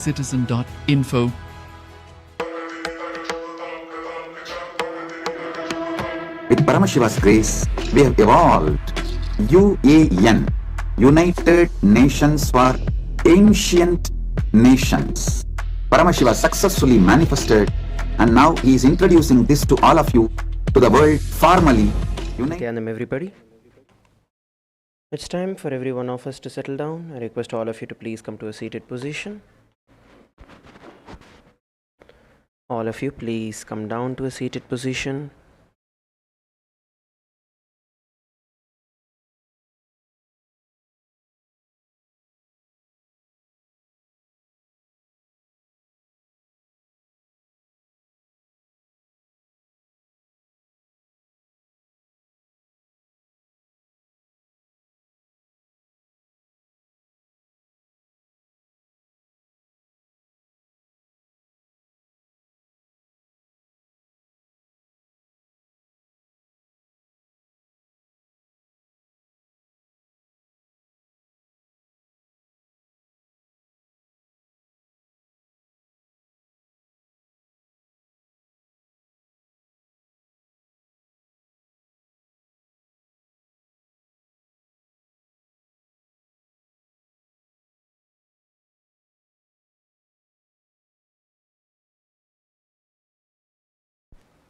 citizen.info. With Paramashiva's grace, we have evolved UAN, United Nations for Ancient Nations. Paramashiva successfully manifested, and now he is introducing this to all of you, to the world formally. Nithyananda, everybody. It's time for every one of us to settle down. I request all of you to please come to a seated position. All of you, please come down to a seated position.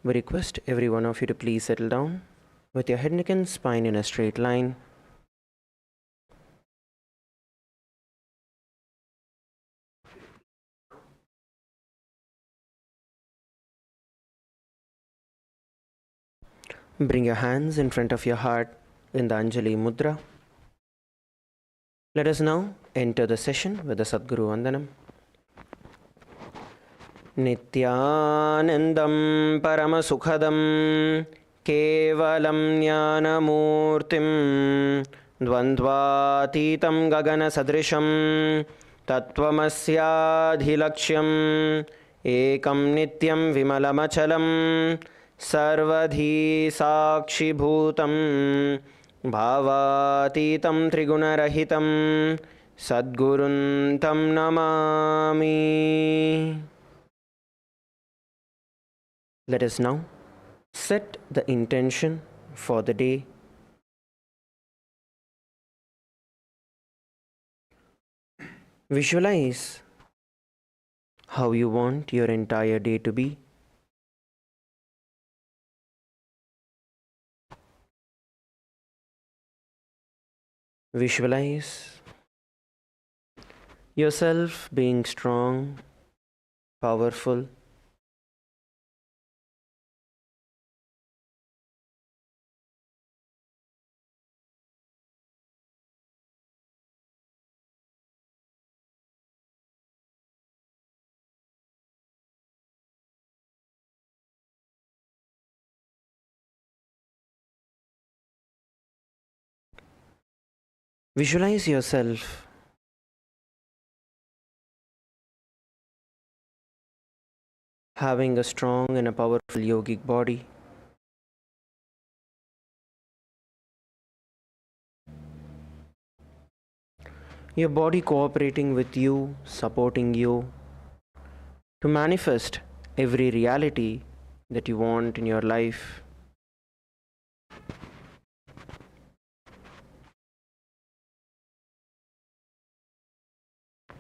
We request every one of you to please settle down with your head, neck and spine in a straight line. Bring your hands in front of your heart in the Anjali Mudra. Let us now enter the session with the Sadguru Vandanam. Nithyanandam Paramasukhadam Kevalam Jnanamurtim Dvandvatitam Gagana Sadrisham Tattvamasyaadhilaksham Ekam Nityam Vimalamachalam Sarvadhi Sakshi Bhutam Bhavatitam Trigunarahitam Sadguruntam Namami. Let us now set the intention for the day. Visualize how you want your entire day to be. Visualize yourself being strong, powerful, visualize yourself having a strong and a powerful yogic body. Your body cooperating with you, supporting you to manifest every reality that you want in your life.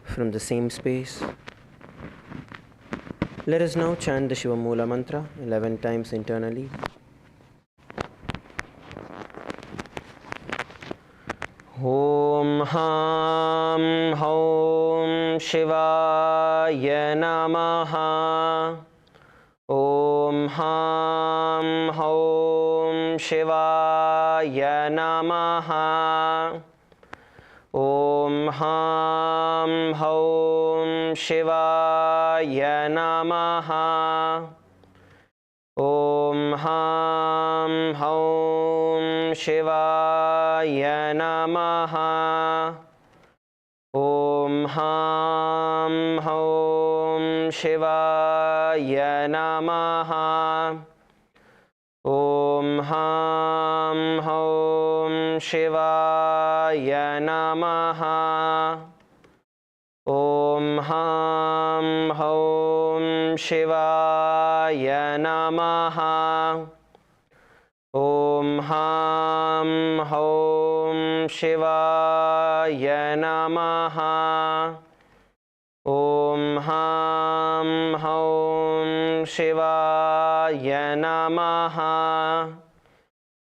From the same space, let us now chant the Shiva Mula mantra 11 times internally. Om Ham Hom Shivaya Namaha. Om Ham Hom Shivaya Namaha. Om Ham Hom Shivaya Namaha. Om Ham Hom Shivaya Namaha. Om Ham Hom Shivaya Namaha. Om Ham Hom Shivaya Namaha. Om Ham Hom Shivaya Namaha. Om Ham Hom Shivaya Namaha. Om Ham Hom Shivaya Namaha.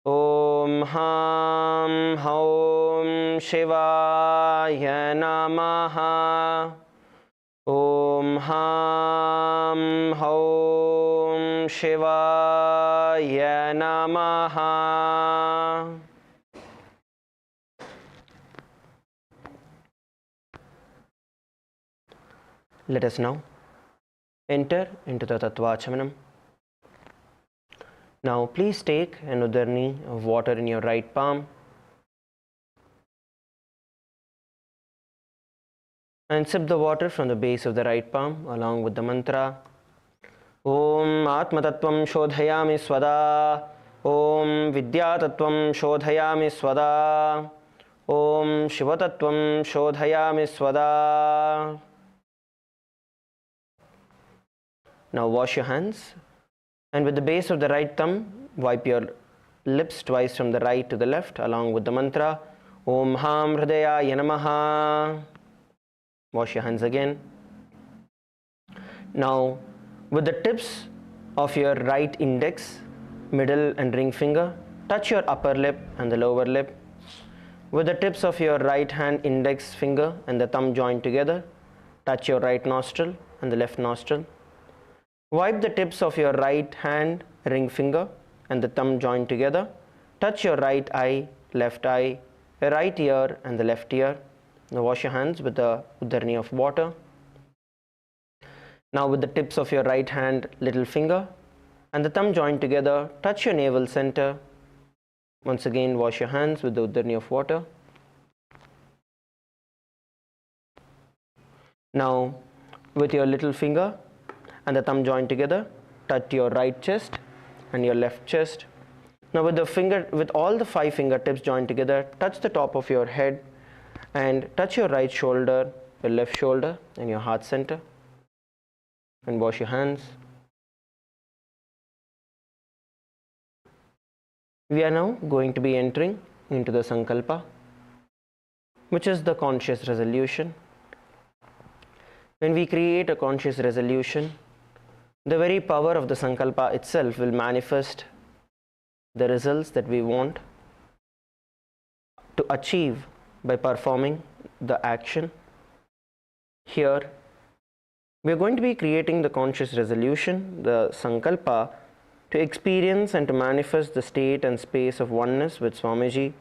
Om Ham Hom Shivaya Namaha. Om Ham Hom Shivaya Namaha. Let us now enter into the Tattvachamanam. Now please take an udarni of water in your right palm and sip the water from the base of the right palm along with the mantra Om Atmatattvam Shodhayami Swada. Om Vidyatattvam Shodhayami Swada. Om Shivatattvam Shodhayami Swada. Now wash your hands and with the base of the right thumb wipe your lips twice from the right to the left along with the mantra Om Ham Hridayaya Namaha. Wash your hands again. Now with the tips of your right index, middle and ring finger, touch your upper lip and the lower lip. With the tips of your right hand index finger and the thumb joined together, touch your right nostril and the left nostril. Wipe the tips of your right hand, ring finger and the thumb joined together. Touch your right eye, left eye, right ear and the left ear. Now wash your hands with the udarni of water. Now with the tips of your right hand, little finger and the thumb joined together, touch your navel center. Once again wash your hands with the udarni of water. Now with your little finger and the thumb joined together, touch your right chest and your left chest. Now with all the 5 fingertips joined together, touch the top of your head and touch your right shoulder, your left shoulder and your heart center and wash your hands. We are now going to be entering into the Sankalpa, which is the conscious resolution. When we create a conscious resolution, the very power of the Sankalpa itself will manifest the results that we want to achieve by performing the action. Here, we are going to be creating the conscious resolution, the Sankalpa, to experience and to manifest the state and space of oneness with Swamiji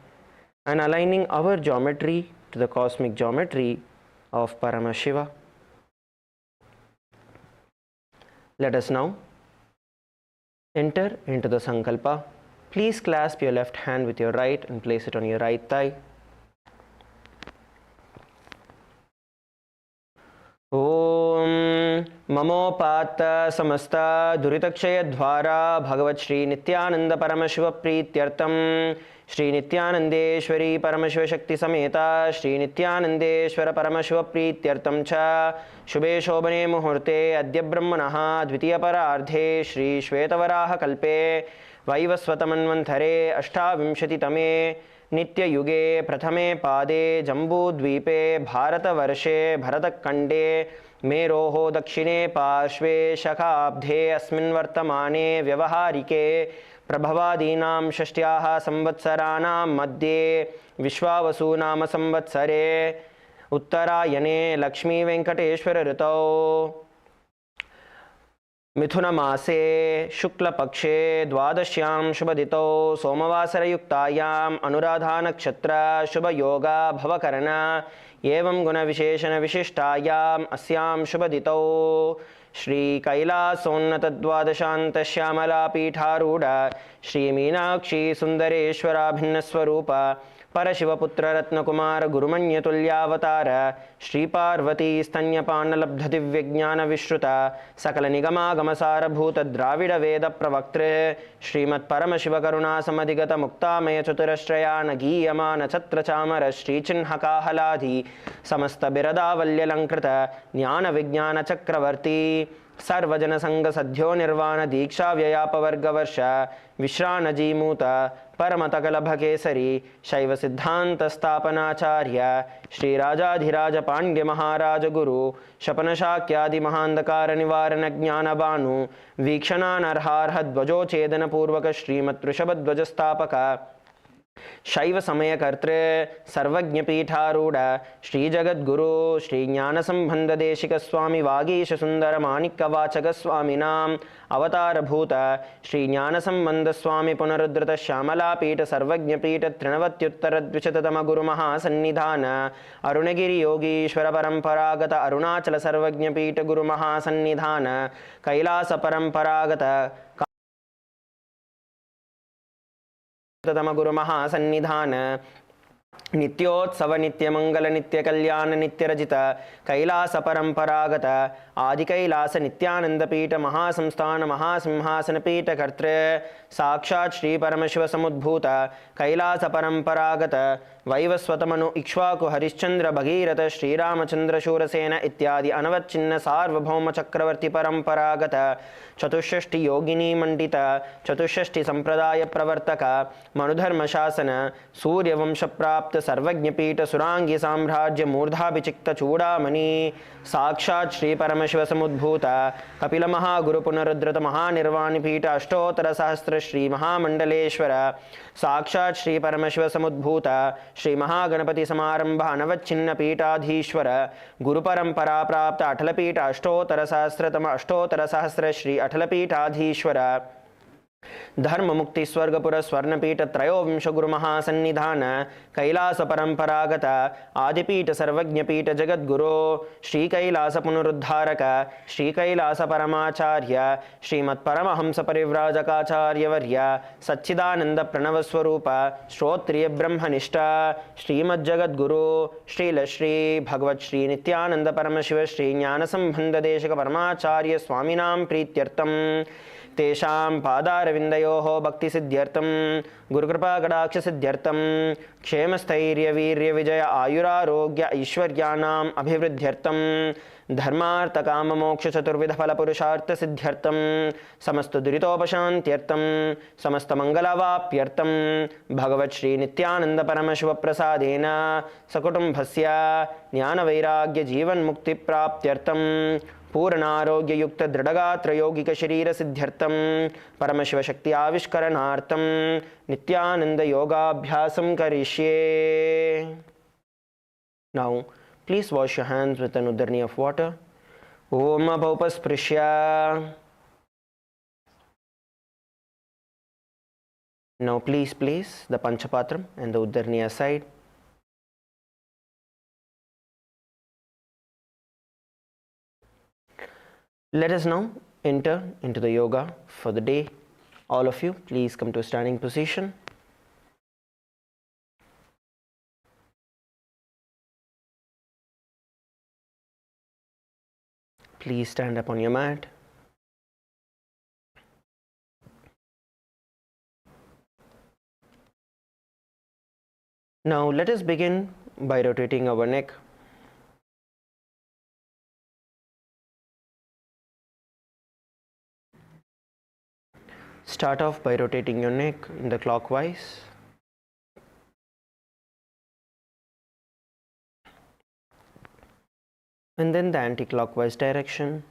and aligning our geometry to the cosmic geometry of Paramashiva. Let us now enter into the Sankalpa. Please clasp your left hand with your right and place it on your right thigh. Om Mamopata Samasta Duritakshaya Dvara Bhagavat Shri Nithyananda Paramashiva Prityartam Shri Nithyanandeshwari Paramashiva Shakti Sameta Shri Nithyanandeshwara Paramashiva Prityartam Cha Shubhe Shobhane Muhurte Adya Brahmanaha Dvitiya Parardhe Shri Shvetavaraha Kalpe Vaivasvatamanvantare Ashtavimshati Tame Nitya Yuge Prathame Pade Jambudvipe Bharatavarše Bharatakande Meroho Dakshine Parshve Shakhabdhe Asmin Vartamane Vyavaharike Prabhavadinam Shashtyaha Samvatsaranam Madhye Vishwavasunama Samvatsare Uttarayane Lakshmi Venkateshwara Ritau मिथुन मासे शुक्ल पक्षे द्वादश्यां शुभदितौ सोमवासर युक्तायां अनुराधा नक्षत्र शुभ योगा भवकरण एवं गुण विशेषण विशिष्टायां अस्यां शुभदितौ श्री कैलासोन्नत द्वादशान्त श्यामला पीठारूढ़ श्री मीनाक्षी सुंदरेश्वरा भिन्न स्वरूप परशिवपुत्र रत्नकुमार गुरुमन्यतुल्यावतार श्रीपार्वती स्तन्यपानलब्ध दिव्यज्ञान विश्रुत सकल निगमागमसारभूत द्राविड वेद प्रवक्तृ श्रीमत्परमशिवकरुणा समधिगत मुक्तामय चतुरश्रयान गीयमान छत्र चामर श्रीचिह्नकाहलाधि समस्त बिरदावल्यलंकृत ज्ञान विज्ञान चक्रवर्ती सर्वजन संग सद्यो निर्वाण दीक्षा व्ययापवर्गवर्ष विश्रानजीमूत परमतकलभकेसरी शैव सिद्धांत स्थापनाचार्य श्रीराजाधिराज पांड्य महाराज गुरु शपन शाक्यादि महांधकार निवारण ज्ञान भानु वीक्षणानर्हार्ह ध्वजोच्छेदन पूर्वक श्रीमद्वृषभध्वज स्थापक शैव समयकर्तृ सर्वज्ञपीठारूढ़ श्री जगद्गुरु श्री ज्ञान संबंध देशिक स्वामी वागीश सुंदर माणिक्य वाचक स्वामिनाम अवतार भूत श्री ज्ञान संबंध स्वामी पुनरुद्धृत श्यामला पीठ सर्वज्ञ पीठ तृणवत्युत्तर द्विशततम गुरु महासन्निधान अरुणगिरि योगीश्वर परंपरागत अरुणाचल सर्वज्ञ पीठ गुरु महासन्निधान कैलास परंपरागत तम गुरु महासन्निधान नित्योत्सव नित्य मंगल नित्य कल्याण नित्य रजित कैलास परंपरागत आदि कैलास नित्यानंद पीठ महासंस्थान महासिंहासन पीठ कर्तृ साक्षात् श्री परमशिव समुद्भूत कैलास परंपरागत वैवस्वतमनु इक्ष्वाकु हरिश्चंद्र भगीरथ श्रीरामचंद्र शूरसेन इत्यादि अनवच्छिन्न सार्वभौम चक्रवर्ती परंपरागत चतुष्षष्टि योगिनी मंडित चतुष्षष्टि संप्रदाय प्रवर्तक मनुधर्म शासन सूर्यवंश प्राप्त सर्वज्ञ पीठ सुरांगी साम्राज्य मूर्धाभिचिक्त चूड़ामणि साक्षात् श्री परमशिव समुद्भूत कपिल महागुरु पुनरुद्धृत महानिर्वाणी पीठ अष्टोत्तर सहस्र श्री महामंडलेश्वर साक्षात् श्री परमशिव समुद्भूत श्री महागणपति समारंभ अनवच्छिन्न पीठाधीश्वर गुरु परंपरा प्राप्त अटल पीठ अष्टोत्तर सहस्रतम अष्टोत्तर सहस्र श्री अटल पीठाधीश्वर धर्म मुक्ति स्वर्गपुर स्वर्णपीठ त्रयोविंश गुरु महासन्निधान कैलास परंपरागत आदिपीठ सर्वज्ञ पीठ जगद्गुरु श्री कैलास पुनरुद्धारक श्री कैलास परमाचार्य श्रीमत् परमहंस परिव्राजकाचार्य वर्य सच्चिदानंद प्रणव स्वरूप श्रोत्रिय ब्रह्मनिष्ठ श्रीमज्जगद्गुरु श्रील श्री भगवत श्री नित्यानंद परमशिव श्री ज्ञान संबंध देशिक परमाचार्य स्वामिनां प्रीत्यर्थम तेषां पादारविन्दयोः भक्तिसिद्ध्यर्थं गुरुकृपाकटाक्षसिद्ध्यर्थं क्षेमस्थैर्य वीर्य विजय आयुरारोग्य ऐश्वर्याणाम् अभिवृद्ध्यर्थं धर्मार्थकाममोक्ष चतुर्विध फलपुरुषार्थ सिद्ध्यर्थं समस्त दुरितोपशान्त्यर्थं समस्त मंगलावाप्यर्थं भगवत् श्री नित्यानंद परमशिव प्रसादेन सकुटुम्बस्य ज्ञान वैराग्य जीवन मुक्ति प्राप्त्यर्थं पूर्णारोग्य युक्त दृढ़गात्र यौगिक शरीर सिद्ध्यर्थं परमशिव शक्ति आविष्करणार्थं नित्यानंद योगाभ्यासं करिष्ये. Now please wash your hands with an uddarni of water. Om abhaupasprisya. Now please place the panchapatram and the uddarni aside. Let us now enter into the yoga for the day. All of you, please come to a standing position. Please stand up on your mat. Now let us begin by rotating our neck. Start off by rotating your neck in the clockwise. And then the anti-clockwise direction.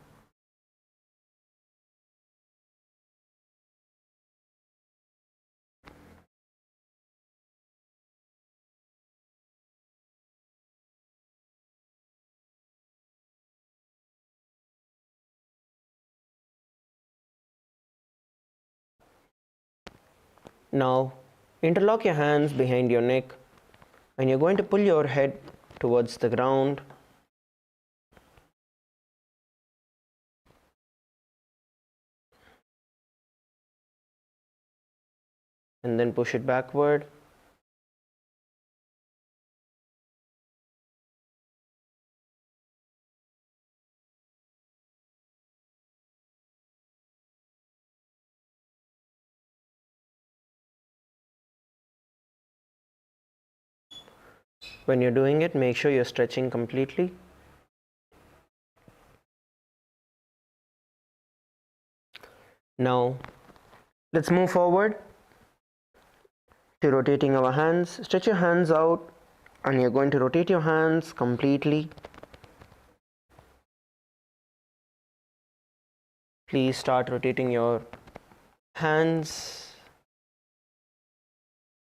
Now interlock your hands behind your neck and you're going to pull your head towards the ground. And then push it backward. When you're doing it, make sure you're stretching completely. Now, let's move forward to rotating our hands. Stretch your hands out and you're going to rotate your hands completely. Please start rotating your hands,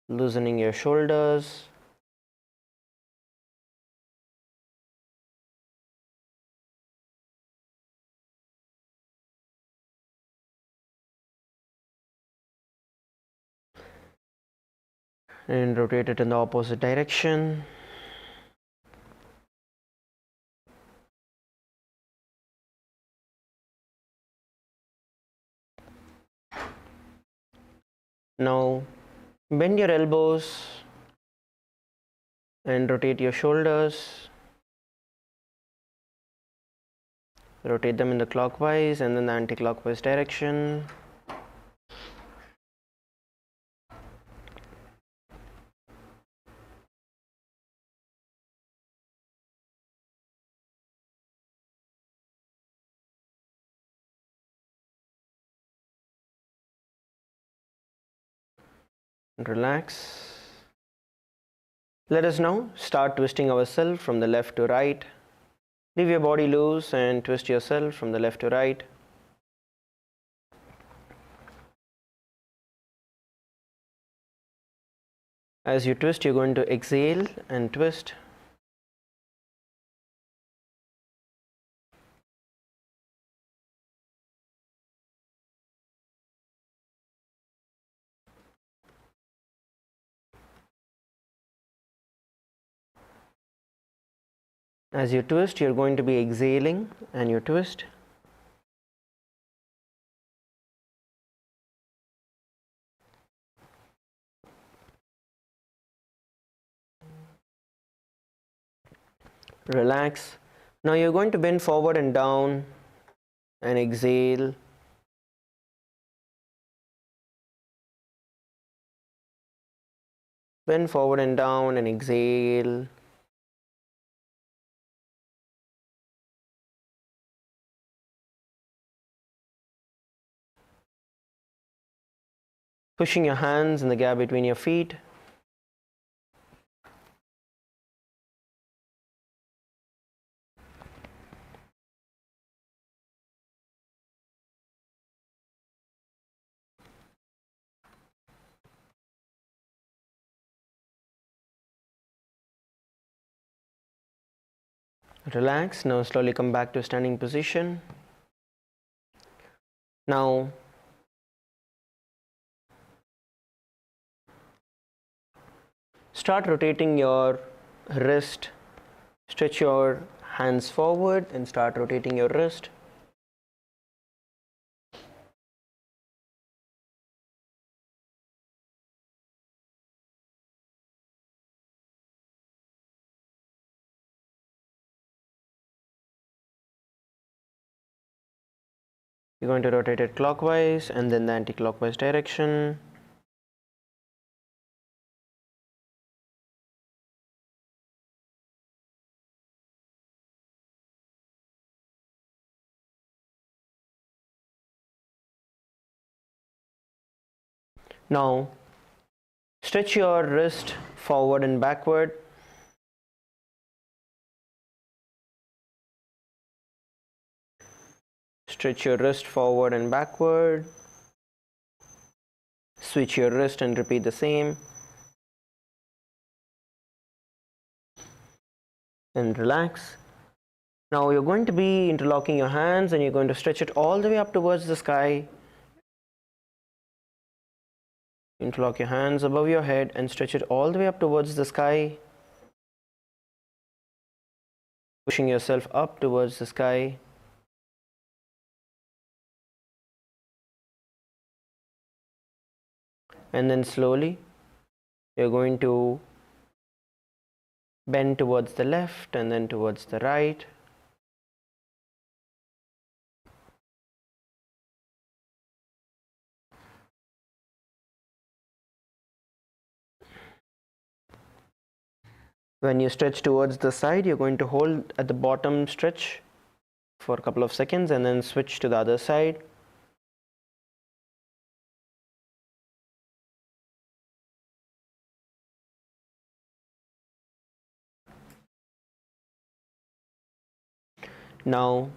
loosening your shoulders. And rotate it in the opposite direction. Now bend your elbows and rotate your shoulders. Rotate them in the clockwise and then the anti-clockwise direction. Relax. Let us now start twisting ourselves from the left to right. Leave your body loose and twist yourself from the left to right. As you twist, you're going to exhale and twist. As you twist, you're going to be exhaling and you twist. Relax. Now you're going to bend forward and down and exhale. Bend forward and down and exhale. Pushing your hands in the gap between your feet. Relax. Now slowly come back to standing position. Now start rotating your wrist. Stretch your hands forward and start rotating your wrist. You're going to rotate it clockwise and then the anti-clockwise direction. Now stretch your wrist forward and backward. Stretch your wrist forward and backward. Switch your wrist and repeat the same. And relax. Now you're going to be interlocking your hands and you're going to stretch it all the way up towards the sky. Interlock your hands above your head and stretch it all the way up towards the sky. Pushing yourself up towards the sky. And then slowly you're going to bend towards the left and then towards the right. When you stretch towards the side, you're going to hold at the bottom stretch for a couple of seconds and then switch to the other side. Now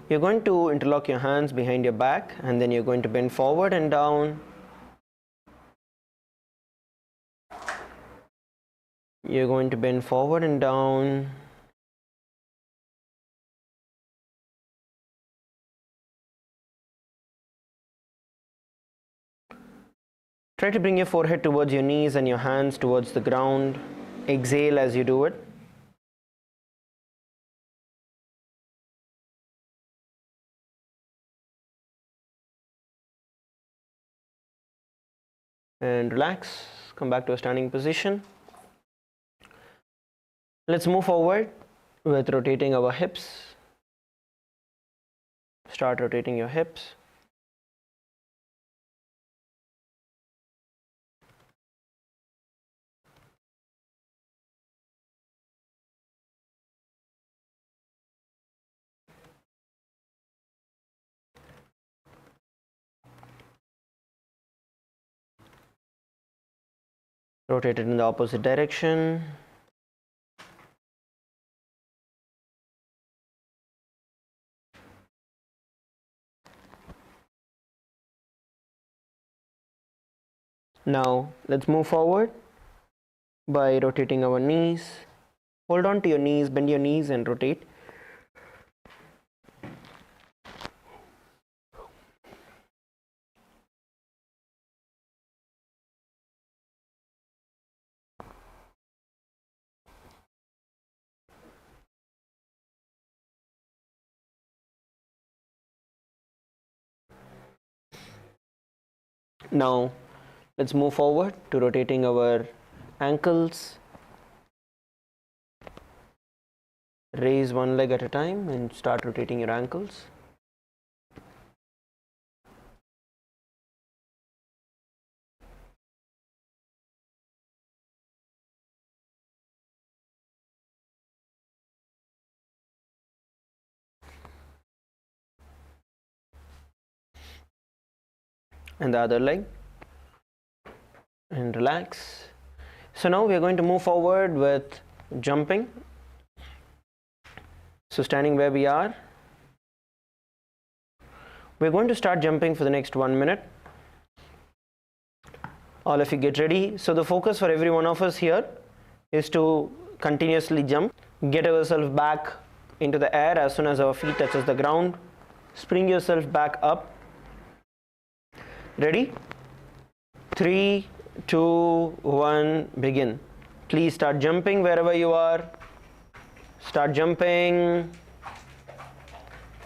you're going to interlock your hands behind your back, and then you're going to bend forward and down. You're going to bend forward and down. Try to bring your forehead towards your knees and your hands towards the ground. Exhale as you do it. And relax. Come back to a standing position. Let's move forward with rotating our hips. Start rotating your hips. Rotate it in the opposite direction. Now let's move forward by rotating our knees. Hold on to your knees, bend your knees and rotate. Now let's move forward to rotating our ankles. Raise one leg at a time and start rotating your ankles. And the other leg, and relax. So now we are going to move forward with jumping. So standing where we are, we're going to start jumping for the next 1 minute. All of you get ready. So the focus for every one of us here is to continuously jump, get ourselves back into the air as soon as our feet touches the ground. Spring yourself back up. Ready? 3, 2, 1, begin. Please start jumping wherever you are. Start jumping.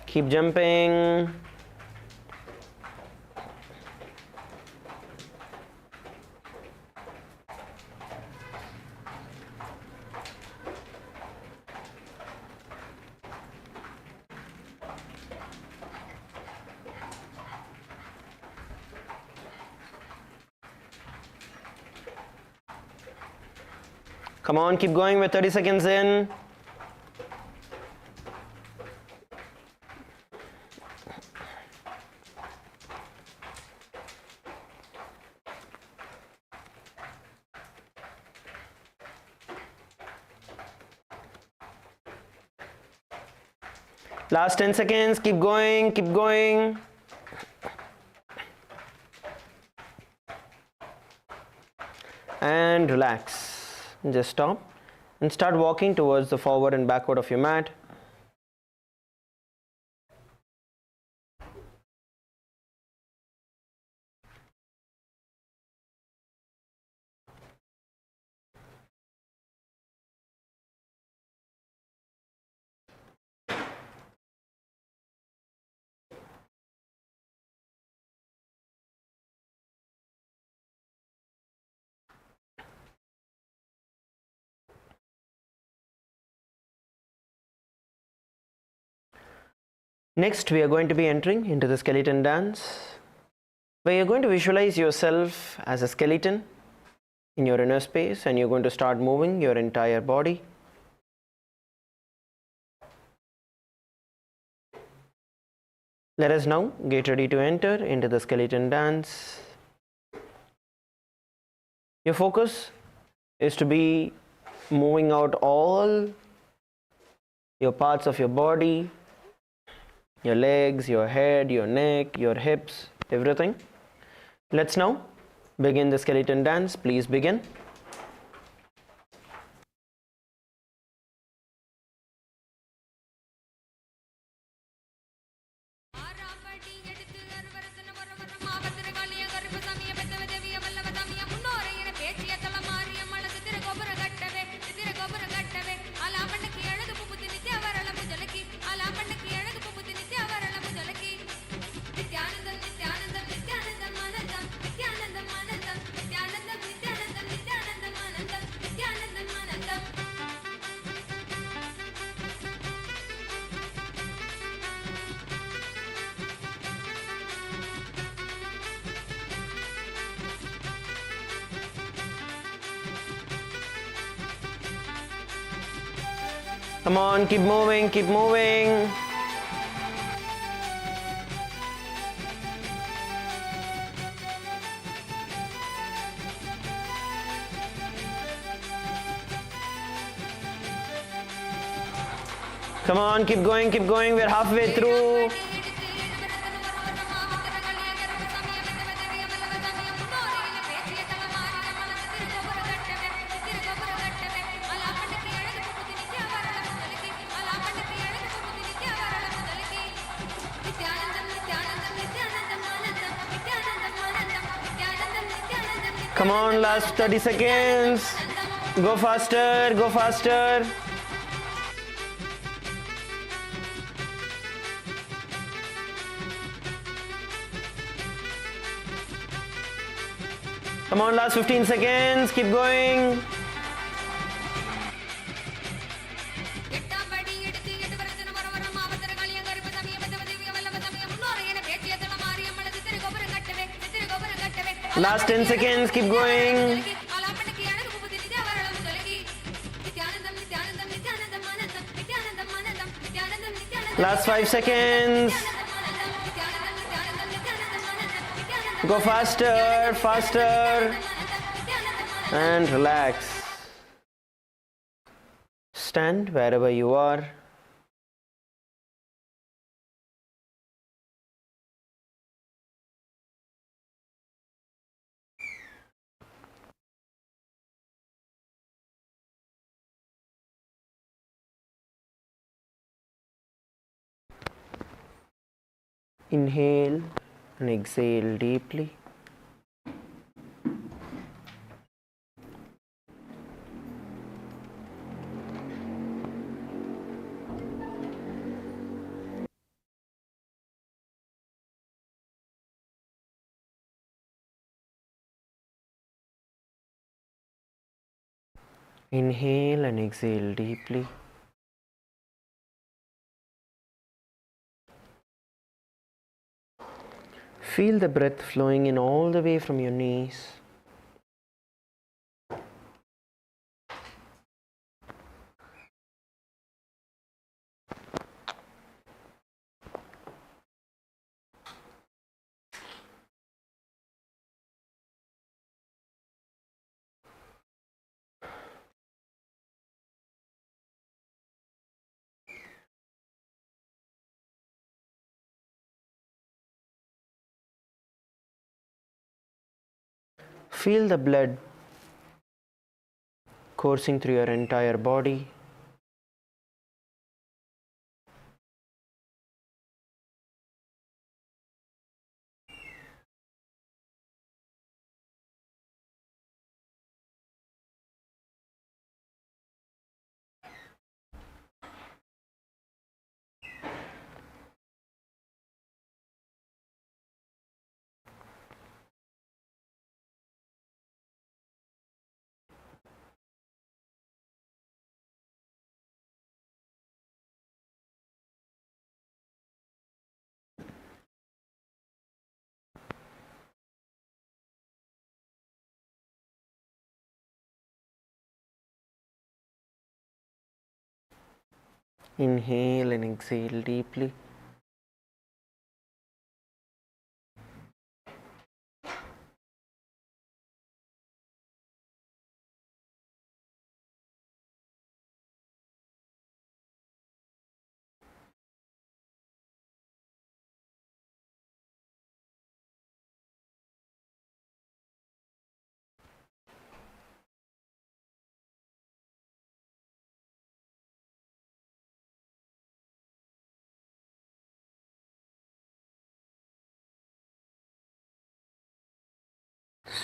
Keep jumping. Come on, keep going. We're 30 seconds in. Last 10 seconds. Keep going, keep going. And relax. Just stop and start walking towards the forward and backward of your mat. Next, we are going to be entering into the skeleton dance, where you're going to visualize yourself as a skeleton in your inner space, and you're going to start moving your entire body. Let us now get ready to enter into the skeleton dance. Your focus is to be moving out all your parts of your body, your legs, your head, your neck, your hips, everything. Let's now begin the skeleton dance. Please begin. Come on, keep moving, keep moving. Come on, keep going, we're halfway through. Come on, last 30 seconds. Go faster, go faster. Come on, last 15 seconds. Keep going. Last 10 seconds, keep going. Last 5 seconds. Go faster, faster. And relax. Stand wherever you are. Inhale and exhale deeply. Inhale and exhale deeply. Feel the breath flowing in all the way from your knees. Feel the blood coursing through your entire body. Inhale and exhale deeply.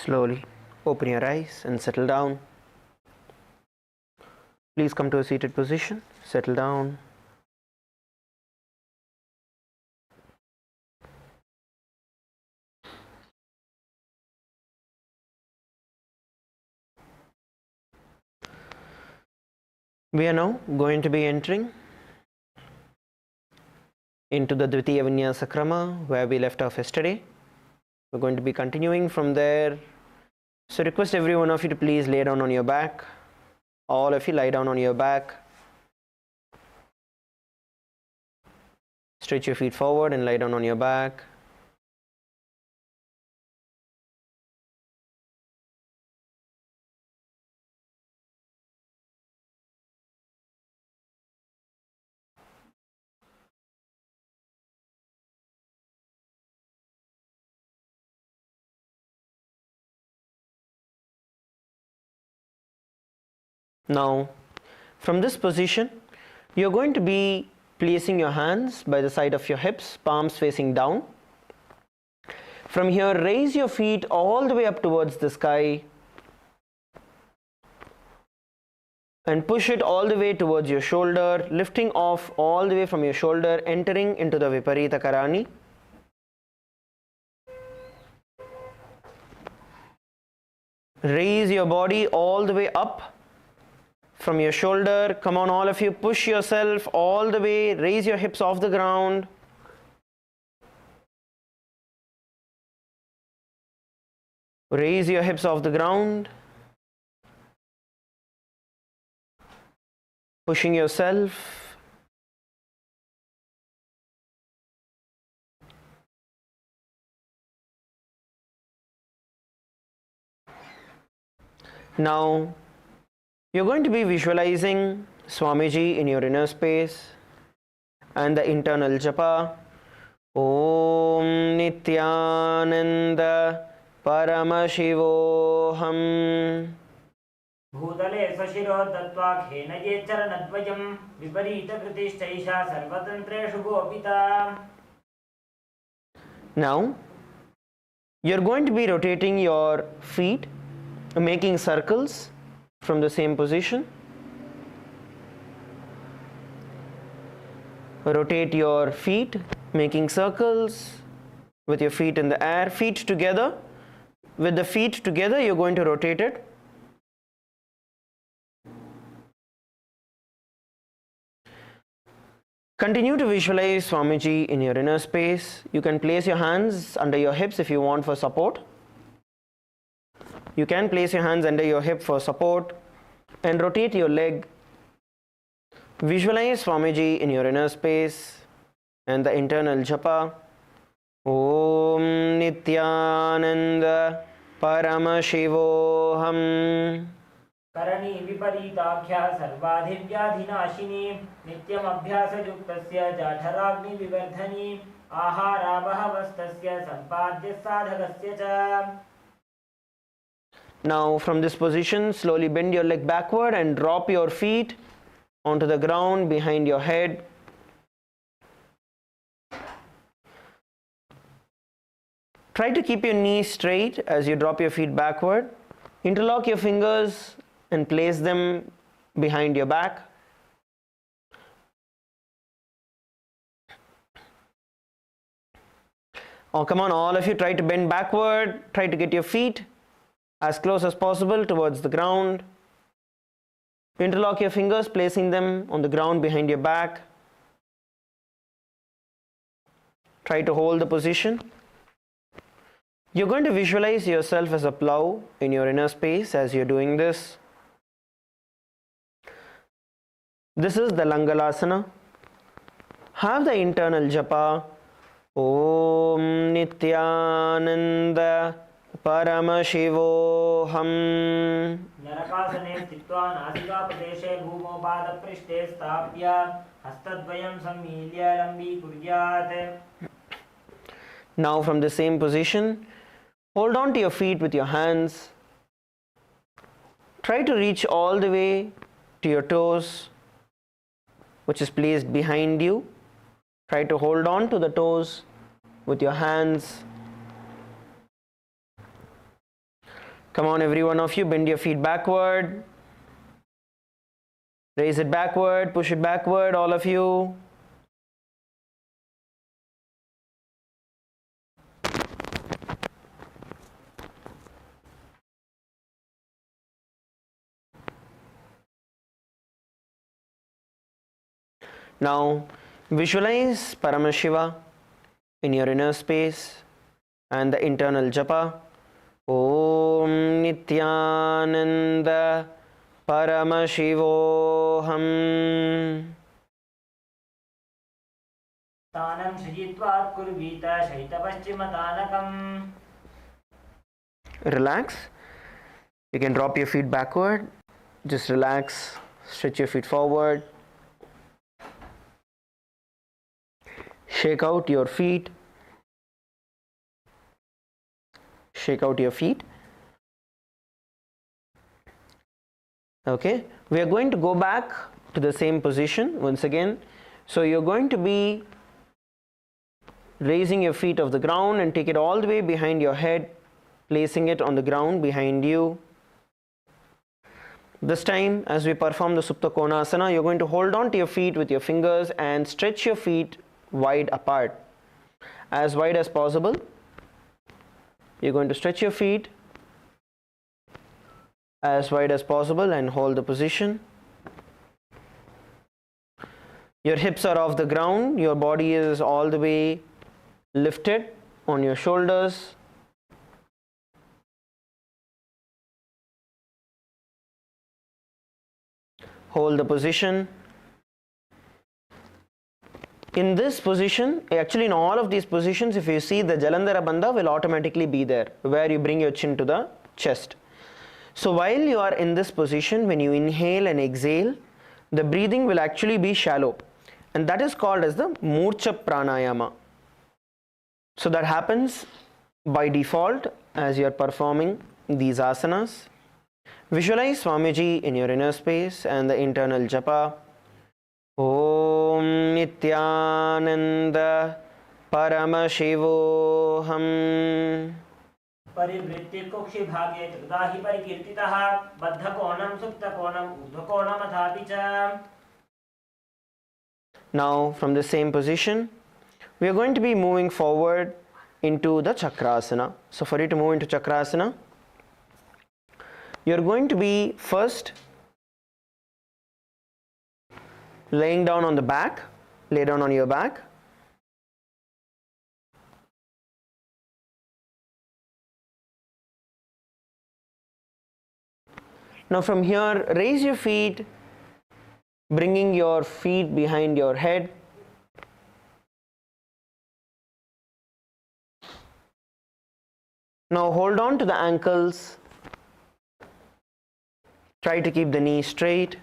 Slowly open your eyes and settle down. Please come to a seated position. Settle down. We are now going to be entering into the Dvitiya Vinyasa Krama where we left off yesterday. We're going to be continuing from there. So request every one of you to please lay down on your back. All of you lie down on your back. Stretch your feet forward and lie down on your back. Now, from this position, you're going to be placing your hands by the side of your hips, palms facing down. From here, raise your feet all the way up towards the sky and push it all the way towards your shoulder, lifting off all the way from your shoulder, entering into the Viparita Karani. Raise your body all the way up from your shoulder. Come on, all of you, push yourself all the way, raise your hips off the ground. Raise your hips off the ground. Pushing yourself. Now, you're going to be visualizing Swamiji in your inner space and the internal japa. Om Nithyananda Paramashivoham. भूतले स्वशिरो दत्त्वा खेनये चरणद्वयं विपरीतकृतिश्चैषा सर्वतन्त्रेषु गोपिता. Now, you're going to be rotating your feet, making circles from the same position. Rotate your feet, making circles with your feet in the air, feet together. With the feet together, you're going to rotate it. Continue to visualize Swamiji in your inner space. You can place your hands under your hips if you want for support. You can place your hands under your hip for support and rotate your leg. Visualize Swamiji in your inner space and the internal japa. Om Nithyananda Paramashivoham. करणी विपरीताख्या सर्वाधिव्याधिनाशिनी नित्यमभ्यासयुक्तस्य जाठराग्निविवर्धनी आहारावहवस्तस्य सम्पाद्य साधकस्य च. Now from this position, slowly bend your leg backward and drop your feet onto the ground behind your head. Try to keep your knees straight as you drop your feet backward. Interlock your fingers and place them behind your back. Oh, come on, all of you, try to bend backward. Try to get your feet as close as possible towards the ground. Interlock your fingers, placing them on the ground behind your back. Try to hold the position. You're going to visualize yourself as a plow in your inner space as you're doing this. This is the Langalasana, Have the internal japa. Om Nithyananda Paramashivoham. नरकासने स्थित्वा नासिकाप्रदेशे भूमौ पादपृष्ठे स्थाप्य हस्तद्वयं सम्मील्य लम्बीकुर्यात्. Now from the same position, hold on to your feet with your hands. Try to reach all the way to your toes, which is placed behind you. Try to hold on to the toes with your hands. Come on, every one of you, bend your feet backward. Raise it backward, push it backward, all of you. Now, visualize Paramashiva in your inner space and the internal japa. Om Nithyananda Paramashivoham. तानं सृजित्वात् कुर्वीत शैतपश्चिमतानकम्. Relax. You can drop your feet backward. Just relax. Stretch your feet forward. Shake out your feet. Shake out your feet. Okay. We are going to go back to the same position once again. So you're going to be raising your feet off the ground and take it all the way behind your head, placing it on the ground behind you. This time, as we perform the Supta Konasana, you're going to hold on to your feet with your fingers and stretch your feet wide apart, as wide as possible. You're going to stretch your feet as wide as possible and hold the position. Your hips are off the ground, your body is all the way lifted on your shoulders. Hold the position. In this position, actually in all of these positions, if you see, the Jalandhara Bandha will automatically be there, where you bring your chin to the chest. So while you are in this position, when you inhale and exhale, the breathing will actually be shallow, and that is called as the Murcha Pranayama. So that happens by default as you are performing these asanas. Visualize Swamiji in your inner space and the internal japa. Om Nithyananda Paramashivoham. परिवृत्ति कुक्षि भागे त्रिदाहि परिकीर्तितः बद्धकोणं सुप्तकोणं ऊर्ध्वकोणमथापि च. Now from the same position, we are going to be moving forward into the Chakrasana. So for you to move into Chakrasana, you are going to be first laying down on the back. Lay down on your back. Now from here, raise your feet, bringing your feet behind your head. Now hold on to the ankles. Try to keep the knee straight.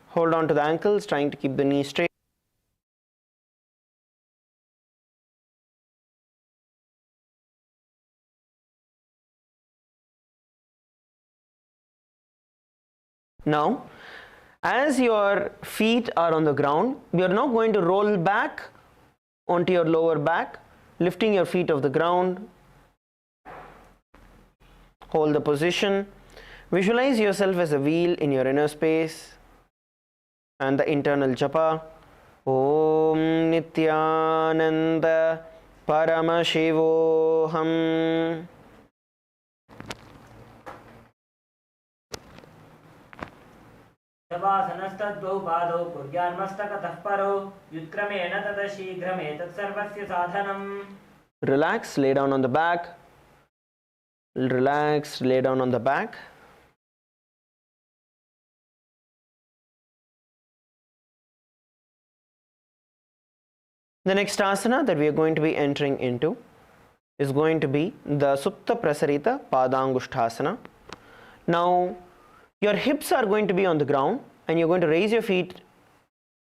Hold on to the ankles, trying to keep the knee straight. Now, as your feet are on the ground, we are now going to roll back onto your lower back, lifting your feet off the ground. Hold the position. Visualize yourself as a wheel in your inner space and the internal japa. Om Nithyananda Paramashivoham. शवासनस्तद्वौ पादौ कुर्यान्मस्तकतः परो युत्क्रमेण ततः शीघ्रमेतत् सर्वस्य साधनम्. Relax, lay down on the back. Relax, lay down on the back. The next asana that we are going to be entering into is going to be the Supta Prasarita Padangushthasana. Now, your hips are going to be on the ground and you're going to raise your feet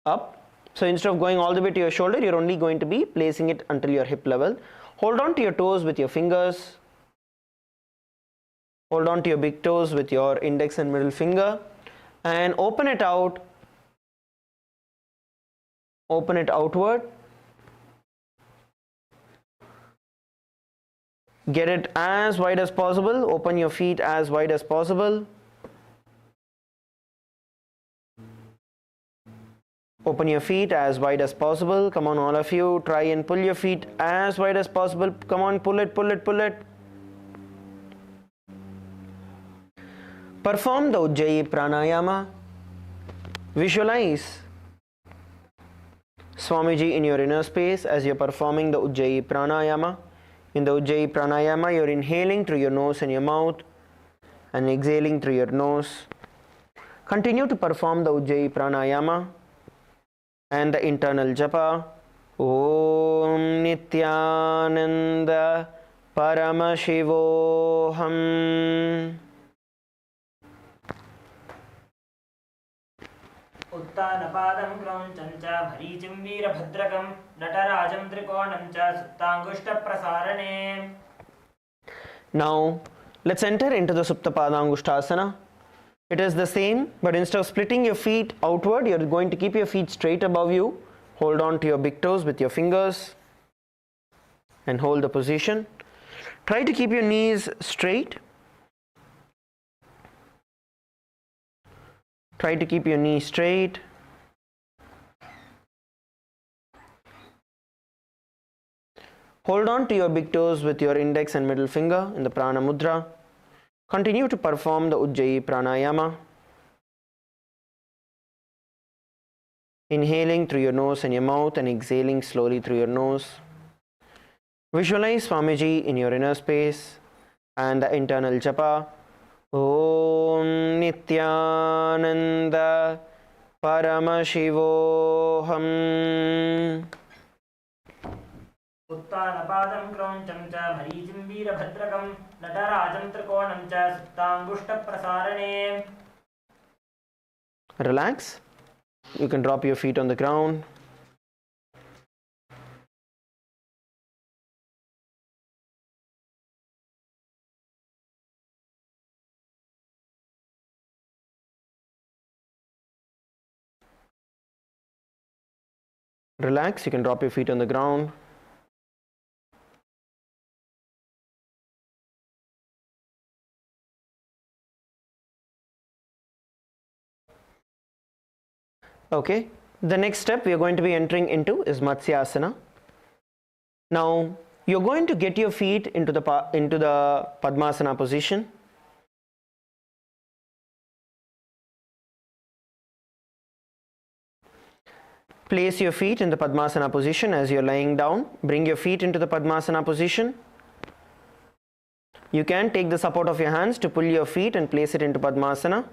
up. So instead of going all the way to your shoulder, you're only going to be placing it until your hip level. Hold on to your toes with your fingers. Hold on to your big toes with your index and middle finger and open it out. Open it outward. Get it as wide as possible. Open your feet as wide as possible. Open your feet as wide as possible. Come on, all of you. Try and pull your feet as wide as possible. Come on, pull it, pull it, pull it. Perform the Ujjayi Pranayama. Visualize Swamiji in your inner space as you're performing the Ujjayi Pranayama. In the Ujjayi Pranayama, you're inhaling through your nose and your mouth and exhaling through your nose. Continue to perform the Ujjayi Pranayama and the internal japa. Om Nithyananda Paramashivoham. उत्तानपादं क्रौञ्चं च भरीचिं वीरभद्रकं नटराजं त्रिकोणं च सुप्ताङ्गुष्ठप्रसारणे. Now, let's enter into the Supta Padangushthasana. It is the same, but instead of splitting your feet outward, you're going to keep your feet straight above you. Hold on to your big toes with your fingers and hold the position. Try to keep your knees straight. Try to keep your knees straight. Hold on to your big toes with your index and middle finger in the Prana Mudra. Continue to perform the Ujjayi Pranayama. Inhaling through your nose and your mouth and exhaling slowly through your nose. Visualize Swamiji in your inner space and the internal japa. Om Nithyananda Paramashivoham. उत्तानपादं क्रौञ्चं च भरीचिं वीरभद्रकं नटराजं त्रिकोणं च सुप्ताङ्गुष्ठप्रसारणे. Relax. You can drop your feet on the ground. Relax. You can drop your feet on the ground. Okay, the next step we are going to be entering into is Matsyasana. Now, you're going to get your feet into the Padmasana position. Place your feet in the Padmasana position as you're lying down. Bring your feet into the Padmasana position. You can take the support of your hands to pull your feet and place it into Padmasana.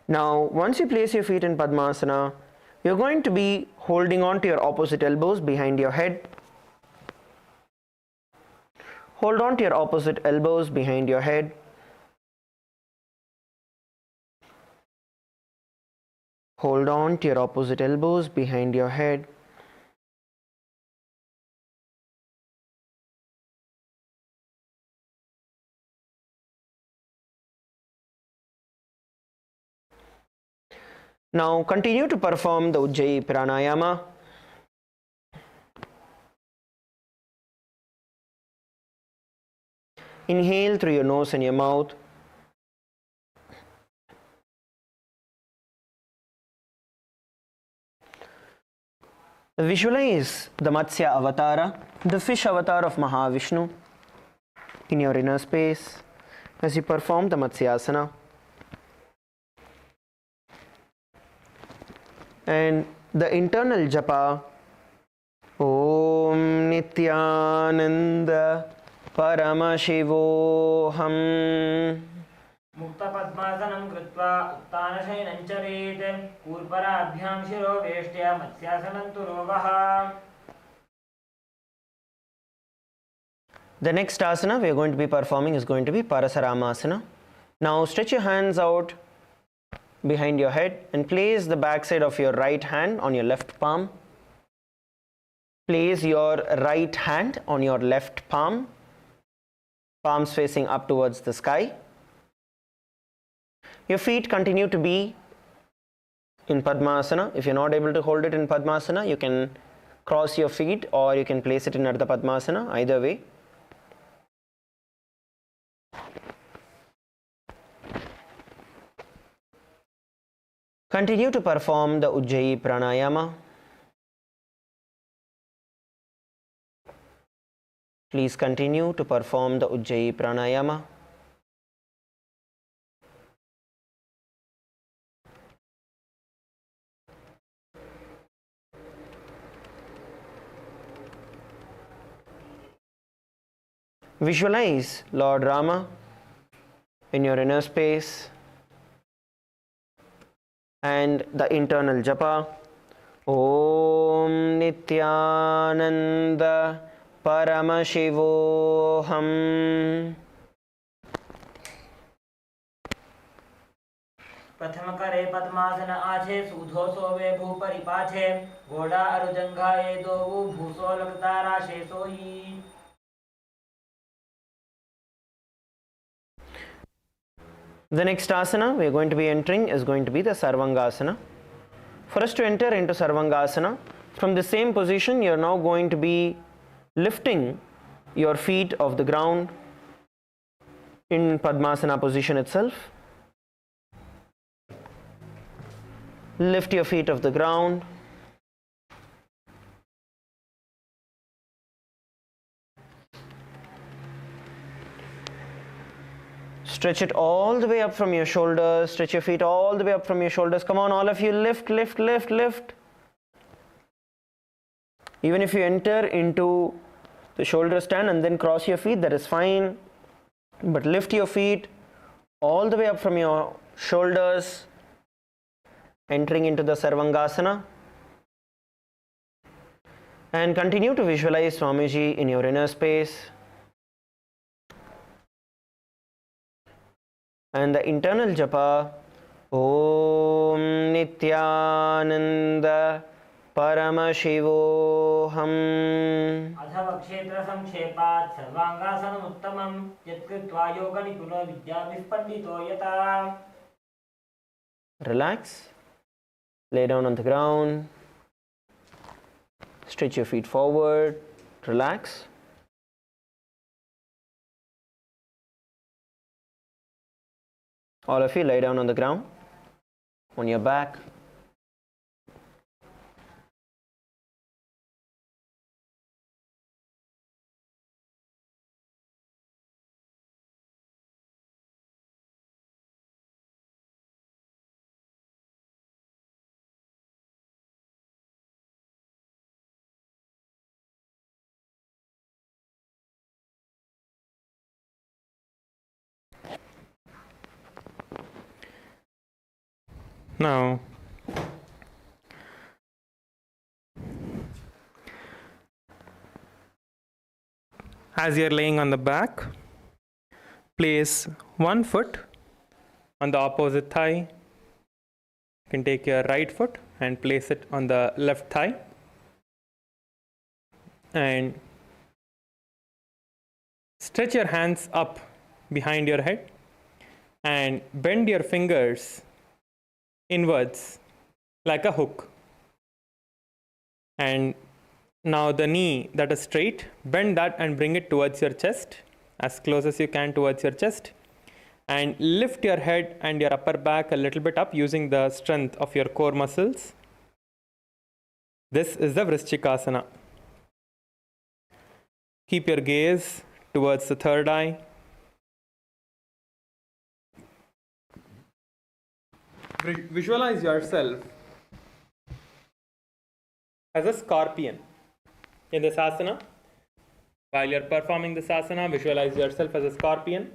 Now, once you place your feet in Padmasana, you're going to be holding on to your opposite elbows behind your head. Hold on to your opposite elbows behind your head. Hold on to your opposite elbows behind your head. Now continue to perform the Ujjayi Pranayama. Inhale through your nose and your mouth. Visualize the Matsya Avatara, the fish avatar of Mahavishnu, in your inner space as you perform the Matsyasana. And the internal japa, Om Nithyananda Paramashivoham मुक्तपद्मासनं कृत्वा उत्तानशयनं चरेत् कूर्पराभ्यां शिरो वेष्ट्या मत्स्यासनं तु रोगः. The next asana we are going to be performing is going to be Parasaramasana. Now stretch your hands out behind your head and place the back side of your right hand on your left palm. Place your right hand on your left palm, palms facing up towards the sky. Your feet continue to be in Padmasana. If you're not able to hold it in Padmasana, you can cross your feet or you can place it in Ardha Padmasana, either way. Continue to perform the Ujjayi Pranayama. Please continue to perform the Ujjayi Pranayama. Visualize Lord Rama in your inner space and the internal japa. Om Nithyananda Paramashivoham. प्रथम करे पद्मासन आछे सूधो सोवे भूपरिपाछे घोड़ा अरुजंघाए दोवु भूसो लगता राशे सोई. The next asana we are going to be entering is going to be the Sarvangasana. For us to enter into Sarvangasana, from the same position you are now going to be lifting your feet off the ground in Padmasana position itself. Lift your feet off the ground. Stretch it all the way up from your shoulders. Stretch your feet all the way up from your shoulders. Come on, all of you, lift, lift, lift, lift. Even if you enter into the shoulder stand and then cross your feet, that is fine. But lift your feet all the way up from your shoulders, entering into the Sarvangasana. And continue to visualize Swamiji in your inner space. And the internal japa, Om Nithyananda Paramashivoham. अथवा क्षेत्र संक्षेपात् सर्वांगासनम् उत्तमं यत्कृत्वा योग निपुनो विद्याभिः पंडितो यथा. Relax. Lay down on the ground. Stretch your feet forward. Relax. All of you lay down on the ground, on your back. Now, as you are laying on the back, place one foot on the opposite thigh. You can take your right foot and place it on the left thigh. And stretch your hands up behind your head and bend your fingers inwards like a hook. And now the knee that is straight, bend that and bring it towards your chest, as close as you can towards your chest, and lift your head and your upper back a little bit up using the strength of your core muscles. This is the Vrishchikasana. Keep your gaze towards the third eye. Visualize yourself as a scorpion in this asana. While you're performing this asana, visualize yourself as a scorpion.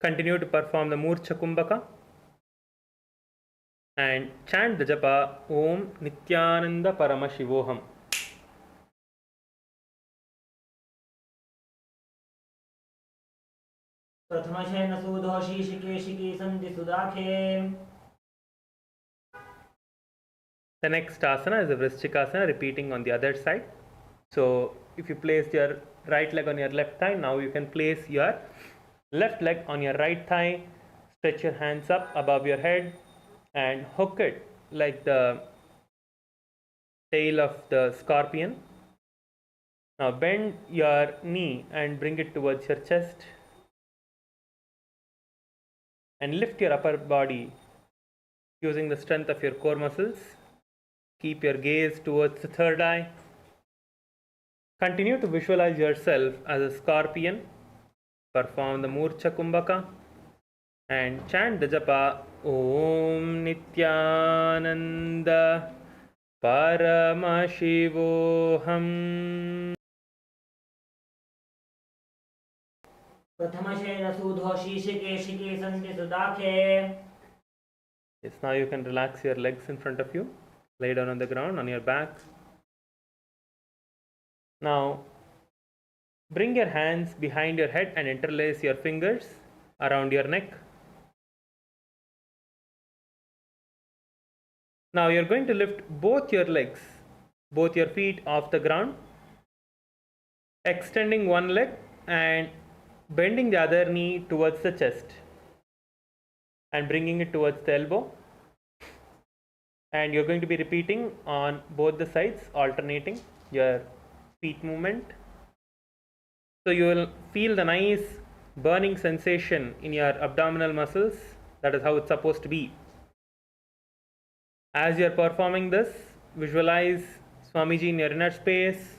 Continue to perform the Murcha Kumbhaka and chant the japa Om Nithyananda Paramashivoham. प्रथमशेन सुदोषी शिकेशिकी सन्ति सुदाखे. The next asana is the Vrishchikasana, repeating on the other side. So if you place your right leg on your left thigh, now you can place your left leg on your right thigh, stretch your hands up above your head and hook it like the tail of the scorpion. Now bend your knee and bring it towards your chest and lift your upper body using the strength of your core muscles. Keep your gaze towards the third eye. Continue to visualize yourself as a scorpion. Perform the Murcha Kumbhaka and chant the japa Om Nithyananda Paramashivoham. प्रथमशेन सुदोषी शिकेशिकी सन्ति सुदाखे. Yes, now you can relax your legs in front of you. Lay down on the ground on your back. Now bring your hands behind your head and interlace your fingers around your neck. Now you're going to lift both your legs, both your feet off the ground, extending one leg and bending the other knee towards the chest and bringing it towards the elbow. And you're going to be repeating on both the sides, alternating your feet movement. So you will feel the nice burning sensation in your abdominal muscles. That is how it's supposed to be. As you're performing this, visualize Swamiji in your inner space.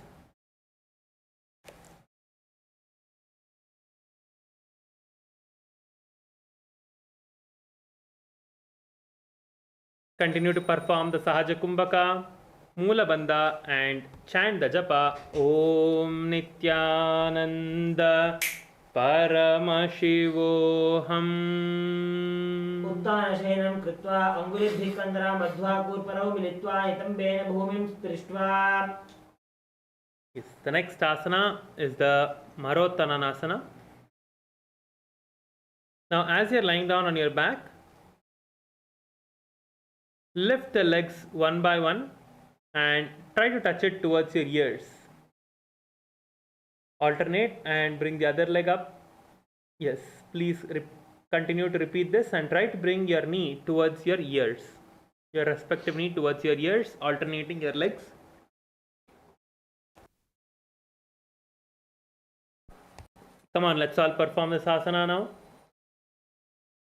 Continue to perform the Sahaja Kumbhaka, Moola Bandha and chant the japa Om Nithyananda Paramashivoham. उत्तानशयनं कृत्वा अङ्गुलिभिः कन्दरां बद्ध्वा कूर्परौ मिलित्वा नितम्बेन भूमिं स्पृष्ट्वा. Yes, the next asana is the Marottananasana. Now as you're lying down on your back, lift the legs one by one and try to touch it towards your ears. Alternate and bring the other leg up. Yes, please continue to repeat this and try to bring your knee towards your ears. Your respective knee towards your ears, alternating your legs. Come on, let's all perform this asana now.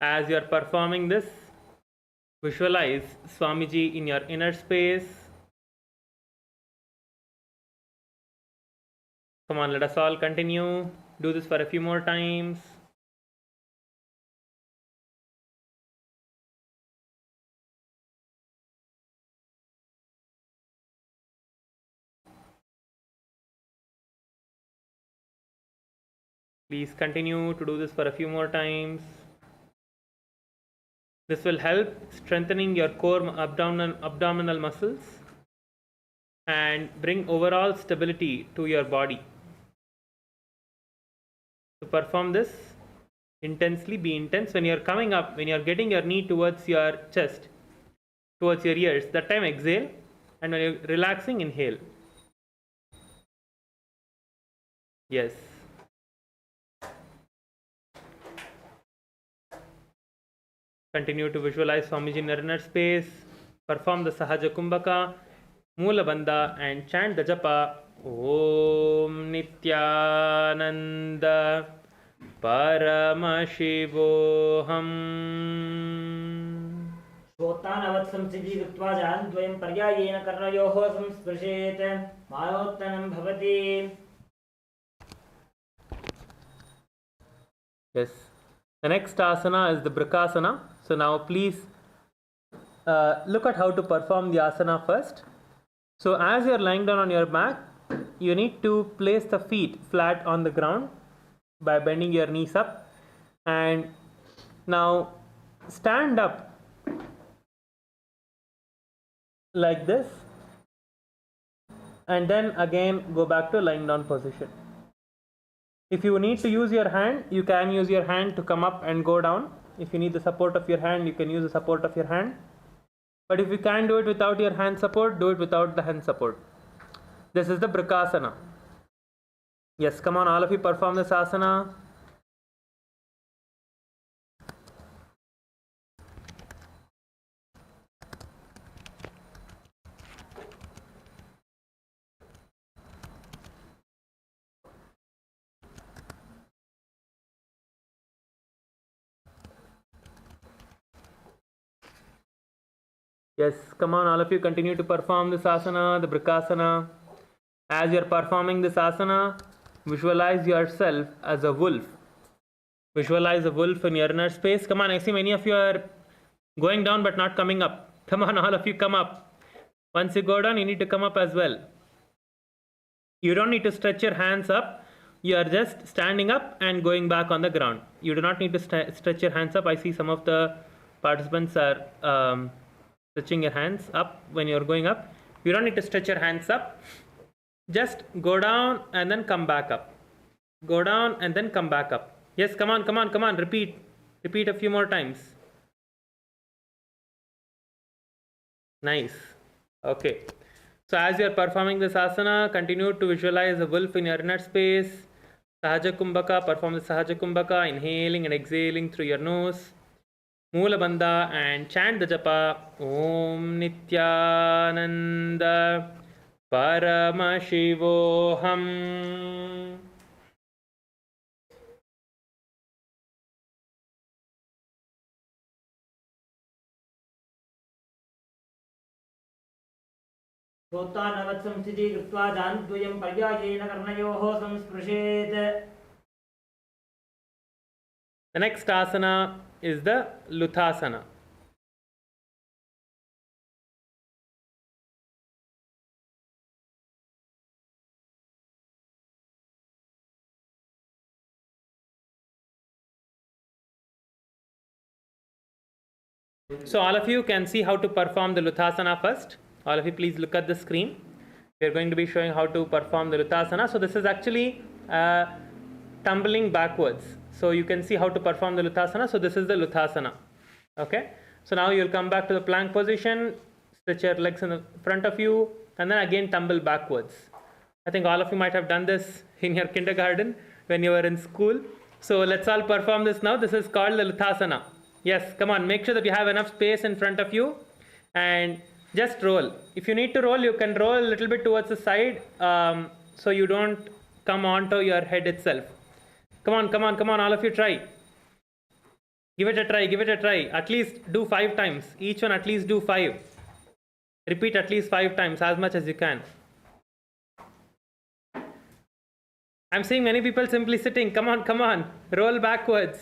As you are performing this, visualize Swamiji in your inner space. Come on, let us all continue. Do this for a few more times. Please continue to do this for a few more times. This will help strengthening your core abdominal muscles and bring overall stability to your body. To perform this intensely, be intense. When you're coming up, when you're getting your knee towards your chest, towards your ears, that time exhale, and when you're relaxing, inhale. Yes. Continue to visualize Swamiji in your inner space. Perform the Sahaja Kumbhaka, Moola Bandha and chant the japa Om Nithyananda Paramashivoham. श्रोतानवत् संसिद्धि कृत्वा जानुद्वयं पर्यायेन कर्णयोः संस्पृशेत् मायोत्तनं भवति. Yes. The next asana is the Brikasana. So now please look at how to perform the asana first. So as you are lying down on your back, you need to place the feet flat on the ground by bending your knees up, and now stand up like this, and then again go back to lying down position. If you need to use your hand, you can use your hand to come up and go down. If you need the support of your hand, you can use the support of your hand. But if you can't do it without your hand support, do it without the hand support. This is the Brikasana. Yes, come on, all of you perform this asana. Yes, come on, all of you continue to perform this asana, the Brikasana. As you are performing this asana, visualize yourself as a wolf. Visualize a wolf in your inner space. Come on, I see many of you are going down but not coming up. Come on, all of you come up. Once you go down, you need to come up as well. You don't need to stretch your hands up. You are just standing up and going back on the ground. You do not need to stretch your hands up. I see some of the participants are stretching your hands up when you're going up. You don't need to stretch your hands up. Just go down and then come back up. Go down and then come back up. Yes, come on, come on, come on. Repeat. Repeat a few more times. Nice. Okay. So as you are performing this asana, continue to visualize a wolf in your inner space. Sahaja Kumbhaka. Perform the Sahaja Kumbhaka. Inhaling and exhaling through your nose. Moola Bandha, and chant the japa Om Nithyananda Paramashivoham. श्रोत्रानवत्संस्थिति कृत्वा जानुद्वयं पर्यायेण कर्णयोः संस्पृशेत्. The next asana is the Luthasana. So all of you can see how to perform the Luthasana first. All of you please look at the screen. We are going to be showing how to perform the Luthasana. So this is actually tumbling backwards. So you can see how to perform the Luthasana. So this is the Luthasana. Okay. So now you'll come back to the plank position, stretch your legs in the front of you, and then again tumble backwards. I think all of you might have done this in your kindergarten when you were in school. So let's all perform this now. This is called the Luthasana. Yes, come on, make sure that you have enough space in front of you and just roll. If you need to roll, you can roll a little bit towards the side so you don't come onto your head itself. Come on, come on, come on, all of you try. Give it a try, give it a try. At least do 5 times. Each one at least do 5. Repeat at least 5 times, as much as you can. I'm seeing many people simply sitting. Come on, come on. Roll backwards.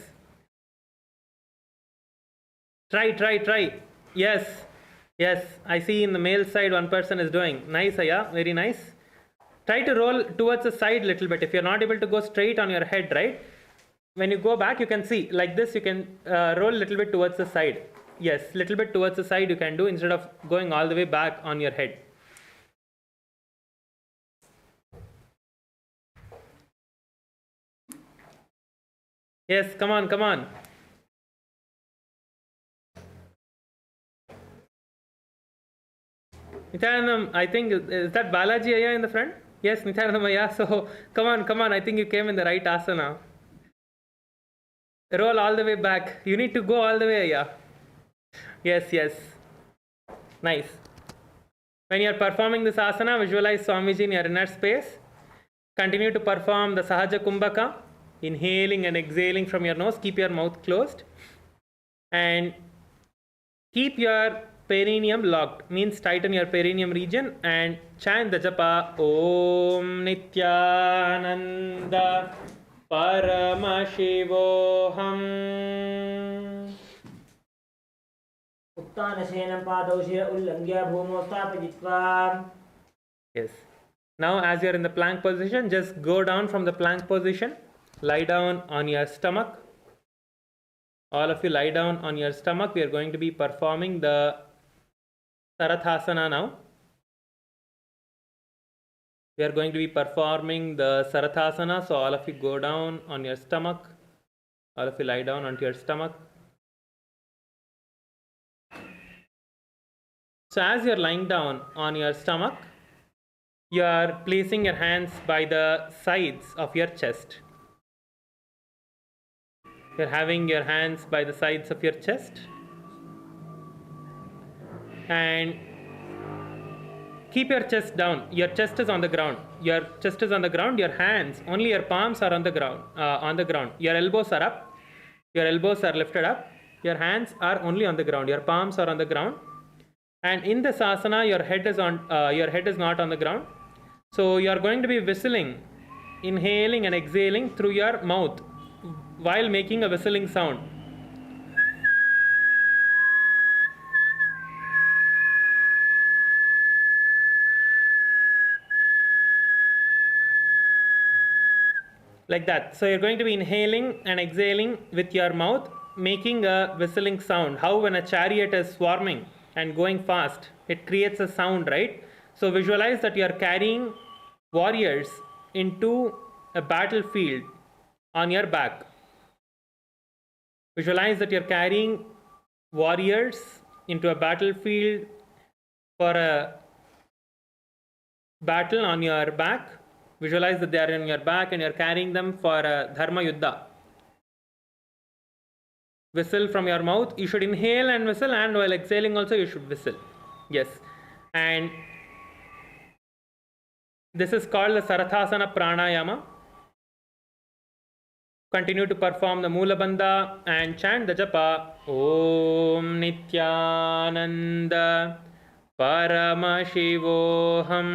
Try, try, try. Yes, yes. I see in the male side one person is doing. Nice, Aya. Very nice. Try to roll towards the side a little bit. If you're not able to go straight on your head, right? When you go back, you can see like this. You can roll a little bit towards the side. Yes, little bit towards the side you can do instead of going all the way back on your head. Yes, come on, come on. Nithyanandam, I think, is that Balaji Aya in the front? Yes, Nithyanandam Aya. So, come on, come on. I think you came in the right asana. Roll all the way back. You need to go all the way, Aya. Yes, yes. Nice. When you are performing this asana, visualize Swamiji in your inner space. Continue to perform the Sahaja Kumbhaka. Inhaling and exhaling from your nose. Keep your mouth closed. And keep your perineum locked, means tighten your perineum region and chant the japa Om Nithyananda Paramashivoham. उत्तानशयनं पादौ शिर उल्लङ्घ्य भूमौ स्थापयित्वा. Yes. Now as you are in the plank position, just go down from the plank position. Lie down on your stomach. All of you lie down on your stomach. We are going to be performing the Sarathasana now. We are going to be performing the Sarathasana. So all of you go down on your stomach. All of you lie down onto your stomach. So as you are lying down on your stomach, you are placing your hands by the sides of your chest. You are having your hands by the sides of your chest. And keep your chest down. Your chest is on the ground. Your chest is on the ground. Your hands, only your palms are on the ground. Your elbows are up. Your elbows are lifted up. Your hands are only on the ground. Your palms are on the ground. And in this asana, your head is not on the ground. So you are going to be whistling, inhaling and exhaling through your mouth while making a whistling sound. Like that. So you're going to be inhaling and exhaling with your mouth, making a whistling sound. How when a chariot is swarming and going fast, it creates a sound, right? So visualize that you are carrying warriors into a battlefield on your back. Visualize that you're carrying warriors into a battlefield for a battle on your back. Visualize that they are on your back and you're carrying them for a dharma yuddha. Whistle from your mouth. You should inhale and whistle, and while exhaling also you should whistle. Yes. And this is called the Sarathasana Pranayama. Continue to perform the Mula Bandha and chant the japa. Om Nithyananda Paramashivoham.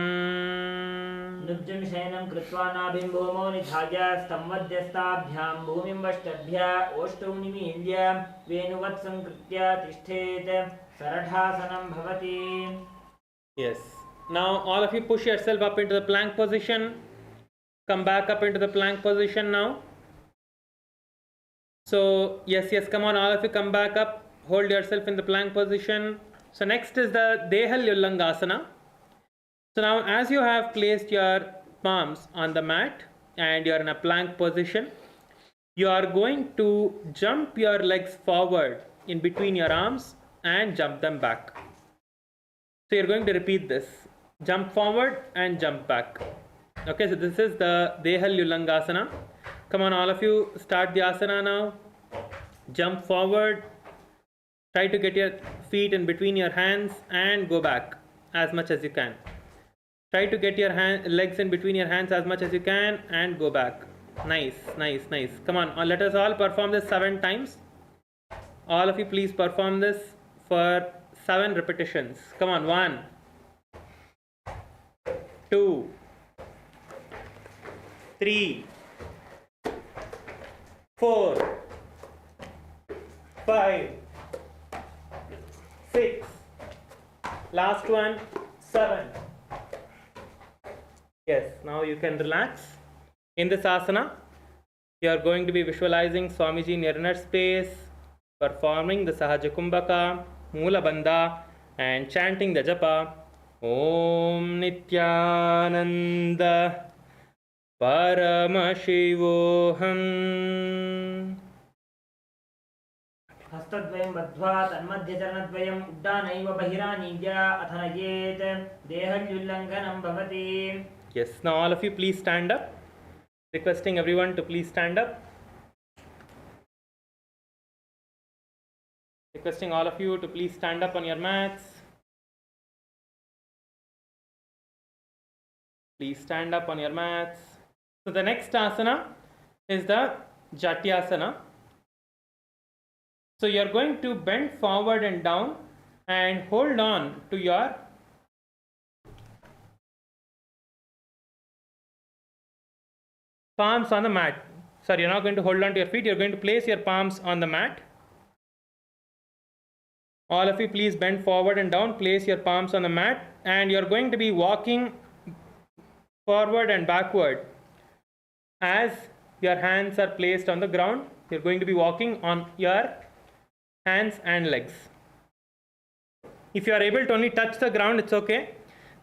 नृत्यं शयनं कृत्वा नाभिं भूमौ निधाय स्तम्भध्यस्ताभ्यां भूमिं वष्टभ्य ओष्ठौ निमील्य वेणुवत् संकृत्य तिष्ठेत् सरठासनं भवति. Yes. Now all of you push yourself up into the plank position. Come back up into the plank position now. So yes, come on, all of you come back up. Hold yourself in the plank position. So next is the Dehalyullangasana. So now as you have placed your palms on the mat and you are in a plank position, you are going to jump your legs forward in between your arms and jump them back. So you're going to repeat this. Jump forward and jump back. Okay, so this is the Dehalyullangasana. Come on, all of you, start the asana now. Jump forward. Try to get your feet in between your hands and go back as much as you can. Try to get your legs in between your hands as much as you can and go back. Nice. Come on, let us all perform this 7 times. All of you please perform this for 7 repetitions. Come on, 1, 2, 3, 4, 5, 6, last one, 7. Yes, now you can relax. In this asana, you are going to be visualizing Swamiji in your inner space, performing the Sahaja Kumbhaka, Mula Bandha, and chanting the japa. Om Nithyananda Paramashivoham. हस्तद्वयं बद्ध्वा तन्मध्यचरणद्वयम् उड्डानैव बहिरानीय अथ नयेत् देहल्युल्लङ्घनं भवति. Yes, now all of you please stand up. Requesting everyone to please stand up. Requesting all of you to please stand up on your mats. Please stand up on your mats. So the next asana is the Jatyasana. So you are going to bend forward and down and hold on to your palms on the mat. Sorry, you're not going to hold on to your feet. You're going to place your palms on the mat. All of you, please bend forward and down. Place your palms on the mat, and you're going to be walking forward and backward as your hands are placed on the ground. You're going to be walking on your hands and legs. If you are able to only touch the ground, it's okay.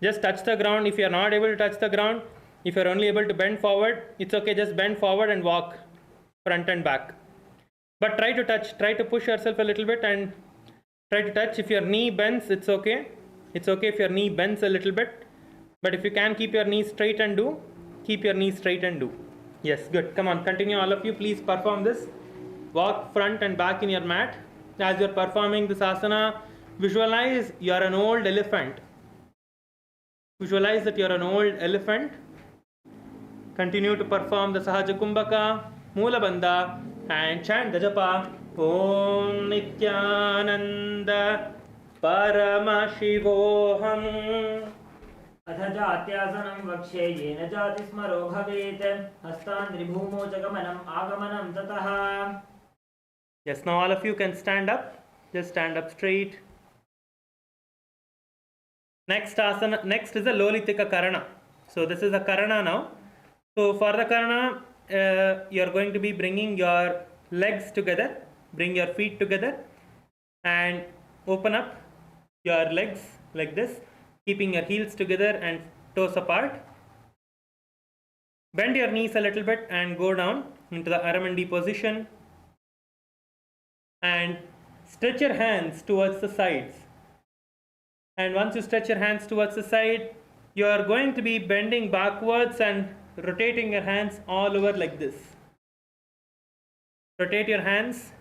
Just touch the ground. If you are not able to touch the ground, if you are only able to bend forward, it's okay. Just bend forward and walk front and back. But try to touch, try to push yourself a little bit and try to touch. If your knee bends, it's okay. It's okay if your knee bends a little bit. But if you can keep your knee straight and do, keep your knee straight and do. Yes, good. Come on, continue. All of you, please perform this. Walk front and back in your mat. As you're performing this asana, visualize you're an old elephant. Visualize that you're an old elephant. Continue to perform the Sahaja Kumbhaka, Mula Bandha, and chant the japa. Om Nithyananda Paramashivoham. अथ जात्यासनं वक्ष्ये येन जाति स्मरो भवेत् हस्तान्द्रिभूमौ च गमनम् आगमनं ततः. Yes, now all of you can stand up. Just stand up straight. Next asana, next is a Lolitika Karana. So this is a Karana now. So for the Karana, you're going to be bringing your legs together, bring your feet together, and open up your legs like this, keeping your heels together and toes apart. Bend your knees a little bit and go down into the Aramandi position. And stretch your hands towards the sides. And once you stretch your hands towards the side, you are going to be bending backwards and rotating your hands all over like this. Rotate your hands.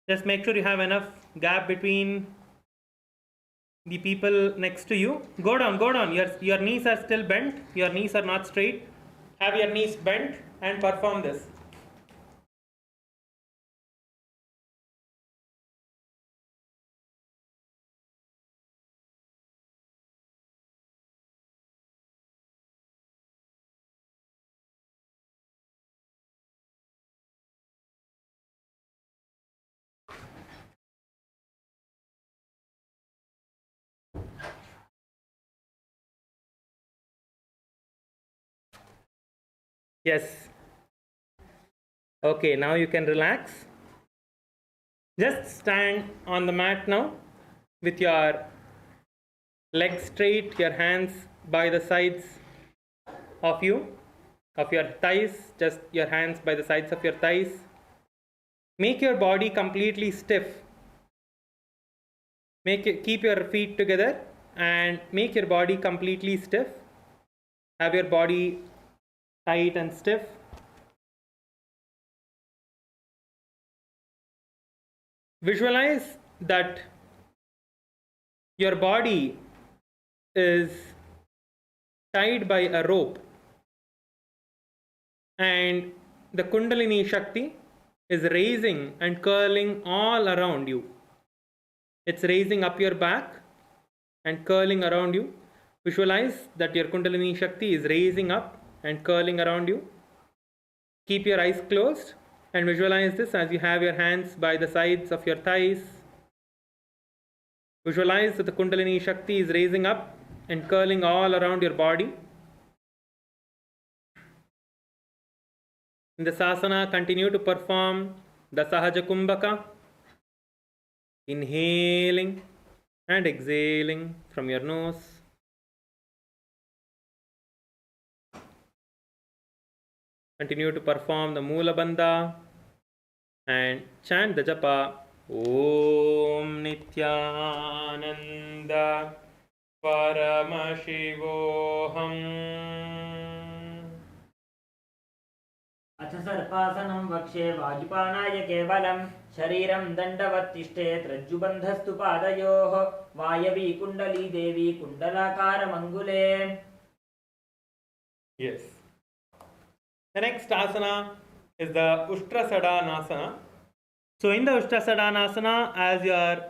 Just make sure you have enough gap between the people next to you. Go down, go down. Your knees are still bent. Your knees are not straight. Have your knees bent and perform this. Yes. Okay, now you can relax. Just stand on the mat now with your legs straight, your hands by the sides of your thighs, just your hands by the sides of your thighs. Make your body completely stiff. Keep your feet together and make your body completely stiff. Have your body tight and stiff. Visualize that your body is tied by a rope and the Kundalini Shakti is raising and curling all around you. It's raising up your back and curling around you. Visualize that your Kundalini Shakti is raising up and curling around you. Keep your eyes closed and visualize this as you have your hands by the sides of your thighs. Visualize that the Kundalini Shakti is raising up and curling all around your body. In this asana, continue to perform the Sahaja Kumbhaka, inhaling and exhaling from your nose. Continue to perform the Mula Bandha and chant the japa. Om Nithyananda Paramashivoham. अथ सर्पासनं वक्ष्ये वायुपानाय केवलं शरीरं दण्डवत्तिष्ठेत् रज्जुबन्धस्तु पादयोः वायवी कुण्डली देवी कुण्डलाकारमङ्गुले. Yes. The next asana is the Ustrasadanasana. So in the Ustrasadanasana, as you are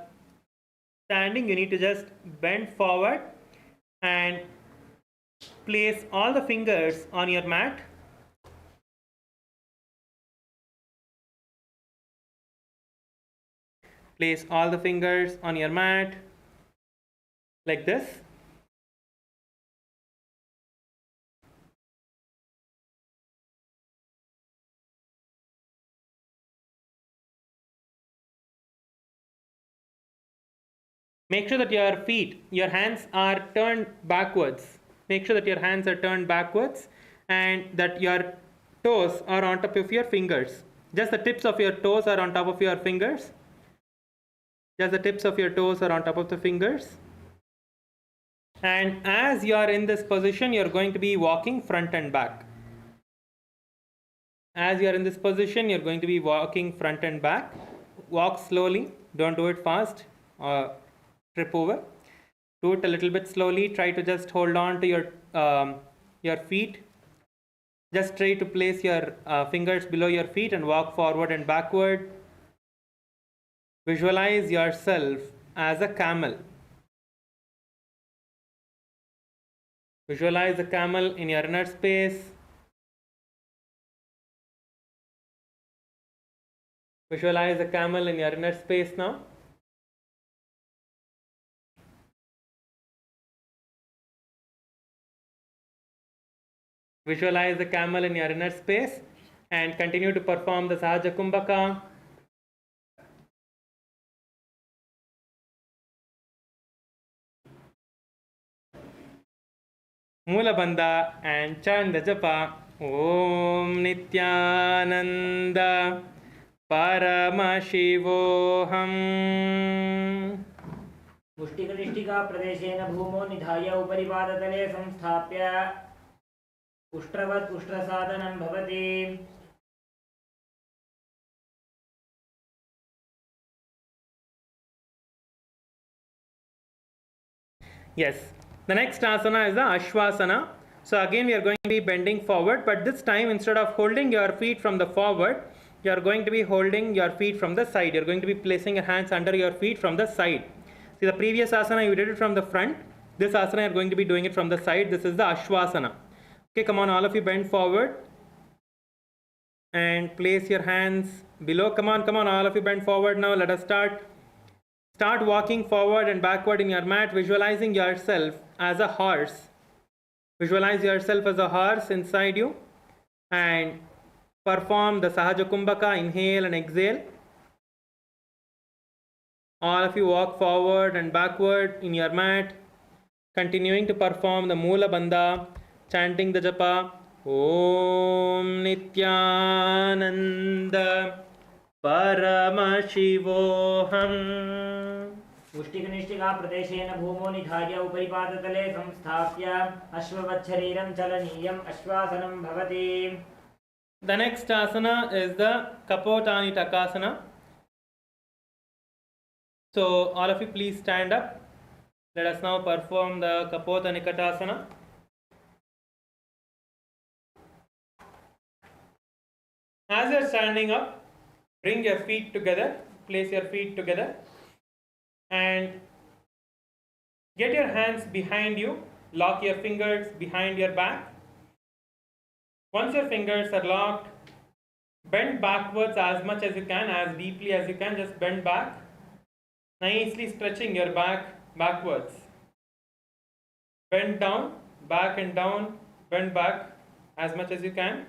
standing, you need to just bend forward and Place all the fingers on your mat. Place all the fingers on your mat like this. Make sure that your hands are turned backwards. Make sure that your hands are turned backwards and that your toes are on top of your fingers. Just the tips of your toes are on top of your fingers. Just the tips of your toes are on top of the fingers. And as you are in this position, you are going to be walking front and back. As you are in this position, you are going to be walking front and back. Walk slowly. Don't do it fast or trip over. Do it a little bit slowly. Try to just hold on to your feet. Just try to place your fingers below your feet and walk forward and backward. Visualize yourself as a camel. Visualize the camel in your inner space. Visualize the camel in your inner space now. Visualize the camel in your inner space and continue to perform the Sahaja Kumbhaka. Mula Bandha and chant the japa. Om Nithyananda Paramashivoham. मुष्टिकनिष्ठिका प्रदेशेन भूमौ निधाय उपरि पादतले संस्थाप्य उष्ट्रवत् उष्ट्रसाधनं भवति. Yes, the next asana is the Ashwasana. So again we are going to be bending forward, but this time instead of holding your feet from the forward, you are going to be holding your feet from the side. You are going to be placing your hands under your feet from the side. See, the previous asana you did it from the front. This asana you are going to be doing it from the side. This is the Ashwasana. Okay, come on, all of you bend forward and place your hands below. Come on, all of you bend forward now. Let us start. Start walking forward and backward in your mat, visualizing yourself as a horse. Visualize yourself as a horse inside you and perform the Sahaja Kumbhaka. Inhale and exhale. All of you walk forward and backward in your mat, continuing to perform the Mula Bandha, chanting the japa. Om Nithyananda Paramashivoham. मुष्टिकनिष्ठिका प्रदेशेन भूमौ निधाय उपरि पादतले संस्थाप्य अश्ववच्छरीरं चलनीयम् अश्वासनं भवति. The next asana is the Kapotani Takasana. So all of you please stand up. Let us now perform the Kapota Nikatasana. As you are standing up, bring your feet together, place your feet together and get your hands behind you, lock your fingers behind your back. Once your fingers are locked, bend backwards as much as you can, as deeply as you can, just bend back, nicely stretching your back backwards. Bend down, back and down, bend back as much as you can,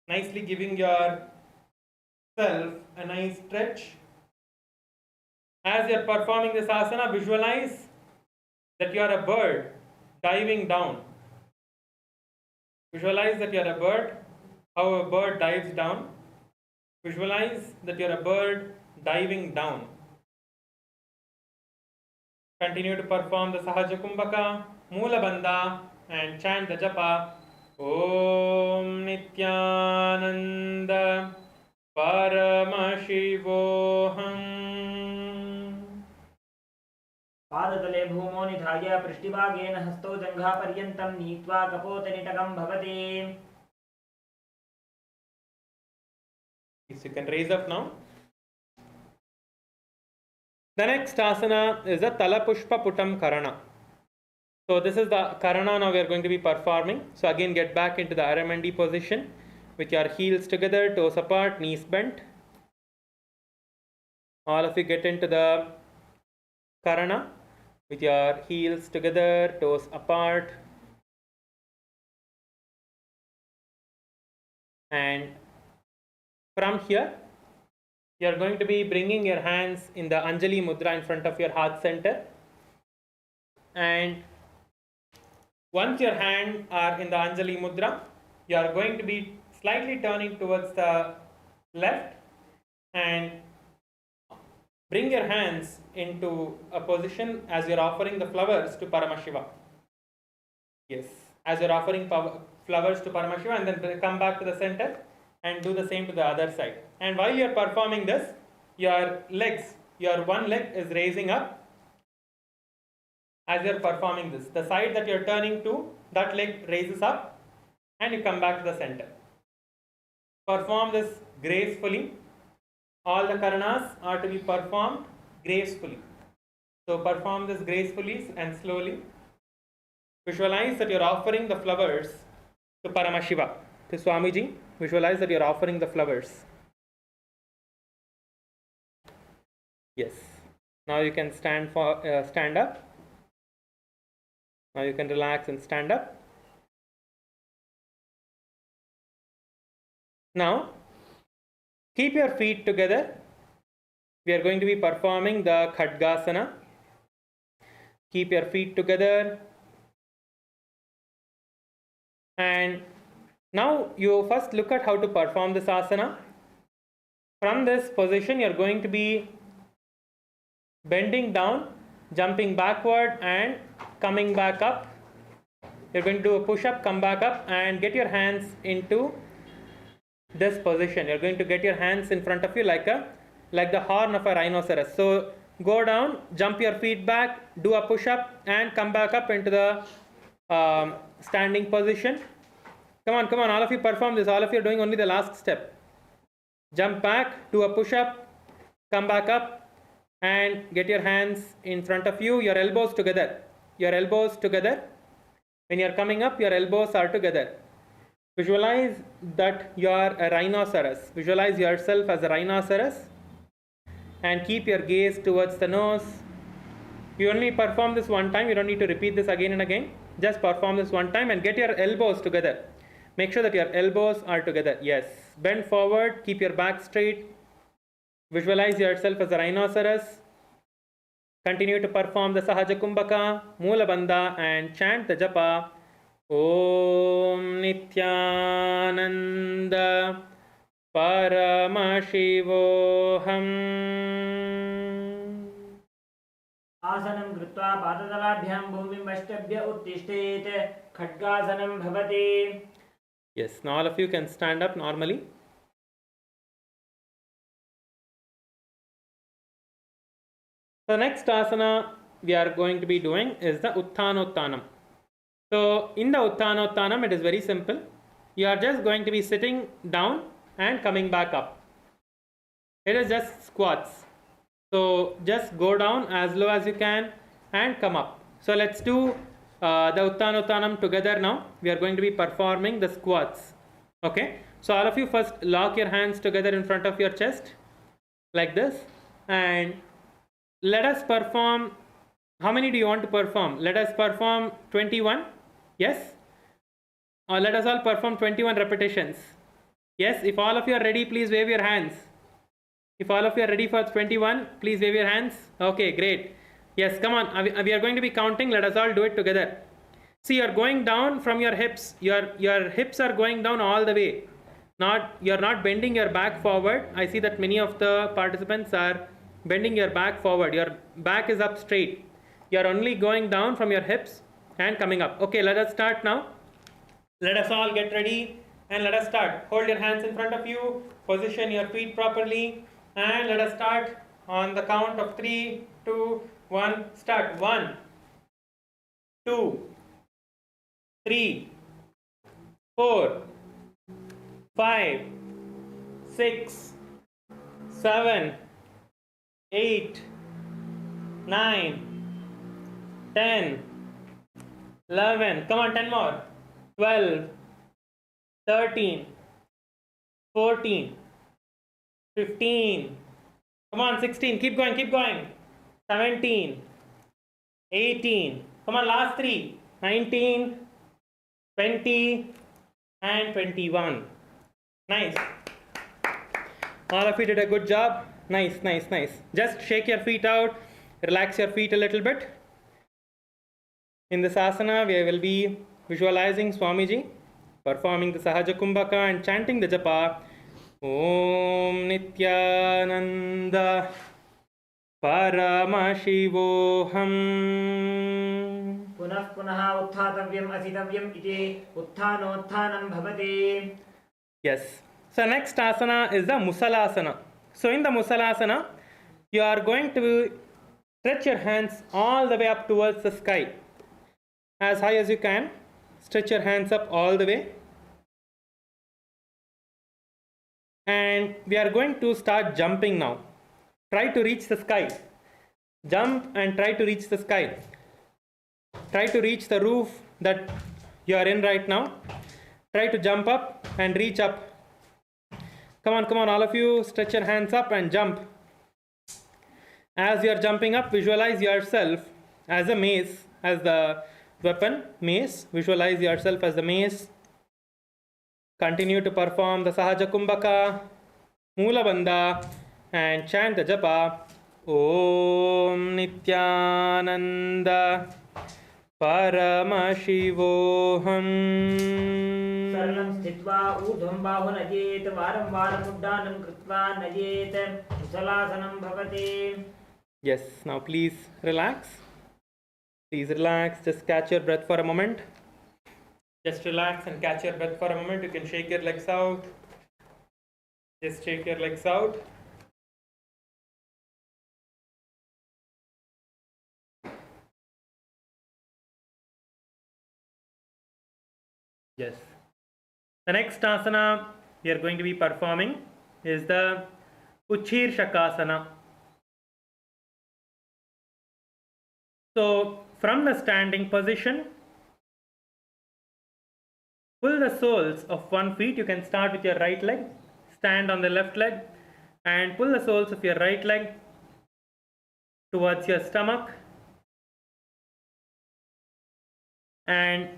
nicely giving yourself a nice stretch. As you are performing this asana, visualize that you are a bird diving down. Visualize that you are a bird, how a bird dives down. Visualize that you are a bird diving down. Continue to perform the Sahaja Kumbhaka, Mula Bandha and chant the japa. Om Nithyananda Paramashivoham. पादतले भूमौ निधाय पृष्ठभागेन हस्तौ जङ्घापर्यन्तं नीत्वा कपोतनिटकं भवति. Yes, you can raise up now. The next asana is a Talapushpa Putam Karana. So this is the Karana now we are going to be performing. So again get back into the Aramandi position with your heels together, toes apart, knees bent. All of you get into the Karana with your heels together, toes apart. And from here, you are going to be bringing your hands in the Anjali Mudra in front of your heart center. And once your hands are in the Anjali Mudra, you are going to be slightly turning towards the left and bring your hands into a position as you are offering the flowers to Paramashiva. Yes, as you are offering flowers to Paramashiva, and then come back to the center and do the same to the other side. And while you are performing this, your legs, your one leg is raising up as you are performing this. The side that you are turning to, that leg raises up and you come back to the center. Perform this gracefully. All the Karanas are to be performed gracefully. So perform this gracefully and slowly. Visualize that you are offering the flowers to Paramashiva, to Swamiji. Visualize that you are offering the flowers. Yes. Now you can stand up. Now you can relax and stand up. Now keep your feet together. We are going to be performing the Khadgasana. Keep your feet together. And now you first look at how to perform this asana. From this position, you are going to be bending down, jumping backward and coming back up. You're going to do a push-up, come back up and get your hands into this position. You're going to get your hands in front of you like the horn of a rhinoceros. So go down, jump your feet back, do a push-up and come back up into the standing position. Come on, all of you perform this. All of you are doing only the last step. Jump back, do a push-up, come back up and get your hands in front of you, your elbows together. Your elbows together. When you are coming up, your elbows are together. Visualize that you are a rhinoceros. Visualize yourself as a rhinoceros and keep your gaze towards the nose. You only perform this one time. You don't need to repeat this again and again. Just perform this one time and get your elbows together. Make sure that your elbows are together. Yes. Bend forward. Keep your back straight. Visualize yourself as a rhinoceros. Continue to perform the Sahaja Kumbhaka, Moola Bandha and chant the japa. Om Nithyananda Paramashivoham. आसनं कृत्वा पादतलाभ्यां भूमिं अष्टभ्य उत्तिष्ठेत् खड्गासनं भवति. Yes, now all of you can stand up normally. The next asana we are going to be doing is the Uttanottanam. So in the Uttanottanam, it is very simple. You are just going to be sitting down and coming back up. It is just squats. So just go down as low as you can and come up. So let's do the Uttanottanam together now. We are going to be performing the squats. Okay. So all of you first lock your hands together in front of your chest like this and let us perform. How many do you want to perform? Let us perform 21. Yes? Or let us all perform 21 repetitions. Yes? If all of you are ready, please wave your hands. If all of you are ready for 21, please wave your hands. Okay, great. Yes, come on. We are going to be counting. Let us all do it together. See, you are going down from your hips. Your hips are going down all the way. You are not bending your back forward. I see that many of the participants are bending your back forward. Your back is up straight. You are only going down from your hips and coming up. Okay, let us start now. Let us all get ready and let us start. Hold your hands in front of you. Position your feet properly. And let us start on the count of 3, 2, 1. Start. 1, 2, 3, 4, 5, 6, 7, 8, 9, 10, 11. Come on, 10 more. 12, 13, 14, 15. Come on, 16. Keep going, keep going. 17, 18. Come on, last three. 19, 20, and 21. Nice. All of you did a good job. Nice, nice, nice. Just shake your feet out. Relax your feet a little bit. In this asana, we will be visualizing Swamiji performing the Sahaja Kumbhaka and chanting the japa. Om Nithyananda Paramashivoham. पुनः पुनः उत्थातव्यम् असितव्यम् इति उत्थानोत्थानं भवति. Yes. So next asana is the Musalasana. So in the Musalasana, you are going to stretch your hands all the way up towards the sky. As high as you can. Stretch your hands up all the way. And we are going to start jumping now. Try to reach the sky. Jump and try to reach the sky. Try to reach the roof that you are in right now. Try to jump up and reach up. Come on, all of you, stretch your hands up and jump. As you are jumping up, visualize yourself as a mace, as the weapon, mace. Visualize yourself as the mace. Continue to perform the Sahaja Kumbhaka, Moola Bandha, and chant the japa. Om Nithyananda Paramashivoham. सरलं स्थित्वा ऊर्ध्वं बाहु नयेत् वारं वारम् उड्डानं कृत्वा नयेत् मुसलासनं भवति. Yes, now please relax. Please relax. Just catch your breath for a moment. Just relax and catch your breath for a moment. You can shake your legs out. Just shake your legs out. Yes. The next asana we are going to be performing is the Uchir Shakasana. So from the standing position, pull the soles of one foot. You can start with your right leg, stand on the left leg, and pull the soles of your right leg towards your stomach, and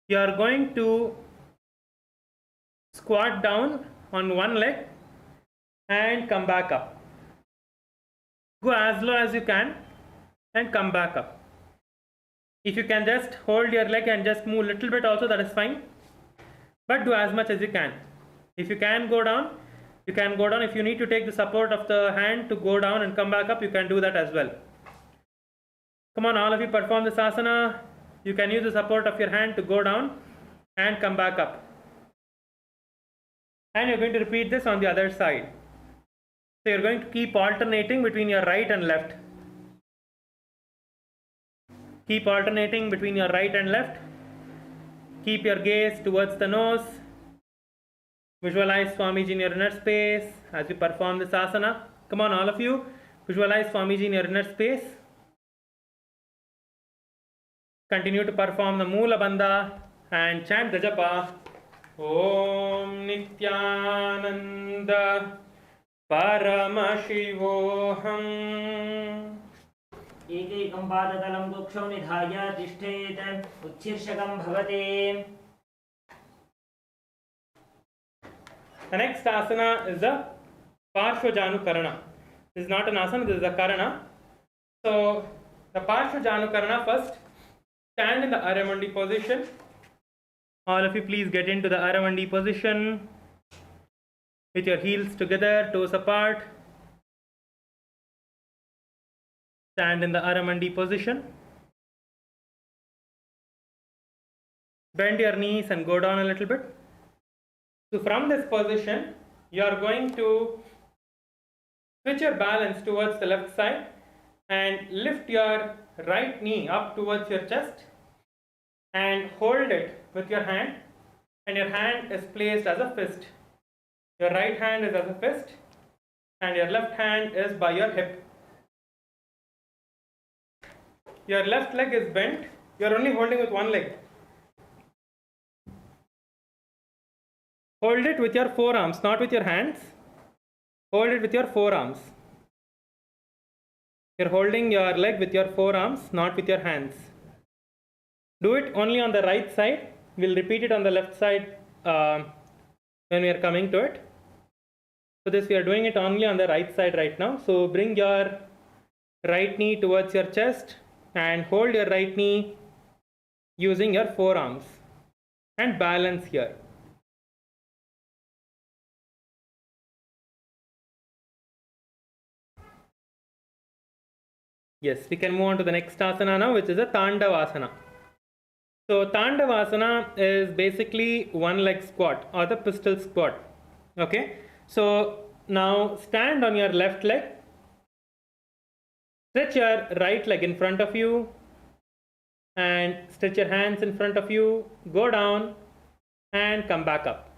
you are going to squat down on one leg and come back up. Go as low as you can and come back up. If you can just hold your leg and just move a little bit also, that is fine. But do as much as you can. If you can go down, you can go down. If you need to take the support of the hand to go down and come back up, you can do that as well. Come on, all of you, perform this asana. You can use the support of your hand to go down and come back up. And you're going to repeat this on the other side. So you're going to keep alternating between your right and left. Keep alternating between your right and left. Keep your gaze towards the nose. Visualize Swamiji in your inner space as you perform this asana. Come on, all of you, visualize Swamiji in your inner space. Continue to perform the Moola Bandha and chant the japa. Om Nithyananda Paramashivoham. एकैकं पादतलं दोक्षौ निधाय तिष्ठेत् उच्छीर्षकं भवति. The next asana is the Parshvajanukarana. This is not an asana, this is a karana. So the Parshvajanukarana, first stand in the Aramandi position. All of you please get into the Aramandi position with your heels together, toes apart. Stand in the Aramandi position. Bend your knees and go down a little bit. So from this position, you are going to switch your balance towards the left side and lift your right knee up towards your chest and hold it with your hand, and your hand is placed as a fist. Your right hand is as a fist and your left hand is by your hip. your left leg is bent, you are only holding with one leg. Hold it with your forearms, not with your hands. Hold it with your forearms. You're holding your leg with your forearms, not with your hands. Do it only on the right side. We'll repeat it on the left side when we are coming to it. So this we are doing it only on the right side right now. So bring your right knee towards your chest and hold your right knee using your forearms and balance here. Yes, we can move on to the next asana now, which is a Tandavasana. So Tandavasana is basically one leg squat or the pistol squat. Okay, so now stand on your left leg, stretch your right leg in front of you and stretch your hands in front of you, go down and come back up.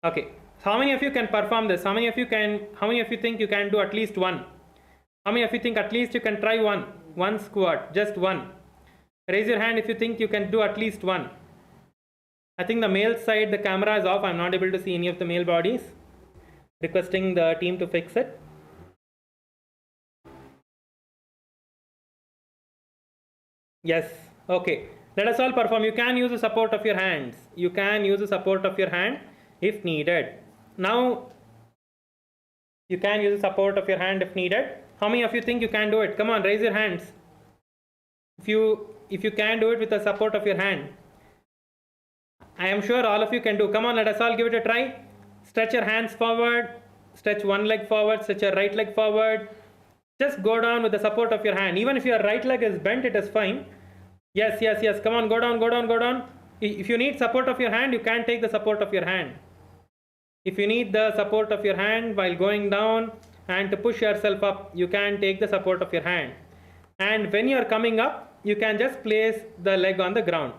Okay, so how many of you can perform this? How many of you think you can do at least one? How many of you think at least you can try one squat, just one? Raise your hand if you think you can do at least one. I think the male side, the camera is off. I'm not able to see any of the male bodies. Requesting the team to fix it. Yes, okay. Let us all perform. You can use the support of your hands. You can use the support of your hand if needed. Now, you can use the support of your hand if needed. How many of you think you can do it? Come on, raise your hands. If you can do it with the support of your hand. I am sure all of you can do. Come on, let us all give it a try. Stretch your hands forward. Stretch one leg forward. Stretch your right leg forward. Just go down with the support of your hand. Even if your right leg is bent, it is fine. Yes. Come on, go down. If you need support of your hand, you can take the support of your hand. If you need the support of your hand while going down and to push yourself up, you can take the support of your hand. And when you are coming up, you can just place the leg on the ground.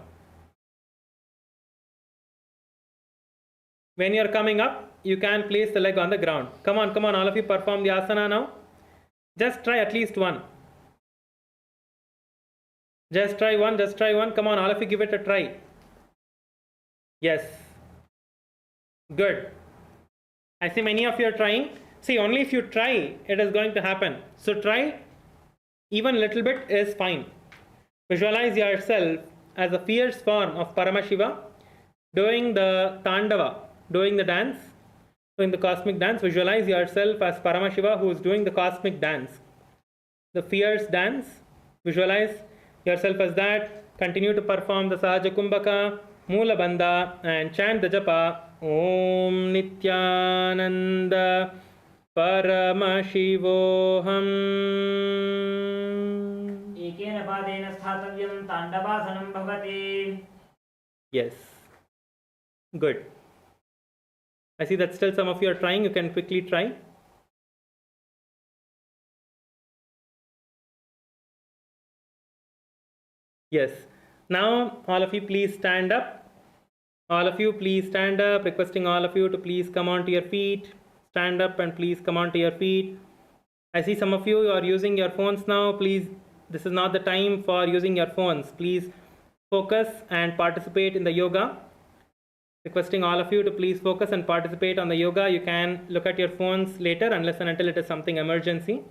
When you are coming up, you can place the leg on the ground. Come on, all of you perform the asana now. Just try at least one. Just try one. Come on, all of you give it a try. Yes. Good. I see many of you are trying. See, only if you try, it is going to happen. So try, even little bit is fine. Visualize yourself as a fierce form of Paramashiva doing the Tandava, doing the dance, doing the cosmic dance. Visualize yourself as Paramashiva who is doing the cosmic dance, the fierce dance. Visualize yourself as that. Continue to perform the Sahaja Kumbhaka, Moola Bandha and chant the japa Om Nithyananda Paramashivoham. एकेन पादेन स्थातव्यं ताण्डवासनं भवति. Yes. Good. I see that still some of you are trying. You can quickly try. Yes. Now, all of you please stand up. All of you please stand up. Requesting all of you to please come onto your feet. Stand up and please come onto your feet. I see some of you are using your phones now. Please, this is not the time for using your phones. Please focus and participate in the yoga. Requesting all of you to please focus and participate on the yoga. You can look at your phones later unless and until it is something emergency.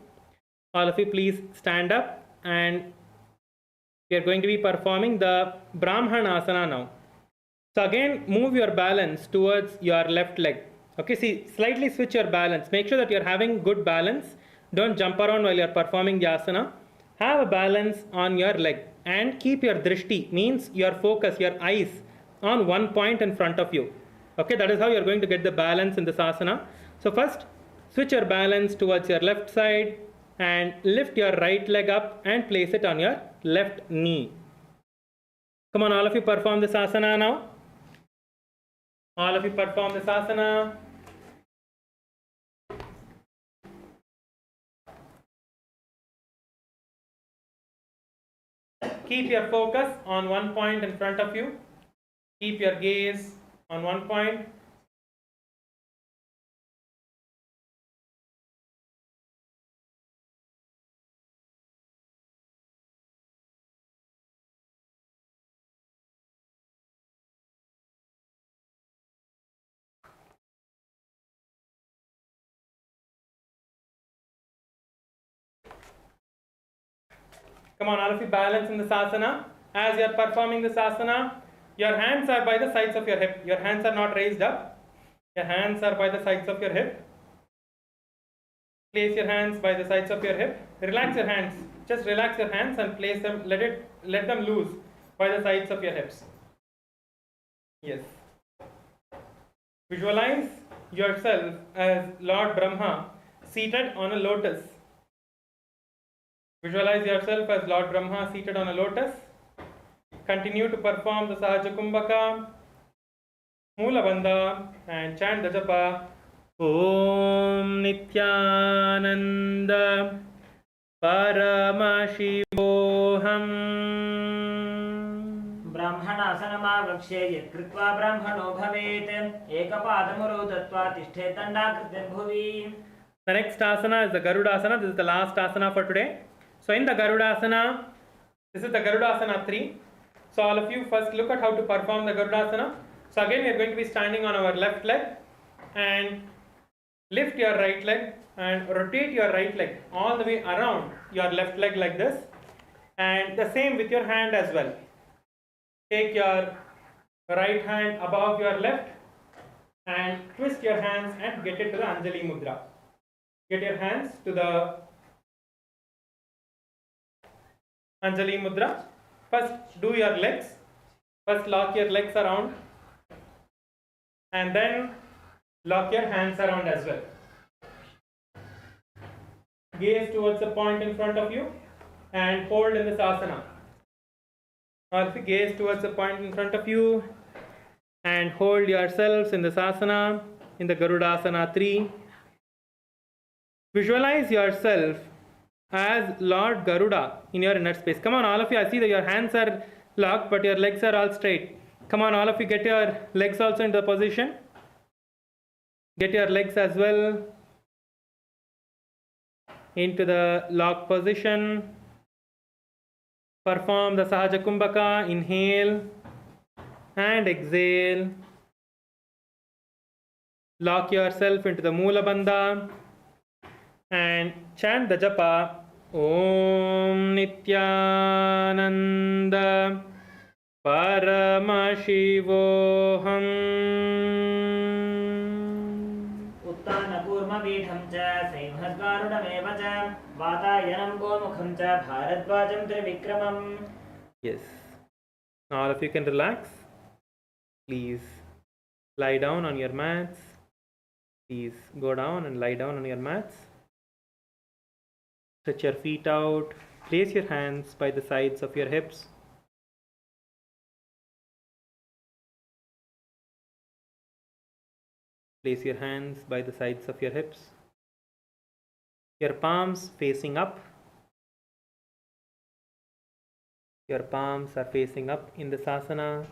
All of you please stand up and we are going to be performing the Brahmanasana now. So again, move your balance towards your left leg. Okay, see, slightly switch your balance. Make sure that you're having good balance. Don't jump around while you're performing the asana. Have a balance on your leg and keep your drishti, means your focus, your eyes on one point in front of you. Okay, that is how you're going to get the balance in this asana. So first, switch your balance towards your left side and lift your right leg up and place it on your left knee. Come on, all of you perform this asana now. All of you perform this asana. Keep your focus on one point in front of you. Keep your gaze on one point. Come on, all of you balance in this asana. As you are performing this asana, your hands are by the sides of your hip. Your hands are not raised up. Your hands are by the sides of your hip. Place your hands by the sides of your hip. Relax your hands. Just relax your hands and place them. Let them loose by the sides of your hips. Yes. Visualize yourself as Lord Brahma seated on a lotus. Visualize yourself as Lord Brahma seated on a lotus. Continue to perform the Sahaja Kumbhaka, Moola Bandha, and chant the japa. Om Nithyananda Paramashivoham. ब्राह्मणासनमावक्ष्ये यत्कृत्वा ब्राह्मणो भवेत् एकपादमुरौ दत्त्वा तिष्ठेत् दण्डाकृतिं भुवि. The next asana is the Garudasana. This is the last asana for today. So in the Garudasana, this is the Garudasana 3. So all of you first look at how to perform the Garudasana. So again we are going to be standing on our left leg and lift your right leg and rotate your right leg all the way around your left leg like this, and the same with your hand as well. Take your right hand above your left and twist your hands and get it to the Anjali Mudra. Get your hands to the Anjali Mudra. First do your legs. First lock your legs around and then lock your hands around as well. Gaze towards the point in front of you and hold in this asana. Or gaze towards the point in front of you and hold yourselves in this asana, in the Garudasana 3. Visualize yourself as Lord Garuda in your inner space. Come on, all of you. I see that your hands are locked, but your legs are all straight. Come on, all of you, get your legs also into the position. Get your legs as well into the lock position. Perform the Sahaja Kumbhaka. Inhale and exhale. Lock yourself into the Moola Bandha and chant the japa. Om Nithyananda Paramashivoham. उत्तानकूर्मपीठं च सिंहद्वारुडमेव च वातायनं गोमुखं च भारद्वाजं त्रिविक्रमम्. Yes. Now all of you can relax. Please lie down on your mats. Please go down and lie down on your mats. Stretch your feet out. Place your hands by the sides of your hips. Place your hands by the sides of your hips. Your palms facing up. Your palms are facing up in this asana.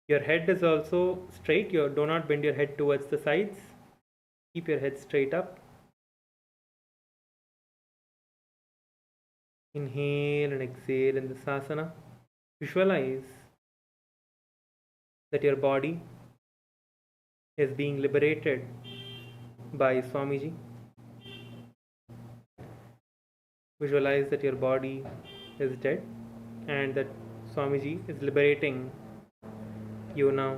Your head is also straight. You do not bend your head towards the sides. Keep your head straight up. Inhale and exhale in this asana. Visualize that your body is being liberated by Swamiji. Visualize that your body is dead and that Swamiji is liberating you now.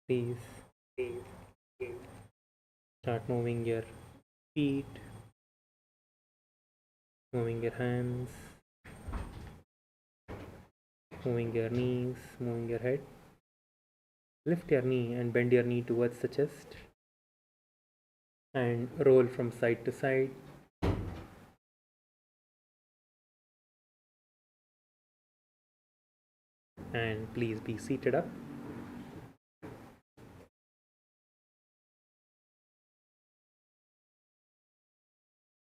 Please start moving your feet, moving your hands, moving your knees, moving your head. Lift your knee and bend your knee towards the chest and roll from side to side. And please be seated up.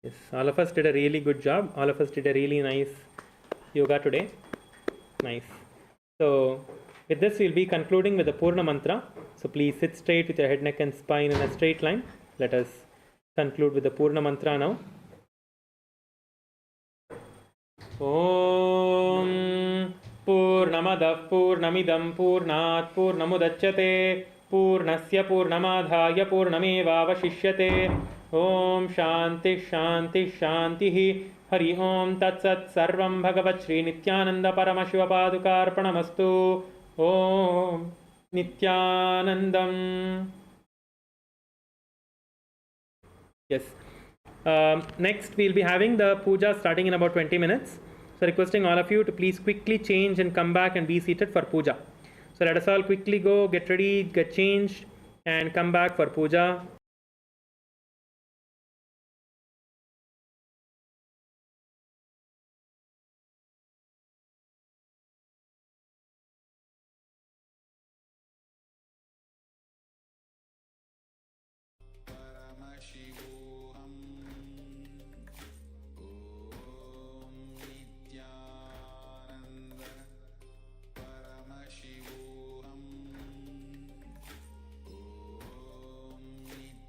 Yes, all of us did a really good job. All of us did a really nice yoga today. Nice. So with this we'll be concluding with the Purna Mantra. So please sit straight with your head, neck and spine in a straight line. Let us conclude with the Purna Mantra now. Om Purnamadah Purnamidam Purnat Purnamudachyate Purnasya Purnamadhaya Purnamevavashishyate Om Shanti Shanti Shanti Hari Om Tat Sat Sarvam Bhagavat Shri Nithyananda Paramashiva Padukarpanamastu Om Nithyanandam. Yes. Next, we'll be having the puja starting in about 20 minutes. So, requesting all of you to please quickly change and come back and be seated for puja. So, let us all quickly go, get ready, get changed, and come back for puja. Paramashivoham Om Nithyananda Paramashivoham Om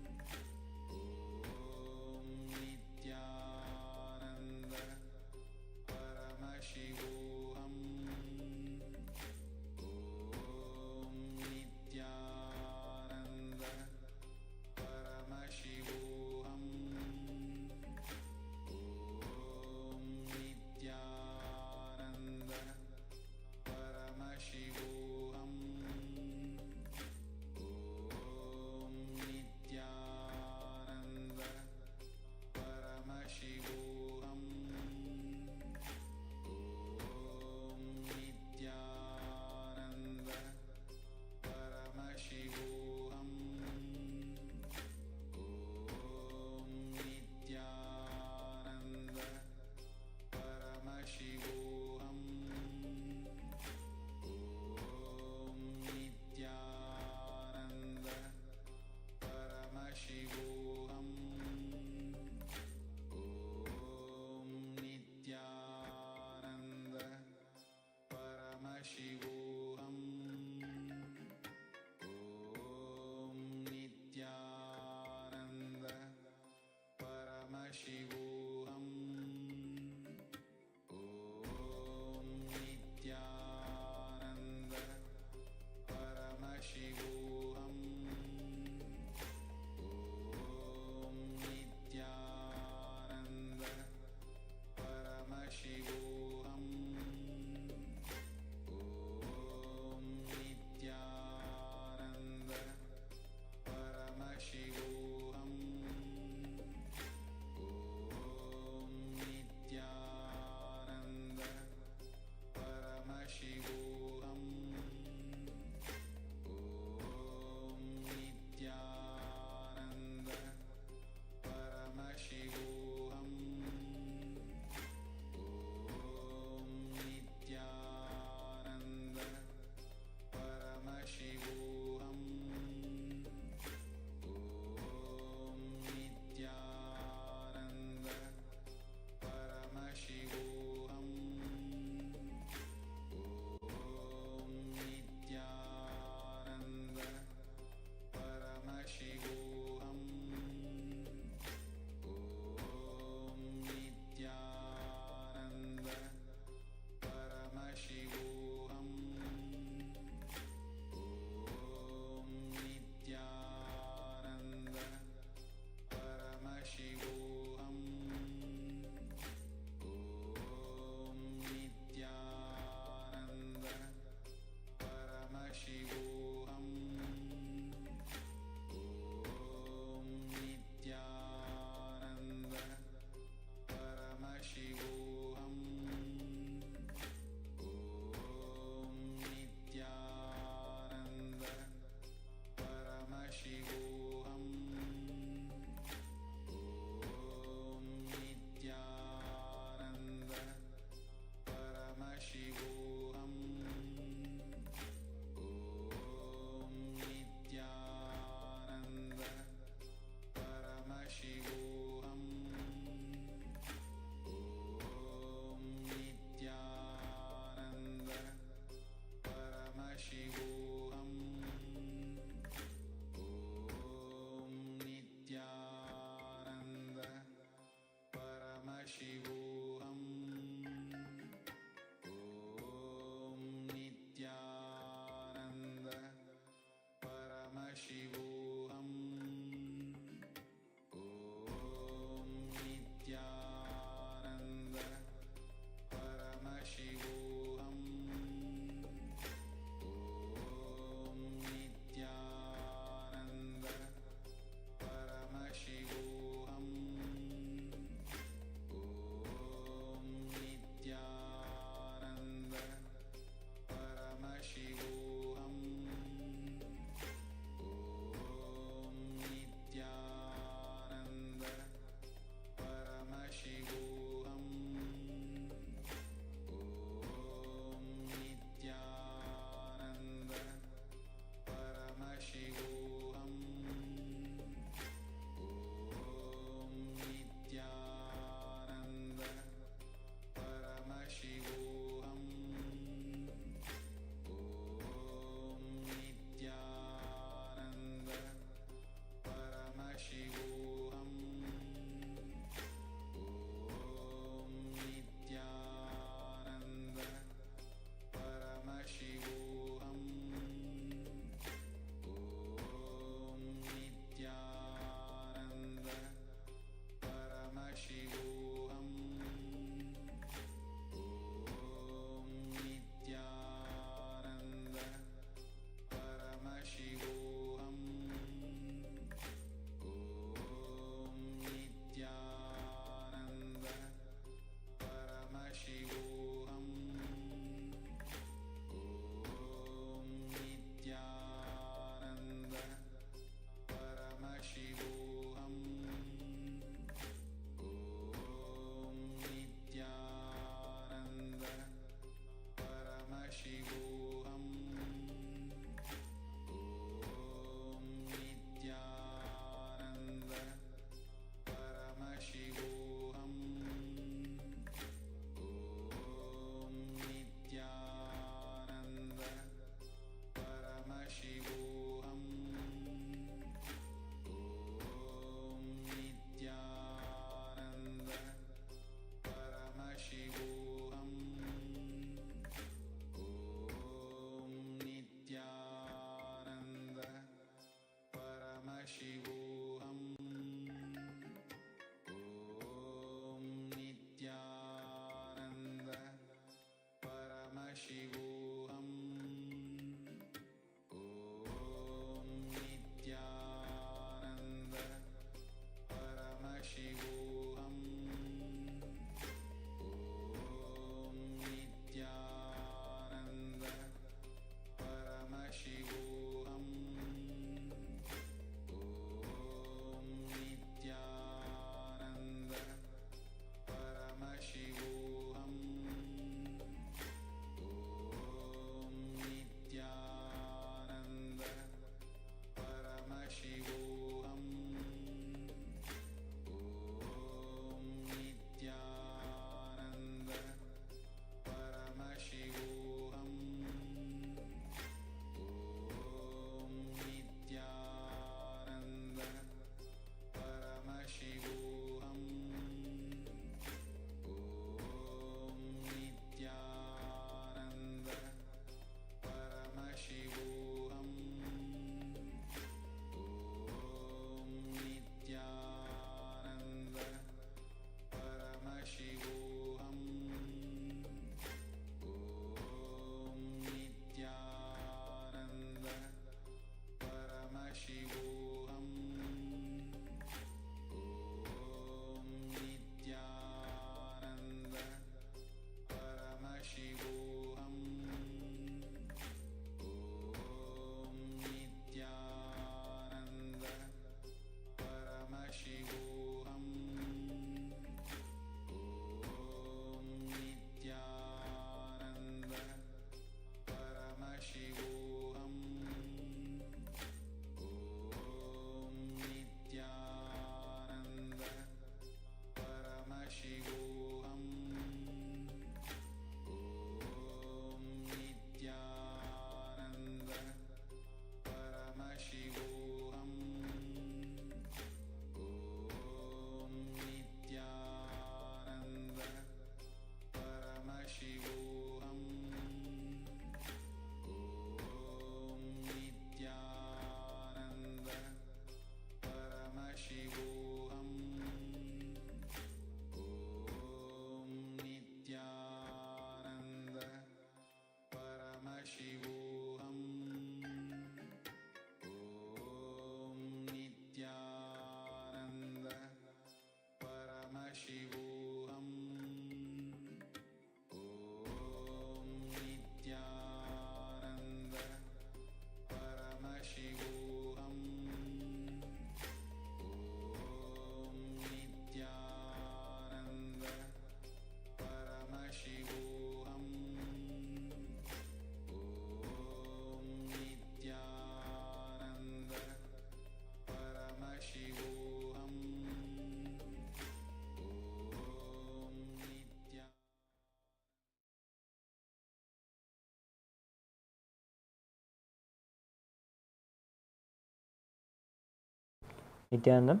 Nithyananda,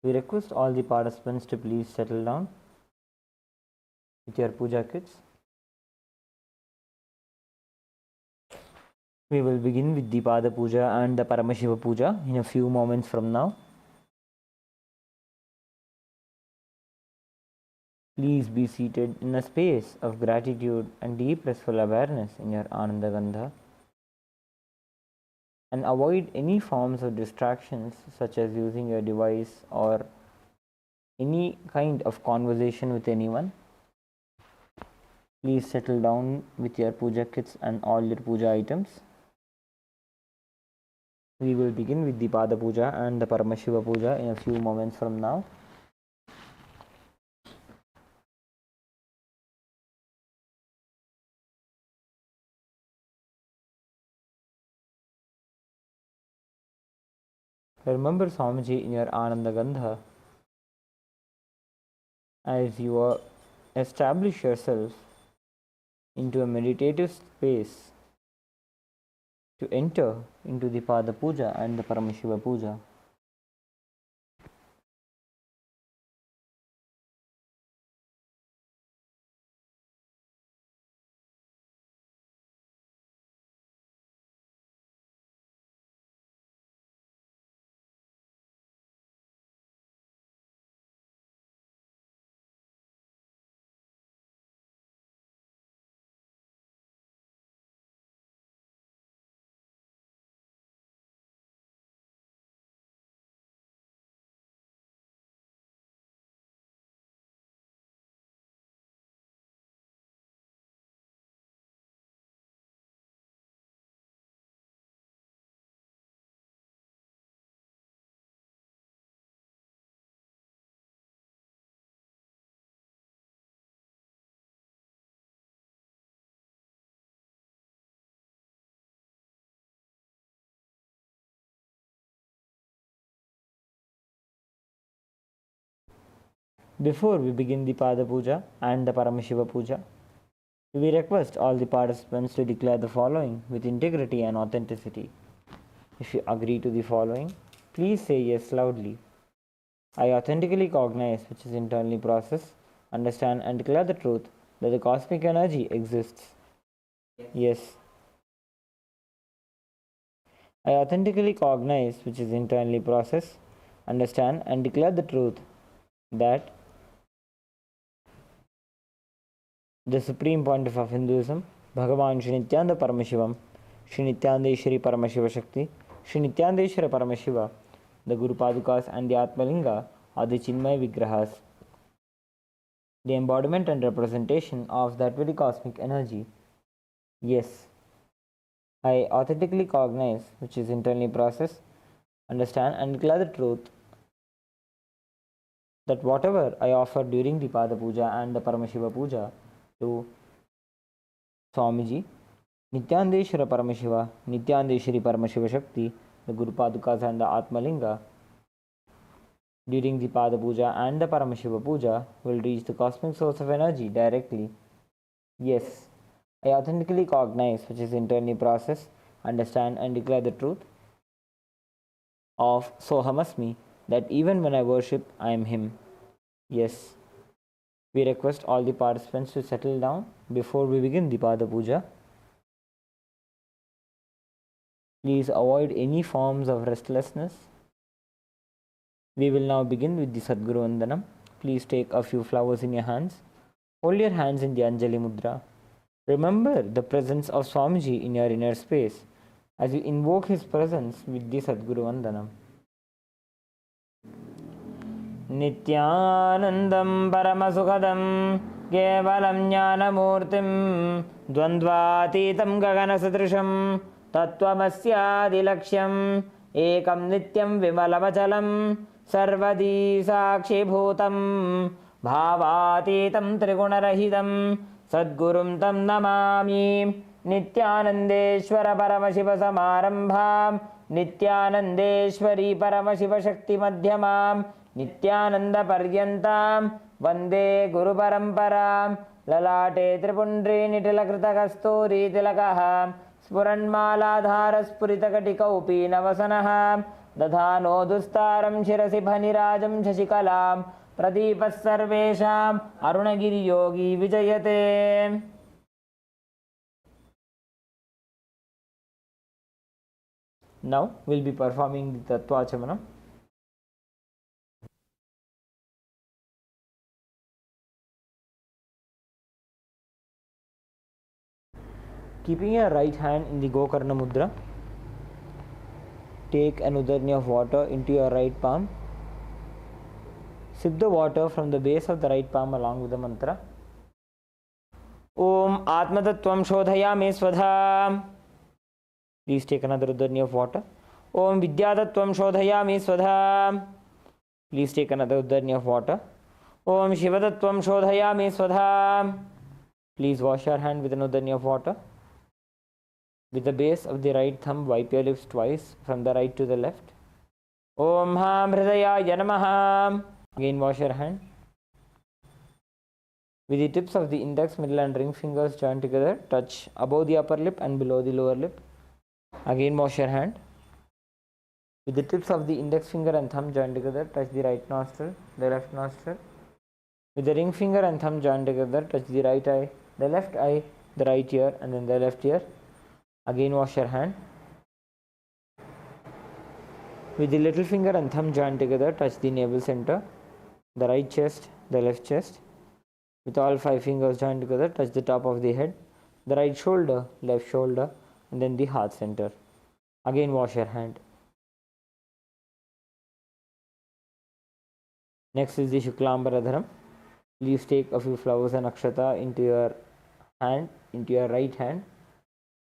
we request all the participants to please settle down with your puja kits. We will begin with the Pada Puja and the Paramashiva Puja in a few moments from now. Please be seated in a space of gratitude and deep restful awareness in your Ananda Gandha, and avoid any forms of distractions such as using your device or any kind of conversation with anyone. Please settle down with your puja kits and all your puja items. We will begin with the Pada Puja and the Paramashiva Puja in a few moments from now. Remember Swamiji in your Ananda Gandha as you establish yourself into a meditative space to enter into the Pada Puja and the Paramashiva Puja. Before we begin the Pada Puja and the Paramashiva Puja, we request all the participants to declare the following with integrity and authenticity. If you agree to the following, please say yes loudly. I authentically cognize, which is internally process, understand and declare the truth that the cosmic energy exists. Yes. I authentically cognize, which is internally process, understand and declare the truth that the Supreme Pontiff of Hinduism, Bhagavan Shri Nithyananda Paramashivam, Shri Nithyanandeshwari Paramashiva Shakti, Shri Nithyanandeshwara Paramashiva, the Guru Padukas and the Atmalinga are the Chinmay Vigrahas, the embodiment and representation of that very cosmic energy. Yes, I authentically cognize, which is internally process, understand and declare the truth that whatever I offer during the Pada Puja and the Paramashiva Puja to Swamiji, Nithyanandeshwara Paramashiva, Nithyanandeshwari Paramashiva Shakti, the Guru Padukas and the Atmalinga, during the Pada Puja and the Paramashiva Puja will reach the cosmic source of energy directly. Yes, I authentically cognize, which is internally process, understand and declare the truth of Sohamasmi, that even when I worship, I am Him. Yes. We request all the participants to settle down before we begin the Pada Puja. Please avoid any forms of restlessness. We will now begin with the Sadguru Vandanam. Please take a few flowers in your hands. Hold your hands in the Anjali Mudra. Remember the presence of Swamiji in your inner space as you invoke his presence with the Sadguru Vandanam. Nithyanandam Paramasukhadam Kevalam Jnanamurtim Dvandvatitam Gaganasadrisham Tattvamasyaadilaksham Ekam Nityam Vimalavachalam Sarvadi Sakshibhutam Bhavatitam Trigunarahitam Sadgurum Tam Namami Nithyanandeshwara Paramashiva Samarambham Nithyanandeshwari Paramashiva Shakti Madhyamam Nithyananda Paryantam Vande Guru Paramparam Lalate Tripundri Nitila Kritakasturi Tilakaham स्फुरन्मालाधारस्फुरितकटिकौपीनवसनः दधानो दुस्तारं शिरसि फनिराजं शशिकलां प्रदीपः सर्वेषाम् अरुणगिरियोगी विजयते. Now we'll be performing the Tattvachamanam. Keeping your right hand in the Gokarna Mudra, take an udarni of water into your right palm. Sip the water from the base of the right palm along with the mantra. Om Atmatattvam Shodhayami Swadha. Please take another udarni of water. Om Vidyatattvam Shodhayami Swadha. Please take another udarni of water. Om Shivatattvam Shodhayami Swadha. Please wash your hand with an udarni of water. With the base of the right thumb, wipe your lips twice from the right to the left. Om Ham Hridayaya Namaha. Again wash your hand. With the tips of the index, middle and ring fingers joined together, touch above the upper lip and below the lower lip. Again wash your hand. With the tips of the index finger and thumb joined together, touch the right nostril, the left nostril. With the ring finger and thumb joined together, touch the right eye, the left eye, the right ear and then the left ear. Again wash your hand. With the little finger and thumb joined together, touch the navel center, the right chest, the left chest. With all 5 fingers joined together, touch the top of the head, the right shoulder, left shoulder and then the heart center. Again wash your hand. Next is the Shuklambaradharam. Please take a few flowers and akshata into your hand, into your right hand.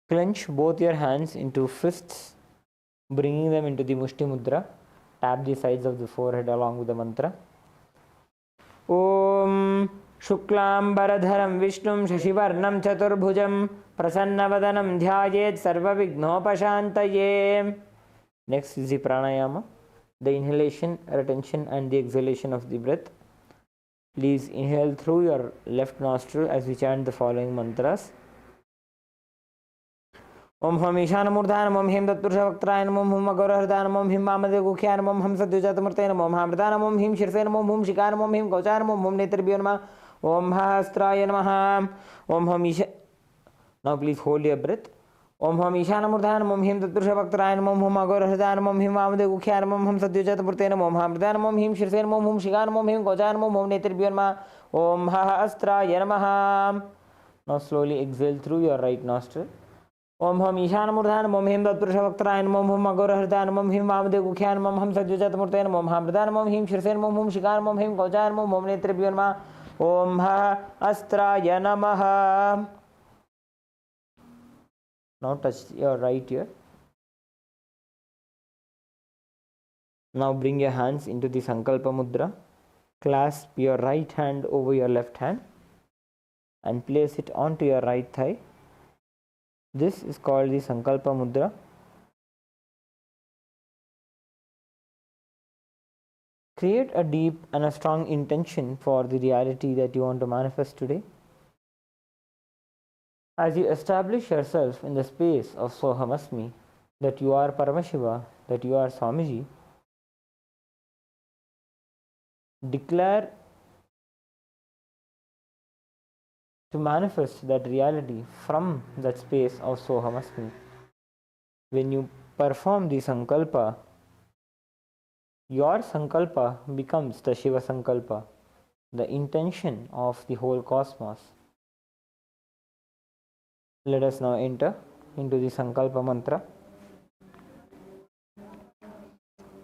Clench both your hands into fists, bringing them into the Mushti Mudra. Tap the sides of the forehead along with the mantra. Om Shuklambaradharam Vishnum Shashivarnam Chaturbhujam Prasannavadanam Dhyayet Sarvavighnopashantaye. Next is the Pranayama, the inhalation, retention and the exhalation of the breath. Please inhale through your left nostril as we chant the following mantras. Om Hum Ishanamurdhanam Om Him Tatpurushavaktranam Om Hum Agorahridanam Om Him Mamadegukhyanam Om Hum Satyujatamurtanam Om Hamridanam Om Him Shirsenam Om Hum Shikanam Om Him Kauchanam Om Hum Netribhyonama Om Hastraya Namaha. Om Hum Isha. Now please hold your breath. Om Hum Ishanamurdhanam Om Him Tatpurushavaktranam Om Hum Agorahridanam Om Him Mamadegukhyanam Om Hum Satyujatamurtanam Om Hamridanam Om Him Shirsenam Om Hum Shikanam Om Him Kauchanam Om Hum Netribhyonama Om Hastraya Namaha. Now slowly exhale through your right nostril. Om Hum Ishanamurdhanam Om Him Tatpurushavaktranam Om Hum Agorahridanam Om Him Mamadegukhyanam Om Hum Satyujatamurtanam Om Hamridanam Om Him Shirsenam Om Hum Shikanam Om Him Kauchanam Om Hum Netribhyonama Om Astraya Namaha. Now touch your right ear. Now bring your hands into the Sankalpa Mudra. Clasp your right hand over your left hand and place it onto your right thigh. This is called the Sankalpa Mudra. Create a deep and a strong intention for the reality that you want to manifest today. As you establish yourself in the space of Sohamasmi, that you are Paramashiva, that you are Swamiji, declare to manifest that reality from that space of Sohamasmi. When you perform the Sankalpa, your Sankalpa becomes the Shiva Sankalpa, the intention of the whole cosmos. Let us now enter into the Sankalpa mantra.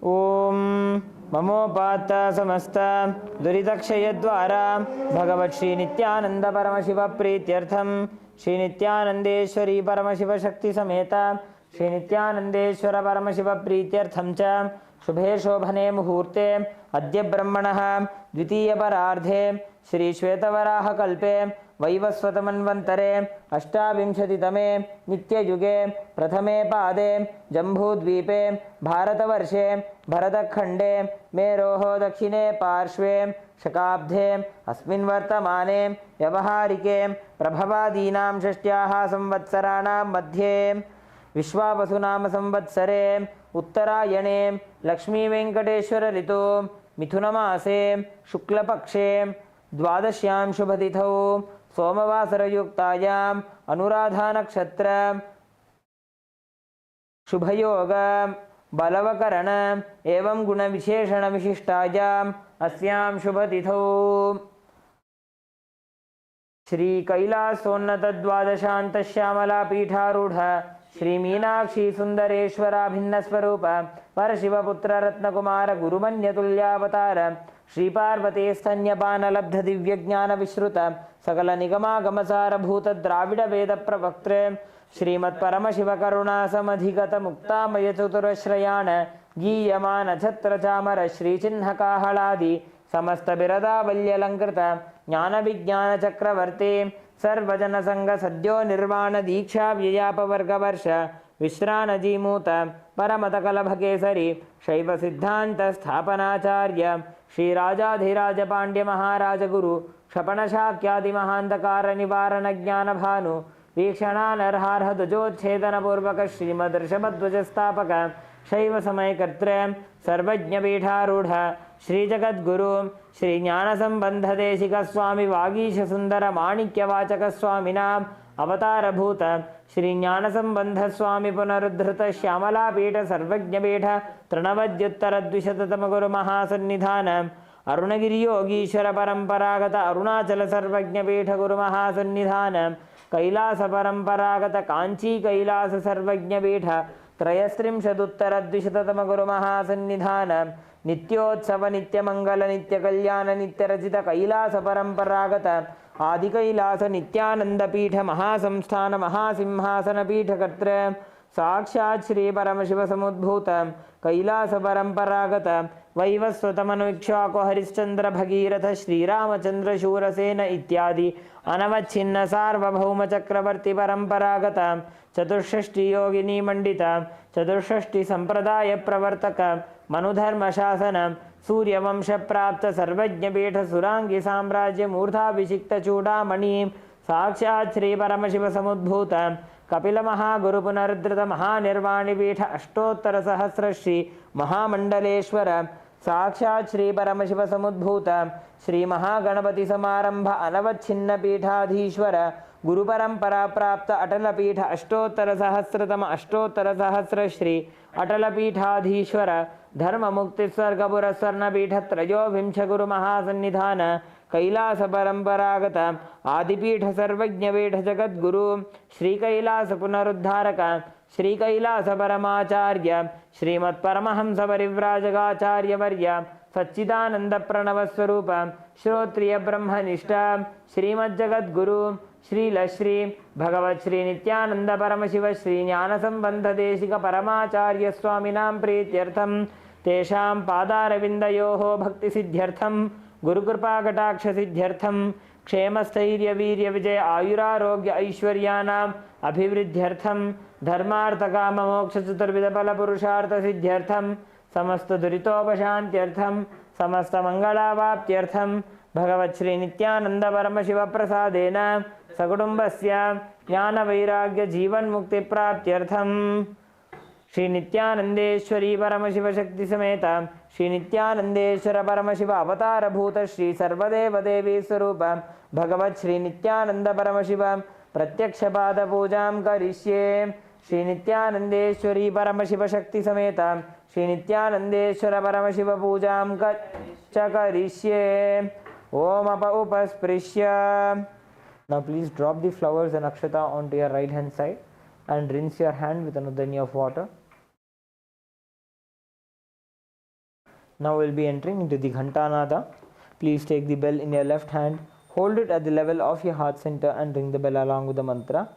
Om Mamopata Samasta Duridakshayadvara Bhagavat Shri Nithyananda Paramashiva Prityartham Shri Nithyanandeshwari Paramashiva Shakti Sameta Shri Nithyanandeshwara Paramashiva Prityartham Cha Shubhe Shobhane Muhurte Adya Brahmanaha Dvitiya Parardhe Shri श्वेतवराहकल्पे वैवस्वतमन्वन्तरे अष्टाविंशतितमे नित्ययुगे प्रथमे पादे जम्बूद्वीपे भारतवर्षे भरतखण्डे मेरोः दक्षिणे पार्श्वे शकाब्धे अस्मिन् वर्तमाने व्यवहारिके प्रभवादीनां षष्ट्याः संवत्सराणां मध्ये विश्वावसुनाम संवत्सरे उत्तरायणे लक्ष्मीवेङ्कटेश्वर ऋतु मिथुनमासे शुक्लपक्षे द्वादश्यां शुभतिथौ सोमवासरयुक्तायाम् अनुराधानक्षत्र शुभयोग बलवकरण एवं गुणविशेषणविशिष्टायाम् अस्यां शुभतिथौ श्री कैलासोन्नतद्वादशान्तश्यामलापीठारूढ श्री मीनाक्षी सुन्दरेश्वराभिन्नस्वरूप परशिवपुत्र रत्नकुमार गुरुमन्यतुल्यावतार श्री पार्वती स्तन्यपानलब्ध दिव्यज्ञानविश्रुत सकल निगमागमसारभूत द्राविड वेद प्रवक्त्रे श्रीमत्परमशिवकरुणासमधिगत मुक्तामय चतुरश्रयाण गीयमान छत्र चामर श्रीचिह्नकाहलादि समस्त बिरदावल्यलङ्कृत ज्ञानविज्ञान चक्रवर्ती सर्वजन संघ सद्यो निर्वाण दीक्षा व्ययापवर्गवर्ष विश्रानजीमूत परमतकलभकेसरी शैव सिद्धांत स्थापनाचार्य श्रीराजाधिराज पांड्य महाराज गुरु क्षपणशाक्यादि महांधकार निवारण ज्ञान भानु वीक्षणानर्हार्ह ध्वजोच्छेदन पूर्वक श्रीमदर्षभध्वज स्थापक शैव समयकर्त्र सर्वज्ञपीठारूढ़ श्री जगद्गुरु श्री ज्ञानसंबंध देशिक स्वामी वागीश सुंदर माणिक्यवाचक स्वामिनाम अवतारभूत श्री ज्ञानसंबंध स्वामी पुनरुद्धृत श्यामलापीठ सर्वज्ञपीठ तृणवद्युत्तरद्विशततम गुरु महासन्निधान अरुणगिरि योगीश्वर परंपरागत अरुणाचल सर्वज्ञपीठ गुरु महासन्निधान कैलास परंपरागत कांची कैलास सर्वज्ञपीठ त्रयस्त्रिंशदुत्तरद्विशततम गुरु महासन्निधान नित्योत्सव नित्यमंगल नित्यकल्याण नित्यरचित कैलास परंपरागत आदि कैलास नित्यानंद पीठ महासंस्थान महासिंहासन पीठ कर्त्र साक्षात् श्री परमशिव समुद्भूत कैलास परंपरागत वैवस्वतमनुवीक्षाको हरिश्चंद्र भगीरथ श्रीरामचंद्र शूरसेन इत्यादि अनवच्छिन्न सार्वभौम चक्रवर्ती परंपरागत चतुष्षष्टि योगिनी मंडित चतुष्षष्टि संप्रदाय प्रवर्तक मनुधर्म शासन सूर्यवंश प्राप्त सर्वज्ञपीठ सुरांगी साम्राज्य मूर्धाभिषिक्त चूड़ामणि साक्षात् श्री परमशिव समुद्भूत कपिल महागुरु पुनरुद्धृत महानिर्वाणिपीठ अष्टोत्तर सहस्र श्री महामंडलेश्वर साक्षात् श्री परमशिव समुद्भूत श्री महागणपति समारंभ अनवच्छिन्न पीठाधीश्वर गुरु परंपरा प्राप्त अटल पीठ अष्टोत्तर सहस्र श्री अटल पीठाधीश्वर धर्म मुक्ति स्वर्गपुर स्वर्ण पीठ त्रयोविंश गुरु महासन्निधान कैलास परंपरागत आदिपीठ सर्वज्ञपीठ जगद्गुरु श्री कैलास पुनरुद्धारक श्री कैलास परमाचार्य श्रीमत्परमहंस परिव्राजकाचार्य वर्य सच्चिदानंद प्रणव स्वरूप श्रोत्रिय ब्रह्मनिष्ठ श्रीमज्जगद्गुरु श्री भगवत श्री नित्यानंद परमशिव श्री ज्ञान संबंध देशिक परमाचार्य स्वामिनां प्रीत्यर्थम तेषां पादारविन्दयोः भक्ति सिद्ध्यर्थम गुरुकृपा कटाक्ष सिद्ध्यर्थम क्षेम स्थैर्य वीर्य विजय आयुरारोग्य ऐश्वर्यानाम् अभिवृद्ध्यर्थम धर्मार्थ काम मोक्ष चतुर्विध फल पुरुषार्थ सिद्ध्यर्थम समस्त दुरितोपशान्त्यर्थम समस्त मंगलावाप्त्यर्थम भगवत श्री नित्यानंद परमशिव प्रसादेन सकुटुंबस्य ज्ञान वैराग्य जीवन मुक्ति प्राप्त्यर्थम श्री नित्यानंदेश्वरी परमशिव शक्ति समेत श्री नित्यानंदेश्वर परमशिव अवतार भूत श्री सर्वदेव देवी स्वरूप भगवत श्री नित्यानंद परमशिव प्रत्यक्ष पाद पूजां करिष्ये श्री नित्यानंदेश्वरी परमशिव शक्ति समेत श्री नित्यानंदेश्वर परमशिव पूजां करिष्ये ओम up उपस्पृश्य. Now please drop the flowers and akshata onto your right hand side and rinse your hand with another knee of water. Now we'll be entering into the Ghantanada. Please take the bell in your left hand, hold it at the level of your heart center and ring the bell along with the mantra.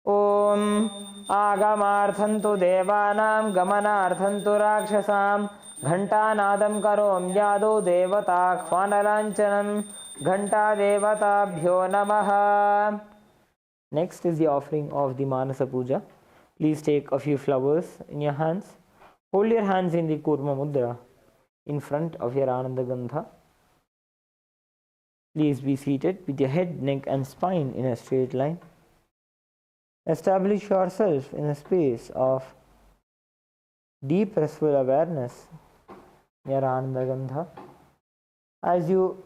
Om Agamarthantu Devanam Gamanarthantu Rakshasam Ghantanadam Karom Yado Devata Khvanalanchanam Ghanta Devatabhyo Namaha. Next is the offering of the Manasa Puja. Please take a few flowers in your hands. Hold your hands in the Kurma Mudra in front of your Ananda Gandha. Please be seated with your head, neck and spine in a straight line. Establish yourself in a space of deep restful awareness, your Ananda Gandha. As you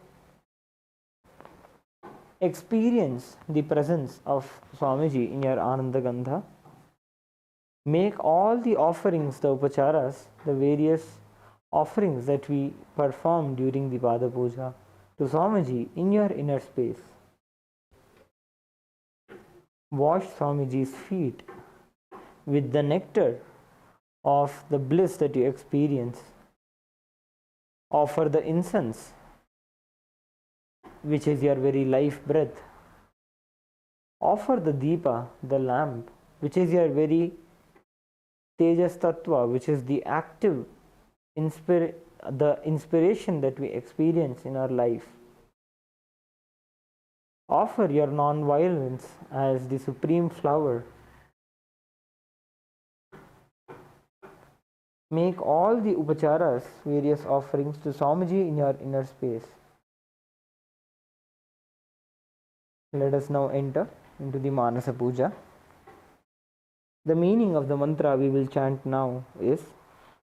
experience the presence of Swamiji in your Ananda Gandha, make all the offerings, the upacharas, the various offerings that we perform during the Pada Puja to Swamiji in your inner space. Wash Swamiji's feet with the nectar of the bliss that you experience. Offer the incense, which is your very life breath. Offer the Deepa, the lamp, which is your very Tejas Tattva, which is the active the inspiration that we experience in our life. Offer your non-violence as the supreme flower. Make all the upacharas, various offerings to Swamiji in your inner space. Let us now enter into the Manasa Puja. The meaning of the mantra we will chant now is,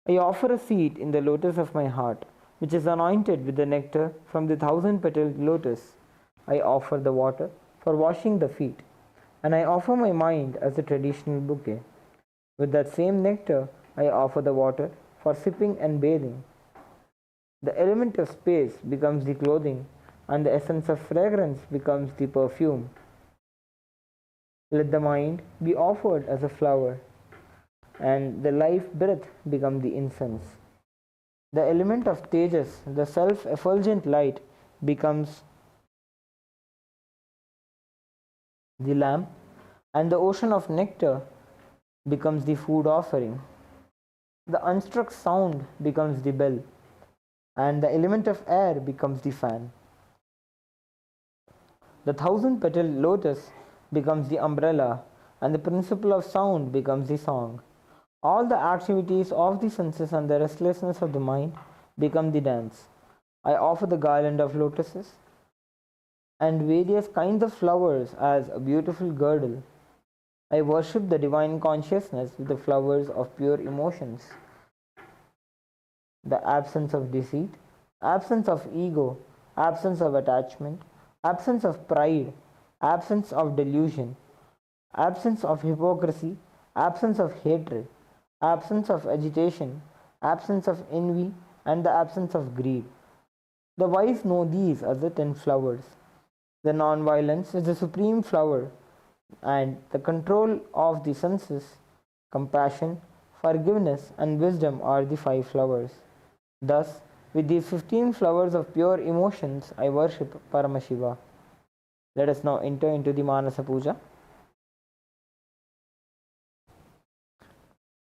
I offer a seat in the lotus of my heart, which is anointed with the nectar from the 1,000-petaled lotus. I offer the water for washing the feet, and I offer my mind as a traditional bouquet. With that same nectar, I offer the water for sipping and bathing. The element of space becomes the clothing, and the essence of fragrance becomes the perfume. Let the mind be offered as a flower, and the life breath become the incense. The element of tejas, the self-effulgent light, becomes the lamp, and the ocean of nectar becomes the food offering. The unstruck sound becomes the bell, and the element of air becomes the fan. The 1,000-petaled lotus becomes the umbrella, and the principle of sound becomes the song. All the activities of the senses and the restlessness of the mind become the dance. I offer the garland of lotuses and various kinds of flowers as a beautiful girdle. I worship the divine consciousness with the flowers of pure emotions. The absence of deceit, absence of ego, absence of attachment, absence of pride, absence of delusion, absence of hypocrisy, absence of hatred, absence of agitation, absence of envy, and the absence of greed. The wise know these as the 10 flowers. The non-violence is the supreme flower, and the control of the senses, compassion, forgiveness, and wisdom are the 5 flowers. Thus, with these 15 flowers of pure emotions, I worship Paramashiva. Let us now enter into the Manasa Puja.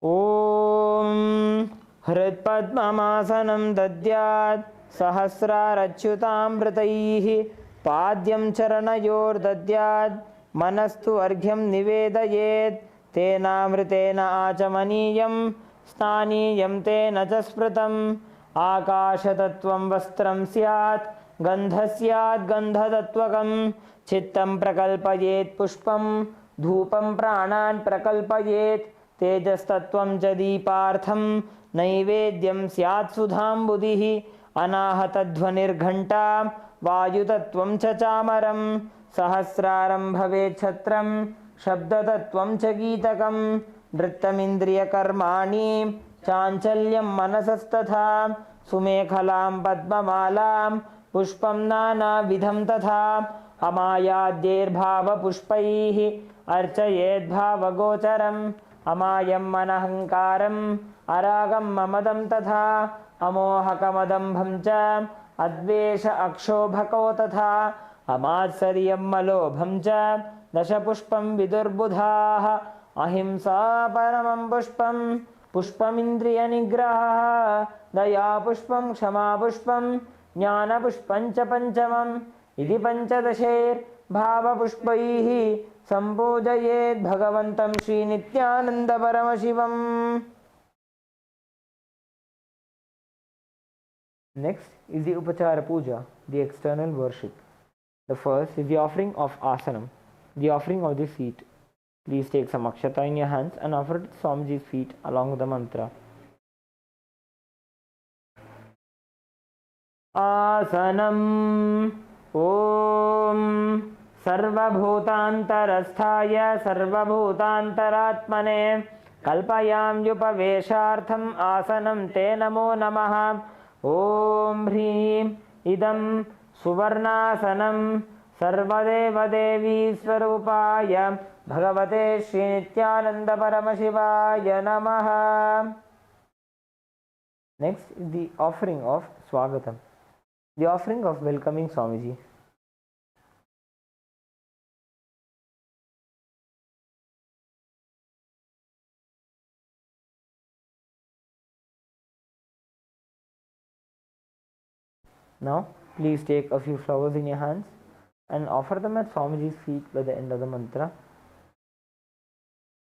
Om Hritpadmamasanam Dadyat Sahasrarachyutamritaihi Padyam Charanayor Dadyat Manastu Arghyam Nivedayet Tenamritena Achamaniyam Sthaniyam Tena Jaspratam Akashatattvam Vastram Syat Gandhasyat Gandhadatvakam Chittam Prakalpayet Pushpam Dhupam Pranan Prakalpayet Tejastattvam Jadipartham Naivedyam Syat Sudham Buddhihi Anahatadhvanirghanta Vayutattvam Chachamaram Sahasraram Bhavet Chatram Shabdatattvam Chagitakam Nrittamindriya Karmani Chanchalyam Manasastatha Sumekhalam Padmamalam Pushpam Nana Vidham Tatha Amayadyir Bhava Pushpaihi Archayed Bhava Gocharam Amayam Manahankaram Aragam Mamadam Tatha Amohakamadam Bhamcha Advesha Akshobhako Tatha Amatsaryam Malobham cha Dasha Pushpam Vidurbudhaha Ahimsa Paramam Pushpam Pushpamindriya Nigraha Daya Pushpam Kshama Pushpam Jnana Pushpancha Panchamam इति पञ्चदशैर्भावपुष्पैः सम्पूजयेत् भगवन्तं श्रीनित्यानन्दपरमशिवम्. Next is the Upachara Puja, the external worship. The first is the offering of asanam, the offering of the seat. Please take some akshata in your hands and offer it to Swamiji's feet along with the mantra. Asanam Om Sarvabhutantarasthaya Sarvabhutantaratmane Kalpayam Yupaveshartham Asanam Te Namo Namaha. Om Hrim Idam Suvarnasanam Sarvadevadevi Swarupaya Bhagavate Shri Nithyananda Paramashivaya Namaha. Next is the offering of Swagatam, the offering of welcoming Swamiji. Now, please take a few flowers in your hands and offer them at Swamiji's feet by the end of the mantra.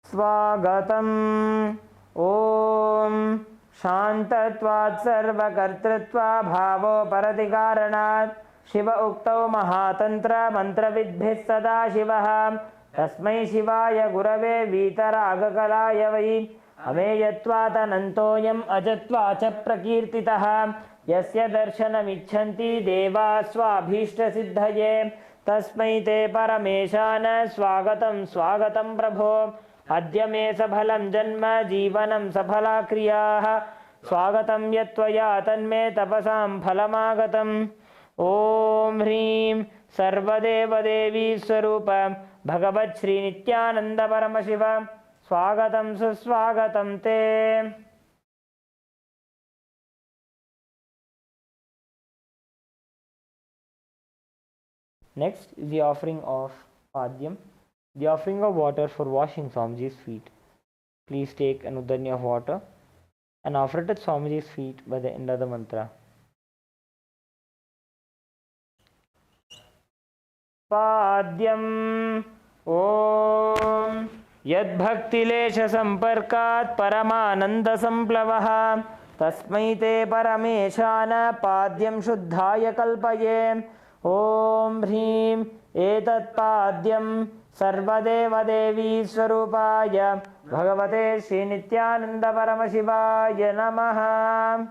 Swagatam Om Shantatvat Sarvakartritva Bhavo Paratikaranat Shiva Uktau Mahatantra Mantravidbhis Sada Shivaha Tasmai Shivaya Gurave Vitaragakalaya Vai Ameyatvat Anantoyam Ajatvacha Prakirtitaha Yasya Darshanamichanti Deva Swabhishta Tasmai Te Parameshana Swagatam Swagatam Prabho Adya me sabhalam janma jivanam sabhala kriyaha Swagatam yatvaya tanme tapasam phalamagatam. Om Hrim Sarvadeva Devi Swarupa Bhagavat Shri Nithyananda Paramashiva Swagatam Suswagatam Te. Next is the offering of Padyam, the offering of water for washing Swamiji's feet. Please take an udanya of water and offer it at Swamiji's feet by the end of the mantra. Padyam Om Yad Bhaktilesha Samparkat Paramananda Samplavaha Tasmai Te Parameshana Padyam Shuddhaya Kalpaye. Om Hrim Etat Padyam Sarvadeva Devi Swarupaya Bhagavate Shri Nithyananda Paramashivaya Namaha.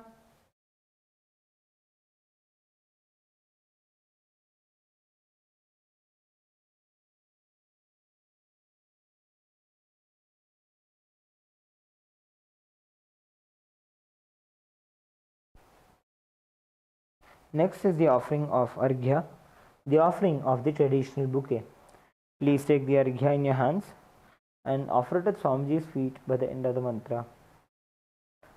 Next is the offering of Arghya, the offering of the traditional bouquet. Please take the Arghya in your hands and offer it at Swamiji's feet by the end of the mantra.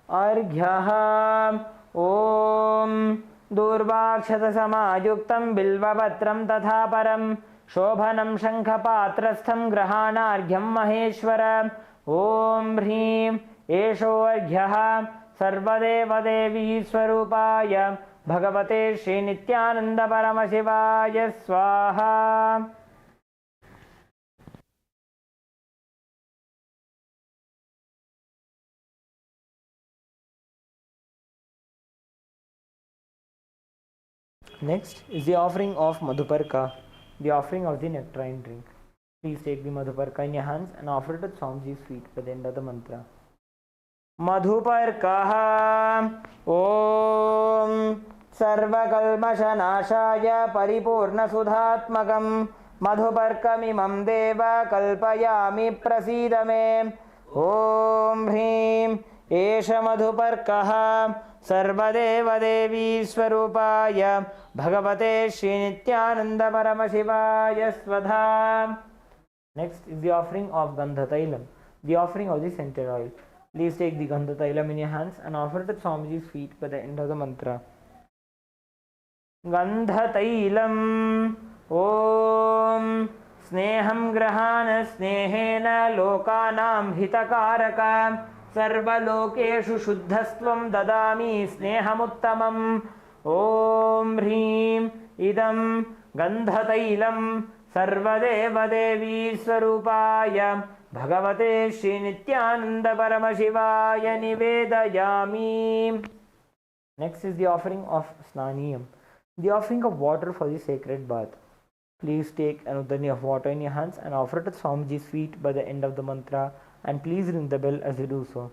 Arghyaha Om Durvakshata Samayuktam Bilvapatram Tatha Param Shobhanam Shankhapatrastham Grahana Arghyam Maheshwara. Om Hrim Esho Arghyaha Sarvadeva Devi Swarupaya Bhagavate Shri Nithyananda Paramashivaya Swaha. Next is the offering of Madhuparka, the offering of the nectarine drink. Please take the Madhuparka in your hands and offer it at Swamiji's feet by the end of the mantra. Madhuparkaha Om Sarvakalmashanashaya Paripurna Sudhatmakam Madhuparkamimam Deva Kalpayami Prasidame. Om Hrim Esha Madhuparkaha Sarvadeva Devi Swarupaya Bhagavate Shri Nithyananda Paramashivaya Svadha. Next is the offering of Gandhatailam, the offering of the scented oil. Please take the Gandhatailam in your hands and offer it at Swamiji's feet by the end of the mantra. Gandhatailam Om Sneham Grahana Snehena Lokanam Hitakaraka Sarvalokeshu Shuddhastvam Dadami Snehamuttamam. Om Hrim Idam गन्धतैलं सर्वदेवदेवी स्वरूपाय भगवते श्रीनित्यानन्दपरमशिवाय निवेदयामि. Next is the offering of Snaniyam, the offering of water for the sacred bath. Please take an udani of water in your hands and offer it at Swamiji's feet by the end of the mantra, and please ring the bell as you do so.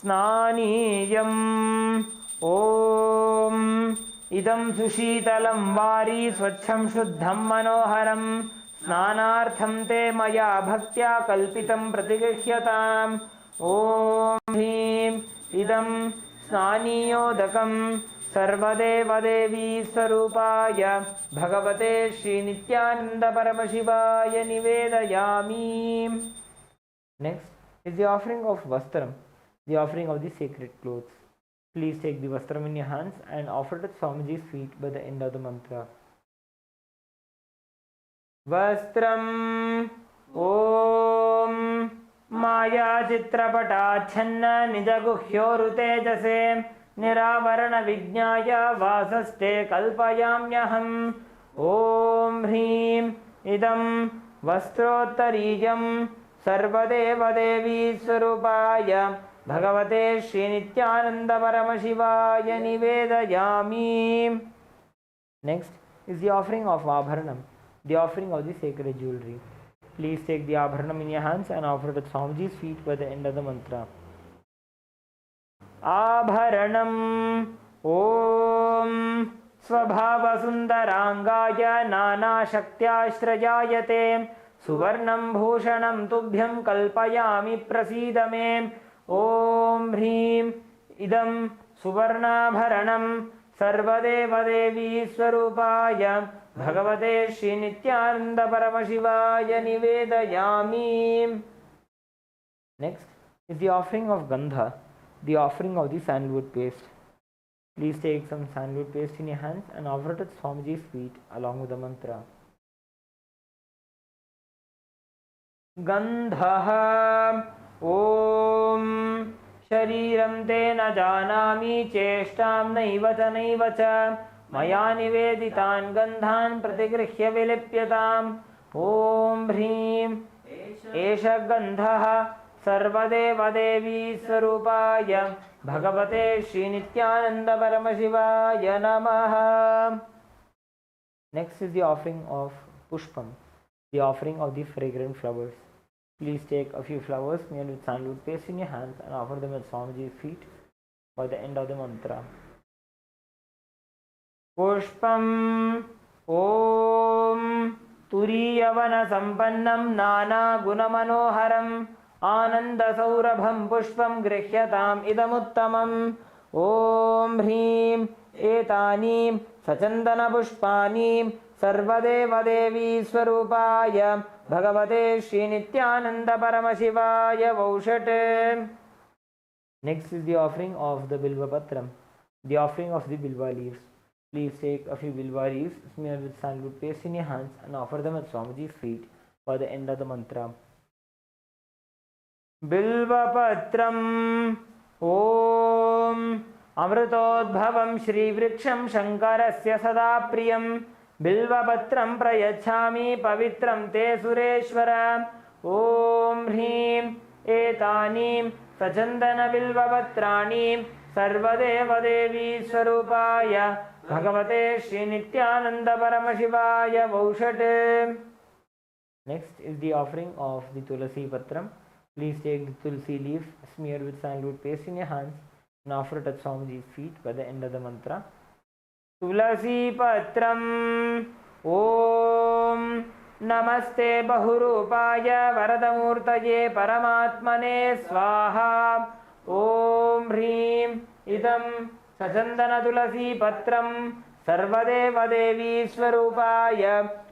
Snaniyam Om Idam Sushitalam Vari Swachham Shuddham Manoharam Snanartham Te Maya Bhaktya Kalpitam Pratigrihyataam. Om Hrim Idam Snaniyodakam सर्वदेवदेवी स्वरूपाय भगवते श्रीनित्यानन्दपरमशिवाय निवेदयामि. Next is the offering of Vastram, the offering of the sacred clothes. Please take the Vastram in your hands and offer it at Swamiji's feet by the end of the mantra. Vastram Om Maya Chitrapatachanna Nijaguhyorutejase निरावरण विज्ञाय वासस्ते कल्पयाम्यहम्. ॐ ह्रीं इदं वस्त्रोत्तरीयं सर्वदेवदेवी स्वरूपाय भगवते श्रीनित्यानन्दपरमशिवाय निवेदयामि. Next is the offering of Abharanam, the offering of the sacred jewelry. Please take the Abharanam in your hands and offer it at Swamiji's feet by the end of the mantra. आभरणम् ॐ स्वभावसुन्दराङ्गाय नानाशक्त्याश्रयायते सुवर्णं भूषणं तुभ्यं कल्पयामि प्रसीद मे. ॐ ह्रीं इदं सुवर्णाभरणं सर्वदेवदेवी स्वरूपाय भगवते श्रीनित्यानन्दपरमशिवाय निवेदयामि. Next is the offering of Gandha, the offering of the sandalwood paste. Please take some sandalwood paste in your hands and offer it at Swamiji's feet along with the mantra. Gandha Om Shariram te na janami cheshtam naiva cha maya niveditan gandhan pratigrihya vilipyatam. Om Hrim Esha Gandha सर्वदेवदेवी स्वरूपाय भगवते श्रीनित्यानन्दपरमशिवाय नमः. Next is the offering of Pushpam, the offering of the fragrant flowers. Please take a few flowers made with sandalwood paste in your hands and offer them at Swamiji's feet by the end of the mantra. Pushpam Om Turiyavana Sampannam Nana Gunamanoharam आनन्दसौरभं पुष्पं गृह्यताम् इदमुत्तमम्. ॐ ह्रीं एतानि सचन्दनपुष्पाणि सर्वदेवदेवी स्वरूपाय भगवते श्रीनित्यानन्दपरमशिवाय वौषट्. Next is the offering of the Bilva Patram, the offering of the Bilva leaves. Please take a few Bilva leaves smeared with sandalwood paste in your hands and offer them at Swamiji's feet for the end of the mantra. बिल्वपत्रम् ॐ अमृतोद्भवं श्रीवृक्षं शङ्करस्य सदा प्रियं बिल्वपत्रं प्रयच्छामि पवित्रं ते सुरेश्वर. ॐ ह्रीं एतानि सचन्दनबिल्वपत्राणि सर्वदेवदेवी स्वरूपाय भगवते श्रीनित्यानन्दपरमशिवाय वौषट्. Next is the offering of the Tulasi Patram. Please take the Tulsi leaf smeared with sandalwood paste in your hands and offer it at Swamiji's feet by the end of the mantra. Tulasi Patram Om Namaste Bahurupaya Varadamurtaye Paramatmane Swaha. Om Hrim Idam Sachandana Tulasi Patram सर्वदेवदेवी स्वरूपाय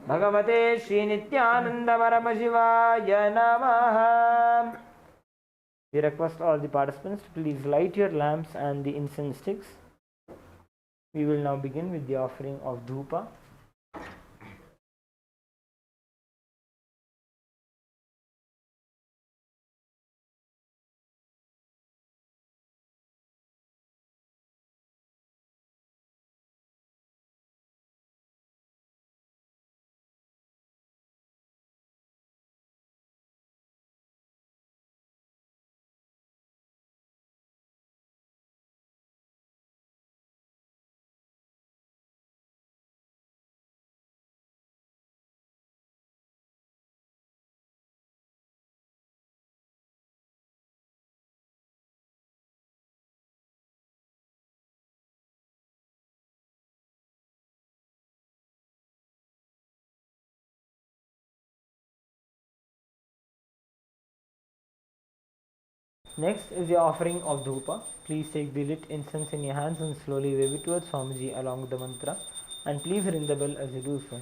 भगवते श्रीनित्यानन्दपरमशिवाय नमः. We request all the participants to please light your lamps and the incense sticks. We will now begin with the offering of Dhupa. Next is the offering of dhupa. Please take the lit incense in your hands and slowly wave it towards Swamiji along with the mantra, and please ring the bell as you do so.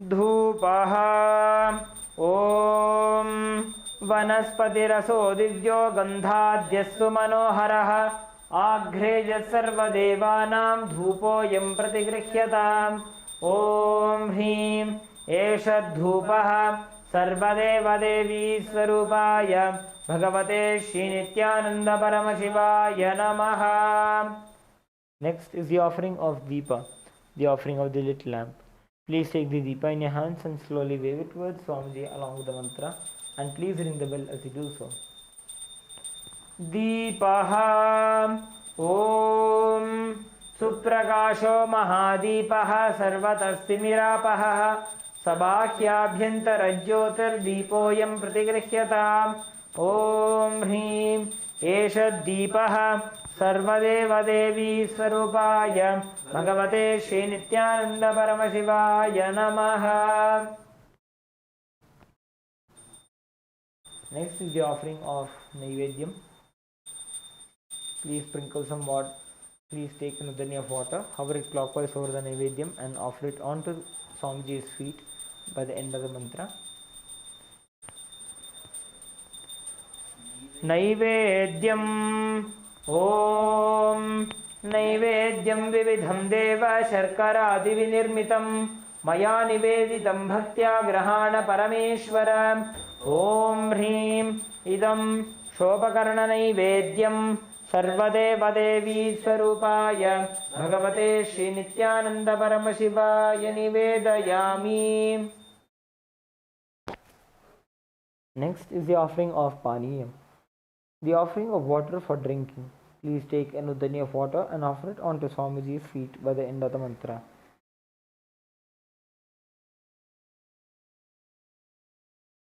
Dhupaha Om Vanaspatiraso Divyo Gandhadhyastu Manoharaha Aghrejat Sarvadevanam Dhupoyam Pratigrihyataam Om Hrim Eshad Dhupaha Sarvadeva Devi Swarupaya Bhagavate Shri Nithyananda Paramashivaya Namaha. Next is the offering of Deepa, the offering of the lit lamp. Please take the Deepa in your hands and slowly wave it towards Swamiji along with the mantra, and please ring the bell as you do so. Deepaha Om Suprakasho Mahadipaha Sarvatastimiراpaha Sabhahyabhyantarajyotir Deepoyam Pratigrihyataam Om Hrim Eshad Deepaha Sarvadeva Devi Swarupaya Bhagavate Shri Nithyananda Paramashivaya Namaha. Next is the offering of Naivedyam. Please sprinkle some water. Please take an udani of water, hover it clockwise over the Naivedyam and offer it onto Swamiji's feet by the end of the mantra. Naivedyam Om Naivedyam Vividham Deva Sharkaradi Vinirmitam Maya Niveditam Bhaktya Grahana Parameshwara Om Hrim Idam Shopakarna Naivedyam Sarvadeva Devi Swarupaya Bhagavate Shri Nithyananda Paramashivaya Nivedayami. Next is the offering of Paniyam, the offering of water for drinking. Please take an udani of water and offer it onto Swamiji's feet by the end of the mantra.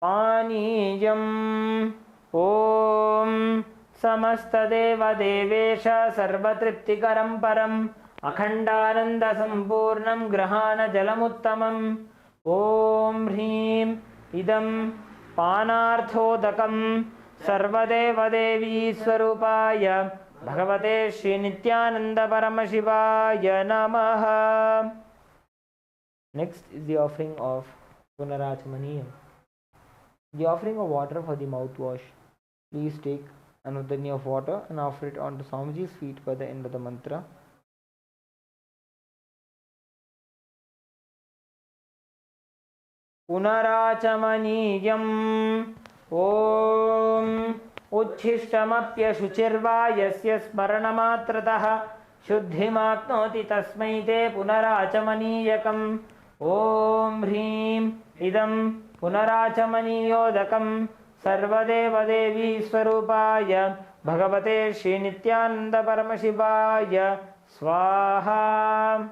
Paniyam Om Samastadeva Devesha Sarvatriptikaram Param Akhandananda Sampurnam Grahana Jalamuttamam Om Hrim Idam Panarthodakam Sarvadeva Devi Swarupaya Bhagavate Shri Nithyananda Paramashivaya Namaha. Next is the offering of Punarachamaniyam, the offering of water for the mouthwash. Please take an udani of water and offer it onto Swamiji's feet by the end of the mantra. Punarachamaniyam Om Uchishtamapya Shuchirva Yasya Smaranamatrataha Shuddhimaknoti Tasmai Te Punarachamaniyakam Om Hrim Idam Punarachamaniyodakam Sarvadeva Devi Swarupaya Bhagavate Shri Nithyananda Paramashivaya Swaha.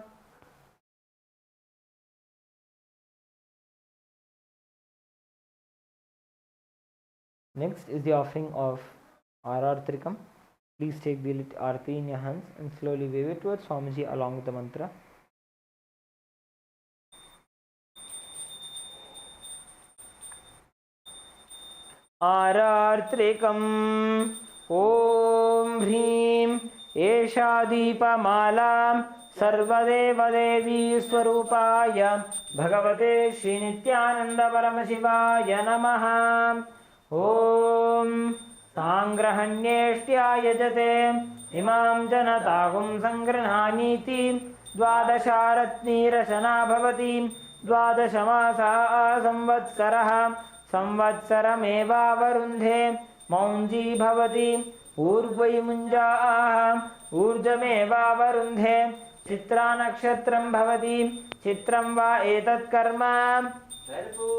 Next is the offering of Arartrikam. Please take the lit arti in your hands and slowly wave it towards Swamiji along with the mantra. Arartrikam Om Hrim Esha Deepamalam Sarvadeva Devi Swarupaya Bhagavate Shri Nithyananda Paramashivaya Namaha. Om Sangrahanyeshtya Yajate Imam Janatahum Sangranhaniti Dvadasharatni Rashana Bhavati Dvadashamasa Samvatsaraha Samvatsarameva Varundhe Maunji Bhavati Urvai Munjaaha Urjameva Varundhe Chitra Nakshatram Bhavati Chitram Va Etat Karma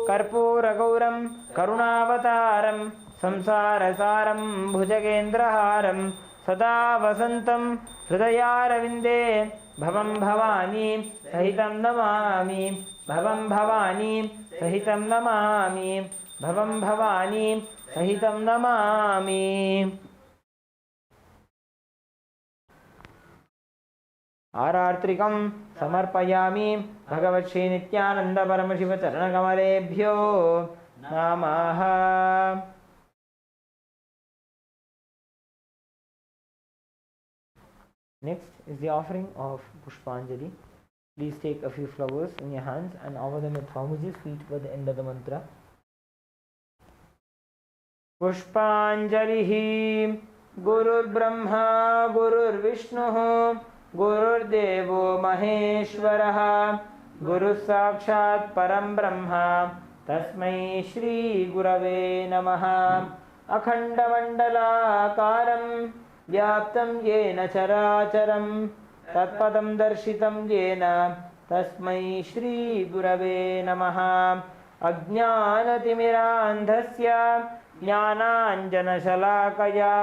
Karpura Gauram Karunavataram Samsarasaram Bhujagendraharam Sada Vasantam Hridayaravinде Bhavam Bhavani Sahitam Namami Bhavam Bhavani Sahitam Namami Bhavam Bhavani Sahitam Namami. Arartrikam Samarpayami Bhagavat Shri Nithyananda Paramashiva Charanakamalebhyo Namaha. Next is the offering of Pushpanjali. Please take a few flowers in your hands and offer them at Swamiji's feet for the end of the mantra. Pushpanjalihi Gurur Brahma Gurur Vishnu Gururdevo Maheshwaraha Guru Sakshat Param Brahma Tasmai Shri Gurave Namaha Akhandamandalakaram Vyaptam Yena Characharam Tatpadam Darshitam Yena Tasmai Shri Gurave Namaha Ajnanatimirandhasya Jnananjanashalakaya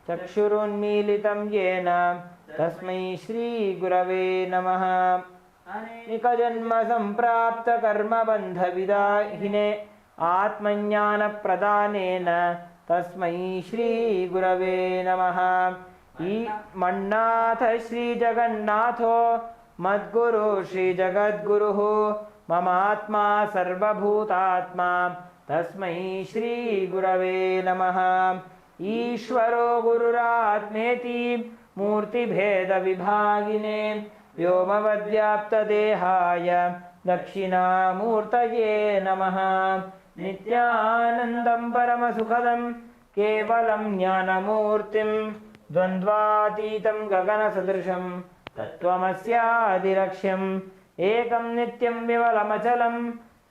Chakshurunmilitam Yena Tasmai Shri Gurave Namaha Nikajanma Samprapta Karma Bandha Vidahine Atmanyana Pradhanena Tasmai Shri Gurave Namaha Mannatha Shri Jagannatho Madguru Shri Jagadguruhu Mamatma Sarvabhutatma Tasmai Shri Gurave Namaha Ishvaro Gururatmeti Murti Bheda Vibhagine Vyomavadyapta Dehaya Dakshina Murtaye Namaha Nithyanandam Paramasukhadam Kevalam Jnanamurtim Dvandvatitam Gagana Sadrisham Tattvamasyadiraksham Ekam Nityam Vimalamachalam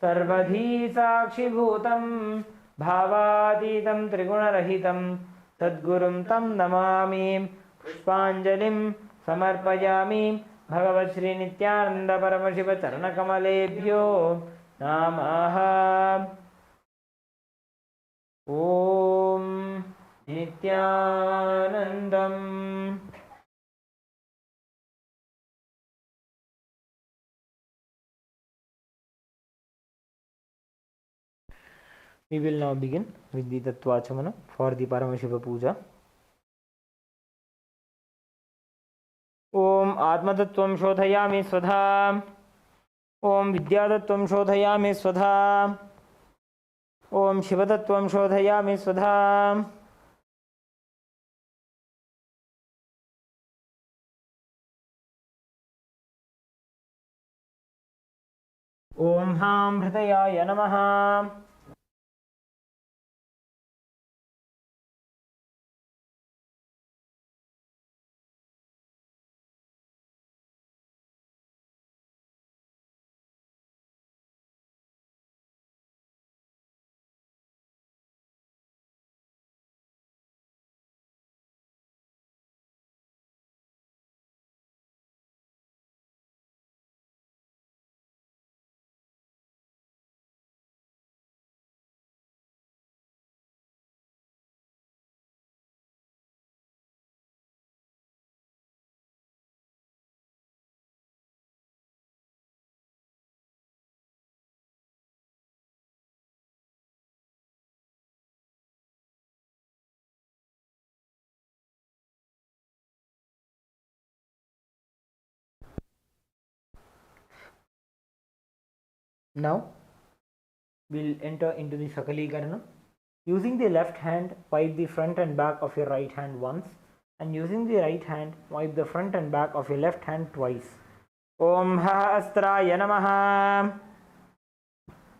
Sarvadhi Sakshibhutam Bhavatitam Trigunarahitam Sadgurum Tam Namami Pushpanjalim Samarpayami Bhagavat Shri Nithyananda Paramashiva Charanakamaleebhyo Namaha Om Nithyanandam. We will now begin with the Tattvachamana for the Paramashiva Puja. Om Atmatattvam Shodhayami Svadha. Om Vidyatattvam Shodhayami Svadha. Om Shivatattvam Shodhayami Svadha. Om Ham Hridayaya Namaha. Now we'll enter into the Sakalikarana. Using the left hand, wipe the front and back of your right hand once, and using the right hand, wipe the front and back of your left hand twice. Om Hastraya Namaha.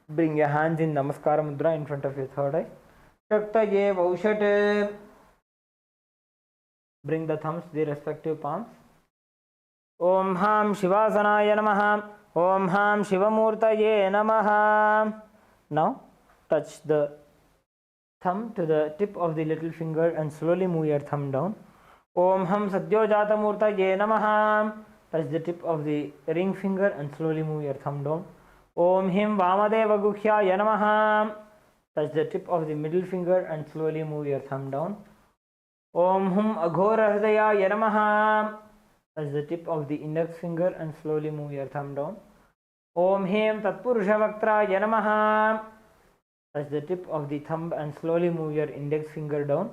Bring your hands in Namaskara Mudra in front of your third eye. Shaktaye Vaushat. Bring the thumbs to the respective palms. Om Ham Shivasanaya Namaha. Om Ham Shivamurtaye Namaha. Now touch the thumb to the tip of the little finger and slowly move your thumb down. Om Ham Satyojata Murtaye Namaha. Touch the tip of the ring finger and slowly move your thumb down. Om Him Vamadeva Gukhyaya Namaha. Touch the tip of the middle finger and slowly move your thumb down. Om Hum Aghora Hridayaya Namaha. Touch the tip of the index finger and slowly move your thumb down. Om Hem Tatpurusha Vaktraya Namaha. Touch the tip of the thumb and slowly move your index finger down.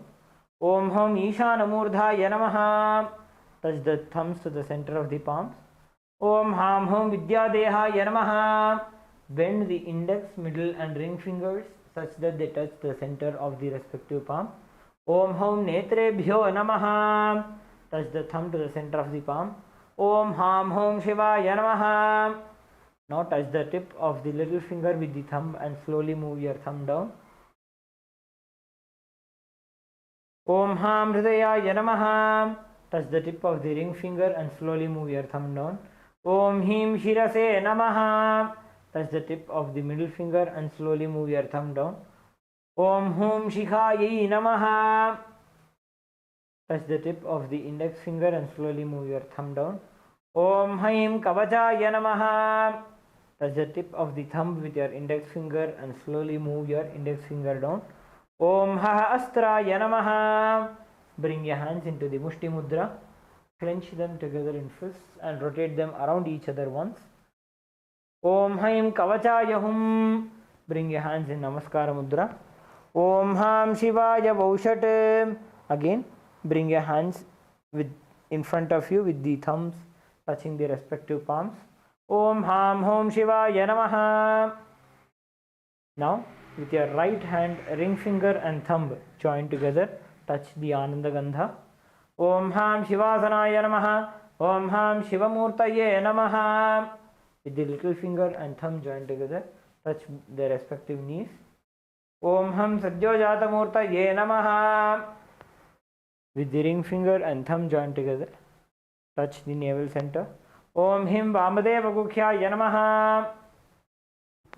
Om Hum Ishana Murdhaya Namaha. Touch the thumbs to the center of the palms. Om Ham Hum Vidyadehaya Namaha. Bend the index, middle and ring fingers such that they touch the center of the respective palm. Om Hum Netrebhyo Namaha. touch the thumb to the center of the palm. Om Ham Hom Shivaya Namaha. Now touch the tip of the little finger with the thumb and slowly move your thumb down. Om Ham Hridayaya Namaha. Touch the tip of the ring finger and slowly move your thumb down. Om Him Shirase Namaha. Touch the tip of the middle finger and slowly move your thumb down. Om Hum Shikhayi Namaha. Touch the tip of the index finger and slowly move your thumb down. Om Haim Kavachaya Namaha. Touch the tip of the thumb with your index finger and slowly move your index finger down. Om Haha Astraya Namaha. Bring your hands into the Mushti Mudra. Clench them together in fists and rotate them around each other once. Om Haim Kavachaya Hum. Bring your hands in Namaskara Mudra. Om Ham Shivaya Vaushat. Again, bring your hands in front of you with the thumbs touching the respective palms. Om Ham Hom Shivaya Namaha. Now, with your right hand, ring finger and thumb joined together, touch the Ananda Gandha. Om Ham Shivasanaya Namaha. Om Ham Shivamurtaye Namaha. With the little finger and thumb joined together, touch the respective knees. Om Ham Sadyojata Murtaye Namaha. With the ring finger and thumb joined together, touch the navel center. Om Him Vamadeva Gukhyaya Namaha.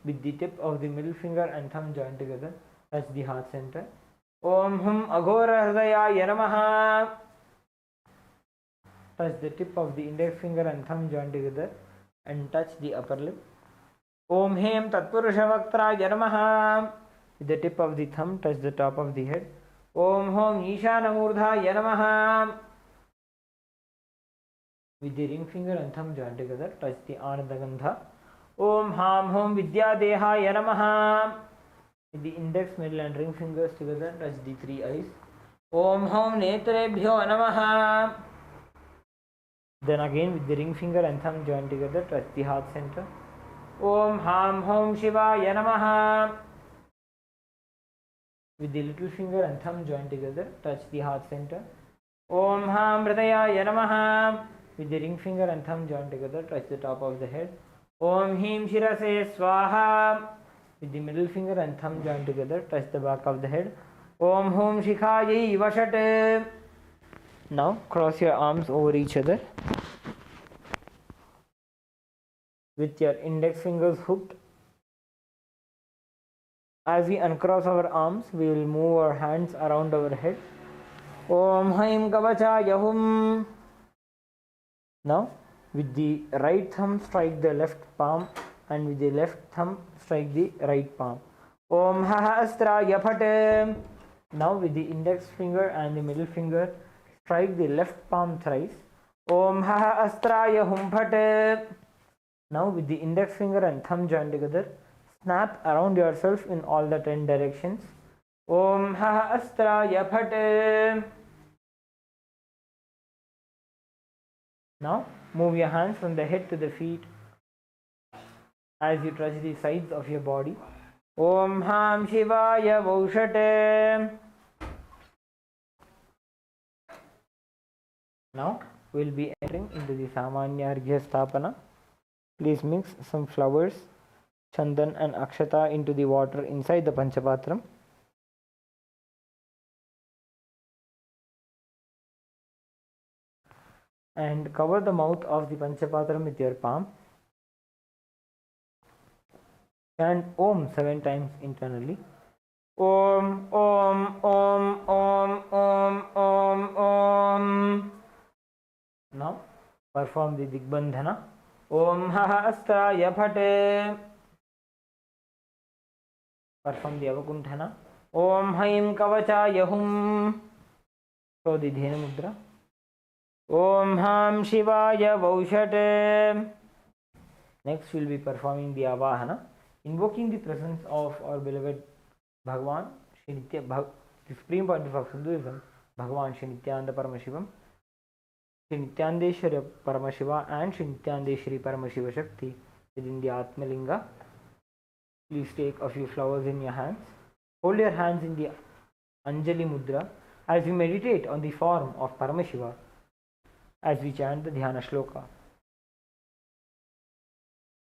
With the tip of the middle finger and thumb joined together, touch the heart center. Om Hum Aghora Hridayaya Namaha. Touch the tip of the index finger and thumb joined together and touch the upper lip. Om Hem Tatpurusha Vaktraya Namaha. With the tip of the thumb, touch the top of the head. Om Hom Ishana Murdhaya Namaha. With the ring finger and thumb joined together, touch the Ananda Gandha. Om Ham Hom Vidya Dehaya Namaha. With the index, middle and ring fingers together, touch the three eyes. Om Hom Netrebhyo Namaha. Then again with the ring finger and thumb joined together, touch the heart center. Om Ham Hom Shivaya Namaha. With the little finger and thumb joined together, touch the heart center. Om Ham Hridayaya Namaha. With the ring finger and thumb joined together, touch the top of the head. Om Him Shirase Swaha. With the middle finger and thumb joined together, touch the back of the head. Om Hum Shikhayi Vashat. Now cross your arms over each other. With your index fingers hooked. As we uncross our arms, we will move our hands around our head. Om Haim Kavachaya Hum. Now, with the right thumb, strike the left palm, and with the left thumb, strike the right palm. Om Haha Astraya Phat. Now, with the index finger and the middle finger, strike the left palm thrice. Om Haha Astraya Hum Phat. Now, with the index finger and thumb joined together, snap around yourself in all the 10 directions. Om Haha Astraya Phat. Now, move your hands from the head to the feet as you touch the sides of your body. Om Ham Shivaya Vaushat. Now, we will be entering into the Samanya Arghya Sthapana. Please mix some flowers, chandan and akshata into the water inside the Panchapatram. And cover the mouth of the Panchapatram with your palm. Chant Om 7 times internally. Om, Om, Om, Om, Om, Om, Om. Now perform the Digbandhana. Om Haha Astraya Phat. Perform the Avakunthana. Om Haim Kavachaya Hum. Show the Dhena Mudra. Om Ham Shivaya Vaushat. Next we will be performing the Avahana, invoking the presence of our beloved Bhagavan, the Supreme Pontiff of Hinduism, Bhagavan Shri Nithyananda Paramashivam, Shri Nityanandeshwari Paramashiva and Shri Nityanandeshwari Paramashiva Shakti within the Atmalinga. Please take a few flowers in your hands. Hold your hands in the Anjali Mudra as you meditate on the form of Paramashiva. as we chant the Dhyana Shloka.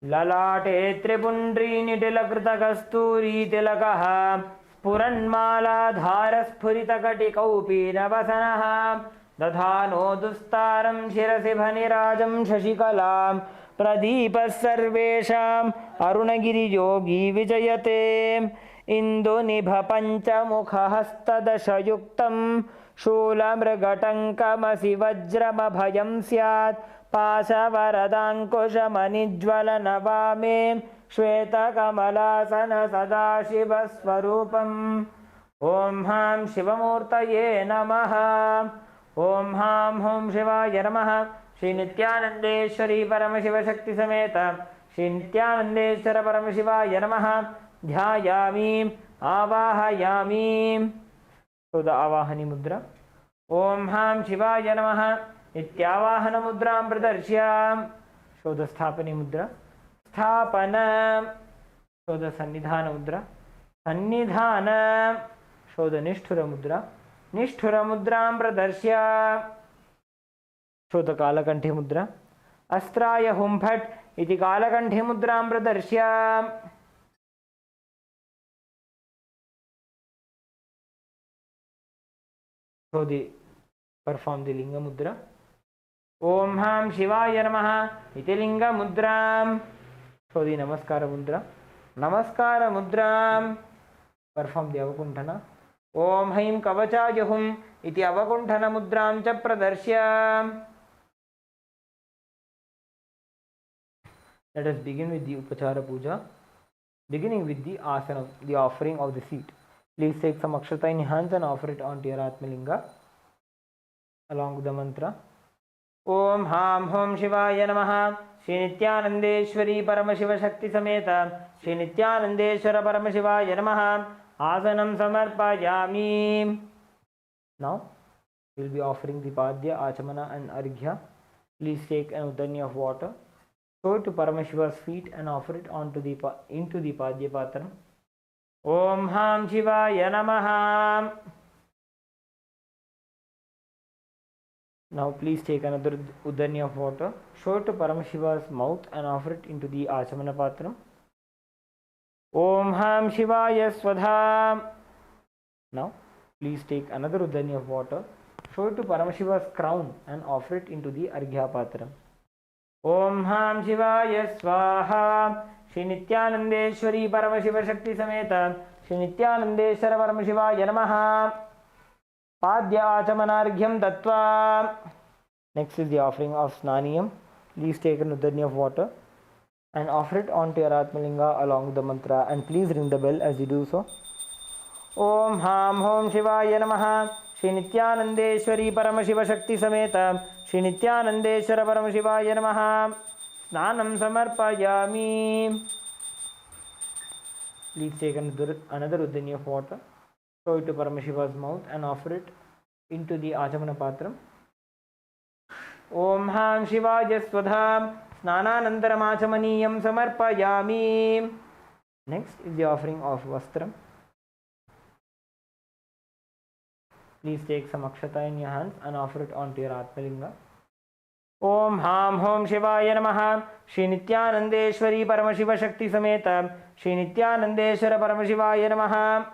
Lalate Tripundri Nitilakೃತ Kasturi Tilakaha Spuranmala Dhara Spurita Katikaupi Navasanaha Dadhano Dustaram Shirasi Bhanirajam Shashikalam Pradeepa Sarvesham Arunagiri Yogi Vijayate Indunibha Panchamukha Hastadashayuktam Shulamragatankamasi Vajramabhayam Syat Pasavaradangkushamaniज्वलनवामे श्वेतकमलासन सदाशिवस्वरूपम् ॐ हां शिवमूर्तये नमः ॐ हां हूं शिवाय नमः श्री नित्यानंदेश्वरी परमशिवशक्ति समेत श्री नित्यानंदेश्वर परमशिवाय नमः ध्यायामि आवाहयामि शोध आवाहनी मुद्रा ॐ हां शिवाय नमः नित्यावाहन मुद्रां प्रदर्श्य शोध स्थापनी मुद्रा स्थापन शोध सन्निधान मुद्रा सन्निधान शोध निष्ठुर मुद्रा निष्ठुर मुद्रां प्रदर्श्य शोध कालकंठी मुद्रा अस्त्राय हुं फट् इति कालकंठी मुद्रां प्रदर्श्य शोधि परफॉर्म द लिंग मुद्रा ओम हां शिवाय नमः इति लिंग मुद्रां शोधि नमस्कार मुद्रा नमस्कार मुद्रां परफॉर्म द अवकुंठन ओम हैं कवचाय हुं इति अवकुंठन मुद्रां च प्रदर्श्य let us begin with the upachara puja beginning with the asana the offering of the seat. Please take some akshata in your hands and offer it onto your atmalinga along with the mantra Om Ham Hum Shivaya Namaha Shri Nithyanandeshwari Paramashiva Shakti Sameta Shri Nithyanandeshwara Paramashivaya Namaha Asanam Samarpayami. Now we will be offering the Padya, Achamana and Arghya. Please take an udanya of water, throw it to Paramashiva's feet and offer it into the Padya Patram. Om Ham Shivaya Namaha. Now please take another udanya of water, show it to Paramashiva's mouth and offer it into the Achamana Patram. Om Ham Shivaya Swadha. Now please take another udanya of water, show it to Paramashiva's crown and offer it into the Arghya Patram. Om Ham Shivaya Swaha. Shri Nithyanandeshwari Paramashiva Shakti Sameta Shri Nithyanandeshwara Paramashivaya Namaha. Padya Achamanarghyam Tattva. Next is the offering of Snaniyam. Please take an udanya of water and offer it onto your Atmalinga along with the mantra and please ring the bell as you do so. Om Ham Hum Shivaya Namaha Shri Nithyanandeshwari Paramashiva Shakti Sameta Shri Nithyanandeshwara Paramashivaya Namaha. Snanam Samarpayami. Please take another udanya of water, throw it to Paramashiva's mouth and offer it into the Achamana Patram. Om Ham Shivaya Swadha. Snananantaram Achamaniyam Samarpayami. Next is the offering of Vastram. Please take some akshata in your hands and offer it onto your Atmalinga. Om Ham Hum Shivaya Namaha Shri Nithyanandeshwari Paramashiva Shakti Sameta Shri Nithyanandeshwara Paramashivaya Namaha.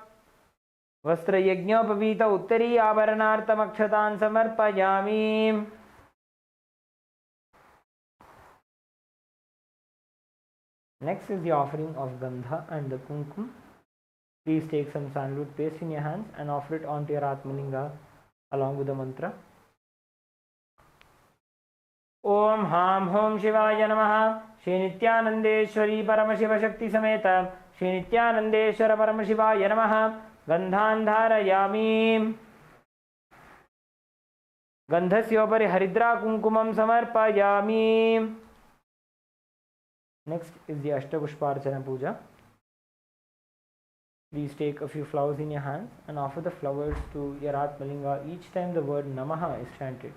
Vastra Yajñopavita Uttari Abaranartam Akshatan Samarpayami. Next is the offering of Gandha and the Kumkum. Please take some sandalwood paste in your hands and offer it onto your Atmalinga along with the mantra. Om Ham Hum Shivaya Namaha Shri Nithyanandeshwari Paramashiva Shakti Sameta Shri Nithyanandeshwara Paramashivaya Namaha. Gandhan dharayami. Gandhasyopari haridra kumkumam samarpayami. Next is the Ashtapushparchana Puja. Please take a few flowers in your hands and offer the flowers to your Atmalinga each time the word Namaha is chanted.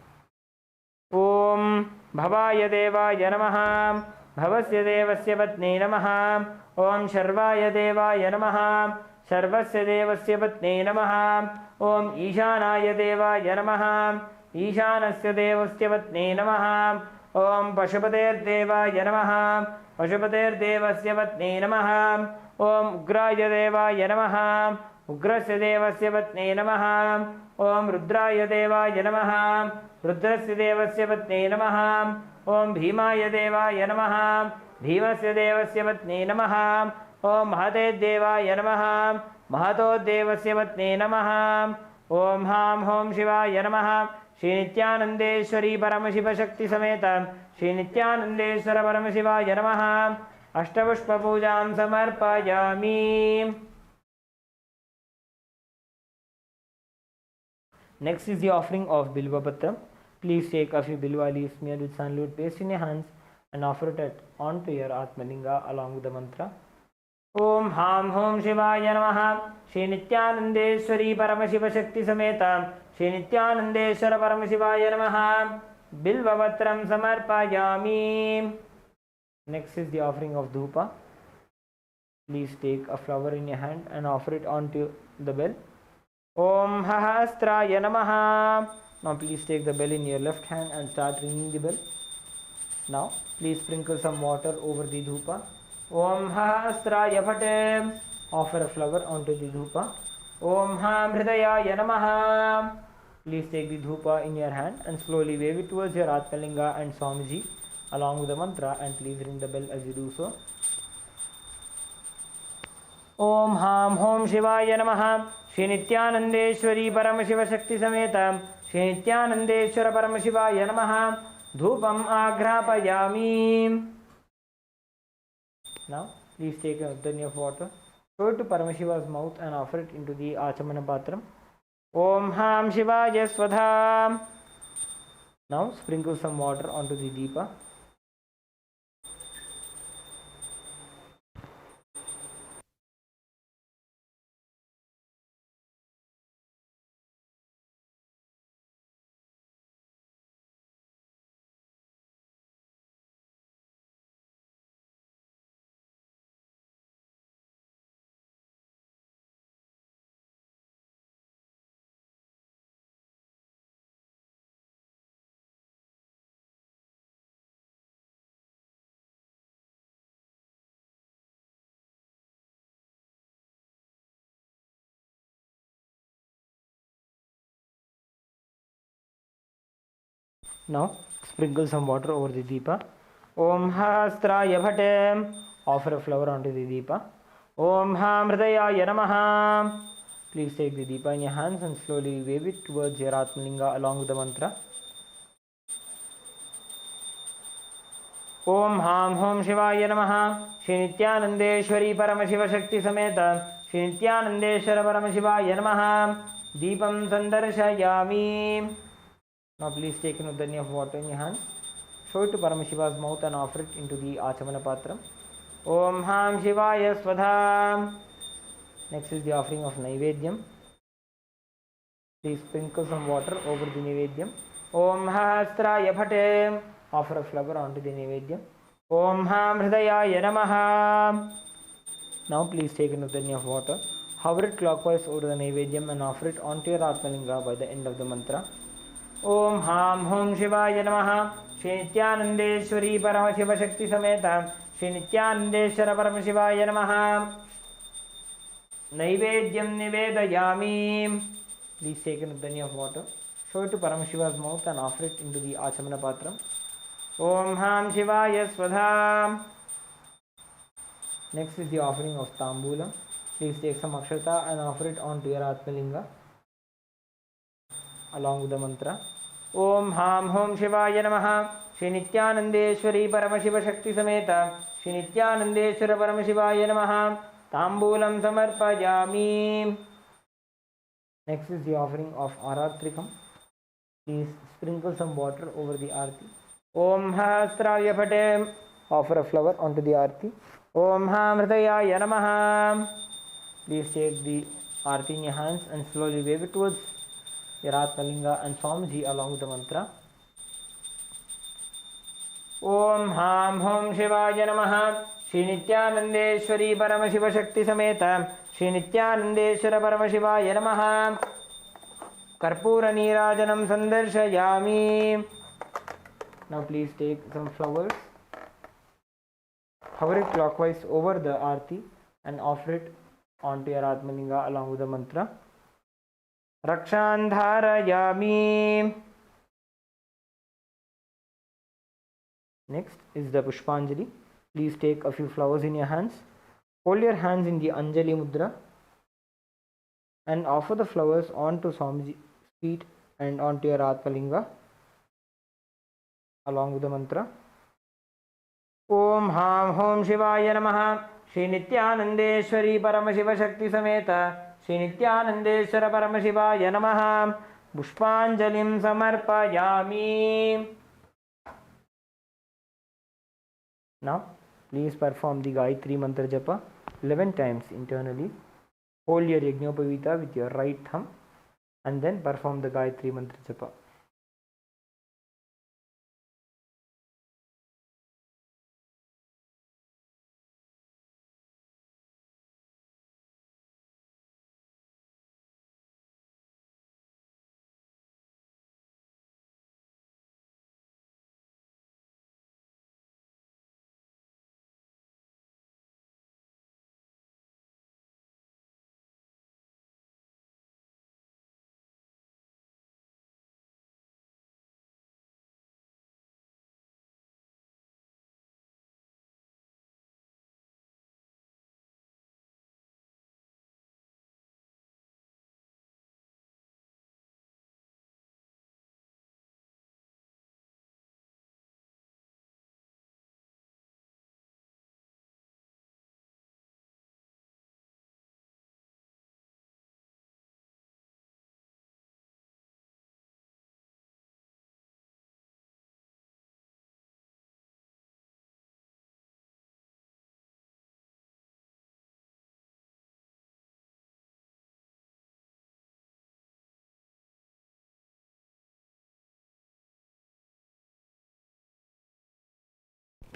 Om Bhavaya Devaya Namaha Bhavasya Devasya Patne Namaha Om Sharvaya Devaya Namaha Sarvasya Devasya Patne Namaha Om Ishanaya Devaya Namaha ईशानस्य देवस्य पत्नी नमः। ॐ पशुपतेर्देवाय नमः। पशुपतेर्देवस्य पत्नी नमः। ॐ उग्राय देवाय नमः। उग्रस्य देवस्य पत्नी नमः। ॐ रुद्राय देवाय नमः। रुद्रस्य देवस्य पत्नी नमः। ॐ भीमाय देवाय नमः। भीमस्य देवस्य पत्नी नमः। ॐ महते देवाय नमः। महतो देवस्य पत्नी नमः। ॐ हां हों शिवाय नमः। श्री नित्यानंदेश्वरी परमशिवशक्ति समेत श्री नित्यानंदेश्वर परमशिवाय नमः। अष्टपुष्पपूजां समर्पयामि। Next is the offering of Bilva Patram. Please take a few Bilva leaves smeared with sunlight paste in your hands and offer it onto your Atmalinga along with the mantra. Om Ham Hom Shivaya Namaha. Shri Nithyanandeshwari Paramashiva Sameta Shri Nithyanandeshwara Paramashivaya Namaha. Bilva Patram Samarpayami. Next is the offering of Dhupa. Please take a flower in your hand and offer it onto the bell. Om Hahastraya Namaha. Now please take the bell in your left hand and start ringing the bell. Now please sprinkle some water over the dhupa. Om Hahastraya Phate. Offer a flower onto the dhupa. Om Ham Hridayaya Namaha. Please take the dhupa in your hand and slowly wave it towards your Atmalinga and Swamiji along with the mantra, and please ring the bell as you do so. Om Ham Hom Shivaya Namaha. Shri Nithyanandeshwari Paramashiva Sameta Shri Nithyanandeshwara Paramashivaya Namaha. Dhupam Agrapayami. Now please take a udani of water, throw it to Paramashiva's mouth and offer it into the Achamana Patram. Om Ham Shivaya Swadha. Now sprinkle some water onto the Deepa. Now sprinkle some water over the Deepa. Om Hastraya Bhate. Offer a flower onto the Deepa. Om Ham Hridayaya Namaha. Please take the Deepa in your hands and slowly wave it towards your Atmalinga along with the mantra. Om Ham Hom Shivaya Namaha. Shri Nithyanandeshwari Paramashiva Shakti Sameta Shri Nithyanandeshwara Paramashivaya Namaha. Deepam Sandarshayami. Now please take an udani of water in your hand, show it to Paramashiva's mouth and offer it into the Achamana Patram. Om Ham Shivaya Swadha. Next is the offering of Naivedyam. Please sprinkle some water over the Naivedyam. Om Hahastraya Bhate. Offer a flower onto the Naivedyam. Om Ham Hridayaya Namaha. Now please take an udani of water, hover it clockwise over the Naivedyam and offer it onto your Atmalinga by the end of the mantra. Om Ham Hom Shivaya Namaha. Shri Nithyanandeshwari Paramashiva Shakti Sameta Shri Nithyanandeshwara Paramashivaya Namaha. Naivedyam Nivedayami. Please take an udani of water, show it to Paramashiva's mouth and offer it into the Achamana Patram. Om Ham Shivaya Swadha. Next is the offering of Tambulam. Please take some akshata and offer it onto your Atmalinga along with the mantra. Om Ham Hom Shivaya Namaha. Shri Nithyanandeshwari Paramashiva Shakti Sameta Shri Nithyanandeshwara Paramashivaya Namaha. Tambulam Samarpayami. Next is the offering of Aratrikam. Please sprinkle some water over the Arti. Om Hahastraya Phate. Offer a flower onto the Arti. Om Ham Hridayaya Namaha. Please take the Arti in your hands and slowly wave it towards your Atmalinga and Swamiji along with the mantra. Om Ham Hom Shivaya Namaha. Shri Nithyanandeshwari Paramashiva Shakti Sameta Shri Nithyanandeshwara Paramashivaya Namaha. कर्पूरनीराजनं संदर्शयामि. Now please take some flowers, hover it clockwise over the arti and offer it onto your Atmalinga along with the mantra. Rakshan dharayami. Next is the Pushpanjali. Please take a few flowers in your hands. Hold your hands in the Anjali Mudra and offer the flowers onto Swamiji's feet and onto your Atmalinga along with the mantra. Om Ham Hom Shivaya Namaha. Shri Nithyanandeshwari Paramashiva Shakti Sameta Shri Nithyanandeshwara Paramashivaya Namaha. Pushpanjalim Samarpayami. Now, please perform the Gayatri Mantra Japa 11 times internally. Hold your Yajnopavita with your right thumb and then perform the Gayatri Mantra Japa.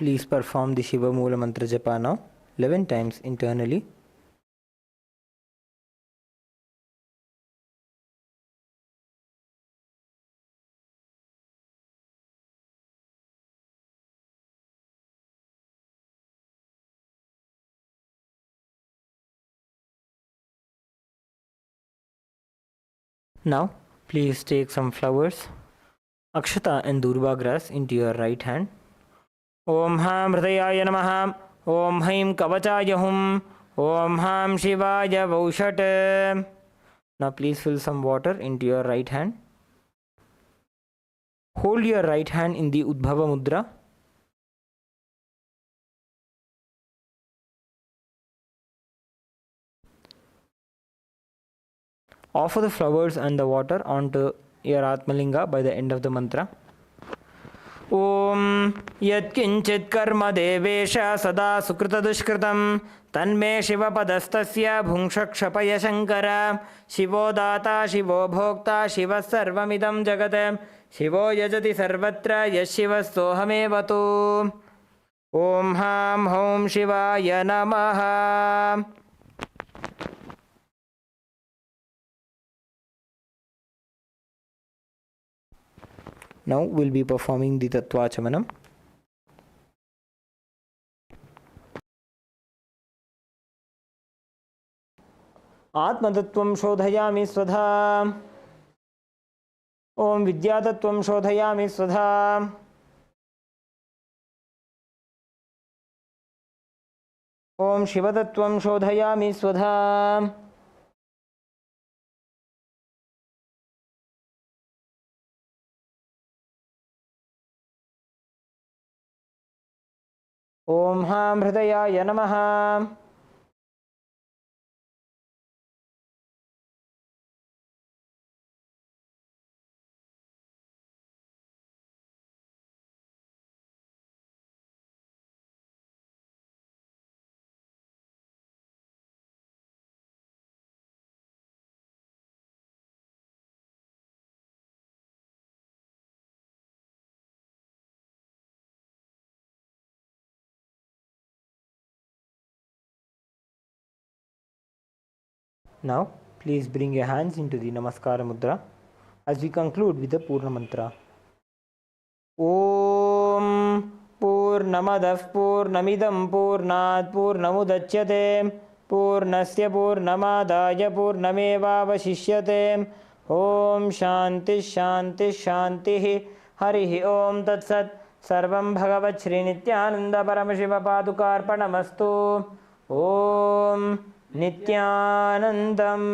Please perform the Shiva Mula Mantra Japa now 11 times internally. Now, please take some flowers, Akshata and Durva grass into your right hand. Om Ham Hridayaya Namaha. Om Haim Kavachaya Hum. Om Ham Shivaya Vaushat. Now please fill some water into your right hand. Hold your right hand in the Udbhava Mudra. Offer the flowers and the water onto your Atmalinga by the end of the mantra. Om Yatkinchit Karma Devesha Sada Sukrita Dushkritam Tanme Shiva Padastasya Bhungshakshapaya Shankara Shivo Data Shivo Bhokta Shiva Sarvamidam Jagatam Shivo Yajati Sarvatra Yashiva Sohamevatu. Om Ham Hom Shivaya Namaha. Now we'll be performing the Tattvachamanam. Atmatattvam shodhayami svadha. Om Vidyatattvam shodhayami svadha. Om Shivatattvam shodhayami svadha. Om Ham Hridayaya Namaha. Now, please bring your hands into the Namaskara Mudra as we conclude with the Purna Mantra. Om Purnamadah Purnamidam Purnat Purnamudachyate Purnasya Purnamadaya Purnamevavashishyate. Om Shanti Shanti Shanti. Harihi Om Tat Sat. Sarvam Bhagavat Shri Nithyananda Paramashiva Padukarpanamastu. Om Nithyanandam.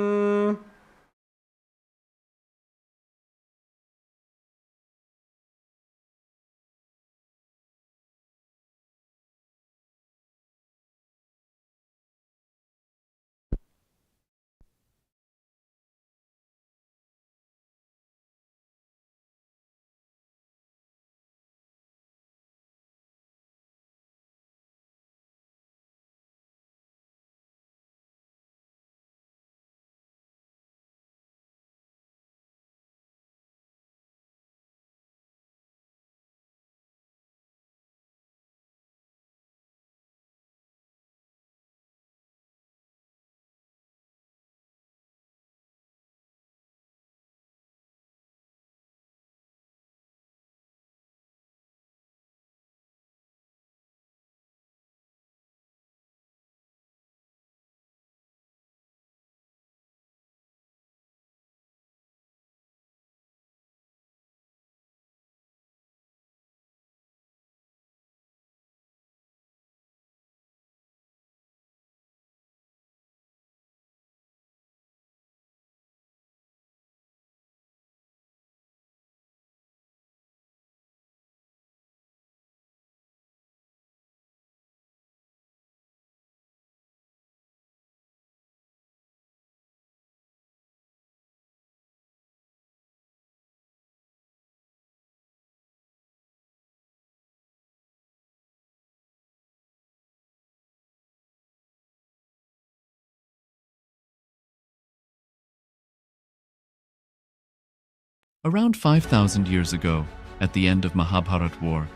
Around 5,000 years ago, at the end of Mahabharat War,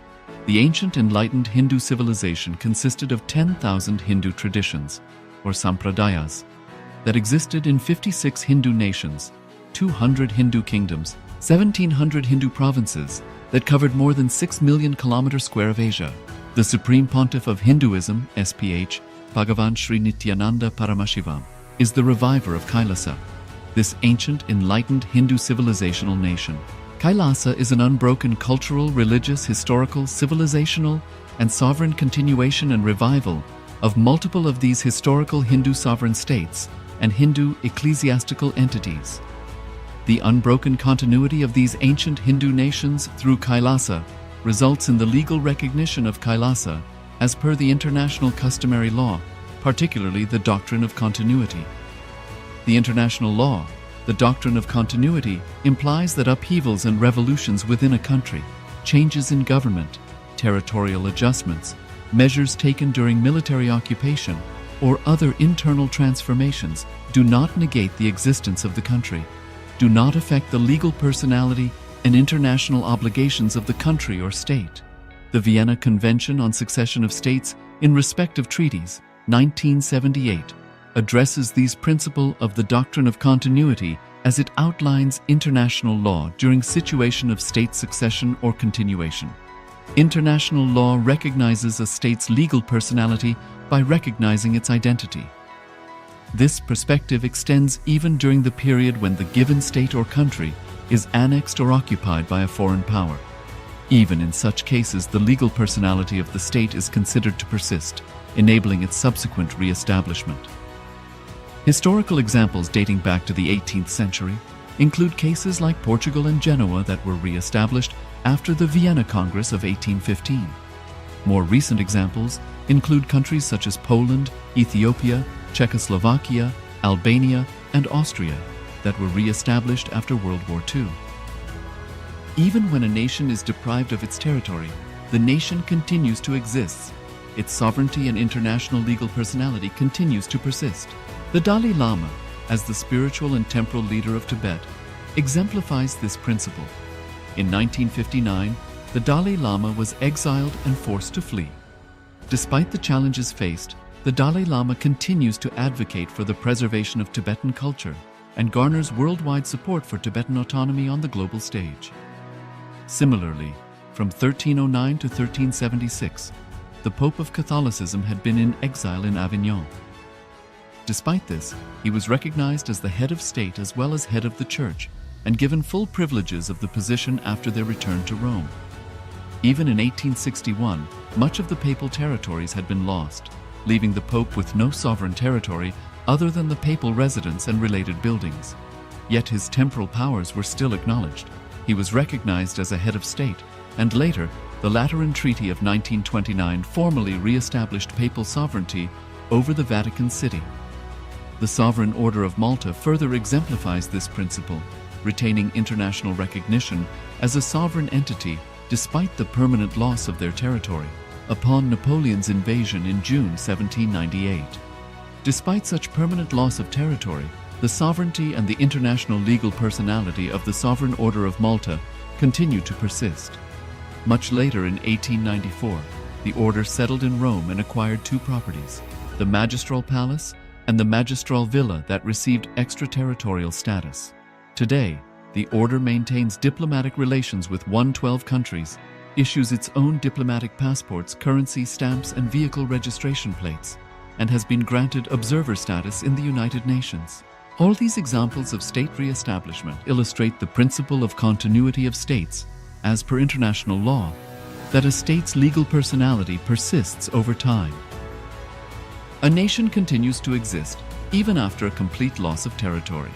the ancient enlightened Hindu civilization consisted of 10,000 Hindu traditions, or sampradayas, that existed in 56 Hindu nations, 200 Hindu kingdoms, 1,700 Hindu provinces that covered more than 6 million kilometers square of Asia. The Supreme Pontiff of Hinduism, SPH, Bhagavan Sri Nithyananda Paramashivoham, is the reviver of KAILASA, this ancient enlightened Hindu civilizational nation. KAILASA is an unbroken cultural, religious, historical, civilizational, and sovereign continuation and revival of multiple of these historical Hindu sovereign states and Hindu ecclesiastical entities. The unbroken continuity of these ancient Hindu nations through KAILASA results in the legal recognition of KAILASA as per the international customary law, particularly the doctrine of continuity. The international law, the doctrine of continuity, implies that upheavals and revolutions within a country, changes in government, territorial adjustments, measures taken during military occupation, or other internal transformations do not negate the existence of the country, do not affect the legal personality and international obligations of the country or state. The Vienna Convention on Succession of States in respect of treaties, 1978, addresses these principles of the doctrine of continuity as it outlines international law during situation of state succession or continuation. International law recognizes a state's legal personality by recognizing its identity. This perspective extends even during the period when the given state or country is annexed or occupied by a foreign power. Even in such cases, the legal personality of the state is considered to persist, enabling its subsequent re-establishment. Historical examples dating back to the 18th century include cases like Portugal and Genoa that were re-established after the Vienna Congress of 1815. More recent examples include countries such as Poland, Ethiopia, Czechoslovakia, Albania, and Austria that were re-established after World War II. Even when a nation is deprived of its territory, the nation continues to exist. Its sovereignty and international legal personality continues to persist. The Dalai Lama, as the spiritual and temporal leader of Tibet, exemplifies this principle. In 1959, the Dalai Lama was exiled and forced to flee. Despite the challenges faced, the Dalai Lama continues to advocate for the preservation of Tibetan culture and garners worldwide support for Tibetan autonomy on the global stage. Similarly, from 1309 to 1376, the Pope of Catholicism had been in exile in Avignon. Despite this, he was recognized as the head of state as well as head of the Church, and given full privileges of the position after their return to Rome. Even in 1861, much of the papal territories had been lost, leaving the Pope with no sovereign territory other than the papal residence and related buildings. Yet his temporal powers were still acknowledged. He was recognized as a head of state, and later, the Lateran Treaty of 1929 formally re-established papal sovereignty over the Vatican City. The Sovereign Order of Malta further exemplifies this principle, retaining international recognition as a sovereign entity despite the permanent loss of their territory upon Napoleon's invasion in June 1798. Despite such permanent loss of territory, the sovereignty and the international legal personality of the Sovereign Order of Malta continue to persist. Much later in 1894, the order settled in Rome and acquired two properties, the Magistral Palace and the Magistral Villa that received extraterritorial status. Today, the order maintains diplomatic relations with 112 countries, issues its own diplomatic passports, currency, stamps, and vehicle registration plates, and has been granted observer status in the United Nations. All these examples of state re-establishment illustrate the principle of continuity of states, as per international law, that a state's legal personality persists over time. A nation continues to exist even after a complete loss of territory.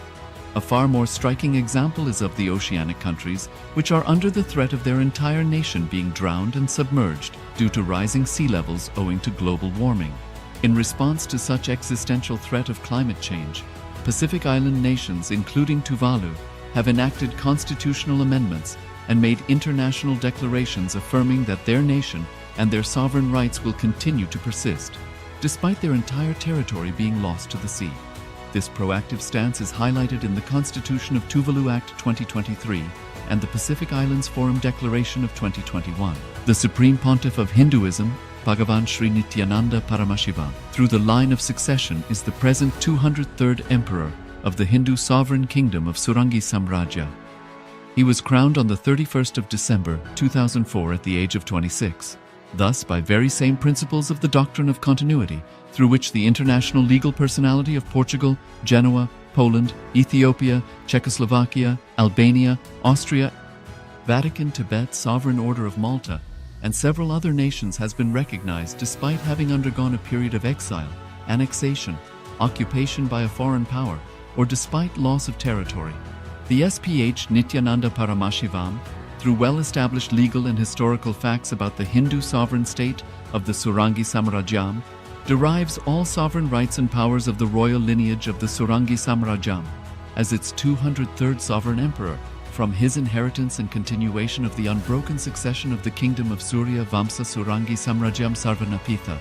A far more striking example is of the oceanic countries, which are under the threat of their entire nation being drowned and submerged due to rising sea levels owing to global warming. In response to such existential threat of climate change, Pacific Island nations, including Tuvalu, have enacted constitutional amendments and made international declarations affirming that their nation and their sovereign rights will continue to persist, despite their entire territory being lost to the sea. This proactive stance is highlighted in the Constitution of Tuvalu Act 2023 and the Pacific Islands Forum Declaration of 2021. The Supreme Pontiff of Hinduism, Bhagavan Sri Nithyananda Paramashivoham, through the line of succession is the present 203rd Emperor of the Hindu Sovereign Kingdom of Surangi Samrajya. He was crowned on the 31st of December 2004 at the age of 26. Thus, by very same principles of the doctrine of continuity, through which the international legal personality of Portugal, Genoa, Poland, Ethiopia, Czechoslovakia, Albania, Austria, Vatican, Tibet, Sovereign Order of Malta, and several other nations has been recognized despite having undergone a period of exile, annexation, occupation by a foreign power, or despite loss of territory. The SPH Nithyananda Paramashivoham, through well-established legal and historical facts about the Hindu sovereign state of the Surangi Samrajyam, derives all sovereign rights and powers of the royal lineage of the Surangi Samrajyam as its 203rd sovereign emperor from his inheritance and continuation of the unbroken succession of the kingdom of Surya Vamsa Surangi Samrajyam Sarvanapitha.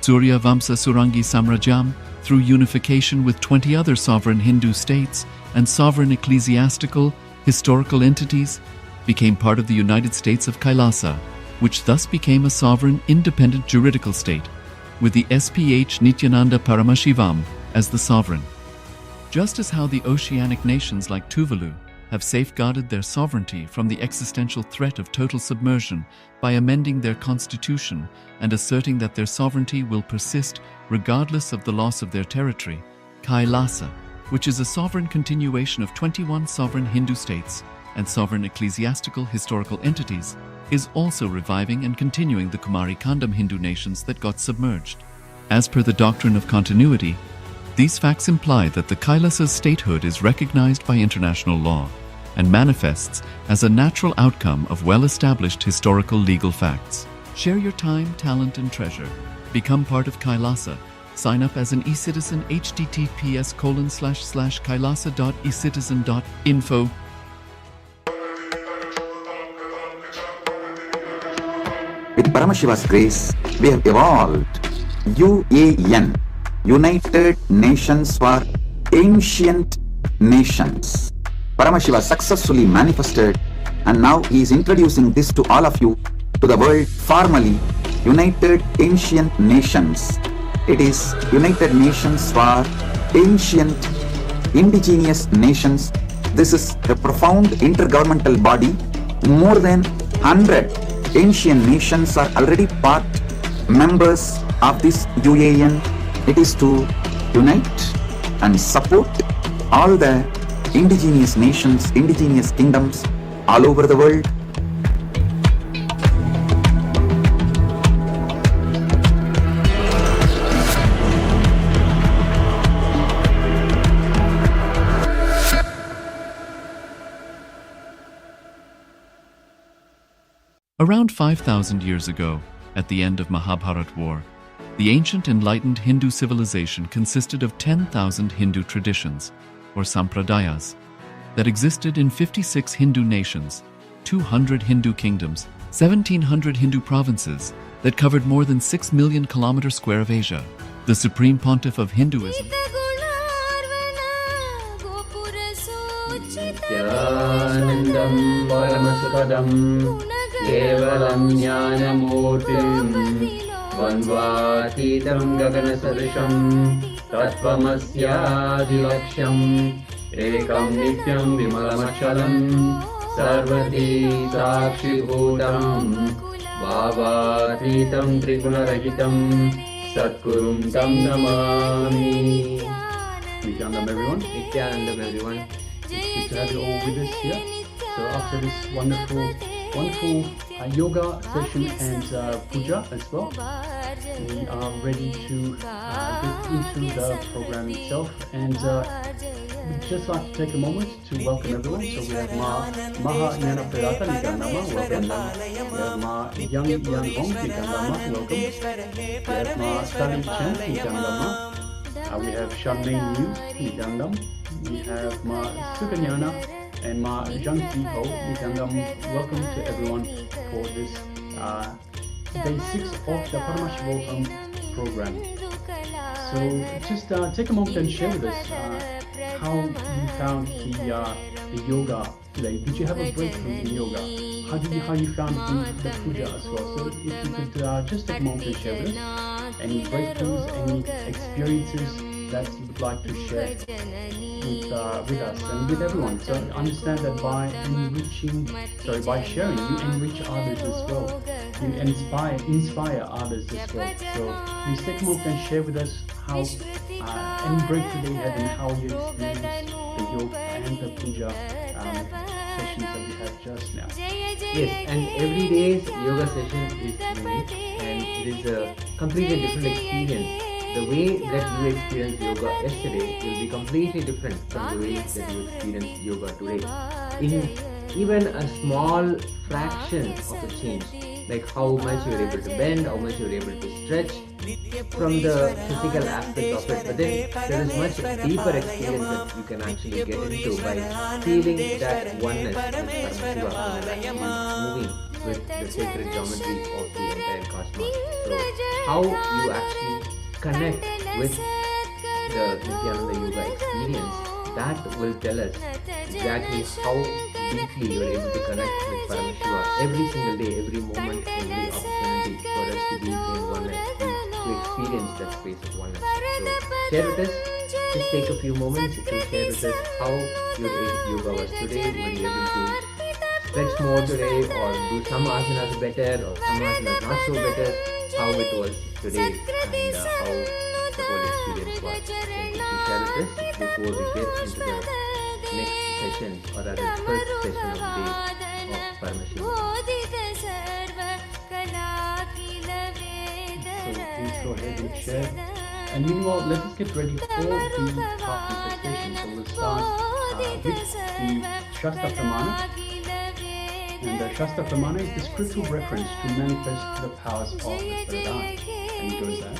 Surya Vamsa Surangi Samrajyam, through unification with 20 other sovereign Hindu states and sovereign ecclesiastical, historical entities, became part of the United States of KAILASA, which thus became a sovereign, independent juridical state, with the SPH Nithyananda Paramashivoham as the sovereign. Just as how the oceanic nations like Tuvalu have safeguarded their sovereignty from the existential threat of total submersion by amending their constitution and asserting that their sovereignty will persist regardless of the loss of their territory, KAILASA, which is a sovereign continuation of 21 sovereign Hindu states and sovereign ecclesiastical historical entities, is also reviving and continuing the Kumari Kandam Hindu nations that got submerged. As per the doctrine of continuity, these facts imply that the Kailasa's statehood is recognized by international law and manifests as a natural outcome of well-established historical legal facts. Share your time, talent, and treasure. Become part of Kailasa. Sign up as an eCitizen https://kailasa.ecitizen.info. With Paramashiva's grace, we have evolved UAN, United Nations for Ancient Nations. Paramashiva successfully manifested, and now he is introducing this to all of you, to the world formally United Ancient Nations. It is United Nations for Ancient indigenous nations. This is a profound intergovernmental body. More than 100 ancient nations are already part members of this UAN. It is to unite and support all the indigenous nations, indigenous kingdoms all over the world. Around 5,000 years ago, at the end of Mahabharat War, the ancient enlightened Hindu civilization consisted of 10,000 Hindu traditions, or sampradayas, that existed in 56 Hindu nations, 200 Hindu kingdoms, 1,700 Hindu provinces that covered more than 6 million kilometer square of Asia. The Supreme Pontiff of Hinduism, Nithyanandam Paramashivoham Level Jnanamurtim Vanvatitam Gaganasadisham Tattvamasyaadilaksham Ekam Nityam Vimalamashalam Sarvati Sakshibhutam Bhavatitam Trigunarahitam Satgurum Tam Namami. Nithyanandam everyone. Nithyanandam everyone. It's good to have you all with us here. So after this wonderful yoga session and puja as well, we are ready to get into the program itself. And we'd just like to take a moment to welcome everyone. So we have Maha Jnana Pradata Nithyanandama, welcome. We have Ma Yang Yan Hong Nithyanandama, welcome. We have Ma Sally Chen Nithyanandama. We have Charmaine News Nithyanandam. We have Ma Sukanyana and Ma Janki Ho Nithyanandam. Welcome to everyone for this day 6 of the Paramashivoham program. So just take a moment and share with us how you found the yoga today. Did you have a breakthrough in yoga? How you found the puja as well? So if you could just take a moment and share with us any breakthroughs, any experiences that you would like to share with us and with everyone. So understand that by sharing, you enrich others as well. You inspire others as well. So please take a moment and share with us how any breakthrough that you had and how you experienced the yoga and the puja sessions that we had just now. Yes, and every day's yoga session is unique and it is a completely different experience. The way that you experienced yoga yesterday will be completely different from the way that you experience yoga today. In even a small fraction of a change, like how much you are able to bend, how much you are able to stretch from the physical aspect of it, but then there is much deeper experience that you can actually get into by feeling that oneness with Paramashiva and actually moving with the sacred geometry of the entire cosmos. So how you actually connect with the Nithyananda Yoga experience, that will tell us exactly how deeply you are able to connect with Paramashiva every single day, every moment, every opportunity for us to be in oneness, to experience that space of oneness. So share with us, just take a few moments to share with us how your yoga was today. Were you able to stretch more today, or do some asanas better, or some asanas not so better? How it was today and how the whole experience was. So if you share with us before we get into the next session, or rather first session of the day of Paramashivoham. So please go ahead and share. And meanwhile, let us get ready for the heart manifestation. So we'll start with the Shastra Pramana. And the Shastra Pramana is the scriptural reference to manifest the powers of the third eye. And it goes as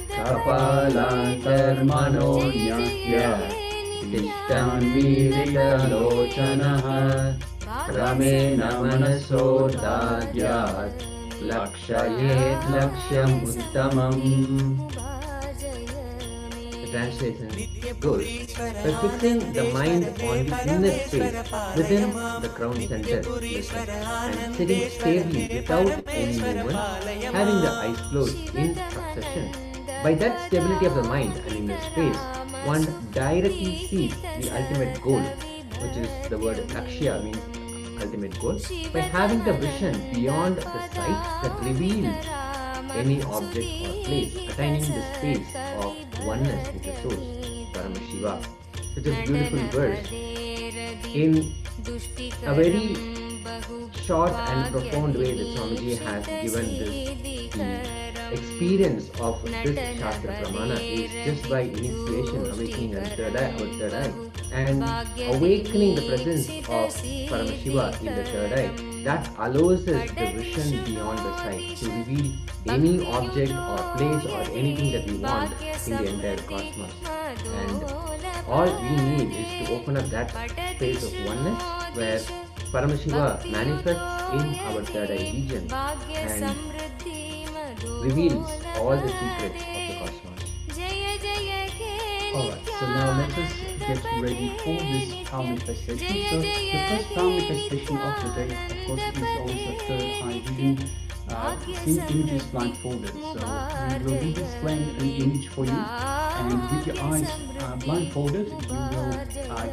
Kapalantarmanonya Tishtan Viritalochanaha Ramena Manasodadyat Lakshayet Laksham Uttamam. The translation goes, by fixing the mind on the inner space within the crown center and sitting stably without any movement, having the eyes closed in succession. By that stability of the mind and inner space, one directly sees the ultimate goal, which is the word lakshya, means ultimate goal, by having the vision beyond the sight that reveals any object or place, attaining the space of oneness with the source, Paramashiva. Such a beautiful verse in a very short and profound way that Swamiji has given this. The experience of this Shastra Pramana is just by initiation, awakening our third eye, and awakening the presence of Paramashiva in the third eye. That allows us the vision beyond the sight to reveal any object or place or anything that we want in the entire cosmos. And all we need is to open up that space of oneness where Paramashiva manifests in our third eye region and reveals all the secrets of the cosmos. Alright, so now let us get ready for this power manifestation. So the first power manifestation of the day, of course, is always the third eye vision. Seeing images blindfolded. So we will be displaying an image for you, and with your eyes blindfolded, you will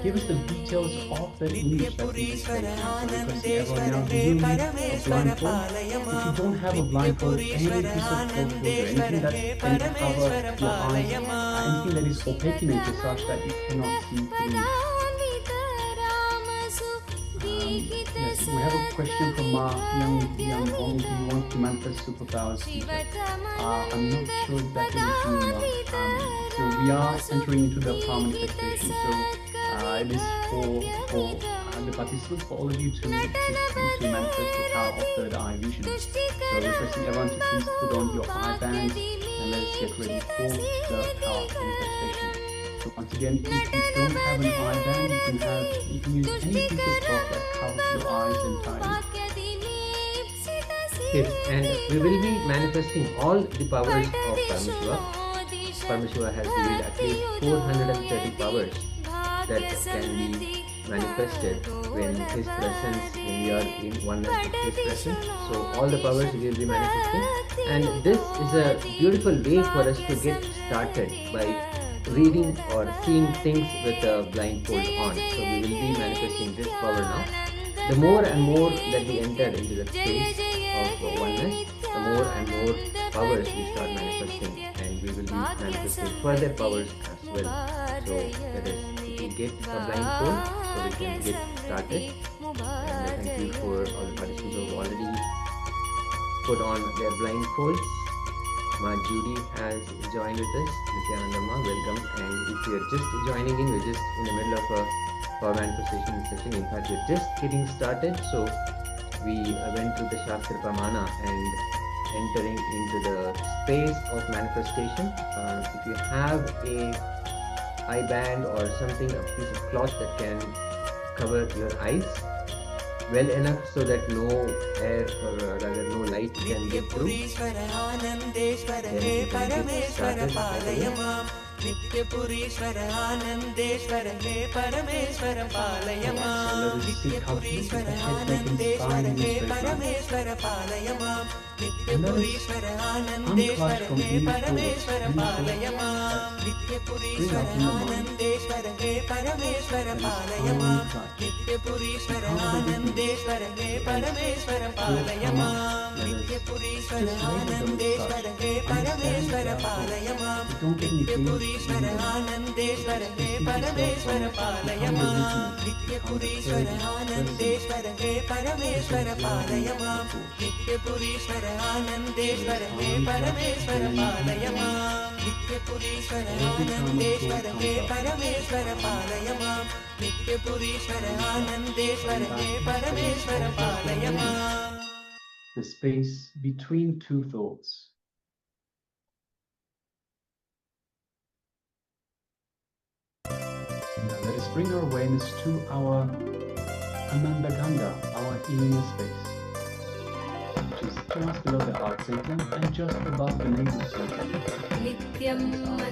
give us the details of the image that we display. So requesting everyone now, you will need a blindfold. If you don't have a blindfold, any piece of cloth or anything that can cover your eyes, anything that is opaque in nature such that you cannot see through. Yes, we have a question from young Bong. Do you want to manifest superpowers? I'm not sure exactly what you mean. So we are entering into the power manifestation. So it is for the participants, for all of you to manifest the power of third eye vision. So requesting everyone to please put on your eye bands and let us get ready for the power manifestation. So once again, if you don't have an eye band, you can use any piece of cloth that covers your eyes entirely. Yes, and we will be manifesting all the powers of Paramashiva. Paramashiva has revealed at least 430 powers that can be manifested when His presence, when we are in oneness with His presence. So all the powers we will be manifesting, and this is a beautiful way for us to get started by reading or seeing things with a blindfold on. So we will be manifesting this power now. The more and more that we enter into the space of oneness, the more and more powers we start manifesting, and we will be manifesting further powers as well. So let us get a blindfold so we can get started. And thank you for all the participants who have already put on their blindfolds. Ma Judy has joined with us. Nithyananda Ma, welcome. And if you are just joining in, we're just in the middle of a power manifestation session. In fact, we're just getting started. So we went through the Shastra Pramana and entering into the space of manifestation. If you have a eye band or something, a piece of cloth that can cover your eyes well enough so that no air or rather no light can get through, then you can get started. नित्यपुरीश्वर Anandeshwar हे परमेश्वर पालय मां नित्यपुरीश्वर आनंदेश्वर हे परमेश्वर पालय मां नित्यपुरीश्वर आनंदेश्वर हे परमेश्वर पालय मां नित्यपुरीश्वर आनंदेश्वर हे परमेश्वर पालय मां नित्यपुरीश्वर आनंदेश्वर हे परमेश्वर पालय मां नित्यपुरीश्वर आनंदेश्वर हे परमेश्वर पालय मां नित्यपुरीश्वर आनंदेश्वर हे परमेश्वर पालय मां नित्यपुरीश्वर आनंदेश्वर हे परमेश्वर पालय मां नित्यपुरीश्वर आनंदेश्वर हे परमेश्वर पालय मां नित्यपुरीश्वर आनंदेश्वर हे परमेश्वर पालय मां नित्यपुरीश्वर आनंदेश्वर हे परमेश्वर पालय मां. The space between two thoughts. Now let us bring our awareness to our Anandaganga, our inner space, which is just below the heart center and just above the nasal center.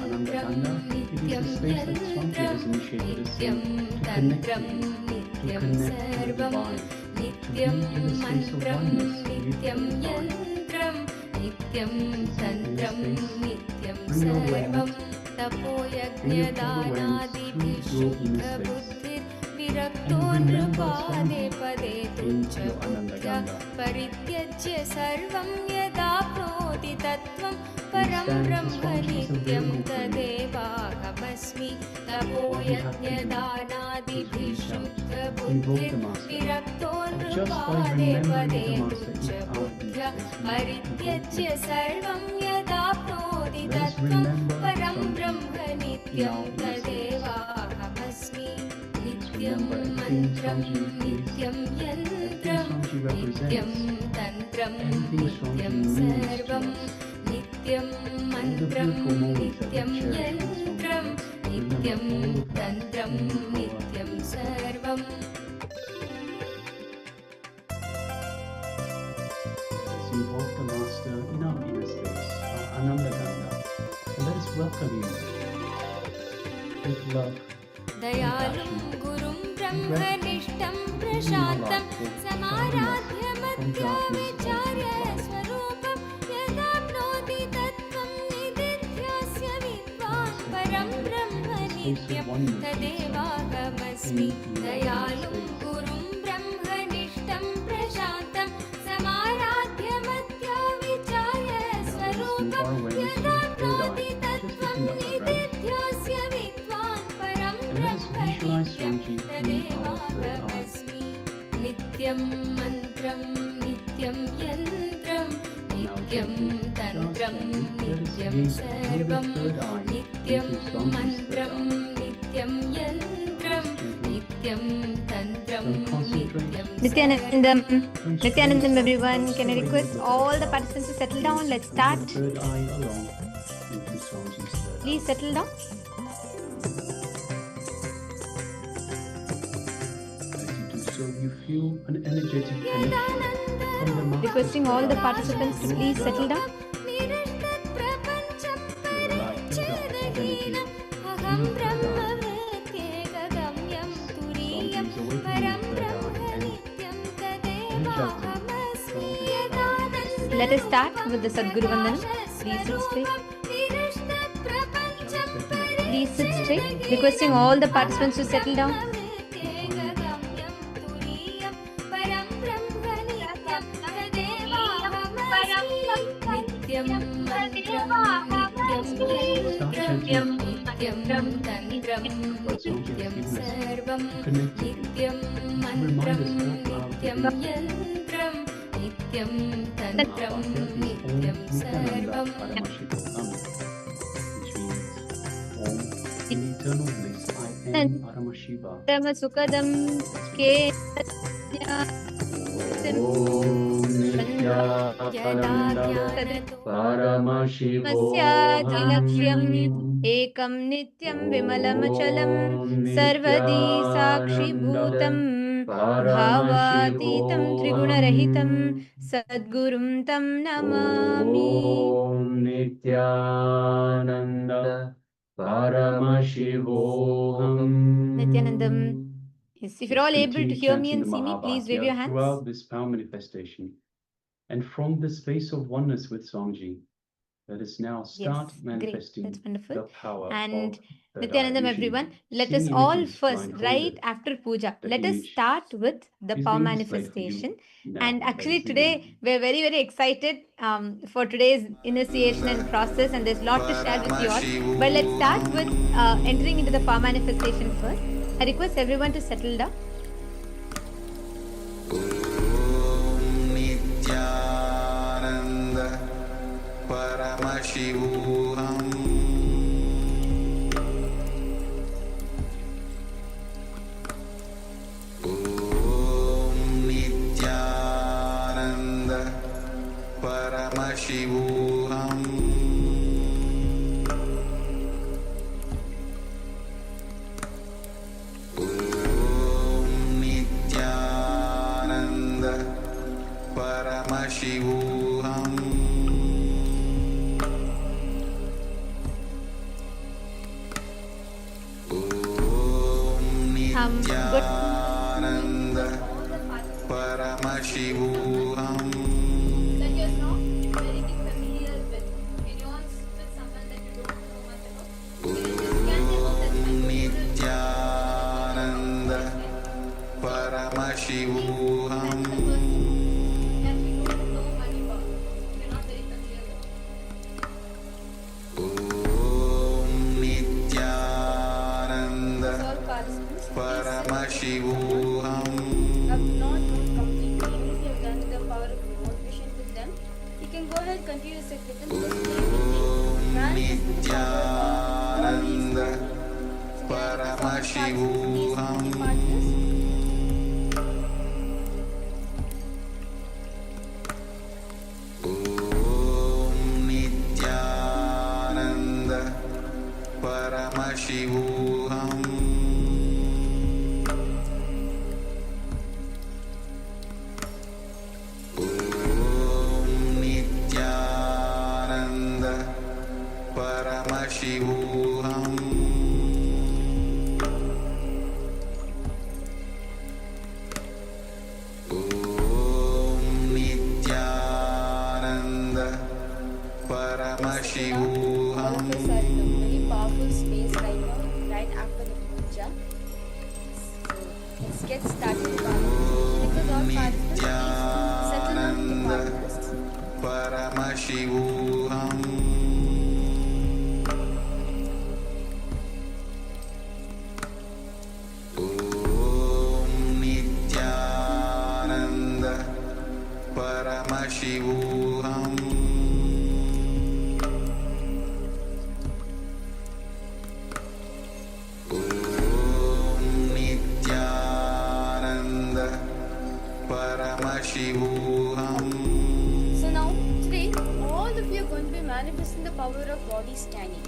Anandaganga, it is the space that Swamiji has initiated us in to connect to the divine, to be in the space of oneness with the divine. Bring your awareness Bring your full awareness to your inner space and remember Swami in your Ananda Ganga. Understand Swami is a very good thing. What we have to do is reach out, invoke the Master. And just by remembering the Master in our inner space, let us remember Swami in our inner space. Remember everything Swami is, everything Swami represents, everything Swami means to us. All the beautiful moments that we cherish with Swami. Remember all of that in our Let's invoke the Master in our inner space, our Ananda Ganga, and let us welcome him with love. दयालुं गुरुं ब्रह्मनिष्ठं प्रशान्तं समाराध्यमध्याविचार्य स्वरूपं यदाप्नोति तत्त्वं निदिध्यास्य विद्वान् परं ब्रह्म नित्यं तदेवाहमस्मि दयालुं गुरुं ब्रह्मनिष्ठं प्रशान्तं समाराध्यमध्याविचार्य स्वरूपं यदाप्नोति तत्त्वं निदिध्यास्य नित्यं मन्त्रं नित्यं यन्त्रं नित्यं तन्त्रं नित्यं सर्वं नित्यं मन्त्रं नित्यं यन्त्रं नित्यं तन्त्रं नित्यं Nithyanandam everyone. Can I request all the participants to settle down? Let's start. Please settle down. You feel an energetic connection from the Master. Requesting all the participants to please settle down. Let us start with the Sadguru Vandanam. Please sit straight. Please sit straight. Requesting all the participants to settle down. नित्यं तन्त्रं नित्यं सर्वं नित्यं मन्त्रं नित्यं यन्त्रं नित्यं तन्त्रं नित्यं सर्वं Paramasukadam ke Paramashivoham Ekam Nityam Vimalamchalam Sarvadi Sakshibhutam Bhavatitam Triguna-rahitam Sadgurum Tam Namami. Nithyananda Paramashivoham. Nithyanandam. Yes, if you're all able to hear me and see me, please wave your hands. Throughout this power manifestation, and from the space of oneness with Swamiji, let us now start manifesting the power and of the Nithyanandam everyone, let us all first, right after puja, let us start with the power manifestation. And actually today we're very, very excited for today's initiation and process, and there's a lot to share with you all. But let's start with entering into the power manifestation first. I request everyone to settle down. Nithyananda Paramashivoham. Nithyananda Paramashivoham. Nithyananda Paramashivoham. Nithyananda Paramashivoham. That you're not very familiar with. Can you all with someone that you don't know much about? can go ahead, continue to sit with them because today we think manifesting the power of body scanning. So can I request all the participants, please, the partners? Nithyananda Paramashivoham Nithyananda Paramashivoham Nithyananda Paramashivoham. All of us are in a very powerful space right now, right after the puja. So let's get started with our meditation. Because all participants, please settle down with the partners. Paramashivoham Nithyananda Paramashivoham Nithyananda Paramashivoham. So now, today, all of you are going to be manifesting the power of body scanning.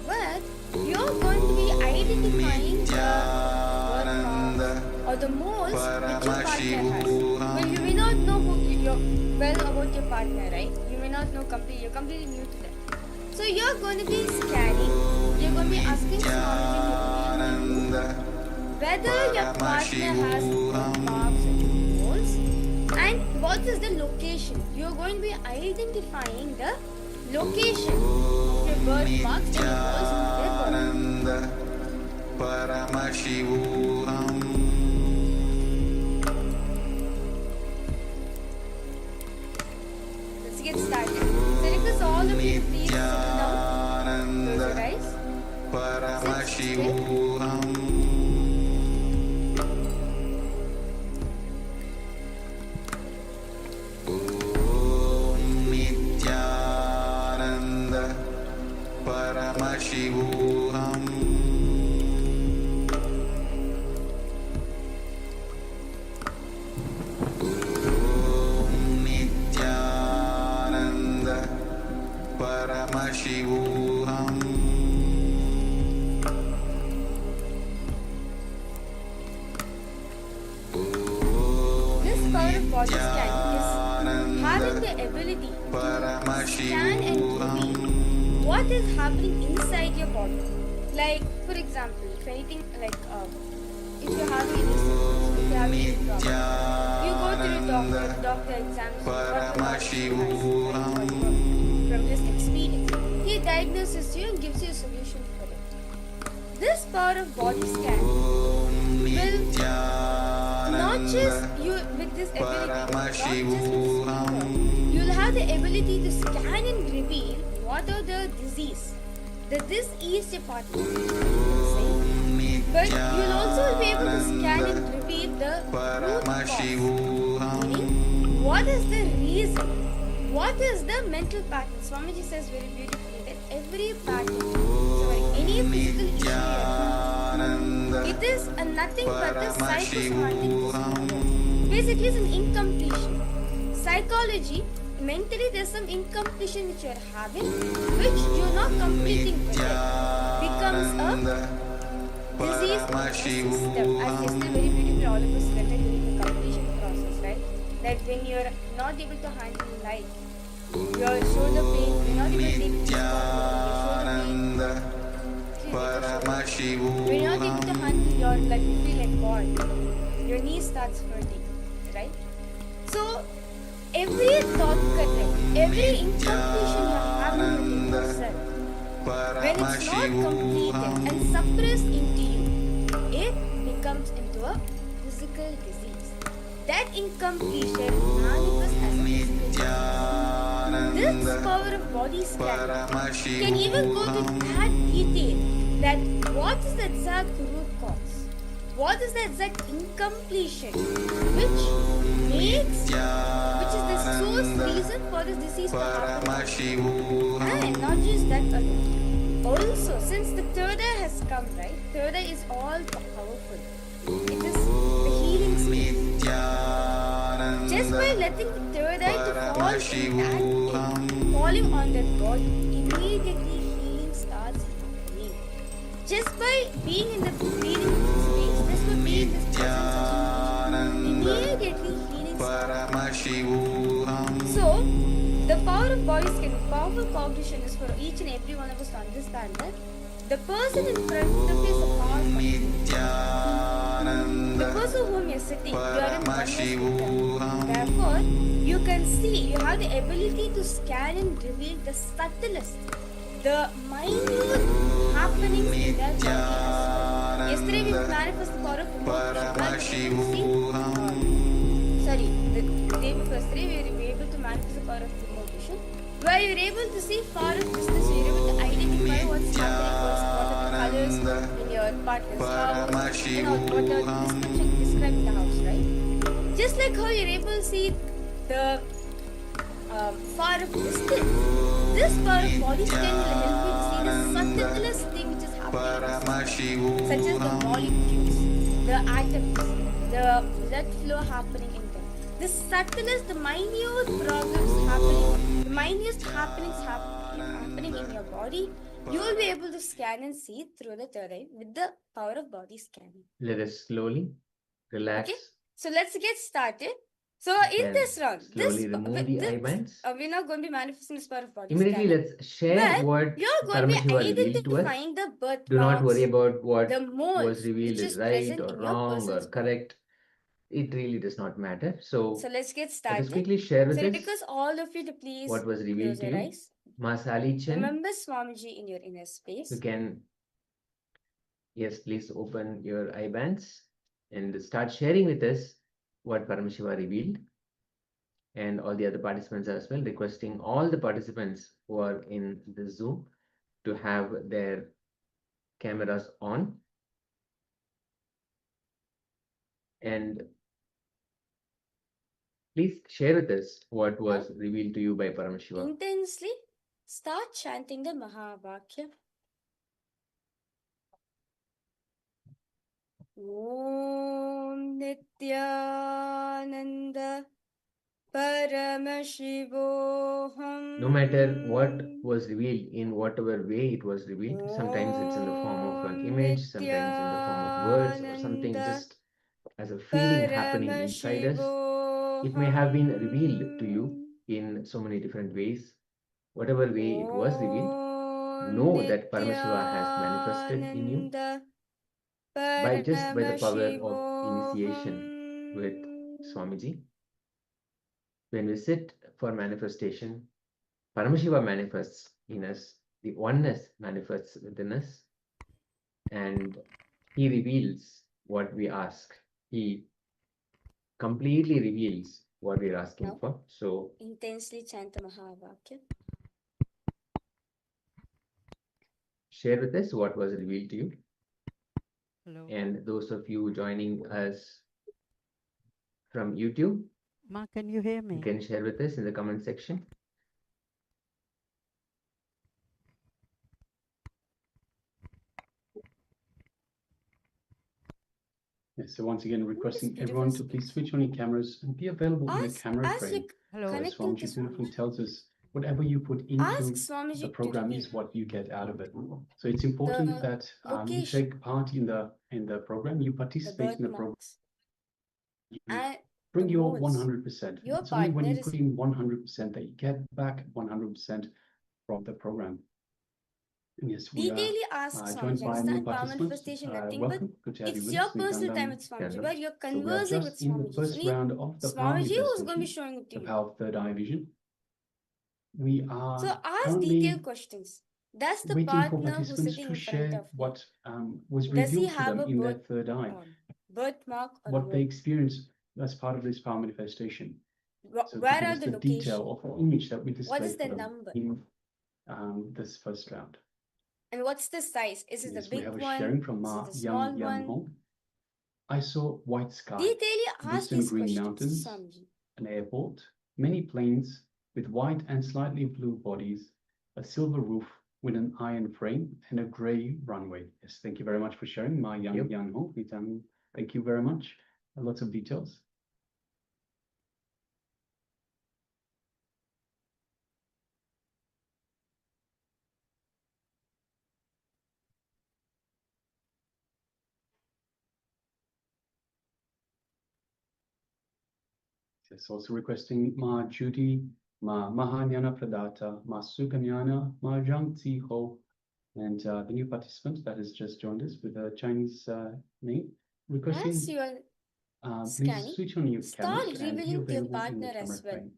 But you're going to be identifying the birthmarks or the moles which your partner has. Well, you may not know about your partner, right? You may not know completely. You're completely new to them. So you're going to be scanning. You're going to be asking Swamiji whether your partner has birthmarks or moles, and what is the location. You're going to be identifying the location of your birthmarks and your moles in their body. Paramashivoham Let's get started. So request all of you to please sit down. Close your eyes. Paramashivoham Nithyananda Paramashivoham Nithyananda Paramashivoham This power of body scanning is having the ability to scan and reveal what is happening inside your body. Like, for example, if anything, like, if you're having any symptoms, if you're having any problems, you go to the doctor examines you, what will happen, from his experience. He diagnoses you and gives you a solution for it. This power of body scan will not just you with this ability, not just with this power, you'll have the ability to scan and reveal what are the disease. That this is your partner, you can say. But you'll also be able to scan and reveal the root cause. Meaning, what is the reason? What is the mental pattern? Swamiji says very beautifully that every pattern, so any physical issue you have, it is nothing but the psychosomatic disorder. Basically, it's an incompletion. Psychology, mentally there's some incompletion which you're having, which you're not completing with it. Becomes a disease system. As yesterday very beautifully all of us read during the completion process, right? That when you're not able to handle life, your shoulder pain, you're not able to take responsibility, your shoulder pain, when you're not able to handle your life, you feel like God, your knee starts hurting, right? So every thought correct, every incompletion you're having within yourself, when it's not completed and suppressed into you, it becomes into a physical disease. That incompletion manifests as a physical disease. This power of body scanning can even go to that detail that what is the exact root cause? what is the exact incompletion which is the source reason for this disease to happen. And not just that alone. Also, since the third eye has come, right? Third eye is all powerful. It is the healing spirit. Just by letting the third eye to fall and falling on that god, immediately healing starts happening. Just by being in the breathing space, just by being in this presence of meditation, immediately healing starts. So, the power of body scan, powerful cognition is for each and every one of us to understand that the person in front of you is a powerful. The person whom you're sitting, you are in oneness with them. Therefore, you can see, you have the ability to scan and reveal the subtlest, the minute happenings in their body as well. Yesterday we manifested the power of the day before yesterday we were able to manifest the power of remote vision, where you were able to see far of distance, you were able to identify what's happening, what are the colors in your partner's house, and all, what the description describing the house, right? Just like how you're able to see the far of distance, this power of body scan will help you to see the subtlest thing which is happening, such as the molecules, the atoms, the blood flow happening in them. The subtlest, the minute problems happening, the minute happenings happening in your body, you will be able to scan and see through the third eye with the power of body scanning. Let us slowly relax. Okay, so let's get started. So in this round, slowly remove the eye bands. We're not going to be manifesting this power of body Immediately, scanning. let's share what you're going to be identifying the birthmarks. Do not worry about what the moles was revealed which is right or in wrong or correct. It really does not matter. So let's get started. Let us quickly share with us. us because all of you to please what was revealed to you. Eyes. Masali Chen. Remember Swamiji in your inner space. You can, yes, please open your eye bands and start sharing with us what Paramashiva revealed, and all the other participants as well, requesting all the participants who are in the Zoom to have their cameras on and please share with us what was revealed to you by Paramashiva. Intensely start chanting the Mahavakya. Om Nithyananda Paramashivoham. No matter what was revealed, in whatever way it was revealed, sometimes it's in the form of an image, sometimes in the form of words, or something just as a feeling happening inside us. It may have been revealed to you in so many different ways. Whatever way it was revealed, know that Paramashiva has manifested in you by the power of initiation with Swamiji. When we sit for manifestation, Paramashiva manifests in us, the oneness manifests within us, and he reveals what we ask. He completely reveals what we're asking for. So intensely chant the Mahavakya. Share with us what was revealed to you. Hello. And those of you joining us from YouTube, Ma, can you hear me? You can share with us in the comment section. Yes, so once again, requesting everyone to please switch on your cameras and be available in the camera frame. As Swamiji beautifully tells us, whatever you put into the program is what you get out of it. So it's important that you take part in the program, you participate in the program. Bring your 100%. It's only when you put in 100% that you get back 100% from the program. And yes, we are joined by new participants. Welcome. Good to have you with us. It's your personal time with Swamiji, where you're conversing with in the first round of the Swamiji who's going to be showing it to you. The power of third eye vision. We are so ask detailed questions. Does the partner who's sitting in front of what was revealed to them in their third eye? Birthmark or what they experienced as part of this power manifestation. So where are the detail of the image that we displayed? What is the number in this first round? And what's the size? Is it the big we have a one? sharing from is it the small one? I saw white sky, Detail ask distant these green questions, mountains, Swamiji. an airport, many planes with white and slightly blue bodies, a silver roof with an iron frame, and a grey runway. Yes, thank you very much for sharing, my young Ho. Thank you very much. Lots of details. Yes, also requesting Ma Judy, Ma Mahanyana Pradata, Ma Sukanyana, Ma Zhang Ho, and the new participant that has just joined us with a Chinese name, requesting As you are please scanning, switch on your start cameras and be revealing to your available in the partner camera as well. frame.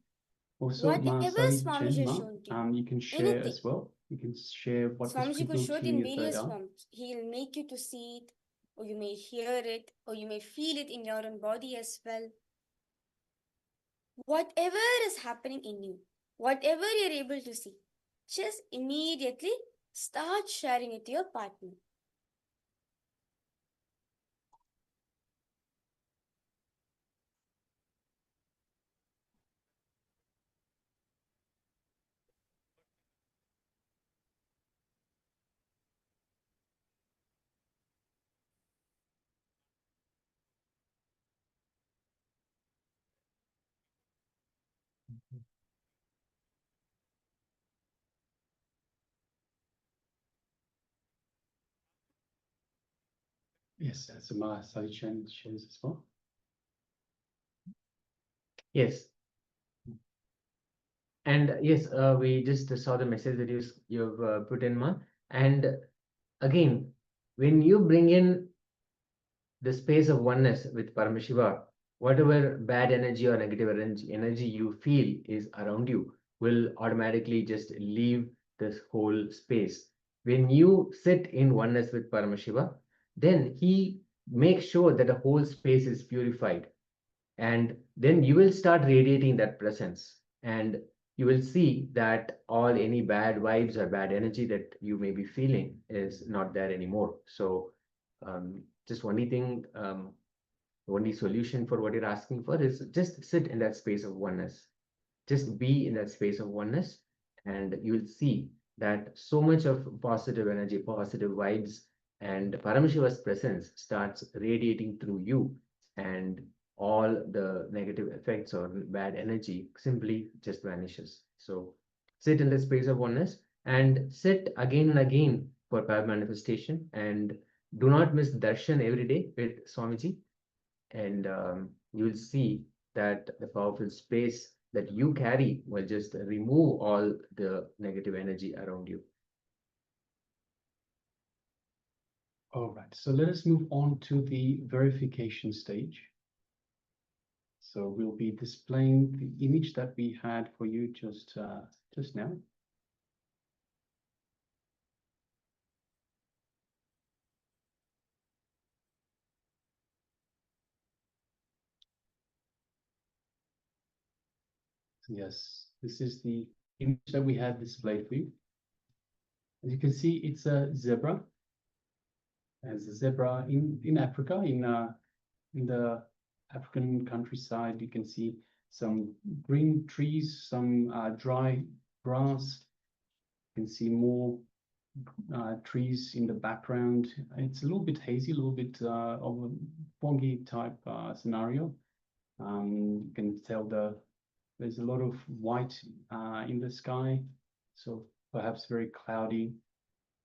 Also, Ma Whatever Sari Swamiji Chen has Ma, shown to you, you can share anything. as well. You can share what was Swamiji could revealed show to it in you various third eye. forms. He'll make you to see it, or you may hear it, or you may feel it in your own body as well. Whatever is happening in you, whatever you're able to see, just immediately start sharing it to your partner. Yes, so Ma Sari Chen shares as well. Yes. And yes, we just saw the message that you've put in, Ma. And again, when you bring in the space of oneness with Paramashiva, whatever bad energy or negative energy you feel is around you will automatically just leave this whole space. When you sit in oneness with Paramashiva, then he makes sure that the whole space is purified. And then you will start radiating that presence. And you will see that all any bad vibes or bad energy that you may be feeling is not there anymore. So just only thing, only solution for what you're asking for is just sit in that space of oneness. Just be in that space of oneness, and you will see that so much of positive energy, positive vibes, and Paramashiva's presence starts radiating through you, and all the negative effects or bad energy simply just vanishes. So sit in the space of oneness and sit again and again for power manifestation, and do not miss darshan every day with Swamiji, and you will see that the powerful space that you carry will just remove all the negative energy around you. All right, so let us move on to the verification stage. So we'll be displaying the image that we had for you just now. Yes, this is the image that we had displayed for you. As you can see, it's a zebra. As a zebra in Africa, in the African countryside, you can see some green trees, some dry grass. You can see more trees in the background. It's a little bit hazy, a little bit of a foggy type scenario. You can tell there's a lot of white in the sky, so perhaps very cloudy.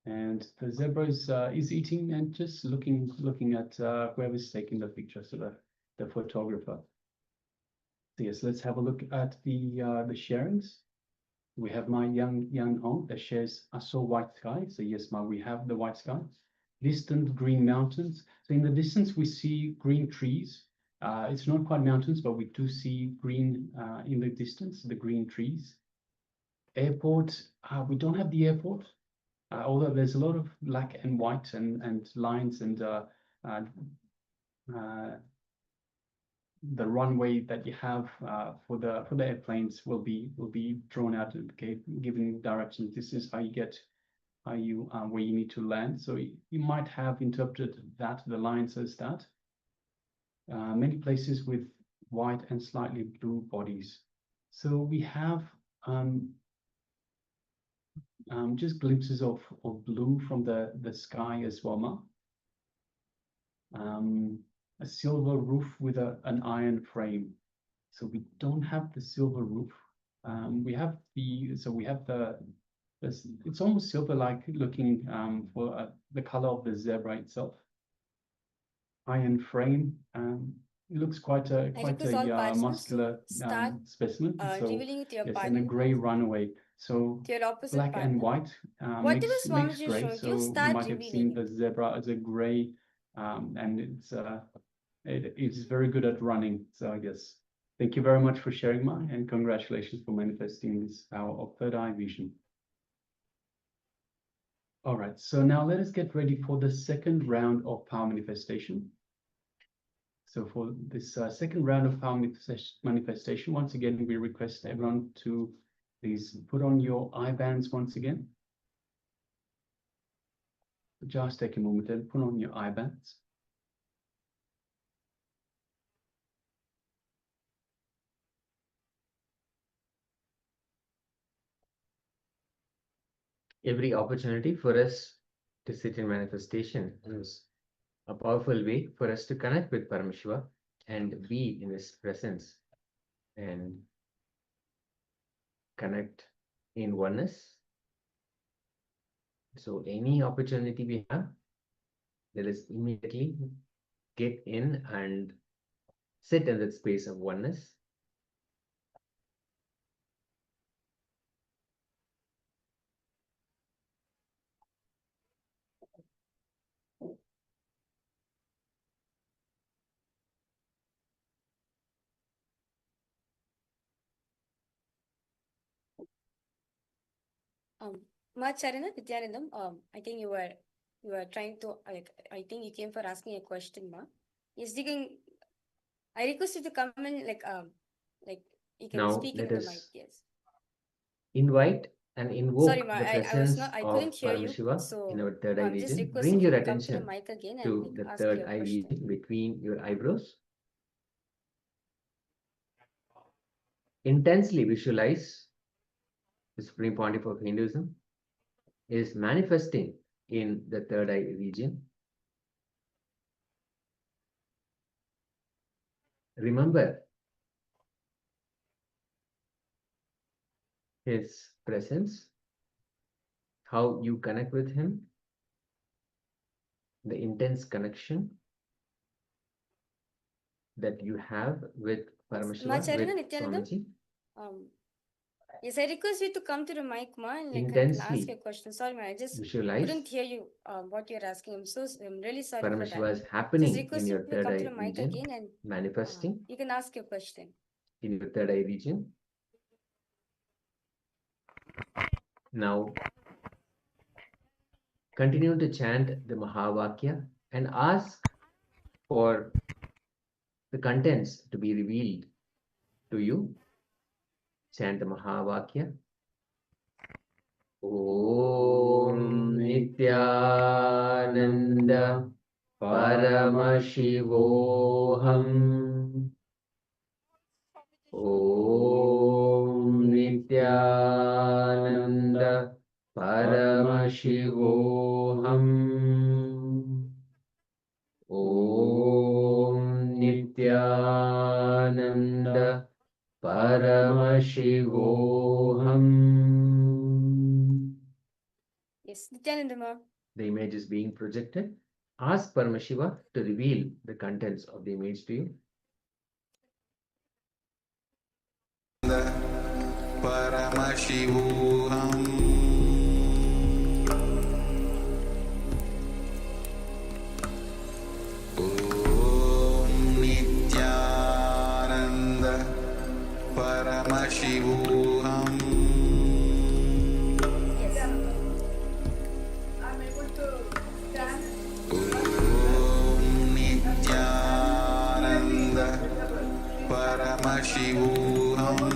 And the zebra is eating and just looking at whoever's taking the picture, so the photographer. So yes, let's have a look at the sharings. We have my young Hong that shares I saw white sky. So yes, Ma, we have the white sky. Distant green mountains. So in the distance we see green trees. It's not quite mountains, but we do see green in the distance, the green trees. Airport, we don't have the airport. Although there's a lot of black and white and lines and the runway that you have for the airplanes will be drawn out and given directions. This is how you get where you need to land. So you might have interpreted that the lines as that. many places with white and slightly blue bodies. So we have just glimpses of blue from the sky as well, Ma. A silver roof with an iron frame. So we don't have the silver roof. We have it's almost silver-like looking for the color of the zebra itself. Iron frame. It looks quite a muscular specimen. So yes, and a grey runaway. So black and white makes grey. So you might have seen the zebra as a grey, and it is very good at running. So I guess thank you very much for sharing, Ma, and congratulations for manifesting this power of third eye vision. All right, so now let us get ready for the second round of power manifestation. So for this second round of power manifestation, once again, we request everyone to please put on your eye bands once again. Just take a moment and put on your eye bands. Every opportunity for us to sit in manifestation is a powerful way for us to connect with Paramashiva and be in his presence and connect in oneness. So any opportunity we have, let us immediately get in and sit in that space of oneness. Macharana, Nithyanandam, I think you were trying to, I think you came for asking a question, Ma. Yes, you can, I request you to come in, you can Now, speak into the mic, yes. Invite and invoke Sorry, Ma, the presence I of couldn't hear you, Paramashiva so in our third eye I'm just region. requesting Bring you your to come to the attention mic again to and the ask third your eye question. region between your eyebrows. Intensely visualize the Supreme Pontiff of Hinduism is manifesting in the third eye region. Remember his presence, how you connect with him, the intense connection that you have with Paramashiva, with Swamiji. Yes, I request you to come to the mic, Ma, and Intensely ask your question. Sorry, Ma, I just visualize couldn't hear you what you're asking. I'm really sorry for Paramashiva that. is happening Just request in your you to third come eye to the mic region, again and manifesting you can ask your question. in your third eye region. Now, continue to chant the Mahavakya and ask for the contents to be revealed to you. Chant the Mahavakya. Om Nithyananda Paramashivoham. Om Nithyananda Paramashivoham. Om Nithyananda Paramashivoham. Yes, Nithyananda, Ma. The image is being projected. Ask Paramashiva to reveal the contents of the image to you. Paramashivoham. Om Nithyananda Paramashivoham. Om Nithyananda Paramashivoham.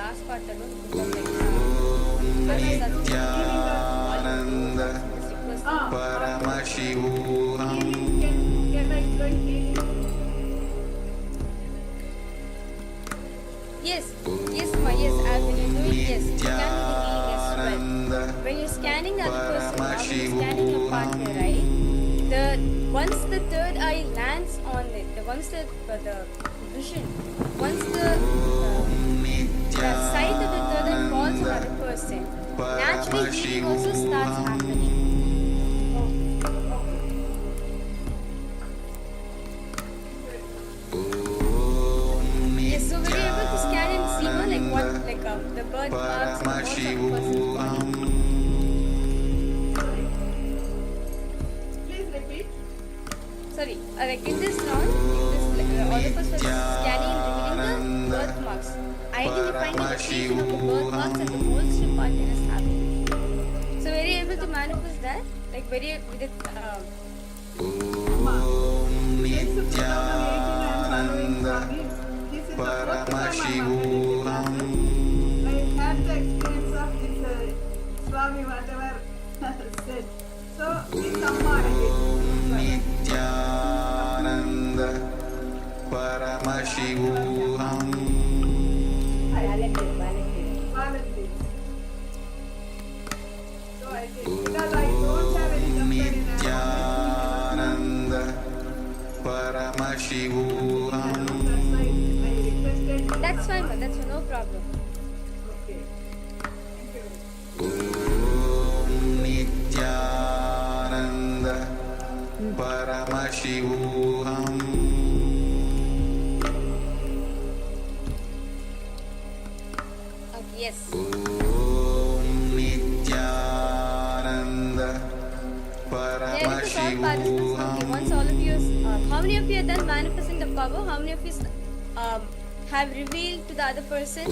last part alone because like Paramashivoham Yes, ma, yes, when you do it, yes, you can do the healing as well. When you're scanning the other person, now, when you're scanning your partner, right? Once the third eye lands on it, once the vision, once the sight of the third eye falls on the other person, naturally healing also starts happening. Yes, so we're able to scan and see more like what, like the birth marks and the bones of the person's body. Sorry, like in this round, all of us were scanning and revealing the birthmarks, identifying the location of the birthmarks and the holes your partner is having. So we're able to manifest that, like with it. Paramashivoham I had the experience of this Swami, whatever said. So, this Amma Nithyananda Paramashivoham Valentine. So, I did. Because I don't have any company Nithyananda Paramashivoham. That's fine, but that's no problem. Okay. Nithyananda Paramashivoham Yes. Nithyananda Paramashivoham. Okay, once all of you, how many of you are done manifesting the power? How many of you have revealed to the other person?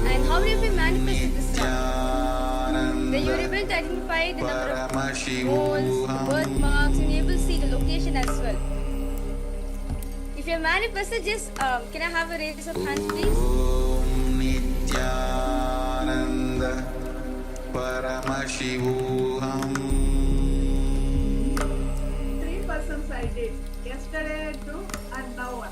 And how many of you manifested this round? Then you are able to identify the number of holes, the birthmarks, and you are able to see the location as well. If you have manifested, just can I have a raise of hands, please? Nithyananda Paramashivoham 3 persons I did. Yesterday 2 and now 1.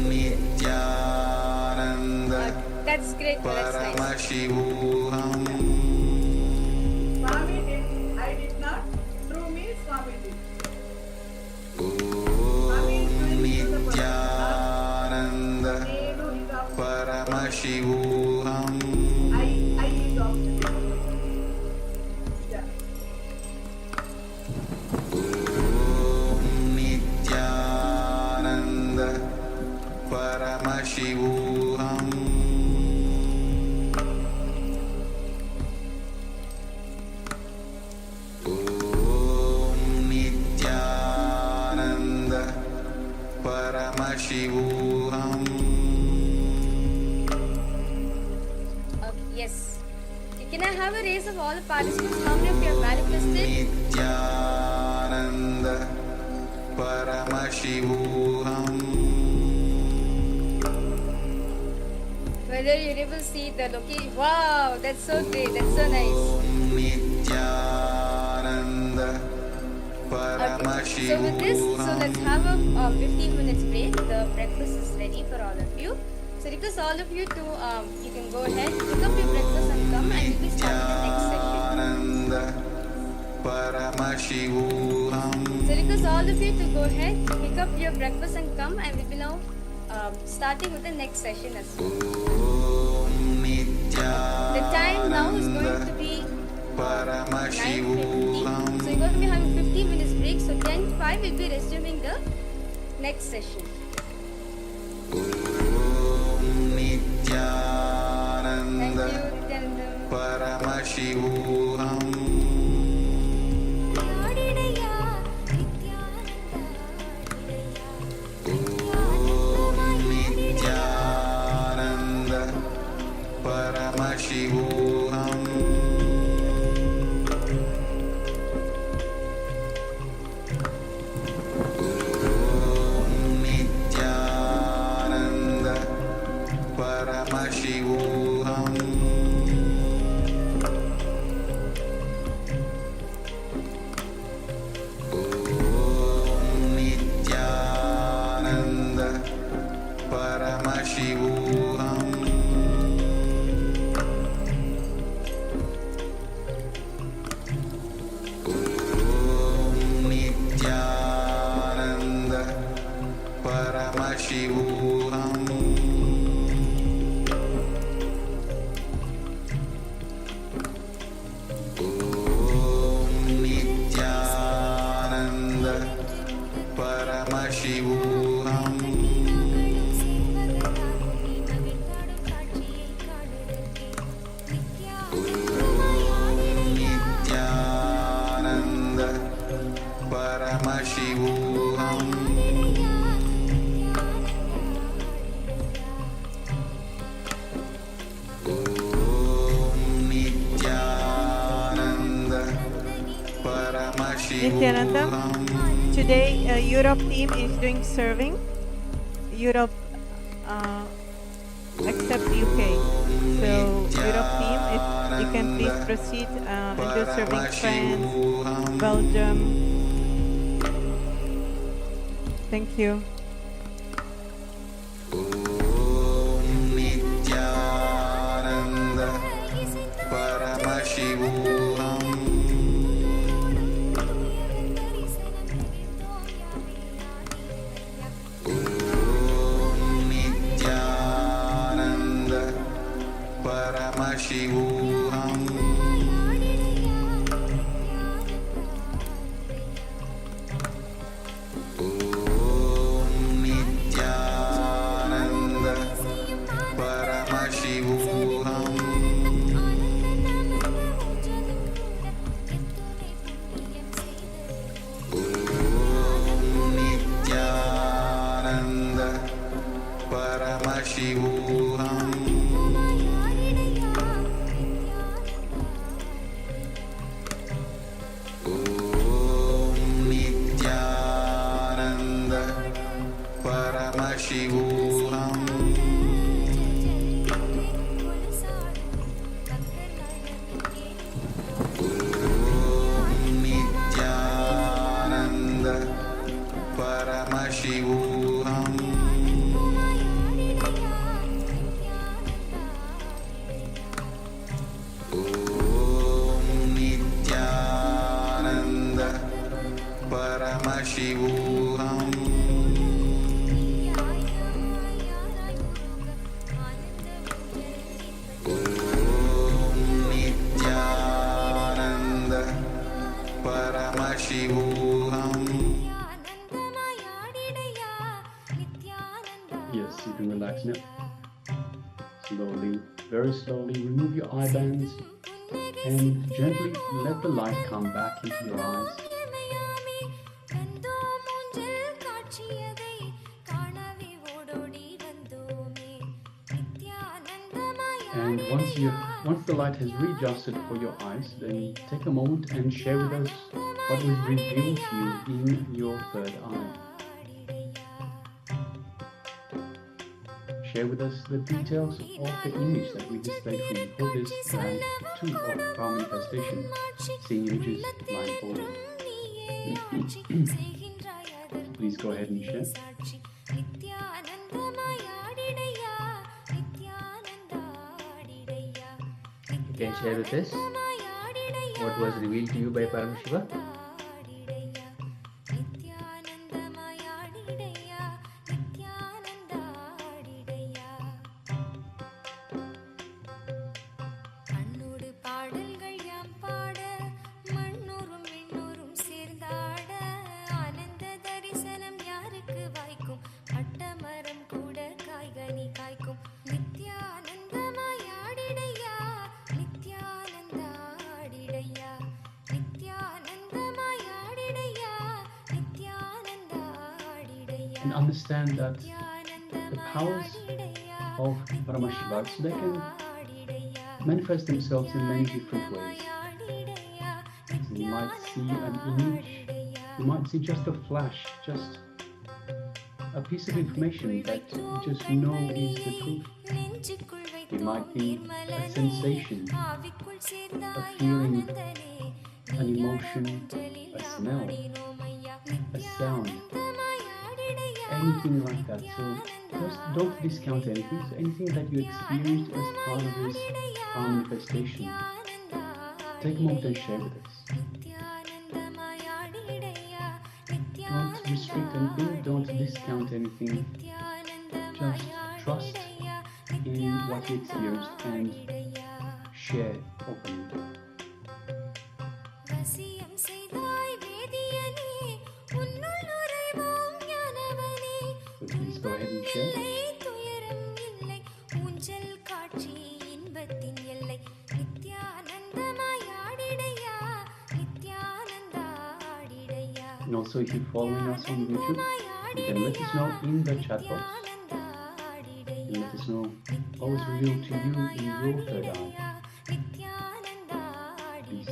Nithyananda That's great. That's nice. Paramashivoham Swami did. I did not. Through me, Swami did. Swami is doing through the person. Nithyananda Nenu is of Paramashivoham I is of yeah. Nithyananda Paramashivoham Nithyananda Paramashivoham Yes. Can I have a raise of all the participants? How many of you have manifested? Nithyananda Paramashivoham Whether you're able to see the location. Wow, that's so great. That's so nice. Nithyananda Okay. So with this, let's have a 15 minutes break. The breakfast is ready for all of you. So request all of you to you can go ahead, pick up your breakfast and come, and we'll be starting the next session. Paramashivoham So request all of you to go ahead, pick up your breakfast and come, and we'll be now starting with the next session as well. The time now is going to be 9:50. So you're going to be having 15 minutes break. So 10:05 we'll be resuming the next session. Thank you, Nithyananda. Paramashivoham Nithyananda Paramashivoham Nithyananda Paramashivoham Nithyananda Paramashivoham Nithyananda Paramashivoham Nithyananda Paramashivoham Nithyananda Paramashivoham Nithyananda Nithyananda, Paramashivoham today Europe team is doing serving. Europe except UK. So Europe team, if you can please proceed and do serving France, Belgium. Thank you. Nithyananda Paramashivoham Nithyananda Paramashivoham Nithyananda Paramashivoham Nithyananda Paramashivoham Nithyananda Paramashivoham Nithyananda Paramashivoham Nithyananda Paramashivoham Nithyananda Paramashivoham Yes, you can relax now. Slowly, very slowly, remove your eye bands and gently let the light come back into your eyes. And once the light has readjusted for your eyes, then take a moment and share with us what was revealed to you in your third eye. Share with us the details of the image that we displayed for you for this round 2 of power manifestation, seeing images blindfolded. Please go ahead and share. You can share with us what was revealed to you by Paramashiva. And understand that the powers of Paramashiva, they can manifest themselves in many different ways. So you might see an image, you might see just a flash, just a piece of information that you just know is the truth. It might be a sensation, a feeling, an emotion, a smell, a sound, anything like that. So just don't discount anything. So anything that you experienced as part of this manifestation, take a moment and share with us. Don't restrict anything, don't discount anything. Just trust in what you experienced and share openly. So please go ahead and share. And also, if you're following us on YouTube, you can let us know in the chat box. And let us know what was revealed to you in your third eye. Please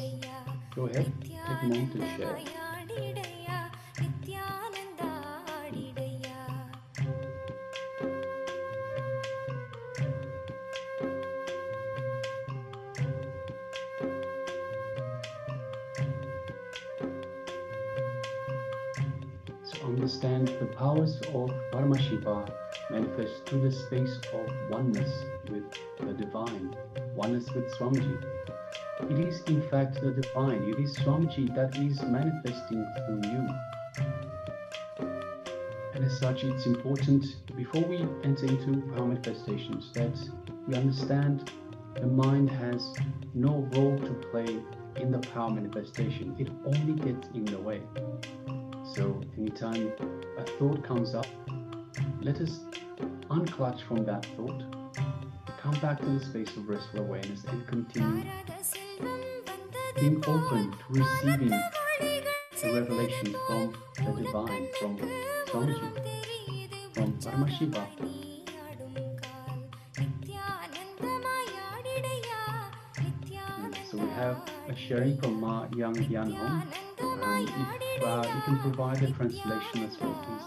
go ahead, take a moment to share. Understand the powers of Paramashiva manifest through the space of oneness with the divine, oneness with Swamiji. It is in fact the divine, it is Swamiji that is manifesting through you. And as such, it's important, before we enter into power manifestations, that we understand the mind has no role to play in the power manifestation. It only gets in the way. So anytime a thought comes up, let us unclutch from that thought, come back to the space of restful awareness and continue being open to receiving the revelation from the divine, from Swamiji, from Paramashiva. So we have a sharing from Ma Yang Yan Hong. If you can provide a translation as well, please.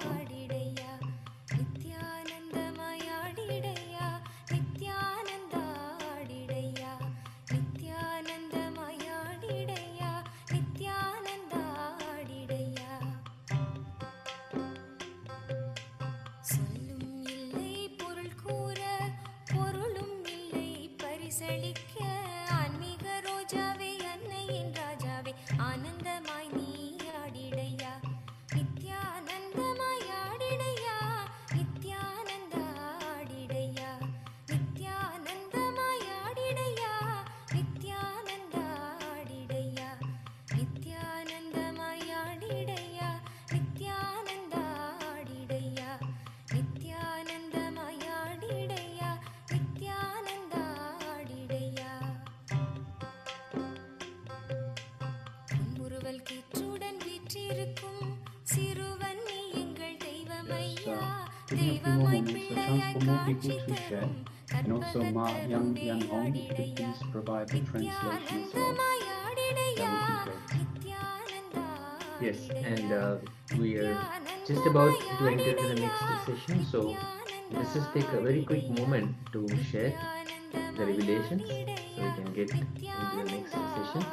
Taking a few more moments, a chance for more people to share. And also Ma Yang Yan Hong, if you could please provide the translation as well. That would be great. Yes, and we are just about to enter into the next session, so let's just take a very quick moment to share the revelations so we can get into the next session.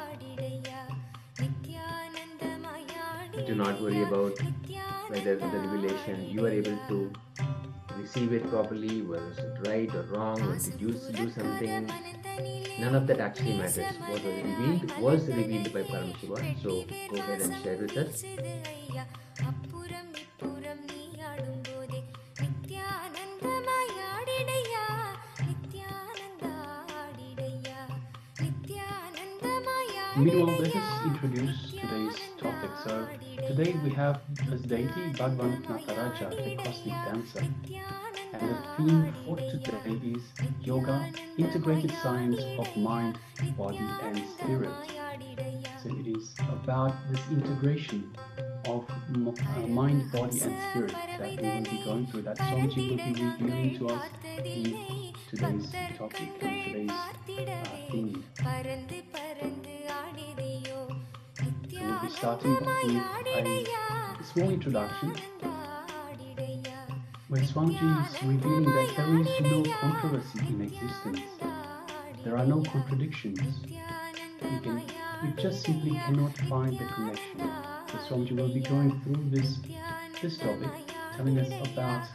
Do not worry about whether the revelation you are able to receive it properly, was it right or wrong, or did you do something. None of that actually matters. What was revealed by Paramashiva. So go ahead and share with us. Meanwhile, let us introduce today's topic. So today we have as deity Bhagavan Nataraja, the cosmic dancer. And the theme for today is Yoga, Integrated Science of Mind, Body and Spirit. So it is about this integration of mind, body and spirit that we will be going through, that Swamiji will be revealing to us in today's topic, in today's theme. So we'll be starting with a small introduction. where Swamiji is revealing that there is no controversy in existence. There are no contradictions. You just simply cannot find the connection. So Swamiji will be going through this topic, telling us about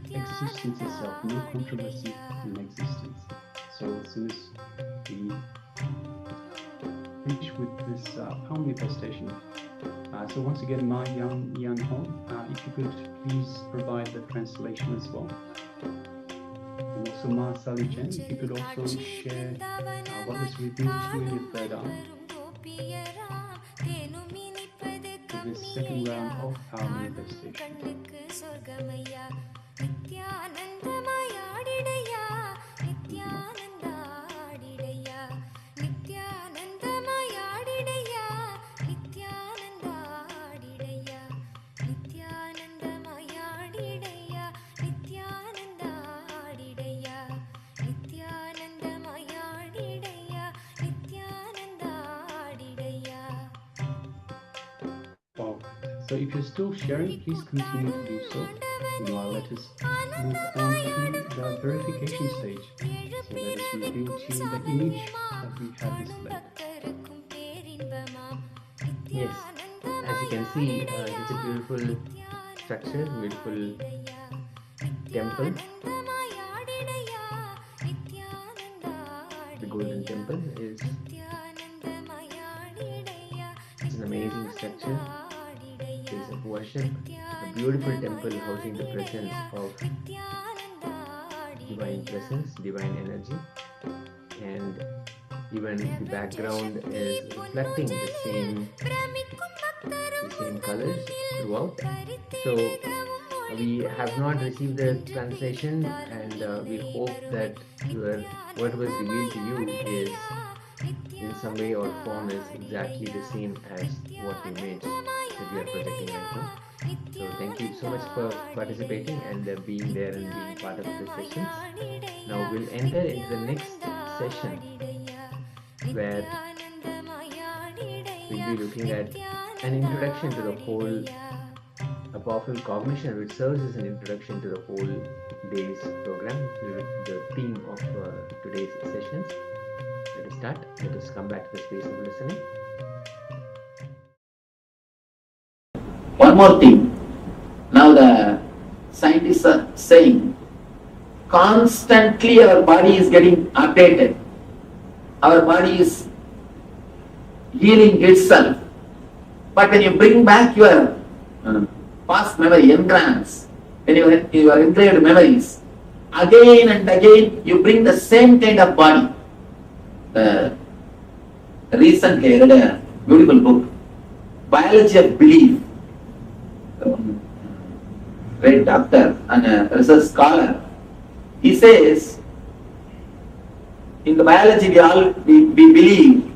existence itself, no controversy in existence. So as soon as we finish with this power manifestation, so once again, Ma Yan Hong, if you could please provide the translation as well. And also Ma Sally Chen, if you could also share what was revealed to you in your third eye. For this second round of power manifestation. So if you're still sharing, please continue to do so. Meanwhile, let us move on to the verification stage. So let us reveal to you the image that we have displayed. Yes, as you can see, it's a beautiful structure, beautiful temple. The golden temple is an amazing structure. Place of worship, a beautiful temple housing the presence of divine presence, divine energy, and even the background is reflecting the same colors throughout. So we have not received the translation, and we hope that what was revealed to you is in some way or form is exactly the same as what we made that we are projecting right now. So thank you so much for participating and being there and being part of the sessions. Now we'll enter into the next session where we'll be looking at an introduction to the whole, a powerful cognition which serves as an introduction to the whole day's program, the theme of today's sessions. Let us start. Let us come back to the space of listening. One more thing. Now the scientists are saying constantly our body is getting updated. Our body is healing itself. But when you bring back your past memory, engrams, when you have your engraved memories, again and again you bring the same kind of body. Recently I read a beautiful book, Biology of Belief. Great doctor and a research scholar. He says, in the biology we believe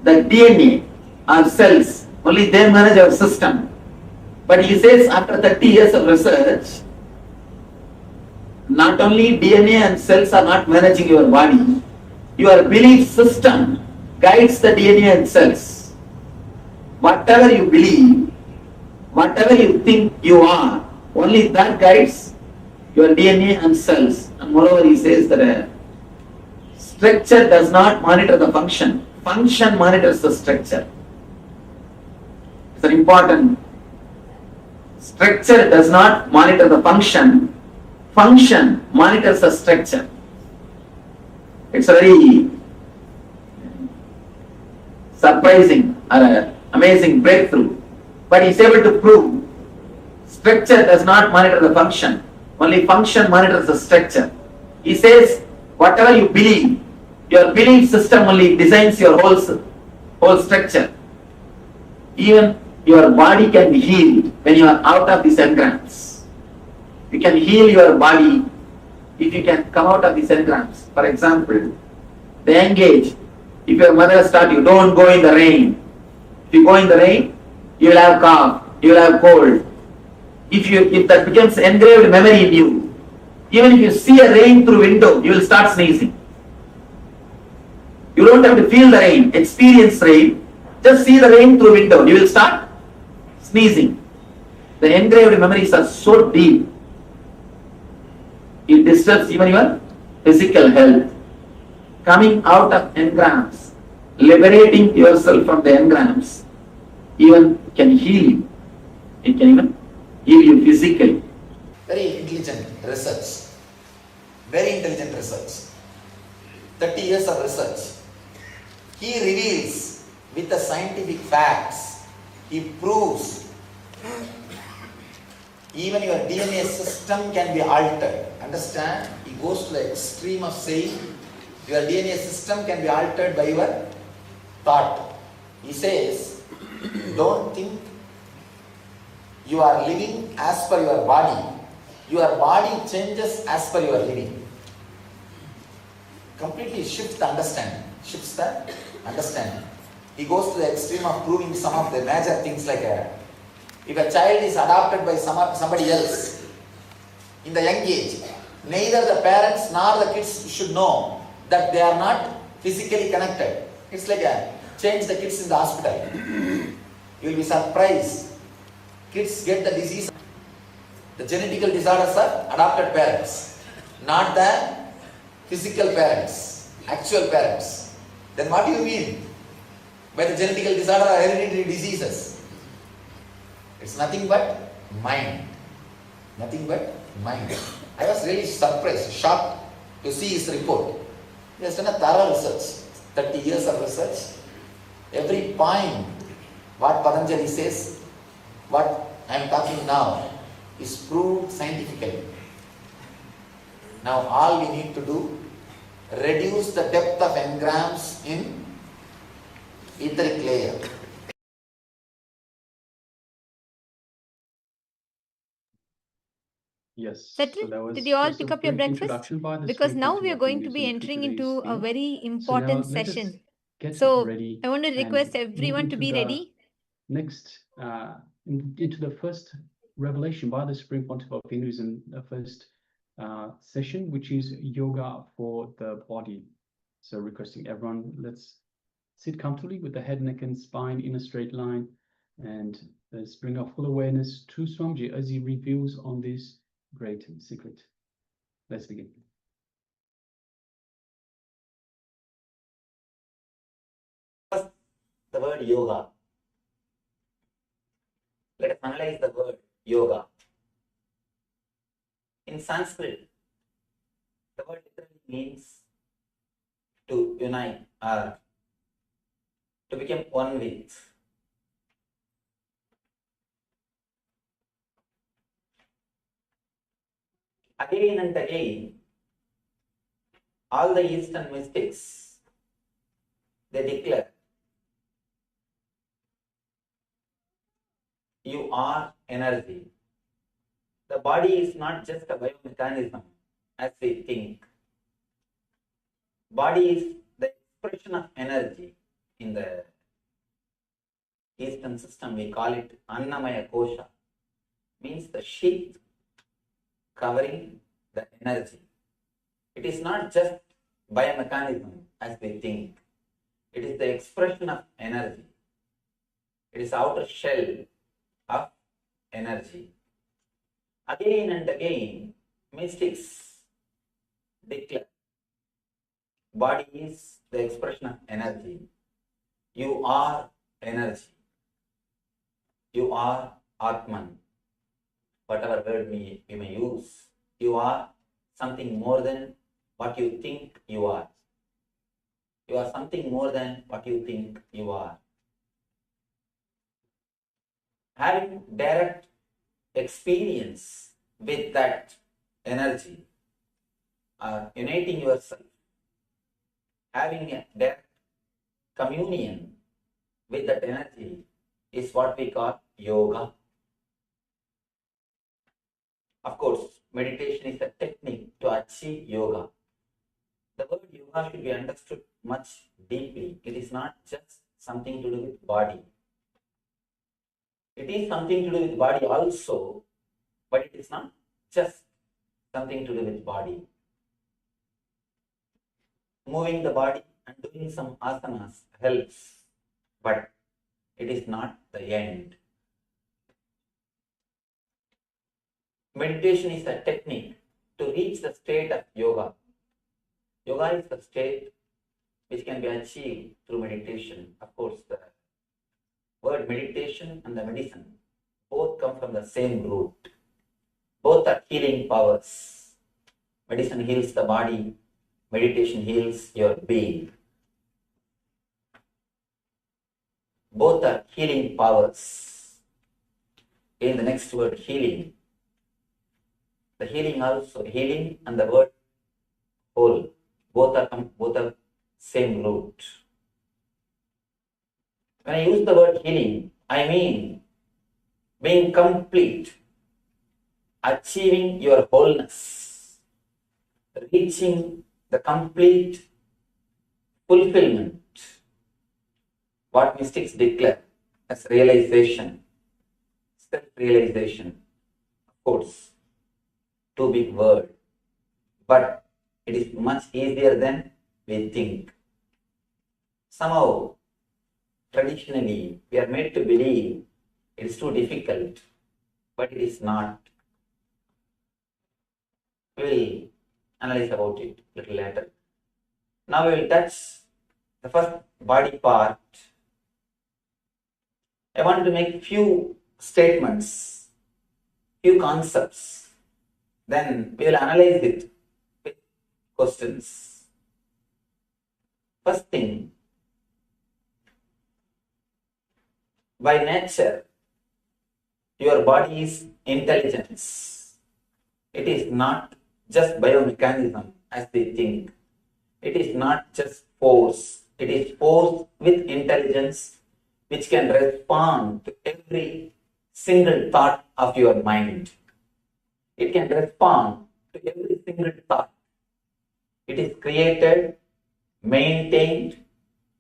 that DNA, our cells, only they manage our system. But he says after 30 years of research, not only DNA and cells are not managing your body, your belief system guides the DNA and cells. Whatever you believe, whatever you think you are, only that guides your DNA and cells. And moreover, he says that structure does not monitor the function. Function monitors the structure. It's an important. Structure does not monitor the function. Function monitors the structure. It's a very surprising or amazing breakthrough. But he's able to prove structure does not monitor the function. Only function monitors the structure. He says, whatever you believe, your belief system only designs your whole structure. Even your body can be healed when you are out of these engrams. You can heal your body if you can come out of these engrams. For example, the young age, if your mother has taught you, don't go in the rain. If you go in the rain, you will have cough, you will have cold. If that becomes engraved memory in you, even if you see a rain through window, you will start sneezing. You don't have to feel the rain, experience rain. Just see the rain through window, you will start sneezing. The engraved memories are so deep. It disturbs even your physical health. Coming out of engrams, liberating yourself from the engrams, even can heal you. It can even heal you physically. Very intelligent research. Very intelligent research. 30 years of research. He reveals with the scientific facts, he proves even your DNA system can be altered. Understand? He goes to the extreme of saying your DNA system can be altered by your thought. He says, don't think you are living as per your body. Your body changes as per your living. Completely shifts the understanding. Shifts the understanding. He goes to the extreme of proving some of the major things like if a child is adopted by somebody else in the young age, neither the parents nor the kids should know that they are not physically connected. It's like change the kids in the hospital. You will be surprised. Kids get the disease. The genetical disorders are adopted parents, not the physical parents, actual parents. Then what do you mean by the genetical disorder or hereditary diseases? It's nothing but mind. Nothing but mind. I was really surprised, shocked to see his report. He has done a thorough research, 30 years of research. Every point, what Patanjali says, what I am talking now, is proved scientifically. Now all we need to do, reduce the depth of engrams in etheric layer. Yes. Settle? So that was Did you all just a pick up your brief breakfast? introduction by the Because Supreme now Pontiff we are of going to be Hinduism to entering today's into a theme. very So now important let us session. get So ready I want to and request move everyone to into be the ready. next into the first revelation by the Supreme Pontiff of Hinduism, the first session, which is yoga for the body. So requesting everyone, let's sit comfortably with the head, neck, and spine in a straight line, and let's bring our full awareness to Swamiji as he reveals on this great secret. Let's begin. The word yoga. Let us analyze the word yoga. In Sanskrit, the word literally means to unite or to become one with. Again and again, all the Eastern mystics, they declare, you are energy. The body is not just a biomechanism as we think. Body is the expression of energy. In the Eastern system, we call it Annamaya Kosha, means the sheath covering the energy. It is not just biomechanism as we think. It is the expression of energy. It is outer shell of energy. Again and again, mystics declare body is the expression of energy. You are energy. You are Atman. Whatever word we may use, you are something more than what you think you are. You are something more than what you think you are. Having direct experience with that energy, uniting yourself, having a direct communion with that energy is what we call yoga. Of course, meditation is a technique to achieve yoga. The word yoga should be understood much deeply. It is not just something to do with body. It is something to do with body also, but it is not just something to do with body. Moving the body and doing some asanas helps, but it is not the end. Meditation is a technique to reach the state of yoga. Yoga is the state which can be achieved through meditation. Of course, the word meditation and the medicine both come from the same root. Both are healing powers. Medicine heals the body, meditation heals your being. Both are healing powers. In the next word, healing. The healing also, healing and the word whole, both are same root. When I use the word healing, I mean being complete, achieving your wholeness, reaching the complete fulfillment. What mystics declare as realization, self-realization. Of course, too big word, but it is much easier than we think. Somehow, traditionally, we are made to believe it is too difficult, but it is not. We will analyze about it a little later. Now we will touch the first body part. I want to make few statements, few concepts. Then we will analyze it with questions. First thing, by nature, your body is intelligence. It is not just biomechanism as they think. It is not just force. It is force with intelligence which can respond to every single thought of your mind. It can respond to every single thought. It is created, maintained,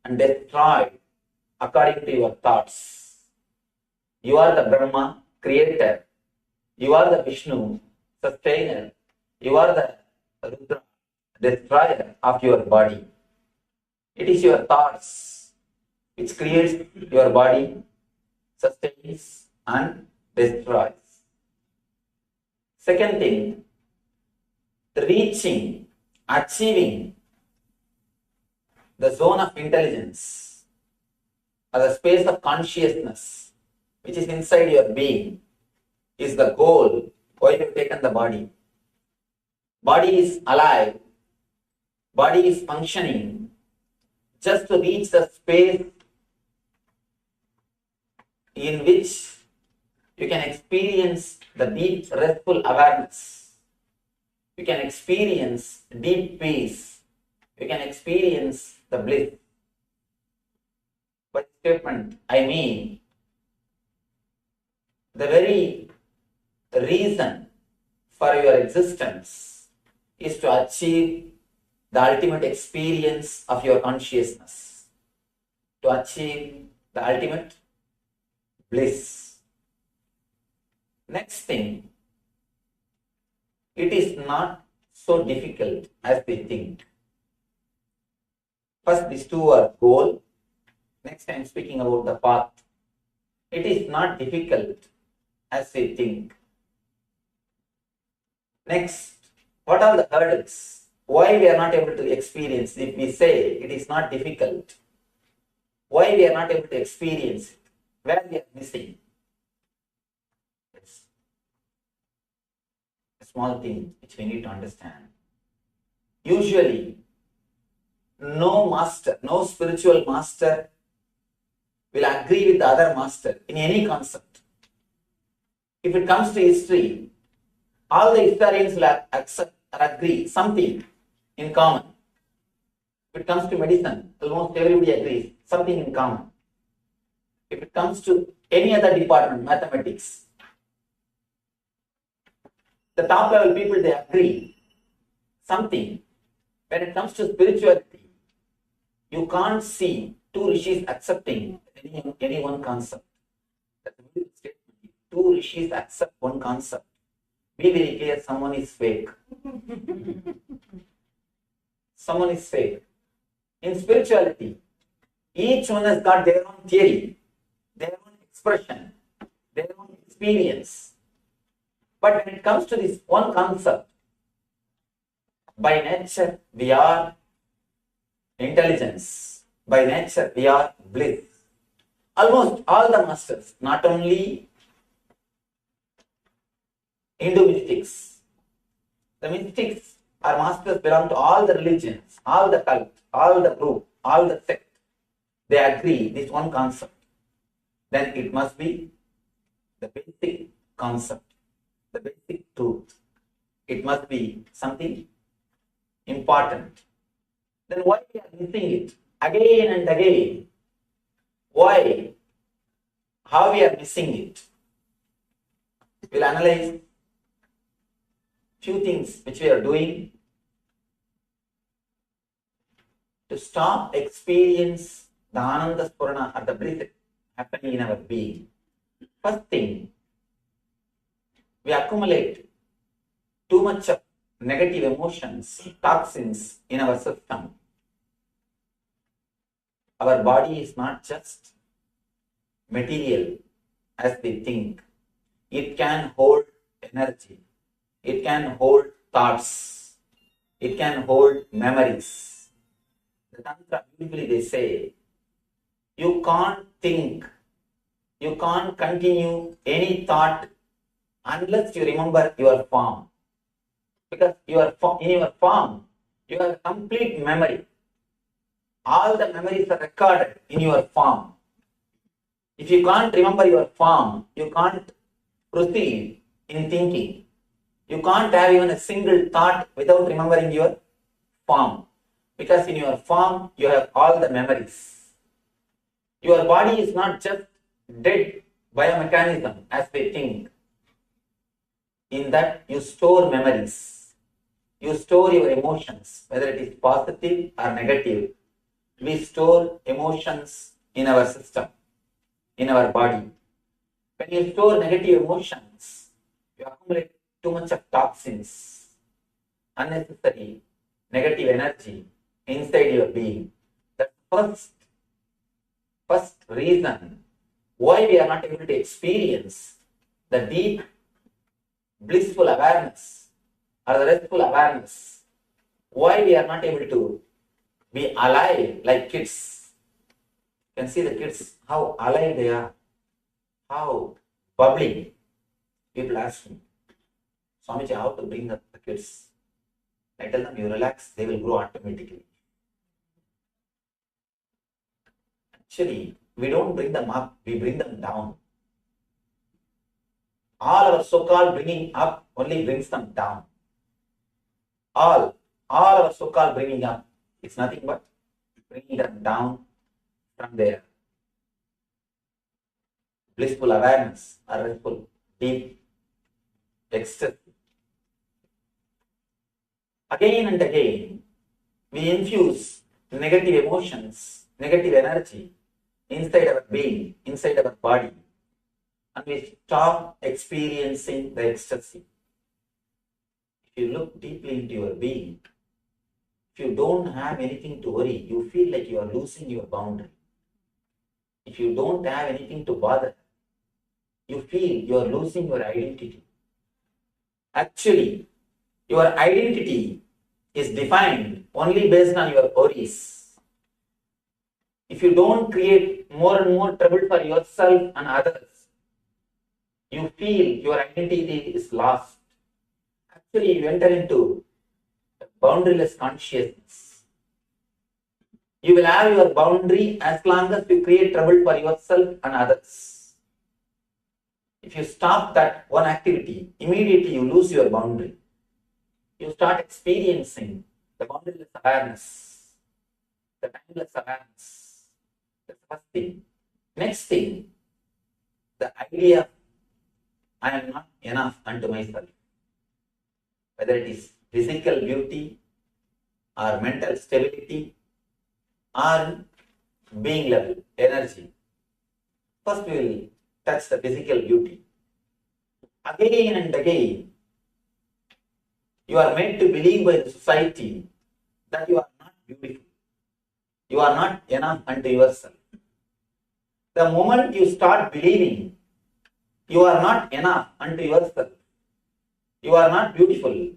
and destroyed according to your thoughts. You are the Brahma, creator. You are the Vishnu, sustainer. You are the Rudra, destroyer of your body. It is your thoughts which creates your body, sustains and destroys. Second thing, reaching, achieving the zone of intelligence or the space of consciousness which is inside your being is the goal why you have taken the body. Body is alive, body is functioning just to reach the space in which you can experience the deep restful awareness. You can experience deep peace. You can experience the bliss. By statement, I mean the very reason for your existence is to achieve the ultimate experience of your consciousness, to achieve the ultimate bliss. Next thing, it is not so difficult as we think. First, these two are goal. Next, I am speaking about the path. It is not difficult as we think. Next, what are the hurdles? Why we are not able to experience? If we say it is not difficult, why we are not able to experience it? Where we are missing? It's a small thing which we need to understand. Usually, no master, no spiritual master will agree with the other master in any concept. If it comes to history, all the historians will accept or agree something in common. If it comes to medicine, almost everybody agrees something in common. If it comes to any other department, mathematics, the top level people, they agree something. When it comes to spirituality, you can't see two rishis accepting any one concept. That's a beautiful statement. Two rishis accept one concept. Be very clear, someone is fake. Someone is fake. In spirituality, each one has got their own theory, their own expression, their own experience. But when it comes to this one concept, By nature, we are intelligence. By nature, we are bliss. Almost all the masters, not only Hindu mystics, the mystics or masters belong to all the religions, all the cult, all the group, all the sect. They agree this one concept. Then it must be the basic concept, the basic truth. It must be something important. Then why we are missing it again and again? Why? How we are missing it? We'll analyze few things which we are doing to stop experience the Ananda Spurana or the bliss happening in our being. First thing, we accumulate too much of negative emotions, toxins in our system. Our body is not just material as we think. It can hold energy. It can hold thoughts. It can hold memories. The Tantra, beautifully they say, you can't think, you can't continue any thought unless you remember your form. Because in your form, you have complete memory. All the memories are recorded in your form. If you can't remember your form, you can't proceed in thinking. You can't have even a single thought without remembering your form. Because in your form, you have all the memories. Your body is not just dead biomechanism as we think. In that, you store memories. You store your emotions, whether it is positive or negative. We store emotions in our system, in our body. When you store negative emotions, you accumulate too much of toxins, unnecessary negative energy inside your being. The first reason why we are not able to experience the deep blissful awareness or the restful awareness, why we are not able to be alive like kids. You can see the kids, how alive they are, how bubbly. People ask me, Swamiji, how to bring up the kids? I tell them, you relax, they will grow automatically. Actually, we don't bring them up, we bring them down. All our so-called bringing up only brings them down. All our so-called bringing up, it's nothing but bringing them down from their blissful awareness or blissful deep ecstasy. Again and again, we infuse negative emotions, negative energy inside our being, inside our body, and we stop experiencing the ecstasy. If you look deeply into your being, if you don't have anything to worry, you feel like you are losing your boundary. If you don't have anything to bother, you feel you are losing your identity. Actually, your identity is defined only based on your worries. If you don't create more and more trouble for yourself and others, you feel your identity is lost. Actually, you enter into boundaryless consciousness. You will have your boundary as long as you create trouble for yourself and others. If you stop that one activity, immediately you lose your boundary. You start experiencing the boundaryless awareness, the timeless awareness. That's the first thing. Next thing, the idea I am not enough unto myself. Whether it is physical beauty or mental stability or being level, energy. First we will touch the physical beauty. Again and again, you are made to believe by the society that you are not beautiful. You are not enough unto yourself. The moment you start believing you are not enough unto yourself, you are not beautiful,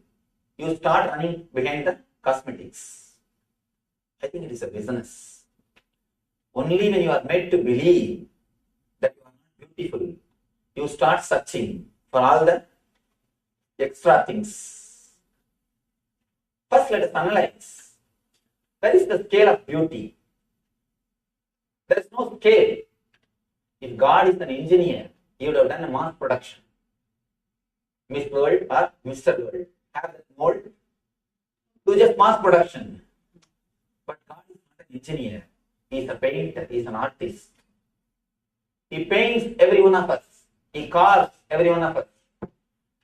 you start running behind the cosmetics. I think it is a business. Only when you are made to believe that you are not beautiful, you start searching for all the extra things. First, let us analyze. Where is the scale of beauty? There is no scale. If God is an engineer, he would have done a mass production. Miss World or Mr. World have that mold. Do just mass production. But God is not an engineer. He is a painter. He is an artist. He paints every one of us. He carves every one of us.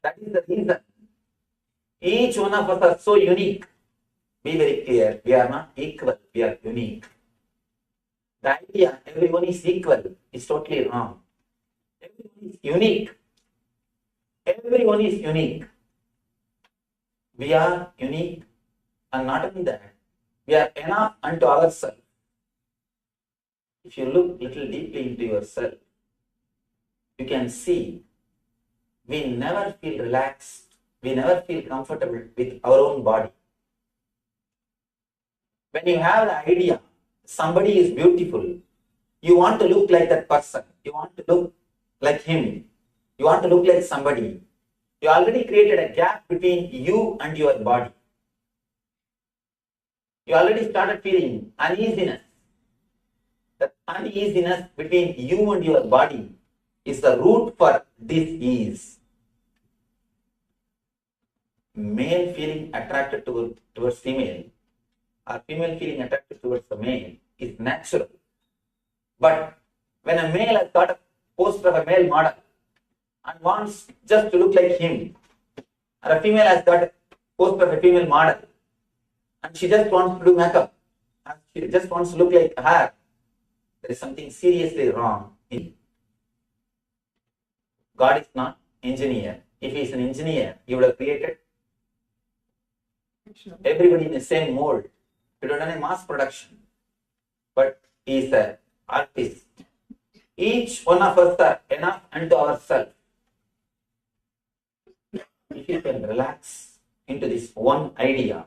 That is the reason. Each one of us are so unique. Be very clear. We are not equal. We are unique. The idea everyone is equal is totally wrong. Everyone is unique. Everyone is unique. We are unique, and not only that, we are enough unto ourselves. If you look little deeply into yourself, you can see we never feel relaxed. We never feel comfortable with our own body. When you have the idea somebody is beautiful, you want to look like that person. You want to look like him. You want to look like somebody. You already created a gap between you and your body. You already started feeling uneasiness. That uneasiness between you and your body is the root for dis-ease. Male feeling attracted towards female or female feeling attracted towards the male is natural. But when a male has got a poster of a male model and wants just to look like him, or a female has got a poster of a female model and she just wants to do makeup and she just wants to look like her, there is something seriously wrong in God is not engineer. If he is an engineer, he would have created everybody in the same mold. He would have done a mass production. But he is an artist. Each one of us are enough unto ourselves. If you can relax into this one idea,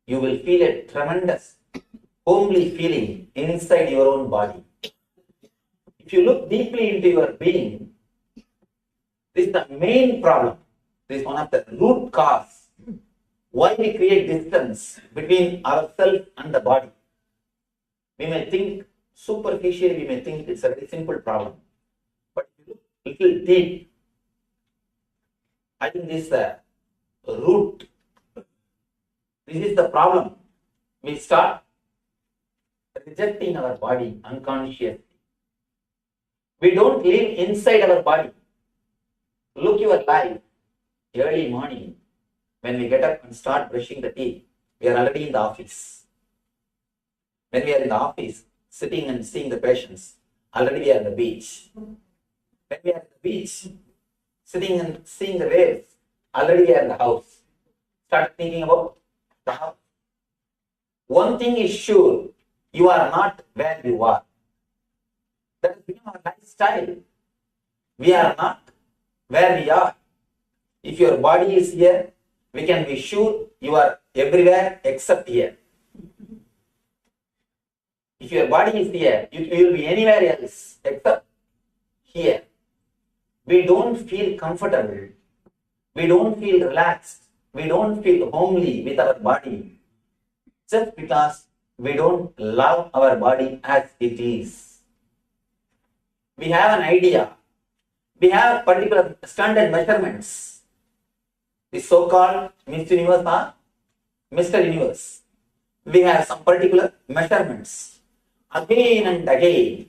you will feel a tremendous homely feeling inside your own body. If you look deeply into your being, this is the main problem. This is one of the root cause why we create distance between ourselves and the body. We may think superficially, we may think it's a very simple problem. But if you look a little deep, I think this is the root. This is the problem. We start rejecting our body unconsciously. We don't live inside our body. Look your life. Early morning, when we get up and start brushing the teeth, we are already in the office. When we are in the office, sitting and seeing the patients, already we are on the beach. When we are at the beach, sitting and seeing the waves, already we are in the house. Start thinking about the house. One thing is sure, you are not where you are. That has become our lifestyle. We are not where we are. If your body is here, we can be sure you are everywhere except here. If your body is here, you will be anywhere else except here. We don't feel comfortable. We don't feel relaxed. We don't feel homely with our body just because we don't love our body as it is. We have an idea. We have particular standard measurements. The so-called Miss Universe or Mr. Universe. We have some particular measurements. Again and again,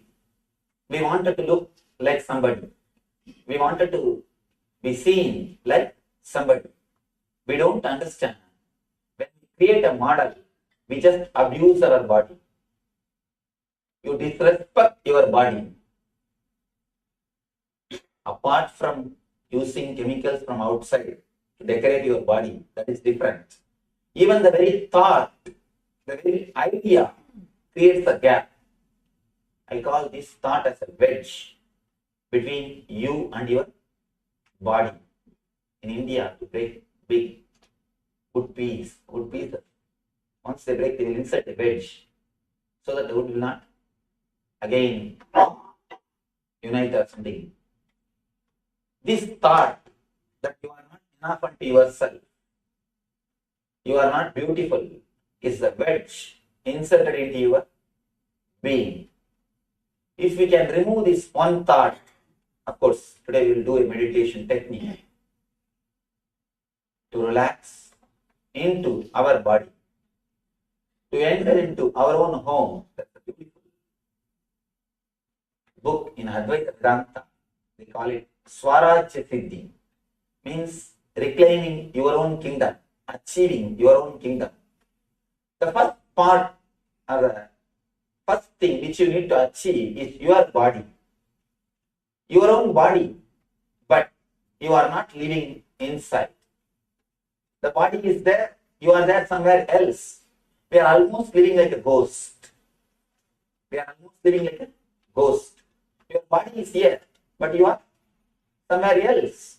we wanted to look like somebody. We wanted to be seen like somebody. We don't understand. When we create a model, we just abuse our body. You disrespect your body. Apart from using chemicals from outside to decorate your body, that is different. Even the very thought, the very idea creates a gap. I call this thought as a wedge between you and your body. In India, to break big, wood piece. Once they break, they will insert a wedge so that the wood will not again unite or something. This thought that you are not enough unto yourself, you are not beautiful, is the wedge inserted into your being. If we can remove this one thought, of course, today we will do a meditation technique to relax into our body, to enter into our own home. That's a beautiful book in Advaita Vedanta. They call it Swarajya Siddhi, means reclaiming your own kingdom, achieving your own kingdom. The first part or the first thing which you need to achieve is your body, your own body, but you are not living inside. The body is there, you are there somewhere else. We are almost living like a ghost. Your body is here, but you are somewhere else.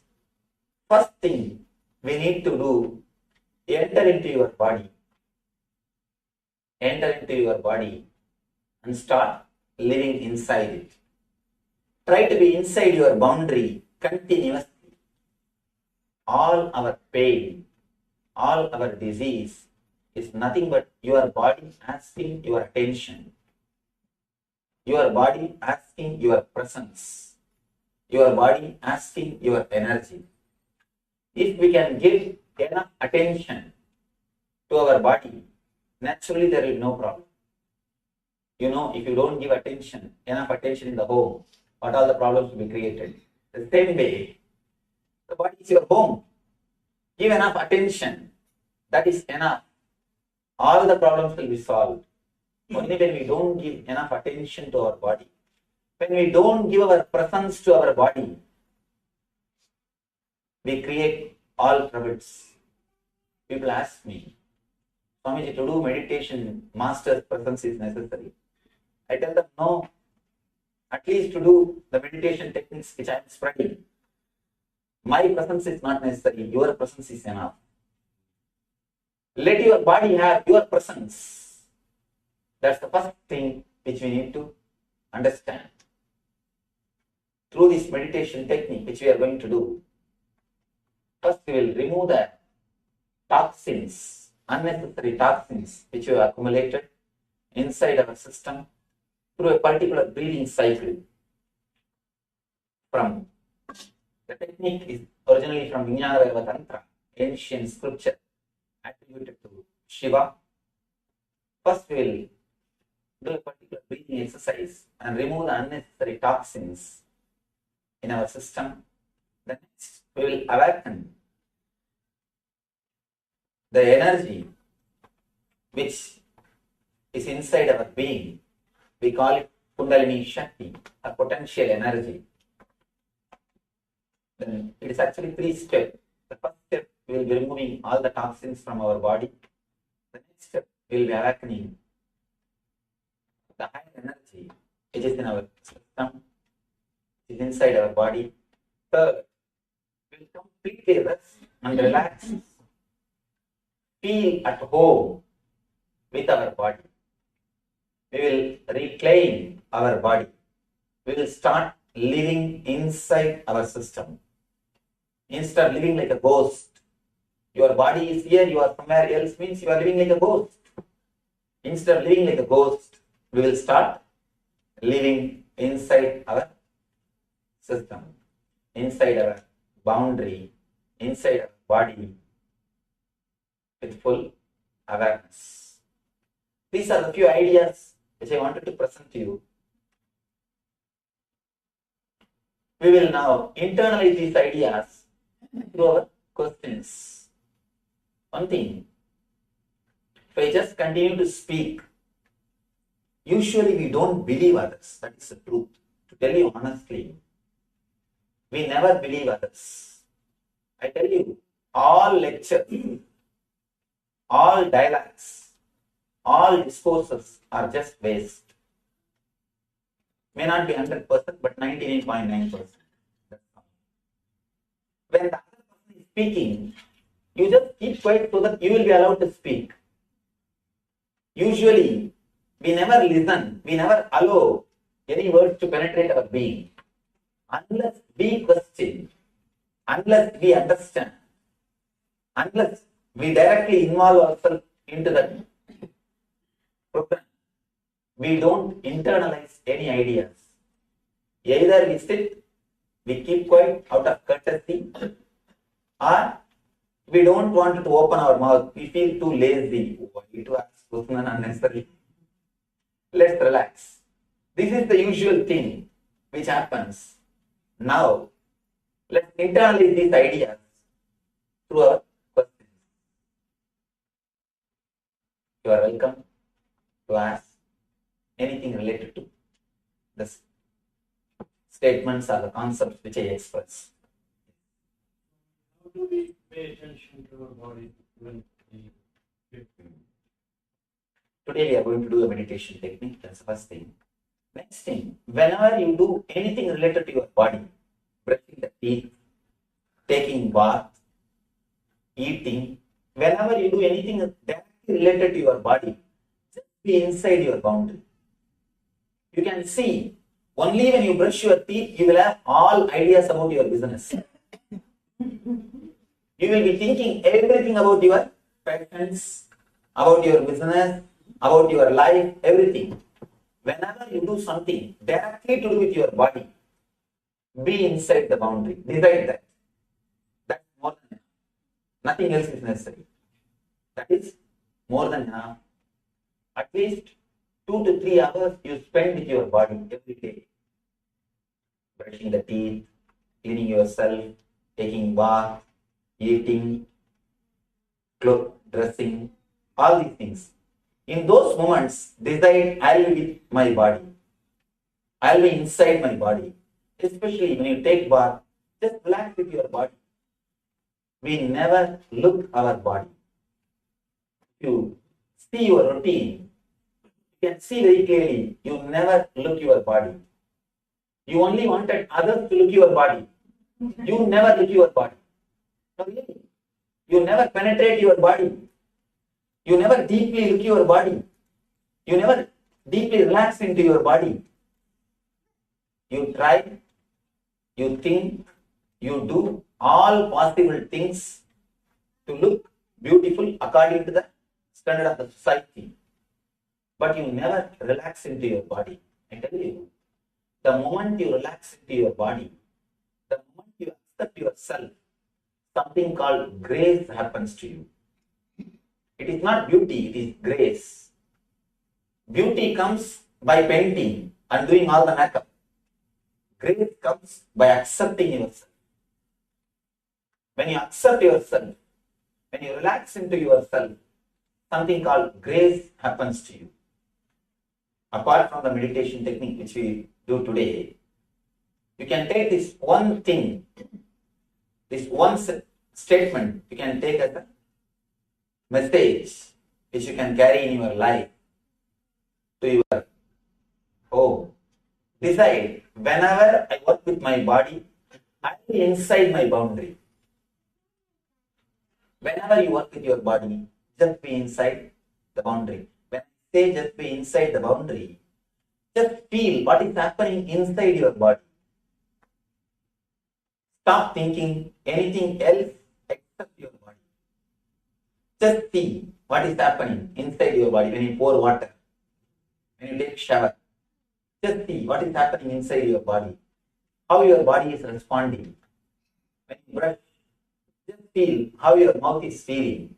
First thing we need to do, enter into your body. Enter into your body and start living inside it. Try to be inside your boundary continuously. All our pain, all our disease is nothing but your body asking your attention. Your body asking your presence. Your body asking your energy. If we can give enough attention to our body, naturally there will be no problem. You know, if you don't give enough attention in the home, what all the problems will be created. The same way, the body is your home. Give enough attention. That is enough. All the problems will be solved. Only when we don't give enough attention to our body, when we don't give our presence to our body, we create all troubles. People ask me, Swamiji, to do meditation, master's presence is necessary. I tell them, no. At least to do the meditation techniques which I am spreading, my presence is not necessary. Your presence is enough. Let your body have your presence. That's the first thing which we need to understand. Through this meditation technique which we are going to do, first we will remove the toxins, unnecessary toxins which we have accumulated inside our system through a particular breathing cycle. The technique is originally from Vijnana Tantra, ancient scripture attributed to Shiva. First we will do a particular breathing exercise and remove the unnecessary toxins in our system. Then next we will awaken the energy which is inside our being. We call it Kundalini Shakti, a potential energy. Then it is actually 3 steps. The first step, we will be removing all the toxins from our body. The next step, we will be awakening the higher energy which is in our system, which is inside our body. Third, we will completely rest and relax. Feel at home with our body. We will reclaim our body. We will start living inside our system. Instead of living like a ghost, your body is here, you are somewhere else, means you are living like a ghost. Instead of living like a ghost, we will start living inside our system, inside our boundary, inside our body, with full awareness. These are the few ideas which I wanted to present to you. We will now internalize these ideas through our questions. One thing, if I just continue to speak, usually we don't believe others. That is the truth. To tell you honestly, we never believe others. I tell you, all lectures, all dialogues, all discourses are just waste. May not be 100%, but 99.9%. When the other person is speaking, You just keep quiet so that you will be allowed to speak. Usually, we never listen, we never allow any words to penetrate our being unless we question, unless we understand, unless we directly involve ourselves into that program. We don't internalize any ideas. Either we sit, we keep quiet out of courtesy, or we don't want to open our mouth. We feel too lazy. Why to ask question unnecessarily? Let's relax. This is the usual thing which happens. Now, let's internalize these ideas through our questions. You are welcome to ask anything related to this statements or the concepts which I express. How do we pay attention to our body when we breathe? Today we are going to do a meditation technique. That's the first thing. Next thing, whenever you do anything related to your body, brushing the teeth, taking bath, eating, whenever you do anything directly related to your body, just be inside your boundary. You can see, only when you brush your teeth, you will have all ideas about your business. You will be thinking everything about your passions, about your business, about your life, everything. Whenever you do something directly to do with your body, be inside the boundary. Decide that. That's more than enough. Nothing else is necessary. That is more than enough. At least 2 to 3 hours you spend with your body every day. Brushing the teeth, cleaning yourself, taking bath, eating, dressing, all these things. In those moments, decide I'll be with my body. I'll be inside my body. Especially when you take bath, just relax with your body. We never look our body. You see your routine, you can see very clearly, you never look your body. You only wanted others to look your body. You never look your body. No, really. You never penetrate your body. You never deeply look your body. You never deeply relax into your body. You try, you think, you do all possible things to look beautiful according to the standard of the society. But you never relax into your body. I tell you, the moment you relax into your body, the moment you accept yourself, something called grace happens to you. It is not beauty, it is grace. Beauty comes by painting and doing all the makeup. Grace comes by accepting yourself. When you accept yourself, when you relax into yourself, something called grace happens to you. Apart from the meditation technique which we do today, you can take this one thing, this one statement, you can take as a message which you can carry in your life to your home. Decide, whenever I work with my body, I will be inside my boundary. Whenever you work with your body, just be inside the boundary. When I say just be inside the boundary, just feel what is happening inside your body. Stop thinking anything else except your body. Just see what is happening inside your body when you pour water, when you take shower. Just see what is happening inside your body, how your body is responding. When you brush, just feel how your mouth is feeling.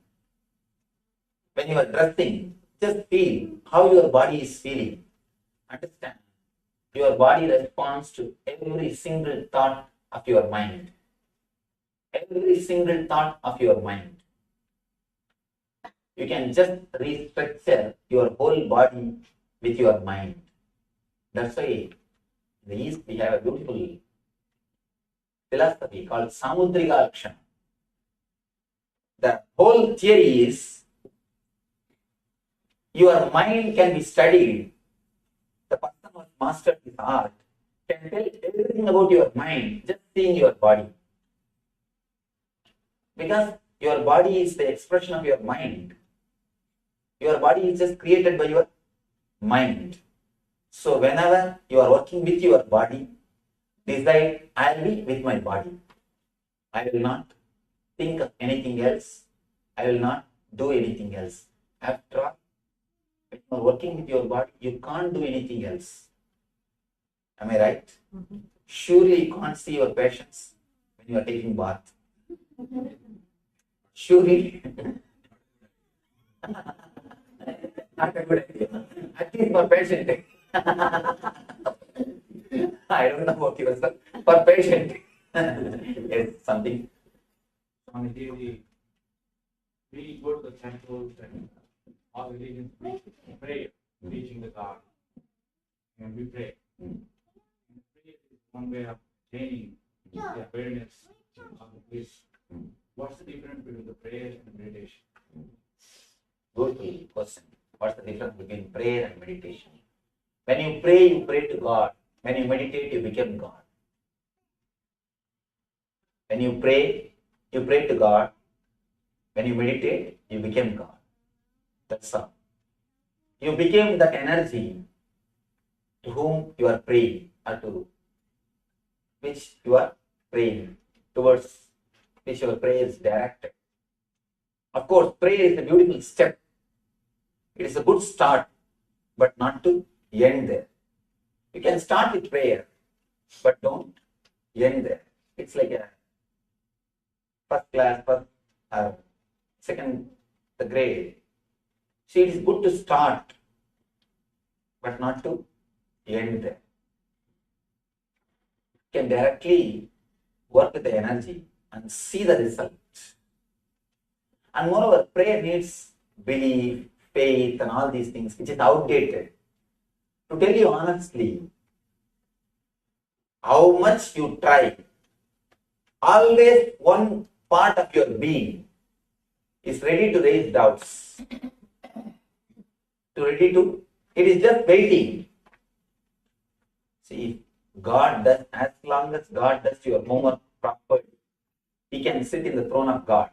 When you are dressing, just feel how your body is feeling. Understand, your body responds to every single thought of your mind. Every single thought of your mind. You can just restructure your whole body with your mind. That's why in the East we have a beautiful philosophy called Samudrika Lakshana. The whole theory is your mind can be studied. The person who has mastered this art can tell everything about your mind just seeing your body. Because Your body is the expression of your mind. Your body is just created by your mind. So whenever you are working with your body, decide, I will be with my body. I will not think of anything else. I will not do anything else. After all, when you are working with your body, you can't do anything else. Am I right? Surely you can't see your patients when you are taking bath. Surely. Not a good idea. At least for patient. I don't know about yourself. For patient. Yes, something. Swamiji, we go to the temples and all religions, we pray, reaching the God. And we pray. And prayer is one way of attaining the awareness of the bliss. What's the difference between the prayer and meditation? Good question. What's the difference between prayer and meditation? When you pray to God. When you meditate, you become God. When you pray to God. When you meditate, you become God. That's all. You became that energy to whom you are praying, or to which you are praying, towards which your prayer is directed. Of course, prayer is a beautiful step. It is a good start, but not to end there. You can start with prayer, but don't end there. It's like a first class, second the grade. See, it is good to start, but not to end there. You can directly work with the energy and see the result. And moreover, prayer needs belief, faith, and all these things, which is outdated. To tell you honestly, how much you try, always one part of your being is ready to raise doubts. It is just waiting. See, God does, as long as God does your homework properly, He can sit in the throne of God.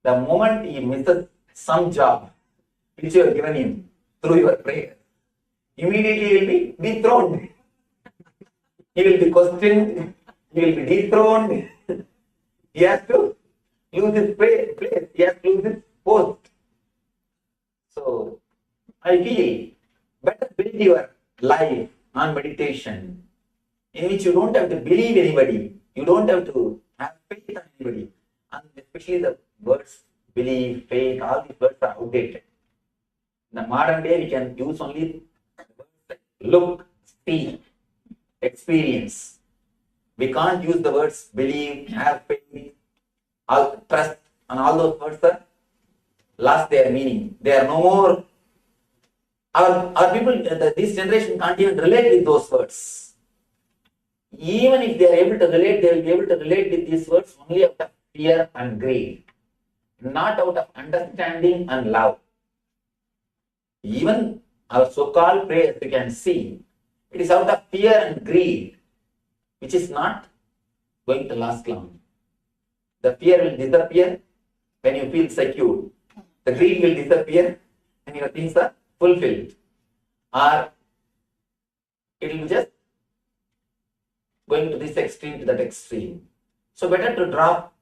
The moment He misses some job which you have given Him through your prayer, immediately He will be dethroned. He will be questioned. He will be dethroned. He has to lose his place. He has to lose his post. So, I feel better build your life on meditation, in which you don't have to believe anybody. You don't have to have faith on anybody. And especially the words believe, faith, all these words are outdated. In the modern day, we can use only words like look, see, experience. We can't use the words believe, have faith, trust, and all those words are lost their meaning. They are no more. Our people, this generation can't even relate with those words. Even if they are able to relate, they will be able to relate with these words only out of fear and greed, not out of understanding and love. Even our so-called prayers, you can see, it is out of fear and greed, which is not going to last long. The fear will disappear when you feel secure. The greed will disappear when your things are fulfilled. Or it will be just going to this extreme to that extreme. So better to drop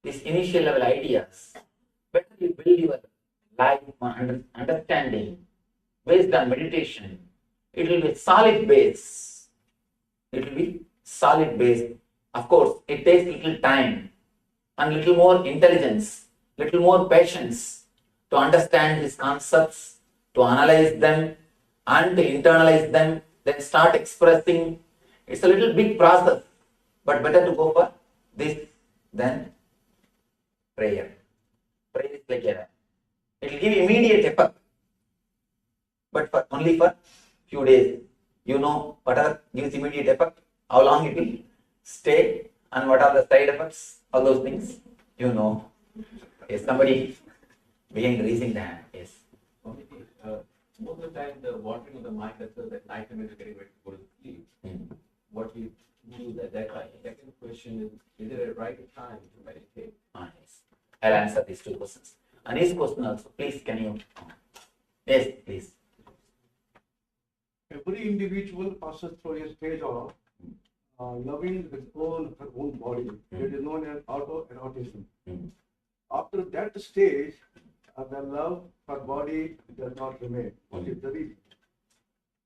these initial level ideas. Better you build your life on understanding based on meditation. It will be solid base. It will be solid base. Of course, it takes little time and little more intelligence, little more patience to understand these concepts, to analyze them and to internalize them, then start expressing. It's a little big process, but better to go for this than prayer. Prayer is like it will give immediate effect, but only for few days. You know whatever gives immediate effect, how long it will stay, and what are the side effects, all those things, you know. Yes, somebody behind raising the hand. Yes. Most of the time, the watering of the mind, that's the night time is getting ready to go to sleep. What we do that. Second question is there a right time to meditate? Yes. I'll answer these two questions. And this question also, please, can you? Yes, please. Every individual passes through a stage of loving her own body. It is known as autoerotism. After that stage, the love for body does not remain. What is the reason?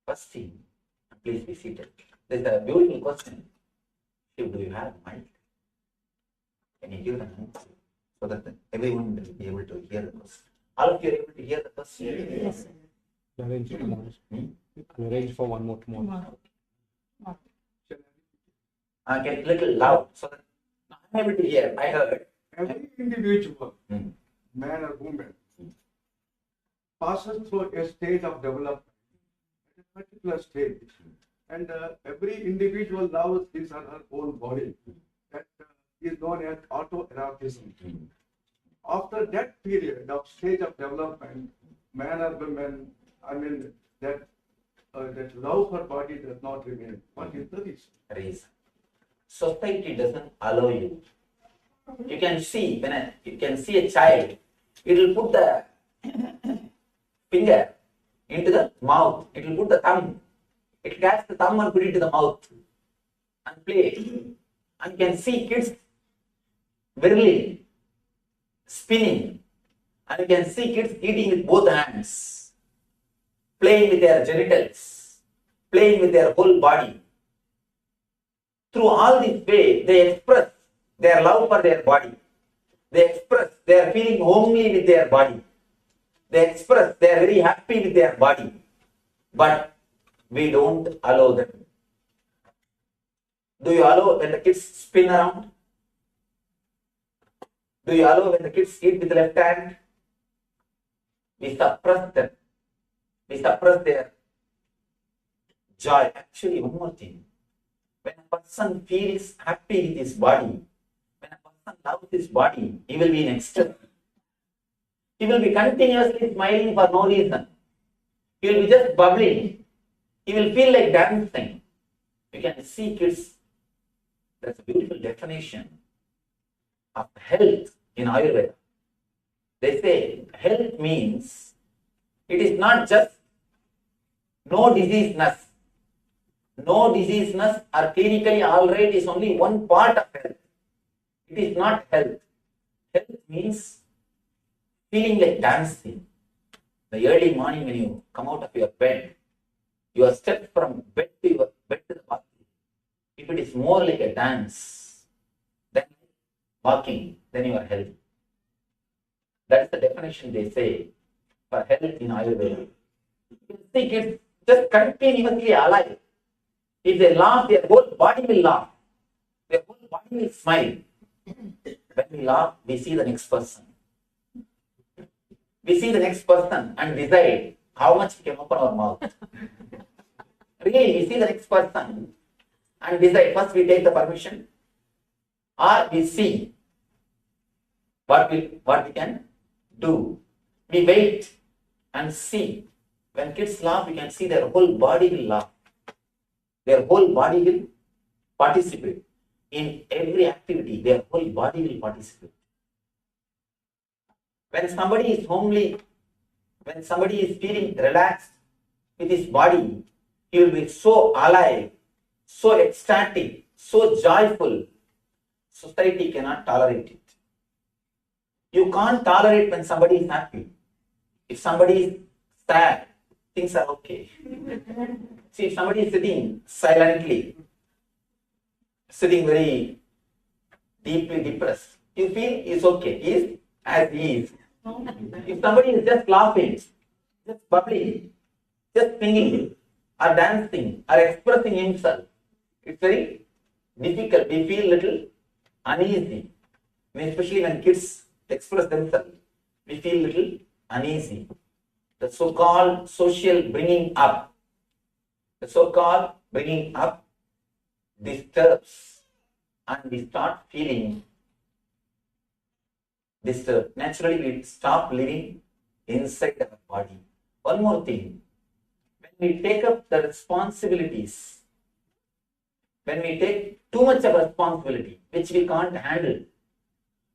First thing, please be seated. This is a beautiful question. Do you have mind? Can you give an answer so that everyone will be able to hear the question? All of you are able to hear the question? Yes. Arrange tomorrow. Arrange for one more tomorrow. Get a little loud so that I'm able to hear. I heard. Every individual, man or woman, passes through a stage of development, at a particular stage, and every individual loves his or her own body. That is known as autoerotism. After that period of stage of development, man or woman, that love for body does not remain. What is the reason? Reason. Society doesn't allow you. You can see you can see a child, it will put the finger into the mouth. It will put the thumb. It will catch the thumb and put it to the mouth and play. And you can see kids whirling, spinning, and you can see kids eating with both hands, playing with their genitals, playing with their whole body. Through all this way, they express their love for their body. They express they are feeling homely with their body. They express they are very happy with their body. But we don't allow them. Do you allow when the kids spin around? Do you allow when the kids eat with the left hand? We suppress them. We suppress their joy. Actually, one more thing. When a person feels happy with his body, when a person loves his body, he will be in ecstasy. He will be continuously smiling for no reason. He will be just bubbling. He will feel like dancing. You can see kids. That's a beautiful definition of health in Ayurveda. They say health means it is not just no diseaseness. No diseaseness or clinically all right is only one part of health. It is not health. Health means feeling like dancing. The early morning when you come out of your bed, you are stepped from bed to the bathroom. If it is more like a dance than walking, then you are healthy. That's the definition they say for health in Ayurveda. You see kids just continuously alive. If they laugh, their whole body will laugh. Their whole body will smile. When we laugh, we see the next person. We see the next person and decide how much we can open our mouth. Really, we see the next person and decide. First, we take the permission, or we see what we can do. We wait and see. When kids laugh, you can see their whole body will laugh. Their whole body will participate in every activity. Their whole body will participate. When somebody is homely, when somebody is feeling relaxed with his body, he will be so alive, so ecstatic, so joyful. Society cannot tolerate it. You can't tolerate when somebody is happy. If somebody is sad, things are okay. See, if somebody is sitting silently, sitting very deeply depressed, you feel it's okay. He is as he is. If somebody is just laughing, just bubbling, just singing, or dancing, or expressing himself, it's very difficult. We feel little uneasy. Especially when kids express themselves, we feel little uneasy. The so-called social bringing up, disturbs, and we start feeling disturbed. Naturally, we stop living inside our body. One more thing, when we take up the responsibilities when we take too much of responsibility, which we can't handle,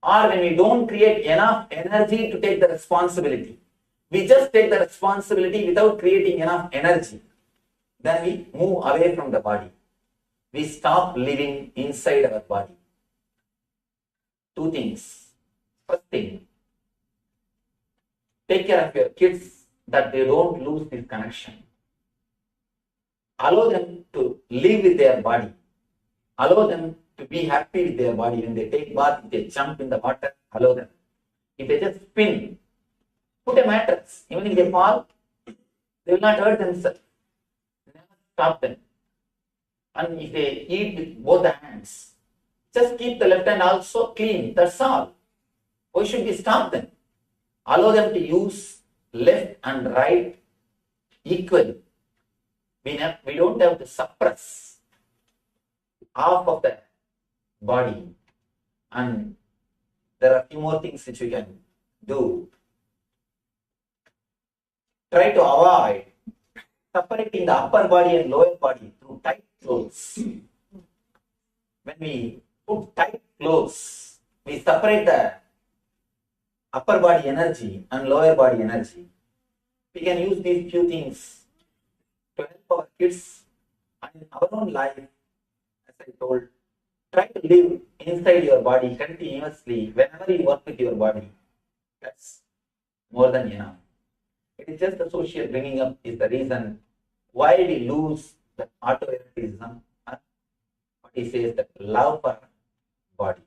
or when we don't create enough energy to take the responsibility, we just take the responsibility without creating enough energy, then we move away from the body. We stop living inside our body. Two things. First thing, take care of your kids that they don't lose this connection. Allow them to live with their body. Allow them to be happy with their body. When they take bath, if they jump in the water, allow them. If they just spin, put a mattress. Even if they fall, they will not hurt themselves. Never stop them. And if they eat with both the hands, just keep the left hand also clean. That's all. Why should we stop them? Allow them to use left and right equally. We don't have to suppress half of the body. And there are a few more things which we can do. Try to avoid separating the upper body and lower body through tight clothes. When we put tight clothes, we separate the upper body energy and lower body energy. We can use these few things to help our kids and in our own life. As I told, try to live inside your body continuously whenever you work with your body. That's more than enough. It is just the social bringing up is the reason why we lose the autoeroticism. What he says, that love for body.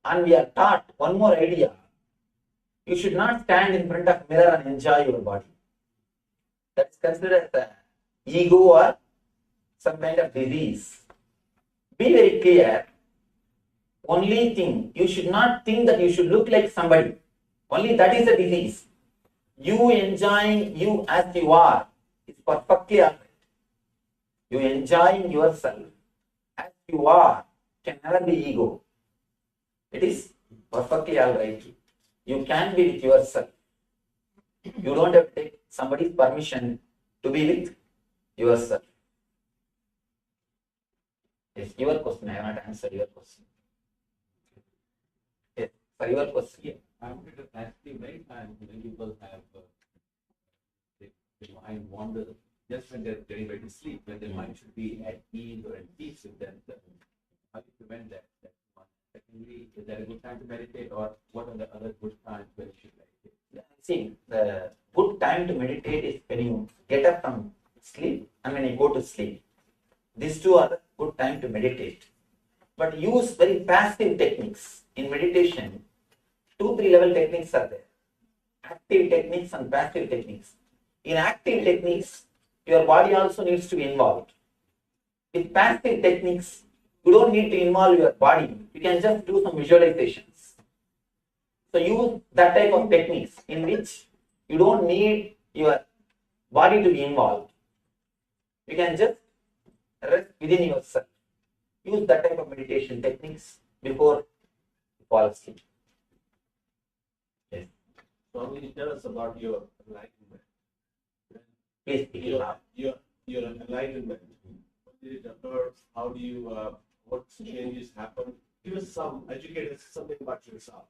And we are taught one more idea. You should not stand in front of mirror and enjoy your body. That's considered as an ego or some kind of disease. Be very clear. Only thing, you should not think that you should look like somebody. Only that is a disease. You enjoying you as you are is perfectly alright. You enjoying yourself as you are can never be ego. It is perfectly alright. You can be with yourself. You don't have to take somebody's permission to be with yourself. Yes, your question. I have not answered your question. Yes, for your question. Yeah, I'm at an active right time when people have the mind wander just when they're getting ready to sleep, when their mind should be at ease or at peace with them. How do you prevent that? Secondly, is that a good time to meditate, or what are the other good times when you should meditate? See, the good time to meditate is when you get up from sleep and when you go to sleep. These two are the good time to meditate. But use very passive techniques. In meditation, 2-3 level techniques are there. Active techniques and passive techniques. In active techniques, your body also needs to be involved. With passive techniques, you don't need to involve your body. You can just do some visualizations. So use that type of techniques in which you don't need your body to be involved. You can just rest within yourself. Use that type of meditation techniques before you fall asleep. Yes. So, can you tell us about your enlightenment? Please speak loud. Your enlightenment. What did it occur? How do you, what changes happen? Give us educate us something about yourself.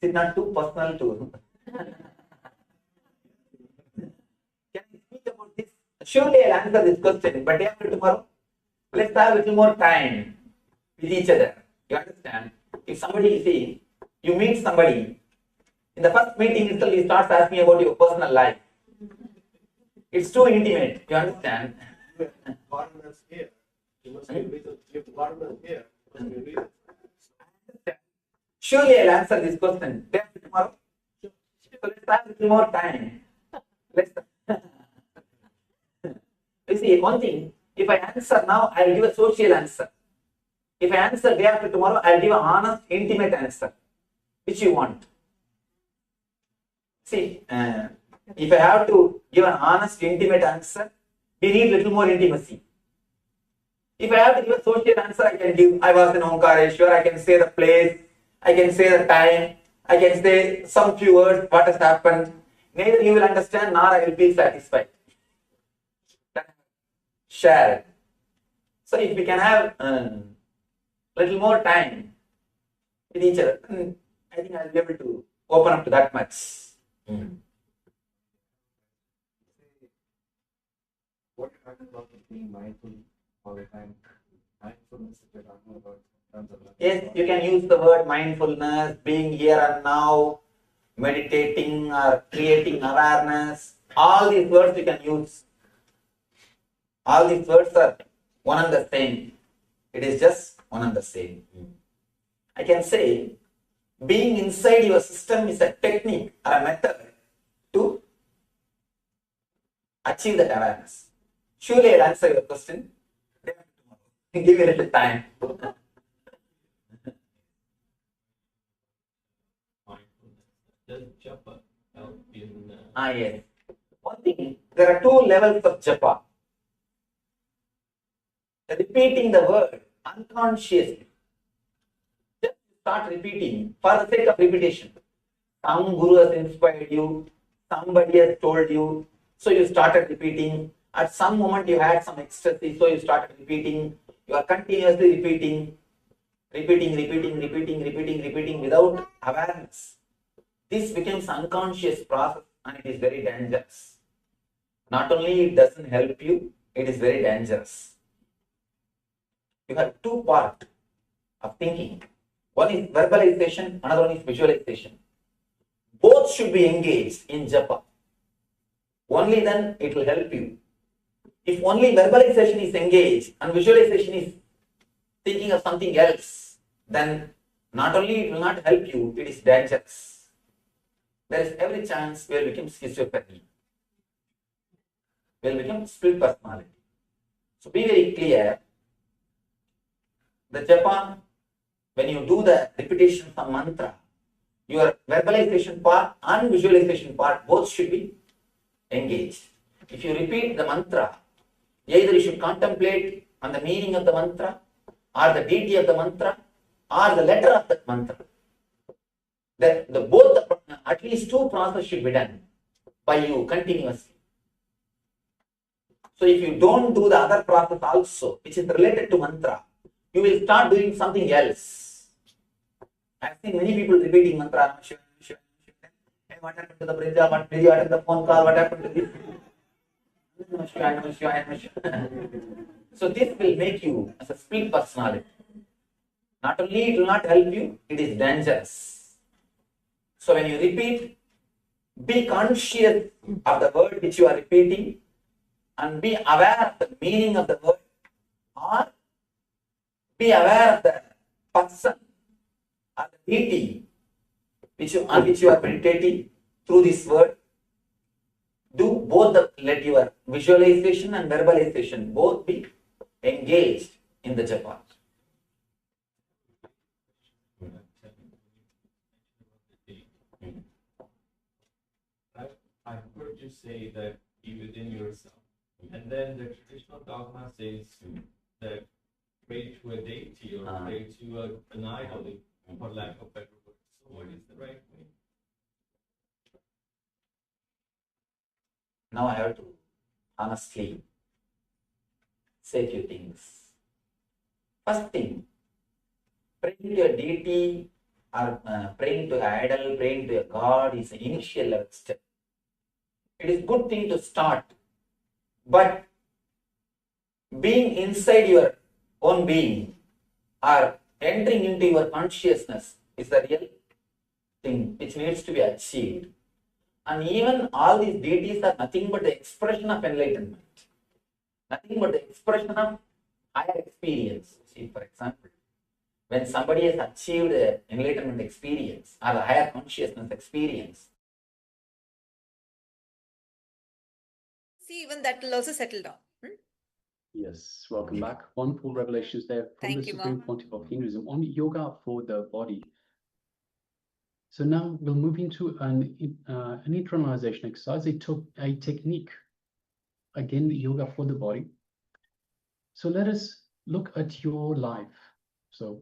Is it not too personal to? Can I speak about this? Surely I'll answer this question, but day after tomorrow, let's have a little more time with each other. You understand? If somebody, you meet somebody, in the first meeting itself, he starts asking about your personal life. It's too intimate. You understand? Partners here. You must be reason. If the partner is here, you must be reason. Surely I'll answer this question day after tomorrow. So let's have a little more time. You see, one thing, if I answer now, I'll give a social answer. If I answer day after tomorrow, I'll give an honest, intimate answer. Which you want? See, if I have to give an honest, intimate answer, we need little more intimacy. If I have to give a social answer, I can give, I was in Omkareshwar, I can say the place, I can say the time, I can say some few words, what has happened. Neither you will understand, nor I will feel satisfied. share. So if we can have little more time with each other, I think I'll be able to open up to that much. What you talking about being mindful all the time? Mindfulness that you're talking about in terms of like, Yes, you can use the word mindfulness, being here and now, meditating or creating awareness. All these words you can use. All these words are one and the same. It is just one and the same. I can say being inside your system is a technique or a method to achieve that awareness. Surely I'll answer your question. Give me a little time. does japa help in Yes. One thing, there are two levels of japa. Repeating the word unconsciously. Just start repeating for the sake of repetition. Some guru has inspired you, somebody has told you, so you started repeating. At some moment you had some ecstasy, so you started repeating. You are continuously repeating without awareness. This becomes unconscious process and it is very dangerous. Not only it doesn't help you, it is very dangerous. You have two parts of thinking. One is verbalization, another one is visualization. Both should be engaged in japa. Only then it will help you. If only verbalization is engaged and visualization is thinking of something else, then not only it will not help you, it is dangerous. There is every chance we will become schizophrenia. We will become split personality. So be very clear. The japa, when you do the repetition of mantra, your verbalization part and visualization part both should be engaged. If you repeat the mantra, either you should contemplate on the meaning of the mantra, or the deity of the mantra, or the letter of that mantra. At least two processes should be done by you continuously. So if you don't do the other process also, which is related to mantra, you will start doing something else. I have seen many people repeating mantra. Hey, what happened to the brinja? What did you attend the phone call? What happened to this? So this will make you as a split personality. Not only it will not help you, it is dangerous. So when you repeat, be conscious of the word which you are repeating and be aware of the meaning of the word, or be aware of the person or the deity on which you are meditating through this word. Do both let your visualization and verbalization both be engaged in the japa. I've heard you say that be within yourself. And then the traditional dogma says that pray to a deity or pray to an idol, for lack of better words. So what is the right way? Now I have to honestly say a few things. First thing, praying to a deity or praying to an idol, praying to a god is an initial level step. It is a good thing to start, but being inside your own being or entering into your consciousness is the real thing which needs to be achieved. And even all these deities are nothing but the expression of enlightenment, nothing but the expression of higher experience. See, for example, when somebody has achieved an enlightenment experience or a higher consciousness experience, see, even that will also settle down. Yes, welcome back. Wonderful revelations there from the Supreme Pontiff of Hinduism on yoga for the body. So now we'll move into an internalization exercise, a technique, again, yoga for the body. So let us look at your life. So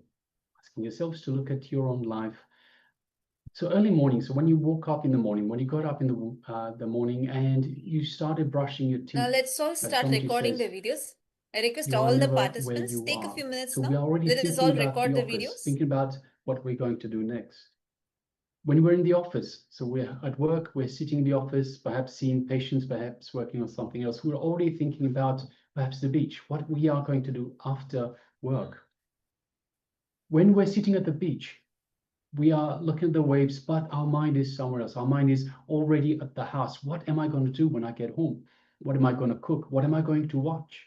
asking yourselves to look at your own life. So early morning, so when you woke up in the morning, when you got up in the morning and you started brushing your teeth. Now let's all start somebody recording says, the videos. I request you are all the never where participants you take a are. few minutes So now. we are already Let us thinking all about record the the office, videos. thinking about what we're going to do next. When we're in the office, so we're at work, we're sitting in the office, perhaps seeing patients, perhaps working on something else. We're already thinking about perhaps the beach, what we are going to do after work. When we're sitting at the beach, we are looking at the waves, but our mind is somewhere else. Our mind is already at the house. What am I going to do when I get home? What am I going to cook? What am I going to watch?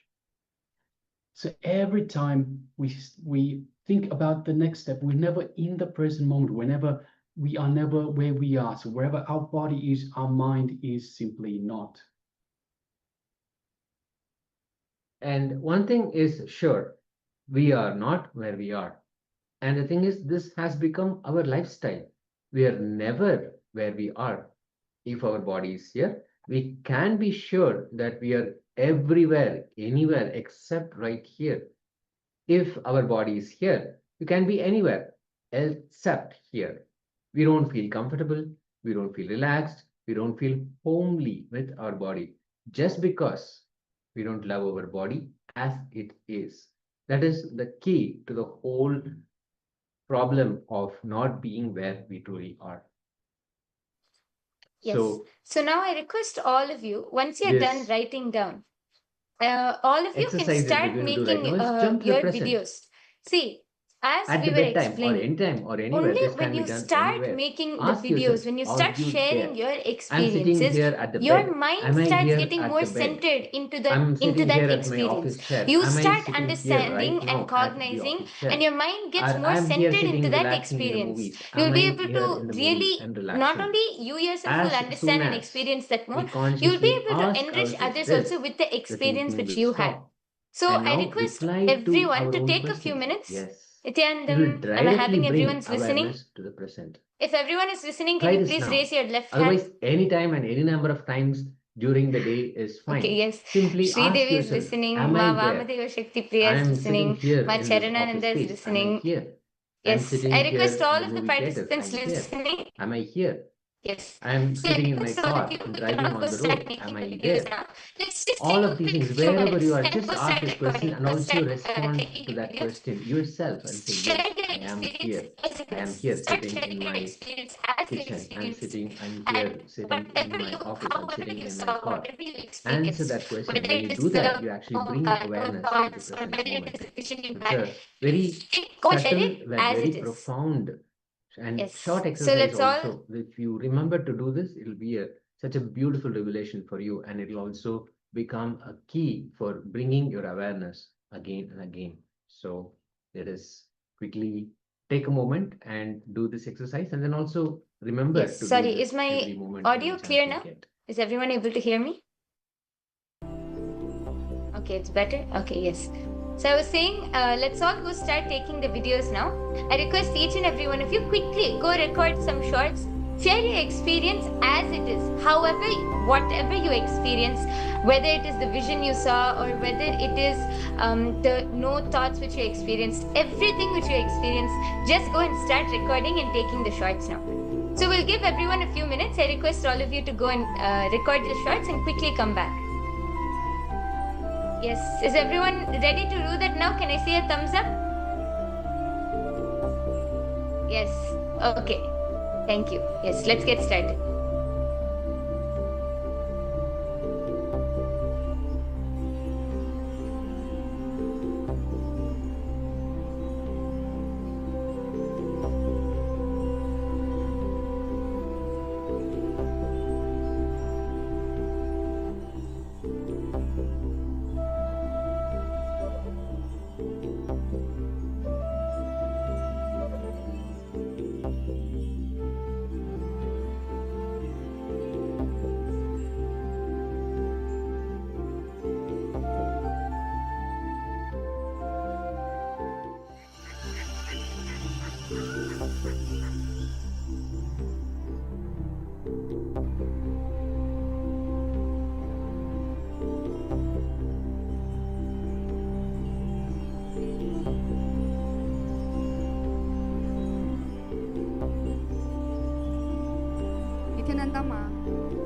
So every time we think about the next step, we're never in the present moment. We are never where we are. So wherever our body is, our mind is simply not. And one thing is sure, we are not where we are. And the thing is, this has become our lifestyle. We are never where we are. If our body is here, we can be sure that we are everywhere, anywhere except right here. If our body is here, you can be anywhere except here. We don't feel comfortable, we don't feel relaxed, we don't feel homely with our body just because we don't love our body as it is. That is the key to the whole problem of not being where we truly are. Yes. So now I request all of you, once you're done This writing down, all of you can exercise that we're start going to do right making now is jump to the your present. videos. See, as At we the were bedtime or explaining, anytime or anywhere, only this when can be you done start anywhere. making the Ask yourself, videos, when you are start you sharing there? your I'm sitting experiences, here at the your bed. mind Am I starts here getting at more the bed? centered into I'm sitting that here at my experience. office chair. You Am I start sitting here right understanding and now at the cognizing, office chair? and your mind gets Or more I'm here centered into sitting that relaxing in the experience. movies. You'll Am be I able here in to the really, movie and not relaxing? only you yourself will As understand soon and as experience that more, we you'll be consciously able to ask enrich ourselves others this, also with the the experience thinking which will you had. stop. So And I now request reply to everyone our to own take a few questions. minutes. Yes. It will Nithyanandam, am I directly having bring everyone's listening? awareness to the present. If everyone is listening, can Try you this please now. raise your left hand? Otherwise, anytime and any number of times during the day is fine. Okay, yes. Simply Sri ask Devi is yourself, listening. am Ma I there? Vamadeva Shakti Priya I is am sitting listening. here Ma in this office Charanananda is space. Am I listening. here? I'm Yes, sitting I here request in all the of the movie theater. participants I'm here. listening. Am I here? Yes. I'm So I sitting in my request all of car you and to driving now on go the start road. Am making I videos there? now. Let's just All take of a these quick things, few wherever you minutes are, and just go ask start this question recording. and Go also start respond taking to your that videos. question yourself and say, Share yes, your I am experience here. as it I am is. here Start sitting in sharing your my experience as you kitchen. experienced. I'm And here sitting in whatever my you, office. I'm however sitting you in my saw, car. whatever you Answer experienced, that question. whether When you it do is that, you actually bring no awareness to the thoughts or present whether it moment. is a vision you It's had, a very go share subtle it but as very it is. profound and Yes. short So exercise let's all also. If you remember to do this, it'll be such a beautiful revelation for you, and it'll also become a key for bringing your awareness again and again. So let us quickly take a moment and do this exercise, and then also remember Yes. to do Sorry, is this my every moment, audio every chance clear you now? get. Is everyone able to hear me? Okay, it's better. Okay, yes. So I was saying, let's all go start taking the videos now. I request each and every one of you quickly go record some shorts. Share your experience as it is. However, whatever you experience, whether it is the vision you saw or whether it is the no thoughts which you experienced, everything which you experienced, just go and start recording and taking the shorts now. So we'll give everyone a few minutes. I request all of you to go and record the shorts and quickly come back. Yes, is everyone ready to do that now? Can I see a thumbs up? Yes, okay. Thank you. Yes, let's get started.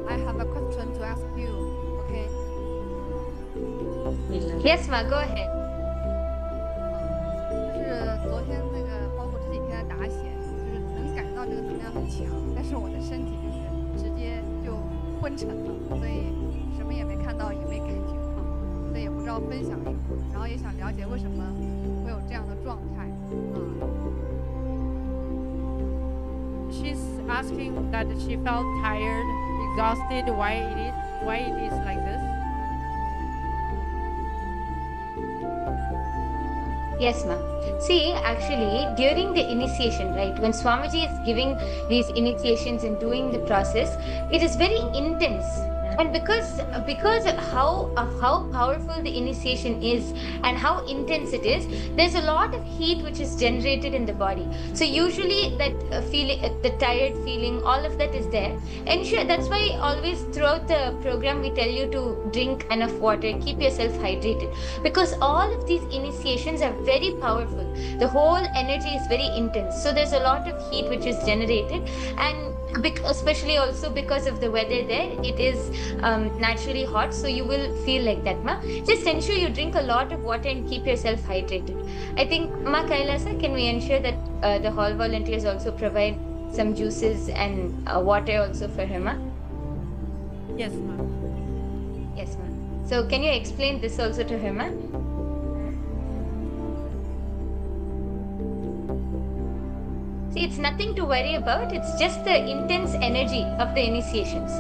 I have a question to ask you. Okay. Yes, ma, go ahead. 就是昨天那个，包括这几天的打显，就是能感到这个能量很强，但是我的身体就是直接就昏沉了，所以什么也没看到，也没感觉到，所以也不知道分享什么，然后也想了解为什么会有这样的状态。She's asking that she felt tired, exhausted. Why it is like this? Yes, ma'am. See, actually, during the initiation, right, when Swamiji is giving these initiations and doing the process, it is very intense. And because of how powerful the initiation is and how intense it is, there's a lot of heat which is generated in the body. So usually that feeling, the tired feeling, all of that is there. Ensure, that's why always throughout the program we tell you to drink enough water, keep yourself hydrated, because all of these initiations are very powerful. The whole energy is very intense. So there's a lot of heat which is generated, and especially also because of the weather there, it is naturally hot, so you will feel like that, ma. Just ensure you drink a lot of water and keep yourself hydrated. I think, ma Kailasa, can we ensure that the hall volunteers also provide some juices and water also for her, ma? Yes, ma'am. Yes, ma'am. So can you explain this also to her, ma? See, it's nothing to worry about. It's just the intense energy of the initiations.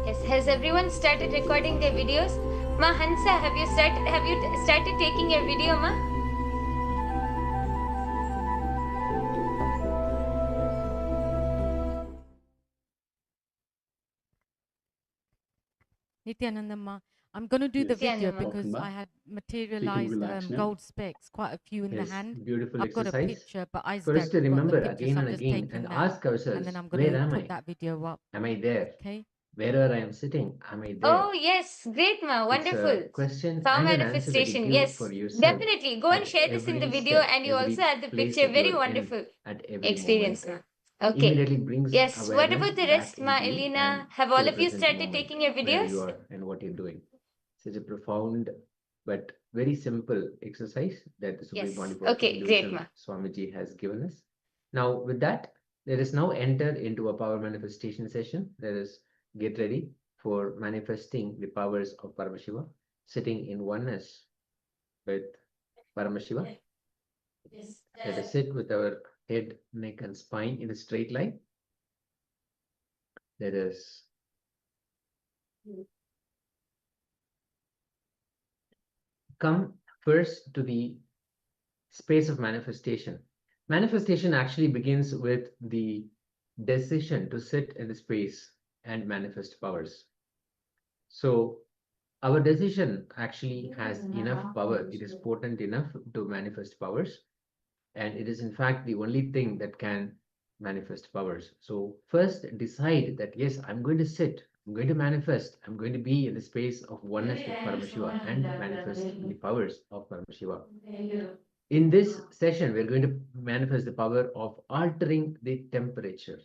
Yes, has everyone started recording their videos? Ma Hansa, have you started taking your video, ma? Nithyananda, I'm going to do the Yes. video Nithyananda. because Welcome I back. had Take a materialized relax now. gold specks, quite a few in the Yes, hand. beautiful I've got a exercise. picture, but For us Isaac to got the remember picture, again so and I'm just again taking and that, ask and ourselves, then I'm where going to am put I? that video up. Am I there? Okay. Wherever I am sitting, am I there? Oh, yes. Great, ma. It's a Wonderful. question Power and an answer that you manifestation. give Yes. for yourself Definitely. Go and at share this in the every video, step, and you also every add the place picture. that you Very are in, wonderful at every experience, moment. ma. Okay. Immediately brings Yes. What awareness about the back rest, ma? into you Elena? and Have to all the of you present started moment taking your where videos? you are and what you're doing. Such a profound but very simple exercise that the Supreme Yes. Pontiff of Okay. Great, Hinduism, ma. Swamiji, has given us. Now, with that, let us now enter into a power manifestation session. Let us get ready for manifesting the powers of Paramashiva, sitting in oneness with Paramashiva. Yes. Let us sit with our head, neck, and spine in a straight line. Let us come first to the space of manifestation. Manifestation actually begins with the decision to sit in the space and manifest powers. So our decision actually has enough power. It is potent enough to manifest powers. And it is in fact the only thing that can manifest powers. So first decide that, yes, I'm going to sit, I'm going to manifest, I'm going to be in the space of oneness with Paramashiva and manifest the powers of Paramashiva. In this session, we're going to manifest the power of altering the temperature.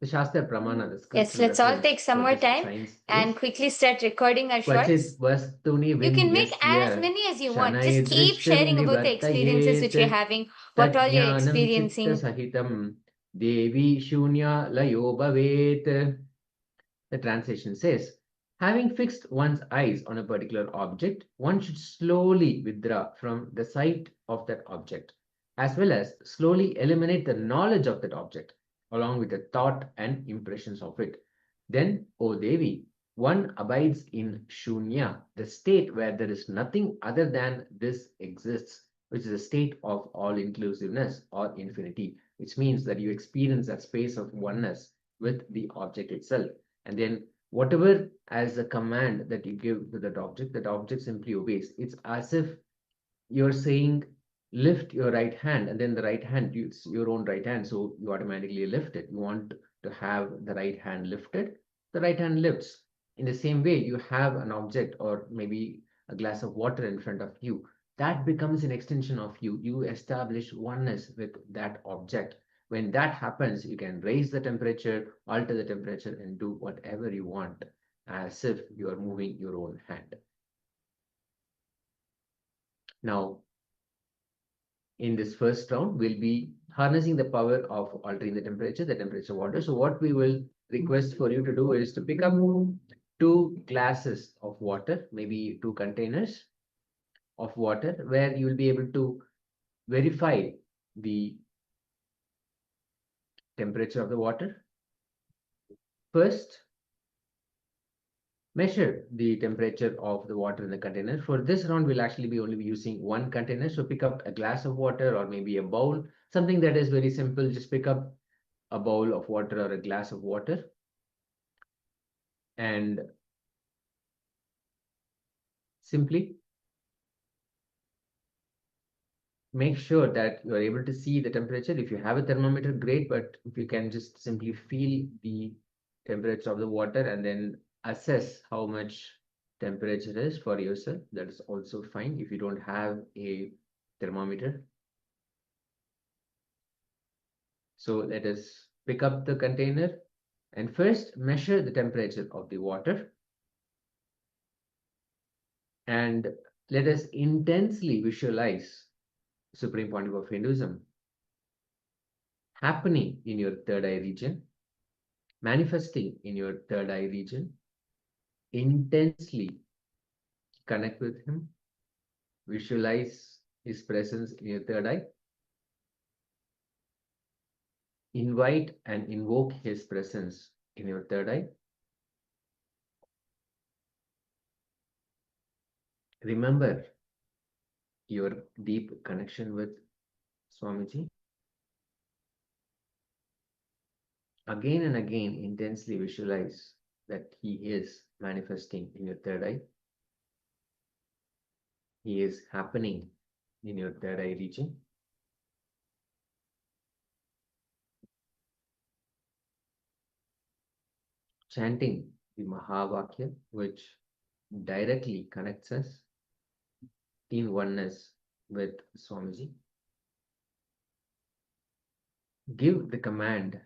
The Shastra Pramana, the Yes. scriptural Let's all reference take some for more this time science and is quickly start recording our Kvachit shorts. vastuni You can make as vinyasya many as you want. shanai Just keep drishtim sharing about the experiences which you're nivartayet having, what all you're Tadjnanam chitta experiencing. sahitam devi shunya layo bhavet. The translation says, having fixed one's eyes on a particular object, one should slowly withdraw from the sight of that object, as well as slowly eliminate the knowledge of that object, along with the thought and impressions of it. Then, O Devi, one abides in Shunya, the state where there is nothing other than this exists, which is a state of all inclusiveness or infinity, which means that you experience that space of oneness with the object itself. And then whatever as a command that you give to that object simply obeys. It's as if you're saying, lift your right hand, and then the right hand, it's your own right hand, so you automatically lift it. You want to have the right hand lifted, the right hand lifts. In the same way, you have an object or maybe a glass of water in front of you. That becomes an extension of you. You establish oneness with that object. When that happens, you can raise the temperature, alter the temperature, and do whatever you want as if you are moving your own hand. Now, in this first round, we'll be harnessing the power of altering the temperature of water. So what we will request for you to do is to pick up 2 glasses of water, maybe 2 containers of water, where you will be able to verify the temperature of the water. First, measure the temperature of the water in the container. For this round, we'll actually be only using 1 container. So pick up a glass of water or maybe a bowl, something that is very simple. Just pick up a bowl of water or a glass of water and simply make sure that you are able to see the temperature. If you have a thermometer, great, but if you can just simply feel the temperature of the water and then assess how much temperature is for yourself, that is also fine if you don't have a thermometer. So let us pick up the container and first measure the temperature of the water. And let us intensely visualize Supreme Pontiff of Hinduism happening in your third eye region, manifesting in your third eye region. Intensely connect with him, visualize his presence in your third eye, invite and invoke his presence in your third eye. Remember your deep connection with Swamiji. Again and again, intensely visualize that he is manifesting in your third eye. He is happening in your third eye region. Chanting the Mahavakya, which directly connects us in oneness with Swamiji. Give the command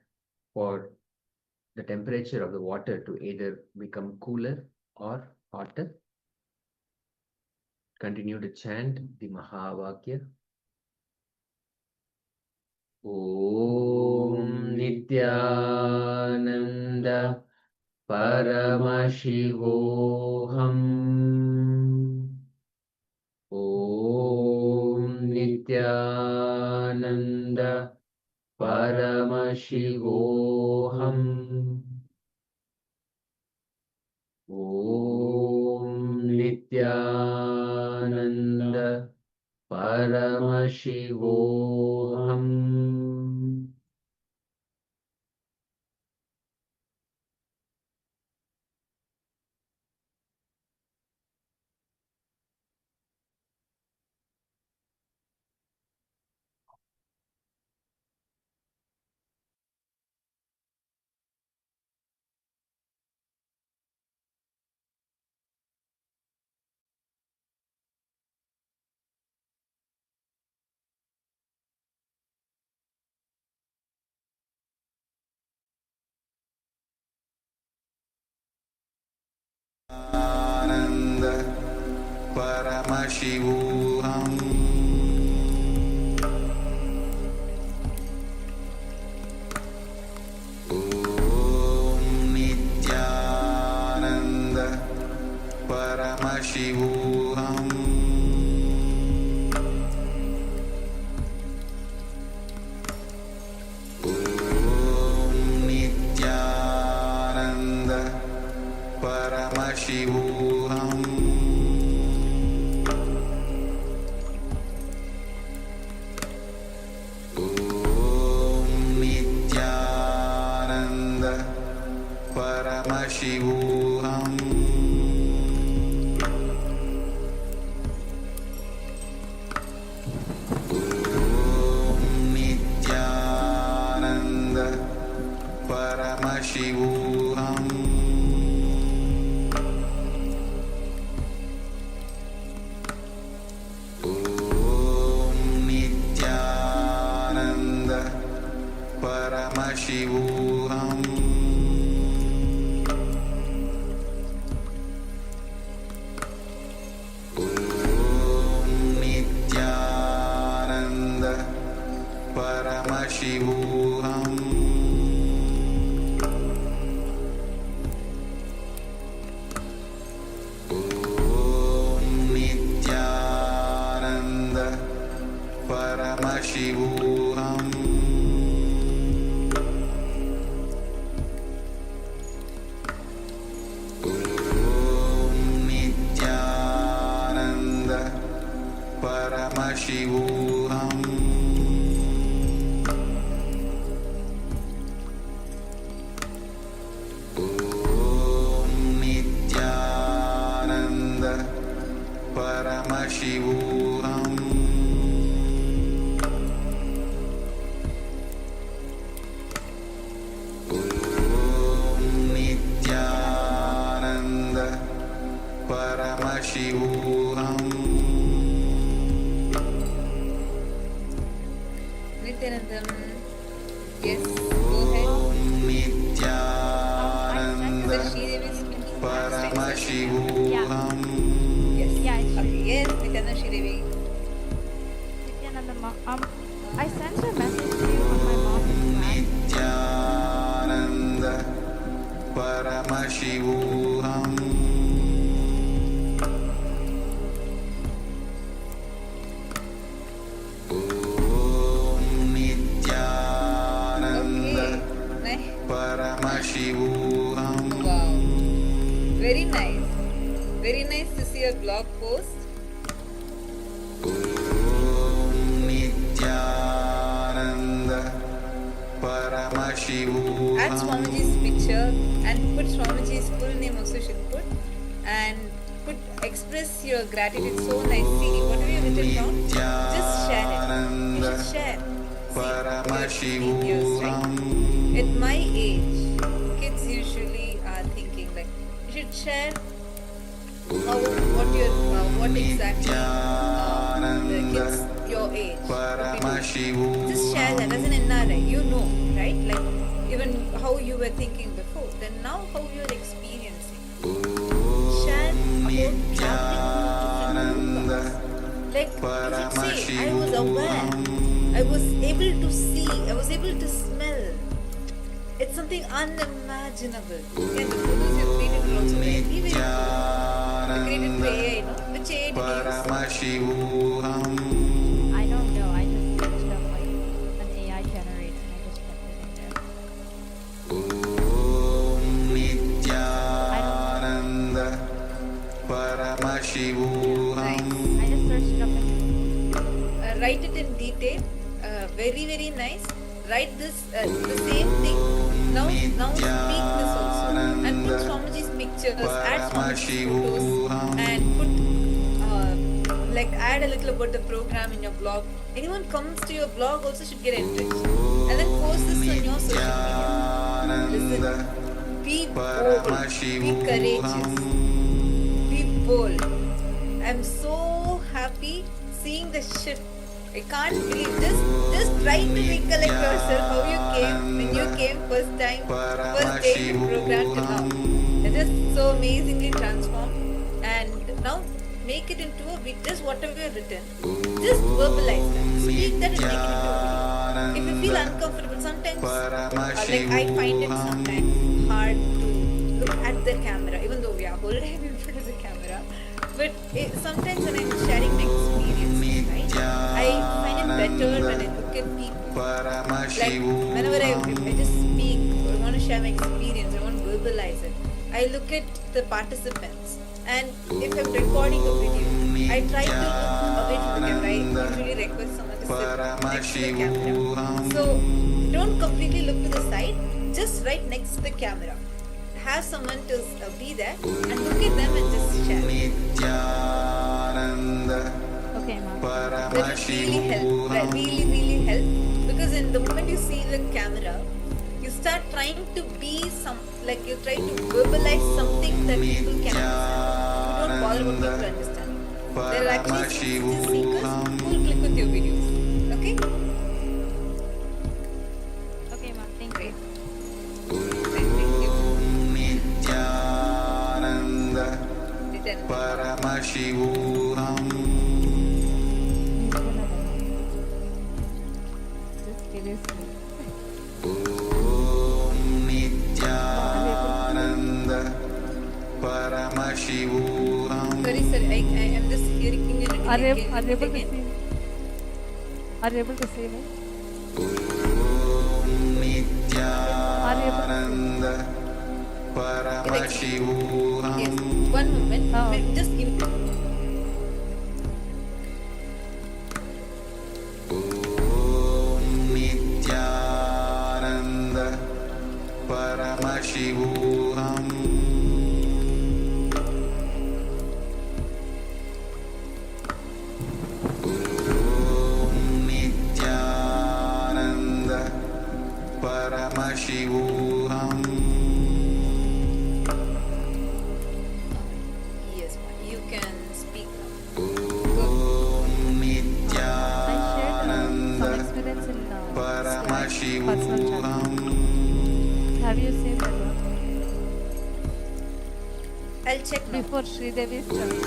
for the temperature of the water to either become cooler or hotter. Continue to chant the Mahavakya. Om Nithyananda Paramashivoham. Om Nithyananda Paramashivoham. Om Nithyananda Paramashivoham. Nithyananda Paramashivoham. Om Nithyananda Paramashivoham. Om Nithyananda Paramashivoham. Om Nithyananda Paramashivoham. Om Nithyananda Paramashivoham. Paramashivoham Nithyananda Paramashivoham Nithyananda Paramashivoham Nithyananda Paramashivoham Nithyanandam. Yes, go ahead. Nithyananda Paramashivoham Yes. Yeah, it's Okay, yes, Nithyananda Sridevi. Nithyananda, I sent a message to you on my mom's Slack. Nithyananda Paramashivoham Nithyananda Nice. Paramashivoham Wow. Very nice. Very nice to see your blog post. Nithyananda Paramashivoham Add Swamiji's picture and put Swamiji's full name also should put, and put express your gratitude so nice. See whatever you written down, just share it. You should share. See, you're 16 years, right? At my age, kids usually are thinking like you should share what exactly the kids your age would be doing. Just share that as an NRI, you know, right? Like even how you were thinking before, then now how you are experiencing. Share about traveling to different locations. Like you should say, I was aware, I was able to see, I was able to smell. It's something unimaginable. And the photos you created were also very, very good. You created for AI, no? Which AI did you use? Paramashivoham I don't know. I just searched up like an AI generator and I just put it in there. Nithyananda Paramashivoham I just searched it up in Write it in detail. Very, very nice. Write this, the same thing. Now speak this also. And put Swamiji's pictures, add Swamiji's photos, and put, like, add a little about the program in your blog. Anyone comes to your blog also should get enriched. And then post this on your social media. Listen, be bold, be courageous, be bold. I'm so happy seeing the shift. I can't believe. Just try to recollect yourself how you came when you came first day in the program to now. It is so amazingly transformed, and now make it into a video. Just whatever you have written, just verbalize that, speak that, and make it into a video. If you feel uncomfortable, sometimes like I find it sometimes hard to look at the camera, even though we are whole day in front of the camera. But sometimes when I'm sharing my experience, right, I find it better when I look at people. Like whenever I just speak, or I want to share my experience, I want to verbalize it. I look at the participants, and if I'm recording a video, I try to look away from the camera. I usually request someone to sit next to the camera. So don't completely look to the side, just right next to the camera. Have someone to be there and look at them and just share. Okay, Mom. That will really help. That really help, because in the moment you see the camera, you start trying to be like you try to verbalize something that people can understand. You don't bother what people understand. There are actually seekers who will click with your videos. Okay? Okay, Mom. Thank you. Paramashivoham Nithyananda Paramashivoham Sorry, sir. I am just hearing you Are you able to see? Are you able to say that? Nithyananda Paramashivoham. Yes, one moment. Just give me. Nithyananda Paramashivoham. Nithyananda Paramashivoham. Yes, you can speak now. Nithyananda Some experience in Paramashivoham. Have you seen that one? I'll check now. Before Sridevi's message.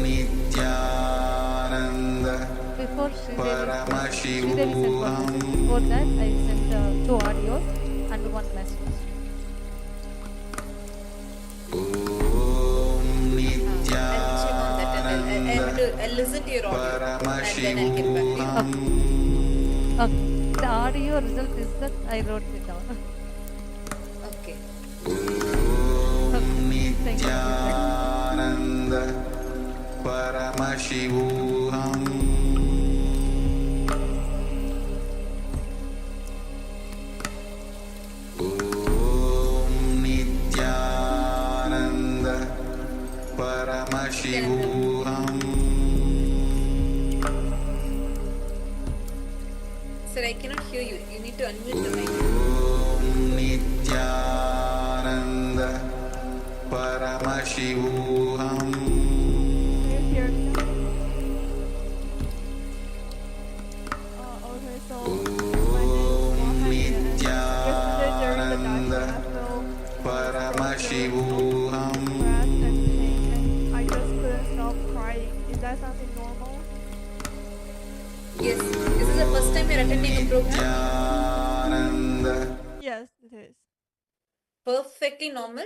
Nithyananda Before Sridevi sent one Paramashivoham. message. Before that, I sent 2 audios and 1 message. I'll listen to your audio and then I'll get back to you. Okay. The audio result is that I wrote it down. Okay. Thank you. Nithyananda Paramashivoham. Nithyananda Paramashivoham. Sir, I cannot hear you. You need to unmute the mic. Nithyananda Paramashivoham. Okay, so my name is Nithyananda Paramashivoham. I just couldn't stop crying. Is that something normal? Yes. This is the first time you're attending a program? Nithyananda. Yes, it is. Perfectly normal.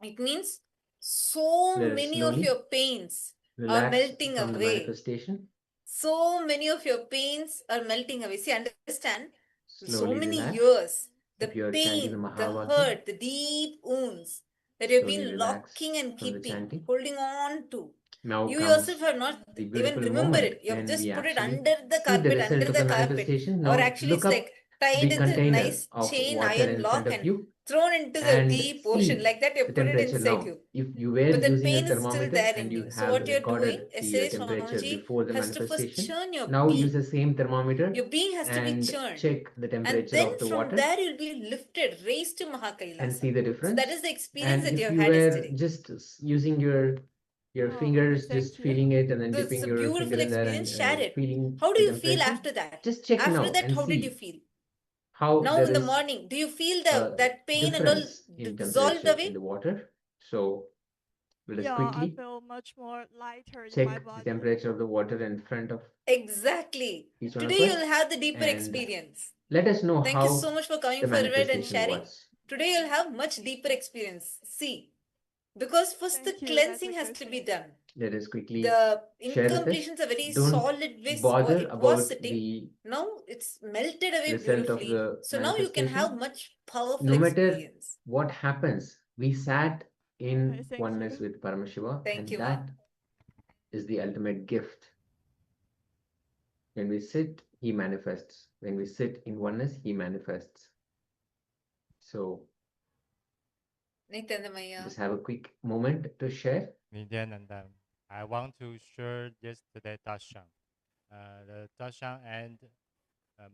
It means so Let us many of slowly your pains are relax melting from the away. manifestation. So many of your pains are melting away. See, understand? So Slowly many relax. years, the If you are chanting the pain, the Mahavakya, hurt, the deep wounds that you've slowly been relax locking and from the keeping, chanting. holding on to. Now You comes yourself have not the even beautiful remember moment it. You have when we just put it actually under the see the carpet, result under of the the carpet. manifestation. Or Now actually look it's up like tied the with a container nice of chain, water iron in lock front of and you thrown into the and deep ocean. see Like that you the put it temperature inside now. you. If you were But the using a pain is still thermometer there and in you you. So have what you're doing, recorded the yesterday temperature Swamiji before the has to first manifestation, churn your now use being. the same thermometer Your being has to be and churned. check the And temperature then of the from water there you'll be lifted, raised to and Mahakailasa. see the So difference. that is the experience And that you if have you had were yesterday. just using your fingers, just feeling it and then So it's dipping a your finger beautiful in there experience. and Share it. feeling How do the you feel temperature, after that? just check After now that, and how did you see feel? how Now there in the is morning, do you feel a that pain and all difference in dissolved temperature in away? the water. So let us Yeah, I quickly feel much more lighter in my check the body. temperature of the water in front of Exactly. each one of Today us you'll have the deeper and experience. let us know Thank you how so much for coming the forward and manifestation sharing. was. Today you'll have much deeper experience. See, because first the cleansing has to be done. Let us quickly The share with us. incompletions are very Don't solid ways, or bother it was about sitting. the Now it's melted away result of beautifully. the So now you can have manifestation. much powerful No matter experience. what happens, we sat in Okay, thank oneness you. with Paramashiva, Thank and you, that Ma. is the ultimate gift. When we sit, he manifests. When we sit in oneness, he manifests. So Nithyananda. just have a quick moment to share. Nithyananda, I want to share yesterday Dashang. The Dashang and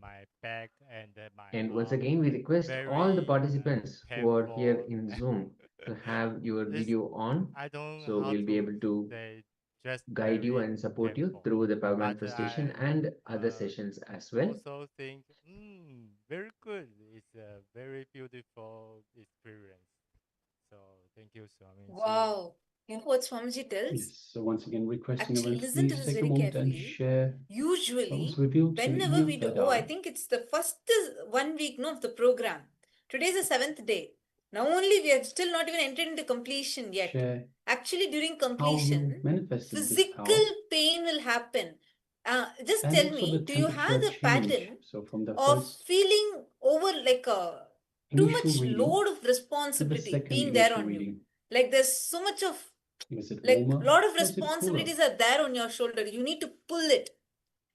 my back and my And once arm again, we request all the very participants who are here painful. in Zoom to have your This video on. I don't know So how we'll be to able to say, just guide you very and support you painful. through the power But manifestation I and other sessions as well. also think, very good. It's a very beautiful experience. So thank you, Swami. Wow. You know what Swamiji tells? Yes. So once again, requesting Actually, everyone to listen to please this take a very moment and carefully. share what Usually, was revealed to whenever you we do, that I think it's the first 1 week of the program. Today is the 7th day. Now only we have still not even entered into completion yet. share Actually, during how you completion, manifested this physical power. pain will happen. Just And tell also me, the do you have temperature the change. pattern So from the of first feeling over like too initial much reading load of to the responsibility second being there initial on you? reading, Like there's so much of, was it like warmer? lot of Was it cooler? responsibilities are there on your shoulder. You need to pull it.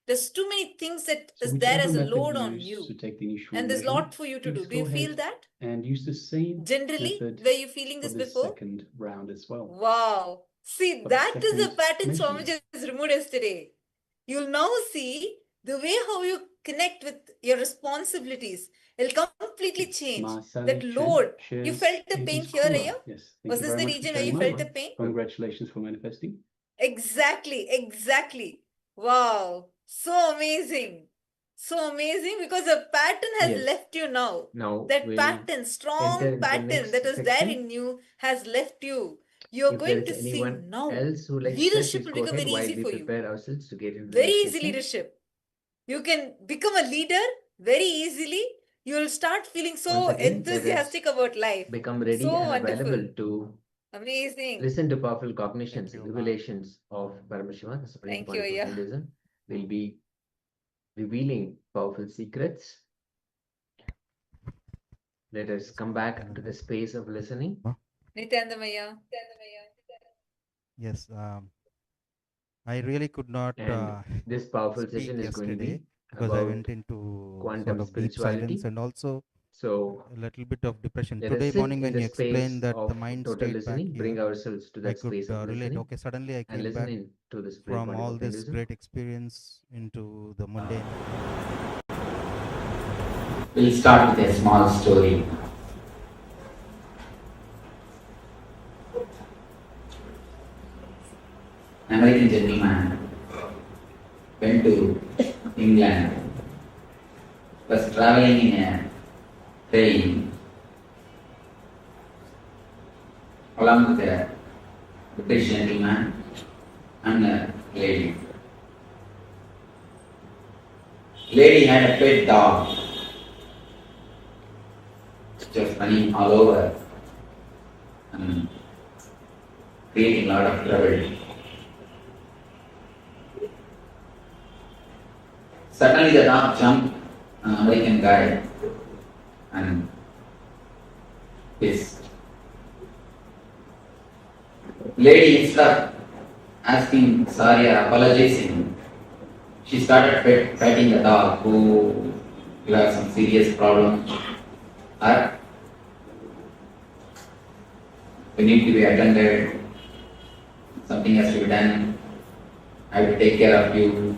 There's too many things that So is there whichever as a method load you on use you. to take the initial And there's a measurement, lot for you to please do. Do you go feel ahead that? and use the same Generally, method were you feeling for this the before? second round as well. Wow. See, For the that is the second pattern measurement. Swamiji has removed yesterday. You'll now see the way how you connect with your responsibilities. It'll completely change. That load. You felt the pain here, Raya? Yes. Thank Was you this very the much for region where you sharing felt that. the pain? Congratulations for manifesting. Exactly. Wow. So amazing. So amazing because the pattern has Yes. left you now. Now That we'll pattern, strong enter into the pattern next that was there section. in you has left you. You're If there going is to see anyone now. else who likes that, Leadership please will go become ahead very while easy we for you. prepare ourselves to get into the Very next easy section. leadership. You can become a leader very easily. You'll start feeling so Once again, enthusiastic about life. Become ready So and wonderful. available to Amazing. listen to powerful cognitions, revelations of Paramashiva, the Supreme Thank you, Pontiff of Ayya. Hinduism. We'll be revealing powerful secrets. Let us come back to the space of listening. Nithyananda Maya. Yes, I really could not And this powerful speak session is going to yesterday be because I about went into quantum sort of deep spirituality. silence and also So a little bit of depression. let us Today sit morning in when the you space explained that the of mind total stayed back listening, bring here, ourselves to I that could space of relate. listening Okay, suddenly I and came back listen into the Supreme from Pontiff all of this Hinduism. great experience into the mundane. We'll start with a small story. An American gentleman went to England, was traveling in a train along with a British gentleman and a lady. Lady had a pet dog, just running all over and creating a lot of trouble. Suddenly the dog jumped an American guy and hissed. Lady, instead of asking sorry or apologizing, she started petting the dog. Oh, you have some serious problem, or you need to be attended, something has to be done, I have to take care of you.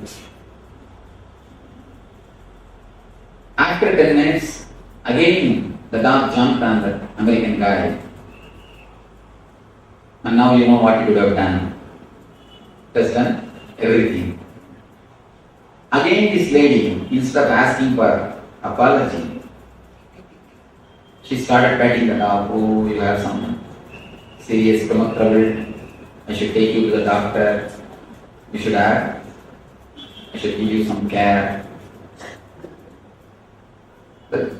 After 10 minutes, again the dog jumped on the American guy. And now you know what you would have done. Has done everything. Again this lady, instead of asking for apology, she started petting the dog. Oh, you have some serious stomach trouble. I should take you to the doctor. I should give you some care. The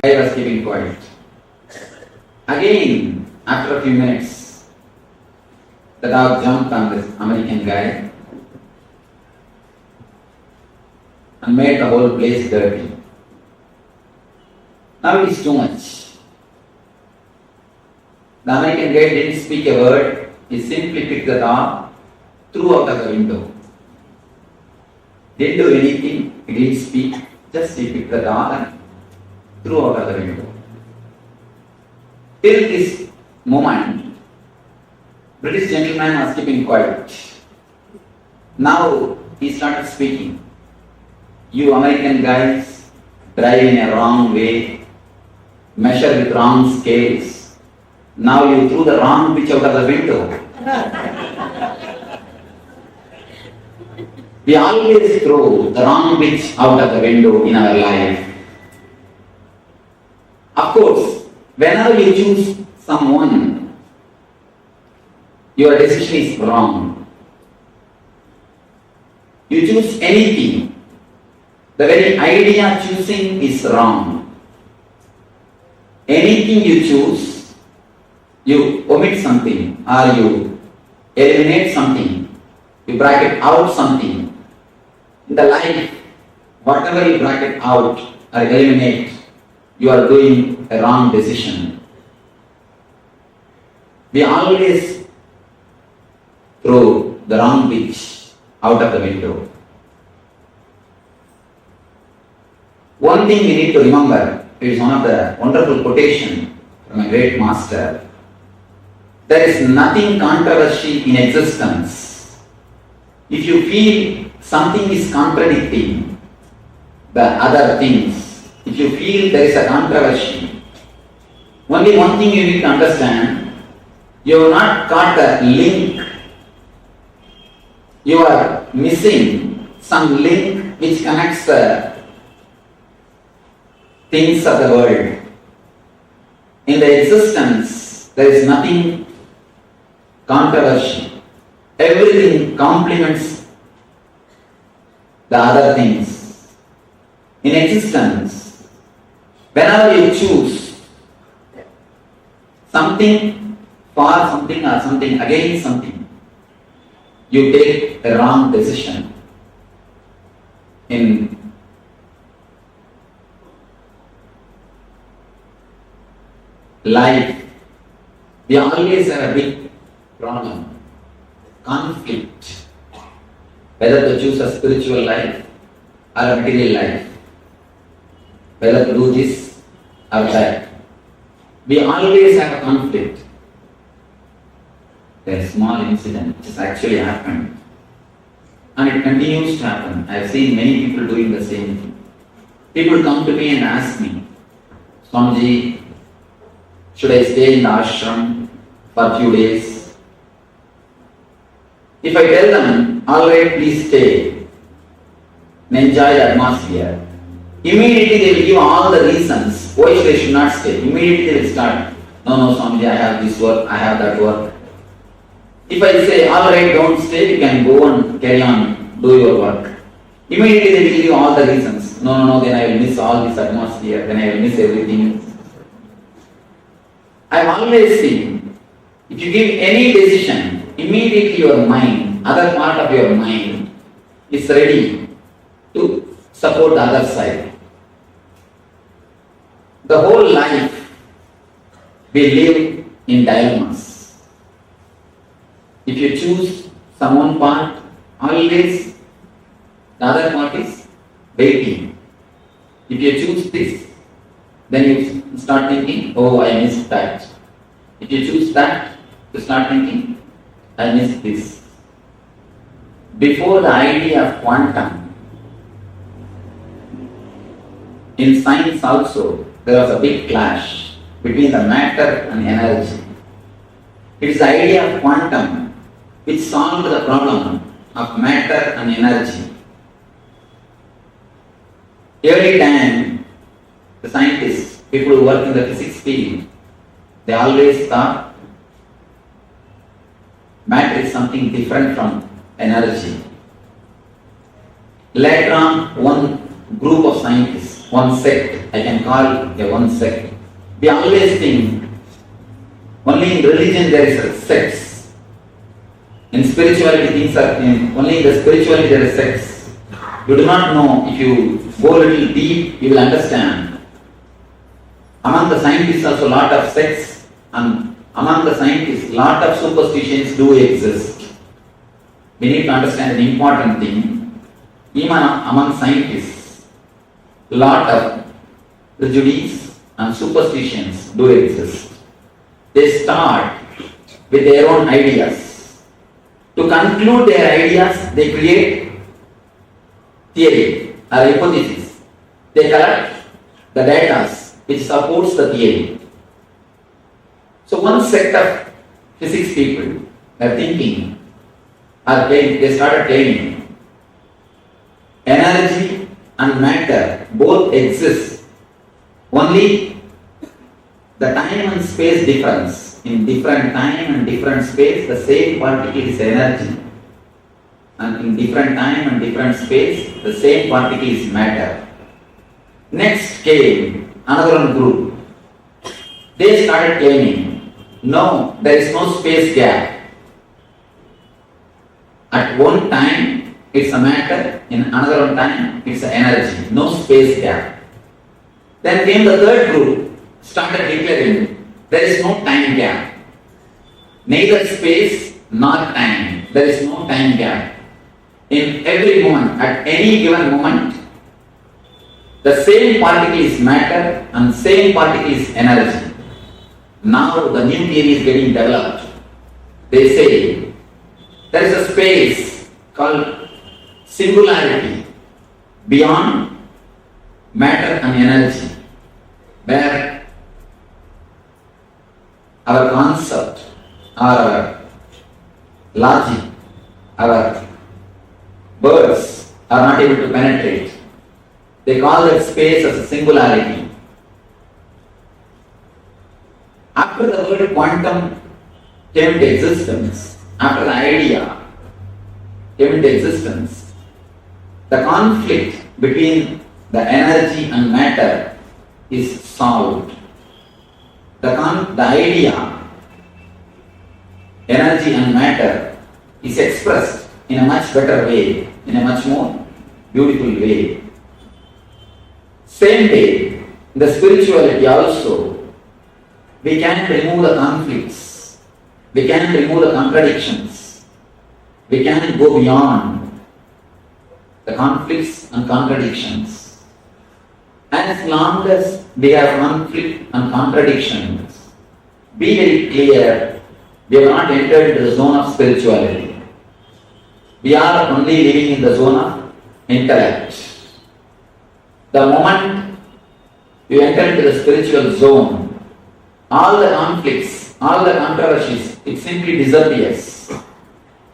guy was keeping quiet. Again, after a few minutes, the dog jumped on this American guy and made the whole place dirty. Now it is too much. The American guy didn't speak a word. He simply picked the dog, threw out of the window. Didn't do anything. He didn't speak. Just he picked the dog and threw out of the window. Till this moment, British gentleman was keeping quiet. Now he started speaking. You American guys drive in a wrong way, measure with wrong scales. Now you threw the wrong pitch out of the window. We always throw the wrong pitch out of the window in our life. Of course, whenever you choose someone, your decision is wrong. You choose anything, the very idea of choosing is wrong. Anything you choose, you omit something or you eliminate something, you bracket out something. In the life, whatever you bracket out or eliminate, you are doing a wrong decision. We always throw the wrong pitch out of the window. One thing we need to remember is one of the wonderful quotation from a great master. There is nothing controversial in existence. If you feel something is contradicting the other things, if you feel there is a controversy, only one thing you need to understand, you have not got the link. You are missing some link which connects the things of the world. In the existence, there is nothing controversial. Everything complements the other things. In existence, whenever you choose something for something or something against something, you take a wrong decision. In life, we always have a big problem, conflict, whether to choose a spiritual life or a material life, whether to do this or that. We always have a conflict. There is a small incident which has actually happened, and it continues to happen. I have seen many people doing the same thing. People come to me and ask me, Swamiji, should I stay in the ashram for a few days? If I tell them, alright, please stay and enjoy the atmosphere, immediately they will give all the reasons why they should not stay. Immediately they will start, no, Swamiji, I have this work, I have that work. If I say, alright, don't stay, you can go and carry on, do your work. Immediately they will give you all the reasons. No, then I will miss all this atmosphere, then I will miss everything. I have always seen, if you give any decision, immediately your mind, other part of your mind is ready to support the other side. The whole life we live in dilemmas. If you choose some one part, always the other part is waiting. If you choose this, then you start thinking, oh, I missed that. If you choose that, you start thinking, I missed this. Before the idea of quantum, in science also, there was a big clash between the matter and energy. It is the idea of quantum which solved the problem of matter and energy. Every time the scientists, people who work in the physics field, they always thought matter is something different from energy. Later on, one group of scientists, one sect, I can call it one sect, we always think only in religion there is a sex. In spirituality things are, only in the spirituality there is sex. You do not know, if you go a little deep, you will understand. Among the scientists also a lot of sects, and among the scientists lot of superstitions do exist. We need to understand an important thing. Even among scientists, lot of prejudice and superstitions do exist. They start with their own ideas. To conclude their ideas, they create theory or hypothesis. They collect the data which supports the theory. So one sect of physics people are thinking, they started claiming, energy and matter both exist. Only the time and space difference. In different time and different space, the same particle is energy. And in different time and different space, the same particle is matter. Next came another one group. They started claiming, no, there is no space gap. At one time, it's a matter, in another one time, it's an energy, no space gap. Then came the third group, started declaring, there is no time gap. Neither space nor time. There is no time gap. In every moment, at any given moment, the same particle is matter and same particle is energy. Now the new theory is getting developed. They say there is a space called singularity beyond matter and energy, where our concept, our logic, our words are not able to penetrate. They call that space as a singularity. After the word quantum came into existence, after the idea came into existence, the conflict between the energy and matter is solved. The idea, energy and matter, is expressed in a much better way, in a much more beautiful way. Same way, in the spirituality also, we can remove the conflicts, we can remove the contradictions, we can go beyond the conflicts and contradictions. As long as we have conflict and contradictions, be very clear, we have not entered into the zone of spirituality. We are only living in the zone of intellect. The moment you enter into the spiritual zone, all the conflicts, all the controversies, it simply disappears.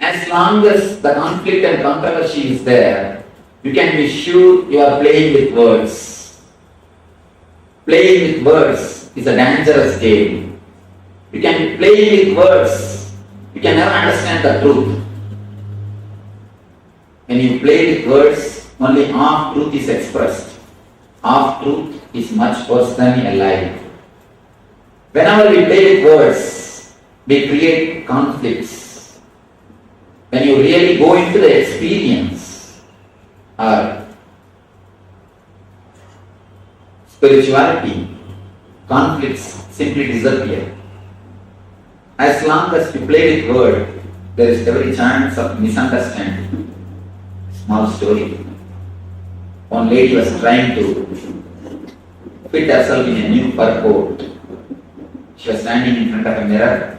As long as the conflict and controversy is there, you can be sure you are playing with words. Playing with words is a dangerous game. You can be playing with words, you can never understand the truth. When you play with words, only half truth is expressed. Half truth is much worse than a lie. Whenever we play with words, we create conflicts. When you really go into the experience or spirituality, conflicts simply disappear. As long as you play with words, there is every chance of misunderstanding. Small story. One lady was trying to fit herself in a new fur coat. She was standing in front of a mirror,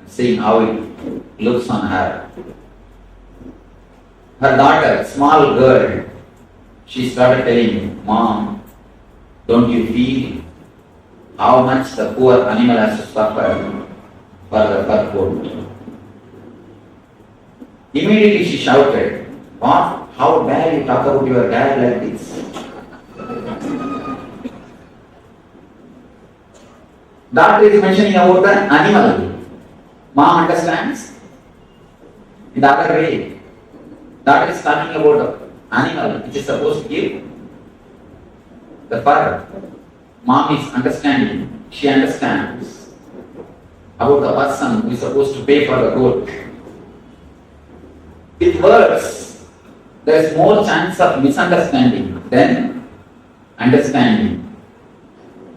seeing how it looks on her. Her daughter, small girl, she started telling, "Mom, don't you feel how much the poor animal has to suffer for the fur coat?" Immediately she shouted, "What? How dare you talk about your dad like this?" Doctor is mentioning about the animal. Mom understands in the other way. Doctor is talking about the animal which is supposed to give the fur. Mom is understanding. She understands about the person who is supposed to pay for the goat. With words, there is more chance of misunderstanding than understanding.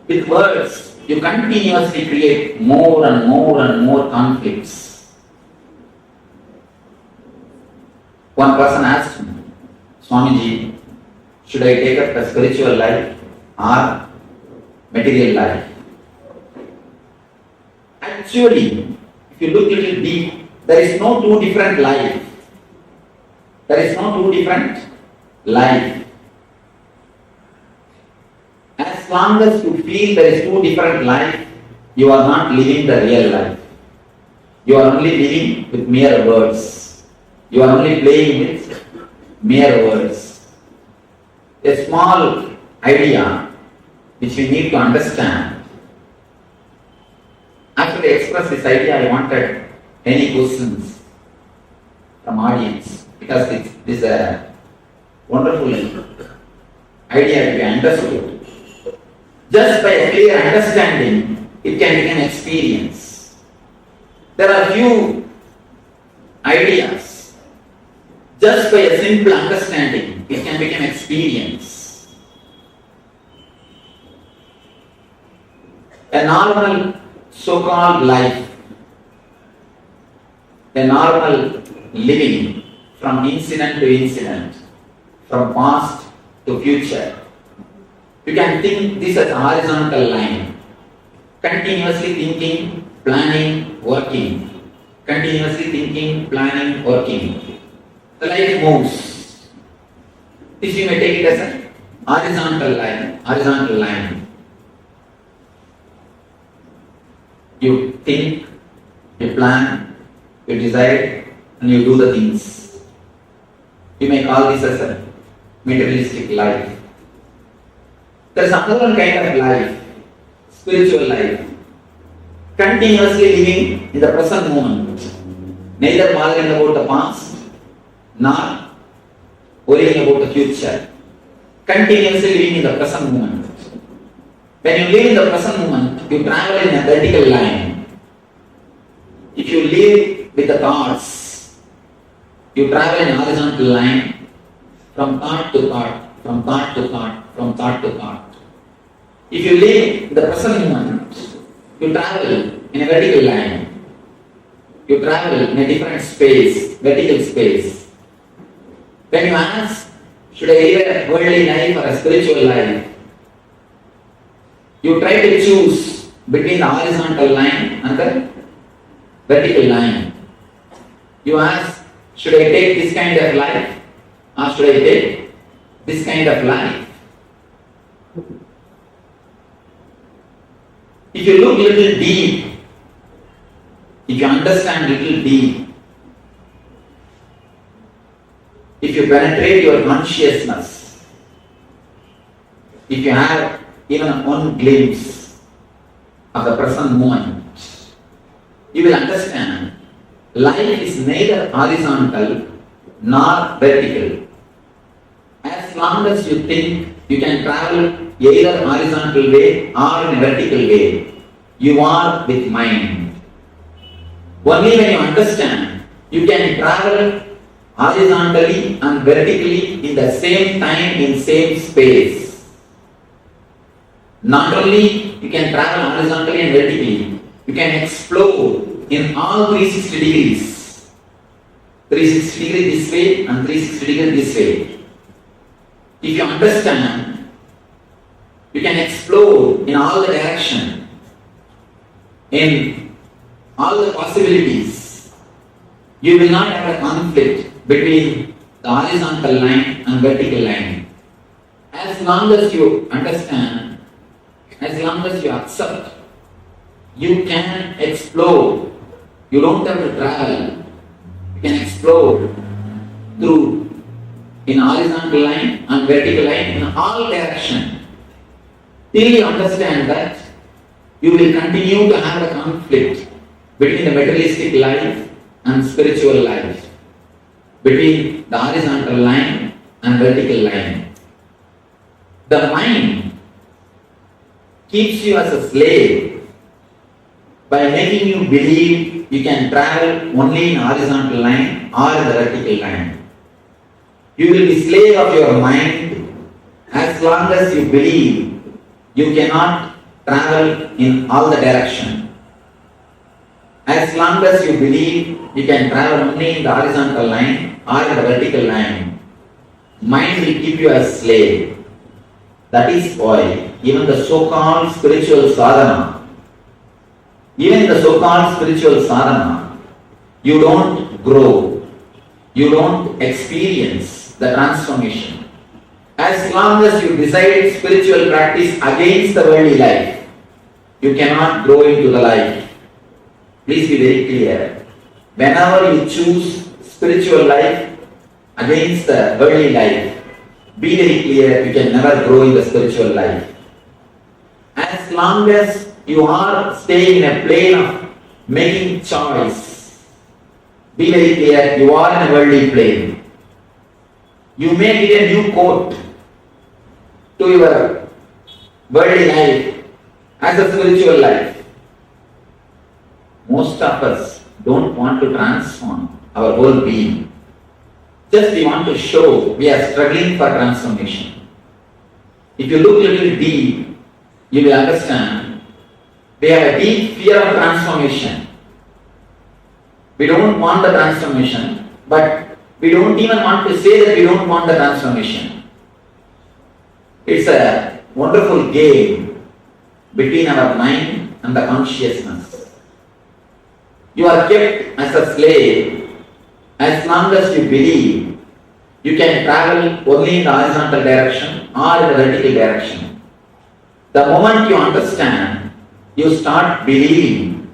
With words, you continuously create more and more and more conflicts. One person asked me, "Swamiji, should I take up the spiritual life or material life?" Actually, if you look a little deep, there is no two different life. There is no two different life. As long as you feel there is two different life, you are not living the real life. You are only living with mere words. You are only playing with mere words. A small idea which we need to understand. After I express this idea, I wanted any questions from audience, because this is a wonderful idea to be understood. Just by a clear understanding, it can become experience. There are few ideas. Just by why a simple understanding, it can become experience. A normal so-called life, a normal living from incident to incident, from past to future. You can think this as a horizontal line, continuously thinking, planning, working. Continuously thinking, planning, working. The life moves. This you may take it as a horizontal line. Horizontal line. You think, you plan, you decide, and you do the things. You may call this as a materialistic life. There is another kind of life, spiritual life. Continuously living in the present moment, neither bothering about the past nor worrying about the future. Continuously living in the present moment. When you live in the present moment, you travel in a vertical line. If you live with the thoughts, you travel in a horizontal line from thought to thought, from thought to thought, from thought to thought. If you live in the present moment, you travel in a vertical line. You travel in a different space, vertical space. When you ask, should I live a worldly life or a spiritual life? You try to choose between the horizontal line and the vertical line. You ask, should I take this kind of life or should I take this kind of life? If you look a little deep, if you understand a little deep, if you penetrate your consciousness, if you have even one glimpse of the present moment, you will understand life is neither horizontal nor vertical. As long as you think you can travel either horizontal way or in a vertical way, you are with mind. Only when you understand, you can travel horizontally and vertically in the same time, in same space. Not only you can travel horizontally and vertically, you can explore in all 360 degrees. 360 degrees this way and 360 degrees this way. If you understand, you can explore in all the direction, in all the possibilities. You will not have a conflict between the horizontal line and vertical line. As long as you understand, as long as you accept, you can explore. You don't have to travel. You can explore through in horizontal line and vertical line in all directions. Till you understand that, you will continue to have a conflict between the materialistic life and spiritual life, between the horizontal line and vertical line. The mind keeps you as a slave by making you believe you can travel only in horizontal line or in the vertical line. You will be slave of your mind as long as you believe you cannot travel in all the direction. As long as you believe you can travel only in the horizontal line or in the vertical line, mind will keep you as slave. That is why even the so-called spiritual sadhana, even in the so-called spiritual sadhana, you don't grow, you don't experience the transformation. As long as you decide spiritual practice against the worldly life, you cannot grow into the life. Please be very clear. Whenever you choose spiritual life against the worldly life, be very clear, you can never grow in the spiritual life. As long as you are staying in a plane of making choice, be very clear, you are in a worldly plane. You may get a new coat to your worldly life as a spiritual life. Most of us don't want to transform our whole being. Just we want to show we are struggling for transformation. If you look a little deep, you will understand we have a deep fear of transformation. We don't want the transformation, but we don't even want to say that we don't want the transformation. It's a wonderful game between our mind and the consciousness. You are kept as a slave as long as you believe you can travel only in the horizontal direction or in the vertical direction. The moment you understand, you start believing,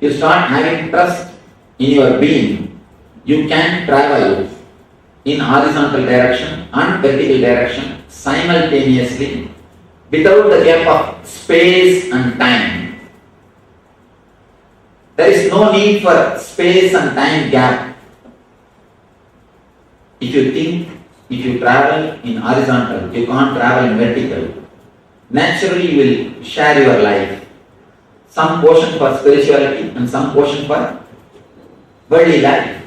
you start having trust in your being, you can travel in horizontal direction and vertical direction simultaneously without the gap of space and time. There is no need for space and time gap. If you think, if you travel in horizontal, you can't travel in vertical. Naturally you will share your life. Some portion for spirituality and some portion for worldly life.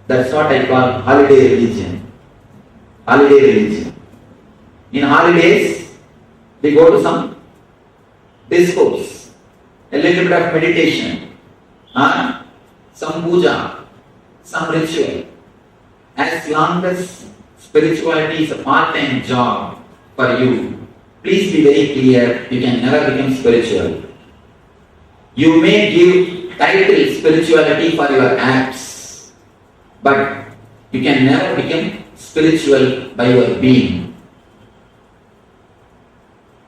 That's what I call holiday religion. Holiday religion. In holidays, we go to some discourse, a little bit of meditation, some puja, some ritual. As long as spirituality is a part-time job for you, please be very clear, you can never become spiritual. You may give title spirituality for your acts, but you can never become spiritual by your being.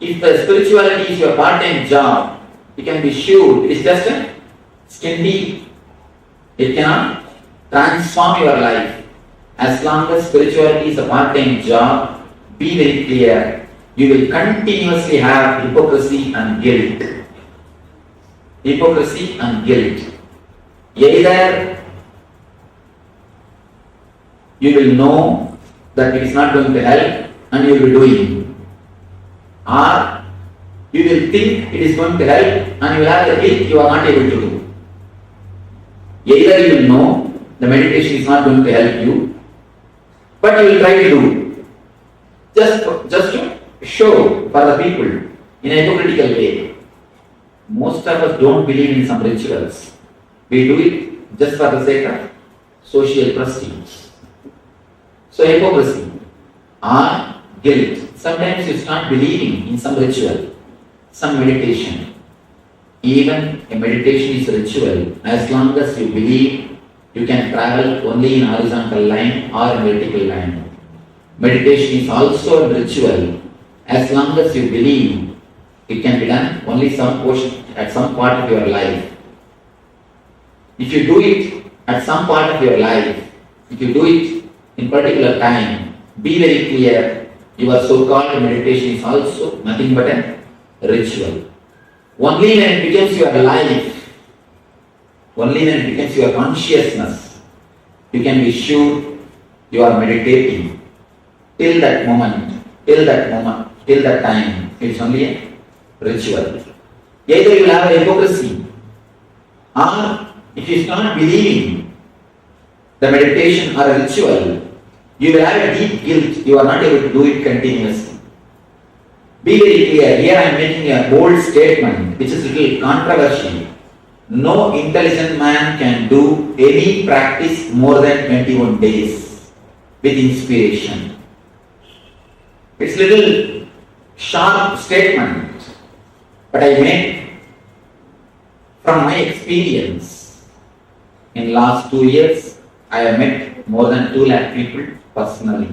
If the spirituality is your part-time job, you can be sure it is just a skin deep. It cannot transform your life. As long as spirituality is a part-time job, be very clear, you will continuously have hypocrisy and guilt. Hypocrisy and guilt. Either you will know that it is not going to help and you will be doing, or you will think it is going to help and you will have the guilt you are not able to do. Either you will know the meditation is not going to help you, but you will try to do. Just to show for the people in a hypocritical way. Most of us don't believe in some rituals. We do it just for the sake of social prestige. So hypocrisy or guilt. Sometimes you start believing in some ritual, some meditation. Even a meditation is a ritual. As long as you believe you can travel only in horizontal line or vertical line. Meditation is also a ritual. As long as you believe it can be done only some portion at some part of your life. If you do it at some part of your life, if you do it in particular time, be very clear, your so-called meditation is also nothing but a ritual. Only when it becomes your life, only when it becomes your consciousness, you can be sure you are meditating. Till that moment, till that time, it's only a ritual. Either you will have a hypocrisy, or if you start believing the meditation or a ritual, you will have a deep guilt, you are not able to do it continuously. Be very clear, here I am making a bold statement which is a little controversial. No intelligent man can do any practice more than 21 days with inspiration. It's a little sharp statement, but I make from my experience. In last 2 years, I have met more than 2 lakh people personally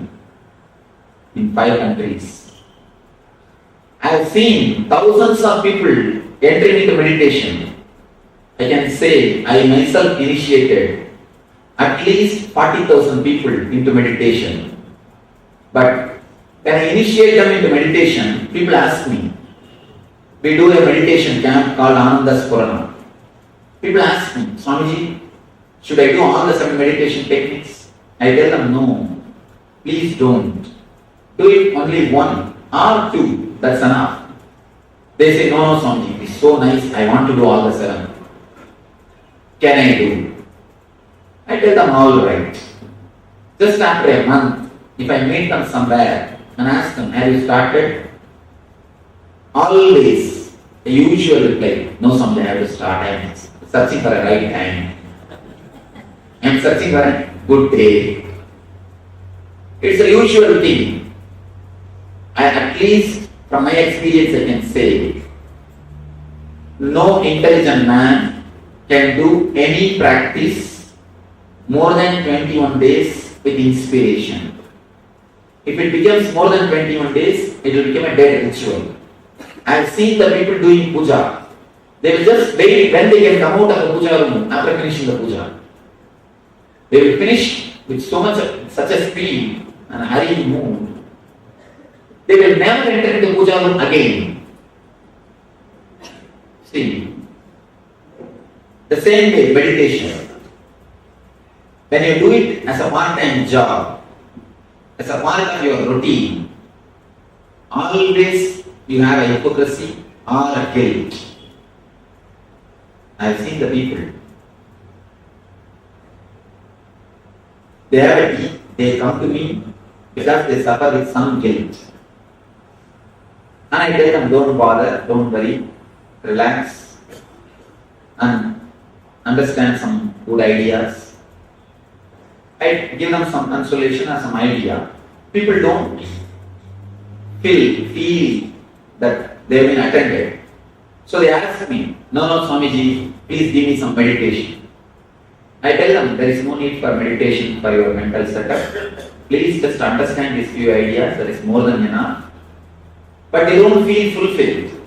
in 5 countries. I have seen thousands of people entering into meditation. I can say I myself initiated at least 40,000 people into meditation. But when I initiate them into meditation, people ask me, we do a meditation camp called Ananda Spurana. People ask me, Swamiji, should I do all the 7 meditation techniques? I tell them, no, please don't. Do it only 1 or 2, that's enough. They say, no, Swamiji, it's so nice, I want to do all the 7. Can I do? I tell them, all right. Just after a month, if I meet them somewhere and ask them, have you started? Always the usual reply, no, someday I have to start. I am searching for a right time. I am searching for a good day. It's a usual thing. At least from my experience I can say, no intelligent man can do any practice more than 21 days with inspiration. If it becomes more than 21 days, it will become a dead ritual. I have seen the people doing puja. They will just wait when they can come out of the puja room after finishing the puja. They will finish with such a speed and hurried mood. They will never enter into the puja room again. See, the same way meditation. When you do it as a part-time job, as a part of your routine, always you have a hypocrisy or a guilt. I have seen the people. They have a tea, they come to me because they suffer with some guilt. And I tell them, don't bother, don't worry, relax and understand some good ideas. I give them some consolation or some idea. People don't feel that they have been attended. So they ask me, no, Swamiji, please give me some meditation. I tell them, there is no need for meditation for your mental setup. Please just understand these few ideas, that is more than enough. But they don't feel fulfilled.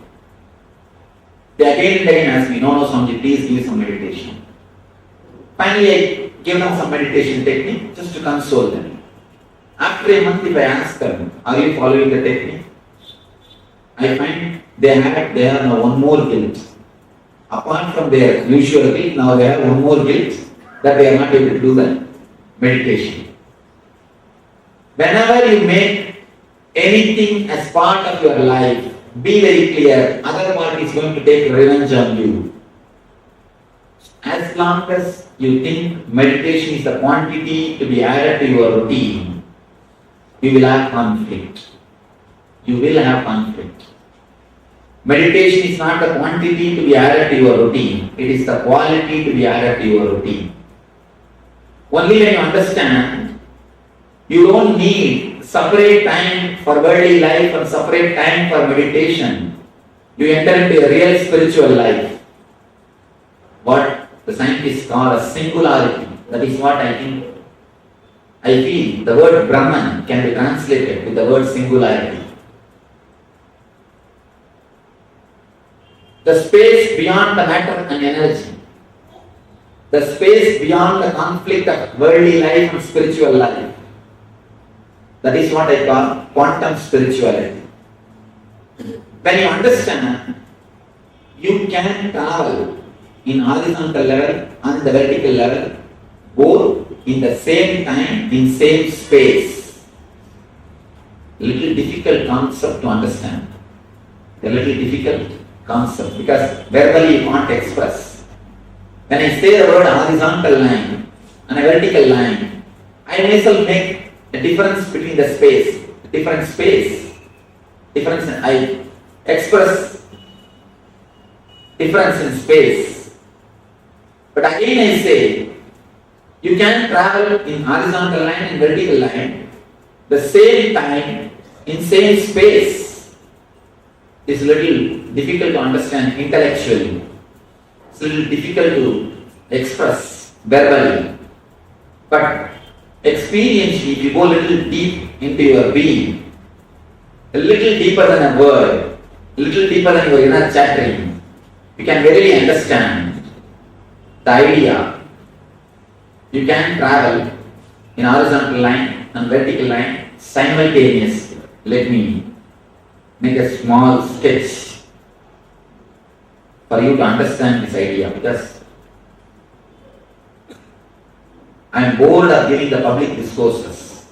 They again and again ask me, no, Swamiji, please give some meditation. Finally, I give them some meditation technique just to console them. After a month, if I ask them, are you following the technique? I find they have now one more guilt. Apart from their usual guilt, now they have one more guilt that they are not able to do the meditation. Whenever you make anything as part of your life, be very clear, other party is going to take revenge on you. As long as you think meditation is the quantity to be added to your routine, you will have conflict. You will have conflict. Meditation is not the quantity to be added to your routine, it is the quality to be added to your routine. Only when you understand, you don't need separate time for worldly life and separate time for meditation. You enter into a real spiritual life. What the scientists call a singularity. That is what I think. I feel the word Brahman can be translated with the word singularity. The space beyond the matter and energy. The space beyond the conflict of worldly life and spiritual life. That is what I call quantum spirituality. When you understand, you can travel in horizontal level and the vertical level, both in the same time, in same space. Little difficult concept to understand. A little difficult concept because verbally you can't express. When I say the word horizontal line and a vertical line, I myself make a difference between the space, different space, difference. I express difference in space. But again I say, you can travel in horizontal line and vertical line the same time in same space. It's a little difficult to understand intellectually. It's a little difficult to express verbally. But experientially, if you go a little deep into your being, a little deeper than a word, a little deeper than your inner chattering, you can really understand the idea. You can travel in horizontal line and vertical line simultaneously. Let me make a small sketch for you to understand this idea, because I am bored of giving the public discourses.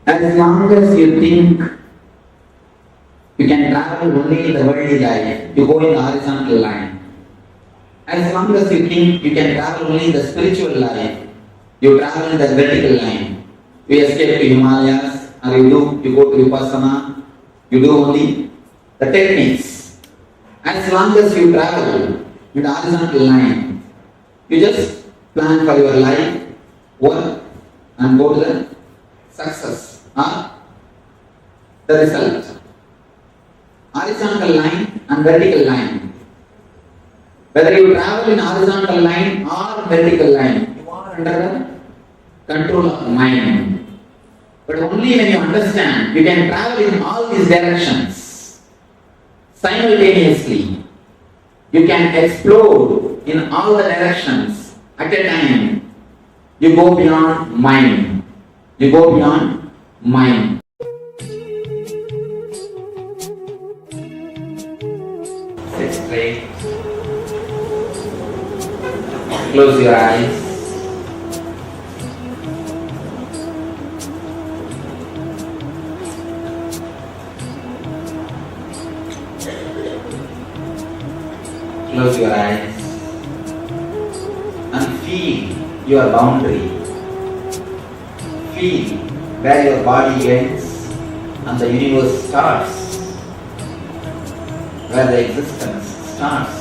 As long as you think you can travel only in the worldly life, you go in the horizontal line. As long as you think you can travel only in the spiritual life, you travel in the vertical line. You escape to Himalayas, or you go to Vipassana, you do only the techniques. As long as you travel in the horizontal line, you just plan for your life, work, and go to the success or the result. Horizontal line and vertical line. Whether you travel in horizontal line or vertical line, you are under the control of mind. But only when you understand, you can travel in all these directions simultaneously. You can explore in all the directions at a time. You go beyond mind. You go beyond mind. Sit straight. Close your eyes. Close your eyes and feel your boundary. Feel where your body ends and the universe starts, where the existence starts.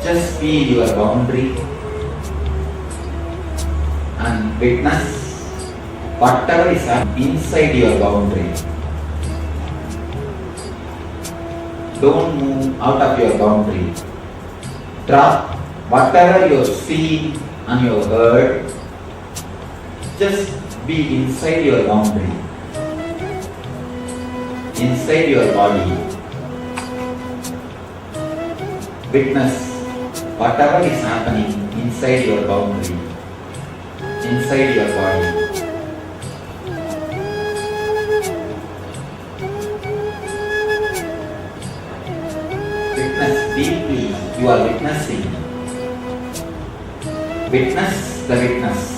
Just feel your boundary and witness whatever is inside your boundary. Don't move out of your boundary. Drop whatever you see and you heard. Just be inside your boundary, inside your body. Witness whatever is happening inside your boundary, inside your body. Witness deeply, you are witnessing. Witness the witness.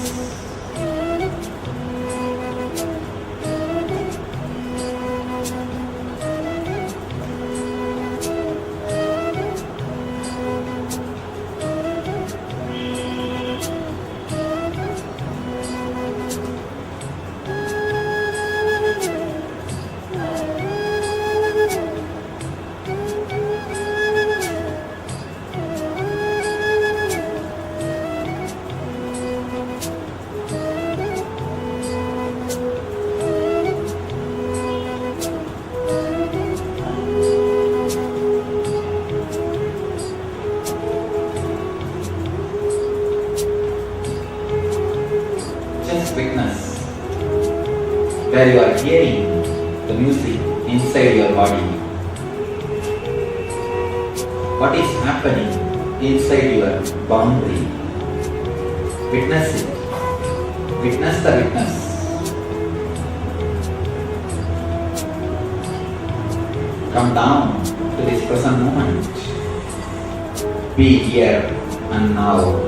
Witness where you are hearing the music inside your body. What is happening inside your boundary? Witness it. Witness the witness. Come down to this present moment. Be here and now.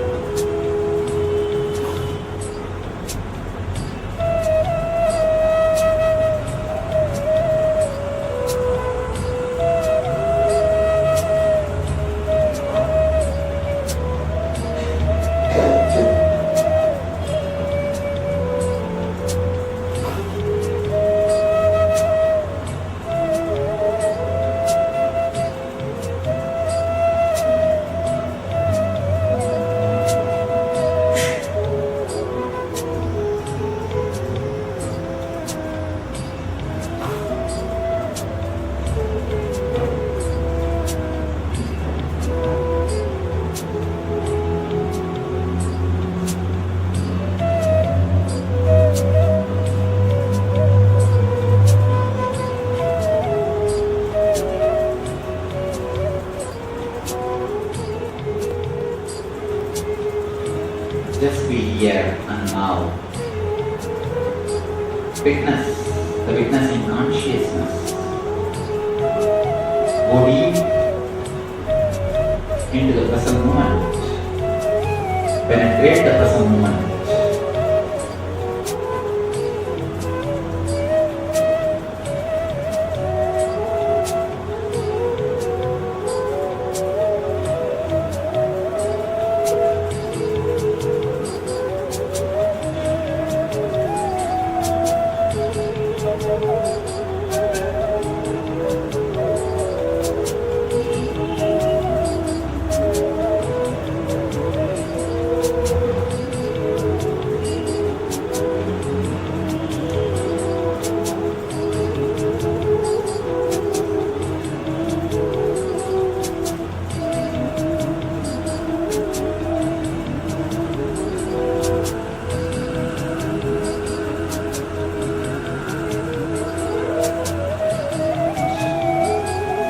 Just be here and now. Witness, the witnessing consciousness. Go deep into the present moment. Penetrate the present moment.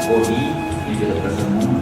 Go deep into the present moment.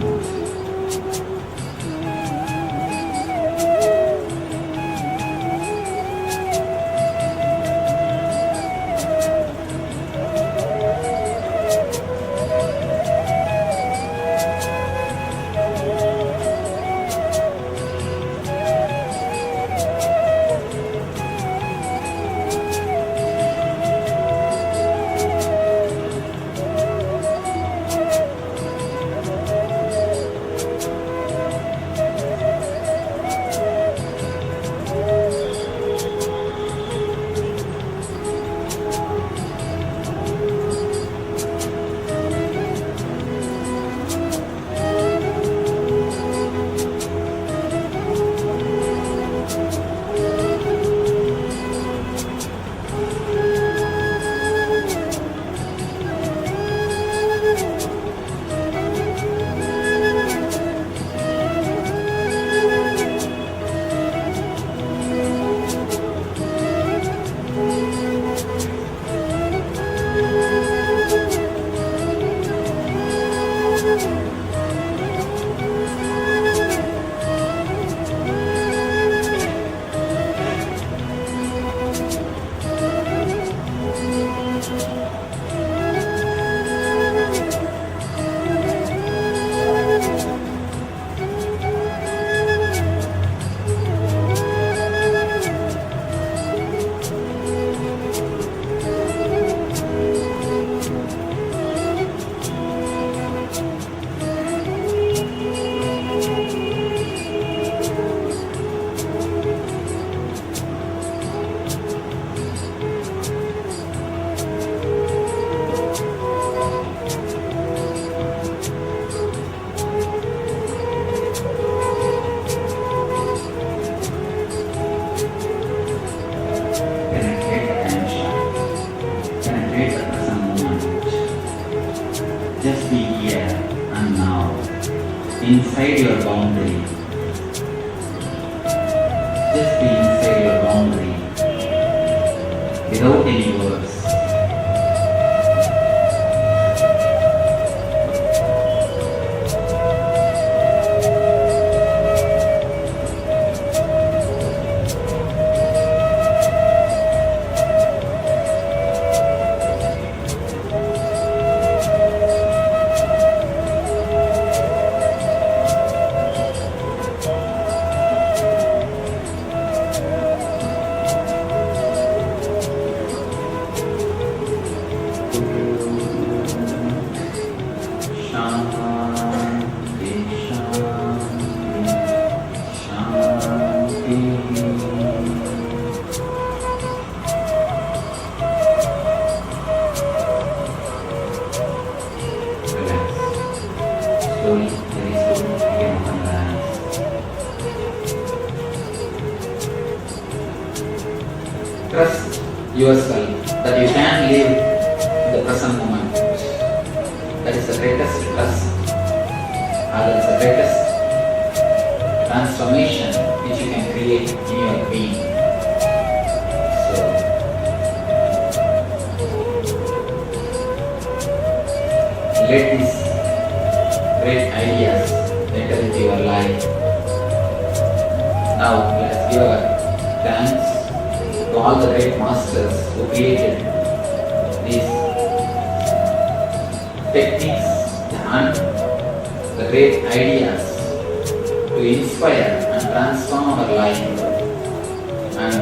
Inside your boundary. Just be inside your boundary without any words. Trust yourself that you can live the present moment. That is the greatest trust. That is the greatest transformation which you can create in your being. So, let these great ideas enter into your life. Now, let us give our thanks to all the great masters who created these techniques and the great ideas to inspire and transform our life, and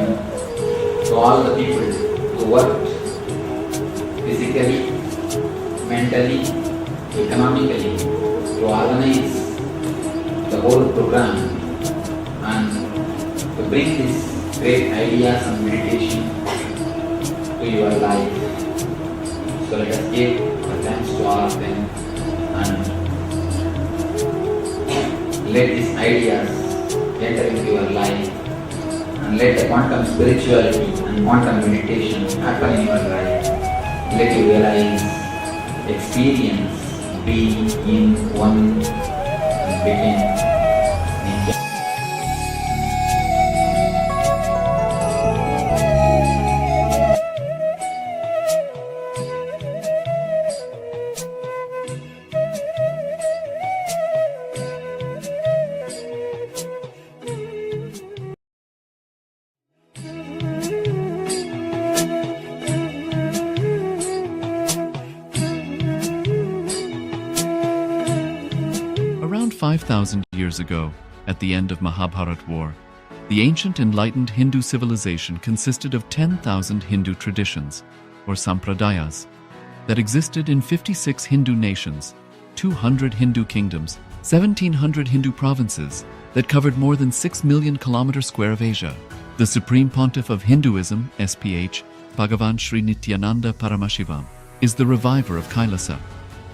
to all the people who worked physically, mentally, economically to organize the whole program and to bring these great ideas and meditation to your life. So let us give our thanks to all of them and let these ideas enter into your life, and let the quantum spirituality and quantum meditation happen in your life. Let you realize, experience, be in one and begin. Around 5,000 years ago, at the end of Mahabharat War, the ancient enlightened Hindu civilization consisted of 10,000 Hindu traditions, or sampradayas, that existed in 56 Hindu nations, 200 Hindu kingdoms, 1,700 Hindu provinces that covered more than 6 million kilometers square of Asia. The Supreme Pontiff of Hinduism, SPH, Bhagavan Sri Nithyananda Paramashivoham, is the reviver of KAILASA,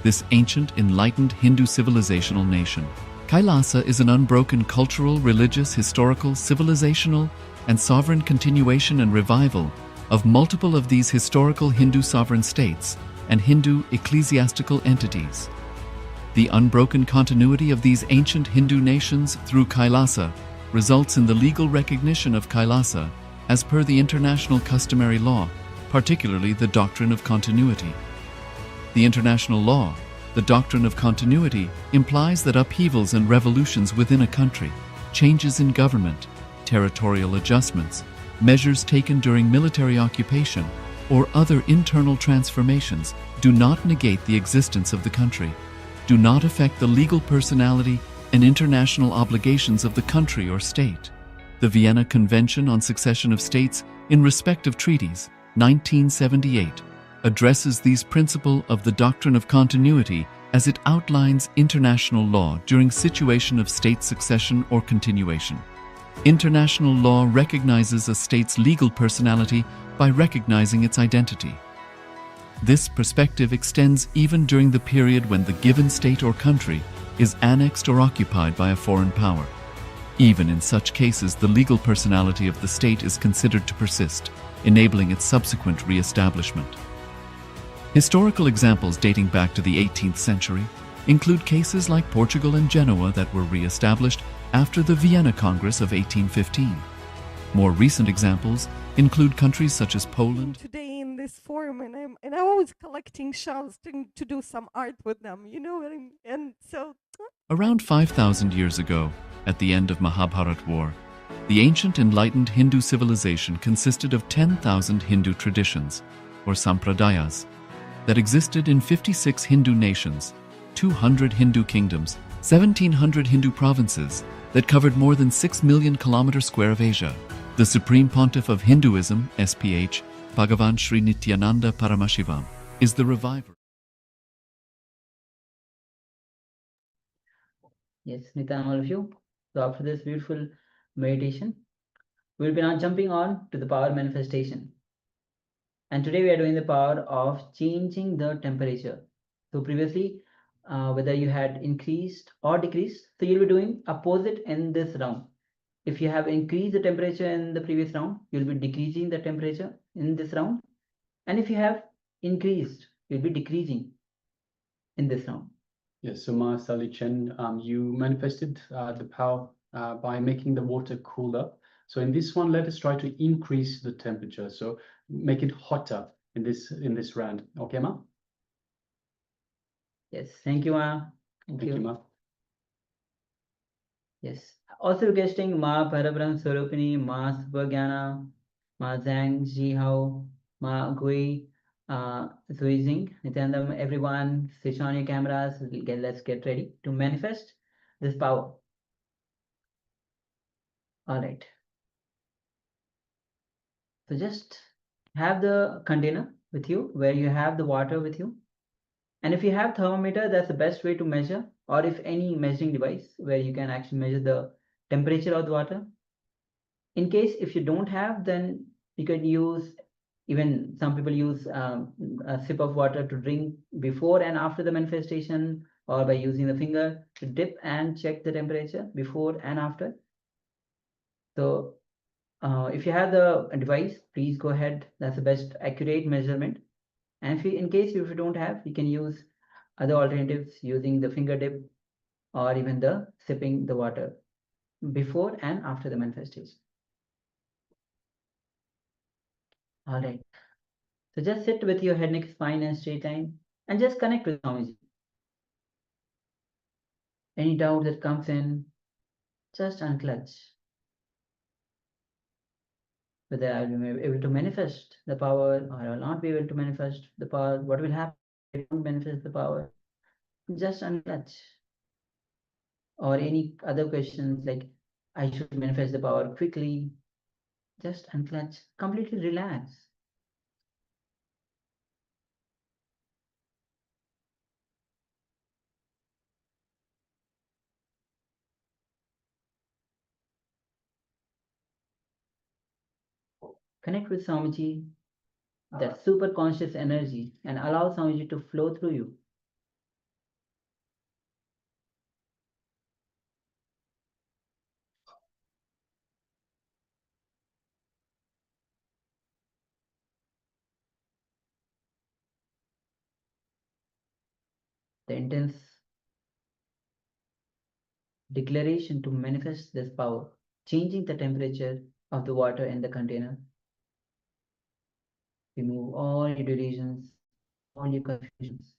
this ancient enlightened Hindu civilizational nation. KAILASA is an unbroken cultural, religious, historical, civilizational, and sovereign continuation and revival of multiple of these historical Hindu sovereign states and Hindu ecclesiastical entities. The unbroken continuity of these ancient Hindu nations through KAILASA results in the legal recognition of KAILASA as per the international customary law, particularly the doctrine of continuity. The international law, the doctrine of continuity, implies that upheavals and revolutions within a country, changes in government, territorial adjustments, measures taken during military occupation, or other internal transformations do not negate the existence of the country, do not affect the legal personality and international obligations of the country or state. The Vienna Convention on Succession of States in respect of treaties, 1978, addresses these principle of the doctrine of continuity as it outlines international law during situation of state succession or continuation. International law recognizes a state's legal personality by recognizing its identity. This perspective extends even during the period when the given state or country is annexed or occupied by a foreign power. Even in such cases, the legal personality of the state is considered to persist, enabling its subsequent re-establishment. Historical examples dating back to the 18th century include cases like Portugal and Genoa that were re-established after the Vienna Congress of 1815. More recent examples include countries such as Poland. Today in this forum, and I'm always collecting shells to do some art with them. You know what I mean? And so Around 5,000 years ago, at the end of Mahabharat War, the ancient enlightened Hindu civilization consisted of 10,000 Hindu traditions, or sampradayas, that existed in 56 Hindu nations, 200 Hindu kingdoms, 1,700 Hindu provinces that covered more than 6 million kilometers square of Asia. The Supreme Pontiff of Hinduism, SPH, Bhagavan Sri Nithyananda Paramashivoham, is the reviver. Yes, Nithan, all of you. So after this beautiful meditation, we'll be now jumping on to the power manifestation. And today we are doing the power of changing the temperature. So previously, whether you had increased or decreased, so you'll be doing opposite in this round. If you have increased the temperature in the previous round, you'll be decreasing the temperature in this round. And if you have increased, you'll be decreasing in this round. Yes, so Ma Sali Chen, you manifested the power by making the water cooler. So in this one, let us try to increase the temperature. So make it hotter in this round. Okay, Ma? Yes, thank you, Ma. Thank you, Ma. Yes. Also requesting Ma Parabrahm Swarupini, Ma Supergyana, Ma Zhang, Ji Hao, Ma Gui, Zuizing, Nithyananda, everyone, switch on your cameras. Let's get ready to manifest this power. All right. So just have the container with you where you have the water with you. And if you have thermometer, that's the best way to measure, or if any measuring device where you can actually measure the temperature of the water. In case if you don't have, then you could use, even some people use a sip of water to drink before and after the manifestation, or by using the finger to dip and check the temperature before and after. So if you have the device, please go ahead. That's the best accurate measurement. And if you, in case if you don't have, you can use other alternatives using the finger dip or even the sipping the water before and after the manifestation. All right. So just sit with your head, neck, spine, and straight line, and just connect with Swamiji. Any doubt that comes in, just unclutch. Whether I will be able to manifest the power or I will not be able to manifest the power, what will happen if I don't manifest the power? Just unclutch. Or any other questions like I should manifest the power quickly, just unclutch, completely relax. Connect with Swamiji, that super conscious energy, and allow Swamiji to flow through you. The intense declaration to manifest this power, changing the temperature of the water in the container. Remove all your delusions, all your confusions.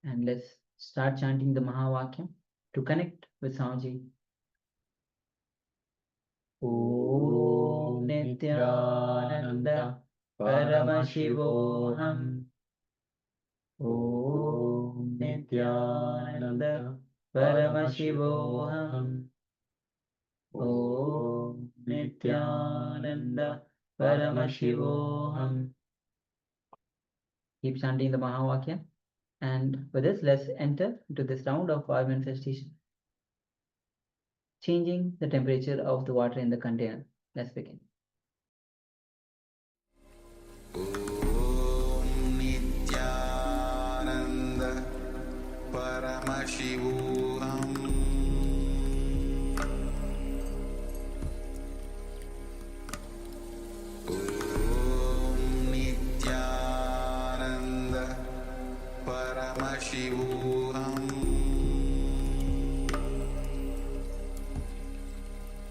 And let's start chanting the Mahavakya to connect with Swamiji. Om Nithyananda Paramashivoham. Om Nithyananda Paramashivoham. Om Nithyananda Paramashivoham. Keep chanting the Mahavakya. And with this, let's enter into this round of power manifestation. Changing the temperature of the water in the container. Let's begin. Om Nithyananda Paramashivoham. Om Nithyananda Paramashivoham. Paramashivoham.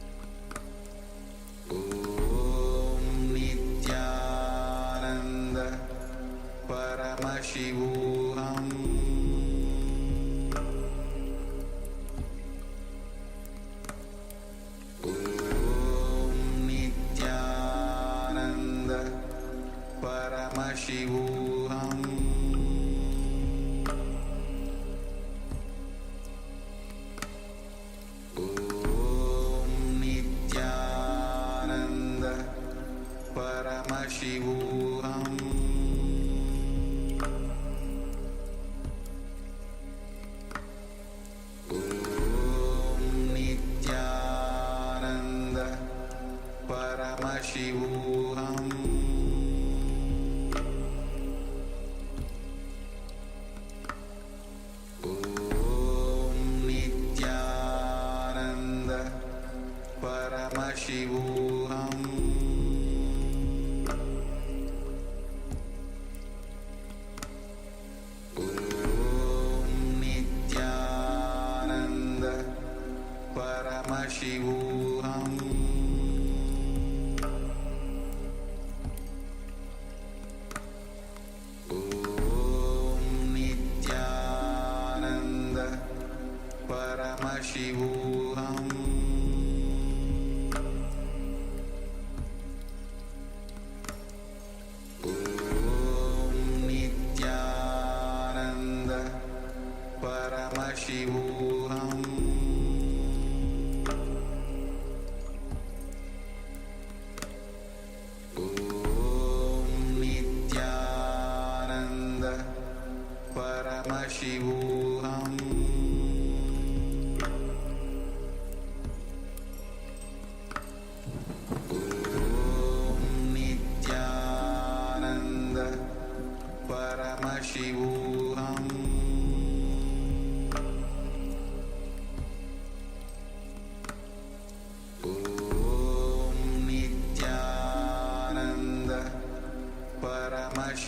Om Nithyananda Paramashivoham. Om Nithyananda Paramashivoham. Paramashivoham. Om Nithyananda Paramashivoham. Om Nithyananda Paramashivoham. Paramashivoham.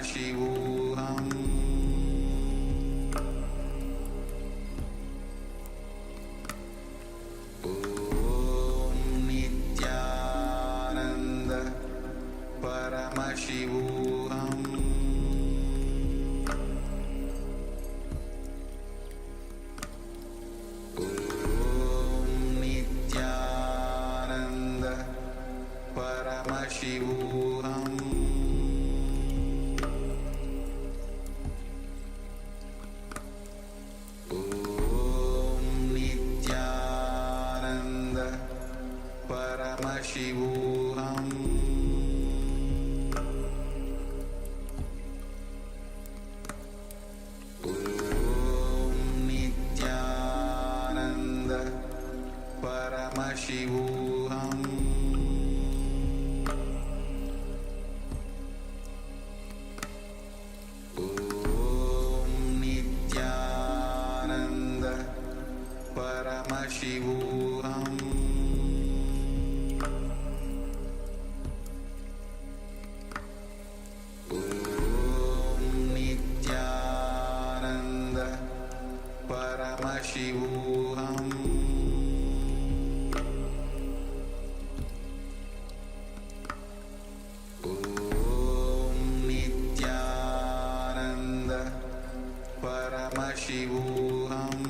Paramashivoham Om Nithyananda Paramashivoham Nithyananda Paramashivoham Om Nithyananda Paramashivoham Om Nithyananda Paramashivoham Om Nithyananda Paramashivoham Om Nithyananda Paramashivoham Om Nithyananda Paramashivoham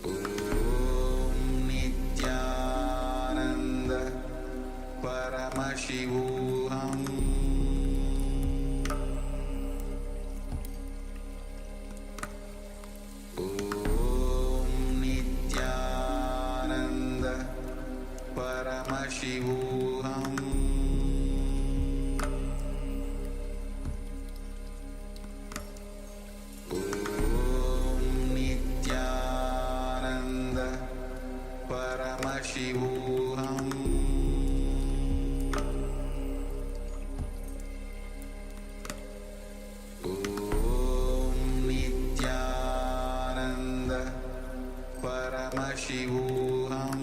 Om Nithyananda Paramashivoham Om Nithyananda Paramashivoham Om Nithyananda Paramashivoham Om Nithyananda Paramashivoham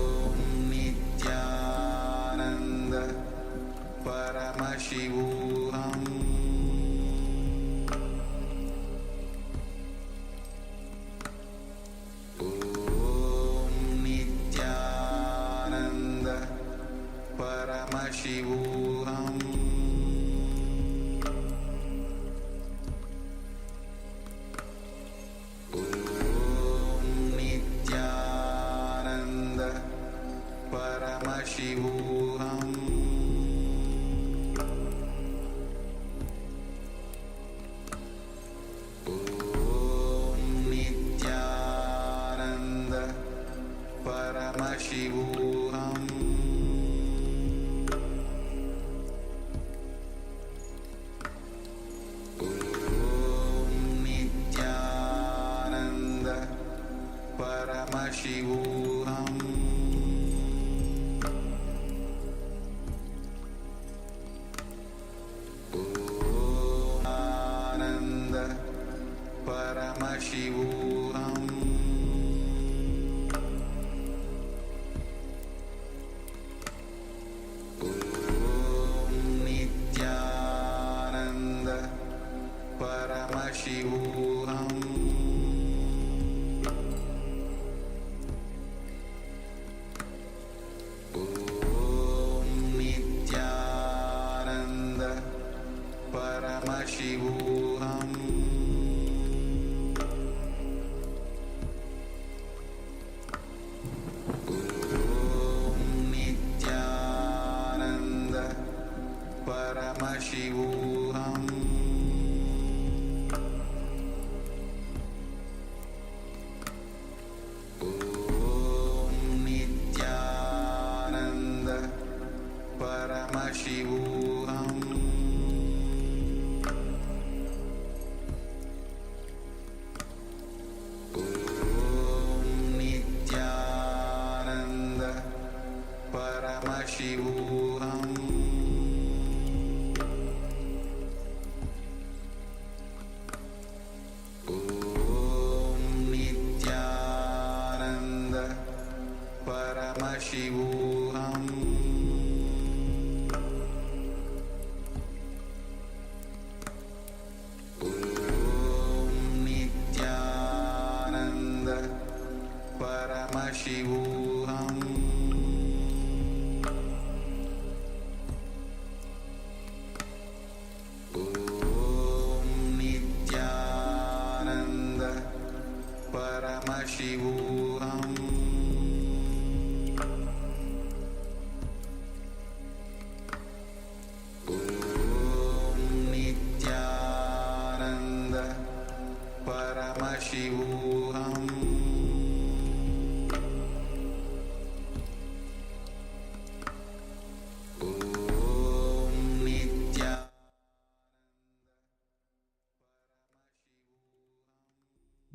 Om Nithyananda Paramashivoham Om Nithyananda Paramashivoham Om Nithyananda Paramashivoham Om Nithyananda Paramashivoham Om Nithyananda Paramashivoham Om Ananda Paramashivoham Om Nithyananda Paramashivoham Om Nithyananda Paramashivoham Om Nithyananda Paramashivoham Om Nithyananda Paramashivoham Om Nithyananda Paramashivoham Om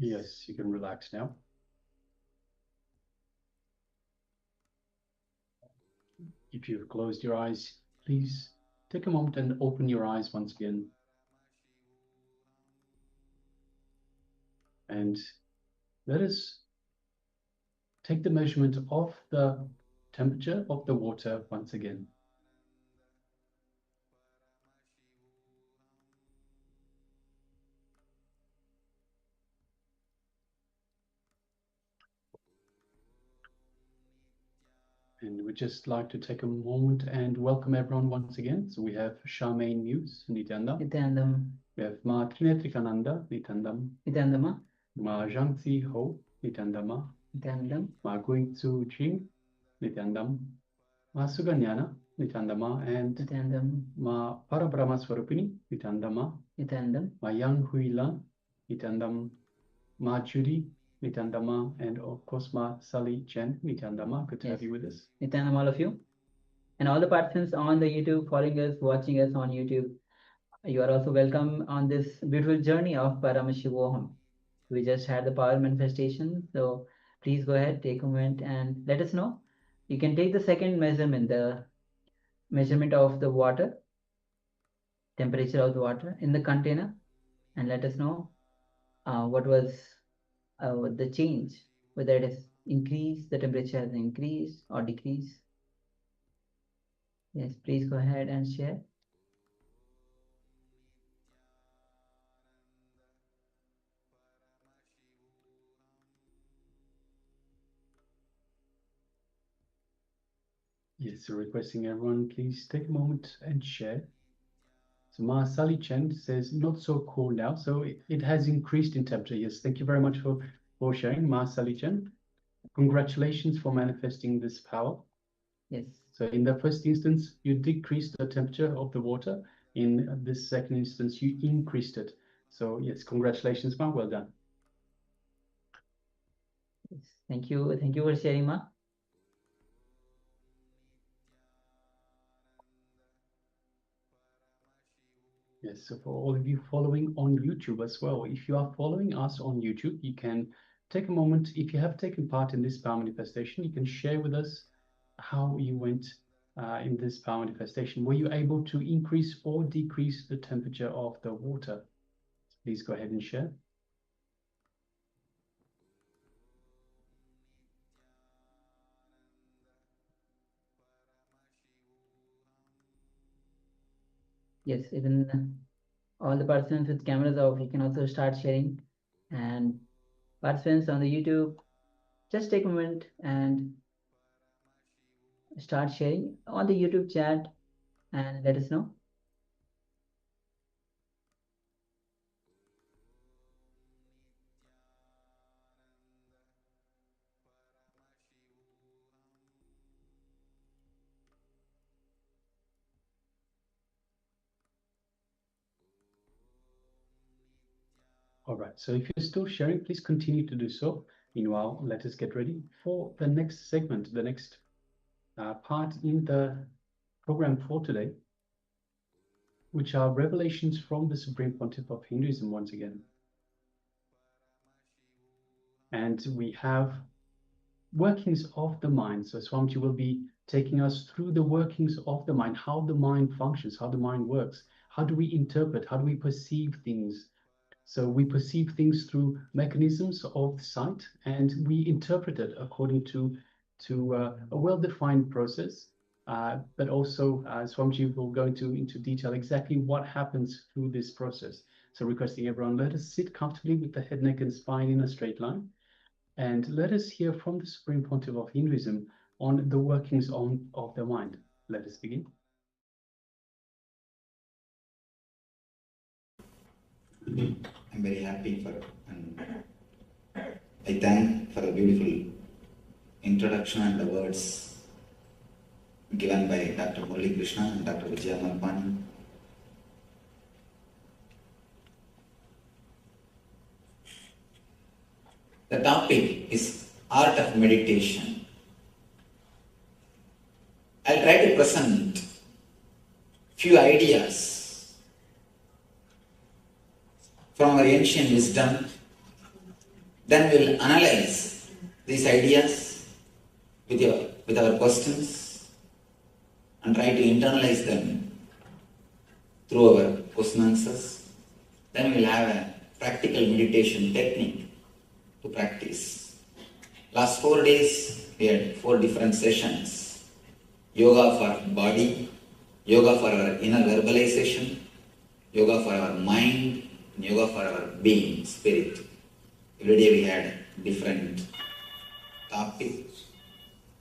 Yes, you can relax now. If you've closed your eyes, please take a moment and open your eyes once again. And let us take the measurement of the temperature of the water once again. And we'd just like to take a moment and welcome everyone once again. So we have Charmaine Muse, Nithyananda. Nithyanandam. We have Ma Trinetrikananda, Nithyanandam. Nithyanandama. Ma Zhangzi Ho, Nithyanandama. Nithyanandam. Ma Guing Tzu Jing, Nithyanandam. Ma Suganyana, Nithyanandama. And Nithyanandam. Ma Parabrahma Swarupini, Nithyanandama. Nithyanandam. Ma Yang Hui Lan, Nithyanandam. Ma Judy, Nithyanandama. And of course, Ma Sally Chen, Nithyanandama. Good to have you with us. Nithyanandam, all of you. And all the participants on the YouTube, following us, watching us on YouTube, you are also welcome on this beautiful journey of Paramashivoham. We just had the power manifestation, so please go ahead, take a moment and let us know. You can take the second measurement, the measurement of the water, temperature of the water in the container, and let us know what was the change, whether it has increased, the temperature has increased or decreased. Yes, please go ahead and share. Yes, so requesting everyone, please take a moment and share. So Ma Sally Chen says, not so cold now. So it has increased in temperature. Yes, thank you very much for sharing, Ma Sally Chen. Congratulations for manifesting this power. Yes. So in the first instance, you decreased the temperature of the water. In this second instance, you increased it. So yes, congratulations, Ma. Well done. Yes, thank you. Thank you for sharing, Ma. Yes, so for all of you following on YouTube as well, if you are following us on YouTube, you can take a moment. If you have taken part in this power manifestation, you can share with us how you went in this power manifestation. Were you able to increase or decrease the temperature of the water? Please go ahead and share. Yes, even all the participants with cameras off, you can also start sharing. And participants on the YouTube, just take a moment and start sharing on the YouTube chat and let us know. All right, so if you're still sharing, please continue to do so. Meanwhile, let us get ready for the next segment, the next part in the program for today, which are revelations from the Supreme Pontiff of Hinduism once again. And we have workings of the mind. So Swamiji will be taking us through the workings of the mind, how the mind functions, how the mind works, how do we interpret, how do we perceive things. So we perceive things through mechanisms of sight, and we interpret it according to a well-defined process. But also, Swamiji will go into detail exactly what happens through this process. So requesting everyone, let us sit comfortably with the head, neck, and spine in a straight line. And let us hear from the Supreme Pontiff of Hinduism on the workings of the mind. Let us begin. I'm very happy for, and I thank for the beautiful introduction and the words given by Dr. Murali Krishna and Dr. Vijaya Malpani. The topic is art of meditation. I'll try to present few ideas from our ancient wisdom Then we'll analyze these ideas with our questions and try to internalize them through our question answers. Then we'll have a practical meditation technique to practice. Last 4 days, we had 4 different sessions. Yoga for body, yoga for our inner verbalization, yoga for our mind, and yoga for our being, spirit. Every day we had different topic,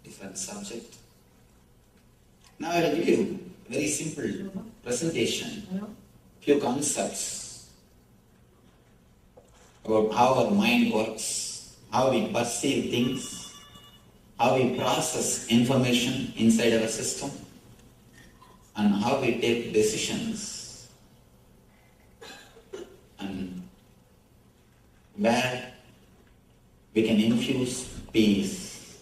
different subject. Now I will give you a very simple presentation, few concepts about how our mind works, how we perceive things, how we process information inside our system, and how we take decisions, and where we can infuse peace,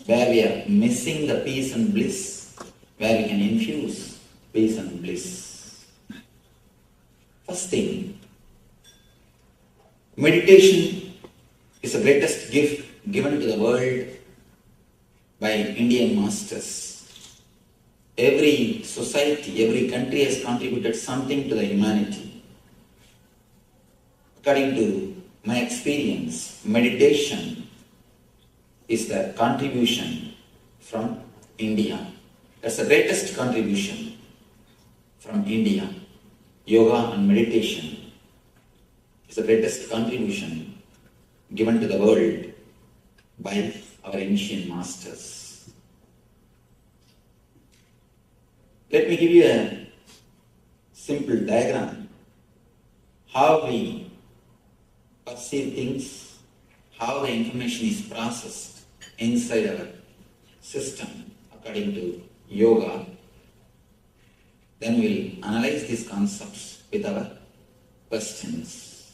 where we are missing the peace and bliss, where we can infuse peace and bliss. First thing, meditation is the greatest gift given to the world by Indian masters. Every society, every country has contributed something to the humanity. According to my experience, meditation is the contribution from India. That's the greatest contribution from India. Yoga and meditation is the greatest contribution given to the world by our ancient masters. Let me give you a simple diagram. How we perceive things, how the information is processed inside our system according to yoga. Then we'll analyze these concepts with our questions.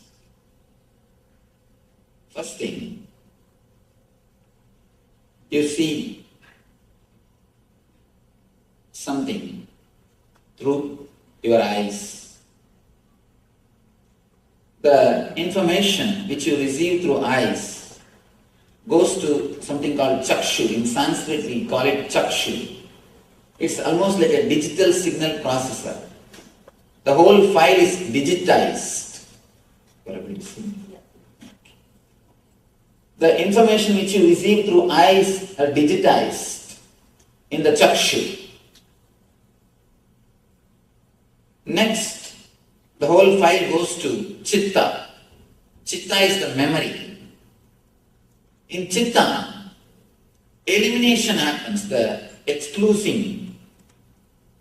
First thing, you see something through your eyes. The information which you receive through eyes goes to something called chakshu. In Sanskrit we call it chakshu. It's almost like a digital signal processor. The whole file is digitized. The information which you receive through eyes are digitized in the chakshu. Next, the whole file goes to chitta. Chitta is the memory. In chitta, elimination happens, the excluding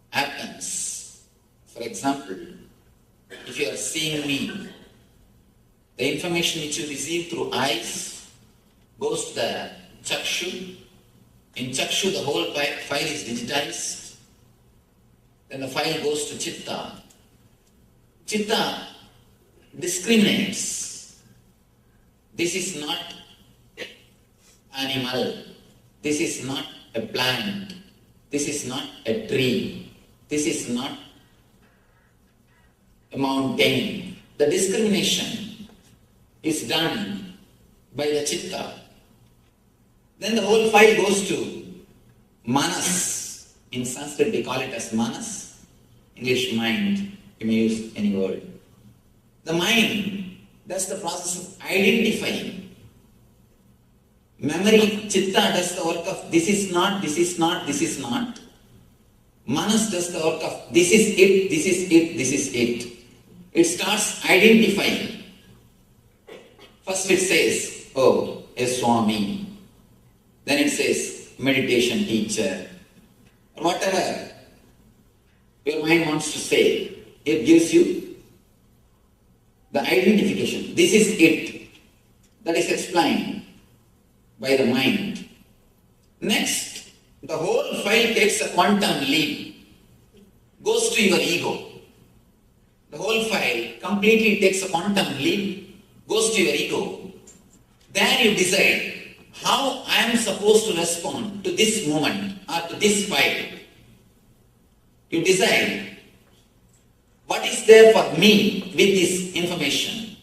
happens. For example, if you are seeing me, the information which you receive through eyes goes to the chakshu. In chakshu, the whole file is digitized. Then the file goes to chitta. Chitta discriminates. This is not animal. This is not a plant. This is not a tree. This is not a mountain. The discrimination is done by the chitta. Then the whole file goes to manas. In Sanskrit they call it as manas. English mind. You may use any word. The mind, that's the process of identifying. Memory, chitta does the work of this is not, this is not, this is not. Manas does the work of this is it, this is it, this is it. It starts identifying. First it says, oh, a Swami. Then it says, meditation teacher. Or whatever your mind wants to say. It gives you the identification. This is it. That is explained by the mind. Next, the whole file takes a quantum leap, goes to your ego. The whole file completely takes a quantum leap, goes to your ego. There you decide how I am supposed to respond to this moment or to this file. You decide what is there for me with this information.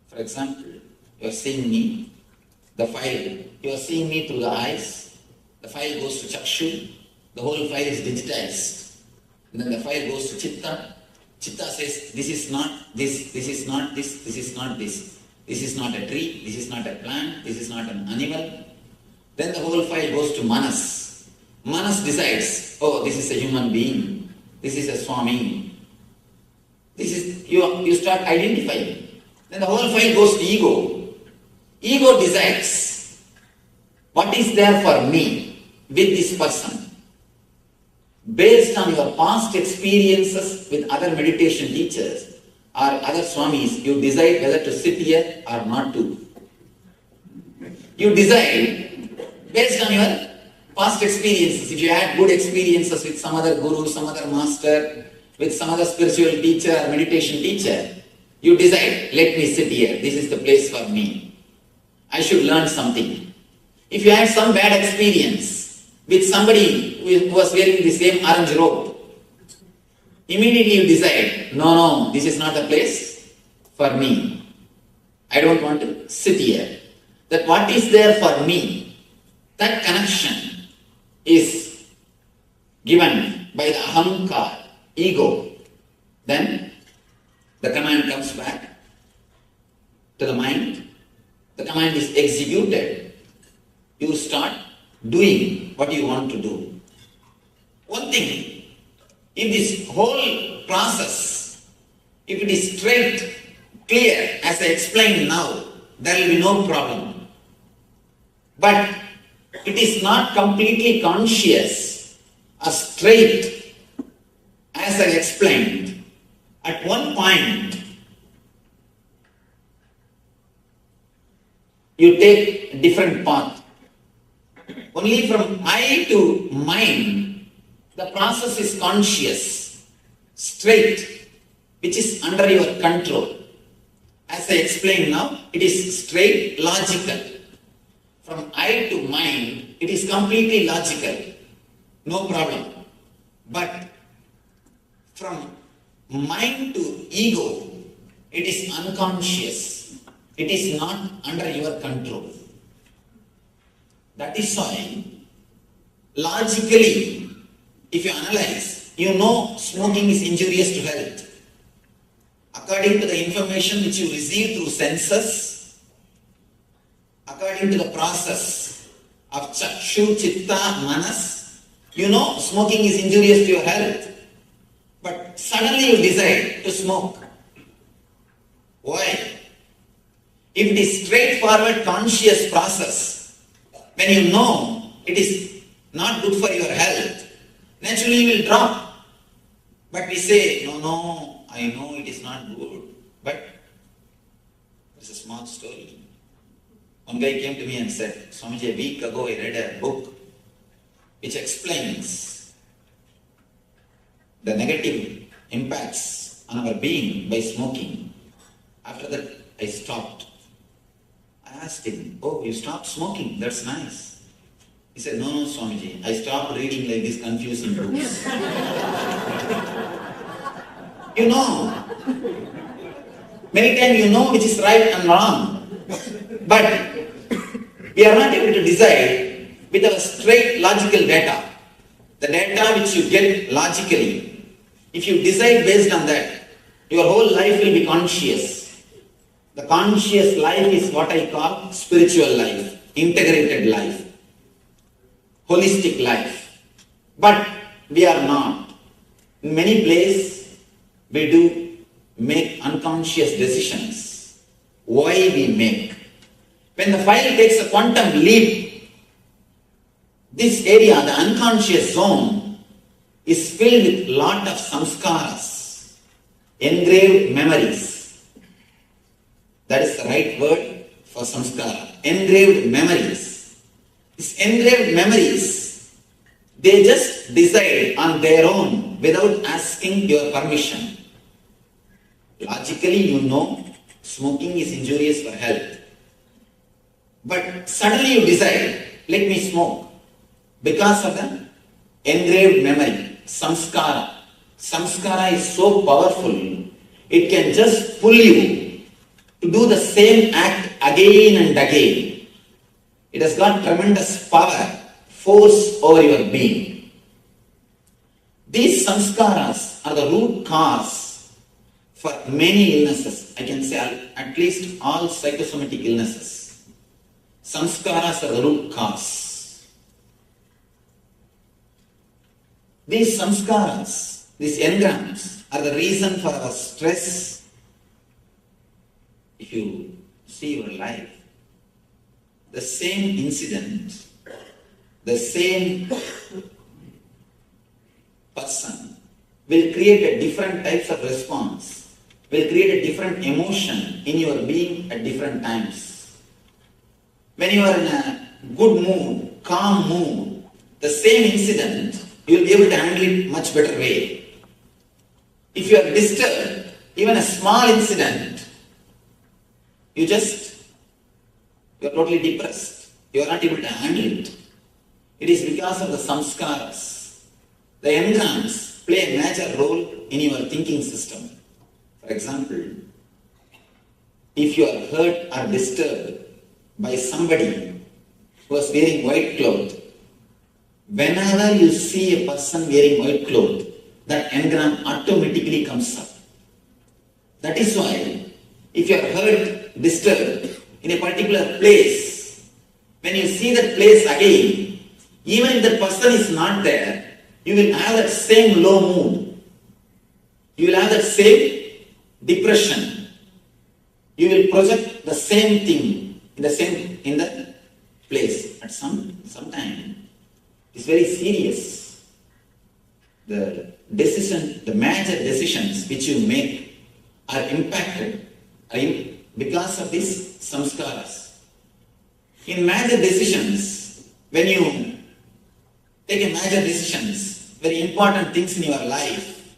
For example, You are seeing me. The file, you are seeing me through the eyes. The file goes to Chakshu. The whole file is digitized. And then the file goes to Chitta. Chitta says, this is not this, this is not this, this is not this. This is not a tree, this is not a plant, this is not an animal. Then the whole file goes to Manas. Manas decides, oh, this is a human being, this is a Swami. This is, you start identifying. Then the whole file goes to ego. Ego decides, what is there for me with this person? Based on your past experiences with other meditation teachers or other Swamis, you decide whether to sit here or not to. You decide based on your past experiences. If you had good experiences with some other guru, some other master, with some other spiritual teacher or meditation teacher, you decide, let me sit here, this is the place for me. I should learn something. If you had some bad experience with somebody who was wearing the same orange robe, immediately you decide, no, this is not the place for me. I don't want to sit here. That what is there for me, that connection is given by the ahankar, ego. Then the command comes back to the mind. The command is executed. You start doing what you want to do. One thing, if this whole process, if it is straight, clear, as I explained now, there will be no problem. But it is not completely conscious or straight, as I explained. At one point, you take a different path. Only from I to mind, the process is conscious, straight, which is under your control. As I explained now, it is straight, logical. From I to mind, it is completely logical, no problem. But from mind to ego, it is unconscious. It is not under your control. That is why, logically, if you analyze, you know smoking is injurious to health. According to the information which you receive through senses, according to the process of Chakshu, Chitta, Manas, you know smoking is injurious to your health. But suddenly you decide to smoke. Why? If it is straightforward conscious process, when you know it is not good for your health, naturally you will drop. But we say, no, I know it is not good. But it's a small story. One guy came to me and said, Swamiji, a week ago I read a book which explains the negative impacts on our being by smoking. After that, I stopped. I asked him, oh, you stopped smoking, that's nice. He said, no, Swamiji, I stopped reading like these confusing books. You know, many times you know which is right and wrong, but we are not able to decide with our straight logical data. The data which you get logically, if you decide based on that, your whole life will be conscious. The conscious life is what I call spiritual life, integrated life, holistic life. But we are not. In many places, we do make unconscious decisions. Why we make? When the file takes a quantum leap, this area, the unconscious zone, is filled with lot of samskaras, engraved memories. That is the right word for samskara. Engraved memories. These engraved memories, they just decide on their own without asking your permission. Logically, you know smoking is injurious for health. But suddenly you decide, let me smoke. Because of the engraved memory, samskara. Samskara is so powerful, it can just pull you to do the same act again and again. It has got tremendous power, force over your being. These samskaras are the root cause for many illnesses. I can say at least all psychosomatic illnesses. Samskaras are the root cause. These samskaras, these engrams, are the reason for our stress. If you see your life, the same incident, the same person will create a different types of response, will create a different emotion in your being at different times. When you are in a good mood, calm mood, the same incident, you will be able to handle it much better way. If you are disturbed, even a small incident, you are totally depressed. You are not able to handle it. It is because of the samskaras. The engrams play a major role in your thinking system. For example, if you are hurt or disturbed by somebody who is wearing white cloth, whenever you see a person wearing white cloth, that engram automatically comes up. That is why, if you are hurt, disturbed in a particular place, when you see that place again, even if that person is not there, you will have that same low mood. You will have that same depression. You will project the same thing in the place. At some time, it's very serious. The major decisions which you make are impacted because of these samskaras. In major decisions, when you take a major decisions, very important things in your life,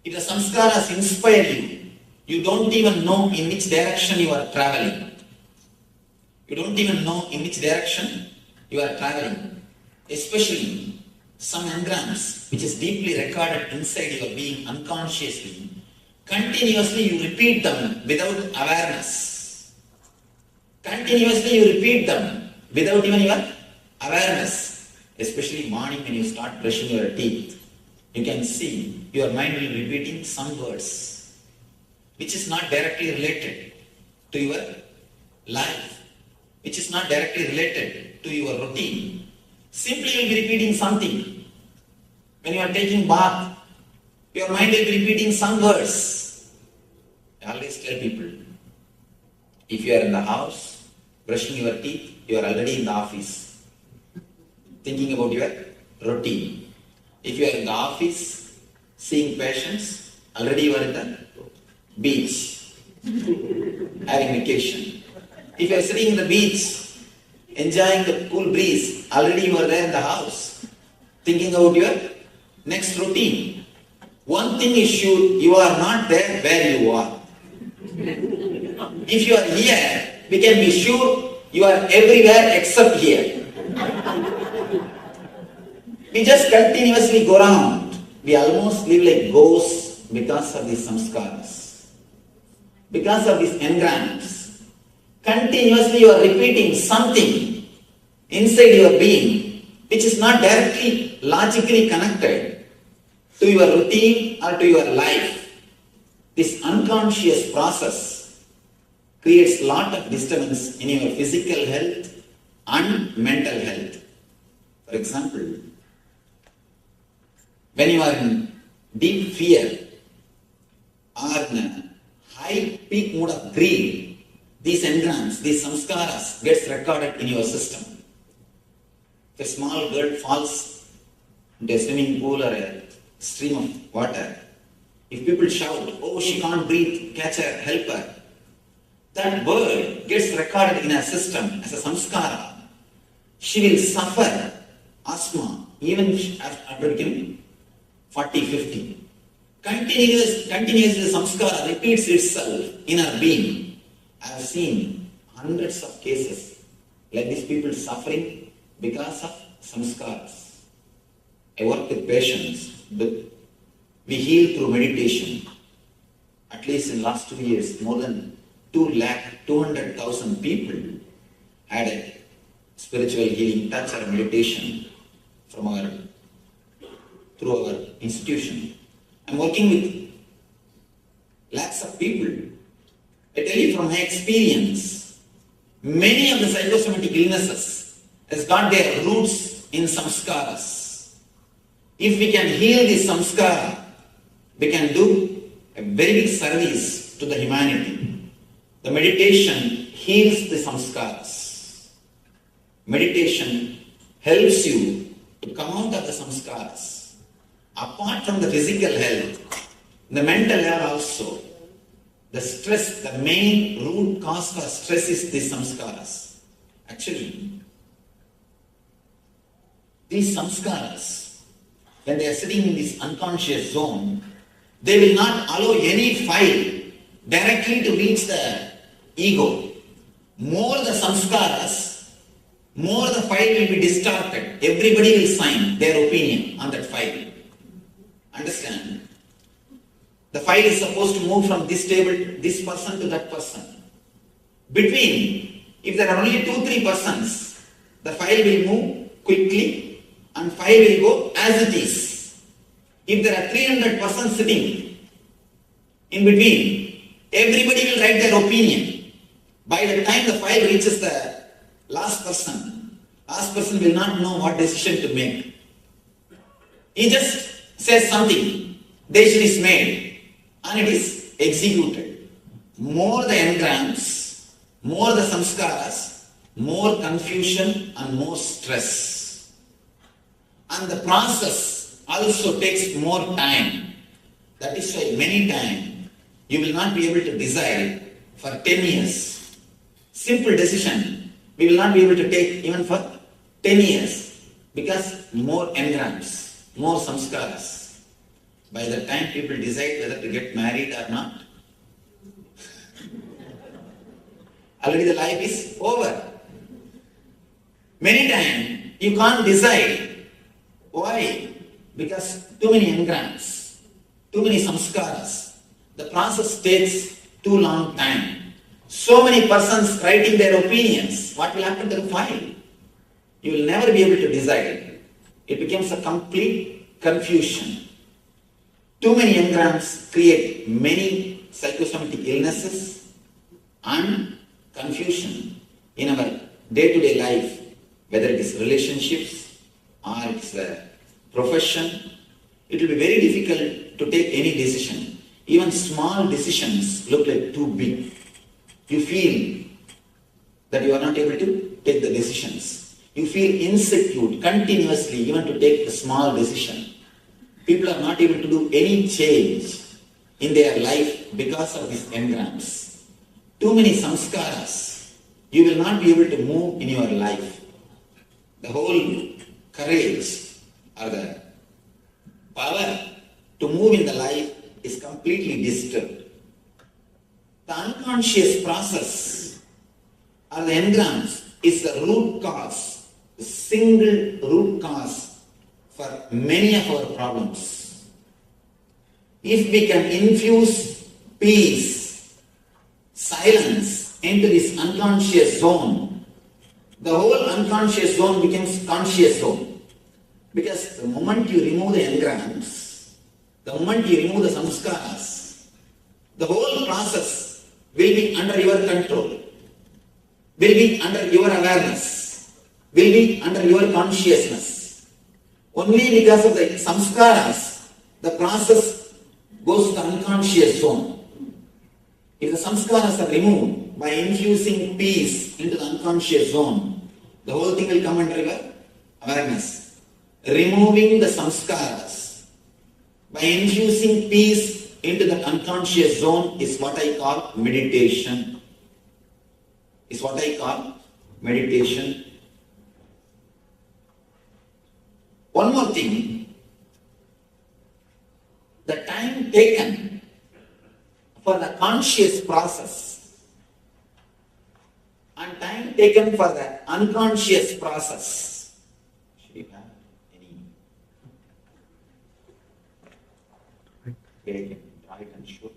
if the samskaras inspire you, you don't even know in which direction you are traveling. You don't even know in which direction you are traveling. Especially some engrams, which is deeply recorded inside your being unconsciously, continuously you repeat them without awareness. Continuously you repeat them without even your awareness. Especially morning when you start brushing your teeth, you can see your mind will be repeating some words which is not directly related to your life, which is not directly related to your routine. Simply you will be repeating something. When you are taking bath, your mind will be repeating some words. I always tell people, if you are in the house, brushing your teeth, you are already in the office, thinking about your routine. If you are in the office, seeing patients, already you are in the beach, having vacation. If you are sitting in the beach, enjoying the cool breeze, already you are there in the house, thinking about your next routine. One thing is sure, you are not there where you are. If you are here, we can be sure you are everywhere except here. We just continuously go around. We almost live like ghosts because of these samskaras. Because of these engrams. Continuously you are repeating something inside your being which is not directly logically connected to your routine or to your life. This unconscious process creates a lot of disturbance in your physical health and mental health. For example, when you are in deep fear or in a high peak mood of greed, these engrams, these samskaras gets recorded in your system. If a small girl falls into a swimming pool or a stream of water, if people shout, oh, she can't breathe, catch her, help her, that word gets recorded in her system as a samskara. She will suffer asthma even after becoming 40, 50. Continuously the samskara repeats itself in her being. I have seen hundreds of cases like these people suffering because of samskaras. I work with patients. We heal through meditation. At least in the last 2 years, more than 200,000 people had a spiritual healing touch or meditation through our institution. I'm working with lakhs of people. I tell you from my experience, many of the psychosomatic illnesses has got their roots in samskaras. If we can heal this samskara, we can do a very big service to the humanity. The meditation heals the samskaras. Meditation helps you to come out of the samskaras. Apart from the physical health, the mental health also, the stress, the main root cause for stress is the samskaras. Actually, these samskaras, when they are sitting in this unconscious zone, they will not allow any file directly to reach the ego. More the samskaras, more the file will be distorted. Everybody will sign their opinion on that file. Understand? The file is supposed to move from this table, this person to that person. Between, if there are only 2-3 persons, the file will move quickly and file will go as it is. If there are 300 persons sitting in between, everybody will write their opinion. By the time the file reaches the last person will not know what decision to make. He just says something, decision is made, and it is executed. More the engrams, more the samskaras, more confusion and more stress. And the process also takes more time. That is why many times you will not be able to decide for 10 years. Simple decision we will not be able to take even for 10 years because more engrams, more samskaras. By the time people decide whether to get married or not, already the life is over. Many times you can't decide. Why? Because too many engrams, too many samskaras. The process takes too long time. So many persons writing their opinions. What will happen to the file? You will never be able to decide. It becomes a complete confusion. Too many engrams create many psychosomatic illnesses and confusion in our day-to-day life, whether it is relationships or it's a profession. It will be very difficult to take any decision. Even small decisions look like too big. You feel that you are not able to take the decisions. You feel insecure continuously even to take a small decision. People are not able to do any change in their life because of these engrams. Too many samskaras. You will not be able to move in your life. The whole courage or the power to move in the life is completely disturbed. The unconscious process or the engrams is the root cause, the single root cause for many of our problems. If we can infuse peace, silence into this unconscious zone, the whole unconscious zone becomes conscious zone. Because the moment you remove the engrams, the moment you remove the samskaras, the whole process will be under your control, will be under your awareness, will be under your consciousness. Only because of the samskaras, the process goes to the unconscious zone. If the samskaras are removed by infusing peace into the unconscious zone, the whole thing will come under your awareness. Removing the samskaras by infusing peace into the unconscious zone is what I call meditation. Is what I call meditation. One more thing. The time taken for the conscious process and time taken for the unconscious process. Should you have any? Okay, right and sure.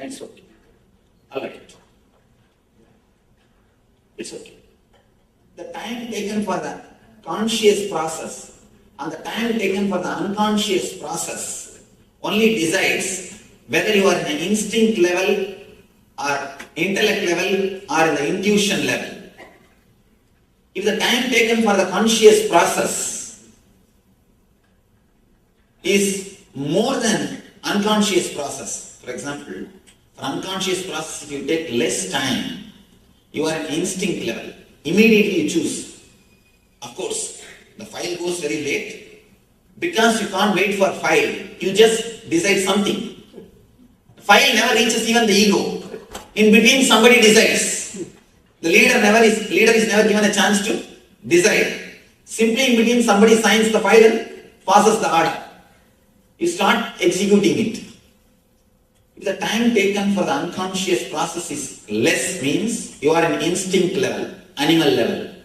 It's okay. Alright. It's okay. The time taken for the conscious process and the time taken for the unconscious process only decides whether you are in an instinct level or intellect level or in the intuition level. If the time taken for the conscious process is more than unconscious process, for example, for unconscious process if you take less time, you are in instinct level. Immediately you choose. Of course, the file goes very late. Because you can't wait for file, you just decide something. The file never reaches even the ego. In between somebody decides. The leader is never given a chance to decide. Simply in between somebody signs the file and passes the order. You start executing it. If the time taken for the unconscious process is less means you are in instinct level, animal level.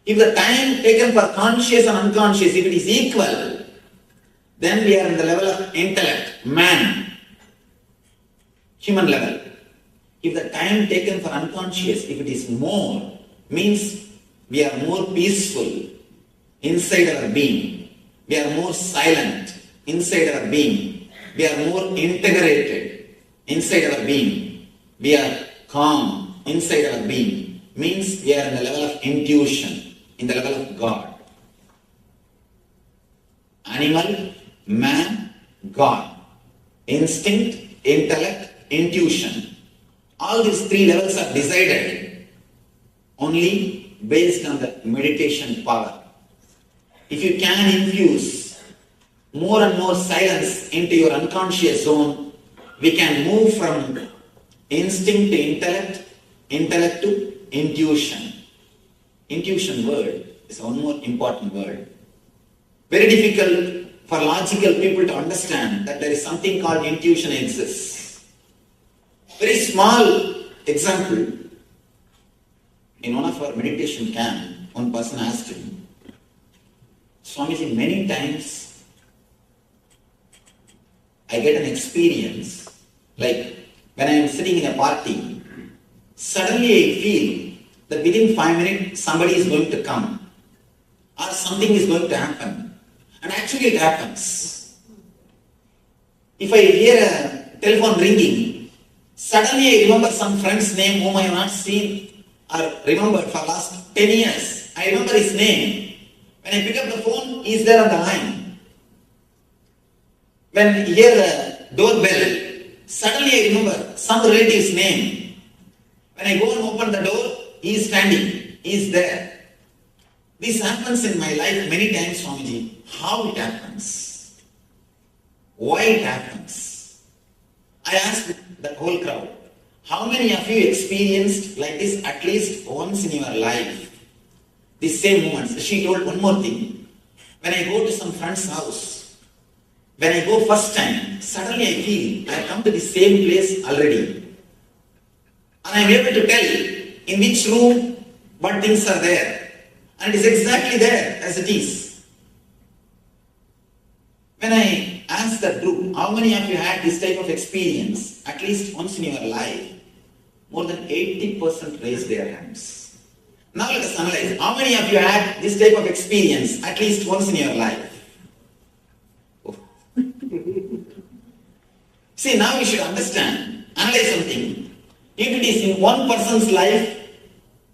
If the time taken for conscious and unconscious, if it is equal, then we are in the level of intellect, man, human level. If the time taken for unconscious, if it is more, means we are more peaceful inside our being. We are more silent inside our being. We are more integrated inside our being. We are calm inside our being. Means we are in the level of intuition, in the level of God. Animal, man, God. Instinct, intellect, intuition. All these three levels are decided only based on the meditation power. If you can infuse more and more silence into your unconscious zone, we can move from instinct to intellect, intellect to intuition. Intuition word is one more important word. Very difficult for logical people to understand that there is something called intuition exists. Very small example. In one of our meditation camp, one person asked him, Swamiji, many times I get an experience like when I am sitting in a party, suddenly I feel that within 5 minutes somebody is going to come or something is going to happen. And actually it happens. If I hear a telephone ringing, suddenly I remember some friend's name whom I have not seen or remembered for last 10 years. I remember his name. When I pick up the phone, he is there on the line. When I hear the doorbell, suddenly I remember some relative's name. When I go and open the door, he is standing, he is there. This happens in my life many times, Swamiji. How it happens? Why it happens? I asked the whole crowd, how many of you experienced like this at least once in your life? These same moments. She told one more thing. When I go to some friend's house, when I go first time, suddenly I feel I have come to the same place already. And I am able to tell in which room what things are there. And it is exactly there as it is. When I asked the group, how many of you had this type of experience at least once in your life? More than 80% raised their hands. Now let us analyze. How many of you had this type of experience at least once in your life? Oh. See, now we should understand, analyze something. If it is in one person's life,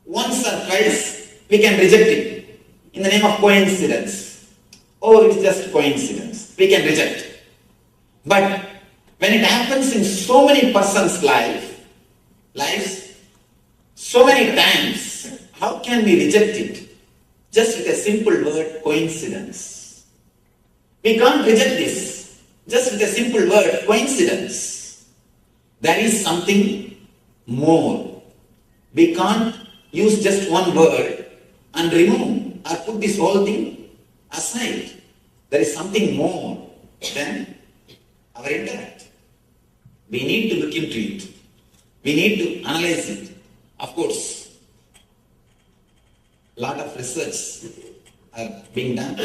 once or twice, we can reject it in the name of coincidence. Oh, it's just coincidence. We can reject. But when it happens in so many persons' lives, so many times, how can we reject it? Just with a simple word, coincidence. We can't reject this. Just with a simple word, coincidence. There is something more. We can't use just one word and remove or put this whole thing aside. There is something more than our intellect. We need to look into it. We need to analyze it. Of course, a lot of research are being done.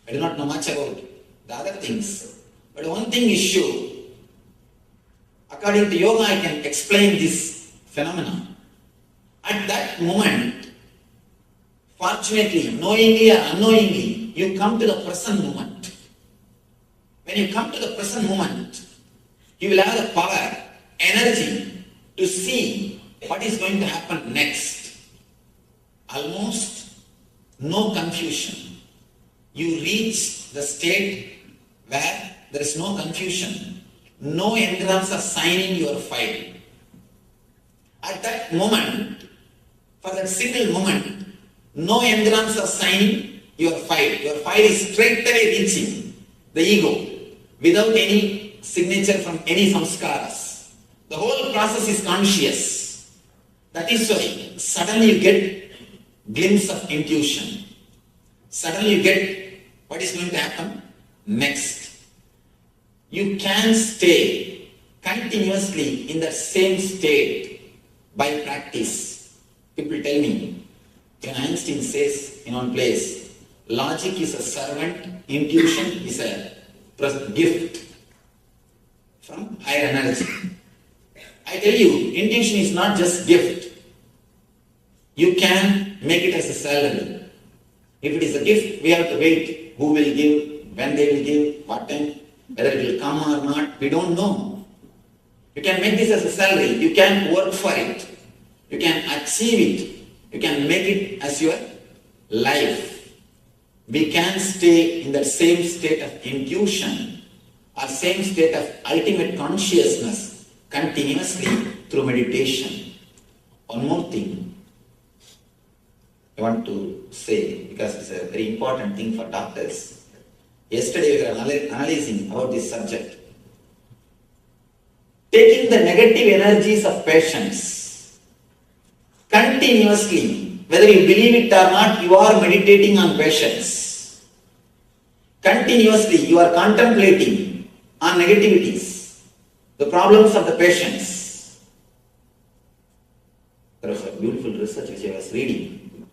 I do not know much about the other things. But one thing is sure, According to yoga, I can explain this phenomenon. At that moment, fortunately, knowingly or unknowingly, you come to the present moment. When you come to the present moment, you will have the power, energy to see what is going to happen next. Almost no confusion. You reach the state where there is no confusion. No engrams are signing your file. At that moment, for that single moment, no engrams are signing your file. Your file is straight away reaching the ego without any signature from any samskaras. The whole process is conscious. That is why suddenly you get glimpse of intuition. Suddenly you get what is going to happen next. You can stay continuously in that same state by practice. People tell me, when Einstein says in one place, logic is a servant, intuition is a gift from higher energy. I tell you, intuition is not just gift. You can make it as a salary. If it is a gift, we have to wait. Who will give, when they will give, what time, whether it will come or not, we don't know. You can make this as a salary. You can work for it. You can achieve it. You can make it as your life. We can stay in that same state of intuition or same state of ultimate consciousness continuously through meditation. One more thing I want to say, because it's a very important thing for doctors. Yesterday we were analyzing about this subject. Taking the negative energies of patients continuously, whether you believe it or not, you are meditating on patients. Continuously you are contemplating on negativities, the problems of the patients. There was a beautiful research which I was reading,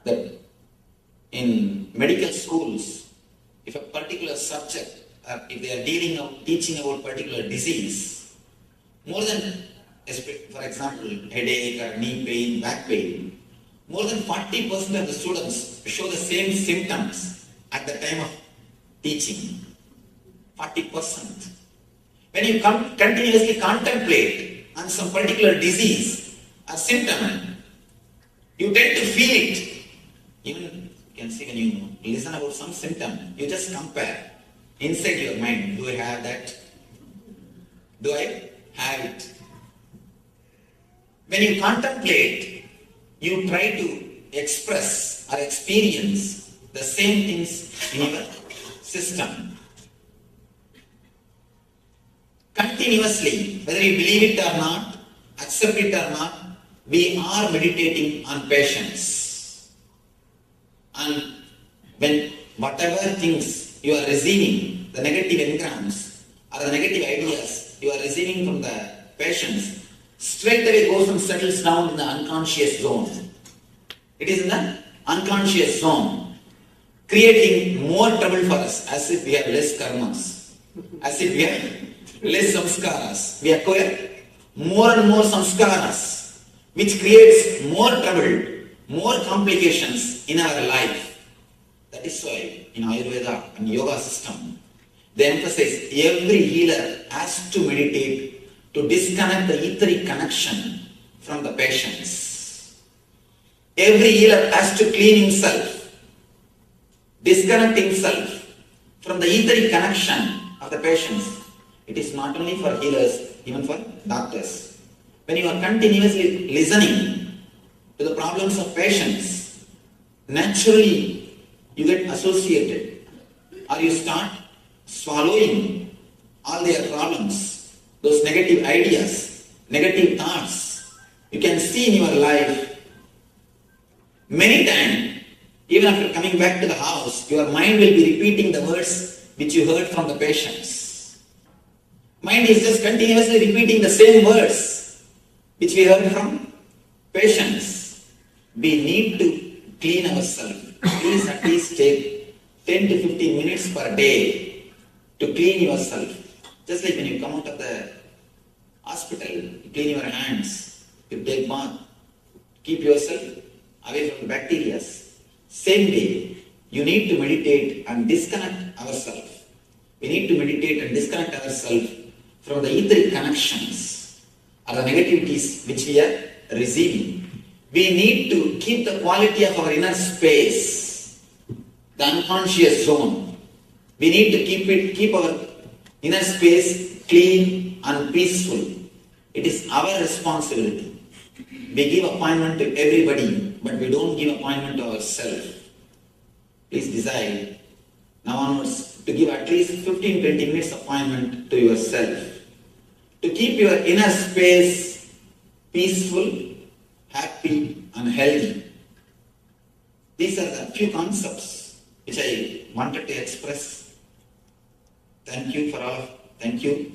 that in medical schools, if a particular subject, if they are teaching about particular disease, more than, for example, headache or knee pain, back pain, more than 40% of the students show the same symptoms at the time of teaching. 40%. When you continuously contemplate on some particular disease or symptom, you tend to feel it. Even you can see when you listen about some symptom, you just compare inside your mind. Do I have that? Do I have it? When you contemplate, you try to express or experience the same things in your system. Continuously, whether you believe it or not, accept it or not, we are meditating on patience. And when whatever things you are receiving, the negative engrams or the negative ideas you are receiving from the patients, straight away goes and settles down in the unconscious zone. It is in the unconscious zone, creating more trouble for us, as if we have less karmas, as if we have less samskaras. We acquire more and more samskaras, which creates more trouble, more complications in our life. That is why in Ayurveda and yoga system, they emphasize every healer has to meditate to disconnect the etheric connection from the patients. Every healer has to clean himself, disconnect himself from the etheric connection of the patients. It is not only for healers, even for doctors. When you are continuously listening to the problems of patients, naturally you get associated, or you start swallowing all their problems, those negative ideas, negative thoughts. You can see in your life many times, even after coming back to the house, your mind will be repeating the words which you heard from the patients. Mind is just continuously repeating the same words which we heard from patients. We need to clean ourselves. Please at least take 10 to 15 minutes per day to clean yourself. Just like when you come out of the hospital, you clean your hands, you take bath, keep yourself away from the bacteria. Same way, you need to meditate and disconnect ourselves. We need to meditate and disconnect ourselves from the etheric connections or the negativities which we are receiving. We need to keep the quality of our inner space, the unconscious zone. We need to keep our inner space clean and peaceful. It is our responsibility. We give appointment to everybody, but we don't give appointment to ourselves. Please decide now onwards to give at least 15-20 minutes appointment to yourself. To keep your inner space peaceful, happy and healthy. These are the few concepts which I wanted to express. Thank you for all. Thank you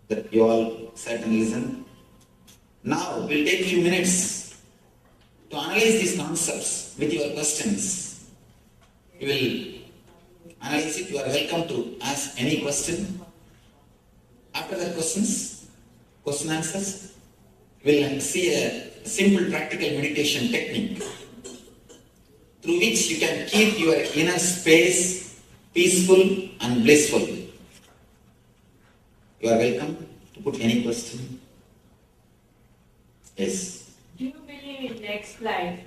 that you all sat and listened. Now we'll take a few minutes to analyze these concepts with your questions. You will analyze it. You are welcome to ask any question. After the question answers, we'll see a simple practical meditation technique through which you can keep your inner space peaceful and blissful. You are welcome to put any question. Yes. Do you believe in next life?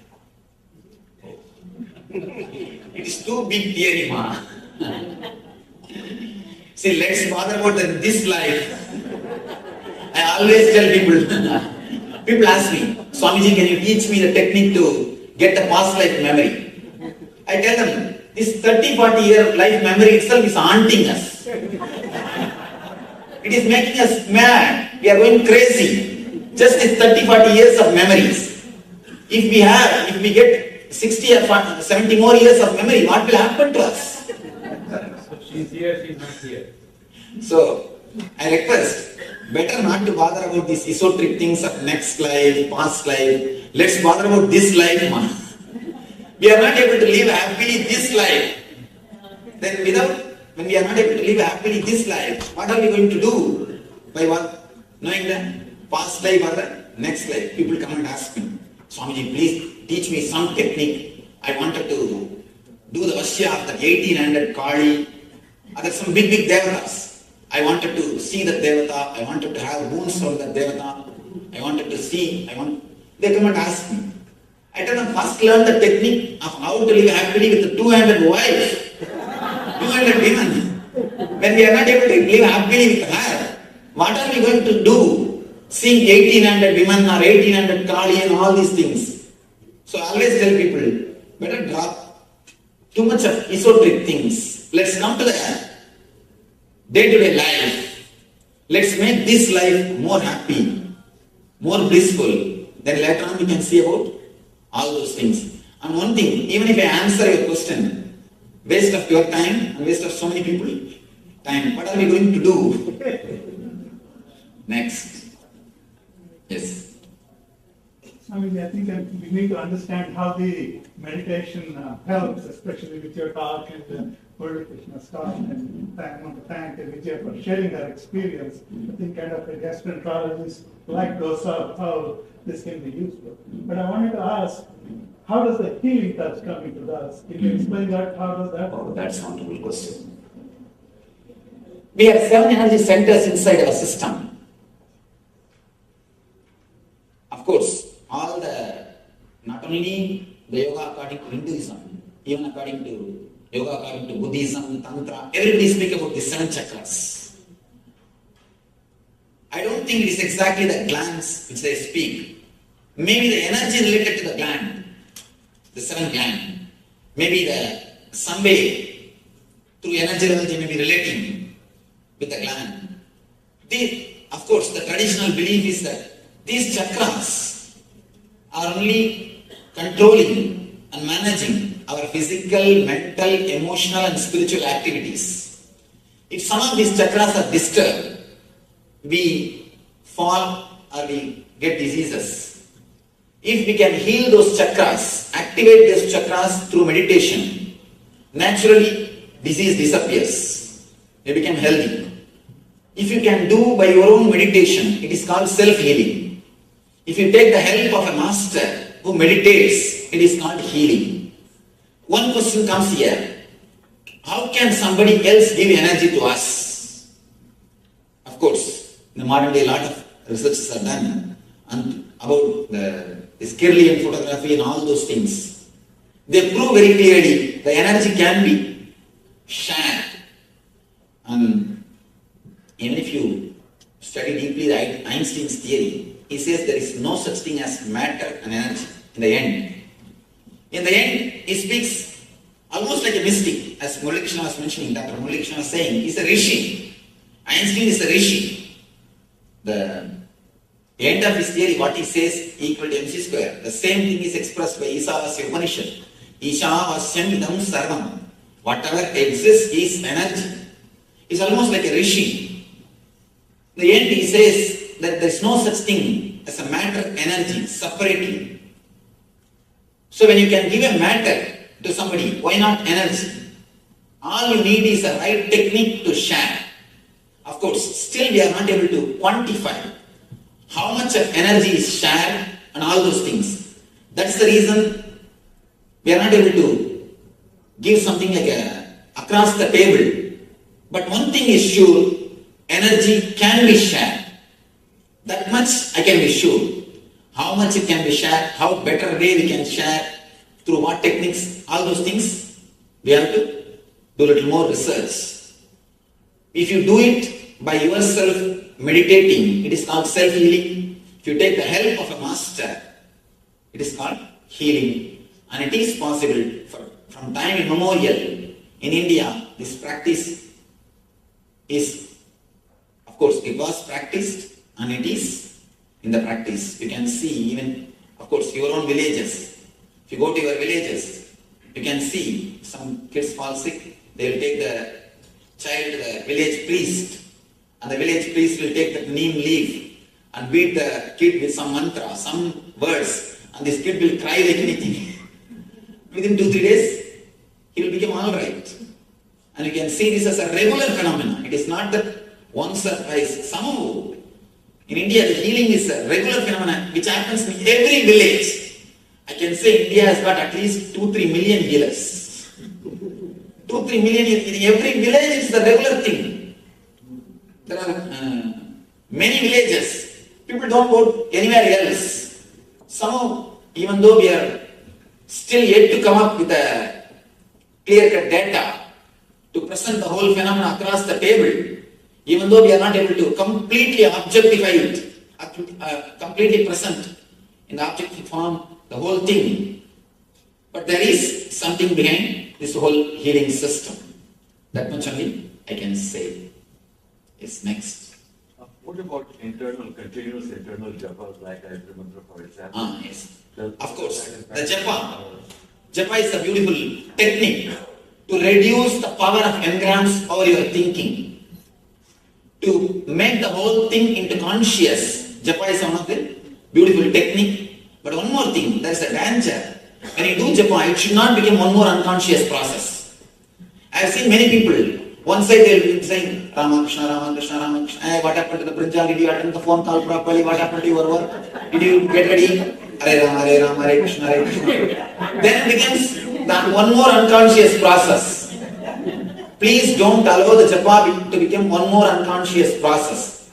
It is too big theory, ma. See, let's bother about this life. I always tell people ask me, Swamiji, can you teach me the technique to get the past life memory? I tell them, this 30-40 year life memory itself is haunting us. It is making us mad. We are going crazy. Just this 30-40 years of memories. If we get 60 or 70 more years of memory, what will happen to us? She's here, she's not here. So, I request, better not to bother about these esoteric things of next life, past life. Let's bother about this life, man. We are not able to live happily this life. Then when we are not able to live happily this life, what are we going to do? By what? Knowing the past life or the next life. People come and ask me, Swamiji, please teach me some technique. I wanted to do the Vashya of the 1800 Kali. There are some big devatas. I wanted to see the devata. I wanted to have wounds from the devata. I wanted to see. They come and ask me. I tell them, first learn the technique of how to live happily with the 200 wives, 200 women. When we are not able to live happily with her, what are we going to do? Seeing 1800 women or 1800 Kali and all these things. So I always tell people, better drop too much of esoteric things. Let's come to the day-to-day life. Let's make this life more happy, more blissful. Then later on we can see about all those things. And one thing, even if I answer your question, waste of your time and waste of so many people time, what are we going to do? Next. Yes. I mean, I think that we need to understand how the meditation helps, especially with your talk and Krishna's talk, and I want to thank Vijay for sharing that experience. I think kind of a gastroenterologist like Dosa, how this can be useful. But I wanted to ask, how does the healing touch come into us? Can you explain that? How does that? Oh, that's a wonderful question. We have 7 energy centers inside our system. Of course, not only the yoga according to Hinduism, even according to yoga according to Buddhism, Tantra, everybody speak about the 7 chakras. I don't think it is exactly the glands which they speak. Maybe the energy related to the gland, the 7 gland. Maybe some way through energy level they may be relating with the gland. Of course, the traditional belief is that these chakras are only controlling and managing our physical, mental, emotional and spiritual activities. If some of these chakras are disturbed, we fall or we get diseases. If we can heal those chakras, activate those chakras through meditation, naturally disease disappears. We become healthy. If you can do by your own meditation, it is called self-healing. If you take the help of a master who meditates, it is called healing. One question comes here. How can somebody else give energy to us? Of course, in the modern day, a lot of researches are done about this Kirlian photography and all those things. They prove very clearly the energy can be shared. And even if you study deeply Einstein's theory, he says there is no such thing as matter and energy in the end. In the end, he speaks almost like a mystic, as Murali Krishna was mentioning, Dr. Murali Krishna was saying, he's a rishi. Einstein is a rishi. The end of his theory, what he says, equal to mc square. The same thing is expressed by Isavasya Upanishad. Ishavasyam idam sarvam. Whatever exists is energy. It's almost like a rishi. In the end, he says that there is no such thing as a matter energy separately. So when you can give a matter to somebody, why not energy? All you need is a right technique to share. Of course, still we are not able to quantify how much of energy is shared and all those things. That's the reason we are not able to give something like across the table. But one thing is sure, energy can be shared. That much I can be sure. How much it can be shared, how better way we can share, through what techniques, all those things, we have to do a little more research. If you do it by yourself meditating, it is called self-healing. If you take the help of a master, it is called healing. And it is possible from time immemorial in India, this practice is, of course, it was practiced and it is in the practice. You can see even, of course, your own villages. If you go to your villages, you can see some kids fall sick, they will take the child to the village priest, and the village priest will take the neem leaf and beat the kid with some mantra, some words, and this kid will cry like anything. Within 2-3 days, he will become alright. And you can see this as a regular phenomenon. It is not that once or twice. Somehow, in India, the healing is a regular phenomenon which happens in every village. I can say India has got at least 2-3 million healers. 2-3 million in every village is the regular thing. There are many villages. People don't go anywhere else. Somehow, even though we are still yet to come up with a clear-cut data to present the whole phenomenon across the table, even though we are not able to completely objectify it, completely present in the objective form, the whole thing. But there is something behind this whole healing system. That much only I can say. Yes, next. What about continuous internal japas like Gayatri Mantra, for example? Yes. Of course. The japa. Japa is a beautiful technique to reduce the power of engrams over your thinking. To make the whole thing into conscious. Japa is one of the beautiful technique. But one more thing, there is a danger. When you do japa, it should not become one more unconscious process. I have seen many people, one side they will be saying, Rama Krishna, Rama Krishna, Rama Krishna. Hey, what happened to the brinjal? Did you attend the phone call properly? What happened to your work? Did you get ready? Hare Rama, Hare Rama, Hare Krishna, Hare Krishna. Then it becomes that one more unconscious process. Please don't allow the japa to become one more unconscious process.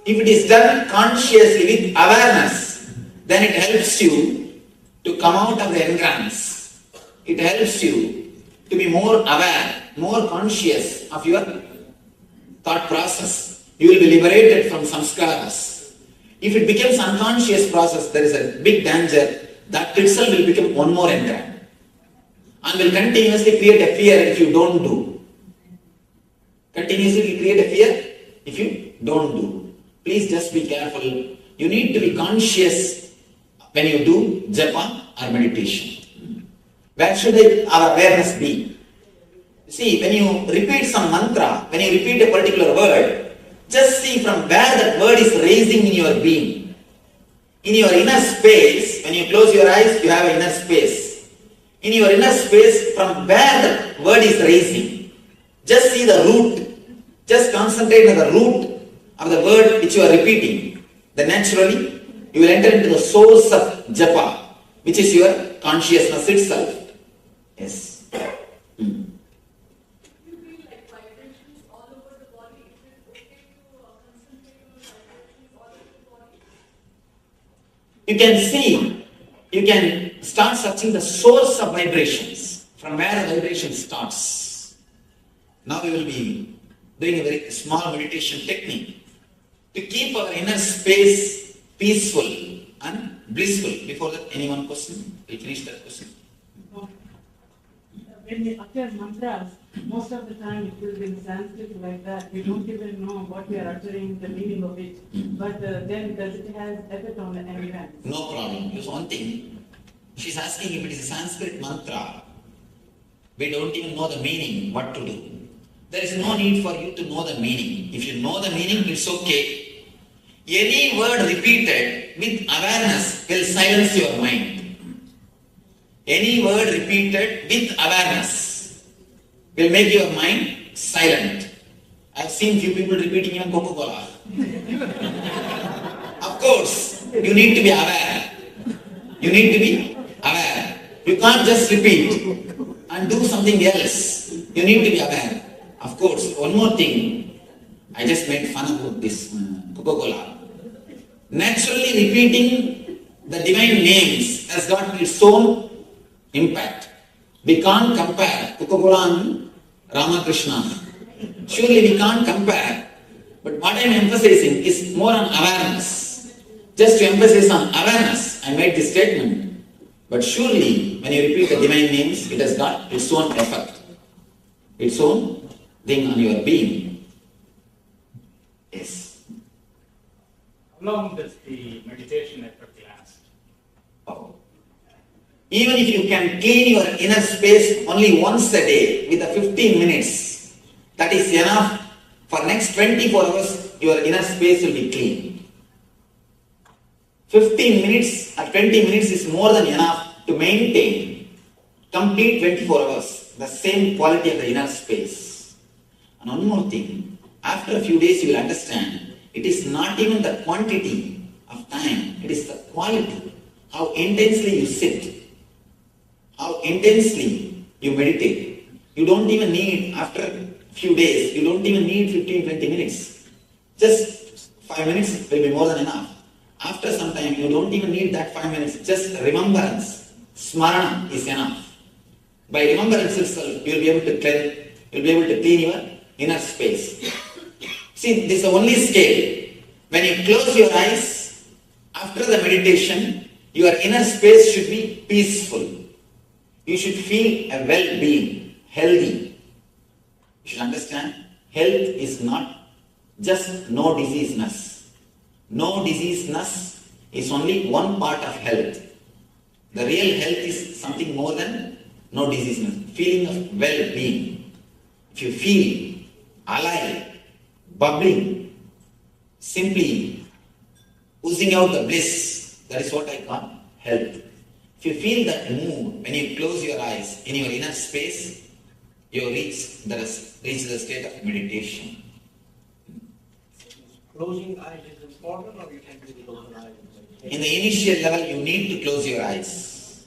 If it is done consciously with awareness, then it helps you to come out of the engrams. It helps you to be more aware, more conscious of your thought process. You will be liberated from samskaras. If it becomes unconscious process, there is a big danger that itself will become one more engram and will continuously create a fear if you don't do. Continuously create a fear if you don't do. Please just be careful. You need to be conscious when you do japa or meditation. Where should our awareness be? See, when you repeat some mantra, when you repeat a particular word, just see from where that word is raising in your being. In your inner space, when you close your eyes, you have an inner space. In your inner space, from where the word is raising, just see the root. Just concentrate on the root of the word which you are repeating. Then naturally, you will enter into the source of japa, which is your consciousness itself. Yes. You can see, you can start searching the source of vibrations, from where the vibration starts. Now we will be doing a very small meditation technique to keep our inner space peaceful and blissful. Before that, anyone question? We finish that question. When we utter mantras, most of the time it will be in Sanskrit like that. We don't even know what we are uttering, the meaning of it. But then does it have effect on the events? No problem. Just one thing. She's asking if it is a Sanskrit mantra. We don't even know the meaning, what to do. There is no need for you to know the meaning. If you know the meaning, it's okay. Any word repeated with awareness will silence your mind. Any word repeated with awareness will make your mind silent. I've seen few people repeating even Coca-Cola. Of course, you need to be aware. You need to be aware. You can't just repeat and do something else. You need to be aware. Of course, one more thing. I just made fun about this Coca-Cola. Naturally repeating the divine names has got its own impact. We can't compare Coca-Cola and Ramakrishna. Surely we can't compare. But what I am emphasizing is more on awareness. Just to emphasize on awareness, I made this statement. But surely, when you repeat the divine names, it has got its own effect. Its own thing on your being. Yes. How long does the meditation effect last? Oh. Even if you can clean your inner space only once a day with the 15 minutes, that is enough. For next 24 hours, your inner space will be clean. 15 minutes or 20 minutes is more than enough to maintain complete 24 hours, the same quality of the inner space. And one more thing, after a few days you will understand, it is not even the quantity of time, it is the quality, how intensely you sit. How intensely you meditate. You don't even need, after a few days, you don't even need 15-20 minutes. Just 5 minutes will be more than enough. After some time, you don't even need that 5 minutes. Just remembrance, smarana is enough. By remembrance itself, you'll be able to clean your inner space. See, this is the only scale. When you close your eyes, after the meditation, your inner space should be peaceful. You should feel a well-being, healthy. You should understand, health is not just no diseaseness. No diseaseness is only one part of health. The real health is something more than no diseaseness. Feeling of well-being. If you feel alive, bubbling, simply oozing out the bliss, that is what I call health. If you feel that mood, when you close your eyes in your inner space, you reach the state of meditation. Closing eyes is important, or you can do it open eyes? In the initial level, you need to close your eyes.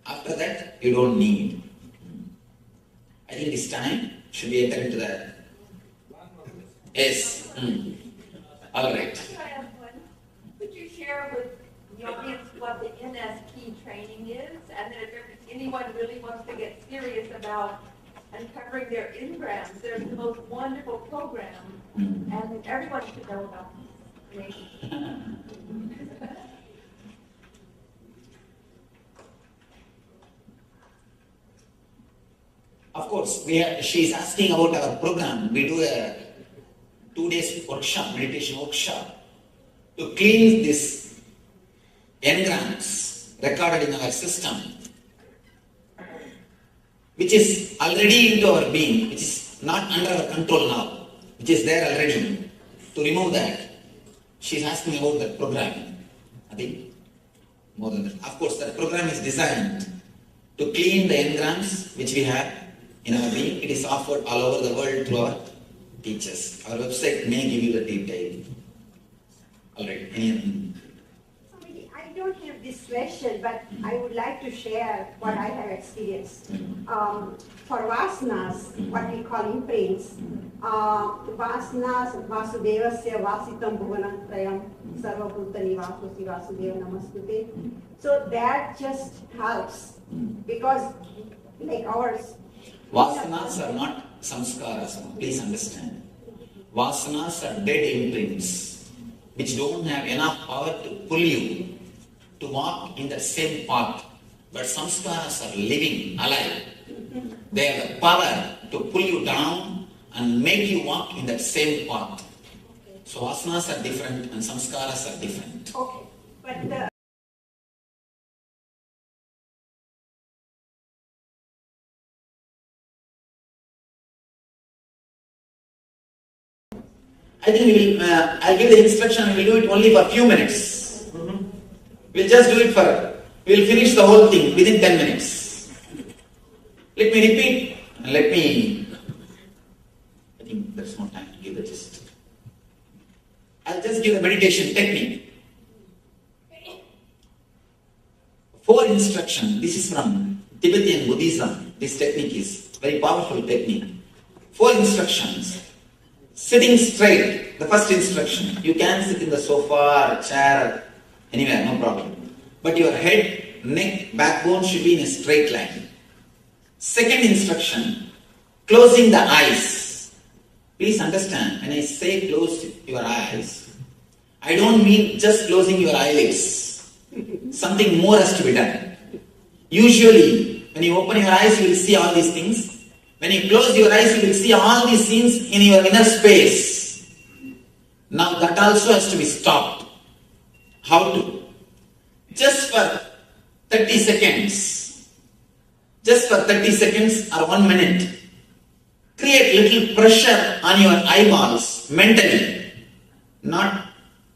After that, you don't need. I think this time should be entered into the... Yes. All right. Could you share with the audience what the NSP training is, and then if anyone really wants to get serious about uncovering their engrams, there's the most wonderful program, and everyone should know about this. Of course, she is asking about our program. We do a 2 days workshop, meditation workshop, to clean this engrams recorded in our system, which is already into our being, which is not under our control now, which is there already. To remove that, she is asking about that program. I think more than that. Of course, that program is designed to clean the engrams which we have in our being. It is offered all over the world through our teachers. Our website may give you the detail. Alright, any I don't have this question, but I would like to share what I have experienced. For vasanas, what we call imprints, vasanas, vasudevasya vasitam bhuvanantrayam sarvabhuta nivasosi vasudeva namastute. So that just helps because like ours. Vasanas are not samskaras, please understand. Vasanas are dead imprints which don't have enough power to pull you to walk in the same path. But samskaras are living, alive. They have the power to pull you down and make you walk in that same path. So vasanas are different and samskaras are different. Okay, but I think I'll give the instruction, we'll do it only for a few minutes. We'll just do it we'll finish the whole thing within 10 minutes. Let me repeat, and I think there's no time to give the gist. I'll just give the meditation technique. 4 instructions, this is from Tibetan Buddhism. This technique is very powerful technique. 4 instructions. Sitting straight, the first instruction. You can sit in the sofa, or chair, anywhere, no problem. But your head, neck, backbone should be in a straight line. Second instruction, closing the eyes. Please understand, when I say close your eyes, I don't mean just closing your eyelids. Something more has to be done. Usually, when you open your eyes, you will see all these things. When you close your eyes, you will see all these scenes in your inner space. Now that also has to be stopped. How to? Just for 30 seconds. Just for 30 seconds or 1 minute. Create little pressure on your eyeballs mentally. Not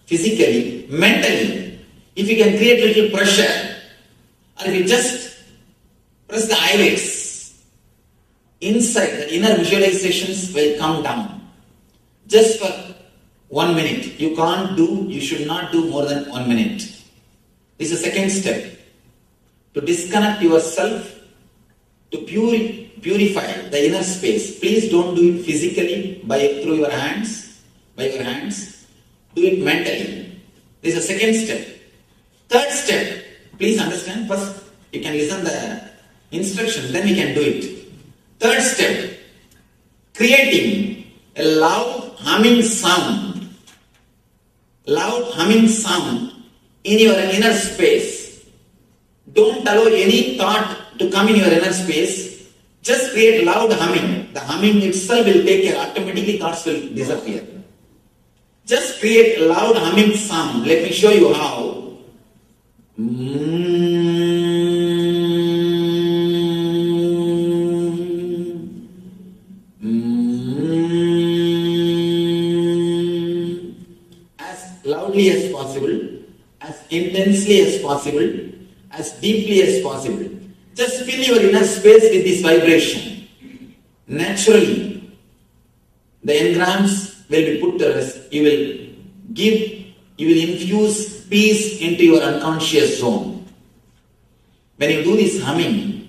physically, mentally. If you can create little pressure, or if you just press the eyelids, inside, the inner visualizations will come down. Just for 1 minute. You should not do more than 1 minute. This is the second step. To disconnect yourself, to purify the inner space. Please don't do it physically through your hands, by your hands. Do it mentally. This is the second step. Third step, please understand. First, you can listen the instructions, then we can do it. Third step, creating a loud humming sound. Loud humming sound in your inner space. Don't allow any thought to come in your inner space. Just create loud humming. The humming itself will take care. Automatically thoughts will disappear. Just create a loud humming sound. Let me show you how. As possible, as intensely as possible, as deeply as possible. Just fill your inner space with this vibration. Naturally, the engrams will be put to rest. You will infuse peace into your unconscious zone. When you do this humming,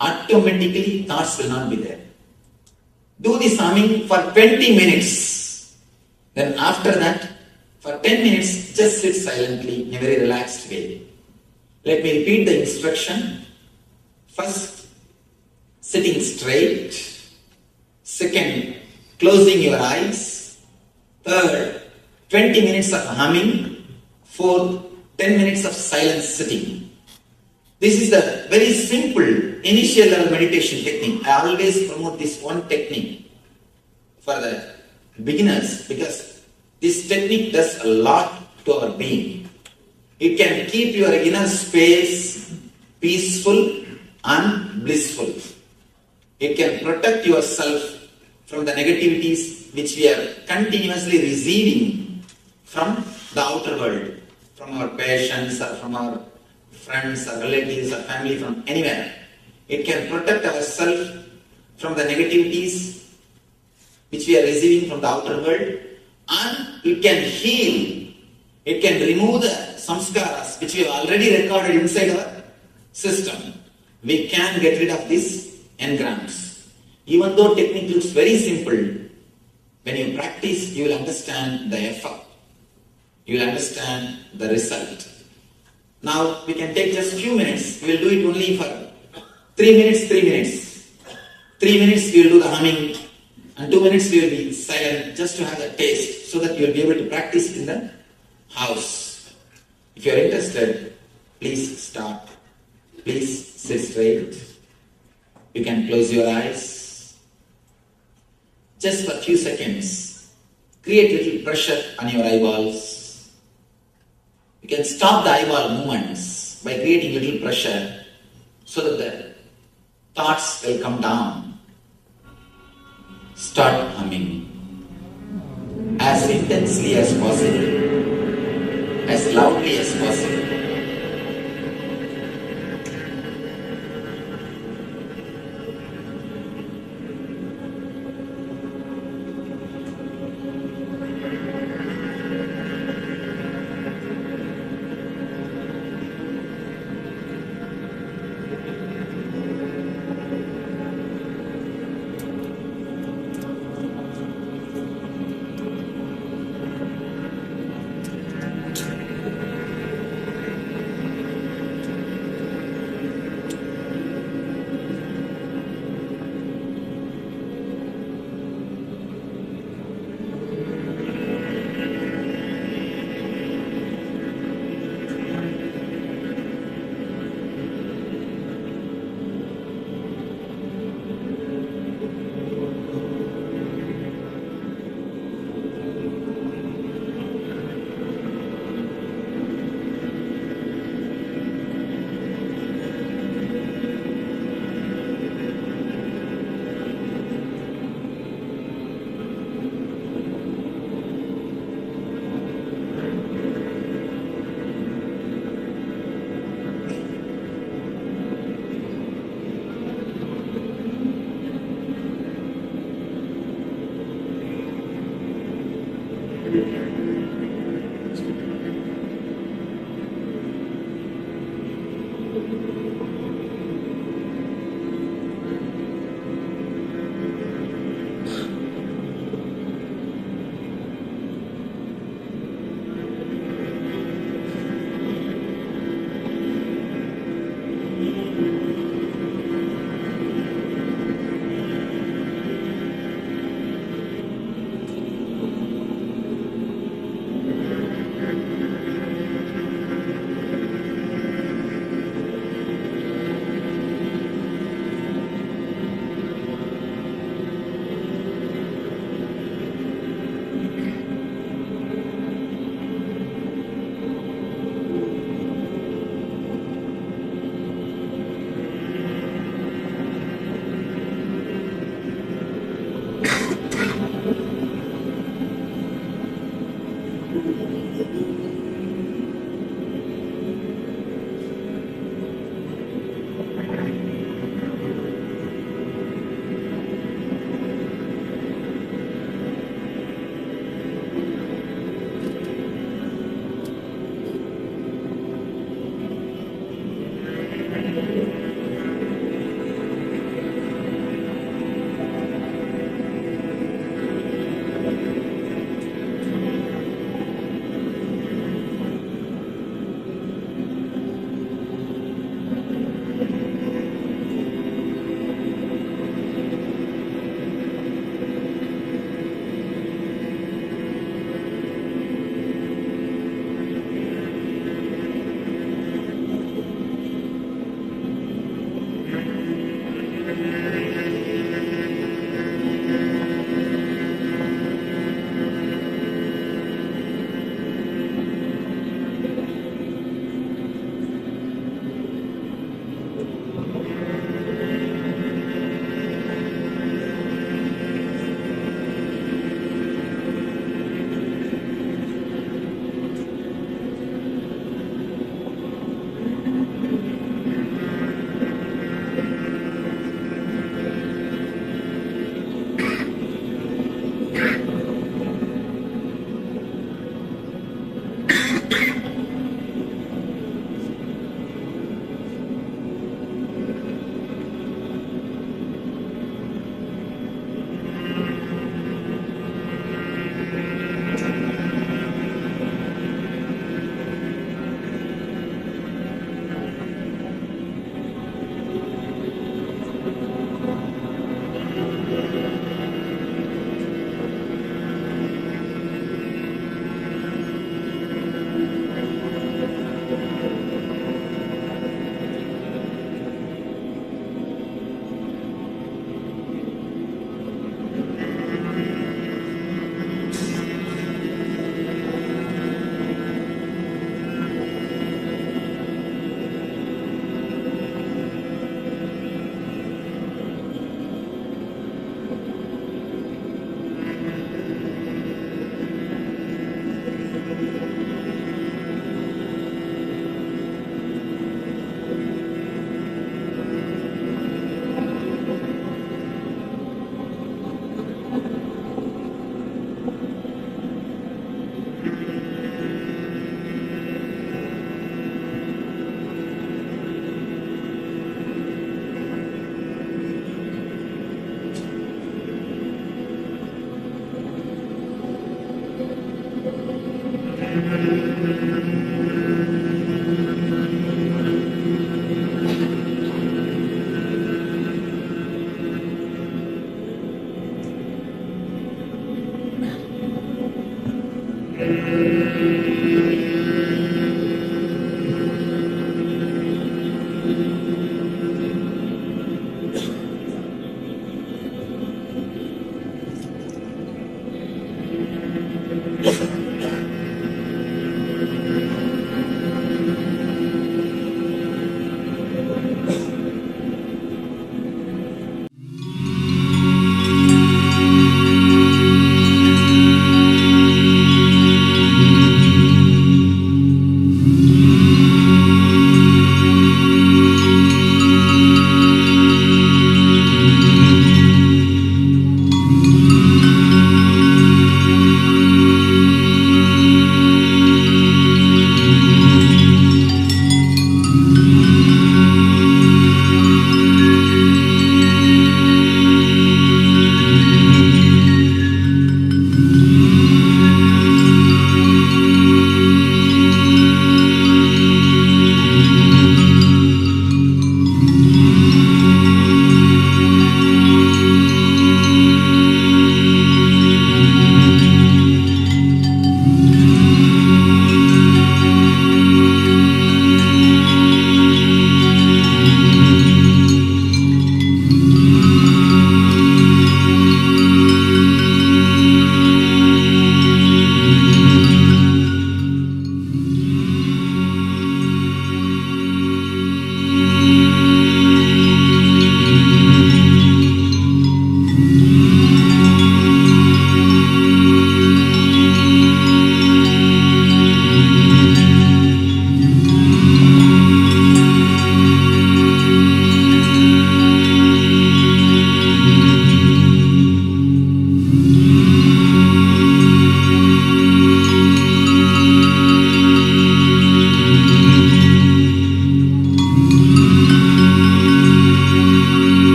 automatically thoughts will not be there. Do this humming for 20 minutes. Then after that, for 10 minutes, just sit silently in a very relaxed way. Let me repeat the instruction. First, sitting straight. Second, closing your eyes. Third, 20 minutes of humming. Fourth, 10 minutes of silent sitting. This is the very simple initial level meditation technique. I always promote this one technique for the beginners because this technique does a lot to our being. It can keep your inner space peaceful and blissful. It can protect yourself from the negativities which we are continuously receiving from the outer world, from our patients or from our friends or relatives or family, from anywhere. It can protect ourselves from the negativities which we are receiving from the outer world, and it can heal, it can remove the samskaras which we have already recorded inside our system. We can get rid of these engrams. Even though technique looks very simple, when you practice, you will understand the effect. You will understand the result. Now, we can take just few minutes. We will do it only for 3 minutes, 3 minutes. 3 minutes we will do the humming, and 2 minutes we will be silent just to have the taste, so that you will be able to practice in the house. If you are interested, please start. Please sit straight. You can close your eyes. Just for a few seconds, create little pressure on your eyeballs. You can stop the eyeball movements by creating little pressure so that the thoughts will come down. Start humming as intensely as possible, as loudly as possible.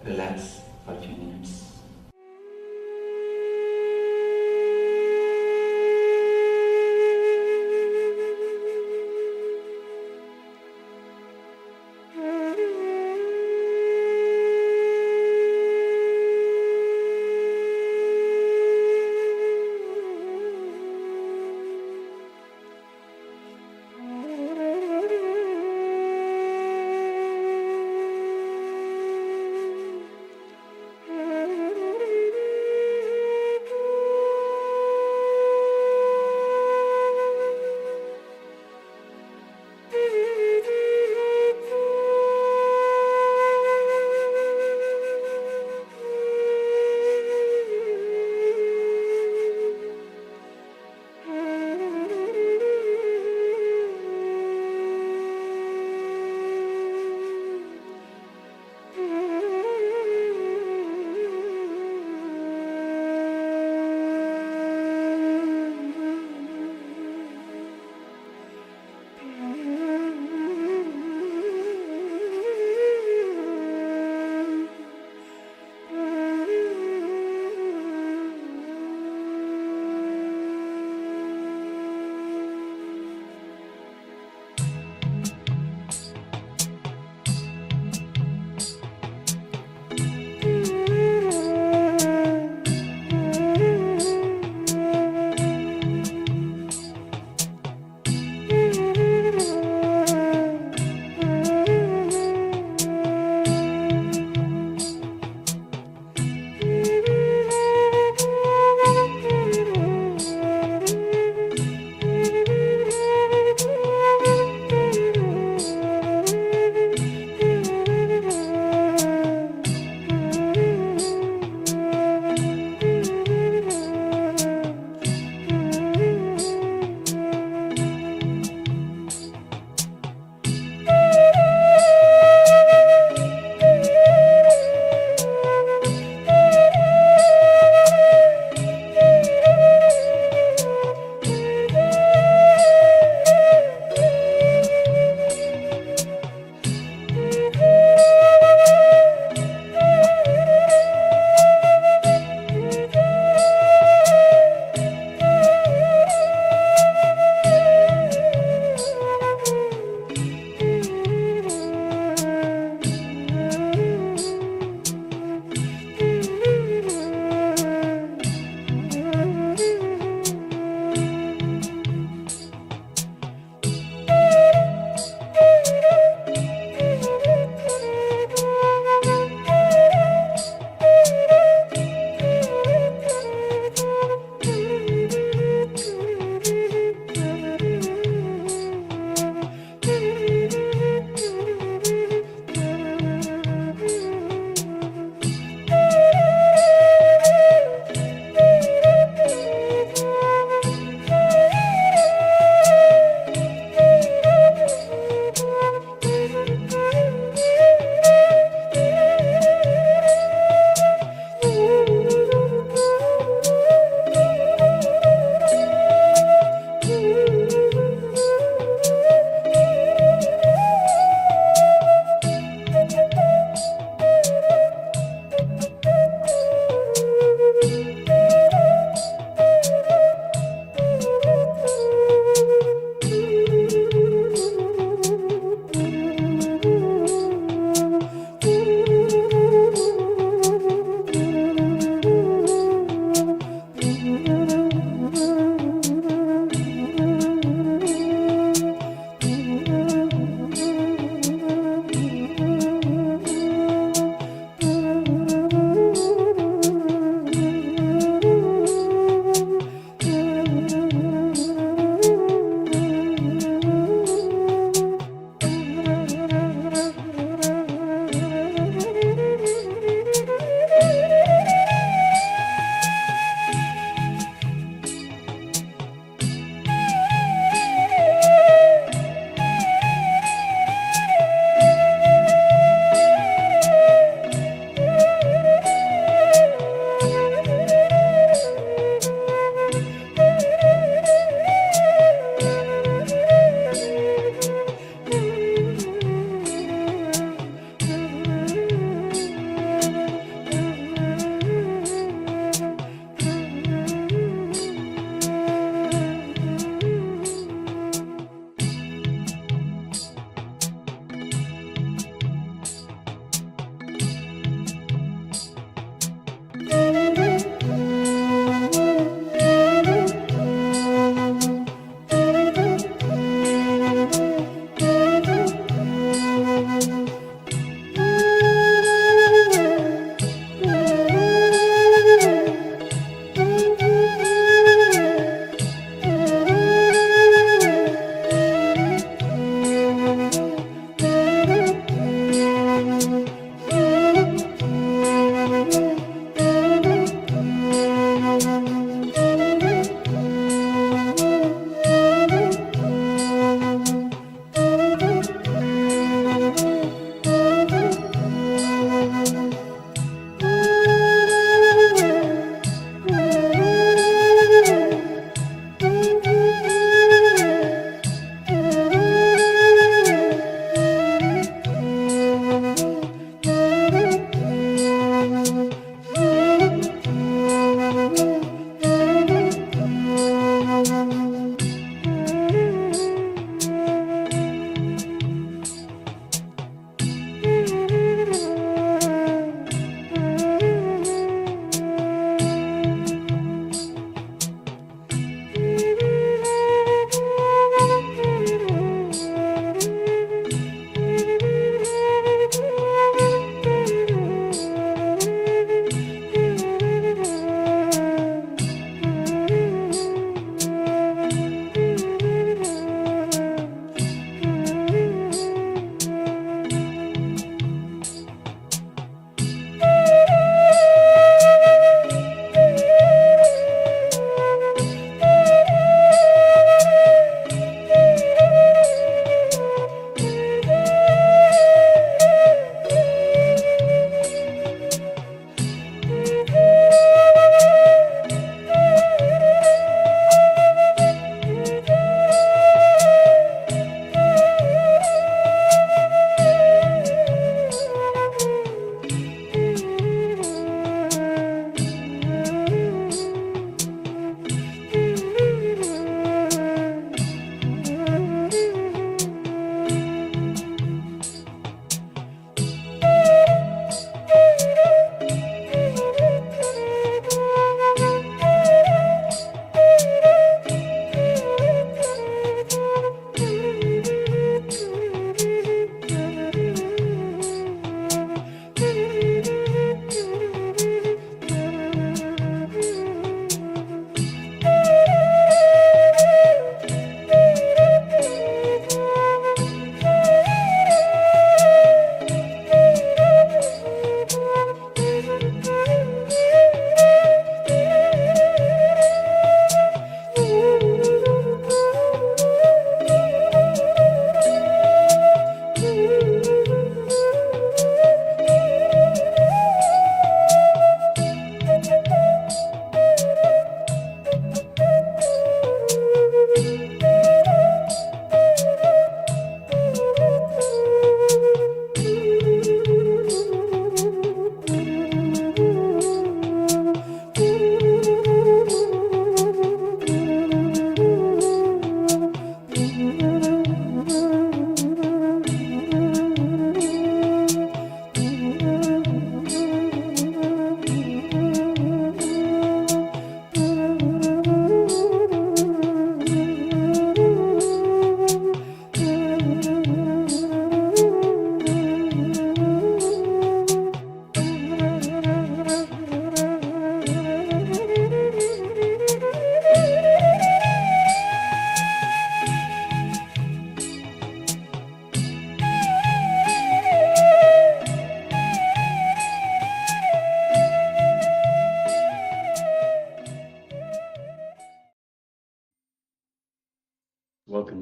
relax for a few minutes.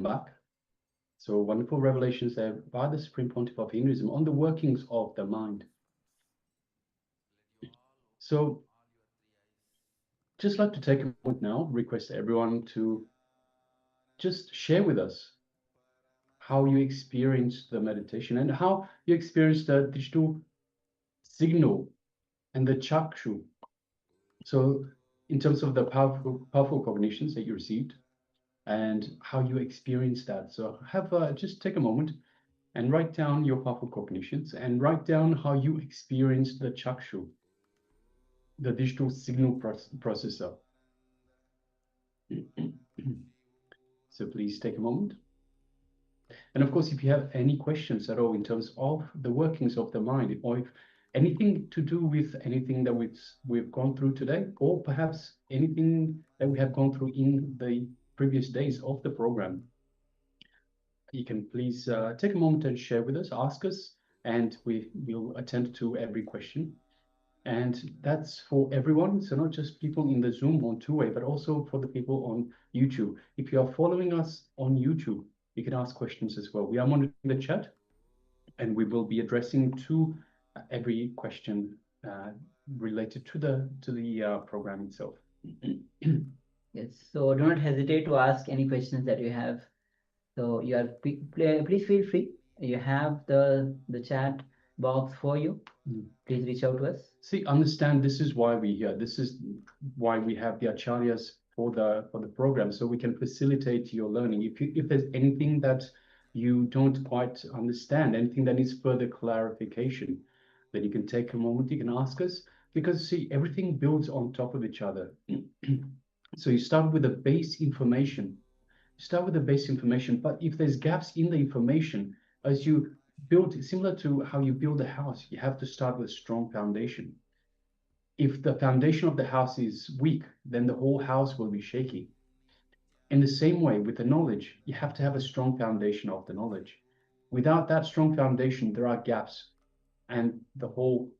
back. So wonderful revelations there by the Supreme Pontiff of Hinduism on the workings of the mind. So just like to take a moment now, request everyone to just share with us how you experienced the meditation and how you experienced the digital signal and the chakshu. So in terms of the powerful cognitions that you received and how you experienced that. So have just take a moment and write down your powerful cognitions and write down how you experienced the chakshu, the digital signal processor. So please take a moment. And of course, if you have any questions at all in terms of the workings of the mind, or if anything to do with anything that we've gone through today, or perhaps anything that we have gone through in the previous days of the program, you can please take a moment and share with us, ask us, and we will attend to every question. And that's for everyone, so not just people in the Zoom on two-way, but also for the people on YouTube. If you are following us on YouTube, you can ask questions as well. We are monitoring the chat, and we will be addressing to every question related to the program itself. Yes, so do not hesitate to ask any questions that you have. So you are please feel free. You have the chat box for you. Please reach out to us. See, understand this is why we're here. This is why we have the acharyas for the program, so we can facilitate your learning. If there's anything that you don't quite understand, anything that needs further clarification, then you can take a moment, you can ask us, because see, everything builds on top of each other. So you start with the base information. Start with the base information, but if there's gaps in the information, as you build, similar to how you build a house, you have to start with a strong foundation. If the foundation of the house is weak, then the whole house will be shaky. In the same way, with the knowledge, you have to have a strong foundation of the knowledge. Without that strong foundation, there are gaps, and the whole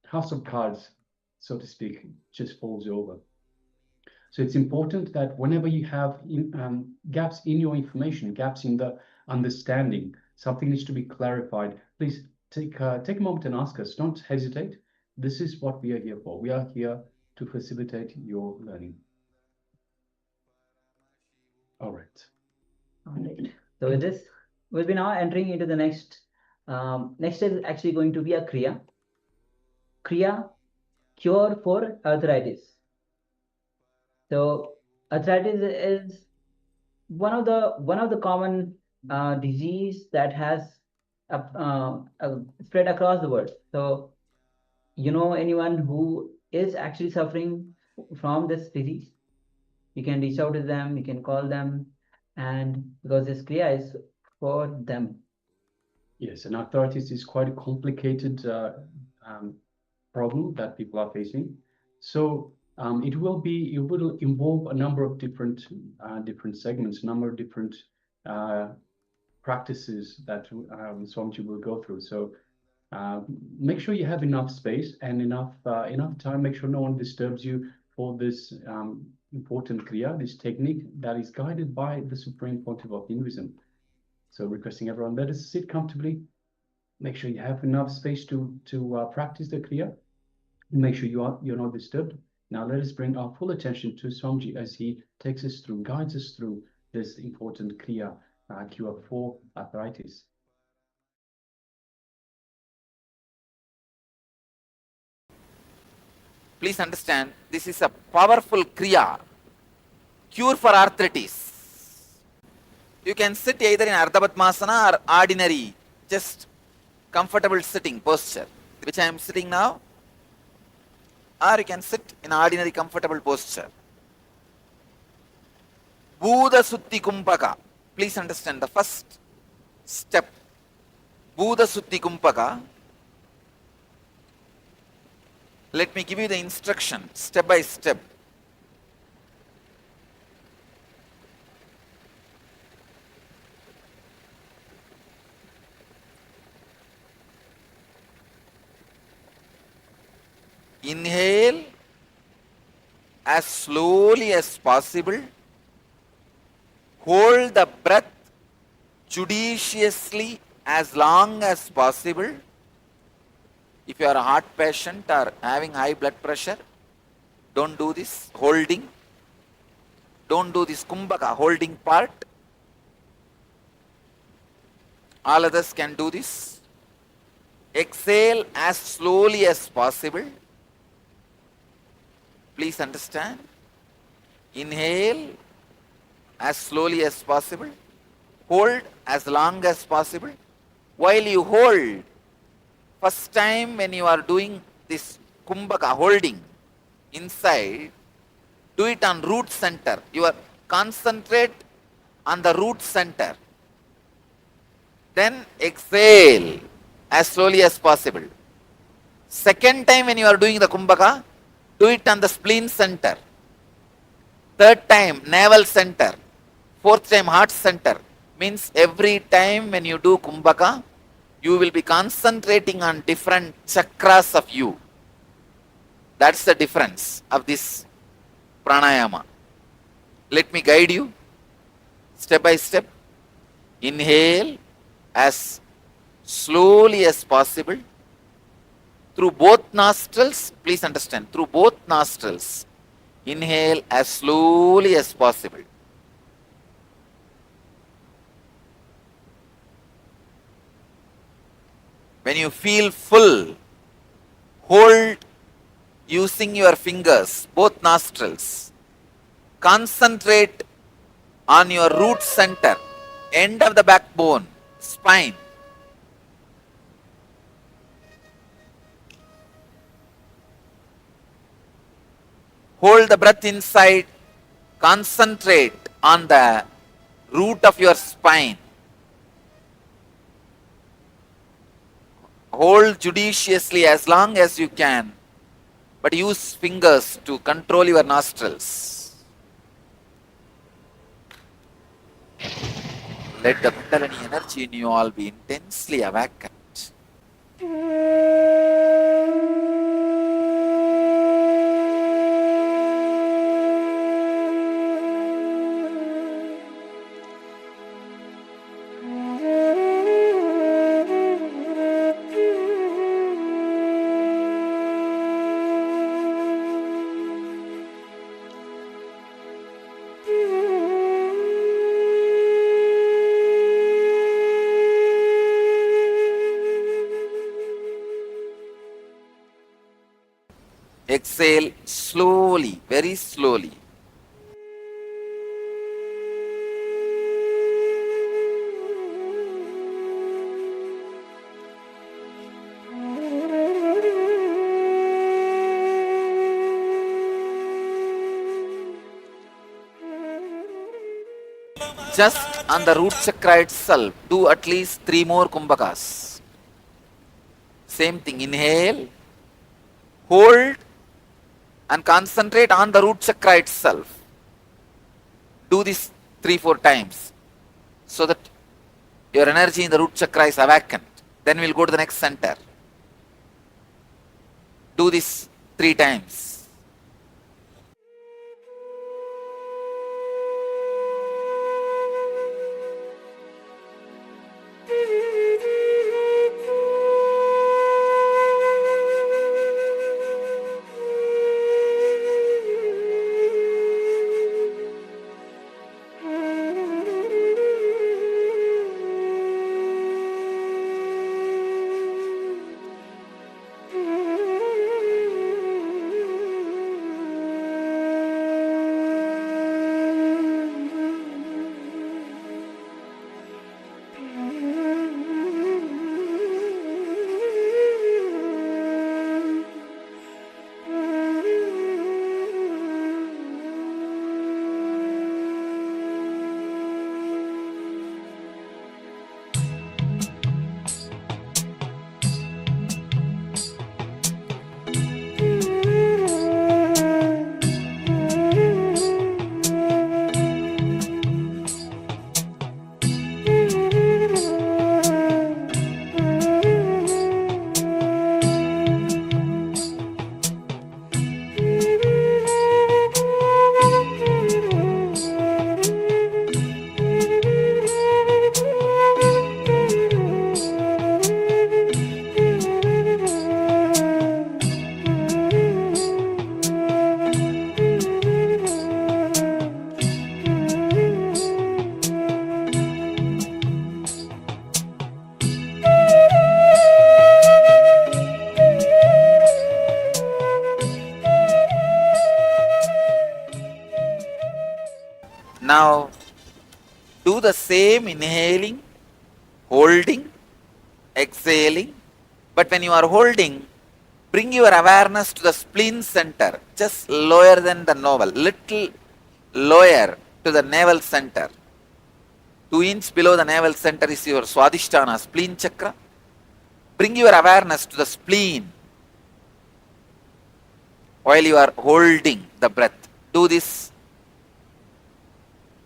house of cards, so to speak, just falls over. So it's important that whenever you have gaps in your information, gaps in the understanding, something needs to be clarified, please take a moment and ask us. Don't hesitate. This is what we are here for. We are here to facilitate your learning. All right. All right. So with this, we'll be now entering into the next. Next is actually going to be a Kriya. Kriya, cure for arthritis. So arthritis is one of the common disease that has spread across the world. So you know anyone who is actually suffering from this disease, you can reach out to them, you can call them, and because this Kriya is for them. Yes, and arthritis is quite a complicated problem that people are facing. So it will involve a number of different segments, a number of different practices that Swamiji will go through. So make sure you have enough space and enough time. Make sure no one disturbs you for this important Kriya, this technique that is guided by the Supreme Pontiff of Hinduism. So requesting everyone, let us sit comfortably. Make sure you have enough space to practice the Kriya. Make sure you're not disturbed. Now let us bring our full attention to Swamiji as he takes us through, guides us through this important Kriya cure for arthritis. Please understand, this is a powerful Kriya, cure for arthritis. You can sit either in Ardha Padmasana or ordinary, just comfortable sitting posture, which I am sitting now, or you can sit in ordinary comfortable posture. Buddha Sutti Kumpaka. Please understand the first step. Buddha Sutti Kumpaka. Let me give you the instruction step by step. Inhale as slowly as possible. hold the breath judiciously as long as possible. If you are a heart patient or having high blood pressure, don't do this holding. Don't do this kumbhaka holding part. All others can do this. Exhale as slowly as possible. Please understand. Inhale as slowly as possible. Hold as long as possible. While you hold, first time when you are doing this kumbhaka holding inside, do it on root center. You are concentrate on the root center. Then exhale as slowly as possible. Second time when you are doing the kumbhaka, do it on the spleen center. Third time navel center. Fourth time heart center. Means every time when you do kumbhaka, you will be concentrating on different chakras of you. That's the difference of this pranayama. Let me guide you step by step. Inhale as slowly as possible through both nostrils. Please understand, through both nostrils. Inhale as slowly as possible. When you feel full, hold using your fingers, both nostrils. Concentrate on your root center, end of the backbone, spine. Hold the breath inside. Concentrate on the root of your spine. Hold judiciously as long as you can, but use fingers to control your nostrils. Let the Kundalini energy in you all be intensely awakened. Exhale slowly, very slowly. Just on the root chakra itself, do at least 3 more kumbhakas. Same thing, inhale, hold, and concentrate on the root chakra itself. Do this 3-4 times so that your energy in the root chakra is awakened. Then we'll go to the next center. Do this 3 times. Now, do the same inhaling, holding, exhaling, but when you are holding, bring your awareness to the spleen center, just lower than the navel, little lower to the navel center. 2 inches below the navel center is your Swadhisthana, spleen chakra. Bring your awareness to the spleen while you are holding the breath. Do this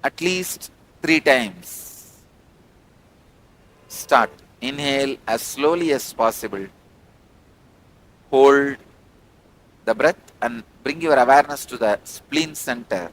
at least 3 times. Start. Inhale as slowly as possible. Hold the breath and bring your awareness to the spleen center.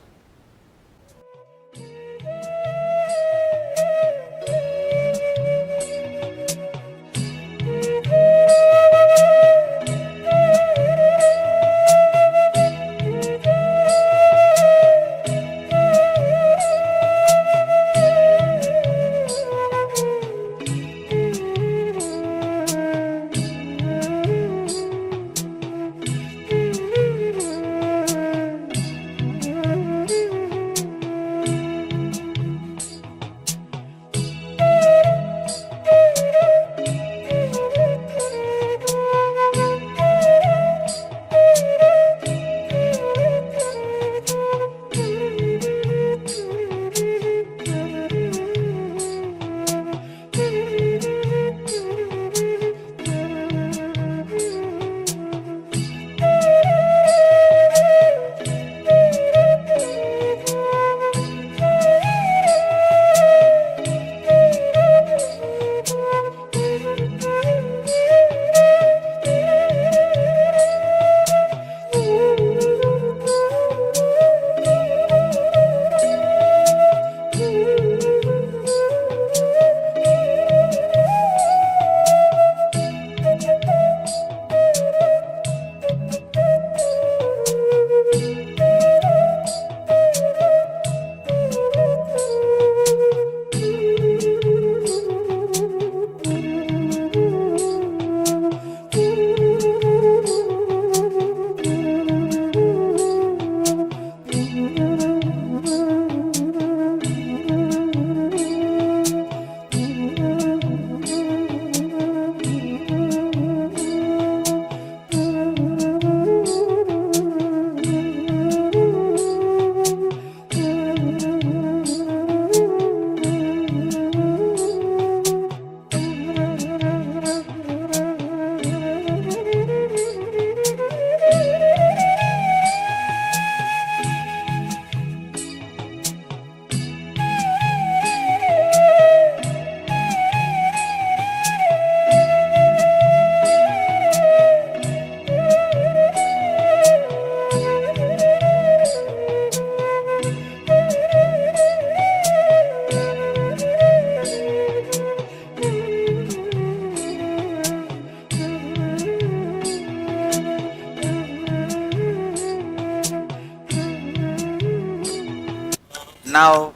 Now,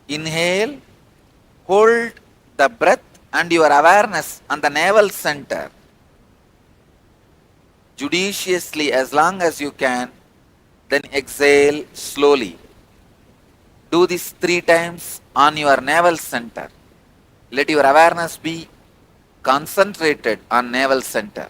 inhale, hold the breath and your awareness on the navel center. Judiciously as long as you can, then exhale slowly. Do this 3 times on your navel center. Let your awareness be concentrated on navel center.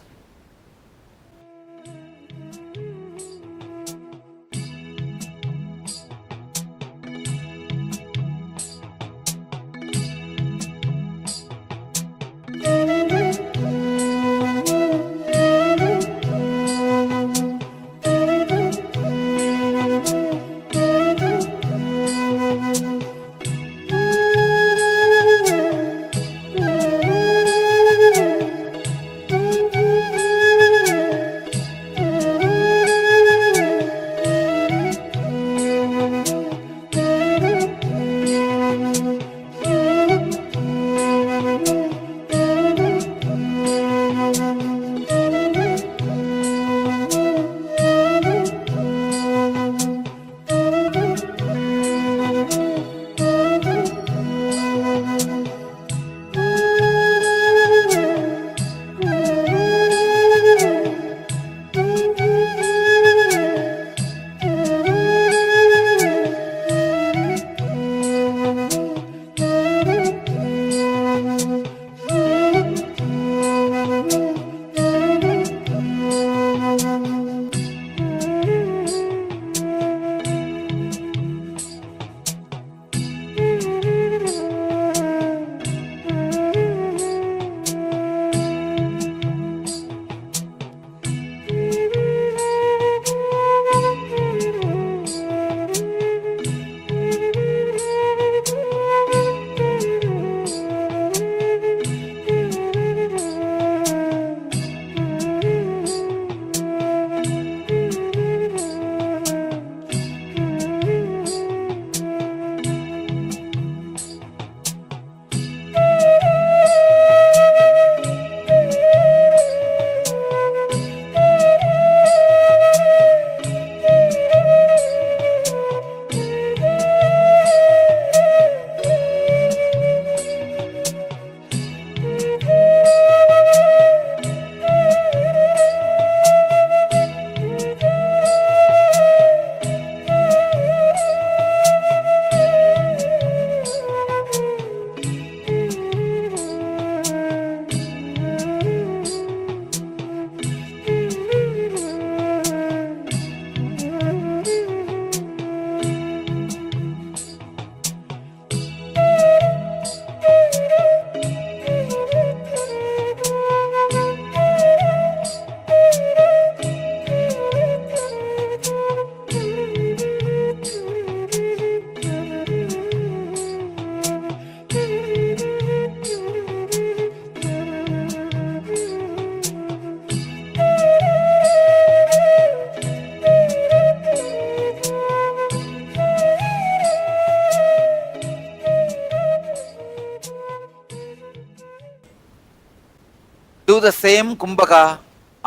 the same kumbhaka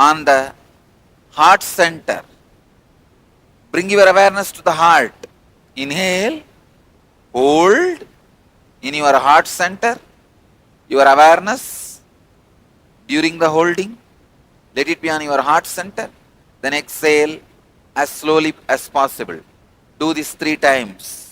on the heart center. Bring your awareness to the heart. Inhale, hold in your heart center, your awareness during the holding. Let it be on your heart center. Then exhale as slowly as possible. Do this 3 times.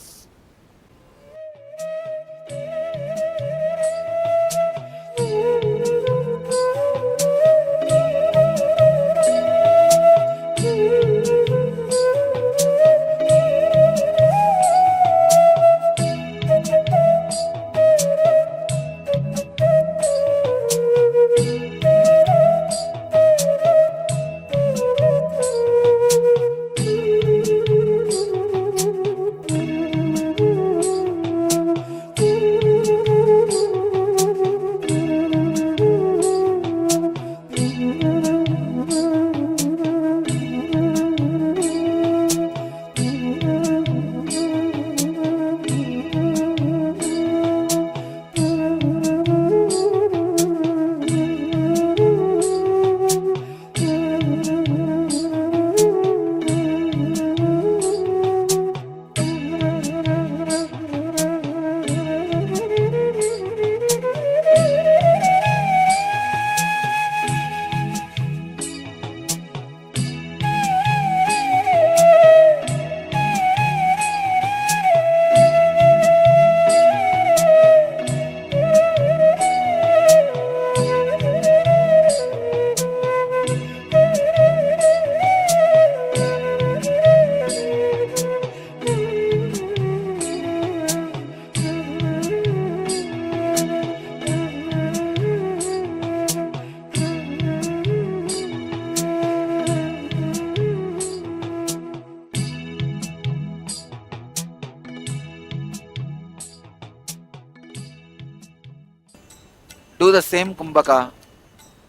Do the same kumbhaka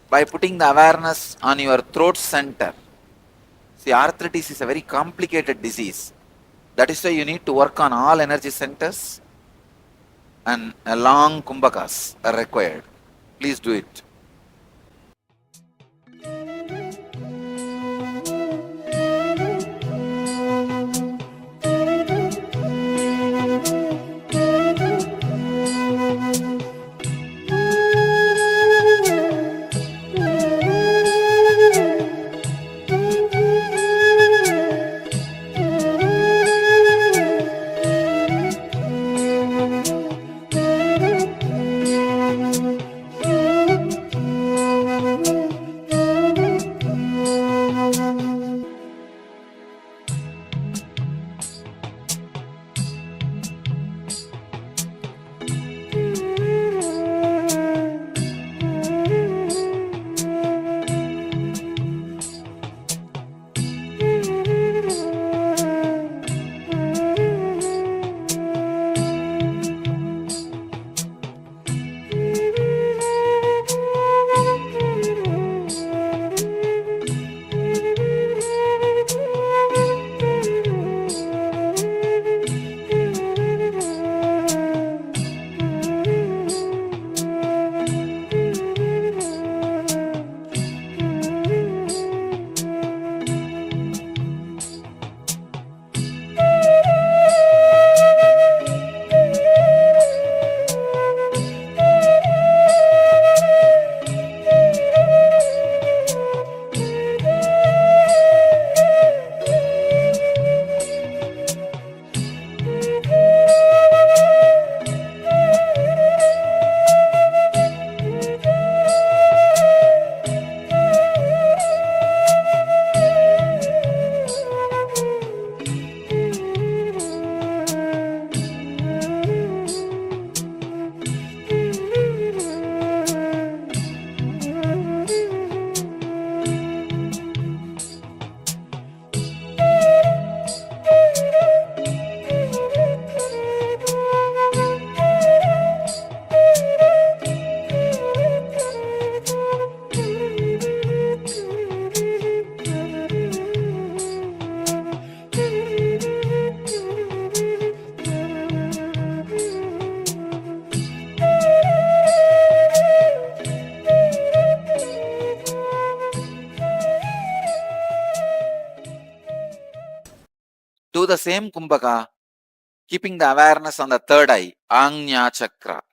by putting the awareness on your throat center. See, arthritis is a very complicated disease. That is why you need to work on all energy centers, and long kumbhakas are required. Please do it. Do the same Kumbhaka, keeping the awareness on the third eye, Anya Chakra.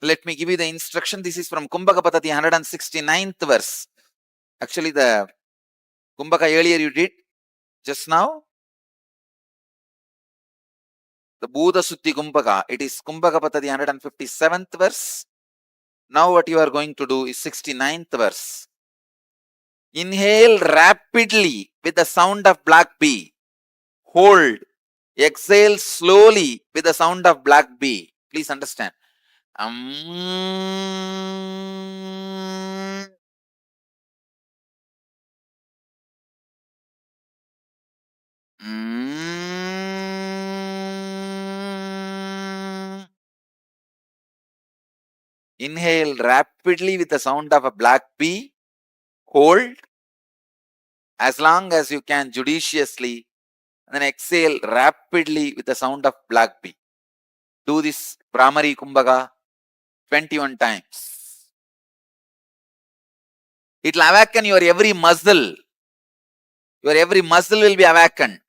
Let me give you the instruction. This is from Kumbhaka Patati, 169th verse. Actually, the Kumbhaka earlier you did, just now. The Buddha Sutti Kumbhaka, it is Kumbhaka Patati, 157th verse. Now what you are going to do is 69th verse. Inhale rapidly with the sound of black bee. Hold. Exhale slowly with the sound of black bee. Please understand. Inhale rapidly with the sound of a black bee. Hold as long as you can judiciously. And then exhale rapidly with the sound of black bee. Do this Brahmari Kumbhaka 21 times. It will awaken your every muscle. Your every muscle will be awakened.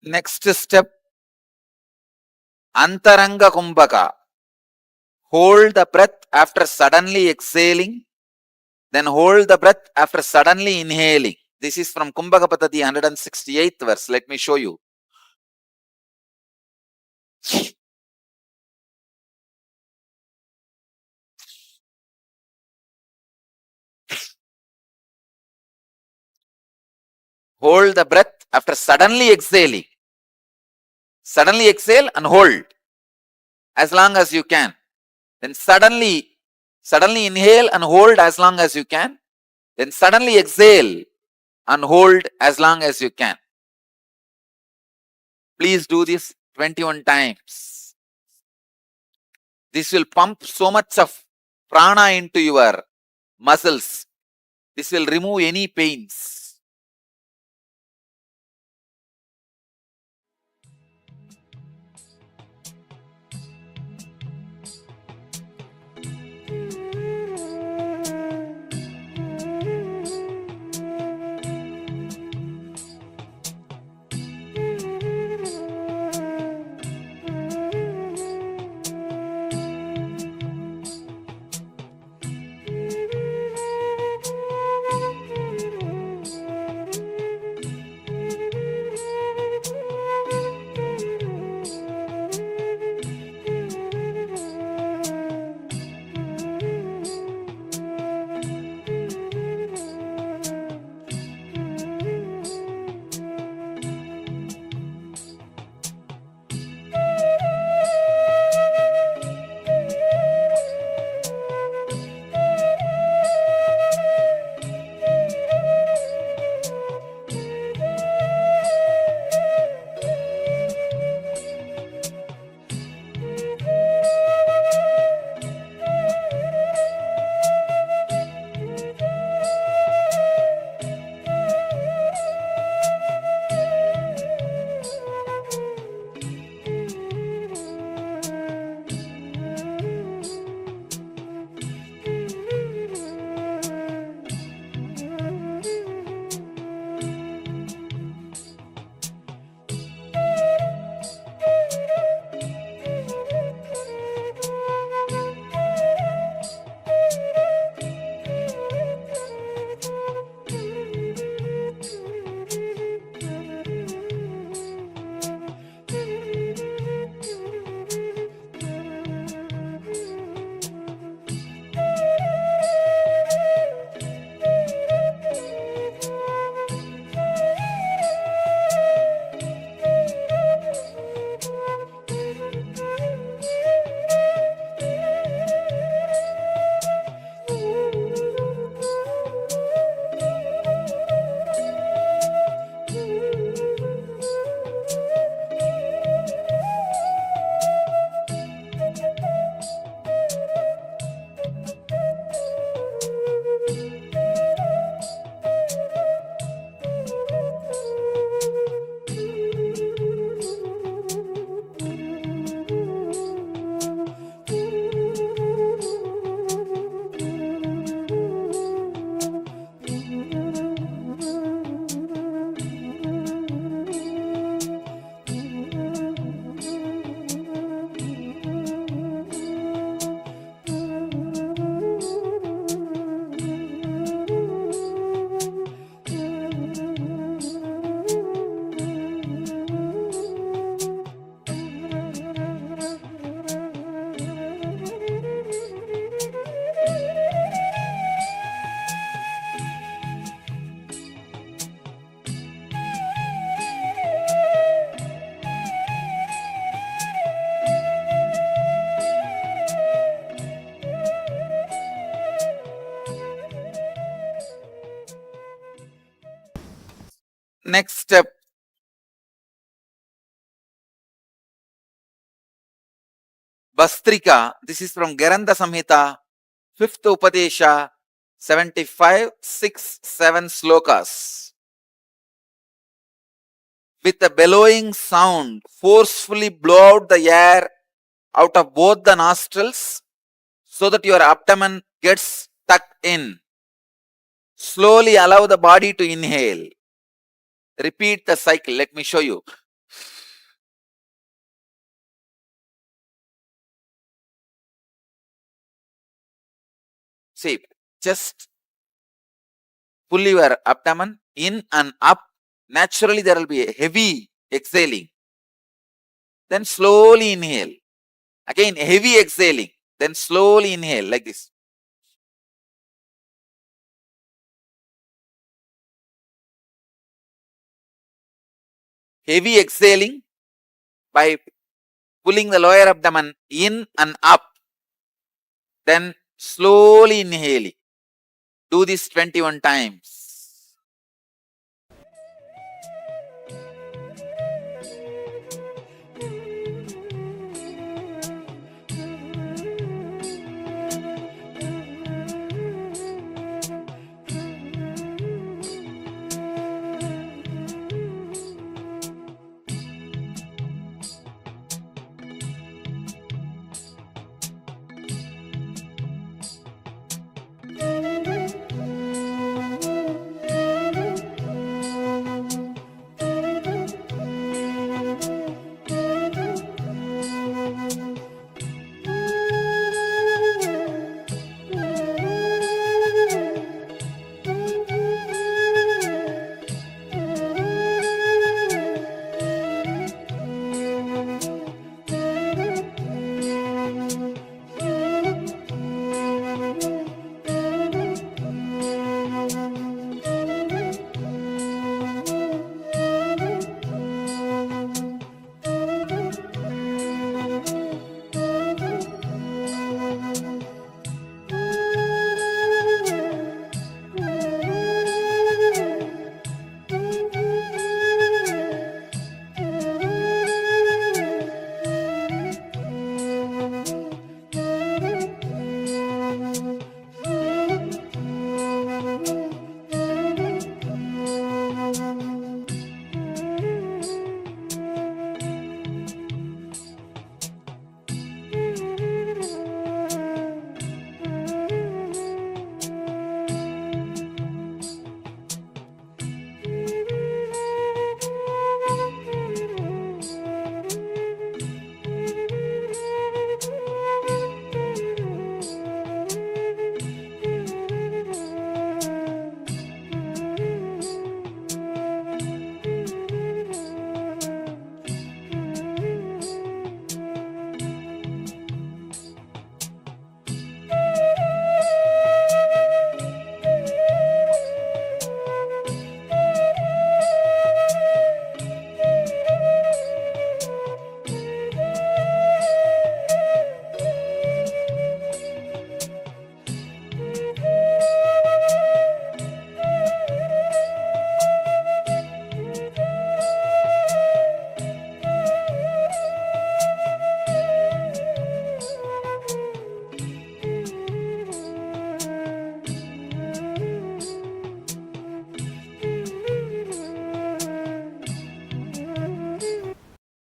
Next step, Antaranga Kumbhaka. Hold the breath after suddenly exhaling, then hold the breath after suddenly inhaling. This is from Kumbhaka Patati, 168th verse. Let me show you. Hold the breath after suddenly exhaling. Suddenly exhale and hold as long as you can. Then suddenly inhale and hold as long as you can. Then suddenly exhale and hold as long as you can. Please do this 21 times. This will pump so much of prana into your muscles. This will remove any pains. Next step, Bastrika. This is from Garanda Samhita, 5th Upadesha, 75, 6, 7 slokas. With a bellowing sound, forcefully blow out the air out of both the nostrils so that your abdomen gets tucked in. Slowly allow the body to inhale. Repeat the cycle. Let me show you. See, just pull your abdomen in and up. Naturally, there will be a heavy exhaling. Then slowly inhale. Again, heavy exhaling. Then slowly inhale like this. Heavy exhaling by pulling the lower abdomen in and up. Then slowly inhaling. Do this 21 times.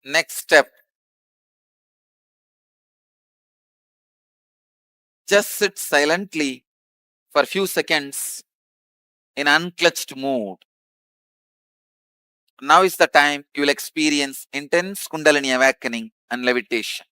Next step. Just sit silently for a few seconds in unclutched mood. Now is the time you will experience intense Kundalini awakening and levitation.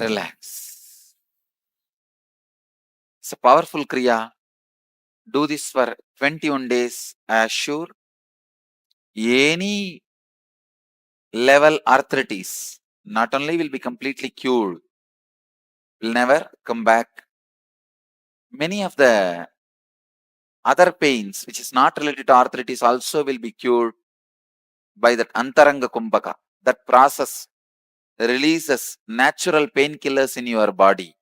relax. It's a powerful Kriya. Do this for 21 days. Assure any level arthritis not only will be completely cured, will never come back. Many of the other pains, which is not related to arthritis, also will be cured by that Antaranga Kumbhaka. That process releases natural painkillers in your body.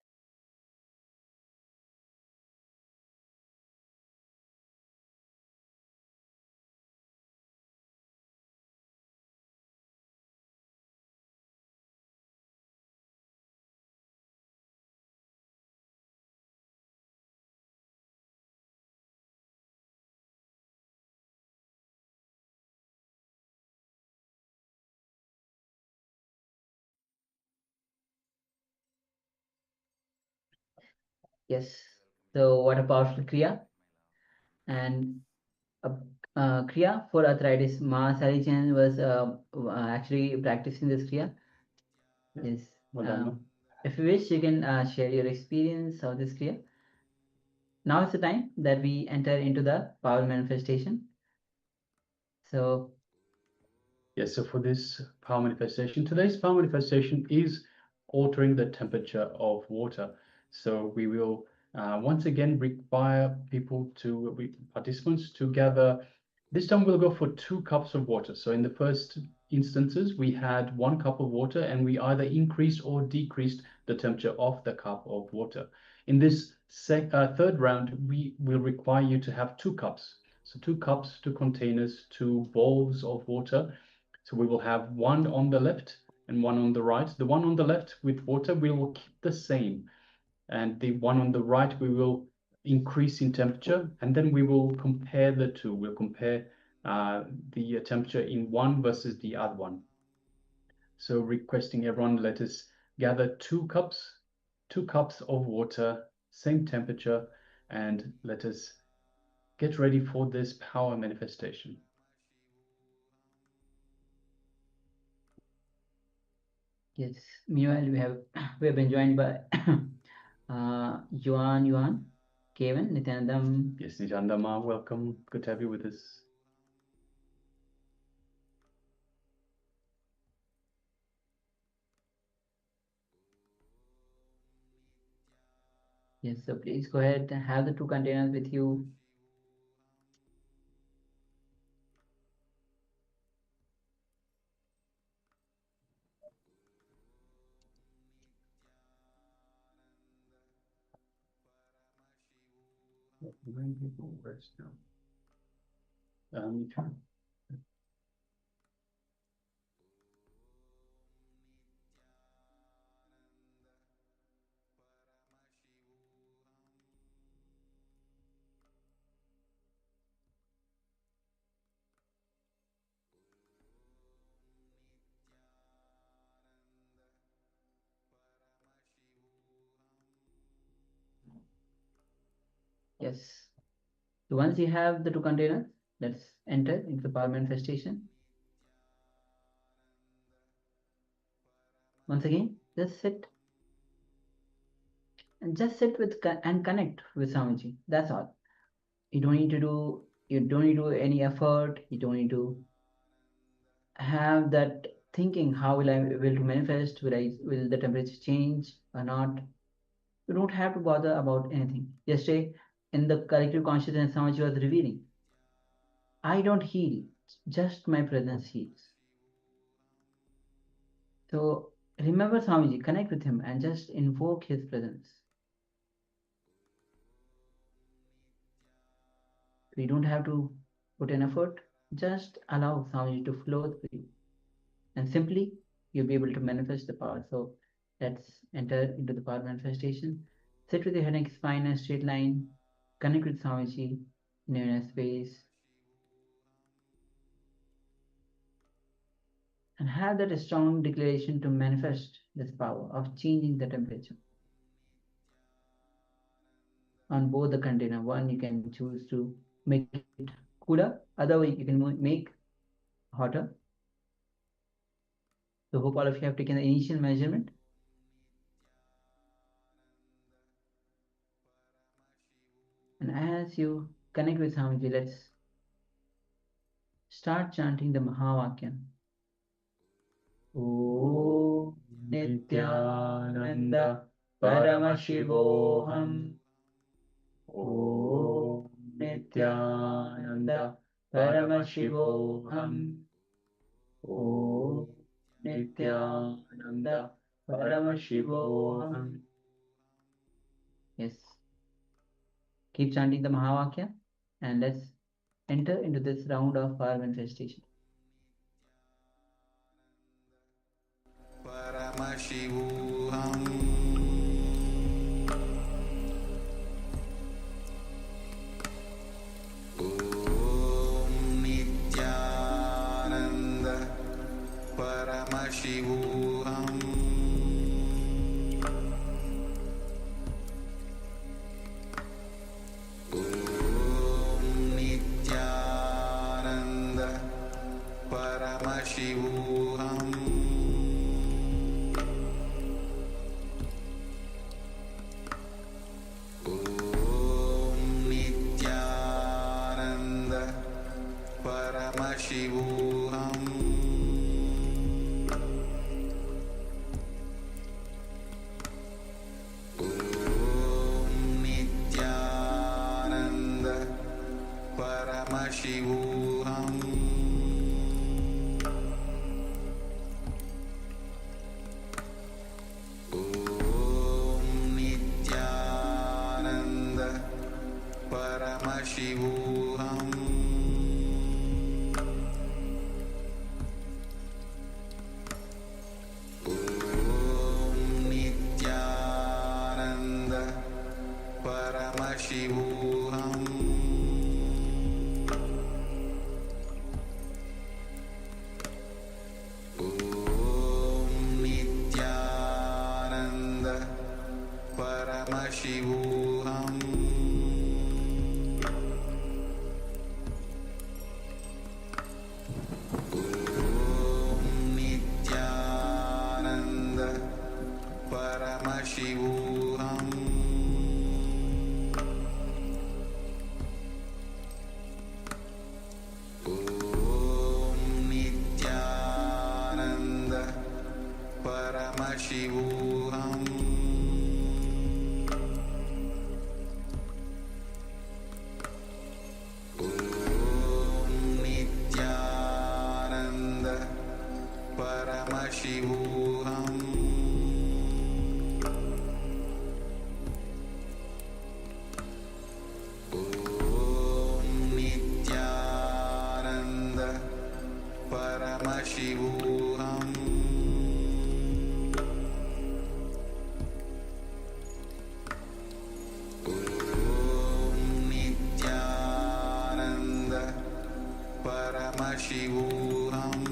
Yes. So what a powerful Kriya. And Kriya for arthritis. Ma Sarijan was actually practicing this Kriya. Yes. Well done. If you wish, you can share your experience of this Kriya. Now is the time that we enter into the power manifestation. So, yes, so for this power manifestation, today's power manifestation is altering the temperature of water. So we will once again require participants to gather. This time we'll go for 2 cups of water. So in the first instances, we had 1 cup of water and we either increased or decreased the temperature of the cup of water. In this third round, we will require you to have 2 cups. So 2 cups, 2 containers, 2 bowls of water. So we will have one on the left and one on the right. The one on the left with water, we will keep the same. And the one on the right, we will increase in temperature. And then we will compare the two. We'll compare the temperature in one versus the other one. So requesting everyone, let us gather 2 cups of water, same temperature, and let us get ready for this power manifestation. yes. Meanwhile, we have been joined by Yuan, Kevin, Nithyananda. Yes, Nithyananda, welcome. Good to have you with us. Yes, so please go ahead and have the 2 containers with you. Nine people rest now. Yes. So once you have the 2 containers, let's enter into the power manifestation. Once again, just sit and and connect with Swamiji. That's all. You don't need to do any effort. You don't need to have that thinking, how will I able to manifest? Will the temperature change or not? You don't have to bother about anything. Yesterday, in the collective consciousness, Swamiji was revealing, I don't heal, just my presence heals. So remember Swamiji, connect with him and just invoke his presence. You don't have to put an effort, just allow Swamiji to flow through you. And simply you'll be able to manifest the power. So let's enter into the power manifestation. Sit with your head and spine in a straight line. Connect with Swamiji in your inner space. And have that strong declaration to manifest this power of changing the temperature. On both the container, one you can choose to make it cooler, other way you can make hotter. So hope all of you have taken the initial measurement. And as you connect with Swamiji, let's start chanting the Mahavakya. Om Nithyananda Paramashivoham. Om Nithyananda Paramashivoham. Om Nithyananda Paramashivoham. Yes. Keep chanting the Mahavakya and let's enter into this round of power manifestation. Paramashivoham. Om Nithyananda Paramashivoham. Om Nithyananda Paramashivoham. Om Nithyananda Paramashivoham. Om Nithyananda Paramashivoham. Om Nithyananda Paramashivoham. Om Nithyananda Paramashivoham. Om Nithyananda Paramashivoham. Om Nithyananda Paramashivoham. Om Nithyananda Paramashivoham. Om Nithyananda Paramashivoham. Om Nithyananda Paramashivoham. Om Nithyananda Paramashivoham. Om Nithyananda Paramashivoham.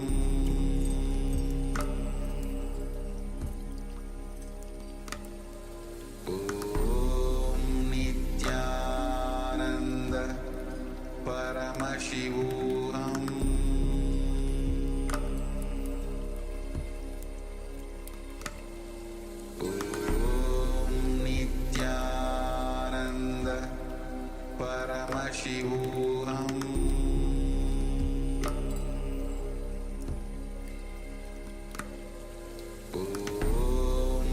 Om Nithyananda Paramashivoham. Om Nithyananda Paramashivoham. Om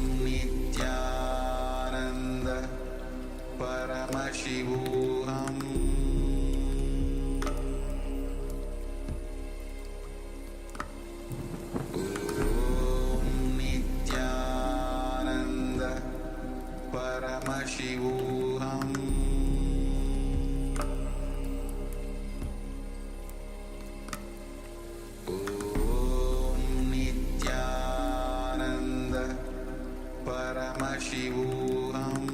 Nithyananda Paramashivoham. Om Nithyananda Paramashivoham.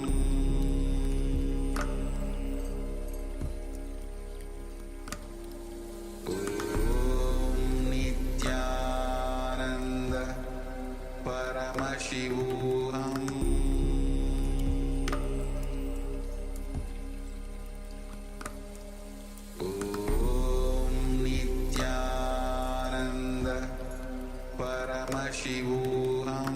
Om Nithyananda Paramashivoham. Om Nithyananda Paramashivoham.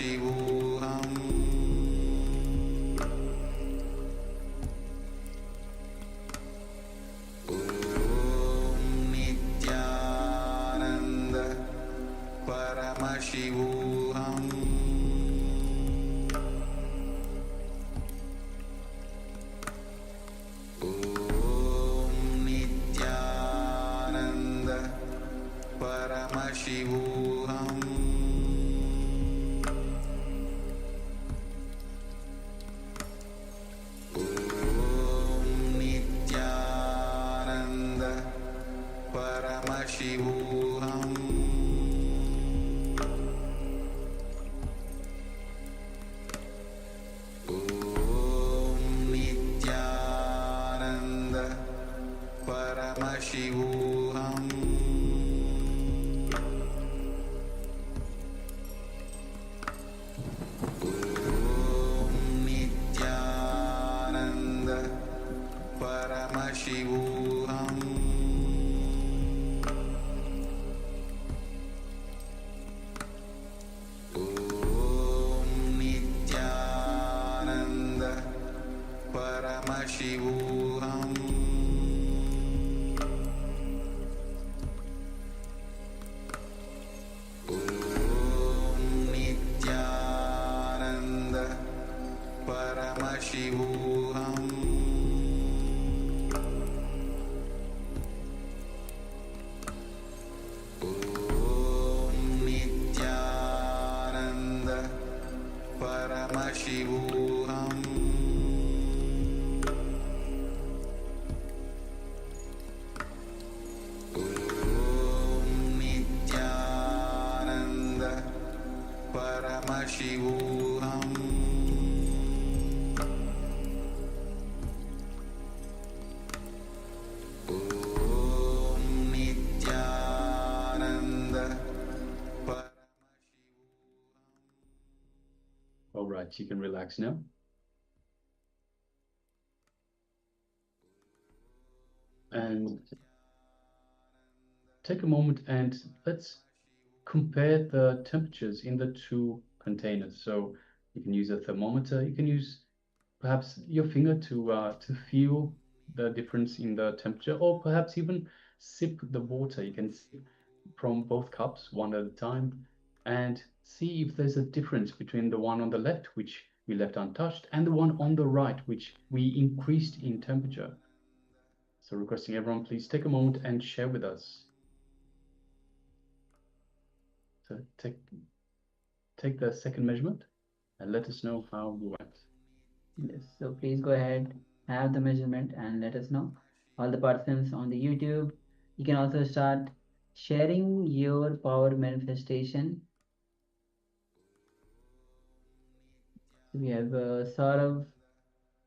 Paramashivoham Om Nithyananda Paramashivoham Om Nithyananda Paramashivoham Om Nithyananda Paramashivoham Om Nithyananda Paramashivoham Om Nithyananda Paramashivoham Om Nithyananda Paramashivoham Om Nithyananda Paramashivoham Om Nithyananda Paramashivoham Om Nithyananda Paramashivoham Om Nithyananda All right, you can relax now. And take a moment and let's compare the temperatures in the two containers. So you can use a thermometer, you can use perhaps your finger to feel the difference in the temperature, or perhaps even sip the water. You can sip from both cups one at a time and see if there's a difference between the one on the left, which we left untouched, and the one on the right, which we increased in temperature. So requesting everyone, please take a moment and share with us. So take the second measurement and let us know how you went. Yes, so please go ahead, have the measurement and let us know. All the participants on the YouTube, you can also start sharing your power manifestation. So we have Saurav,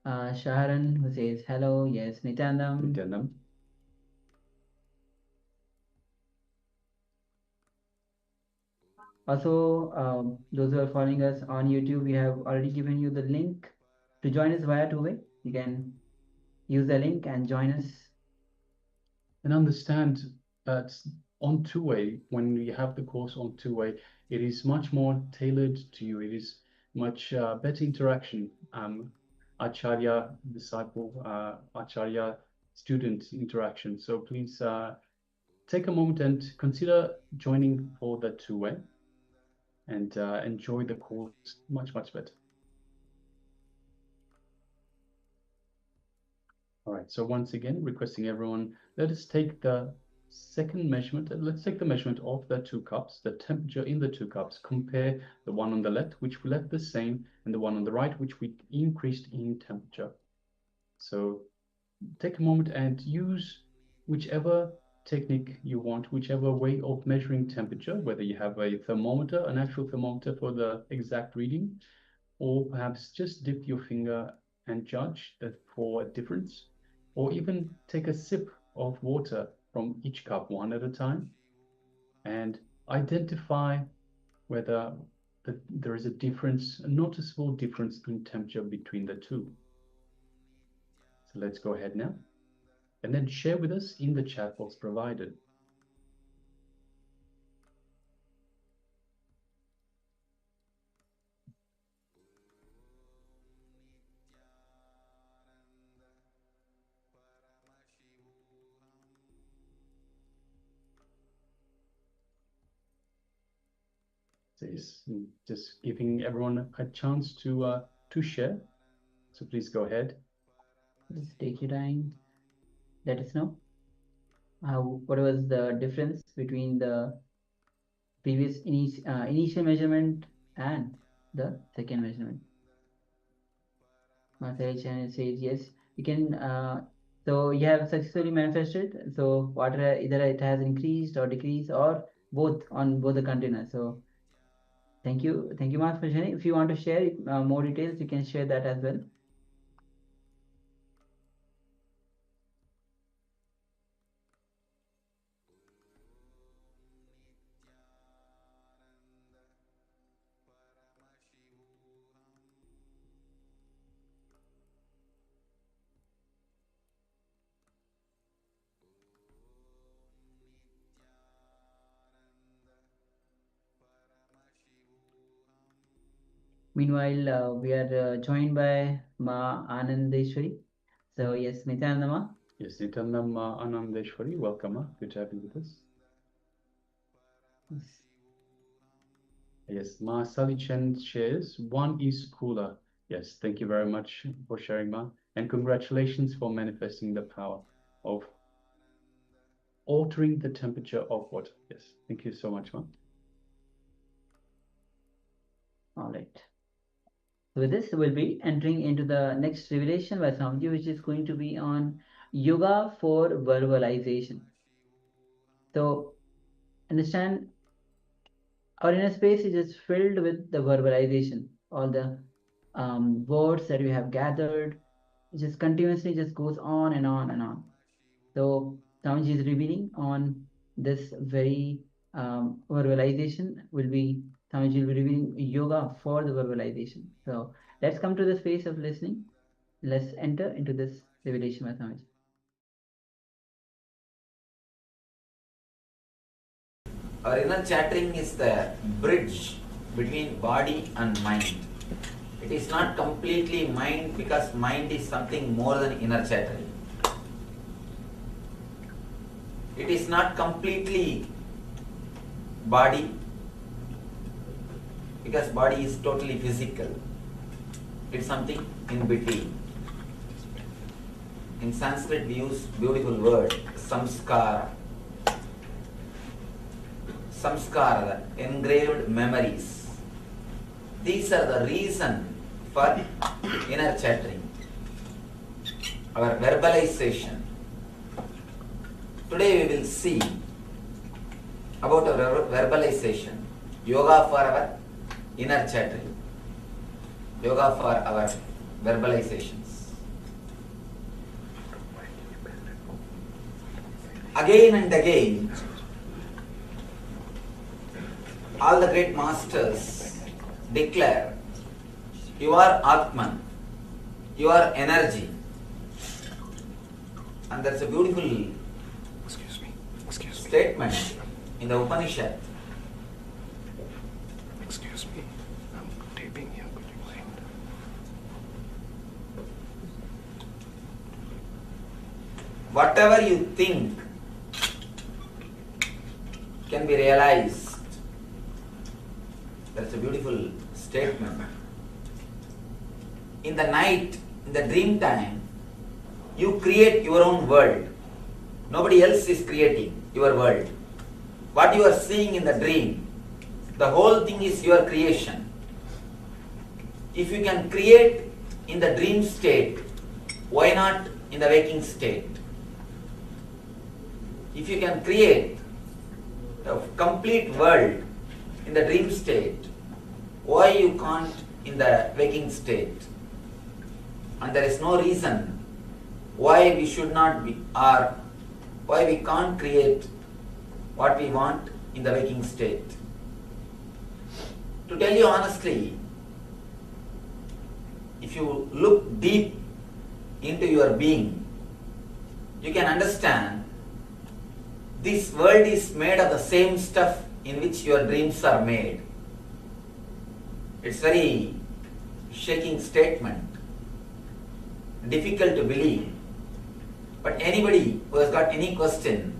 Shaharan who says hello. Yes, Nityanandam. Nityanandam. Also, those who are following us on YouTube, we have already given you the link to join us via two-way. You can use the link and join us. And understand that on two-way, when we have the course on two-way, it is much more tailored to you. It is much better interaction. Acharya disciple, Acharya student interaction. So please take a moment and consider joining for the two-way and enjoy the course much better. All right, so once again, requesting everyone, let us take the second measurement. Let's take the measurement of the two cups, the temperature in the two cups. Compare the one on the left, which we left the same, and the one on the right, which we increased in temperature. So take a moment and use whichever technique you want, whichever way of measuring temperature, whether you have a thermometer, an actual thermometer for the exact reading, or perhaps just dip your finger and judge that for a difference, or even take a sip of water from each cup one at a time and identify whether there is a difference, a noticeable difference in temperature between the two. So let's go ahead now and then share with us in the chat box provided. So yes, just giving everyone a chance to share. So please go ahead. Just take your time. Let us know what was the difference between the previous initial measurement and the second measurement. Massage channel says yes. You can. So you have successfully manifested. So water either it has increased or decreased or both on both the containers. So thank you, Mas, for sharing. If you want to share more details, you can share that as well. Meanwhile, we are joined by Ma Anandeshwari. So yes, Nithyananda Ma. Yes, Nithyananda Ma Anandeshwari, welcome, Ma. Good to have you with us. Yes. Yes, Ma Salichen shares, one is cooler. Yes, thank you very much for sharing, Ma. And congratulations for manifesting the power of altering the temperature of water. Yes, thank you so much, Ma. All right. So with this, we'll be entering into the next revelation by Swamiji, which is going to be on yoga for verbalization. So understand, our inner space is just filled with the verbalization, all the words that we have gathered. It just continuously just goes on and on and on. So Swamiji is revealing on this very verbalization Swamiji will be revealing yoga for the verbalization. So let's come to the space of listening. Let's enter into this revelation by Swamiji. Our inner chattering is the bridge between body and mind. It is not completely mind because mind is something more than inner chattering. It is not completely body because body is totally physical. It's something in between. In Sanskrit we use beautiful word, samskara. Samskara, the engraved memories. These are the reason for inner chattering. Our verbalization. Today we will see about our verbalization. Yoga for our inner chattering. Yoga for our verbalizations. Again and again, all the great masters declare, you are Atman, you are energy. And that's a beautiful statement in the Upanishad. Excuse me, I'm taping here, could you mind? Whatever you think can be realized. That's a beautiful statement. In the night, in the dream time, you create your own world. Nobody else is creating your world. What you are seeing in the dream, the whole thing is your creation. If you can create in the dream state, why not in the waking state? If you can create the complete world in the dream state, why you can't in the waking state? And there is no reason why we should not be, or why we can't create what we want in the waking state. To tell you honestly, if you look deep into your being, you can understand this world is made of the same stuff in which your dreams are made. It's very shaking statement, difficult to believe. But anybody who has got any question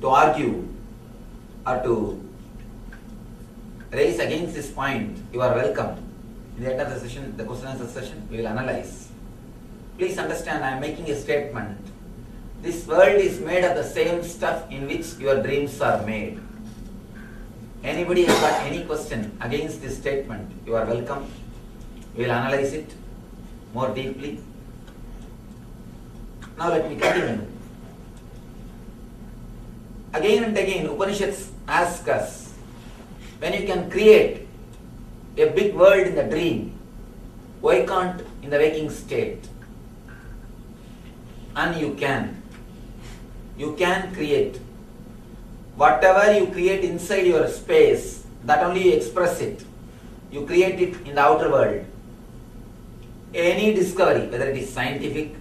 to argue or to raise against this point, you are welcome. In the end of the session, the question and answer session, we will analyze. Please understand, I am making a statement. This world is made of the same stuff in which your dreams are made. Anybody has got any question against this statement, you are welcome. We will analyze it more deeply. Now let me continue. Again and again, Upanishads ask us, when you can create a big world in the dream, why can't in the waking state? And you can. You can create. Whatever you create inside your space, that only you express it. You create it in the outer world. Any discovery, whether it is scientific,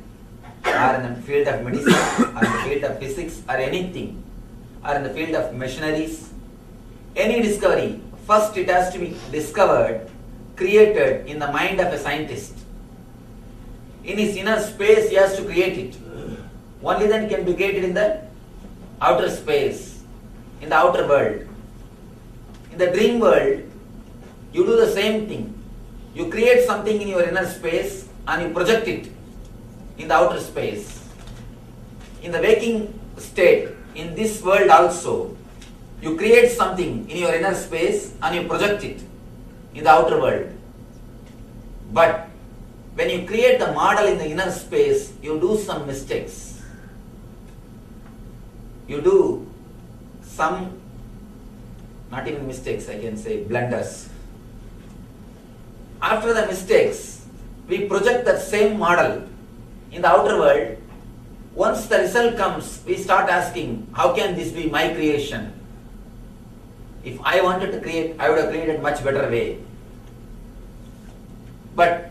or in the field of medicine, or in the field of physics, or anything, or in the field of machineries, any discovery, first it has to be discovered, created in the mind of a scientist. In his inner space, he has to create it. Only then can be created in the outer space, in the outer world. In the dream world, you do the same thing. You create something in your inner space and you project it in the outer space. In the waking state, in this world also, you create something in your inner space and you project it in the outer world. But when you create the model in the inner space, you do some mistakes. You do some, not even mistakes, I can say blunders. After the mistakes, we project that same model in the outer world. Once the result comes, we start asking, how can this be my creation? If I wanted to create, I would have created much better way. But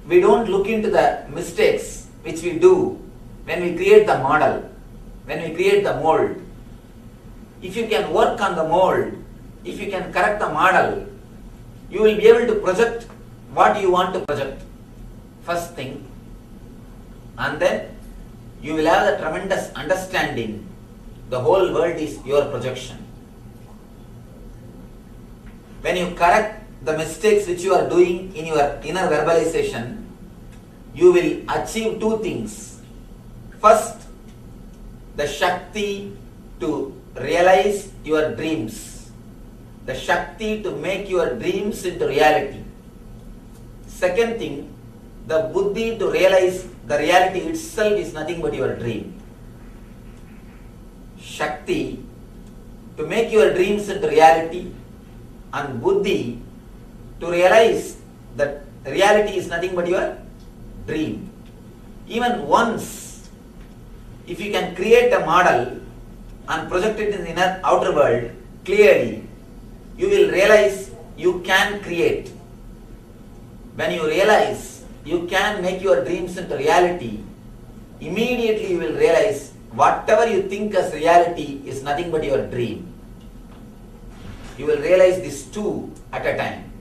we don't look into the mistakes which we do when we create the model, when we create the mold. If you can work on the mold, if you can correct the model, you will be able to project what you want to project. First thing. And then you will have the tremendous understanding. The whole world is your projection. When you correct the mistakes which you are doing in your inner verbalization, you will achieve two things. First, the Shakti to realize your dreams. The Shakti to make your dreams into reality. Second thing, the Buddhi to realize the reality itself is nothing but your dream. Shakti to make your dreams into reality, and Buddhi to realize that reality is nothing but your dream. Even once, if you can create a model and project it in the inner outer world clearly, you will realize you can create. When you realize you can make your dreams into reality, immediately you will realize whatever you think as reality is nothing but your dream. You will realize these two at a time.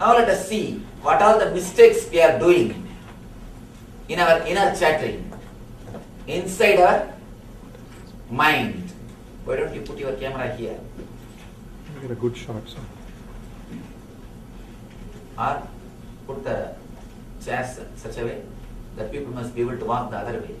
Now let us see what all the mistakes we are doing in our inner chattering, inside our mind. Why don't you put your camera here? Get a good shot, sir. Or put the chairs in such a way that people must be able to walk the other way.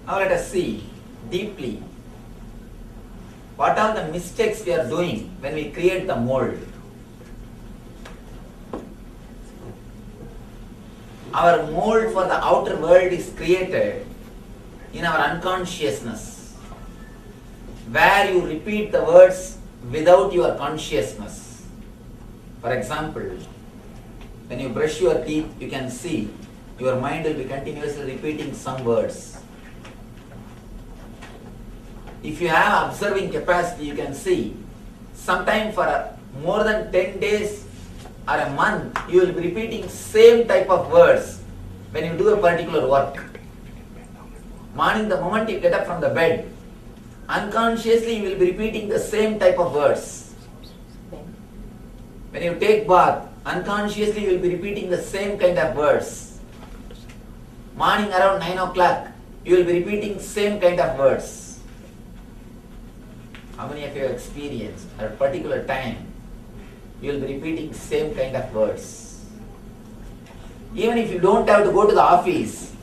Now let us see deeply what are the mistakes we are doing when we create the mold. Our mold for the outer world is created in our unconsciousness, where you repeat the words without your consciousness. For example, when you brush your teeth, you can see your mind will be continuously repeating some words. If you have observing capacity, you can see sometime for more than 10 days or a month, you will be repeating same type of words when you do a particular work. Morning, the moment you get up from the bed, unconsciously you will be repeating the same type of words. When you take bath, unconsciously you will be repeating the same kind of words. Morning around 9 o'clock, you will be repeating same kind of words. How many of you have experienced at a particular time, you will be repeating same kind of words. Even if you don't have to go to the office,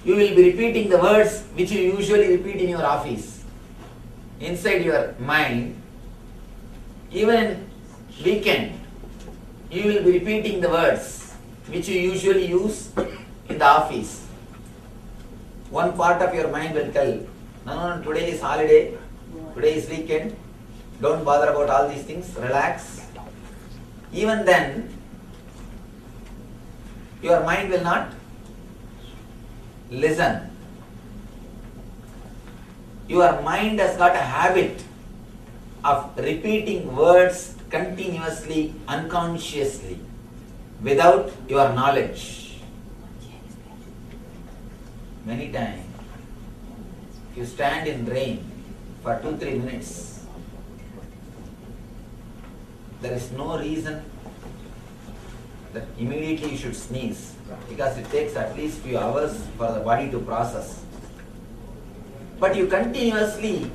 you will be repeating the words which you usually repeat in your office. Inside your mind, even in weekend, you will be repeating the words which you usually use in the office. One part of your mind will tell, no, today is holiday, today is weekend, don't bother about all these things, relax. Even then, your mind will not listen. Your mind has got a habit of repeating words continuously, unconsciously, without your knowledge. Many times, if you stand in rain for 2-3 minutes, there is no reason that immediately you should sneeze, because it takes at least few hours for the body to process. But you continuously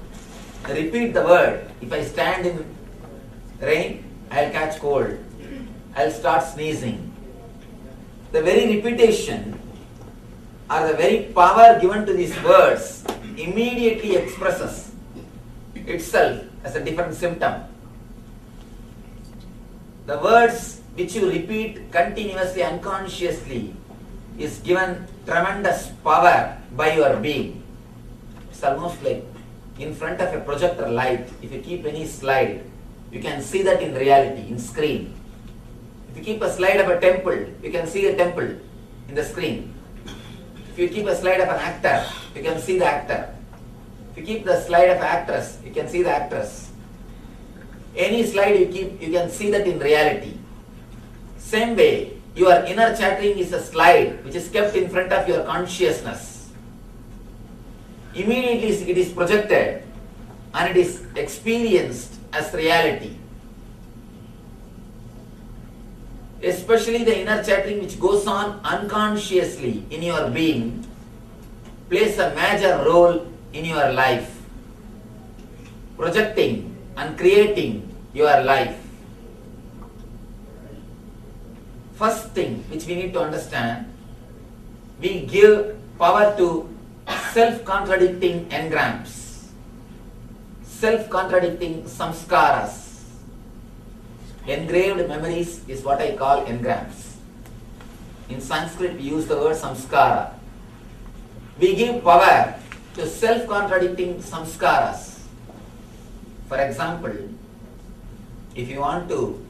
repeat the word. If I stand in rain, I'll catch cold, I'll start sneezing. The very repetition or the very power given to these words immediately expresses itself as a different symptom. The words which you repeat continuously, unconsciously, is given tremendous power by your being. It's almost like in front of a projector light. If you keep any slide, you can see that in reality, in screen. If you keep a slide of a temple, you can see a temple in the screen. If you keep a slide of an actor, you can see the actor. If you keep the slide of an actress, you can see the actress. Any slide you keep, you can see that in reality. Same way, your inner chattering is a slide which is kept in front of your consciousness. Immediately it is projected and it is experienced as reality. Especially the inner chattering which goes on unconsciously in your being plays a major role in your life, projecting and creating your life. First thing which we need to understand, we give power to self-contradicting engrams, self-contradicting samskaras. Engraved memories is what I call engrams. In Sanskrit we use the word samskara. We give power to self-contradicting samskaras. For example, if you want to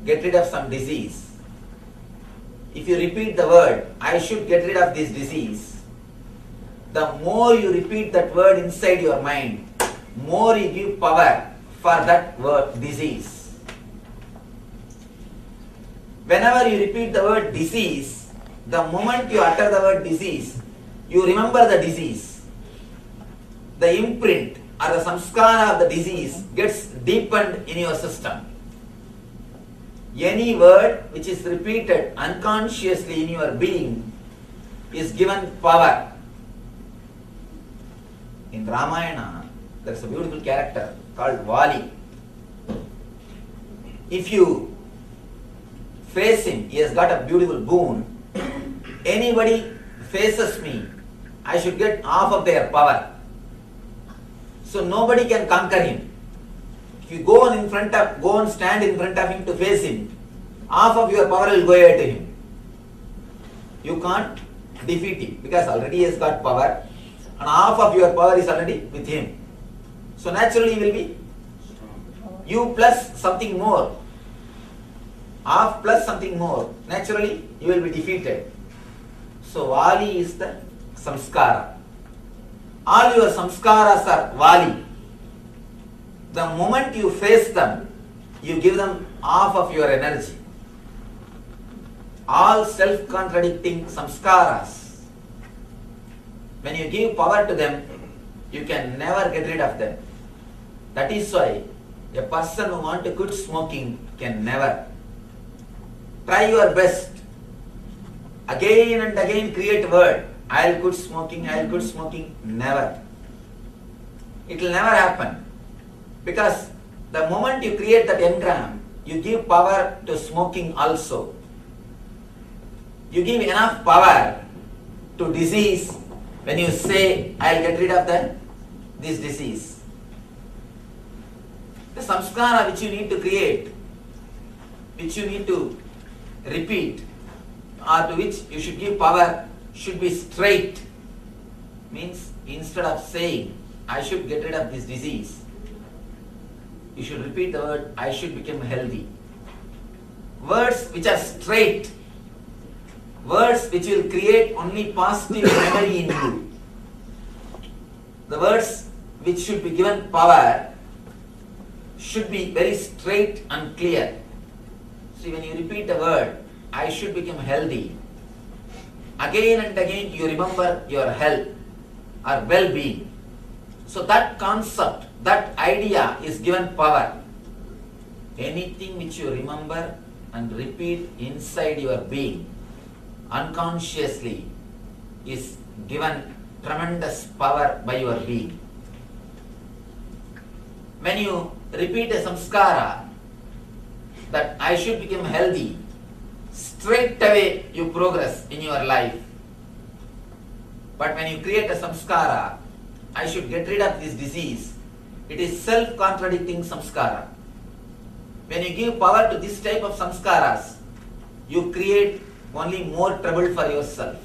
get rid of some disease, if you repeat the word, I should get rid of this disease, the more you repeat that word inside your mind, more you give power for that word, disease. Whenever you repeat the word disease, the moment you utter the word disease, you remember the disease. The imprint or the samskara of the disease gets deepened in your system. Any word which is repeated unconsciously in your being is given power. In Ramayana, there is a beautiful character called Vali. If you face him, he has got a beautiful boon. Anybody faces me, I should get half of their power. So nobody can conquer him. If you go and stand in front of him to face him, half of your power will go away to him. You can't defeat him because already he has got power and half of your power is already with him. So naturally he will be you plus something more. Half plus something more. Naturally you will be defeated. So Vali is the samskara. All your samskaras are Vali. The moment you face them, you give them half of your energy. All self-contradicting samskaras, when you give power to them, you can never get rid of them. That is why A person who wants to quit smoking can never. Try your best. Again and again create a word. I'll quit smoking, I'll quit smoking. Never. It will never happen. Because the moment you create that engram, you give power to smoking also. You give enough power to disease when you say, I'll get rid of this disease. The samskara which you need to create, which you need to repeat, or to which you should give power, should be straight. Means instead of saying, I should get rid of this disease, you should repeat the word, I should become healthy. Words which are straight, words which will create only positive memory in you. The words which should be given power should be very straight and clear. See, when you repeat a word, I should become healthy, again and again you remember your health or well-being. So that concept, that idea is given power. Anything which you remember and repeat inside your being, unconsciously, is given tremendous power by your being. When you repeat a samskara, that I should become healthy, straight away you progress in your life. But when you create a samskara, I should get rid of this disease, it is self-contradicting samskara. When you give power to this type of samskaras, you create only more trouble for yourself.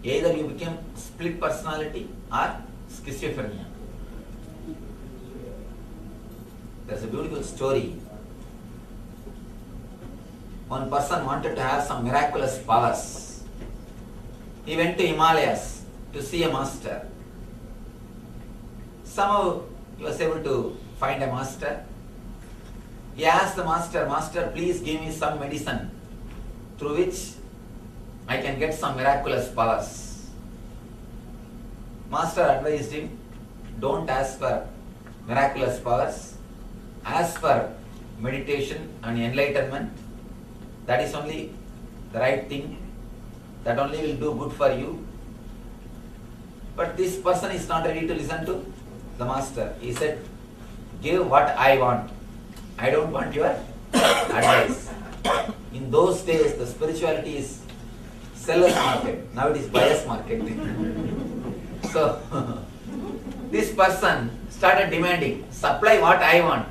Either you become split personality or schizophrenia. There's a beautiful story. One person wanted to have some miraculous powers. He went to Himalayas to see a master. Somehow he was able to find a master. He asked the master, Master, please give me some medicine through which I can get some miraculous powers. Master advised him, don't ask for miraculous powers, ask for meditation and enlightenment. That is only the right thing. That only will do good for you. But this person is not ready to listen to the master. He said, give what I want. I don't want your advice. In those days, the spirituality is seller's market. Now it is buyer's market. So, this person started demanding, supply what I want.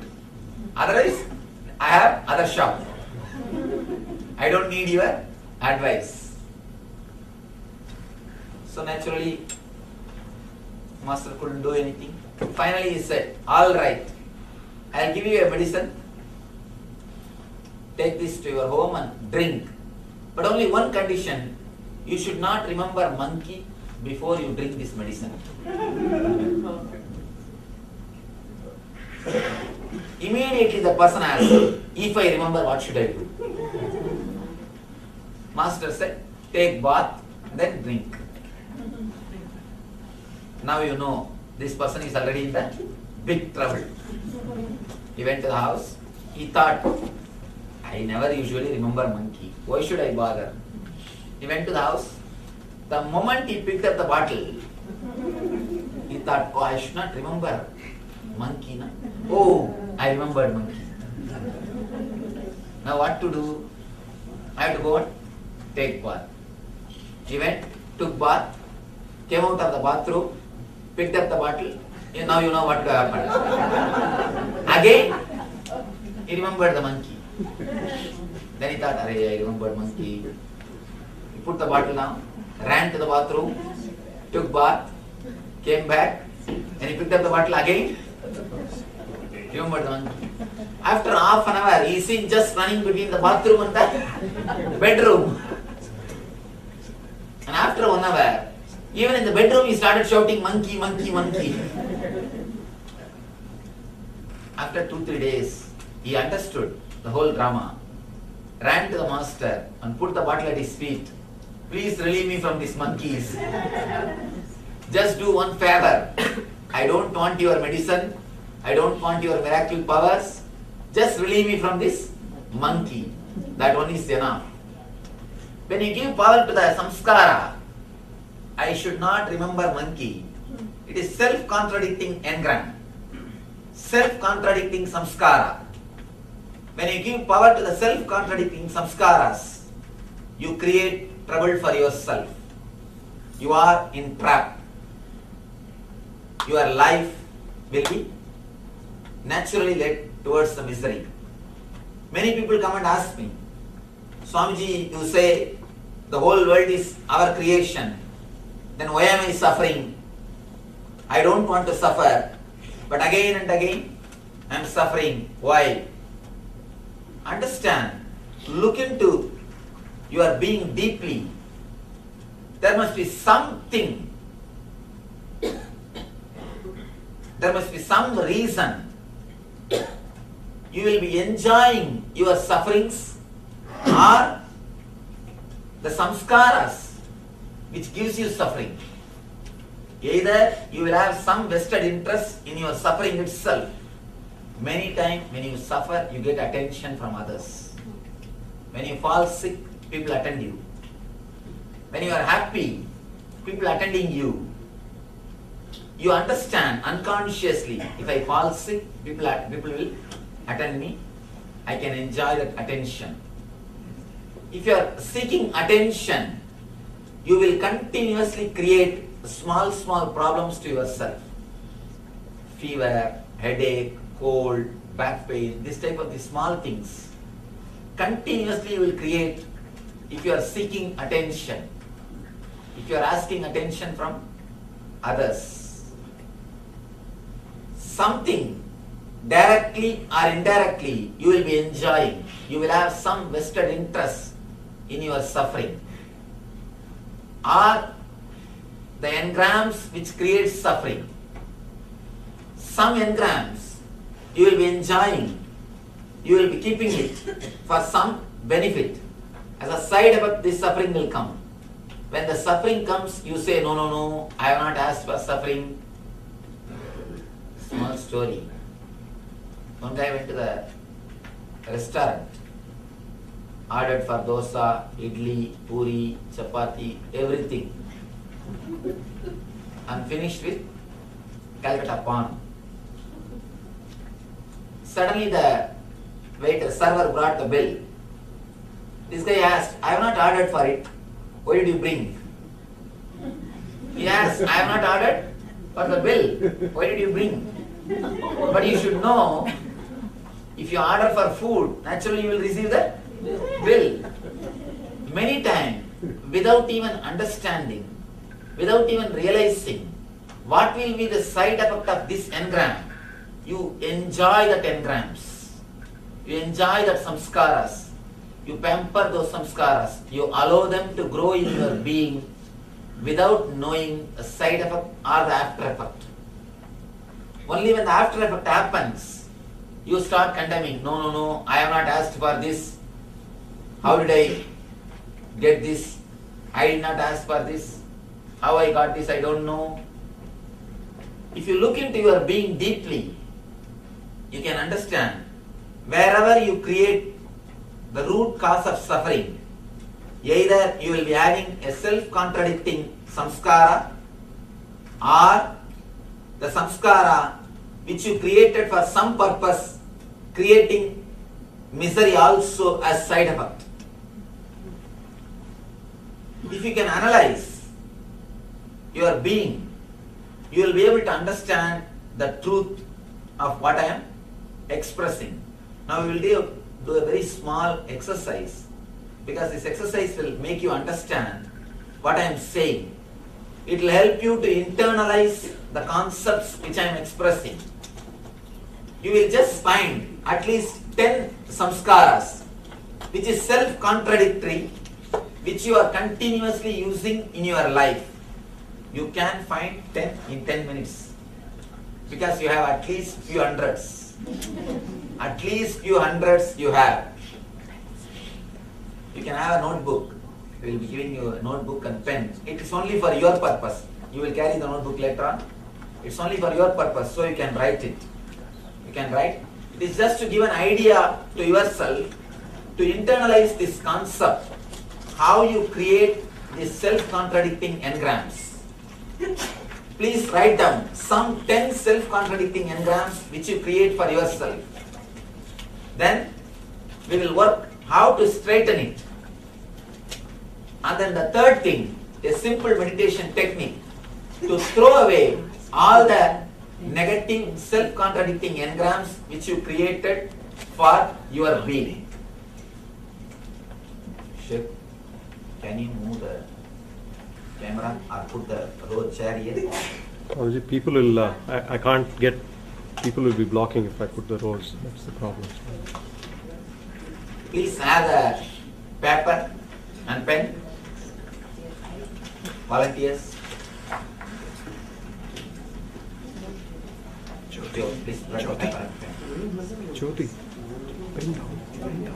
Otherwise, I have other shop. I don't need your advice. So naturally, master couldn't do anything. Finally he said, all right, I'll give you a medicine. Take this to your home and drink. But only one condition, you should not remember monkey before you drink this medicine. Immediately the person asked, if I remember, what should I do? Master said, take bath, then drink. Now you know, this person is already in the big trouble. He went to the house, he thought, I never usually remember monkey, why should I bother? He went to the house, the moment he picked up the bottle, he thought, oh, I should not remember monkey. Na? Oh, I remembered monkey. Now what to do? I have to go and take bath. He went, took bath, came out of the bathroom, picked up the bottle. Now you know what happened. Again, he remembered the monkey. Then he thought, I remembered monkey. He put the bottle down, ran to the bathroom, took bath, came back, and he picked up the bottle again. Remembered the monkey. After half an hour, he is seen just running between the bathroom and the bedroom. And after 1 hour, even in the bedroom he started shouting, monkey, monkey, monkey. After 2-3 days, he understood the whole drama, ran to the master and put the bottle at his feet. Please relieve me from these monkeys. Just do one favor. I don't want your medicine. I don't want your miracle powers. Just relieve me from this monkey. That one is enough. When you give power to the samskara, I should not remember monkey. It is self-contradicting engram. Self-contradicting samskara. When you give power to the self-contradicting samskaras, you create trouble for yourself. You are in trap. Your life will be naturally led towards the misery. Many people come and ask me, Swamiji, you say the whole world is our creation. Then why am I suffering? I don't want to suffer. But again and again, I am suffering. Why? Understand. Look into your being deeply. There must be something. There must be some reason. You will be enjoying your sufferings or the samskaras which gives you suffering. Either you will have some vested interest in your suffering itself. Many times when you suffer, you get attention from others. When you fall sick, people attend you. When you are happy, people attending you. You understand unconsciously, if I fall sick, people will attend me. I can enjoy that attention. If you are seeking attention, you will continuously create small problems to yourself. Fever, headache, cold, back pain, this type of the small things. Continuously you will create if you are seeking attention. If you are asking attention from others. Something directly or indirectly you will be enjoying. You will have some vested interest in your suffering. Or the engrams which create suffering. Some engrams you will be enjoying. You will be keeping it for some benefit. As a side effect, this suffering will come. When the suffering comes, you say, no, I have not asked for suffering. Small story. One guy went to the restaurant, ordered for dosa, idli, puri, chapati, everything. And finished with Calcutta Pan. Suddenly the server brought the bill. This guy asked, I have not ordered for it. What did you bring? He asked, I have not ordered for the bill. Why did you bring? But you should know, if you order for food, naturally you will receive the bill. Many times, without even understanding, without even realizing what will be the side effect of this engram, you enjoy that engrams. You enjoy that samskaras. You pamper those samskaras. You allow them to grow in your being without knowing the side effect or the after effect. Only when the after effect happens, you start condemning. No, I have not asked for this. How did I get this? I did not ask for this. How I got this, I don't know. If you look into your being deeply, you can understand wherever you create the root cause of suffering, either you will be having a self-contradicting samskara or the samskara which you created for some purpose, creating misery also as side effect. If you can analyze your being, you will be able to understand the truth of what I am expressing. Now we will do a very small exercise, because this exercise will make you understand what I am saying. It will help you to internalize the concepts which I am expressing. You will just find at least 10 samskaras which is self-contradictory, which you are continuously using in your life. You can find 10 in 10 minutes, because you have at least few hundreds. At least few hundreds you have. You can have a notebook. We will be giving you a notebook and pen. It is only for your purpose. You will carry the notebook later on. It's only for your purpose, so you can write it. You can write. It is just to give an idea to yourself to internalize this concept, how you create these self-contradicting engrams. Please write down some 10 self-contradicting engrams which you create for yourself. Then we will work how to straighten it. And then the third thing, a simple meditation technique to throw away all the negative self-contradicting engrams which you created for your being. Shiv, can you move the camera or put the road chair here? Obviously, people will, I can't get, people will be blocking if I put the rows. That's the problem. Please have a paper and pen. Volunteers. Jyoti, please write a paper and pen. Jyoti, bring down.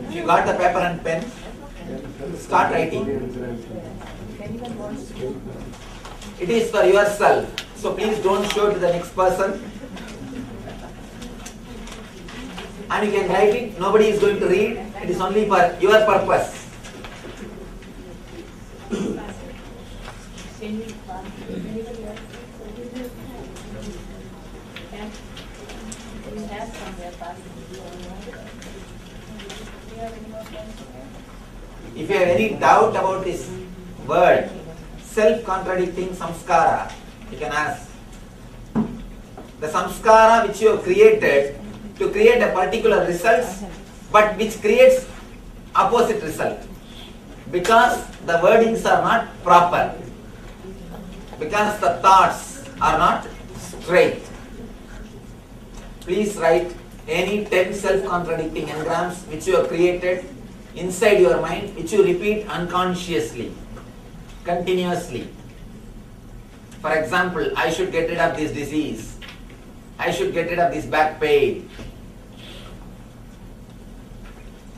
If you got the paper and pen, start writing. It is for yourself, so please don't show to the next person. And you can write it, nobody is going to read, it is only for your purpose. If you have any doubt about this word, self-contradicting samskara, you can ask. The samskara which you have created to create a particular result, but which creates opposite result. Because the wordings are not proper. Because the thoughts are not straight. Please write any 10 self-contradicting engrams which you have created inside your mind, which you repeat unconsciously, continuously. For example, I should get rid of this disease. I should get rid of this back pain.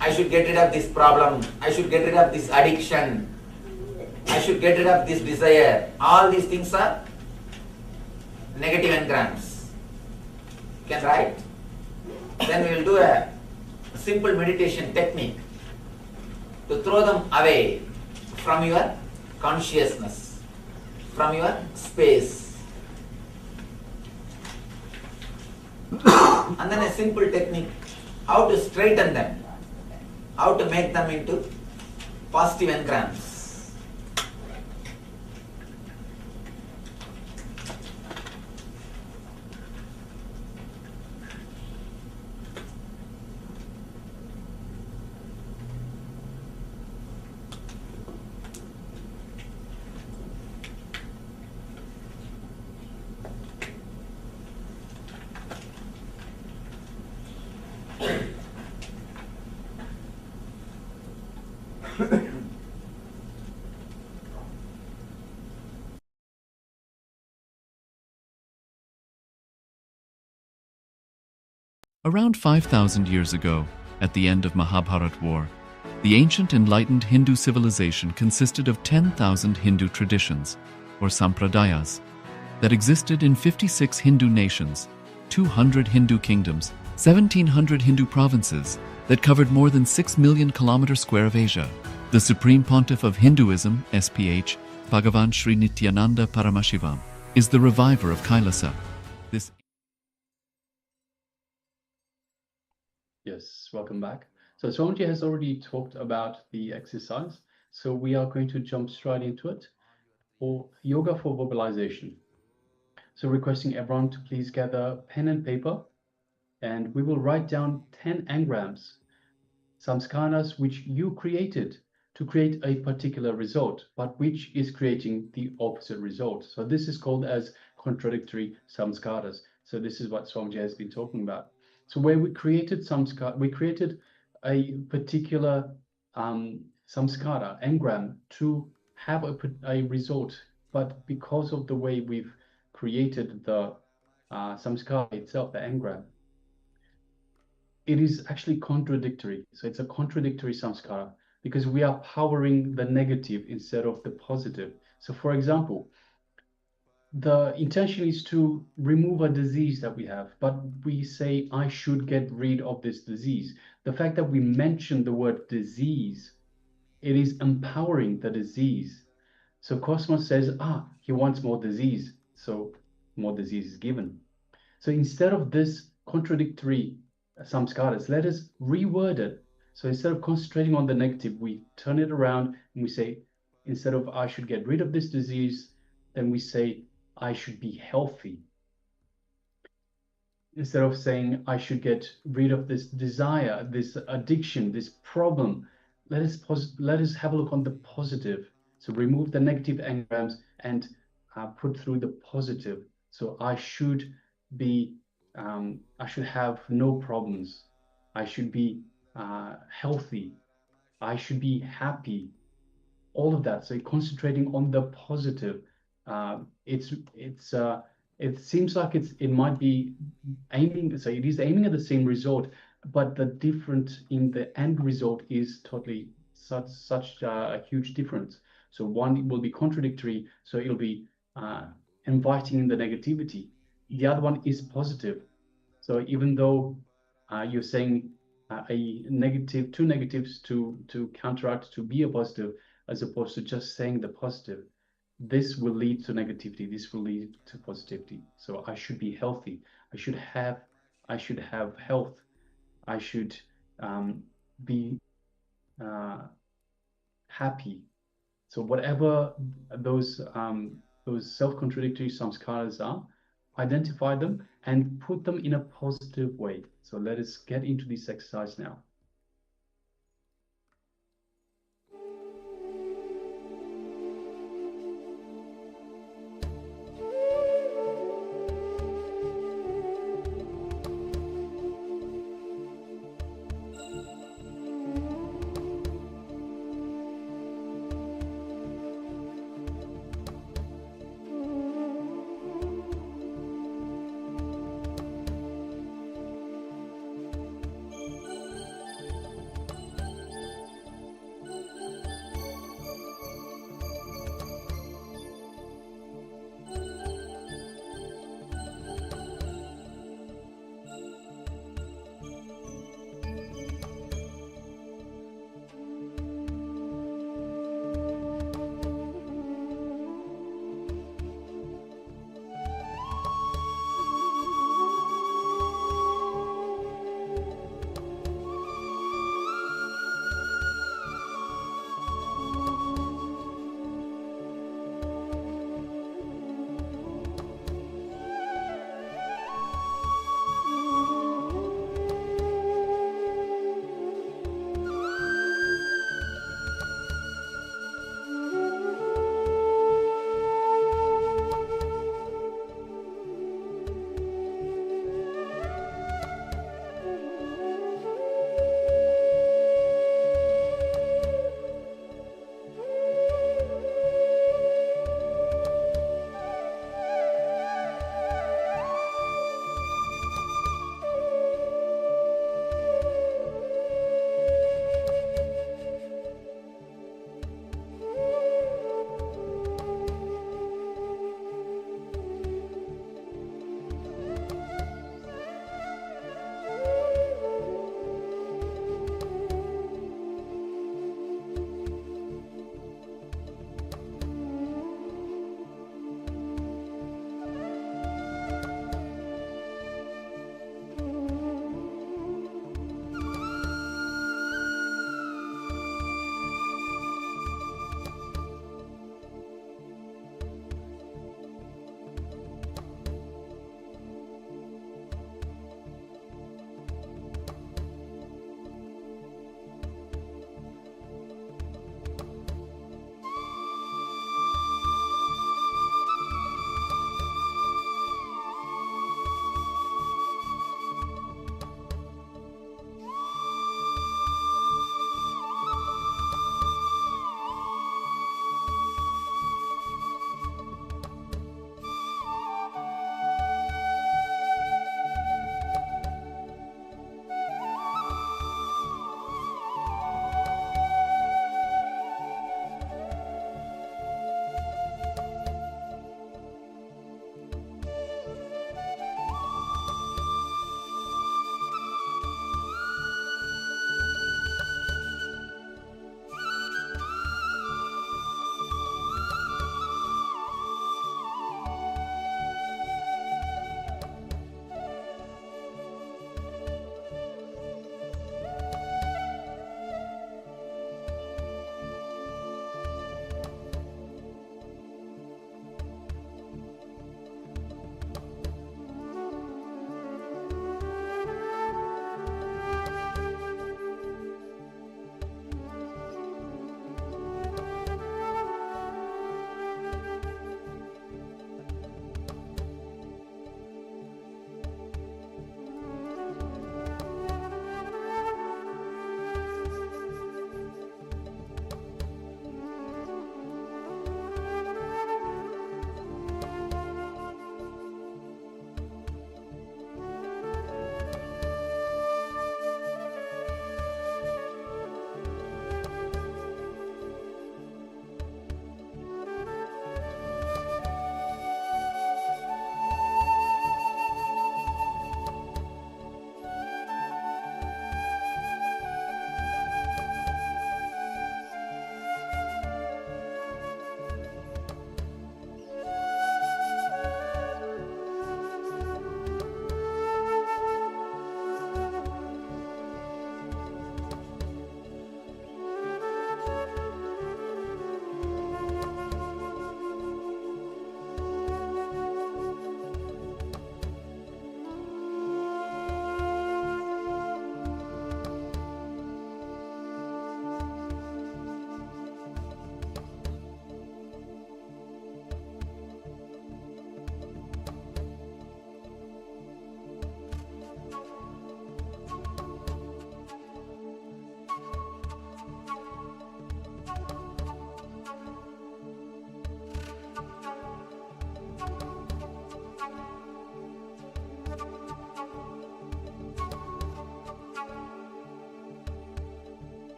I should get rid of this problem. I should get rid of this addiction. I should get rid of this desire. All these things are negative engrams. You can write. Then we will do a simple meditation technique to throw them away from your consciousness, from your space. And then a simple technique, how to straighten them, how to make them into positive engrams. Around 5,000 years ago, at the end of Mahabharat War, the ancient enlightened Hindu civilization consisted of 10,000 Hindu traditions, or sampradayas, that existed in 56 Hindu nations, 200 Hindu kingdoms, 1,700 Hindu provinces that covered more than 6 million kilometers square of Asia. The Supreme Pontiff of Hinduism, SPH, Bhagavan Sri Nithyananda Paramashivoham, is the reviver of KAILASA. This Yes, welcome back. So Swamiji has already talked about the exercise, so we are going to jump straight into it, or yoga for verbalization. So requesting everyone to please gather pen and paper, and we will write down 10 engrams, samskaras which you created to create a particular result, but which is creating the opposite result. So this is called as contradictory samskaras. So this is what Swamiji has been talking about. So where we created samskara, we created a particular samskara, engram, to have a result, but because of the way we've created the samskara itself, the engram, it is actually contradictory. So it's a contradictory samskara because we are powering the negative instead of the positive. So for example, the intention is to remove a disease that we have, but we say, I should get rid of this disease. The fact that we mention the word disease, it is empowering the disease. So Cosmos says, he wants more disease, so more disease is given. So instead of this contradictory samskaras, let us reword it. So instead of concentrating on the negative, we turn it around and we say, instead of I should get rid of this disease, then we say, I should be healthy. Instead of saying I should get rid of this desire, this addiction, this problem, let us have a look on the positive. So remove the negative engrams and put through the positive. So I should be, I should have no problems. I should be healthy. I should be happy. All of that. So concentrating on the positive. It seems like it might be aiming. So it is aiming at the same result, but the difference in the end result is totally such a huge difference. So one will be contradictory. So it'll be inviting in the negativity. The other one is positive. So even though you're saying a negative, two negatives to counteract to be a positive, as opposed to just saying the positive, this will lead to negativity. This will lead to positivity. So I should be healthy. I should have health. I should be happy. So whatever those self-contradictory samskaras are, identify them and put them in a positive way. So let us get into this exercise now.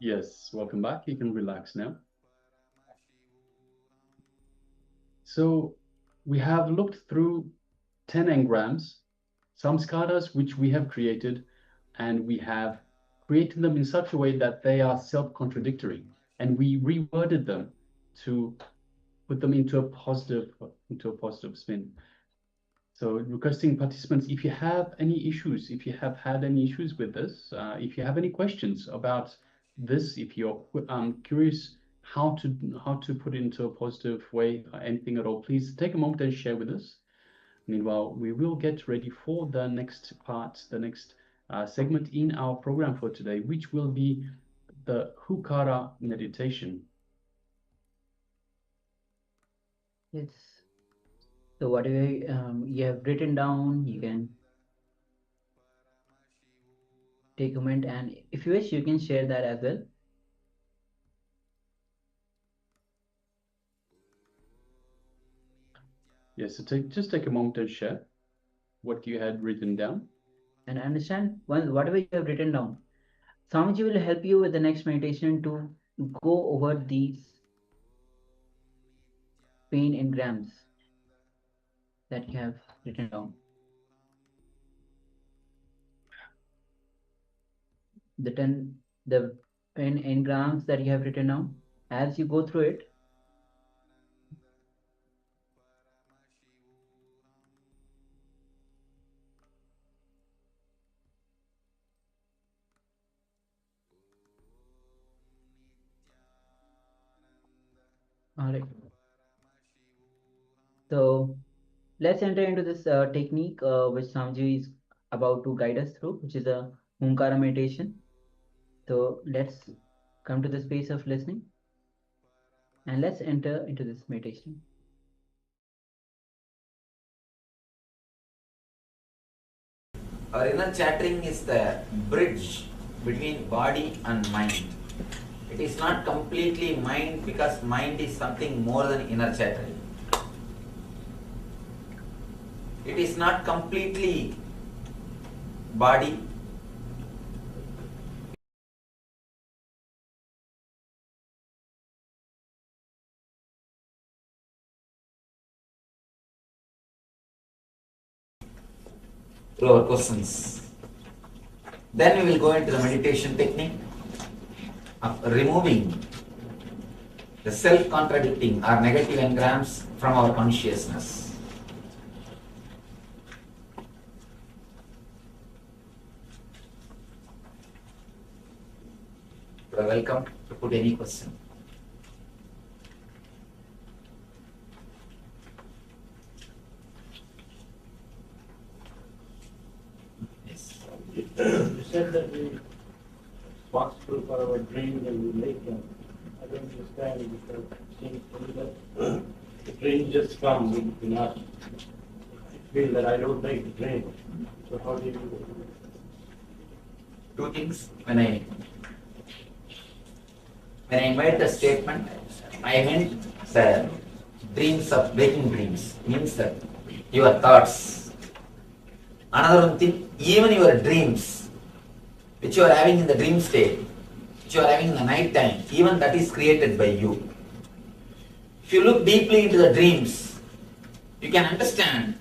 Yes, welcome back. You can relax now. So we have looked through 10 engrams, samskaras which we have created, and we have created them in such a way that they are self-contradictory, and we reworded them to put them into a positive spin. So requesting participants, if you have any issues, if you have had any issues with this, if you have any questions about this, if you're curious how to put it into a positive way, anything at all, please take a moment and share with us. Meanwhile, we will get ready for the next part, the next segment in our program for today, which will be the Hukara meditation. Yes. So whatever you have written down, you can take a moment, and if you wish, you can share that as well. Yes, so just take a moment and share what you had written down. And understand whatever you have written down. Swamiji will help you with the next meditation to go over these pain engrams that you have written down. The pain engrams that you have written down, as you go through it, all right. So let's enter into this technique which Swamiji is about to guide us through, which is a Omkara meditation. So let's come to the space of listening and let's enter into this meditation. Our inner chattering is the bridge between body and mind. It is not completely mind because mind is something more than inner chattering. It is not completely body. Through our questions. Then we will go into the meditation technique of removing the self-contradicting or negative engrams from our consciousness. You are welcome to put any question. You said that we responsible for our dreams and we make them. I don't understand because it seems to me that the dreams just come, we do not feel that I don't make the dream. So how do you do it? Two things. When I made the statement, I meant the dreams of waking dreams, means that your thoughts. Another one thing, even your dreams, which you are having in the dream state, which you are having in the night time, even that is created by you. If you look deeply into the dreams, you can understand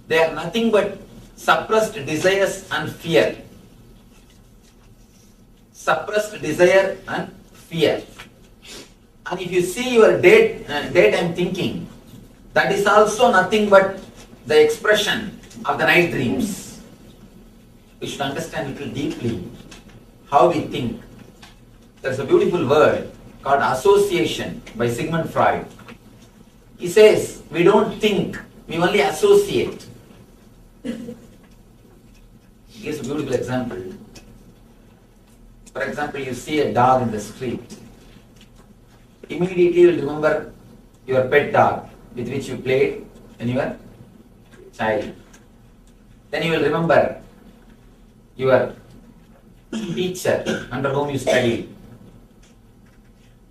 they are nothing but suppressed desires and fear. Suppressed desire and fear. And if you see your daytime thinking, that is also nothing but the expression of the night dreams. We should understand a little deeply how we think. There's a beautiful word called association by Sigmund Freud. He says, we don't think, we only associate. He gives a beautiful example. For example, you see a dog in the street. Immediately you will remember your pet dog with which you played when you were a child. Then you will remember your teacher under whom you studied.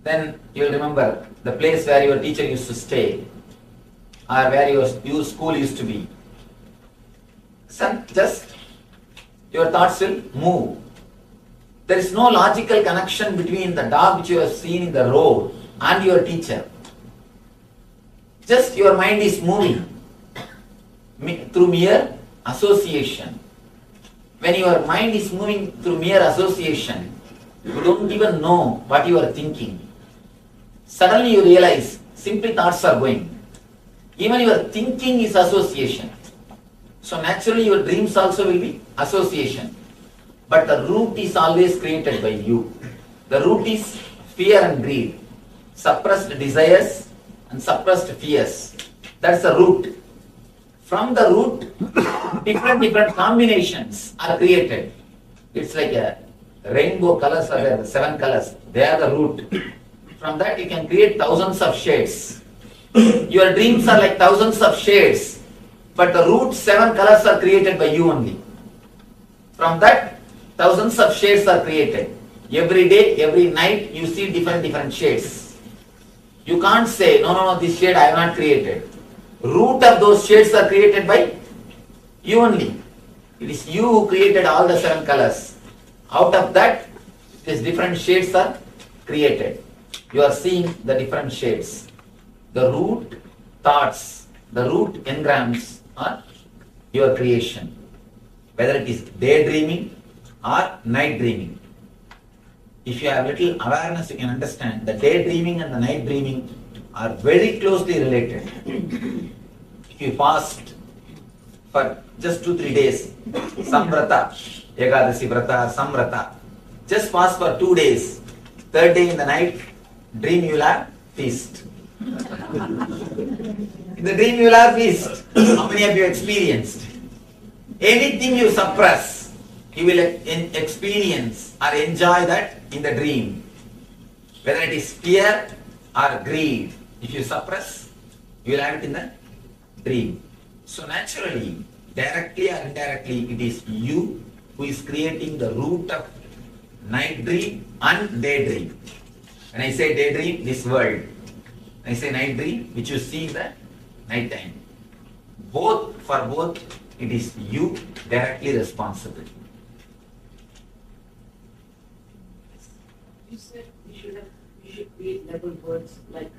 Then you will remember the place where your teacher used to stay or where your school used to be. So just your thoughts will move. There is no logical connection between the dog which you have seen in the road and your teacher. Just your mind is moving through mere association. When your mind is moving through mere association, you don't even know what you are thinking. Suddenly you realize simply thoughts are going. Even your thinking is association. So naturally your dreams also will be association. But the root is always created by you. The root is fear and greed, suppressed desires and suppressed fears. That's the root. From the root, different combinations are created. It's like a rainbow colors are there, 7 colors. They are the root. From that you can create thousands of shades. Your dreams are like thousands of shades, but the root 7 colors are created by you only. From that, thousands of shades are created. Every day, every night, you see different shades. You can't say, no, this shade I have not created. Root of those shades are created by you only. It is you who created all the 7 colors. Out of that, these different shades are created. You are seeing the different shades. The root thoughts, the root engrams are your creation. Whether it is daydreaming or night dreaming. If you have little awareness, you can understand the daydreaming and the night dreaming are very closely related. If you fast for just 2-3 days, samvrata, ekadasi vrata, samvrata, just fast for 2 days. 3rd day in the night, dream you will have feast. In the dream you will have feast. How many of you experienced? Anything you suppress, you will experience or enjoy that in the dream. Whether it is fear or greed, if you suppress, you will have it in the dream. So naturally, directly or indirectly, it is you who is creating the root of night dream and daydream. When I say daydream, this world. When I say night dream, which you see in the night time. For both, it is you directly responsible. You said we should create level words like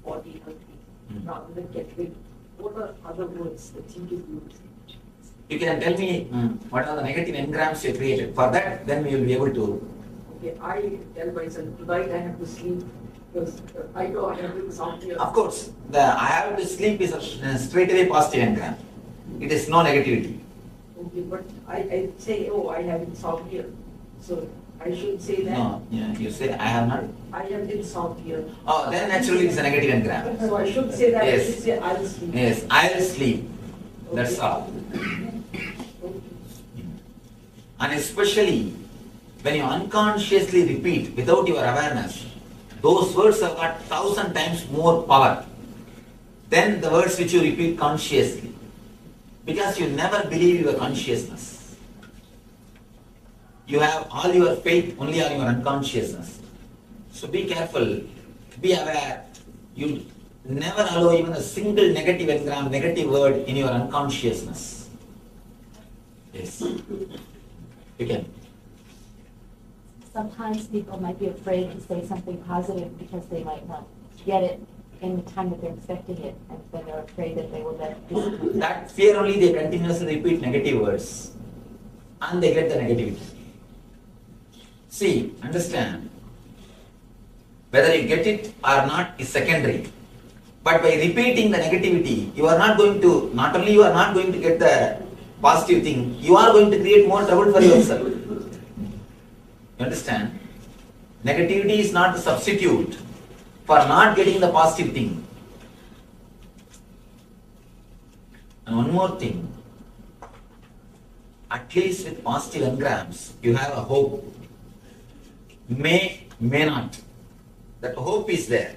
40, 30, rather than get rid. What are other words that you can use? You can tell me what are the negative engrams you created. For that, then we will be able to. Okay, I tell myself tonight I have to sleep because I know I have insomnia. Of course, the I have to sleep is a straight away positive engram. It is no negativity. Okay, but I say, oh, I have insomnia. So I should say that. No, yeah, you say I have not. I have insomnia. Oh, then naturally it is a negative engram. So I should say that. Yes. I should say I'll sleep. Yes, I will sleep. That's all. And especially when you unconsciously repeat without your awareness, those words have got 1,000 times more power than the words which you repeat consciously. Because you never believe your consciousness. You have all your faith only on your unconsciousness. So be careful, be aware. You never allow even a single negative engram, negative word in your unconsciousness. Yes. You can. Sometimes people might be afraid to say something positive because they might not get it in the time that they're expecting it, and then they're afraid that they will let disappoint. That fear only they continuously repeat negative words and they get the negativity. See, understand, whether you get it or not is secondary. But by repeating the negativity, you are not going to, not only you are not going to get the positive thing, you are going to create more trouble for yourself. You understand? Negativity is not the substitute for not getting the positive thing. And one more thing, at least with positive engrams, you have a hope. May not. That hope is there.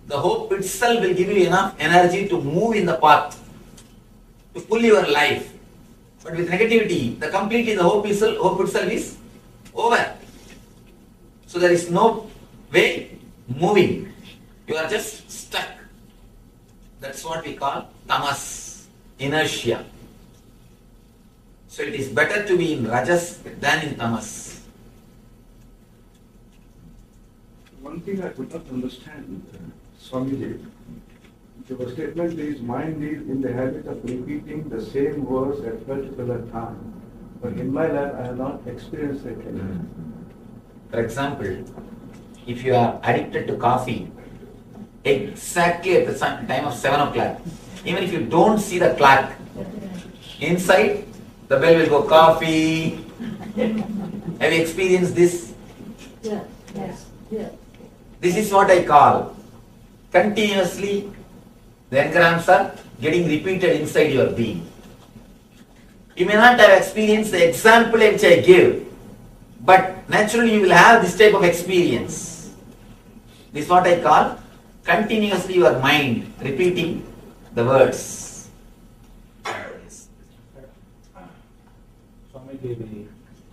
The hope itself will give you enough energy to move in the path, to pull your life. But with negativity, the hope itself is over. So there is no way moving. You are just stuck. That's what we call tamas, inertia. So it is better to be in rajas than in tamas. one thing I could not understand, Swamiji, your statement is mind is in the habit of repeating the same words at a particular time. But in my life, I have not experienced it. For example, if you are addicted to coffee, exactly at the time of 7 o'clock, even if you don't see the clock, inside the bell will go coffee. Have you experienced this? Yeah, yes, yeah. This is what I call continuously the engrams are getting repeated inside your being. You may not have experienced the example which I give, but naturally you will have this type of experience. This is what I call continuously your mind repeating the words. Swamiji,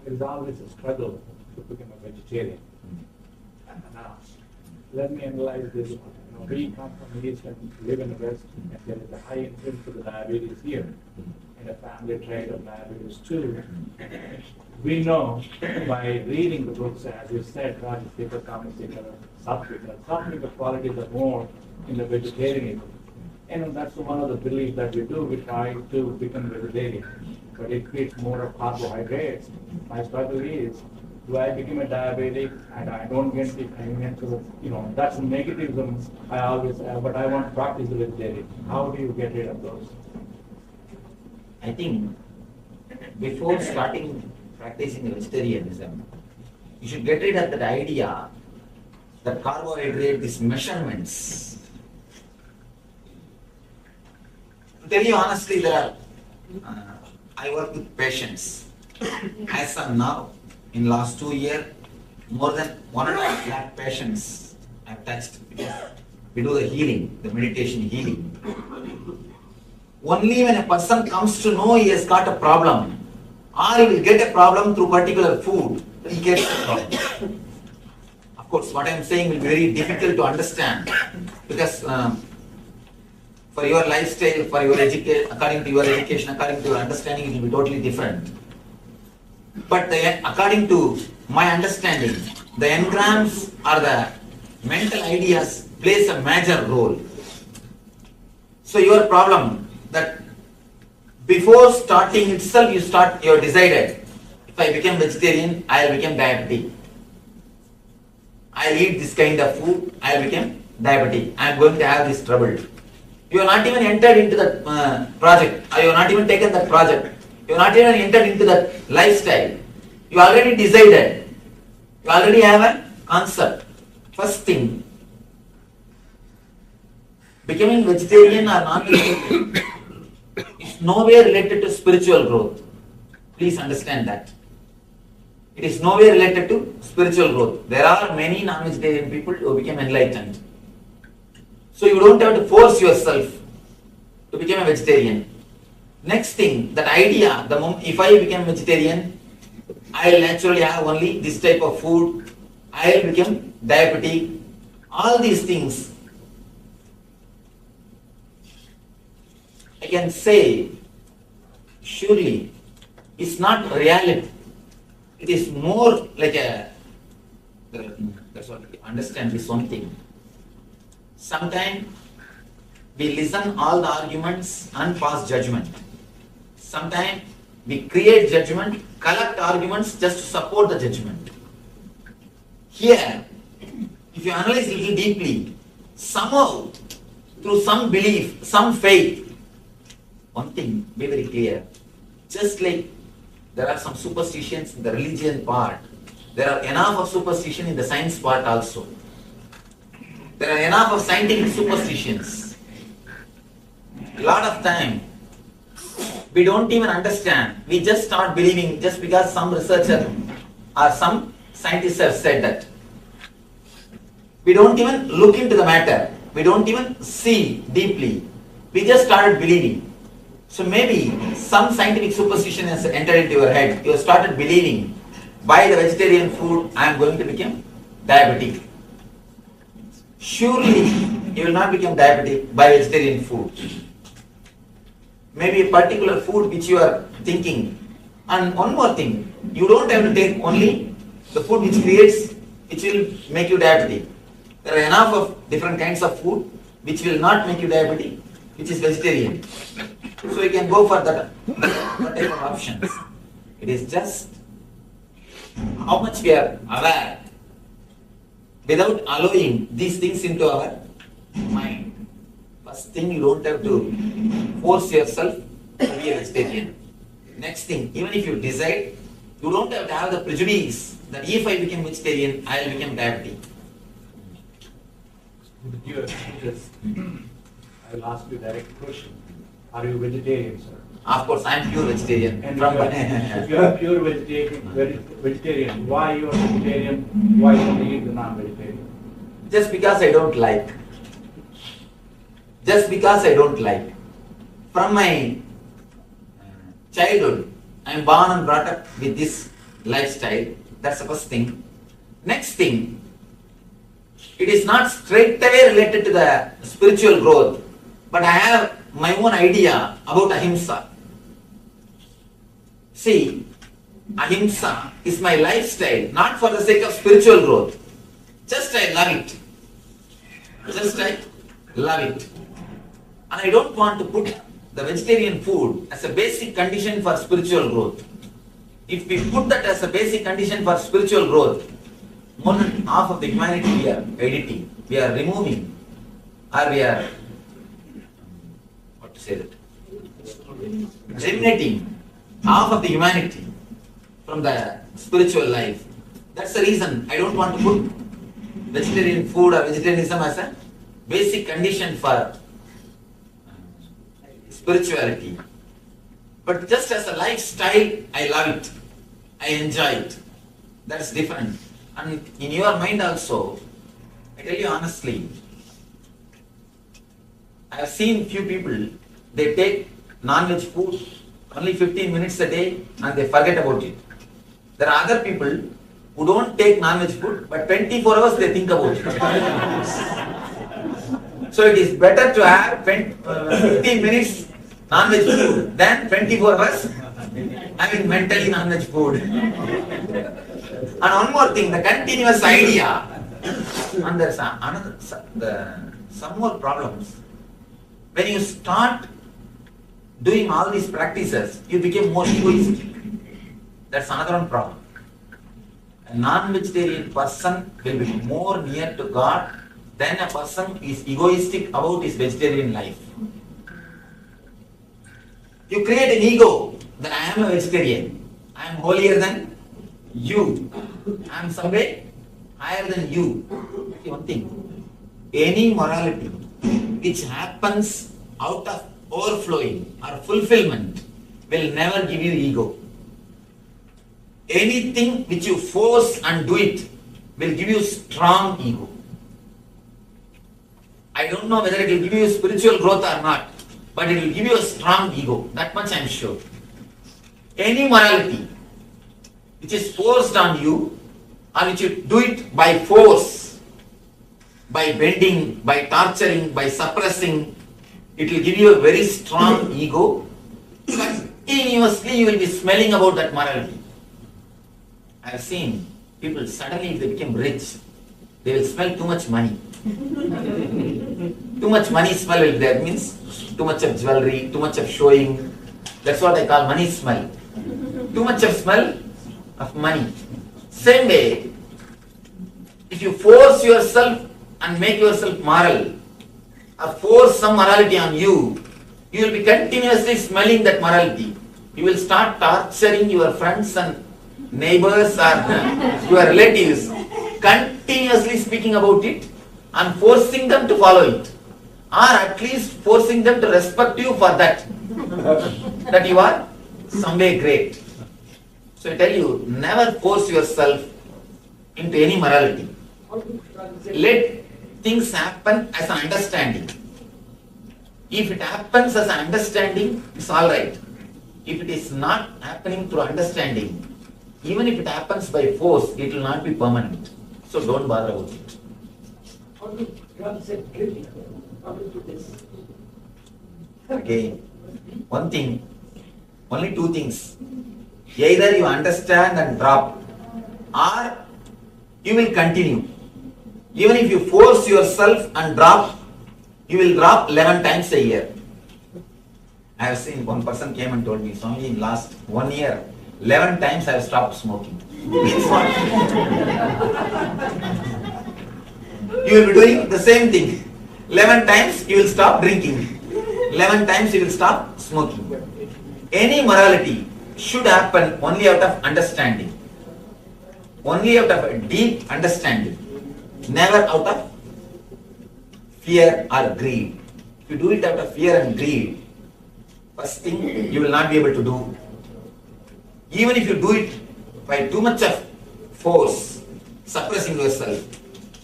there is always a struggle to become a vegetarian. Now, let me analyze this one. We come from the East and live in the West, and there is a high incidence of the diabetes here, and a family trait of diabetes too. We know by reading the books, as you said, Rajasika, Kamasika, Satvika, Satvika qualities are more in the vegetarianism. And that's one of the beliefs that we do. We try to become vegetarian, but it creates more of carbohydrates. My struggle is, do I become a diabetic and I don't get it? That's a negativism I always have, but I want to practice the vegetarian. How do you get rid of those? I think before starting practicing vegetarianism, you should get rid of that idea that carbohydrate, these measurements. To tell you honestly, I work with patients. As of now, in last 2 years, more than 1.5 lakh patients I've touched. We do the healing, the meditation healing. Only when a person comes to know he has got a problem, or he will get a problem through particular food, he gets the problem. Of course, what I am saying will be very difficult to understand, because for your lifestyle, for your education, according to your education, according to your understanding, it will be totally different. But according to my understanding, the engrams or the mental ideas plays a major role. So your problem that before starting itself you decided, if I become vegetarian, I will become diabetic. I will eat this kind of food, I will become diabetic. I am going to have this trouble. You are not even entered into that project, or you have not even taken that project. You have not even entered into that lifestyle. You already decided. You already have a concept. First thing, becoming vegetarian or non-vegetarian is nowhere related to spiritual growth. Please understand that. It is nowhere related to spiritual growth. There are many non-vegetarian people who become enlightened. So you don't have to force yourself to become a vegetarian. Next thing, that idea, if I become vegetarian, I will naturally have only this type of food, I will become diabetic. All these things, I can say, surely, it's not reality. It is more like that's what we understand this one thing. Sometimes we listen all the arguments and pass judgment. Sometimes we create judgment, collect arguments just to support the judgment. Here, if you analyze a little deeply, somehow, through some belief, some faith, one thing, be very clear. Just like there are some superstitions in the religion part, there are enough of superstition in the science part also. There are enough of scientific superstitions. A lot of time, we don't even understand. We just start believing just because some researcher or some scientists have said that. We don't even look into the matter. We don't even see deeply. We just started believing. So maybe some scientific superstition has entered into your head. You have started believing, by the vegetarian food, I am going to become diabetic. Surely, you will not become diabetic by vegetarian food. Maybe a particular food which you are thinking. And one more thing, you don't have to take only the food which will make you diabetic. There are enough of different kinds of food which will not make you diabetic, which is vegetarian. So you can go for that type of options. It is just how much we are aware without allowing these things into our mind. First thing, you don't have to force yourself to be a vegetarian. Next thing, even if you decide, you don't have to have the prejudice that if I become vegetarian, I will become diabetic. With your experience, I will ask you a direct question. Are you vegetarian, sir? Of course, I am pure vegetarian. And if you are pure vegetarian, why you are vegetarian? Why don't you eat the non-vegetarian? Just because I don't like. Just because I don't like. From my childhood, I am born and brought up with this lifestyle. That's the first thing. Next thing, it is not straight away related to the spiritual growth, but I have my own idea about ahimsa. See, ahimsa is my lifestyle, not for the sake of spiritual growth. Just I love it. Just I love it. And I don't want to put the vegetarian food as a basic condition for spiritual growth. If we put that as a basic condition for spiritual growth, more than half of the humanity we are editing, we are removing, or we are, eliminating half of the humanity from the spiritual life. That's the reason I don't want to put vegetarian food or vegetarianism as a basic condition for spirituality. But just as a lifestyle, I love it. I enjoy it. That's different. And in your mind also, I tell you honestly, I have seen few people, they take non-veg food only 15 minutes a day and they forget about it. There are other people who don't take non-veg food, but 24 hours they think about it. So it is better to have 15 minutes non-veg food than 24 hours having mentally non-veg food. And one more thing, the continuous idea, and there's some more problems. When you start doing all these practices, you become more egoistic. That's another one problem. A non-vegetarian person will be more near to God than a person who is egoistic about his vegetarian life. You create an ego that I am a vegetarian, I am holier than you, I am some way higher than you. See one thing, any morality which happens out of overflowing or fulfillment will never give you ego. Anything which you force and do it will give you strong ego. I don't know whether it will give you spiritual growth or not, but it will give you a strong ego. That much I am sure. Any morality which is forced on you, or which you do it by force, by bending, by torturing, by suppressing, it will give you a very strong ego. Continuously you will be smelling about that morality. I have seen people suddenly, if they become rich, they will smell too much money. Too much money smell will be there, means too much of jewelry, too much of showing. That's what I call money smell. Too much of smell of money. Same way, if you force yourself and make yourself moral, or force some morality on you, you will be continuously smelling that morality. You will start torturing your friends and neighbors or your relatives, continuously speaking about it and forcing them to follow it, or at least forcing them to respect you for that, that you are some way great. So I tell you, never force yourself into any morality. Let things happen as an understanding. If it happens as an understanding, it's all right. If it is not happening through understanding, even if it happens by force, it will not be permanent. So don't bother about it. How do God said guilty? How do you do this? Again, one thing, only two things. Either you understand and drop, or you will continue. Even if you force yourself and drop, you will drop 11 times a year. I have seen one person came and told me, Swami, in last 1 year, 11 times I have stopped smoking. Means what? You will be doing the same thing. 11 times you will stop drinking. 11 times you will stop smoking. Any morality should happen only out of understanding. Only out of a deep understanding. Never out of fear or greed. If you do it out of fear and greed, first thing you will not be able to do. Even if you do it by too much of force, suppressing yourself,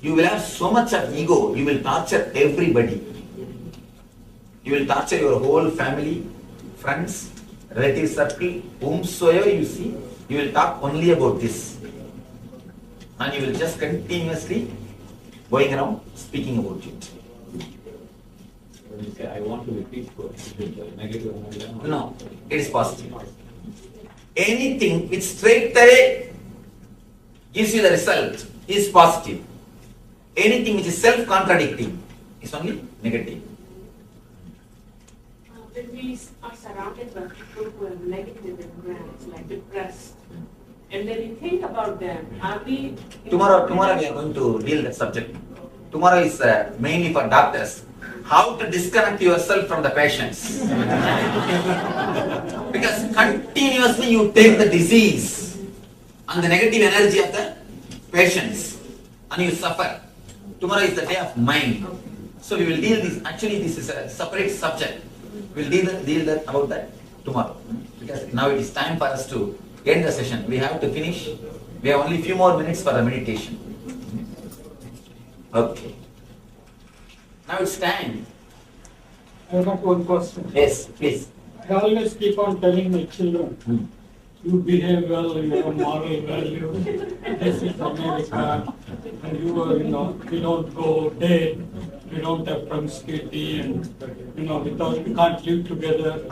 you will have so much of ego, you will torture everybody. You will torture your whole family, friends, relative circle, whomsoever you see, you will talk only about this. And you will just continuously going around speaking about it. When you say, I want to be peaceful, is it negative energy? No, it is positive. Anything which straight away gives you the result is positive. Anything which is self-contradicting is only negative. When we are surrounded by people who are negative in grants, like depressed, and then you think about them, are we... Tomorrow we are going to deal that subject. Tomorrow is mainly for doctors. How to disconnect yourself from the patients. Because continuously you take the disease and the negative energy of the patients and you suffer. Tomorrow is the day of mind. So we will deal this. Actually, this is a separate subject. We will deal about that tomorrow. Because now it is time for us to end the session. We have to finish. We have only few more minutes for the meditation. Okay. Now it's time. I have one question. Yes, please. I always keep on telling my children, you behave well, you have moral value, this is America, and we don't go dead, we don't have promiscuity, and, we can't live together,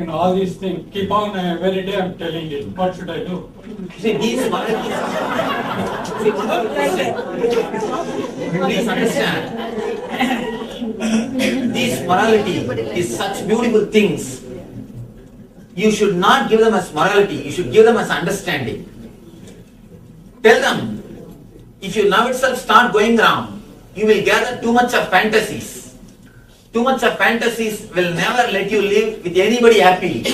all these things. Keep on, every day I'm telling it, what should I do? See, these moralities, please understand, this morality is such beautiful things. You should not give them as morality, you should give them as understanding. Tell them, if you now itself start going around, you will gather too much of fantasies. Too much of fantasies will never let you live with anybody happily.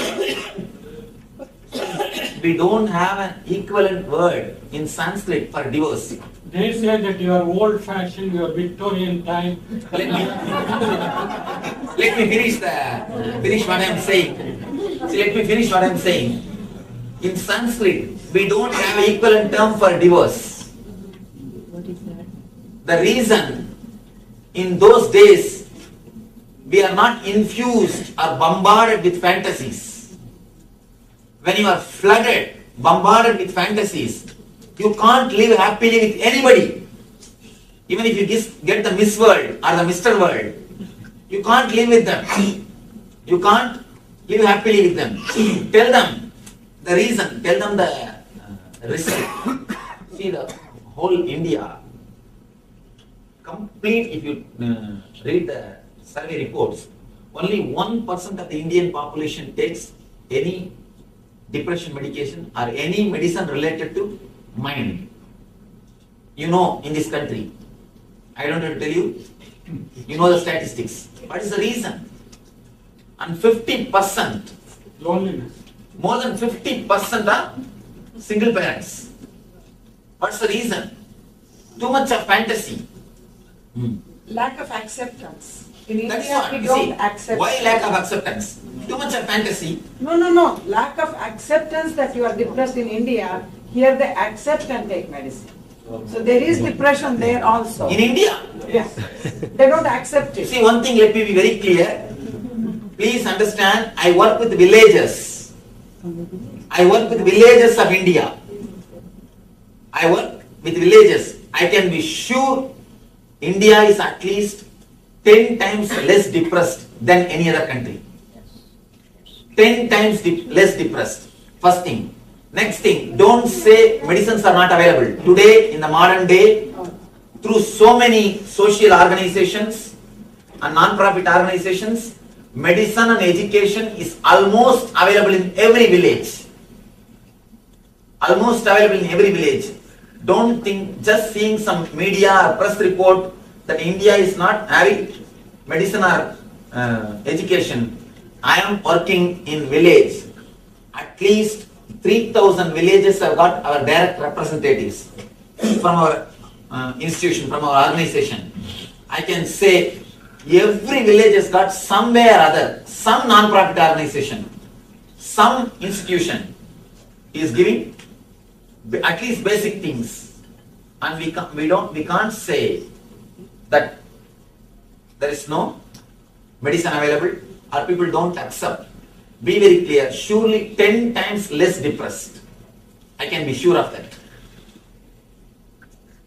We don't have an equivalent word in Sanskrit for divorce. They say that you are old-fashioned, you are Victorian time. Let me finish what I am saying. See, let me finish what I am saying. In Sanskrit, we don't have an equivalent term for divorce. What is that? The reason, in those days, we are not infused or bombarded with fantasies. When you are flooded, bombarded with fantasies, you can't live happily with anybody. Even if you get the Miss World or the Mr. World, you can't live with them. You can't live happily with them. Tell them the reason, tell them the result. See, the whole India, complete, if you read the survey reports, only 1% of the Indian population takes any depression medication or any medicine related to mind. In this country, I don't have to tell you, you know the statistics. What is the reason? And 50% loneliness. More than 50% are single parents. What's the reason? Too much of fantasy. Lack of acceptance. In That's India, what. we You don't see, accept. why lack of acceptance? Too much of fantasy. No. Lack of acceptance that you are depressed in India, here they accept and take medicine. So there is depression there also. In India? Yes. They don't accept it. See, one thing, let me be very clear. Please understand, I work with villages. I work with villages of India. I work with villages. I can be sure India is at least 10 times less depressed than any other country. 10 times less depressed. First thing. Next thing, don't say medicines are not available. Today, in the modern day, through so many social organizations and non-profit organizations, medicine and education is almost available in every village. Almost available in every village. Don't think just seeing some media or press report that India is not having medicine or education. I am working in village. At least 3,000 villages have got our direct representatives from our institution, from our organization. I can say every village has got some way or other, some non-profit organization, some institution is giving at least basic things, and we can't say that there is no medicine available or people don't accept. Be very clear, surely 10 times less depressed. I can be sure of that.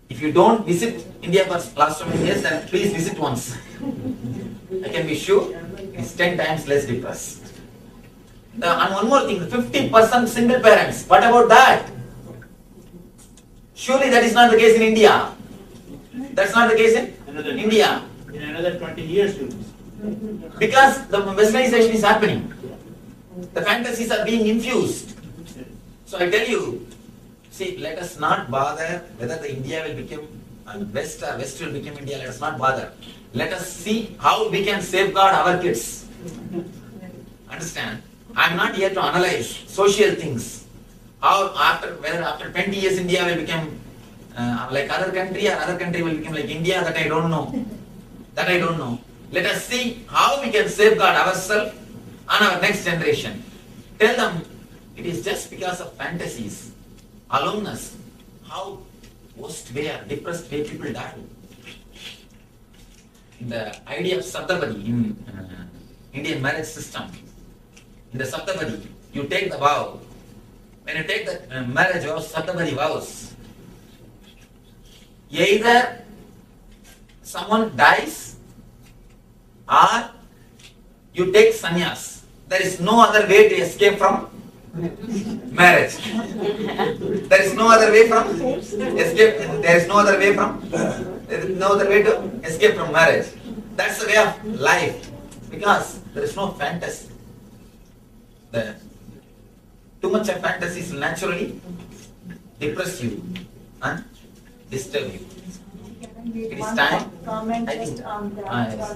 If you don't visit India for last so many years, then please visit once. I can be sure it's 10 times less depressed. And one more thing, 50% single parents. What about that? Surely that is not the case in India. That's not the case in India. In another 20 years, because the westernization is happening. The fantasies are being infused. So I tell you, see, let us not bother whether the India will become West or West will become India. Let us not bother. Let us see how we can safeguard our kids. Understand? I am not here to analyze social things. How whether after 20 years India will become like other country or other country will become like India, that I don't know. That I don't know. Let us see how we can safeguard ourselves and our next generation. Tell them it is just because of fantasies, aloneness, how worst way or depressed way people die. The idea of Saptapadi in Indian marriage system, in the Saptapadi, you take the vow. When you take the marriage vows, Saptapadi vows, either someone dies or you take sannyas. There is no other way to escape from marriage. There is no other way from escape. There is no other way from. There is no other way to escape from marriage. That's the way of life, because there is no fantasy. Too much of fantasies will naturally depress you and disturb you. It is time. Comment I just think. on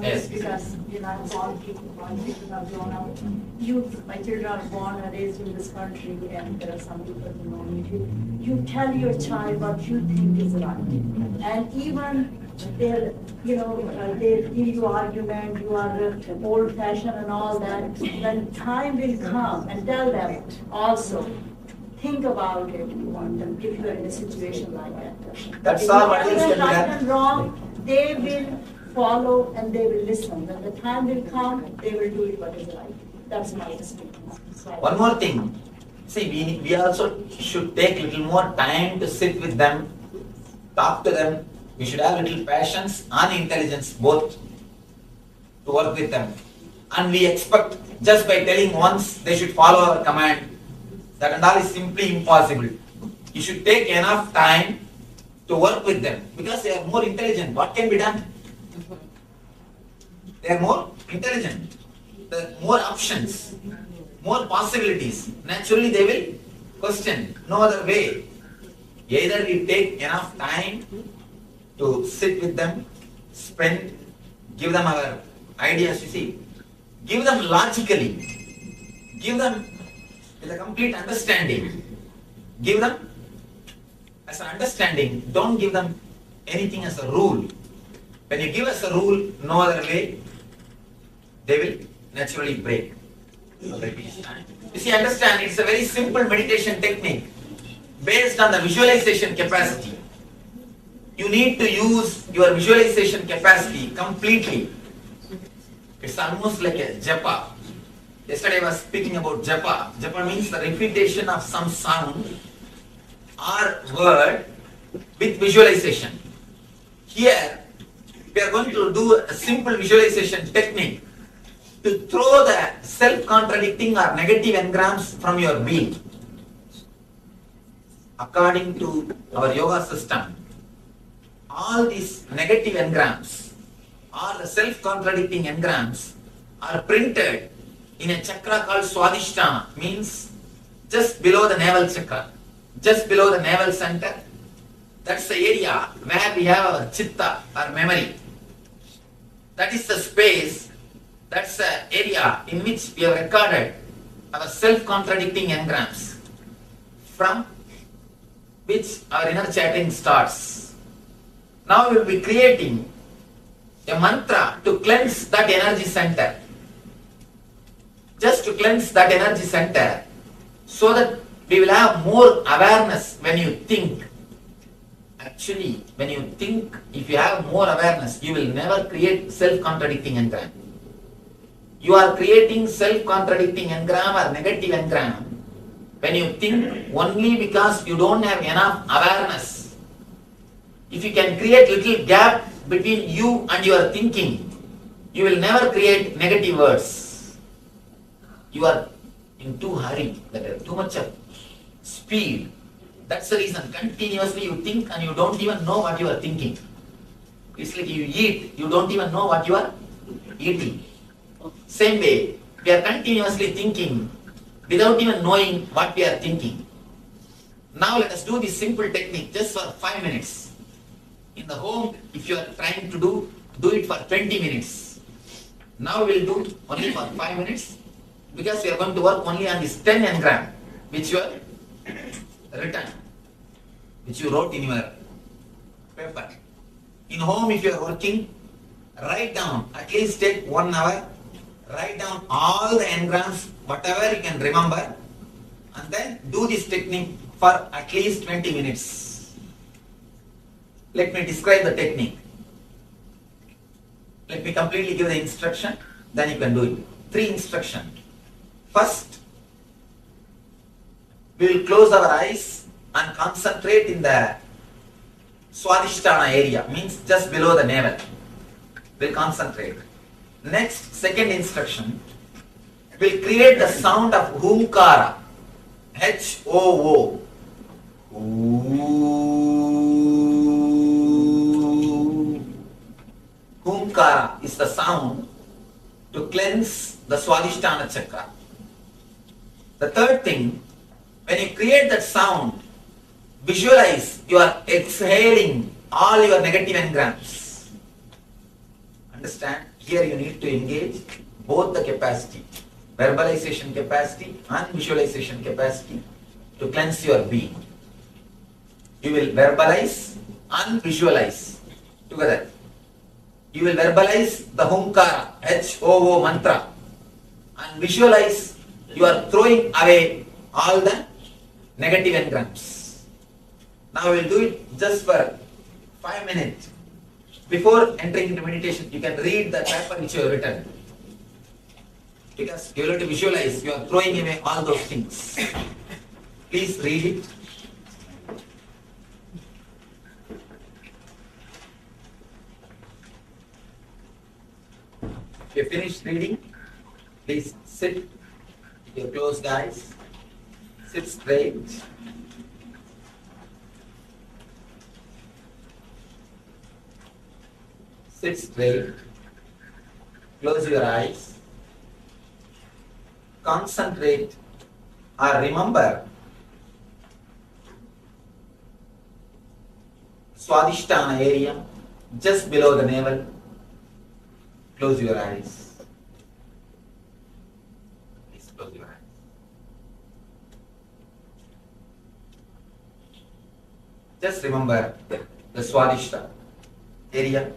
Yes, this, yes. because I'm all people are grown up. My children are born and raised in this country, and there are some people who know me. You tell your child what you think is right, and even they'll give you argument, you are old-fashioned and all that. When time will come, and tell them also, think about it. You want them if you are in a situation like that. That's all what is Right done. and wrong, they will follow and they will listen. When the time will come, they will do it what is right. That's my experience. One more thing. See, we also should take a little more time to sit with them, talk to them. We should have little patience and intelligence both to work with them. And we expect just by telling once they should follow our command. That and all is simply impossible. You should take enough time to work with them because they are more intelligent. What can be done? They are more intelligent. There are more options, more possibilities. Naturally they will question. No other way. Either we take enough time to sit with them, give them our ideas, you see. Give them logically. Give them with a complete understanding. Give them as an understanding. Don't give them anything as a rule. When you give us a rule, no other way, they will naturally break. You see, understand, it's a very simple meditation technique based on the visualization capacity. You need to use your visualization capacity completely. It's almost like a japa. Yesterday I was speaking about japa. Japa means the repetition of some sound or word with visualization. Here, we are going to do a simple visualization technique to throw the self-contradicting or negative engrams from your being. According to our yoga system, all these negative engrams or the self-contradicting engrams are printed in a chakra called Swadhisthana, means just below the navel chakra, just below the navel center. That's the area where we have our chitta, our memory. That is the space, that's the area in which we have recorded our self-contradicting engrams, from which our inner chanting starts. Now we will be creating a mantra to cleanse that energy center. Just to cleanse that energy center, so that we will have more awareness when you think. Actually, when you think, if you have more awareness, you will never create self-contradicting engram. You are creating self-contradicting engram or negative engram when you think only because you don't have enough awareness. If you can create little gap between you and your thinking, you will never create negative words. You are in too hurry, too much of speed. That's the reason continuously you think and you don't even know what you are thinking. It's like you eat, you don't even know what you are eating. Same way, we are continuously thinking without even knowing what we are thinking. Now let us do this simple technique just for 5 minutes. In the home, if you are trying to do it for 20 minutes. Now we will do only for 5 minutes, because we are going to work only on this 10 engram which you have written, which you wrote in your paper. In home, if you are working, write down, at least take 1 hour, write down all the engrams, whatever you can remember, and then do this technique for at least 20 minutes. Let me describe the technique. Let me completely give the instruction, then you can do it. 3 instructions. First, we will close our eyes and concentrate in the Swadhisthana area, means just below the navel. We will concentrate. Next, second instruction, we will create the sound of Humkara, H-O-O. Humkara is the sound to cleanse the Swadhisthana chakra. The third thing, when you create that sound, visualize you are exhaling all your negative engrams. Understand? Here you need to engage both the capacity, verbalization capacity and visualization capacity, to cleanse your being. You will verbalize and visualize together. You will verbalize the Humkara, H-O-O mantra, and visualize you are throwing away all the negative engrams. Now we will do it just for 5 minutes. Before entering into meditation, you can read the paper which you have written. Because you have to visualize, you are throwing away all those things. Please read it. If you finished reading, please sit with your closed eyes. Sit straight. Sit straight. Close your eyes. Concentrate or remember Swadhisthana area just below the navel. Close your eyes. Please close your eyes. Just remember the Swadhisthana area.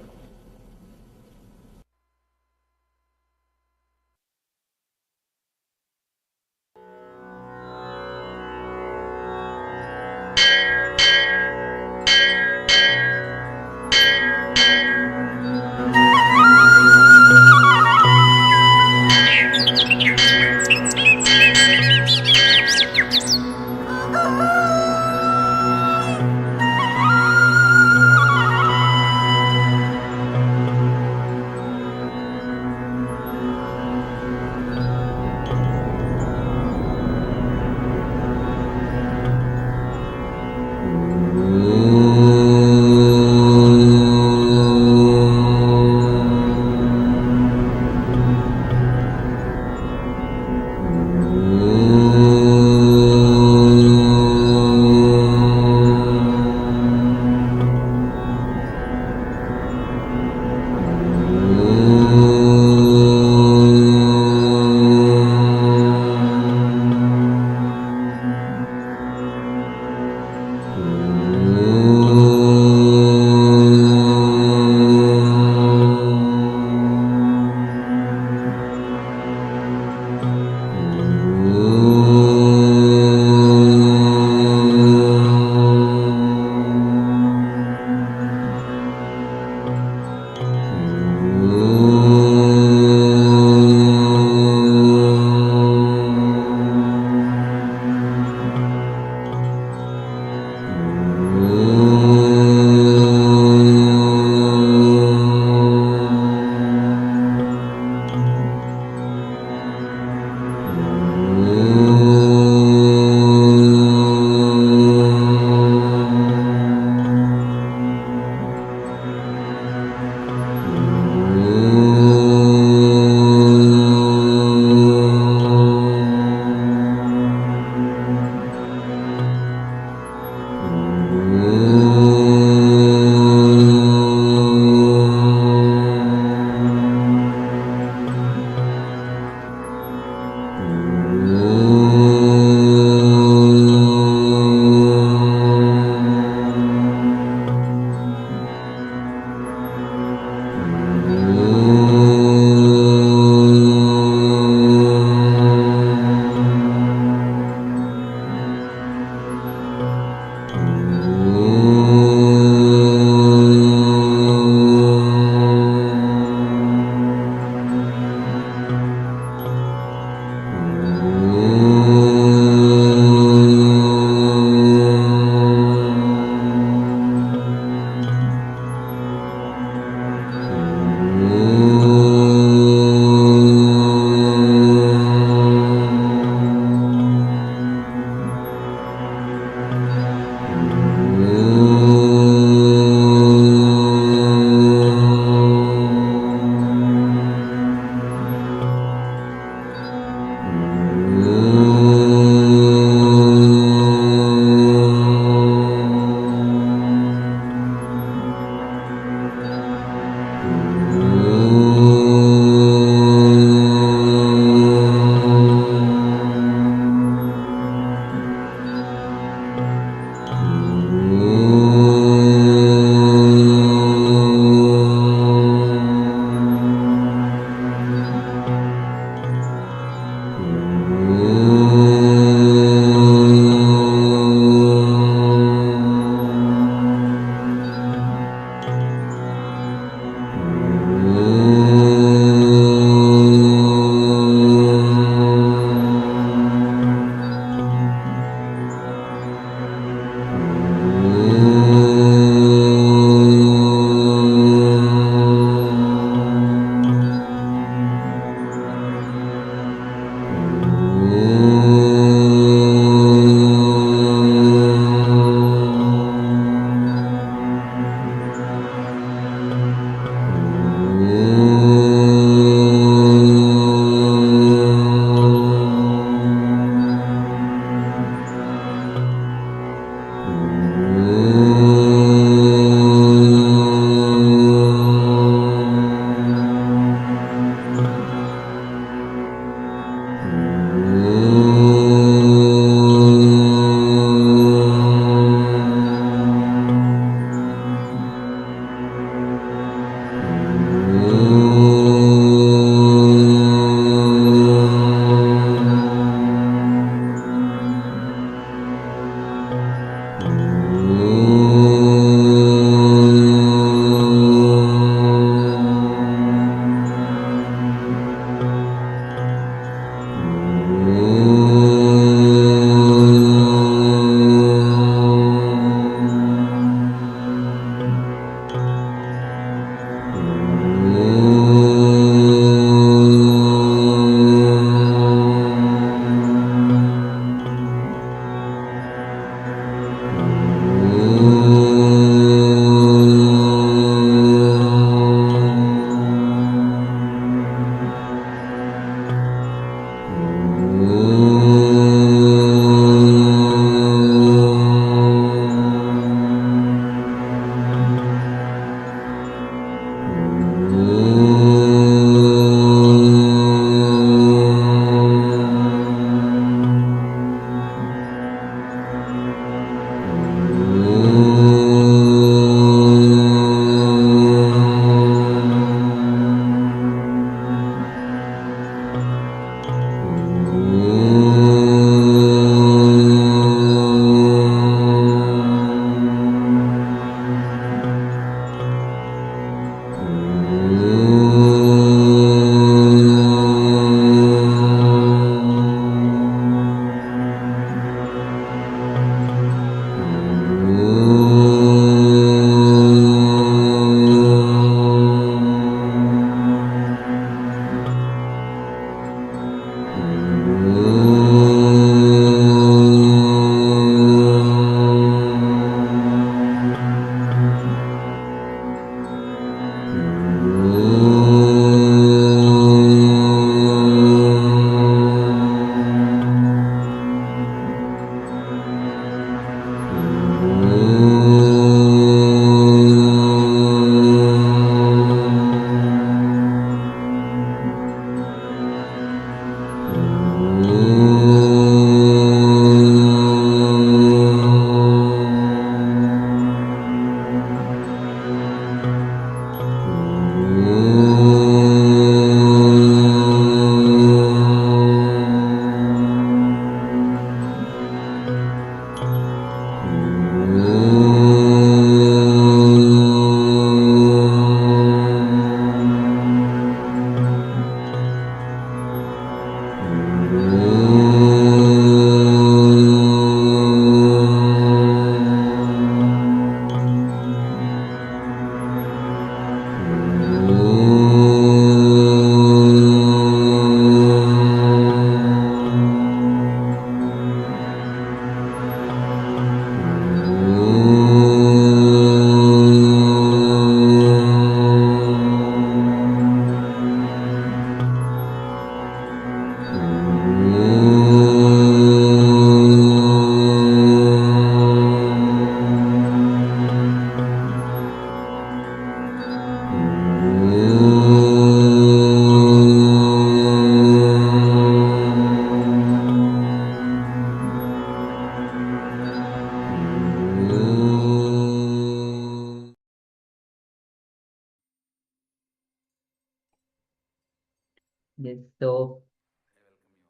Yes. So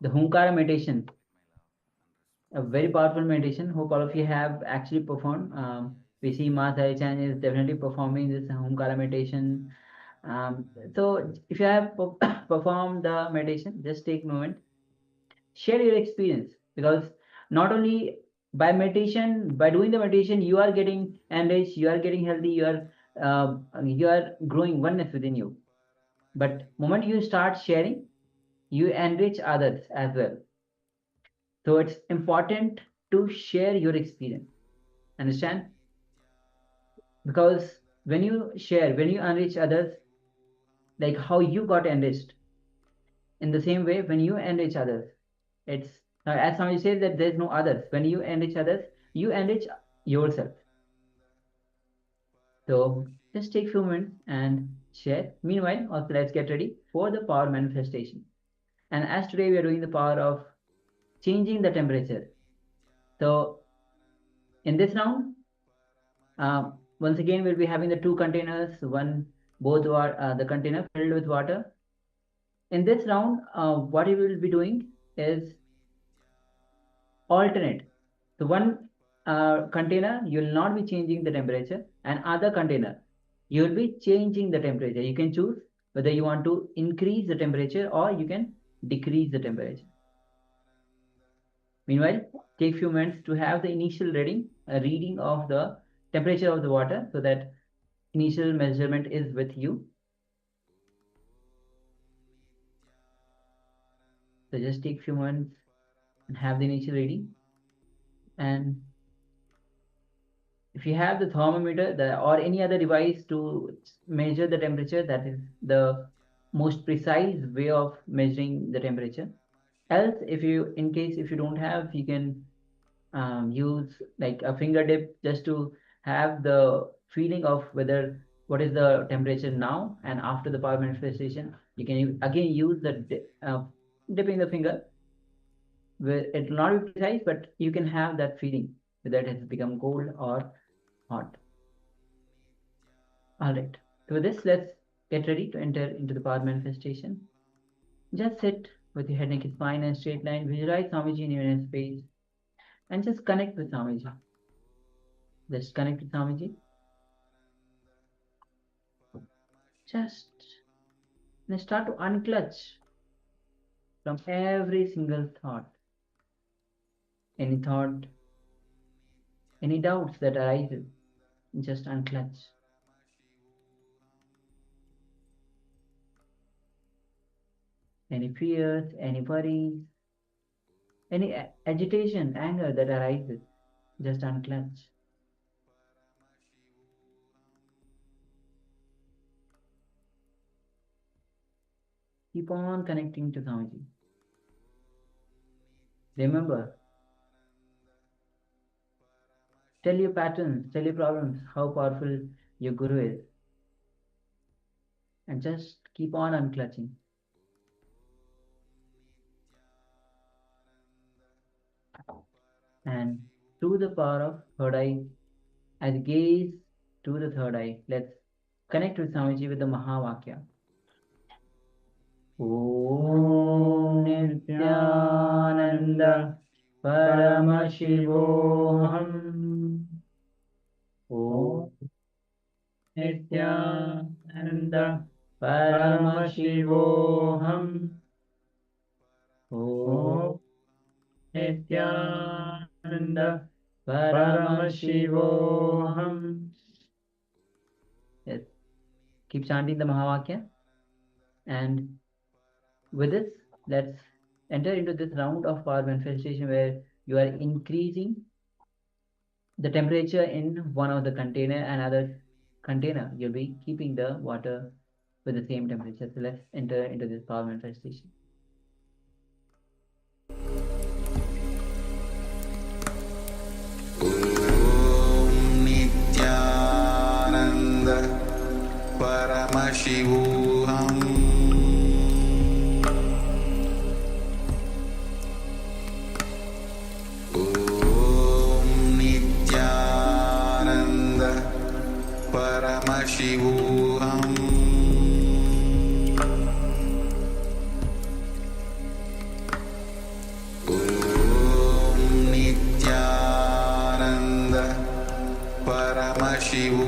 the Hunkara meditation, a very powerful meditation. Hope all of you have actually performed. We see Ma Chan is definitely performing this Hunkara meditation. So if you have performed the meditation, just take a moment, share your experience, because not only by meditation, by doing the meditation, you are getting enriched, you are getting healthy, you are growing oneness within you. But moment you start sharing, you enrich others as well. So it's important to share your experience. Understand? Because when you share, when you enrich others, like how you got enriched, in the same way, when you enrich others, it's as somebody says that there's no others. When you enrich others, you enrich yourself. So just take a few minutes and share. Meanwhile, also let's get ready for the power manifestation. And as today we are doing the power of changing the temperature. So in this round, once again we'll be having the two containers, both are the container filled with water. In this round, what you will be doing is alternate. So one container, you will not be changing the temperature, and other container, you will be changing the temperature. You can choose whether you want to increase the temperature or you can decrease the temperature. Meanwhile, take few minutes to have the initial reading of the temperature of the water, so that initial measurement is with you. So just take few minutes and have the initial reading. And if you have the thermometer or any other device to measure the temperature, that is the most precise way of measuring the temperature. Else, if you don't have, you can use like a finger dip, just to have the feeling of what is the temperature now and after the power manifestation. You can again use the dipping the finger, where it will not be precise, but you can have that feeling whether it has become cold or hot. All right. So with this, let's get ready to enter into the power manifestation. Just sit with your head, neck, spine, and straight line. Visualize Swamiji in your inner space, and just connect with Swamiji. Just connect with Swamiji. Just start to unclutch from every single thought. Any thought, any doubts that arises, just unclutch. Any fears, any worries, any agitation, anger that arises, just unclutch. Keep on connecting to Swamiji. Remember, tell your patterns, tell your problems, how powerful your Guru is. And just keep on unclutching. And through the power of third eye, as gaze to the third eye, let's connect with Swamiji with the Mahavakya. Om Nithyananda Paramashivoham. Om Nithyananda Paramashivoham. Om Nithyananda Paramashivoham. Yes. Keep chanting the Mahavakya. And with this, let's enter into this round of power manifestation, where you are increasing the temperature in one of the container, and other container you'll be keeping the water with the same temperature. So let's enter into this power manifestation. Om Nithyananda Paramashivoham. Om Nithyananda Paramashivoham.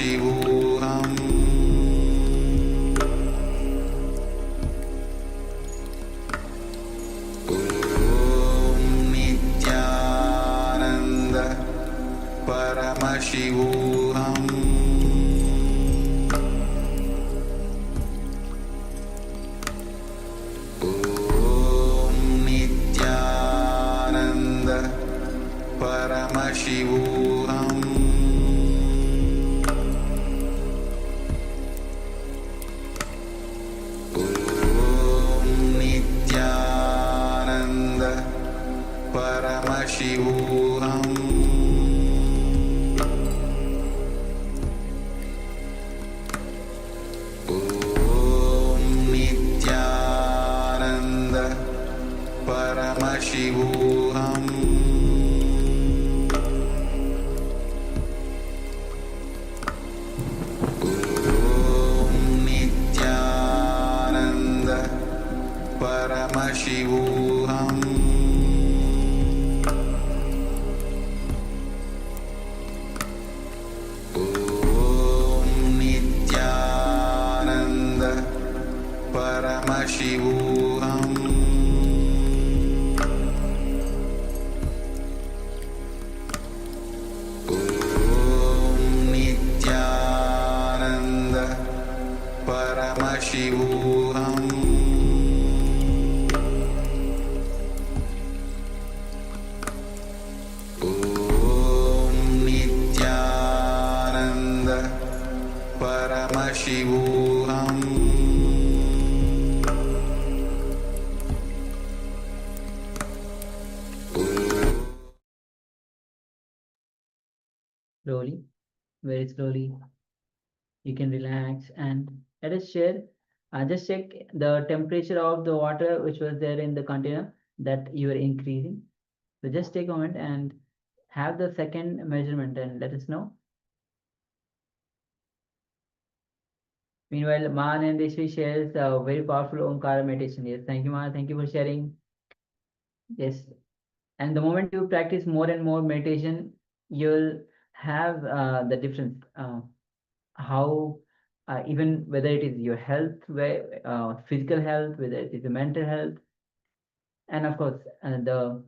Paramashivoham Om Nithyananda Paramashivoham Om Nithyananda Paramashivoham Om Nithyananda Paramashivoham Om Nithyananda Paramashivoham Om Nithyananda Paramashivoham Om Nithyananda Paramashivoham Om Nithyananda Paramashivoham Om Nithyananda Paramashivoham Slowly, very slowly, you can relax and let us share. Just check the temperature of the water which was there in the container that you are increasing. So just take a moment and have the second measurement and let us know. Meanwhile, Ma and Deshvi shares a very powerful Omkara meditation. Yes, thank you, Ma. Thank you for sharing. Yes, and the moment you practice more and more meditation, you'll have the difference. How even whether it is your health, physical health, whether it is the mental health, and of course the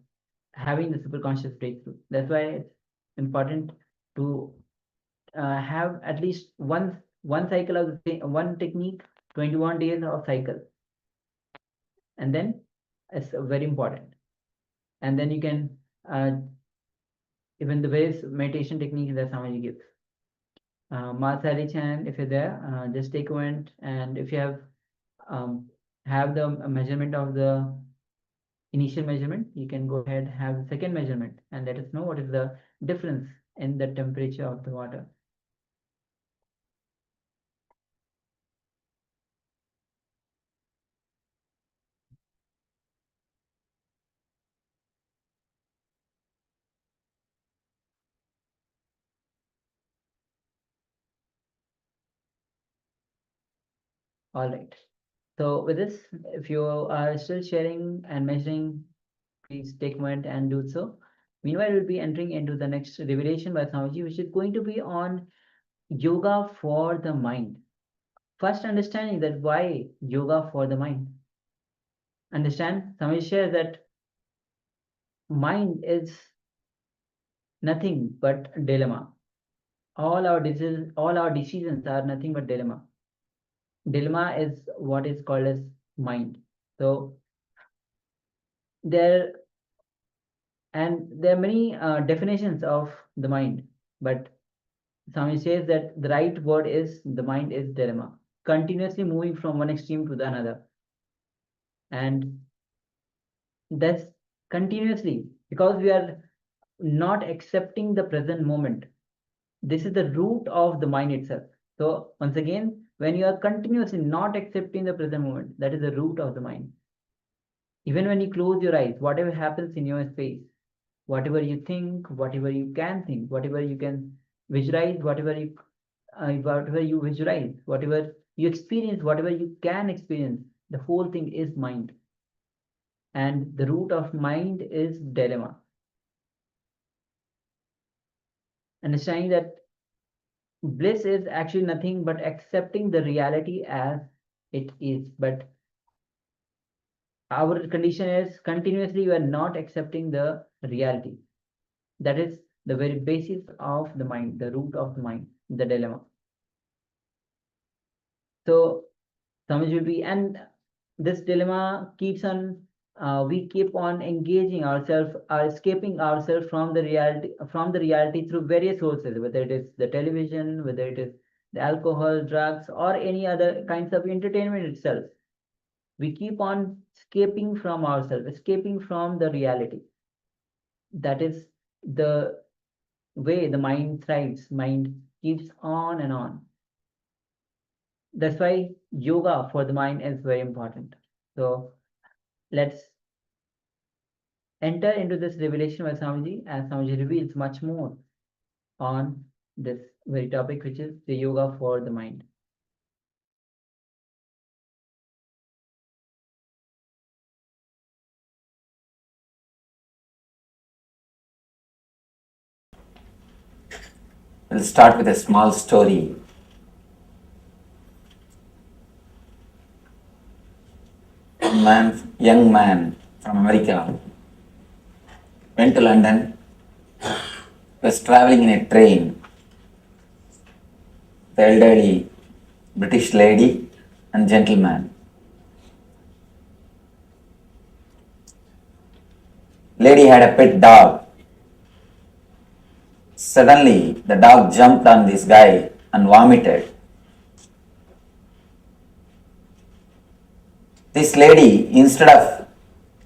having the superconscious breakthrough. That's why it's important to have at least one cycle of one technique, 21 days of cycle, and then it's very important. And then you can even the best meditation technique that Samaji gives. Masali Chan, if you're there, just take a moment, and if you have the measurement of the initial measurement, you can go ahead have the second measurement and let us know what is the difference in the temperature of the water. All right. So with this, if you are still sharing and measuring, please take a moment and do so. Meanwhile, we'll be entering into the next revelation by Swamiji, which is going to be on yoga for the mind. First, understanding that why yoga for the mind. Understand, Swamiji shares that mind is nothing but dilemma. All our decisions are nothing but dilemma. Dilemma is what is called as mind. So there are many definitions of the mind, but Swami says that the right word is the mind is dilemma, continuously moving from one extreme to the another, and that's continuously because we are not accepting the present moment. This is the root of the mind itself. So once again, when you are continuously not accepting the present moment, that is the root of the mind. Even when you close your eyes, whatever happens in your space, whatever you think, whatever you can think, whatever you can visualize, whatever you visualize, whatever you experience, whatever you can experience, the whole thing is mind. And the root of mind is dilemma. Understanding that bliss is actually nothing but accepting the reality as it is. But our condition is continuously we are not accepting the reality. That is the very basis of the mind, the root of the mind, the dilemma. So Samajjubi, and this dilemma keeps on, we keep on engaging ourselves, escaping ourselves from the reality through various sources, whether it is the television, whether it is the alcohol, drugs, or any other kinds of entertainment itself. We keep on escaping from ourselves, escaping from the reality. That is the way the mind thrives. Mind keeps on and on. That's why yoga for the mind is very important. So let's enter into this revelation by Swamiji, as Swamiji reveals much more on this very topic, which is the yoga for the mind. We'll start with a small story. Young man from America went to London, was traveling in a train. The elderly British lady and gentleman. Lady had a pet dog. Suddenly, the dog jumped on this guy and vomited. This lady, instead of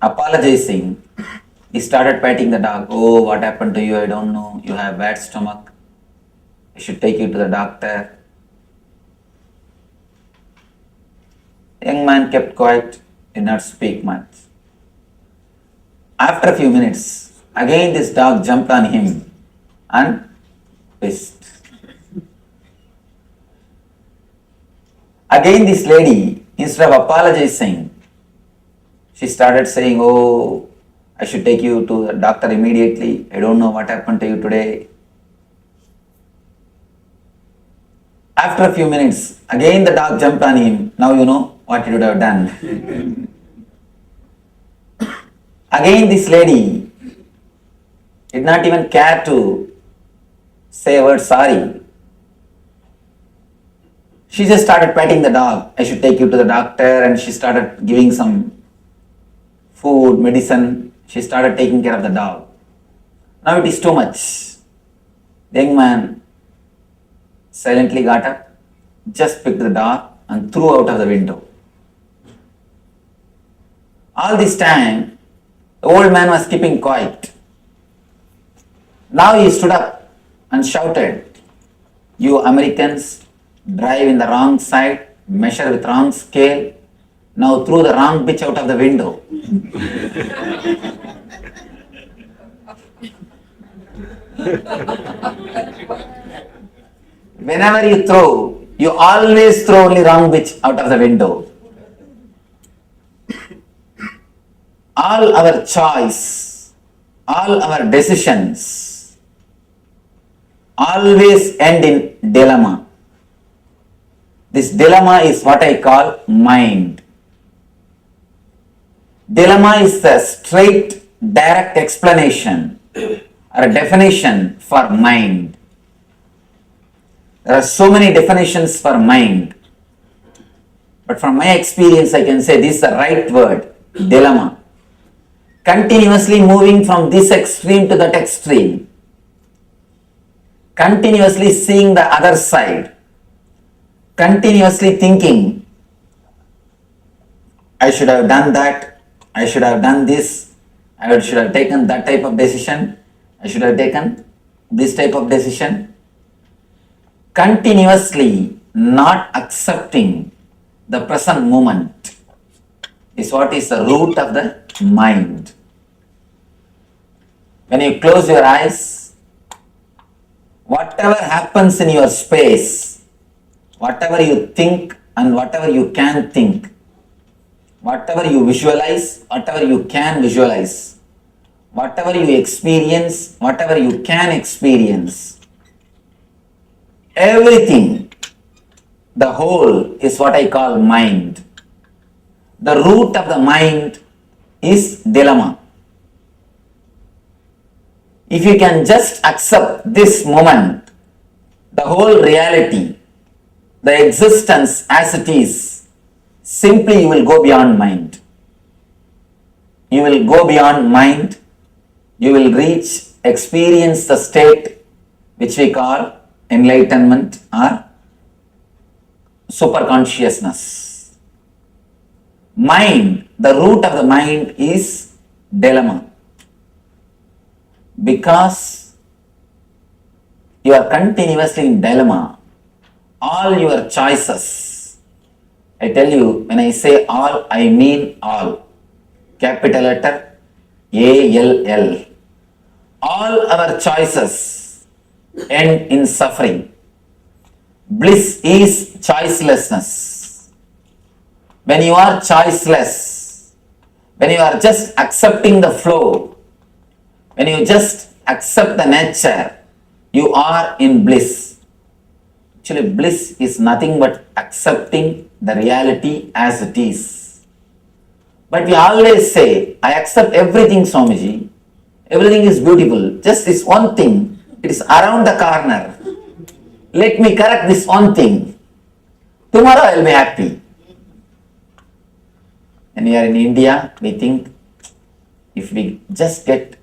apologizing, he started patting the dog. Oh, what happened to you? I don't know. You have bad stomach. I should take you to the doctor. The young man kept quiet, did not speak much. After a few minutes, again this dog jumped on him and pissed. Again this lady, instead of apologizing, she started saying, oh, I should take you to the doctor immediately. I don't know what happened to you today. After a few minutes, again the dog jumped on him. Now you know what you would have done. Again this lady did not even care to say a word sorry. She just started petting the dog. I should take you to the doctor, and she started giving some food, medicine. She started taking care of the dog. Now it is too much. The young man silently got up, just picked the dog and threw out of the window. All this time, the old man was keeping quiet. Now he stood up and shouted, you Americans drive in the wrong side, measure with wrong scale, now threw the wrong bitch out of the window. Whenever you throw, you always throw only wrong bitch out of the window. All our choice, all our decisions always end in dilemma. This dilemma is what I call mind. Dilemma is the straight, direct explanation or a definition for mind. There are so many definitions for mind, but from my experience I can say this is the right word, dilemma. Continuously moving from this extreme to that extreme, continuously seeing the other side, continuously thinking, I should have done that, I should have done this, I should have taken that type of decision, I should have taken this type of decision. Continuously not accepting the present moment is what is the root of the mind. When you close your eyes, whatever happens in your space, whatever you think and whatever you can think, whatever you visualize, whatever you can visualize, whatever you experience, whatever you can experience, Everything, the whole is what I call mind. The root of the mind is dilemma. If you can just accept this moment, the whole reality, the existence as it is, simply you will go beyond mind. You will go beyond mind, you will experience the state which we call enlightenment or superconsciousness. Mind, the root of the mind is dilemma. Because you are continuously in dilemma, all your choices, I tell you, when I say all, I mean all. Capital letter ALL. All our choices end in suffering. Bliss is choicelessness. When you are choiceless, when you are just accepting the flow, when you just accept the nature, you are in bliss. Actually, bliss is nothing but accepting the reality as it is. But we always say, I accept everything, Swamiji. Everything is beautiful. Just this one thing, it is around the corner. Let me correct this one thing. Tomorrow I will be happy. When we are in India, we think if we just get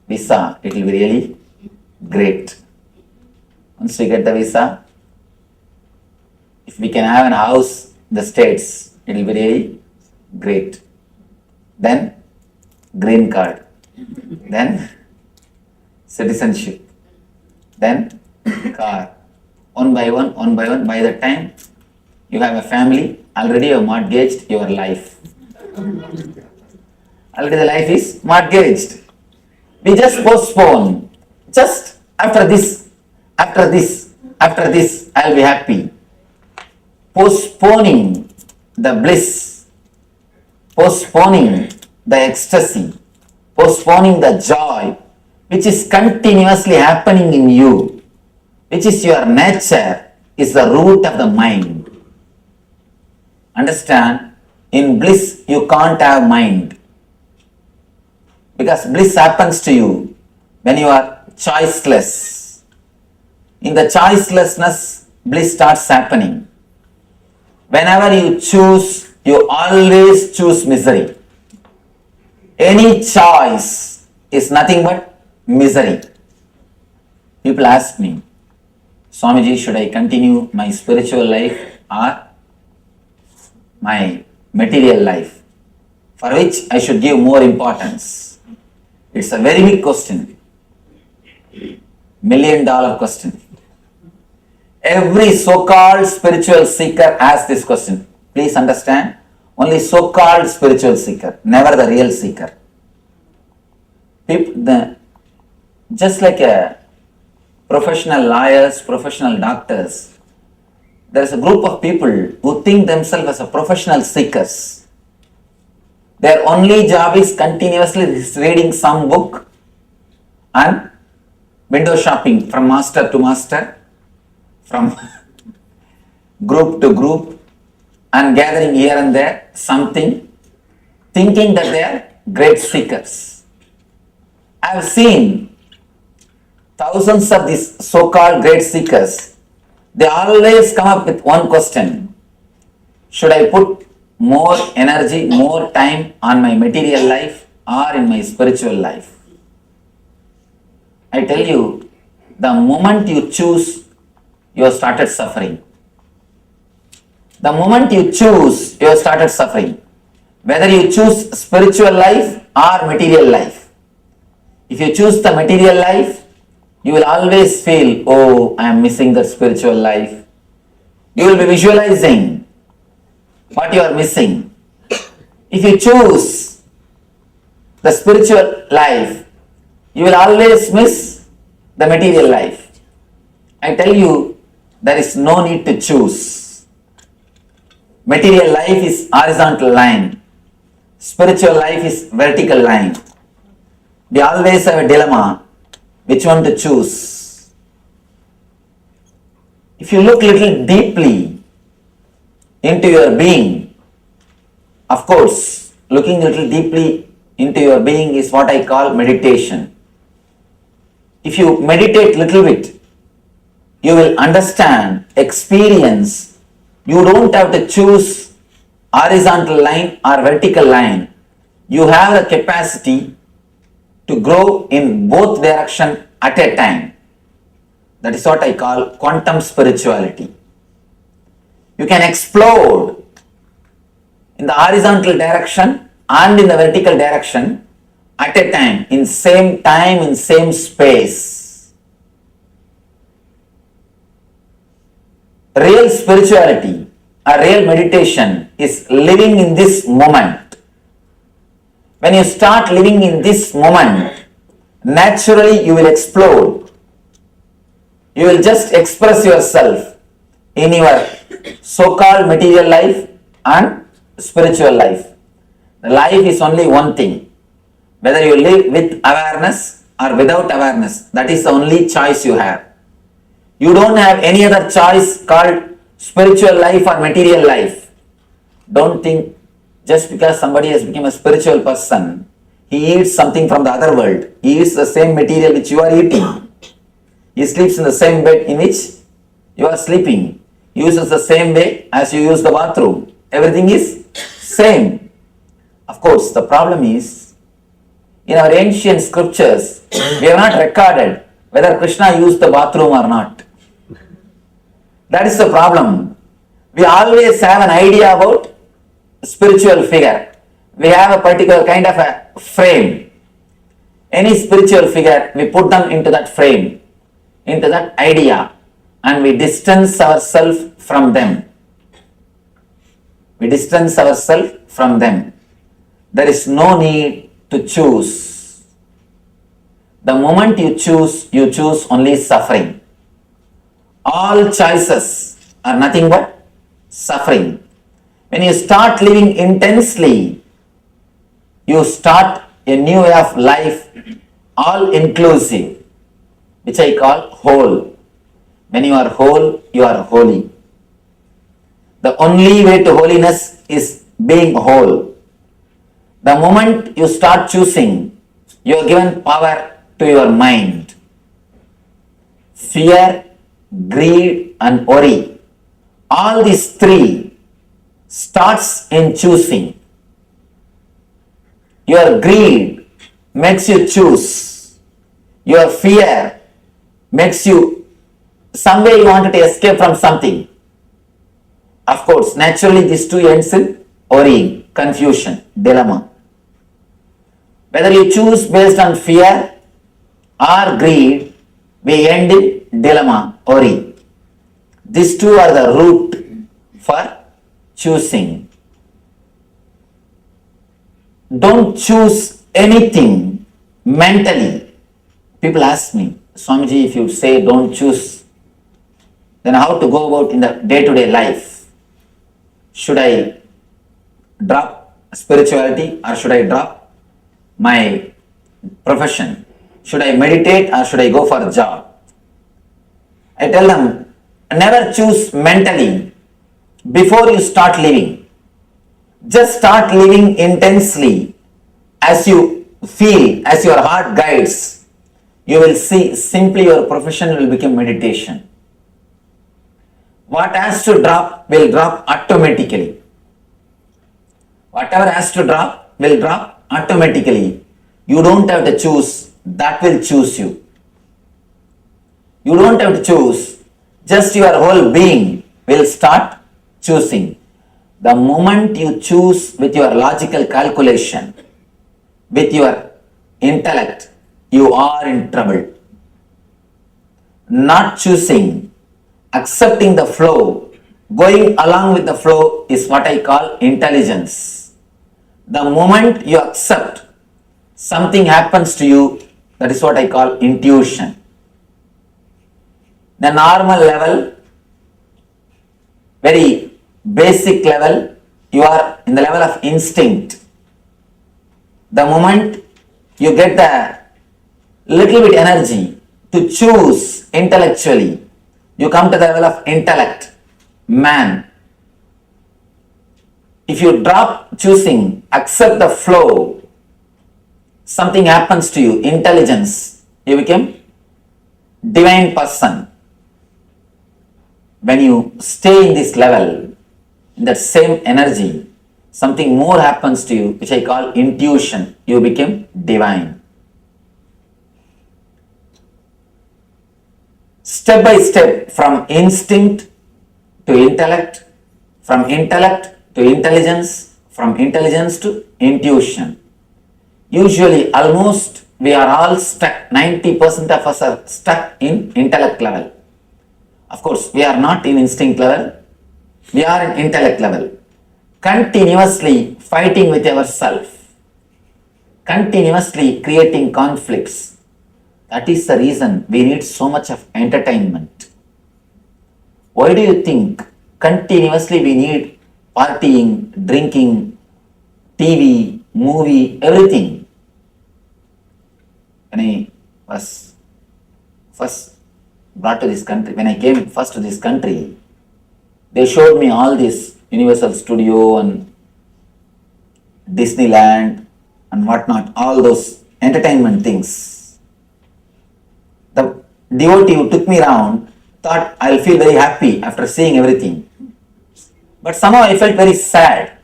visa, it will be really great. Once we get the visa, if we can have a house in the States, it will be really great. Then green card, then citizenship, then car. One by one, by the time you have a family, already you have mortgaged your life. Already the life is mortgaged. We just postpone. Just after this, I'll be happy. Postponing the bliss, postponing the ecstasy, postponing the joy, which is continuously happening in you, which is your nature, is the root of the mind. Understand? In bliss, you can't have mind. Because bliss happens to you when you are choiceless. In the choicelessness, bliss starts happening. Whenever you choose, you always choose misery. Any choice is nothing but misery. People ask me, Swamiji, should I continue my spiritual life or my material life? For which I should give more importance? It's a very big question. $1 million question. Every so-called spiritual seeker asks this question. Please understand, only so-called spiritual seeker, never the real seeker. People, just like professional lawyers, professional doctors, there is a group of people who think themselves as a professional seekers. Their only job is continuously reading some book and window shopping from master to master, from group to group, and gathering here and there something, thinking that they are great seekers. I have seen thousands of these so-called great seekers. They always come up with one question: should I put more energy, more time on my material life or in my spiritual life? I tell you, the moment you choose, you have started suffering. The moment you choose, you have started suffering. Whether you choose spiritual life or material life. If you choose the material life, you will always feel, oh, I am missing the spiritual life. You will be visualizing what you are missing. If you choose the spiritual life, you will always miss the material life. I tell you, there is no need to choose. Material life is horizontal line. Spiritual life is vertical line. We always have a dilemma, which one to choose. If you look little deeply into your being, of course, looking little deeply into your being is what I call meditation. If you meditate little bit, you will understand, experience. You don't have to choose horizontal line or vertical line. You have the capacity to grow in both directions at a time. That is what I call quantum spirituality. You can explode in the horizontal direction and in the vertical direction at a time, in same space. Real spirituality, a real meditation is living in this moment. When you start living in this moment, naturally you will explode. You will just express yourself in your so-called material life and spiritual life. The life is only one thing. Whether you live with awareness or without awareness, that is the only choice you have. You don't have any other choice called spiritual life or material life. Don't think just because somebody has become a spiritual person, he eats something from the other world. He eats the same material which you are eating. He sleeps in the same bed in which you are sleeping. He uses the same way as you use the bathroom. Everything is same. Of course, the problem is, in our ancient scriptures, we have not recorded whether Krishna used the bathroom or not. That is the problem. We always have an idea about spiritual figure. We have a particular kind of a frame. Any spiritual figure, we put them into that frame, into that idea, and we distance ourselves from them. We distance ourselves from them. There is no need to choose. The moment you choose only suffering. All choices are nothing but suffering. When you start living intensely, you start a new way of life, all inclusive, which I call whole. When you are whole, you are holy. The only way to holiness is being whole. The moment you start choosing, you are given power to your mind. Fear, greed and worry, all these three starts in choosing. Your greed makes you choose. Your fear makes you, some way you wanted to escape from something. Of course, naturally these two ends in worrying, confusion, dilemma. Whether you choose based on fear or greed, we end in dilemma, worry. These two are the root for choosing. Don't choose anything mentally. People ask me, Swamiji, if you say don't choose, then how to go about in the day-to-day life? Should I drop spirituality or should I drop my profession? Should I meditate or should I go for a job? I tell them, never choose mentally before you start living. Just start living intensely as you feel, as your heart guides. You will see simply your profession will become meditation. What has to drop will drop automatically. Whatever has to drop will drop automatically. You don't have to choose, that will choose you. You don't have to choose, just your whole being will start choosing. The moment you choose with your logical calculation, with your intellect, you are in trouble. Not choosing, accepting the flow, going along with the flow is what I call intelligence. The moment you accept, something happens to you, that is what I call intuition. The normal level, very basic level, you are in the level of instinct. The moment you get the little bit energy to choose intellectually, You come to the level of intellect, man. If you drop choosing, accept the flow, something happens to you, intelligence, you become divine person. When you stay in this level, in that same energy, something more happens to you, which I call intuition. You become divine. Step by step, from instinct to intellect, from intellect to intelligence, from intelligence to intuition. Usually, almost we are all stuck, 90% of us are stuck in intellect level. Of course, we are not in instinct level, we are in intellect level. Continuously fighting with yourself, continuously creating conflicts. That is the reason we need so much of entertainment. Why do you think continuously we need partying, drinking, TV, movie, everything? When I was first brought to this country, when I came first to this country, they showed me all this Universal Studio and Disneyland and whatnot, all those entertainment things. The devotee who took me around thought I'll feel very happy after seeing everything. But somehow I felt very sad.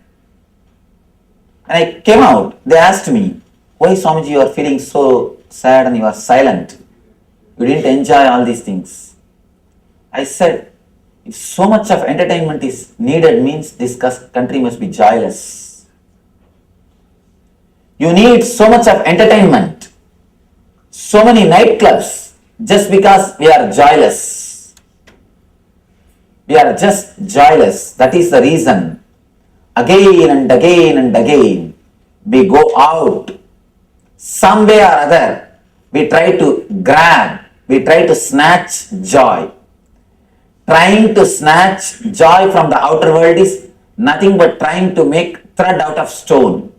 When I came out, they asked me, why Swamiji you are feeling so sad and you are silent? You didn't enjoy all these things. I said, if so much of entertainment is needed, means this country must be joyless. You need so much of entertainment, so many nightclubs, just because we are joyless. We are just joyless. That is the reason. Again and again and again, we go out. Some way or other, we try to grab, we try to snatch joy. Trying to snatch joy from the outer world is nothing but trying to make thread out of stone.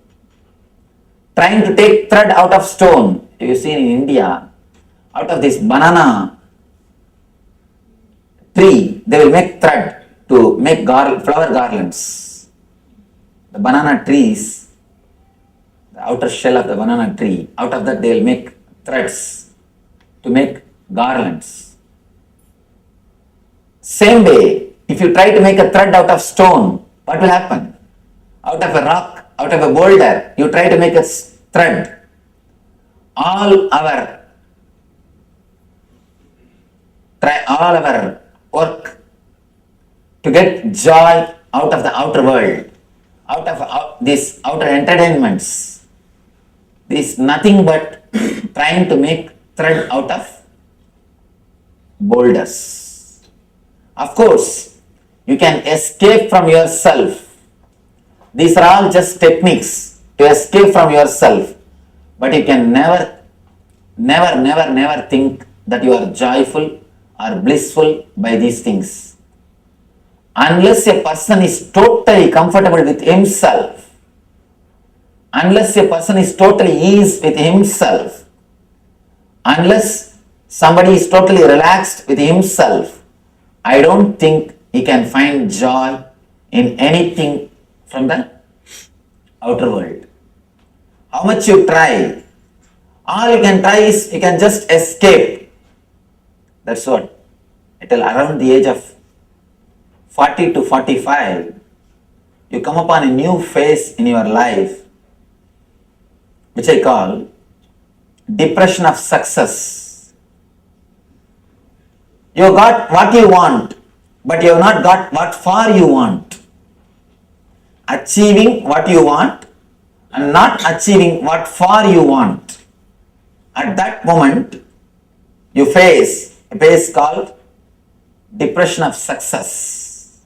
Trying to take thread out of stone. You see in India, out of this banana tree, they will make thread to make flower garlands. The banana trees, the outer shell of the banana tree, out of that they will make threads to make garlands. Same way, if you try to make a thread out of stone, what will happen? Out of a rock, out of a boulder, you try to make a thread. All our work to get joy out of the outer world, out of these outer entertainments, is nothing but trying to make thread out of boulders. Of course, you can escape from yourself. These are all just techniques to escape from yourself. But you can never think that you are joyful or blissful by these things. Unless a person is totally comfortable with himself, unless a person is totally ease with himself, unless somebody is totally relaxed with himself, I don't think he can find joy in anything from the outer world. How much you try, all you can try is you can just escape. That's what. Until around the age of 40 to 45, you come upon a new phase in your life, which I call depression of success. You got what you want, but you have not got what for you want. Achieving what you want and not achieving what for you want. At that moment, you face a phase called depression of success.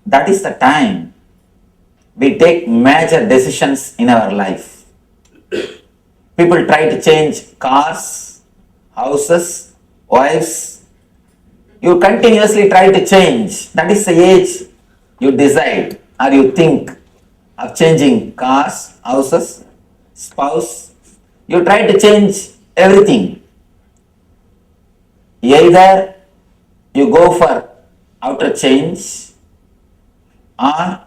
That is the time we take major decisions in our life. People try to change cars, houses, wives. You continuously try to change. That is the age you decide or you think of changing cars, houses, spouse. You try to change everything. Either you go for outer change, or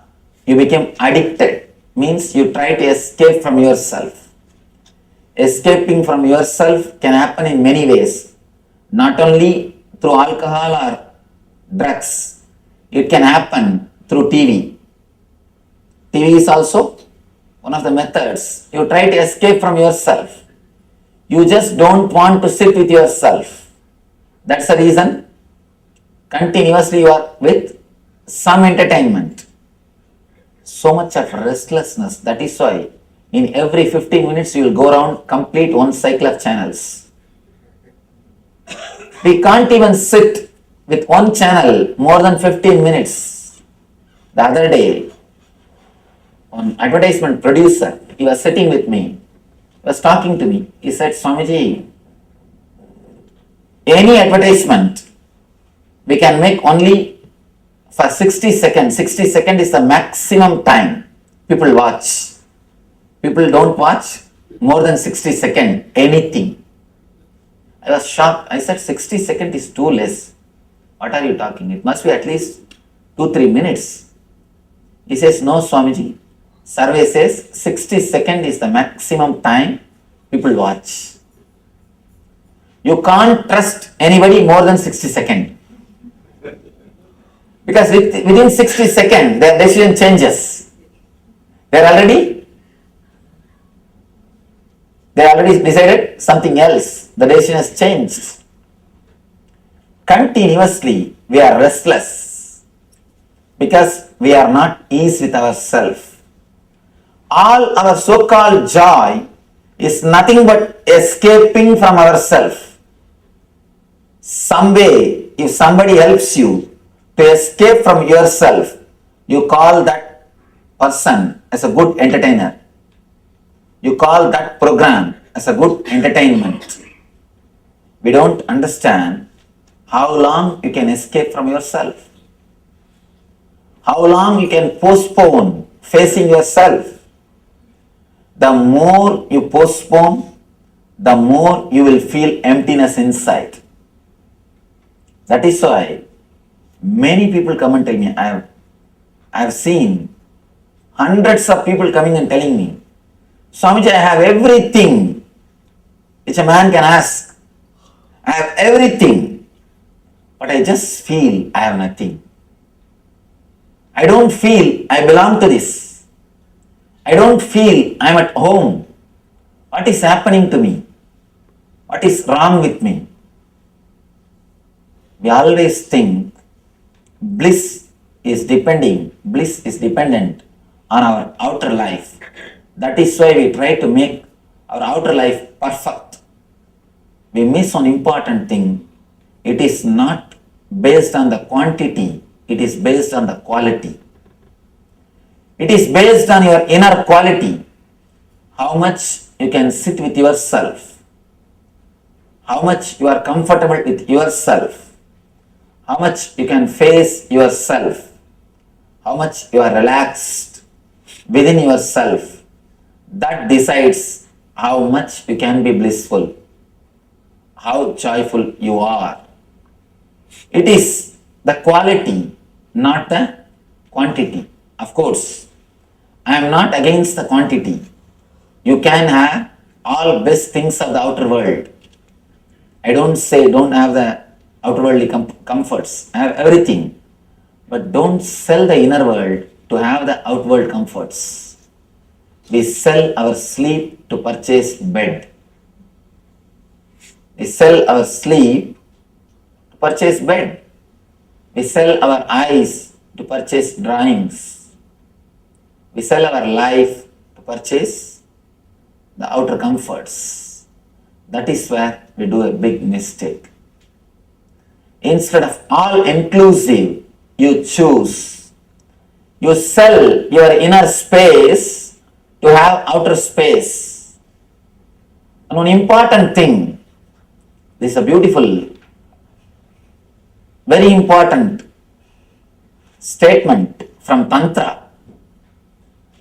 you become addicted, means you try to escape from yourself. Escaping from yourself can happen in many ways, not only through alcohol or drugs. It can happen through TV. TV is also one of the methods. You try to escape from yourself. You just don't want to sit with yourself. That's the reason continuously you are with some entertainment. So much of restlessness. That is why in every 15 minutes you will go around, complete one cycle of channels. We can't even sit with one channel more than 15 minutes. The other day, one advertisement producer, he was sitting with me, he was talking to me. He said, Swamiji, any advertisement we can make only for 60 seconds. 60 seconds is the maximum time people watch. People don't watch more than 60 seconds, anything. I was shocked. I said 60 seconds is too less. What are you talking? It must be at least 2-3 minutes. He says, no Swamiji. Survey says 60 seconds is the maximum time people watch. You can't trust anybody more than 60 seconds. Because within 60 seconds, their decision changes. They already decided something else. The decision has changed. Continuously, we are restless because we are not ease with ourselves. All our so-called joy is nothing but escaping from ourselves. Some way, if somebody helps you to escape from yourself, you call that person as a good entertainer. You call that program as a good entertainment. We don't understand how long you can escape from yourself. How long you can postpone facing yourself. The more you postpone, the more you will feel emptiness inside. That is why many people come and tell me, I have seen hundreds of people coming and telling me, Swamiji, I have everything which a man can ask. I have everything, but I just feel I have nothing. I don't feel I belong to this. I don't feel I am at home. What is happening to me? What is wrong with me? We always think bliss is dependent on our outer life. That is why we try to make our outer life perfect. We miss one important thing. It is not based on the quantity, it is based on the quality. It is based on your inner quality. How much you can sit with yourself. How much you are comfortable with yourself. How much you can face yourself. How much you are relaxed within yourself. That decides how much you can be blissful. How joyful you are. It is the quality, not the quantity. Of course, I am not against the quantity. You can have all best things of the outer world. I don't say don't have the outer worldly comforts. I have everything. But don't sell the inner world to have the outward comforts. We sell our sleep to purchase bed. We sell our sleep to purchase bed. We sell our eyes to purchase drawings. We sell our life to purchase the outer comforts. That is where we do a big mistake. Instead of all inclusive, you choose. You sell your inner space to have outer space. And one important thing, this is a beautiful, very important statement from Tantra.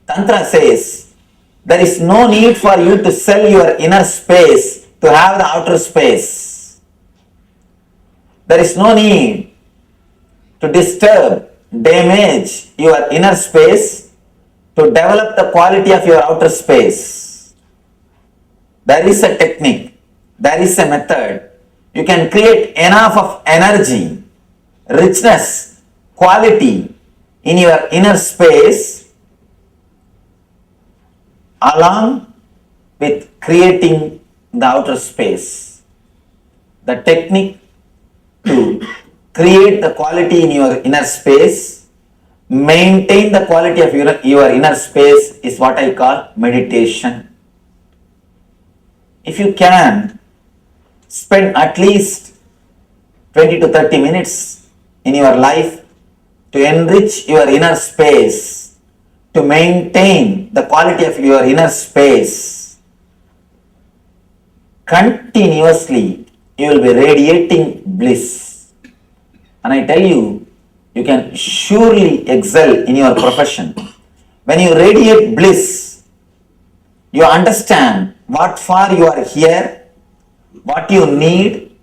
Tantra says, there is no need for you to sell your inner space to have the outer space. There is no need to disturb, damage your inner space, to develop the quality of your outer space. There is a technique, there is a method. You can create enough of energy, richness, quality in your inner space along with creating the outer space. The technique to create the quality in your inner space, maintain the quality of your inner space is what I call meditation. If you can spend at least 20 to 30 minutes in your life to enrich your inner space, to maintain the quality of your inner space, continuously you will be radiating bliss. And I tell you, you can surely excel in your profession. When you radiate bliss, you understand what for you are here, what you need,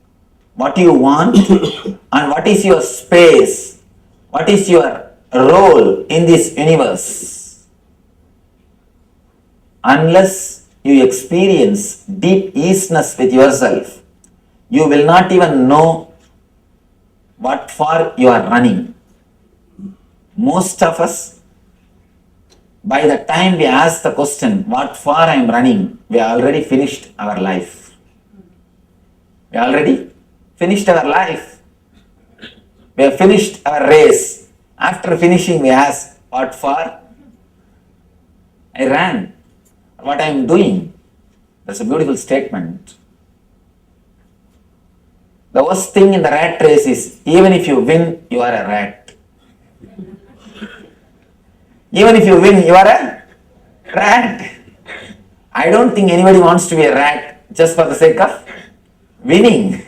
what you want, and what is your space, what is your role in this universe. Unless you experience deep easiness with yourself, you will not even know what for you are running. Most of us, by the time we ask the question, what for I am running, we have already finished our life. We already finished our life. We have finished our race. After finishing, we ask, what for? I ran. What I am doing? That's a beautiful statement. The worst thing in the rat race is, even if you win, you are a rat. Even if you win, you are a rat. I don't think anybody wants to be a rat just for the sake of winning.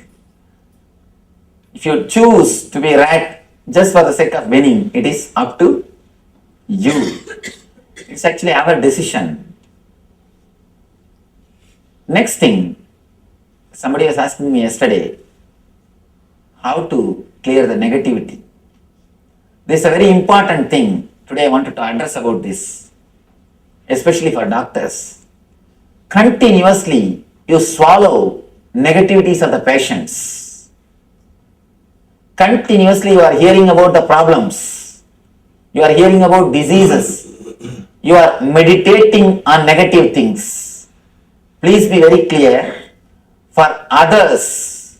If you choose to be a rat just for the sake of winning, it is up to you. It's actually our decision. Next thing, somebody was asking me yesterday, how to clear the negativity. This is a very important thing. Today I wanted to address about this, especially for doctors. Continuously you swallow negativities of the patients. Continuously you are hearing about the problems. You are hearing about diseases. You are meditating on negative things. Please be very clear. For others,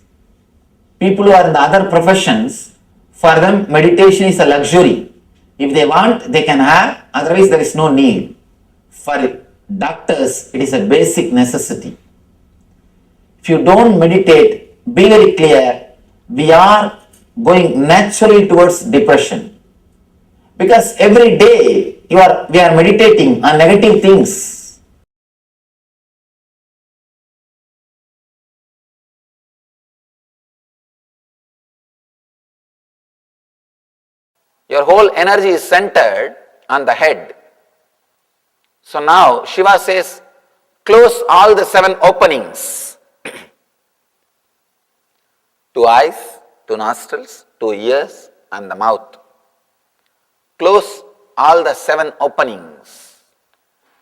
people who are in the other professions, for them meditation is a luxury. If they want, they can have, otherwise there is no need. For doctors, it is a basic necessity. If you don't meditate, be very clear, we are going naturally towards depression. Because every day we are meditating on negative things. Your whole energy is centered on the head. So now Shiva says, close all the 7 openings. 2 eyes, 2 nostrils, 2 ears and the mouth. Close all the 7 openings.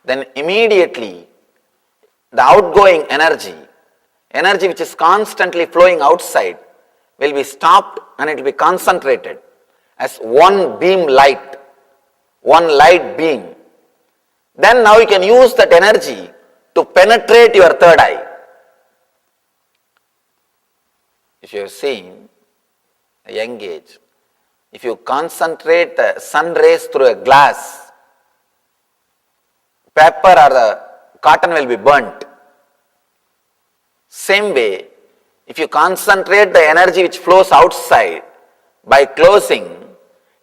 Then immediately the outgoing energy which is constantly flowing outside, will be stopped and it will be concentrated as one beam light, one light beam. Then now you can use that energy to penetrate your third eye. If you have seen a young age, if you concentrate the sun rays through a glass, paper or the cotton will be burnt. Same way, if you concentrate the energy which flows outside by closing,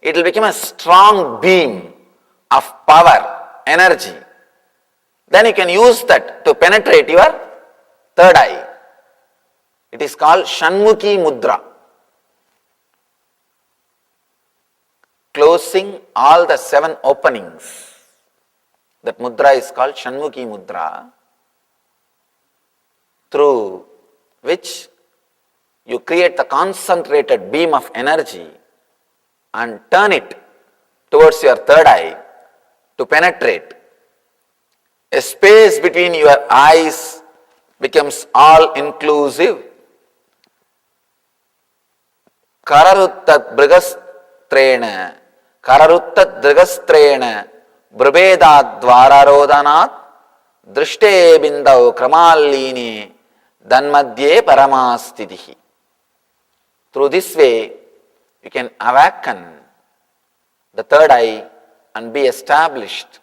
it will become a strong beam of power, energy. Then you can use that to penetrate your third eye. It is called Shanmukhi Mudra. Closing all the 7 openings. That mudra is called Shanmukhi Mudra, through which you create the concentrated beam of energy and turn it towards your third eye to penetrate. A space between your eyes becomes all-inclusive. Kararuttat brigastrena, kararuttat brigastrena, brubedad dvararodhanat, drishte bindau kramalini, danmadye paramastitihi. Through this way, you can awaken the third eye and be established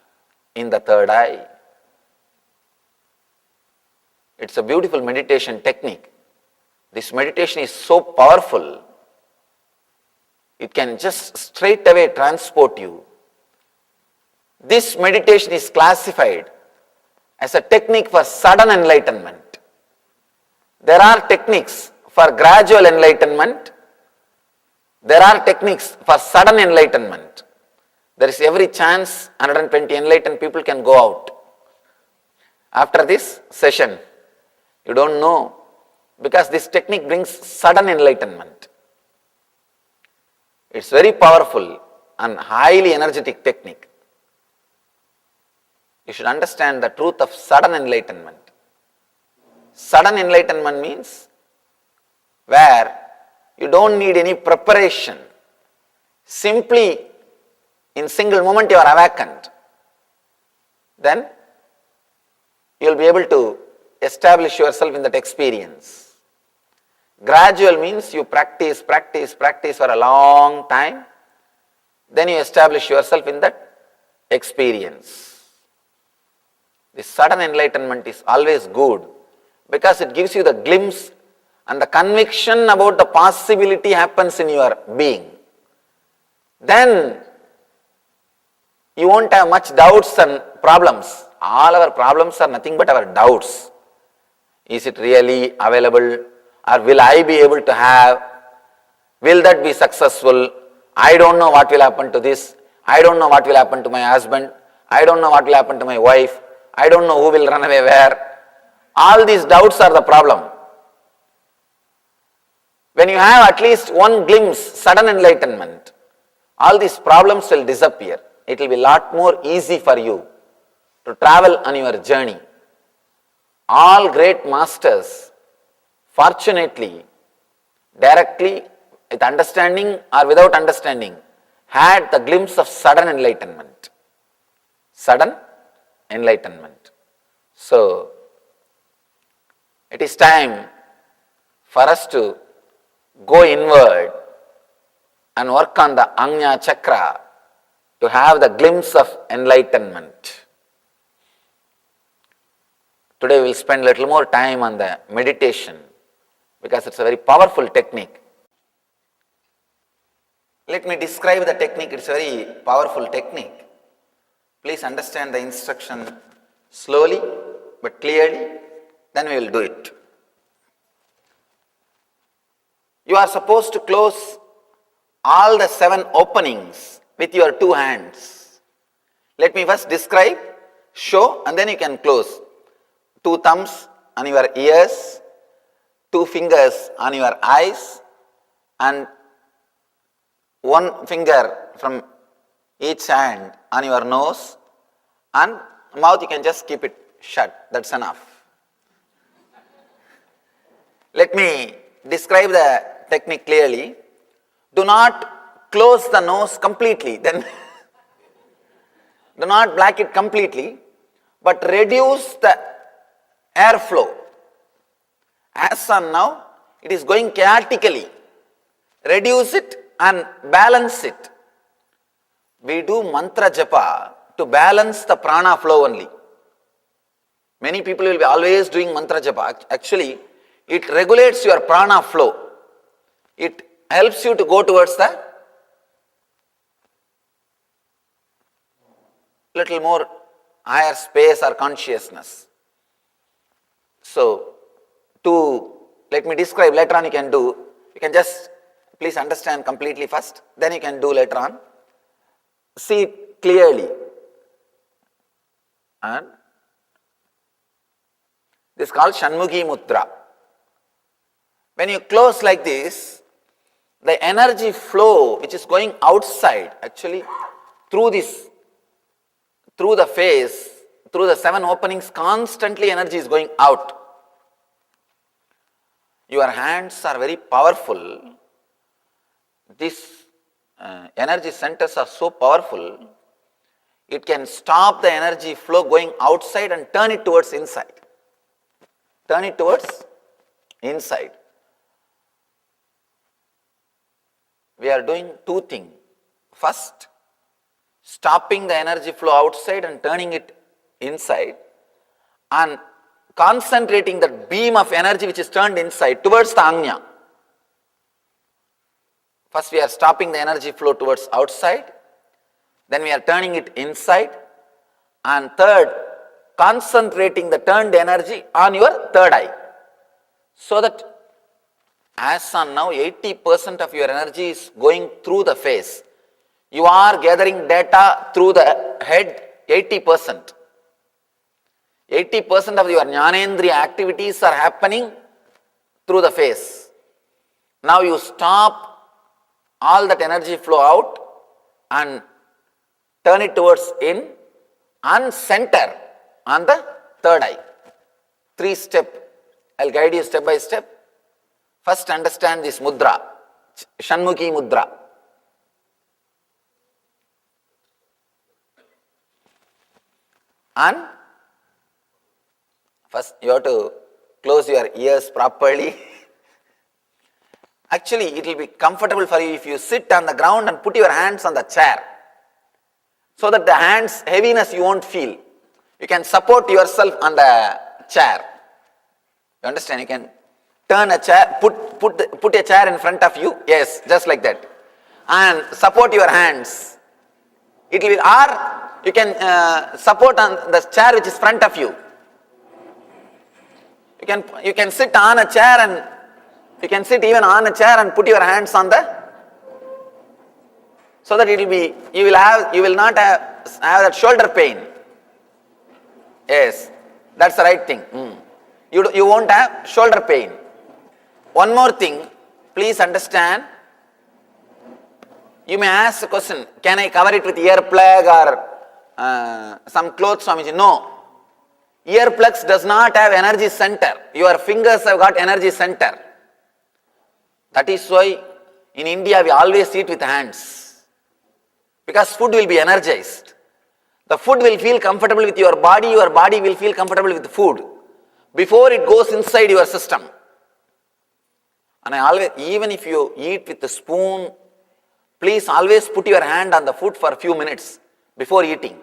in the third eye. It's a beautiful meditation technique. This meditation is so powerful, it can just straight away transport you. This meditation is classified as a technique for sudden enlightenment. There are techniques for gradual enlightenment. There are techniques for sudden enlightenment. There is every chance 120 enlightened people can go out. After this session, you don't know, because this technique brings sudden enlightenment. It's very powerful and highly energetic technique. You should understand the truth of sudden enlightenment. Sudden enlightenment means where you don't need any preparation. Simply in single moment you are awakened. Then you will be able to establish yourself in that experience. Gradual means you practice for a long time. Then you establish yourself in that experience. This sudden enlightenment is always good because it gives you the glimpse and the conviction about the possibility happens in your being. Then you won't have much doubts and problems. All our problems are nothing but our doubts. Is it really available, or will I be able to have? Will that be successful? I don't know what will happen to this. I don't know what will happen to my husband. I don't know what will happen to my wife. I don't know who will run away where. All these doubts are the problem. When you have at least one glimpse, sudden enlightenment, all these problems will disappear. It will be a lot more easy for you to travel on your journey. All great masters, fortunately, directly, with understanding or without understanding, had the glimpse of sudden enlightenment. Sudden enlightenment. So, it is time for us to go inward and work on the Ajna Chakra to have the glimpse of enlightenment. Today we will spend a little more time on the meditation because it's a very powerful technique. Let me describe the technique. It's a very powerful technique. Please understand the instruction slowly but clearly, then we will do it. You are supposed to close all the 7 openings with your 2 hands. Let me first describe, show, and then you can close. 2 thumbs on your ears, 2 fingers on your eyes, and 1 finger from each hand on your nose, and mouth you can just keep it shut. That's enough. Let me describe the technique clearly. Do not close the nose completely, then do not block it completely, but reduce the airflow. As on now, it is going chaotically. Reduce it and balance it. We do mantra japa to balance the prana flow only. Many people will be always doing mantra japa. Actually, it regulates your prana flow. It helps you to go towards the little more higher space or consciousness. So, let me describe, later on you can do, you can just please understand completely first, then you can do later on. See it clearly. And this is called Shanmukhi Mudra. When you close like this, the energy flow which is going outside, actually through the face, through the 7 openings, constantly energy is going out. Your hands are very powerful. These energy centers are so powerful, it can stop the energy flow going outside and turn it towards inside. Turn it towards inside. We are doing 2 things. First, stopping the energy flow outside and turning it inside, and concentrating that beam of energy which is turned inside towards the Anya. First we are stopping the energy flow towards outside, then we are turning it inside, and third, concentrating the turned energy on your third eye. So that as on now 80% of your energy is going through the face. You are gathering data through the head, 80%. 80% of your Jnanendriya activities are happening through the face. Now you stop all that energy flow out and turn it towards in and center on the third eye. 3 steps. I'll guide you step by step. First understand this mudra, Shanmukhi mudra. And first you have to close your ears properly. Actually, it will be comfortable for you if you sit on the ground and put your hands on the chair, so that the hands heaviness you won't feel. You can support yourself on the chair. You understand? You can turn a chair, put a chair in front of you. Yes, just like that, and support your hands. It will, or you can support on the chair which is front of you. You can sit on a chair, and you can sit even on a chair and put your hands on the, so that it will be, you will not have that shoulder pain. Yes, that's the right thing. You won't have shoulder pain. One more thing, please understand. You may ask the question, can I cover it with earplug or some clothes, Swamiji? No. Earplugs does not have energy center. Your fingers have got energy center. That is why in India we always eat with hands. Because food will be energized. The food will feel comfortable with your body will feel comfortable with the food before it goes inside your system. And I always, even if you eat with a spoon, please always put your hand on the food for a few minutes before eating.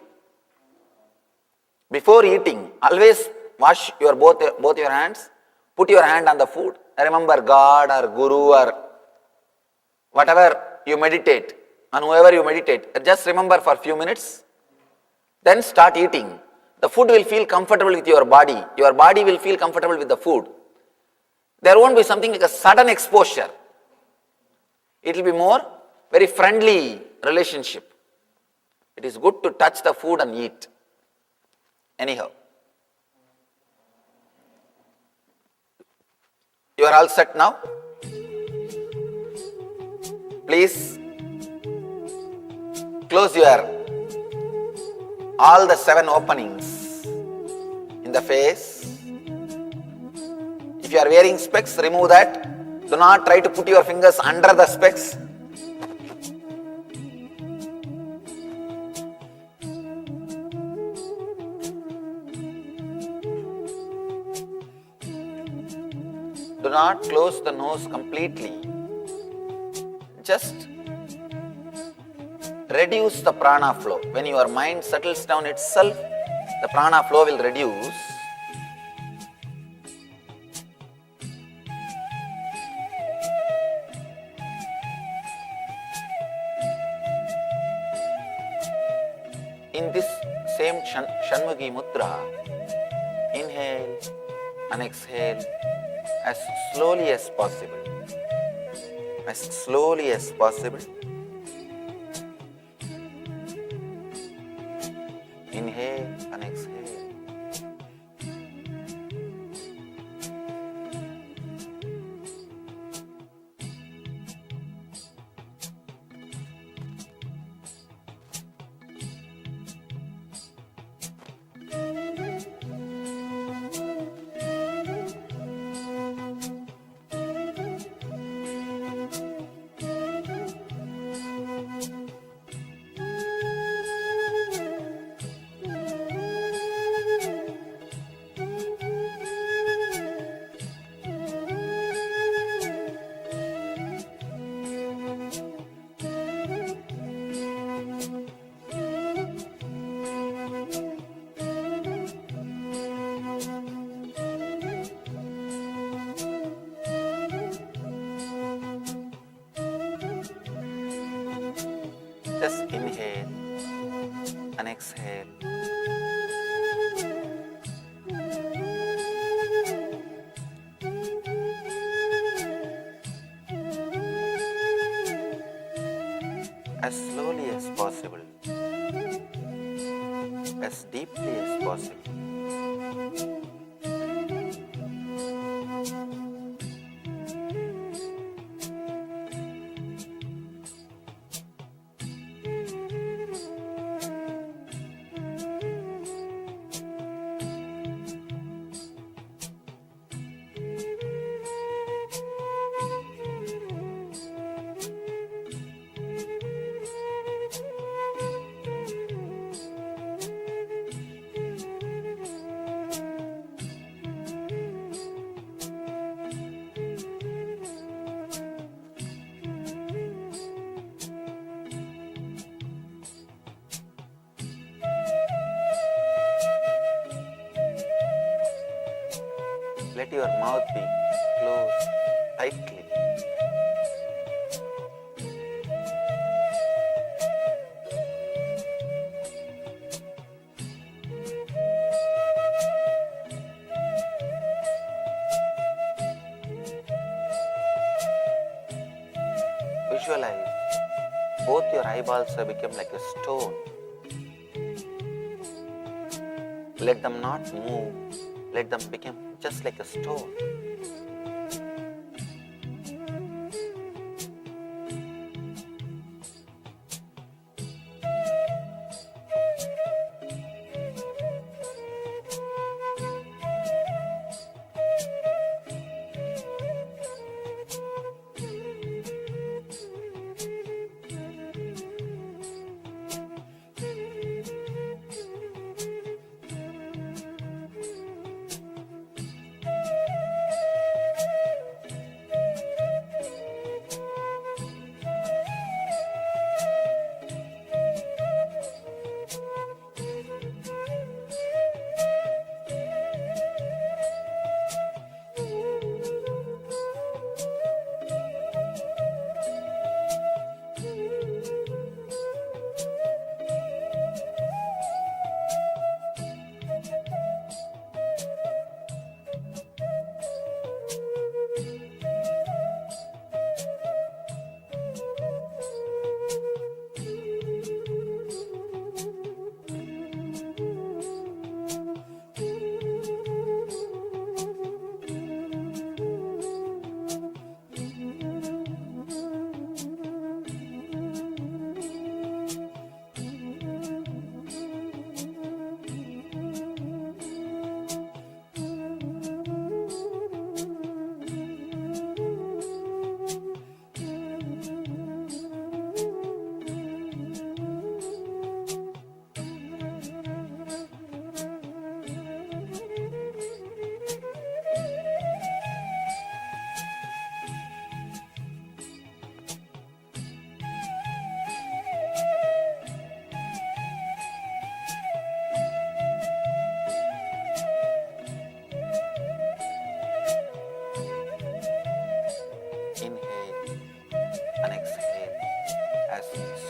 Before eating, always wash your both your hands, put your hand on the food. Remember God or Guru or whatever you meditate, and whoever you meditate, just remember for a few minutes, then start eating. The food will feel comfortable with your body will feel comfortable with the food. There won't be something like a sudden exposure. It will be more very friendly relationship. It is good to touch the food and eat. Anyhow, you are all set now? Please close all the 7 openings in the face. If you are wearing specs, remove that. Do not try to put your fingers under the specs. Do not close the nose completely. Just reduce the prana flow. When your mind settles down itself, the prana flow will reduce. In this same Shanmukhi Mudra, inhale and exhale as slowly as possible. As slowly as possible. Inhale and exhale. Just inhale and exhale. As slowly as possible, as deeply as possible. Let your mouth be closed tightly. Visualize both your eyeballs have become like a stone. Let them not move. Let them become just like a stone.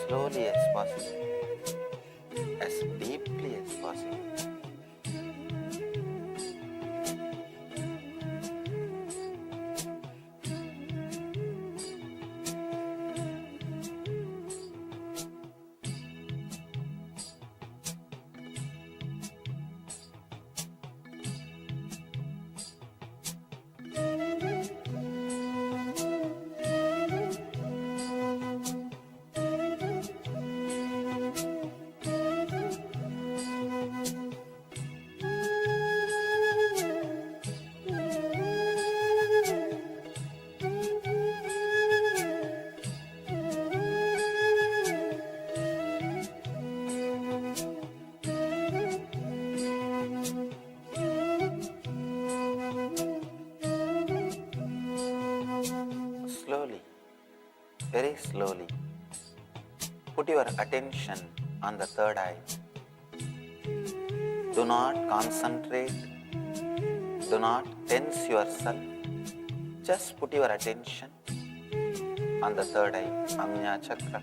Slowly as possible, as deeply as possible. Slowly, very slowly, put your attention on the third eye. Do not concentrate, do not tense yourself. Just put your attention on the third eye, Ajna Chakra.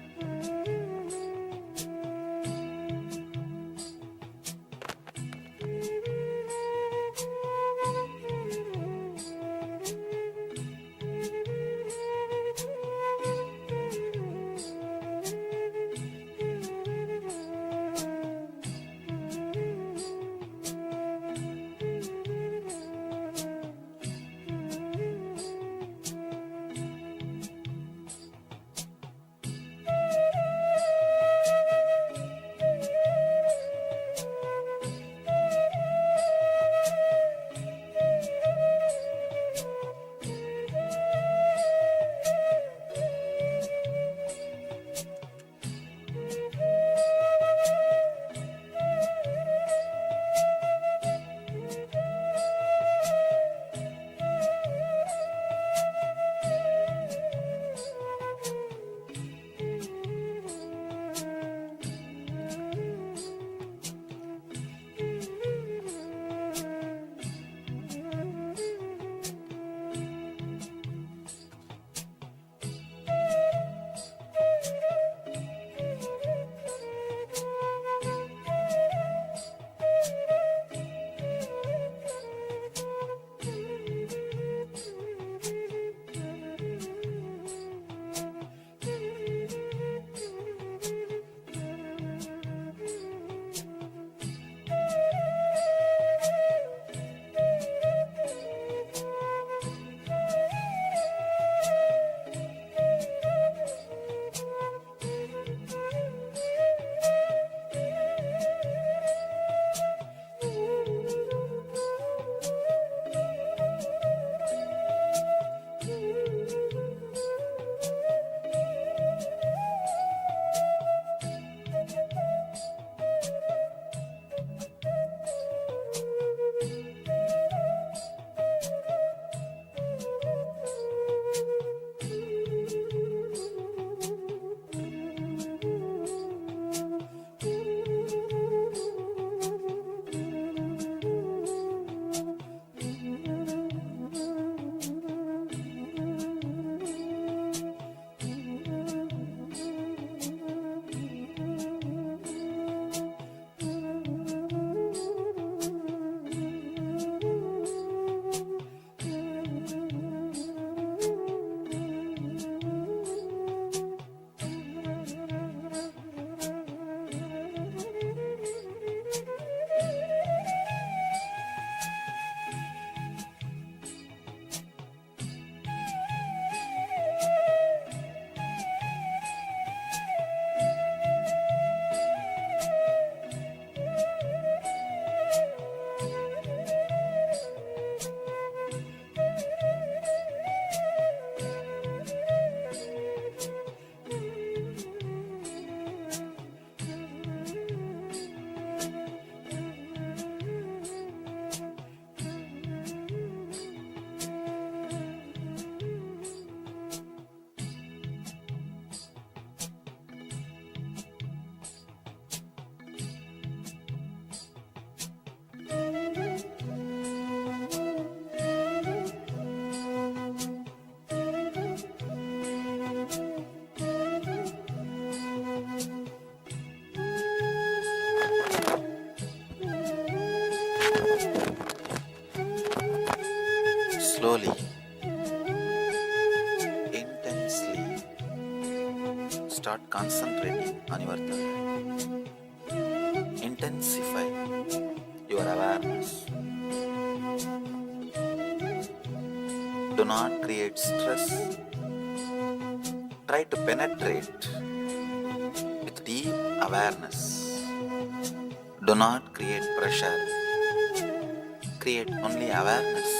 Slowly, intensely start concentrating on your third eye. Intensify your awareness. Do not create stress. Try to penetrate with deep awareness. Do not create pressure. Create only awareness.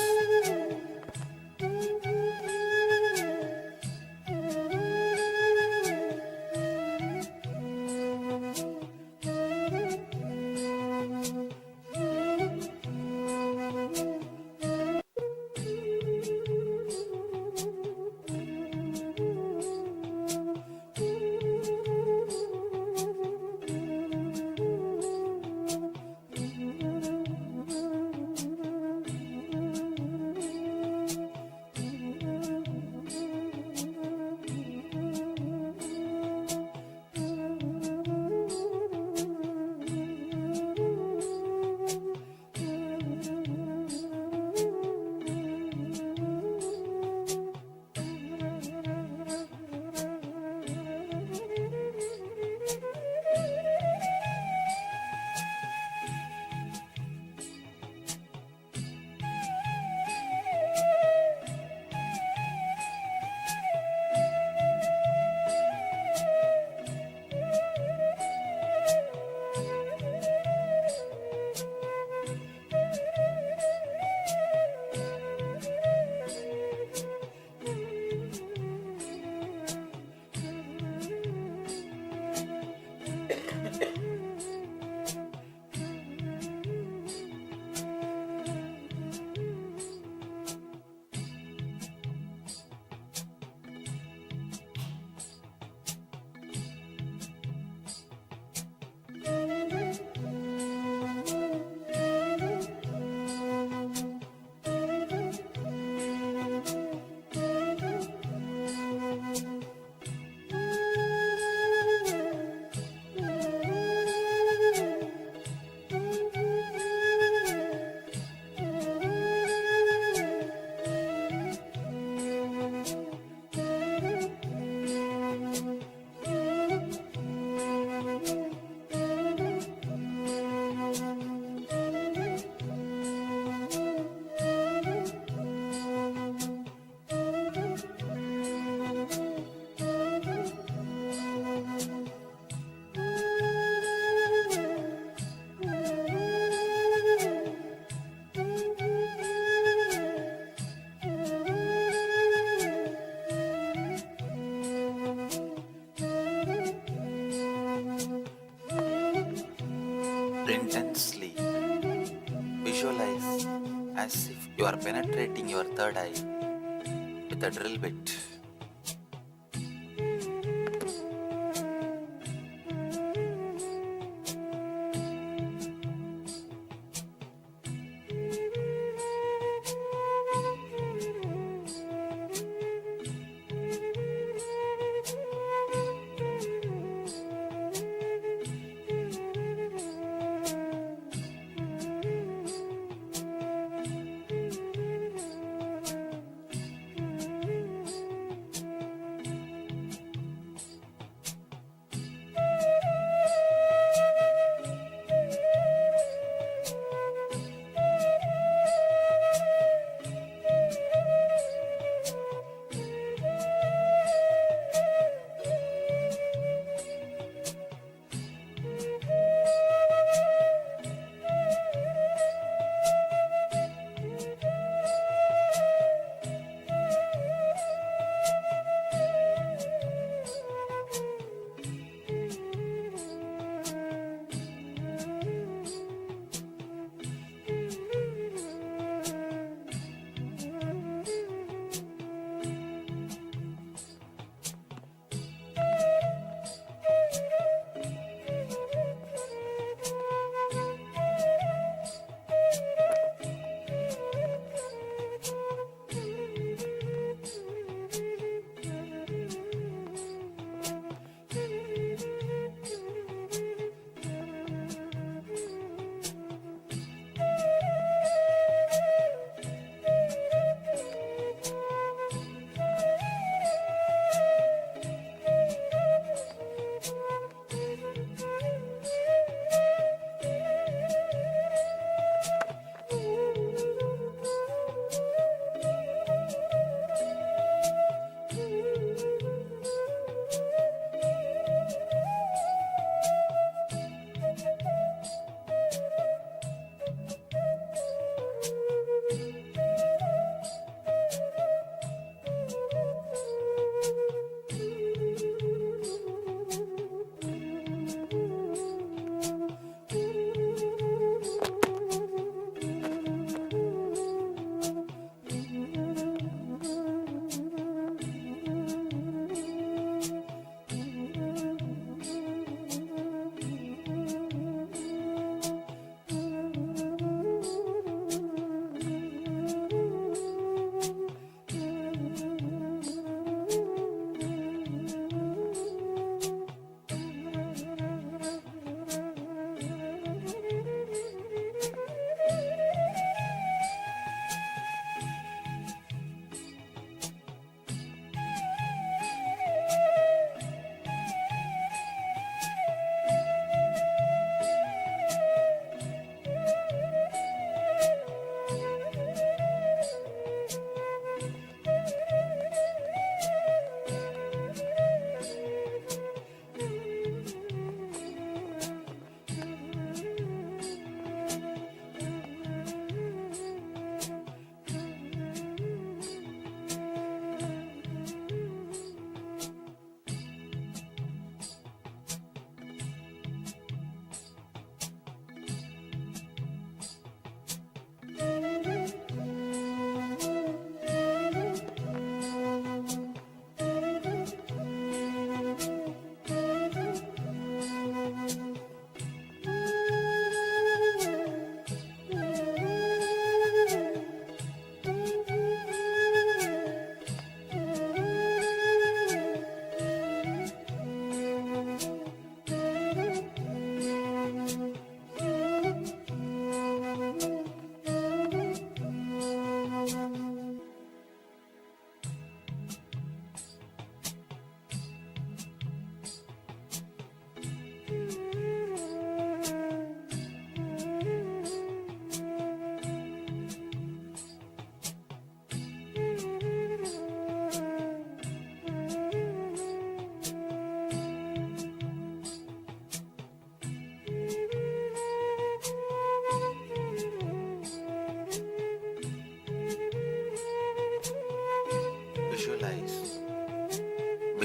Intensely visualize as if you are penetrating your third eye with a drill bit.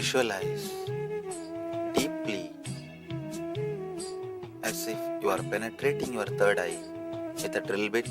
Visualize deeply as if you are penetrating your third eye with a drill bit.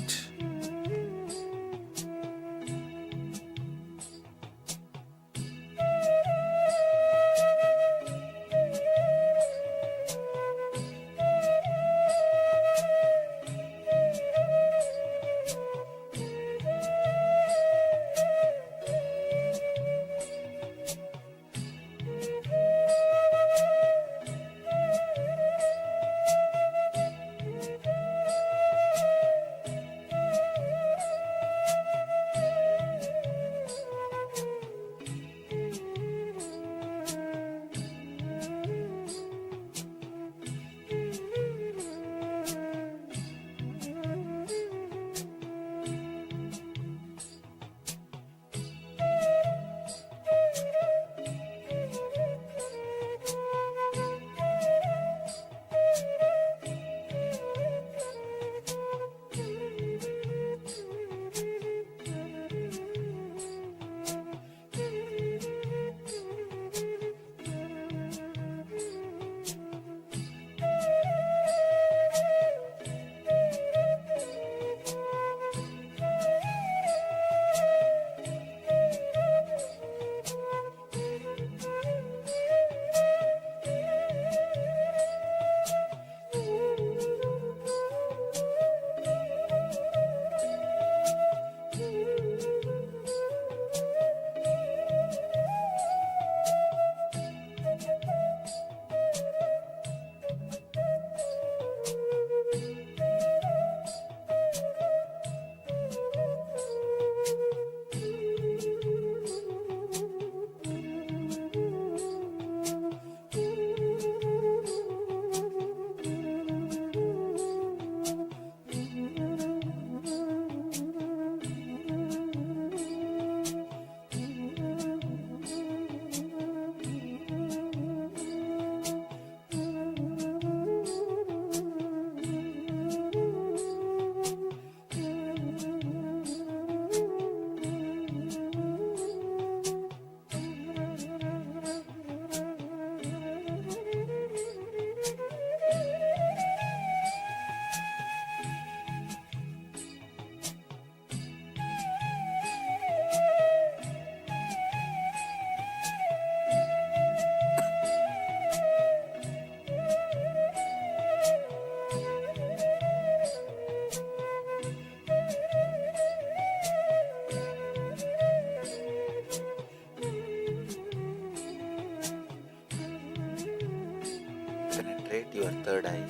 Penetrate your third eye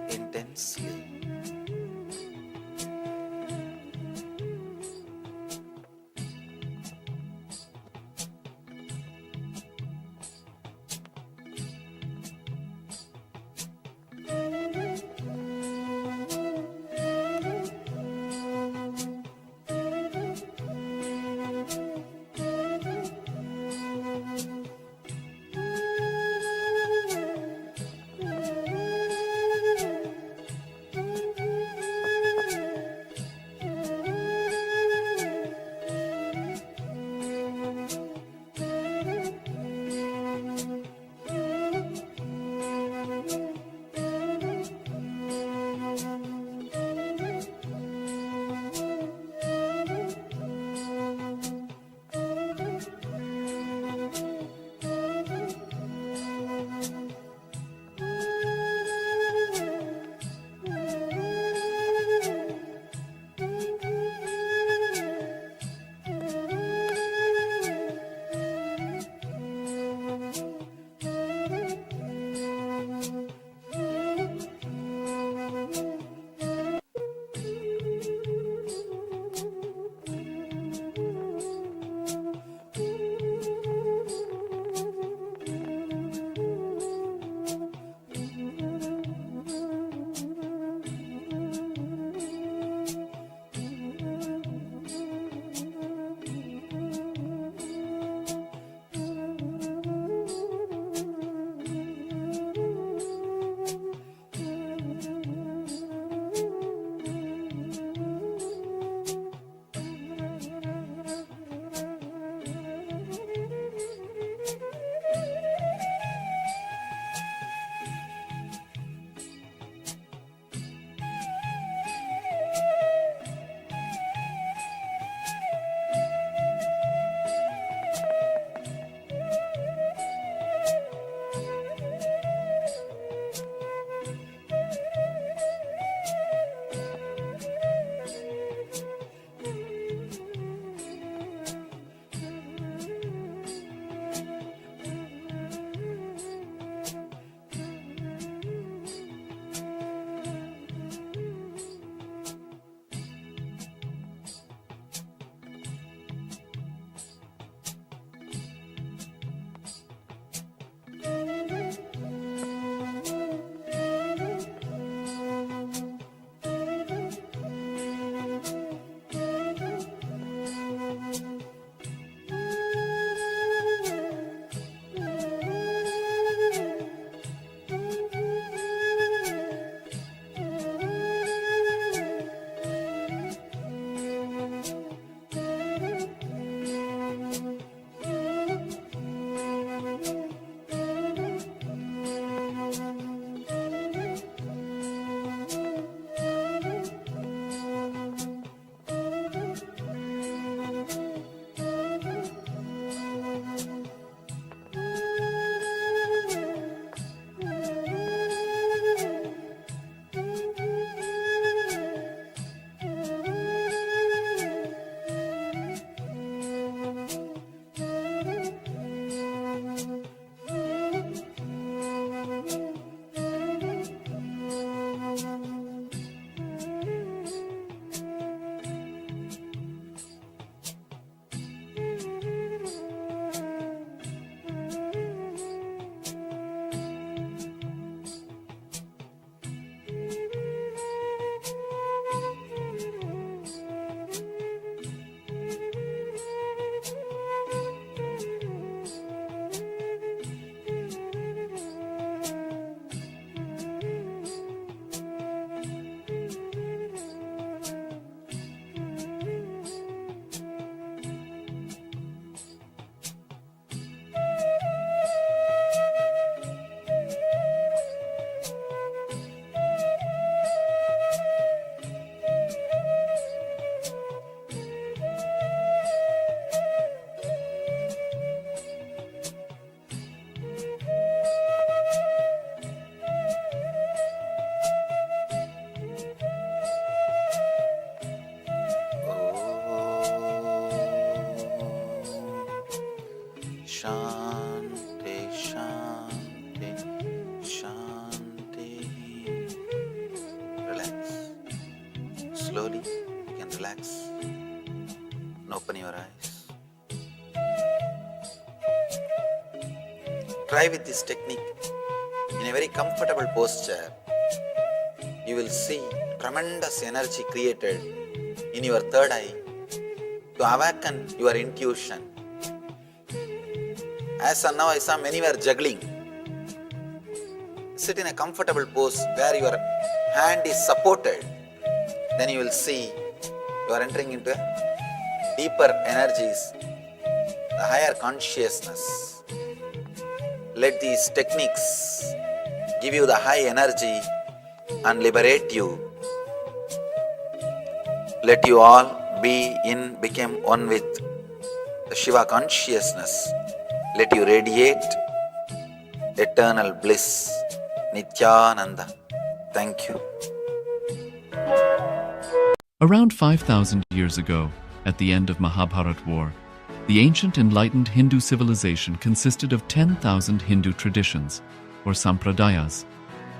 intensely. Shanti, Shanti, Shanti. Relax. Slowly, you can relax and open your eyes. Try with this technique in a very comfortable posture. You will see tremendous energy created in your third eye to awaken your intuition. As of now, I saw many were juggling. Sit in a comfortable pose where your hand is supported. Then you will see you are entering into deeper energies, the higher consciousness. Let these techniques give you the high energy and liberate you. Let you all become one with the Shiva consciousness. Let you radiate eternal bliss. Nithyananda. Thank you. Around 5,000 years ago, at the end of Mahabharat War, the ancient enlightened Hindu civilization consisted of 10,000 Hindu traditions, or sampradayas,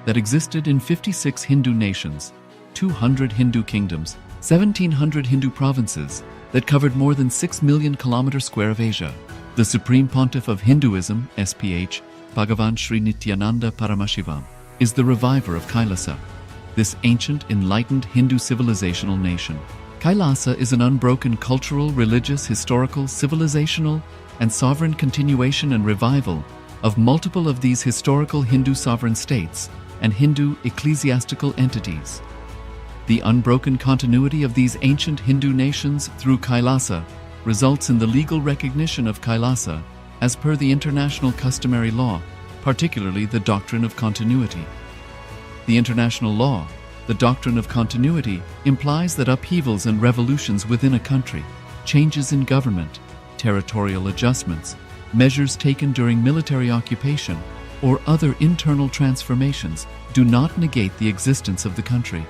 that existed in 56 Hindu nations, 200 Hindu kingdoms, 1,700 Hindu provinces that covered more than 6 million kilometers square of Asia. The Supreme Pontiff of Hinduism, SPH, Bhagavan Sri Nithyananda Paramashivoham, is the reviver of KAILASA, this ancient enlightened Hindu civilizational nation. KAILASA is an unbroken cultural, religious, historical, civilizational, and sovereign continuation and revival of multiple of these historical Hindu sovereign states and Hindu ecclesiastical entities. The unbroken continuity of these ancient Hindu nations through KAILASA results in the legal recognition of KAILASA as per the international customary law, particularly the doctrine of continuity. The international law, the doctrine of continuity, implies that upheavals and revolutions within a country, changes in government, territorial adjustments, measures taken during military occupation, or other internal transformations do not negate the existence of the country.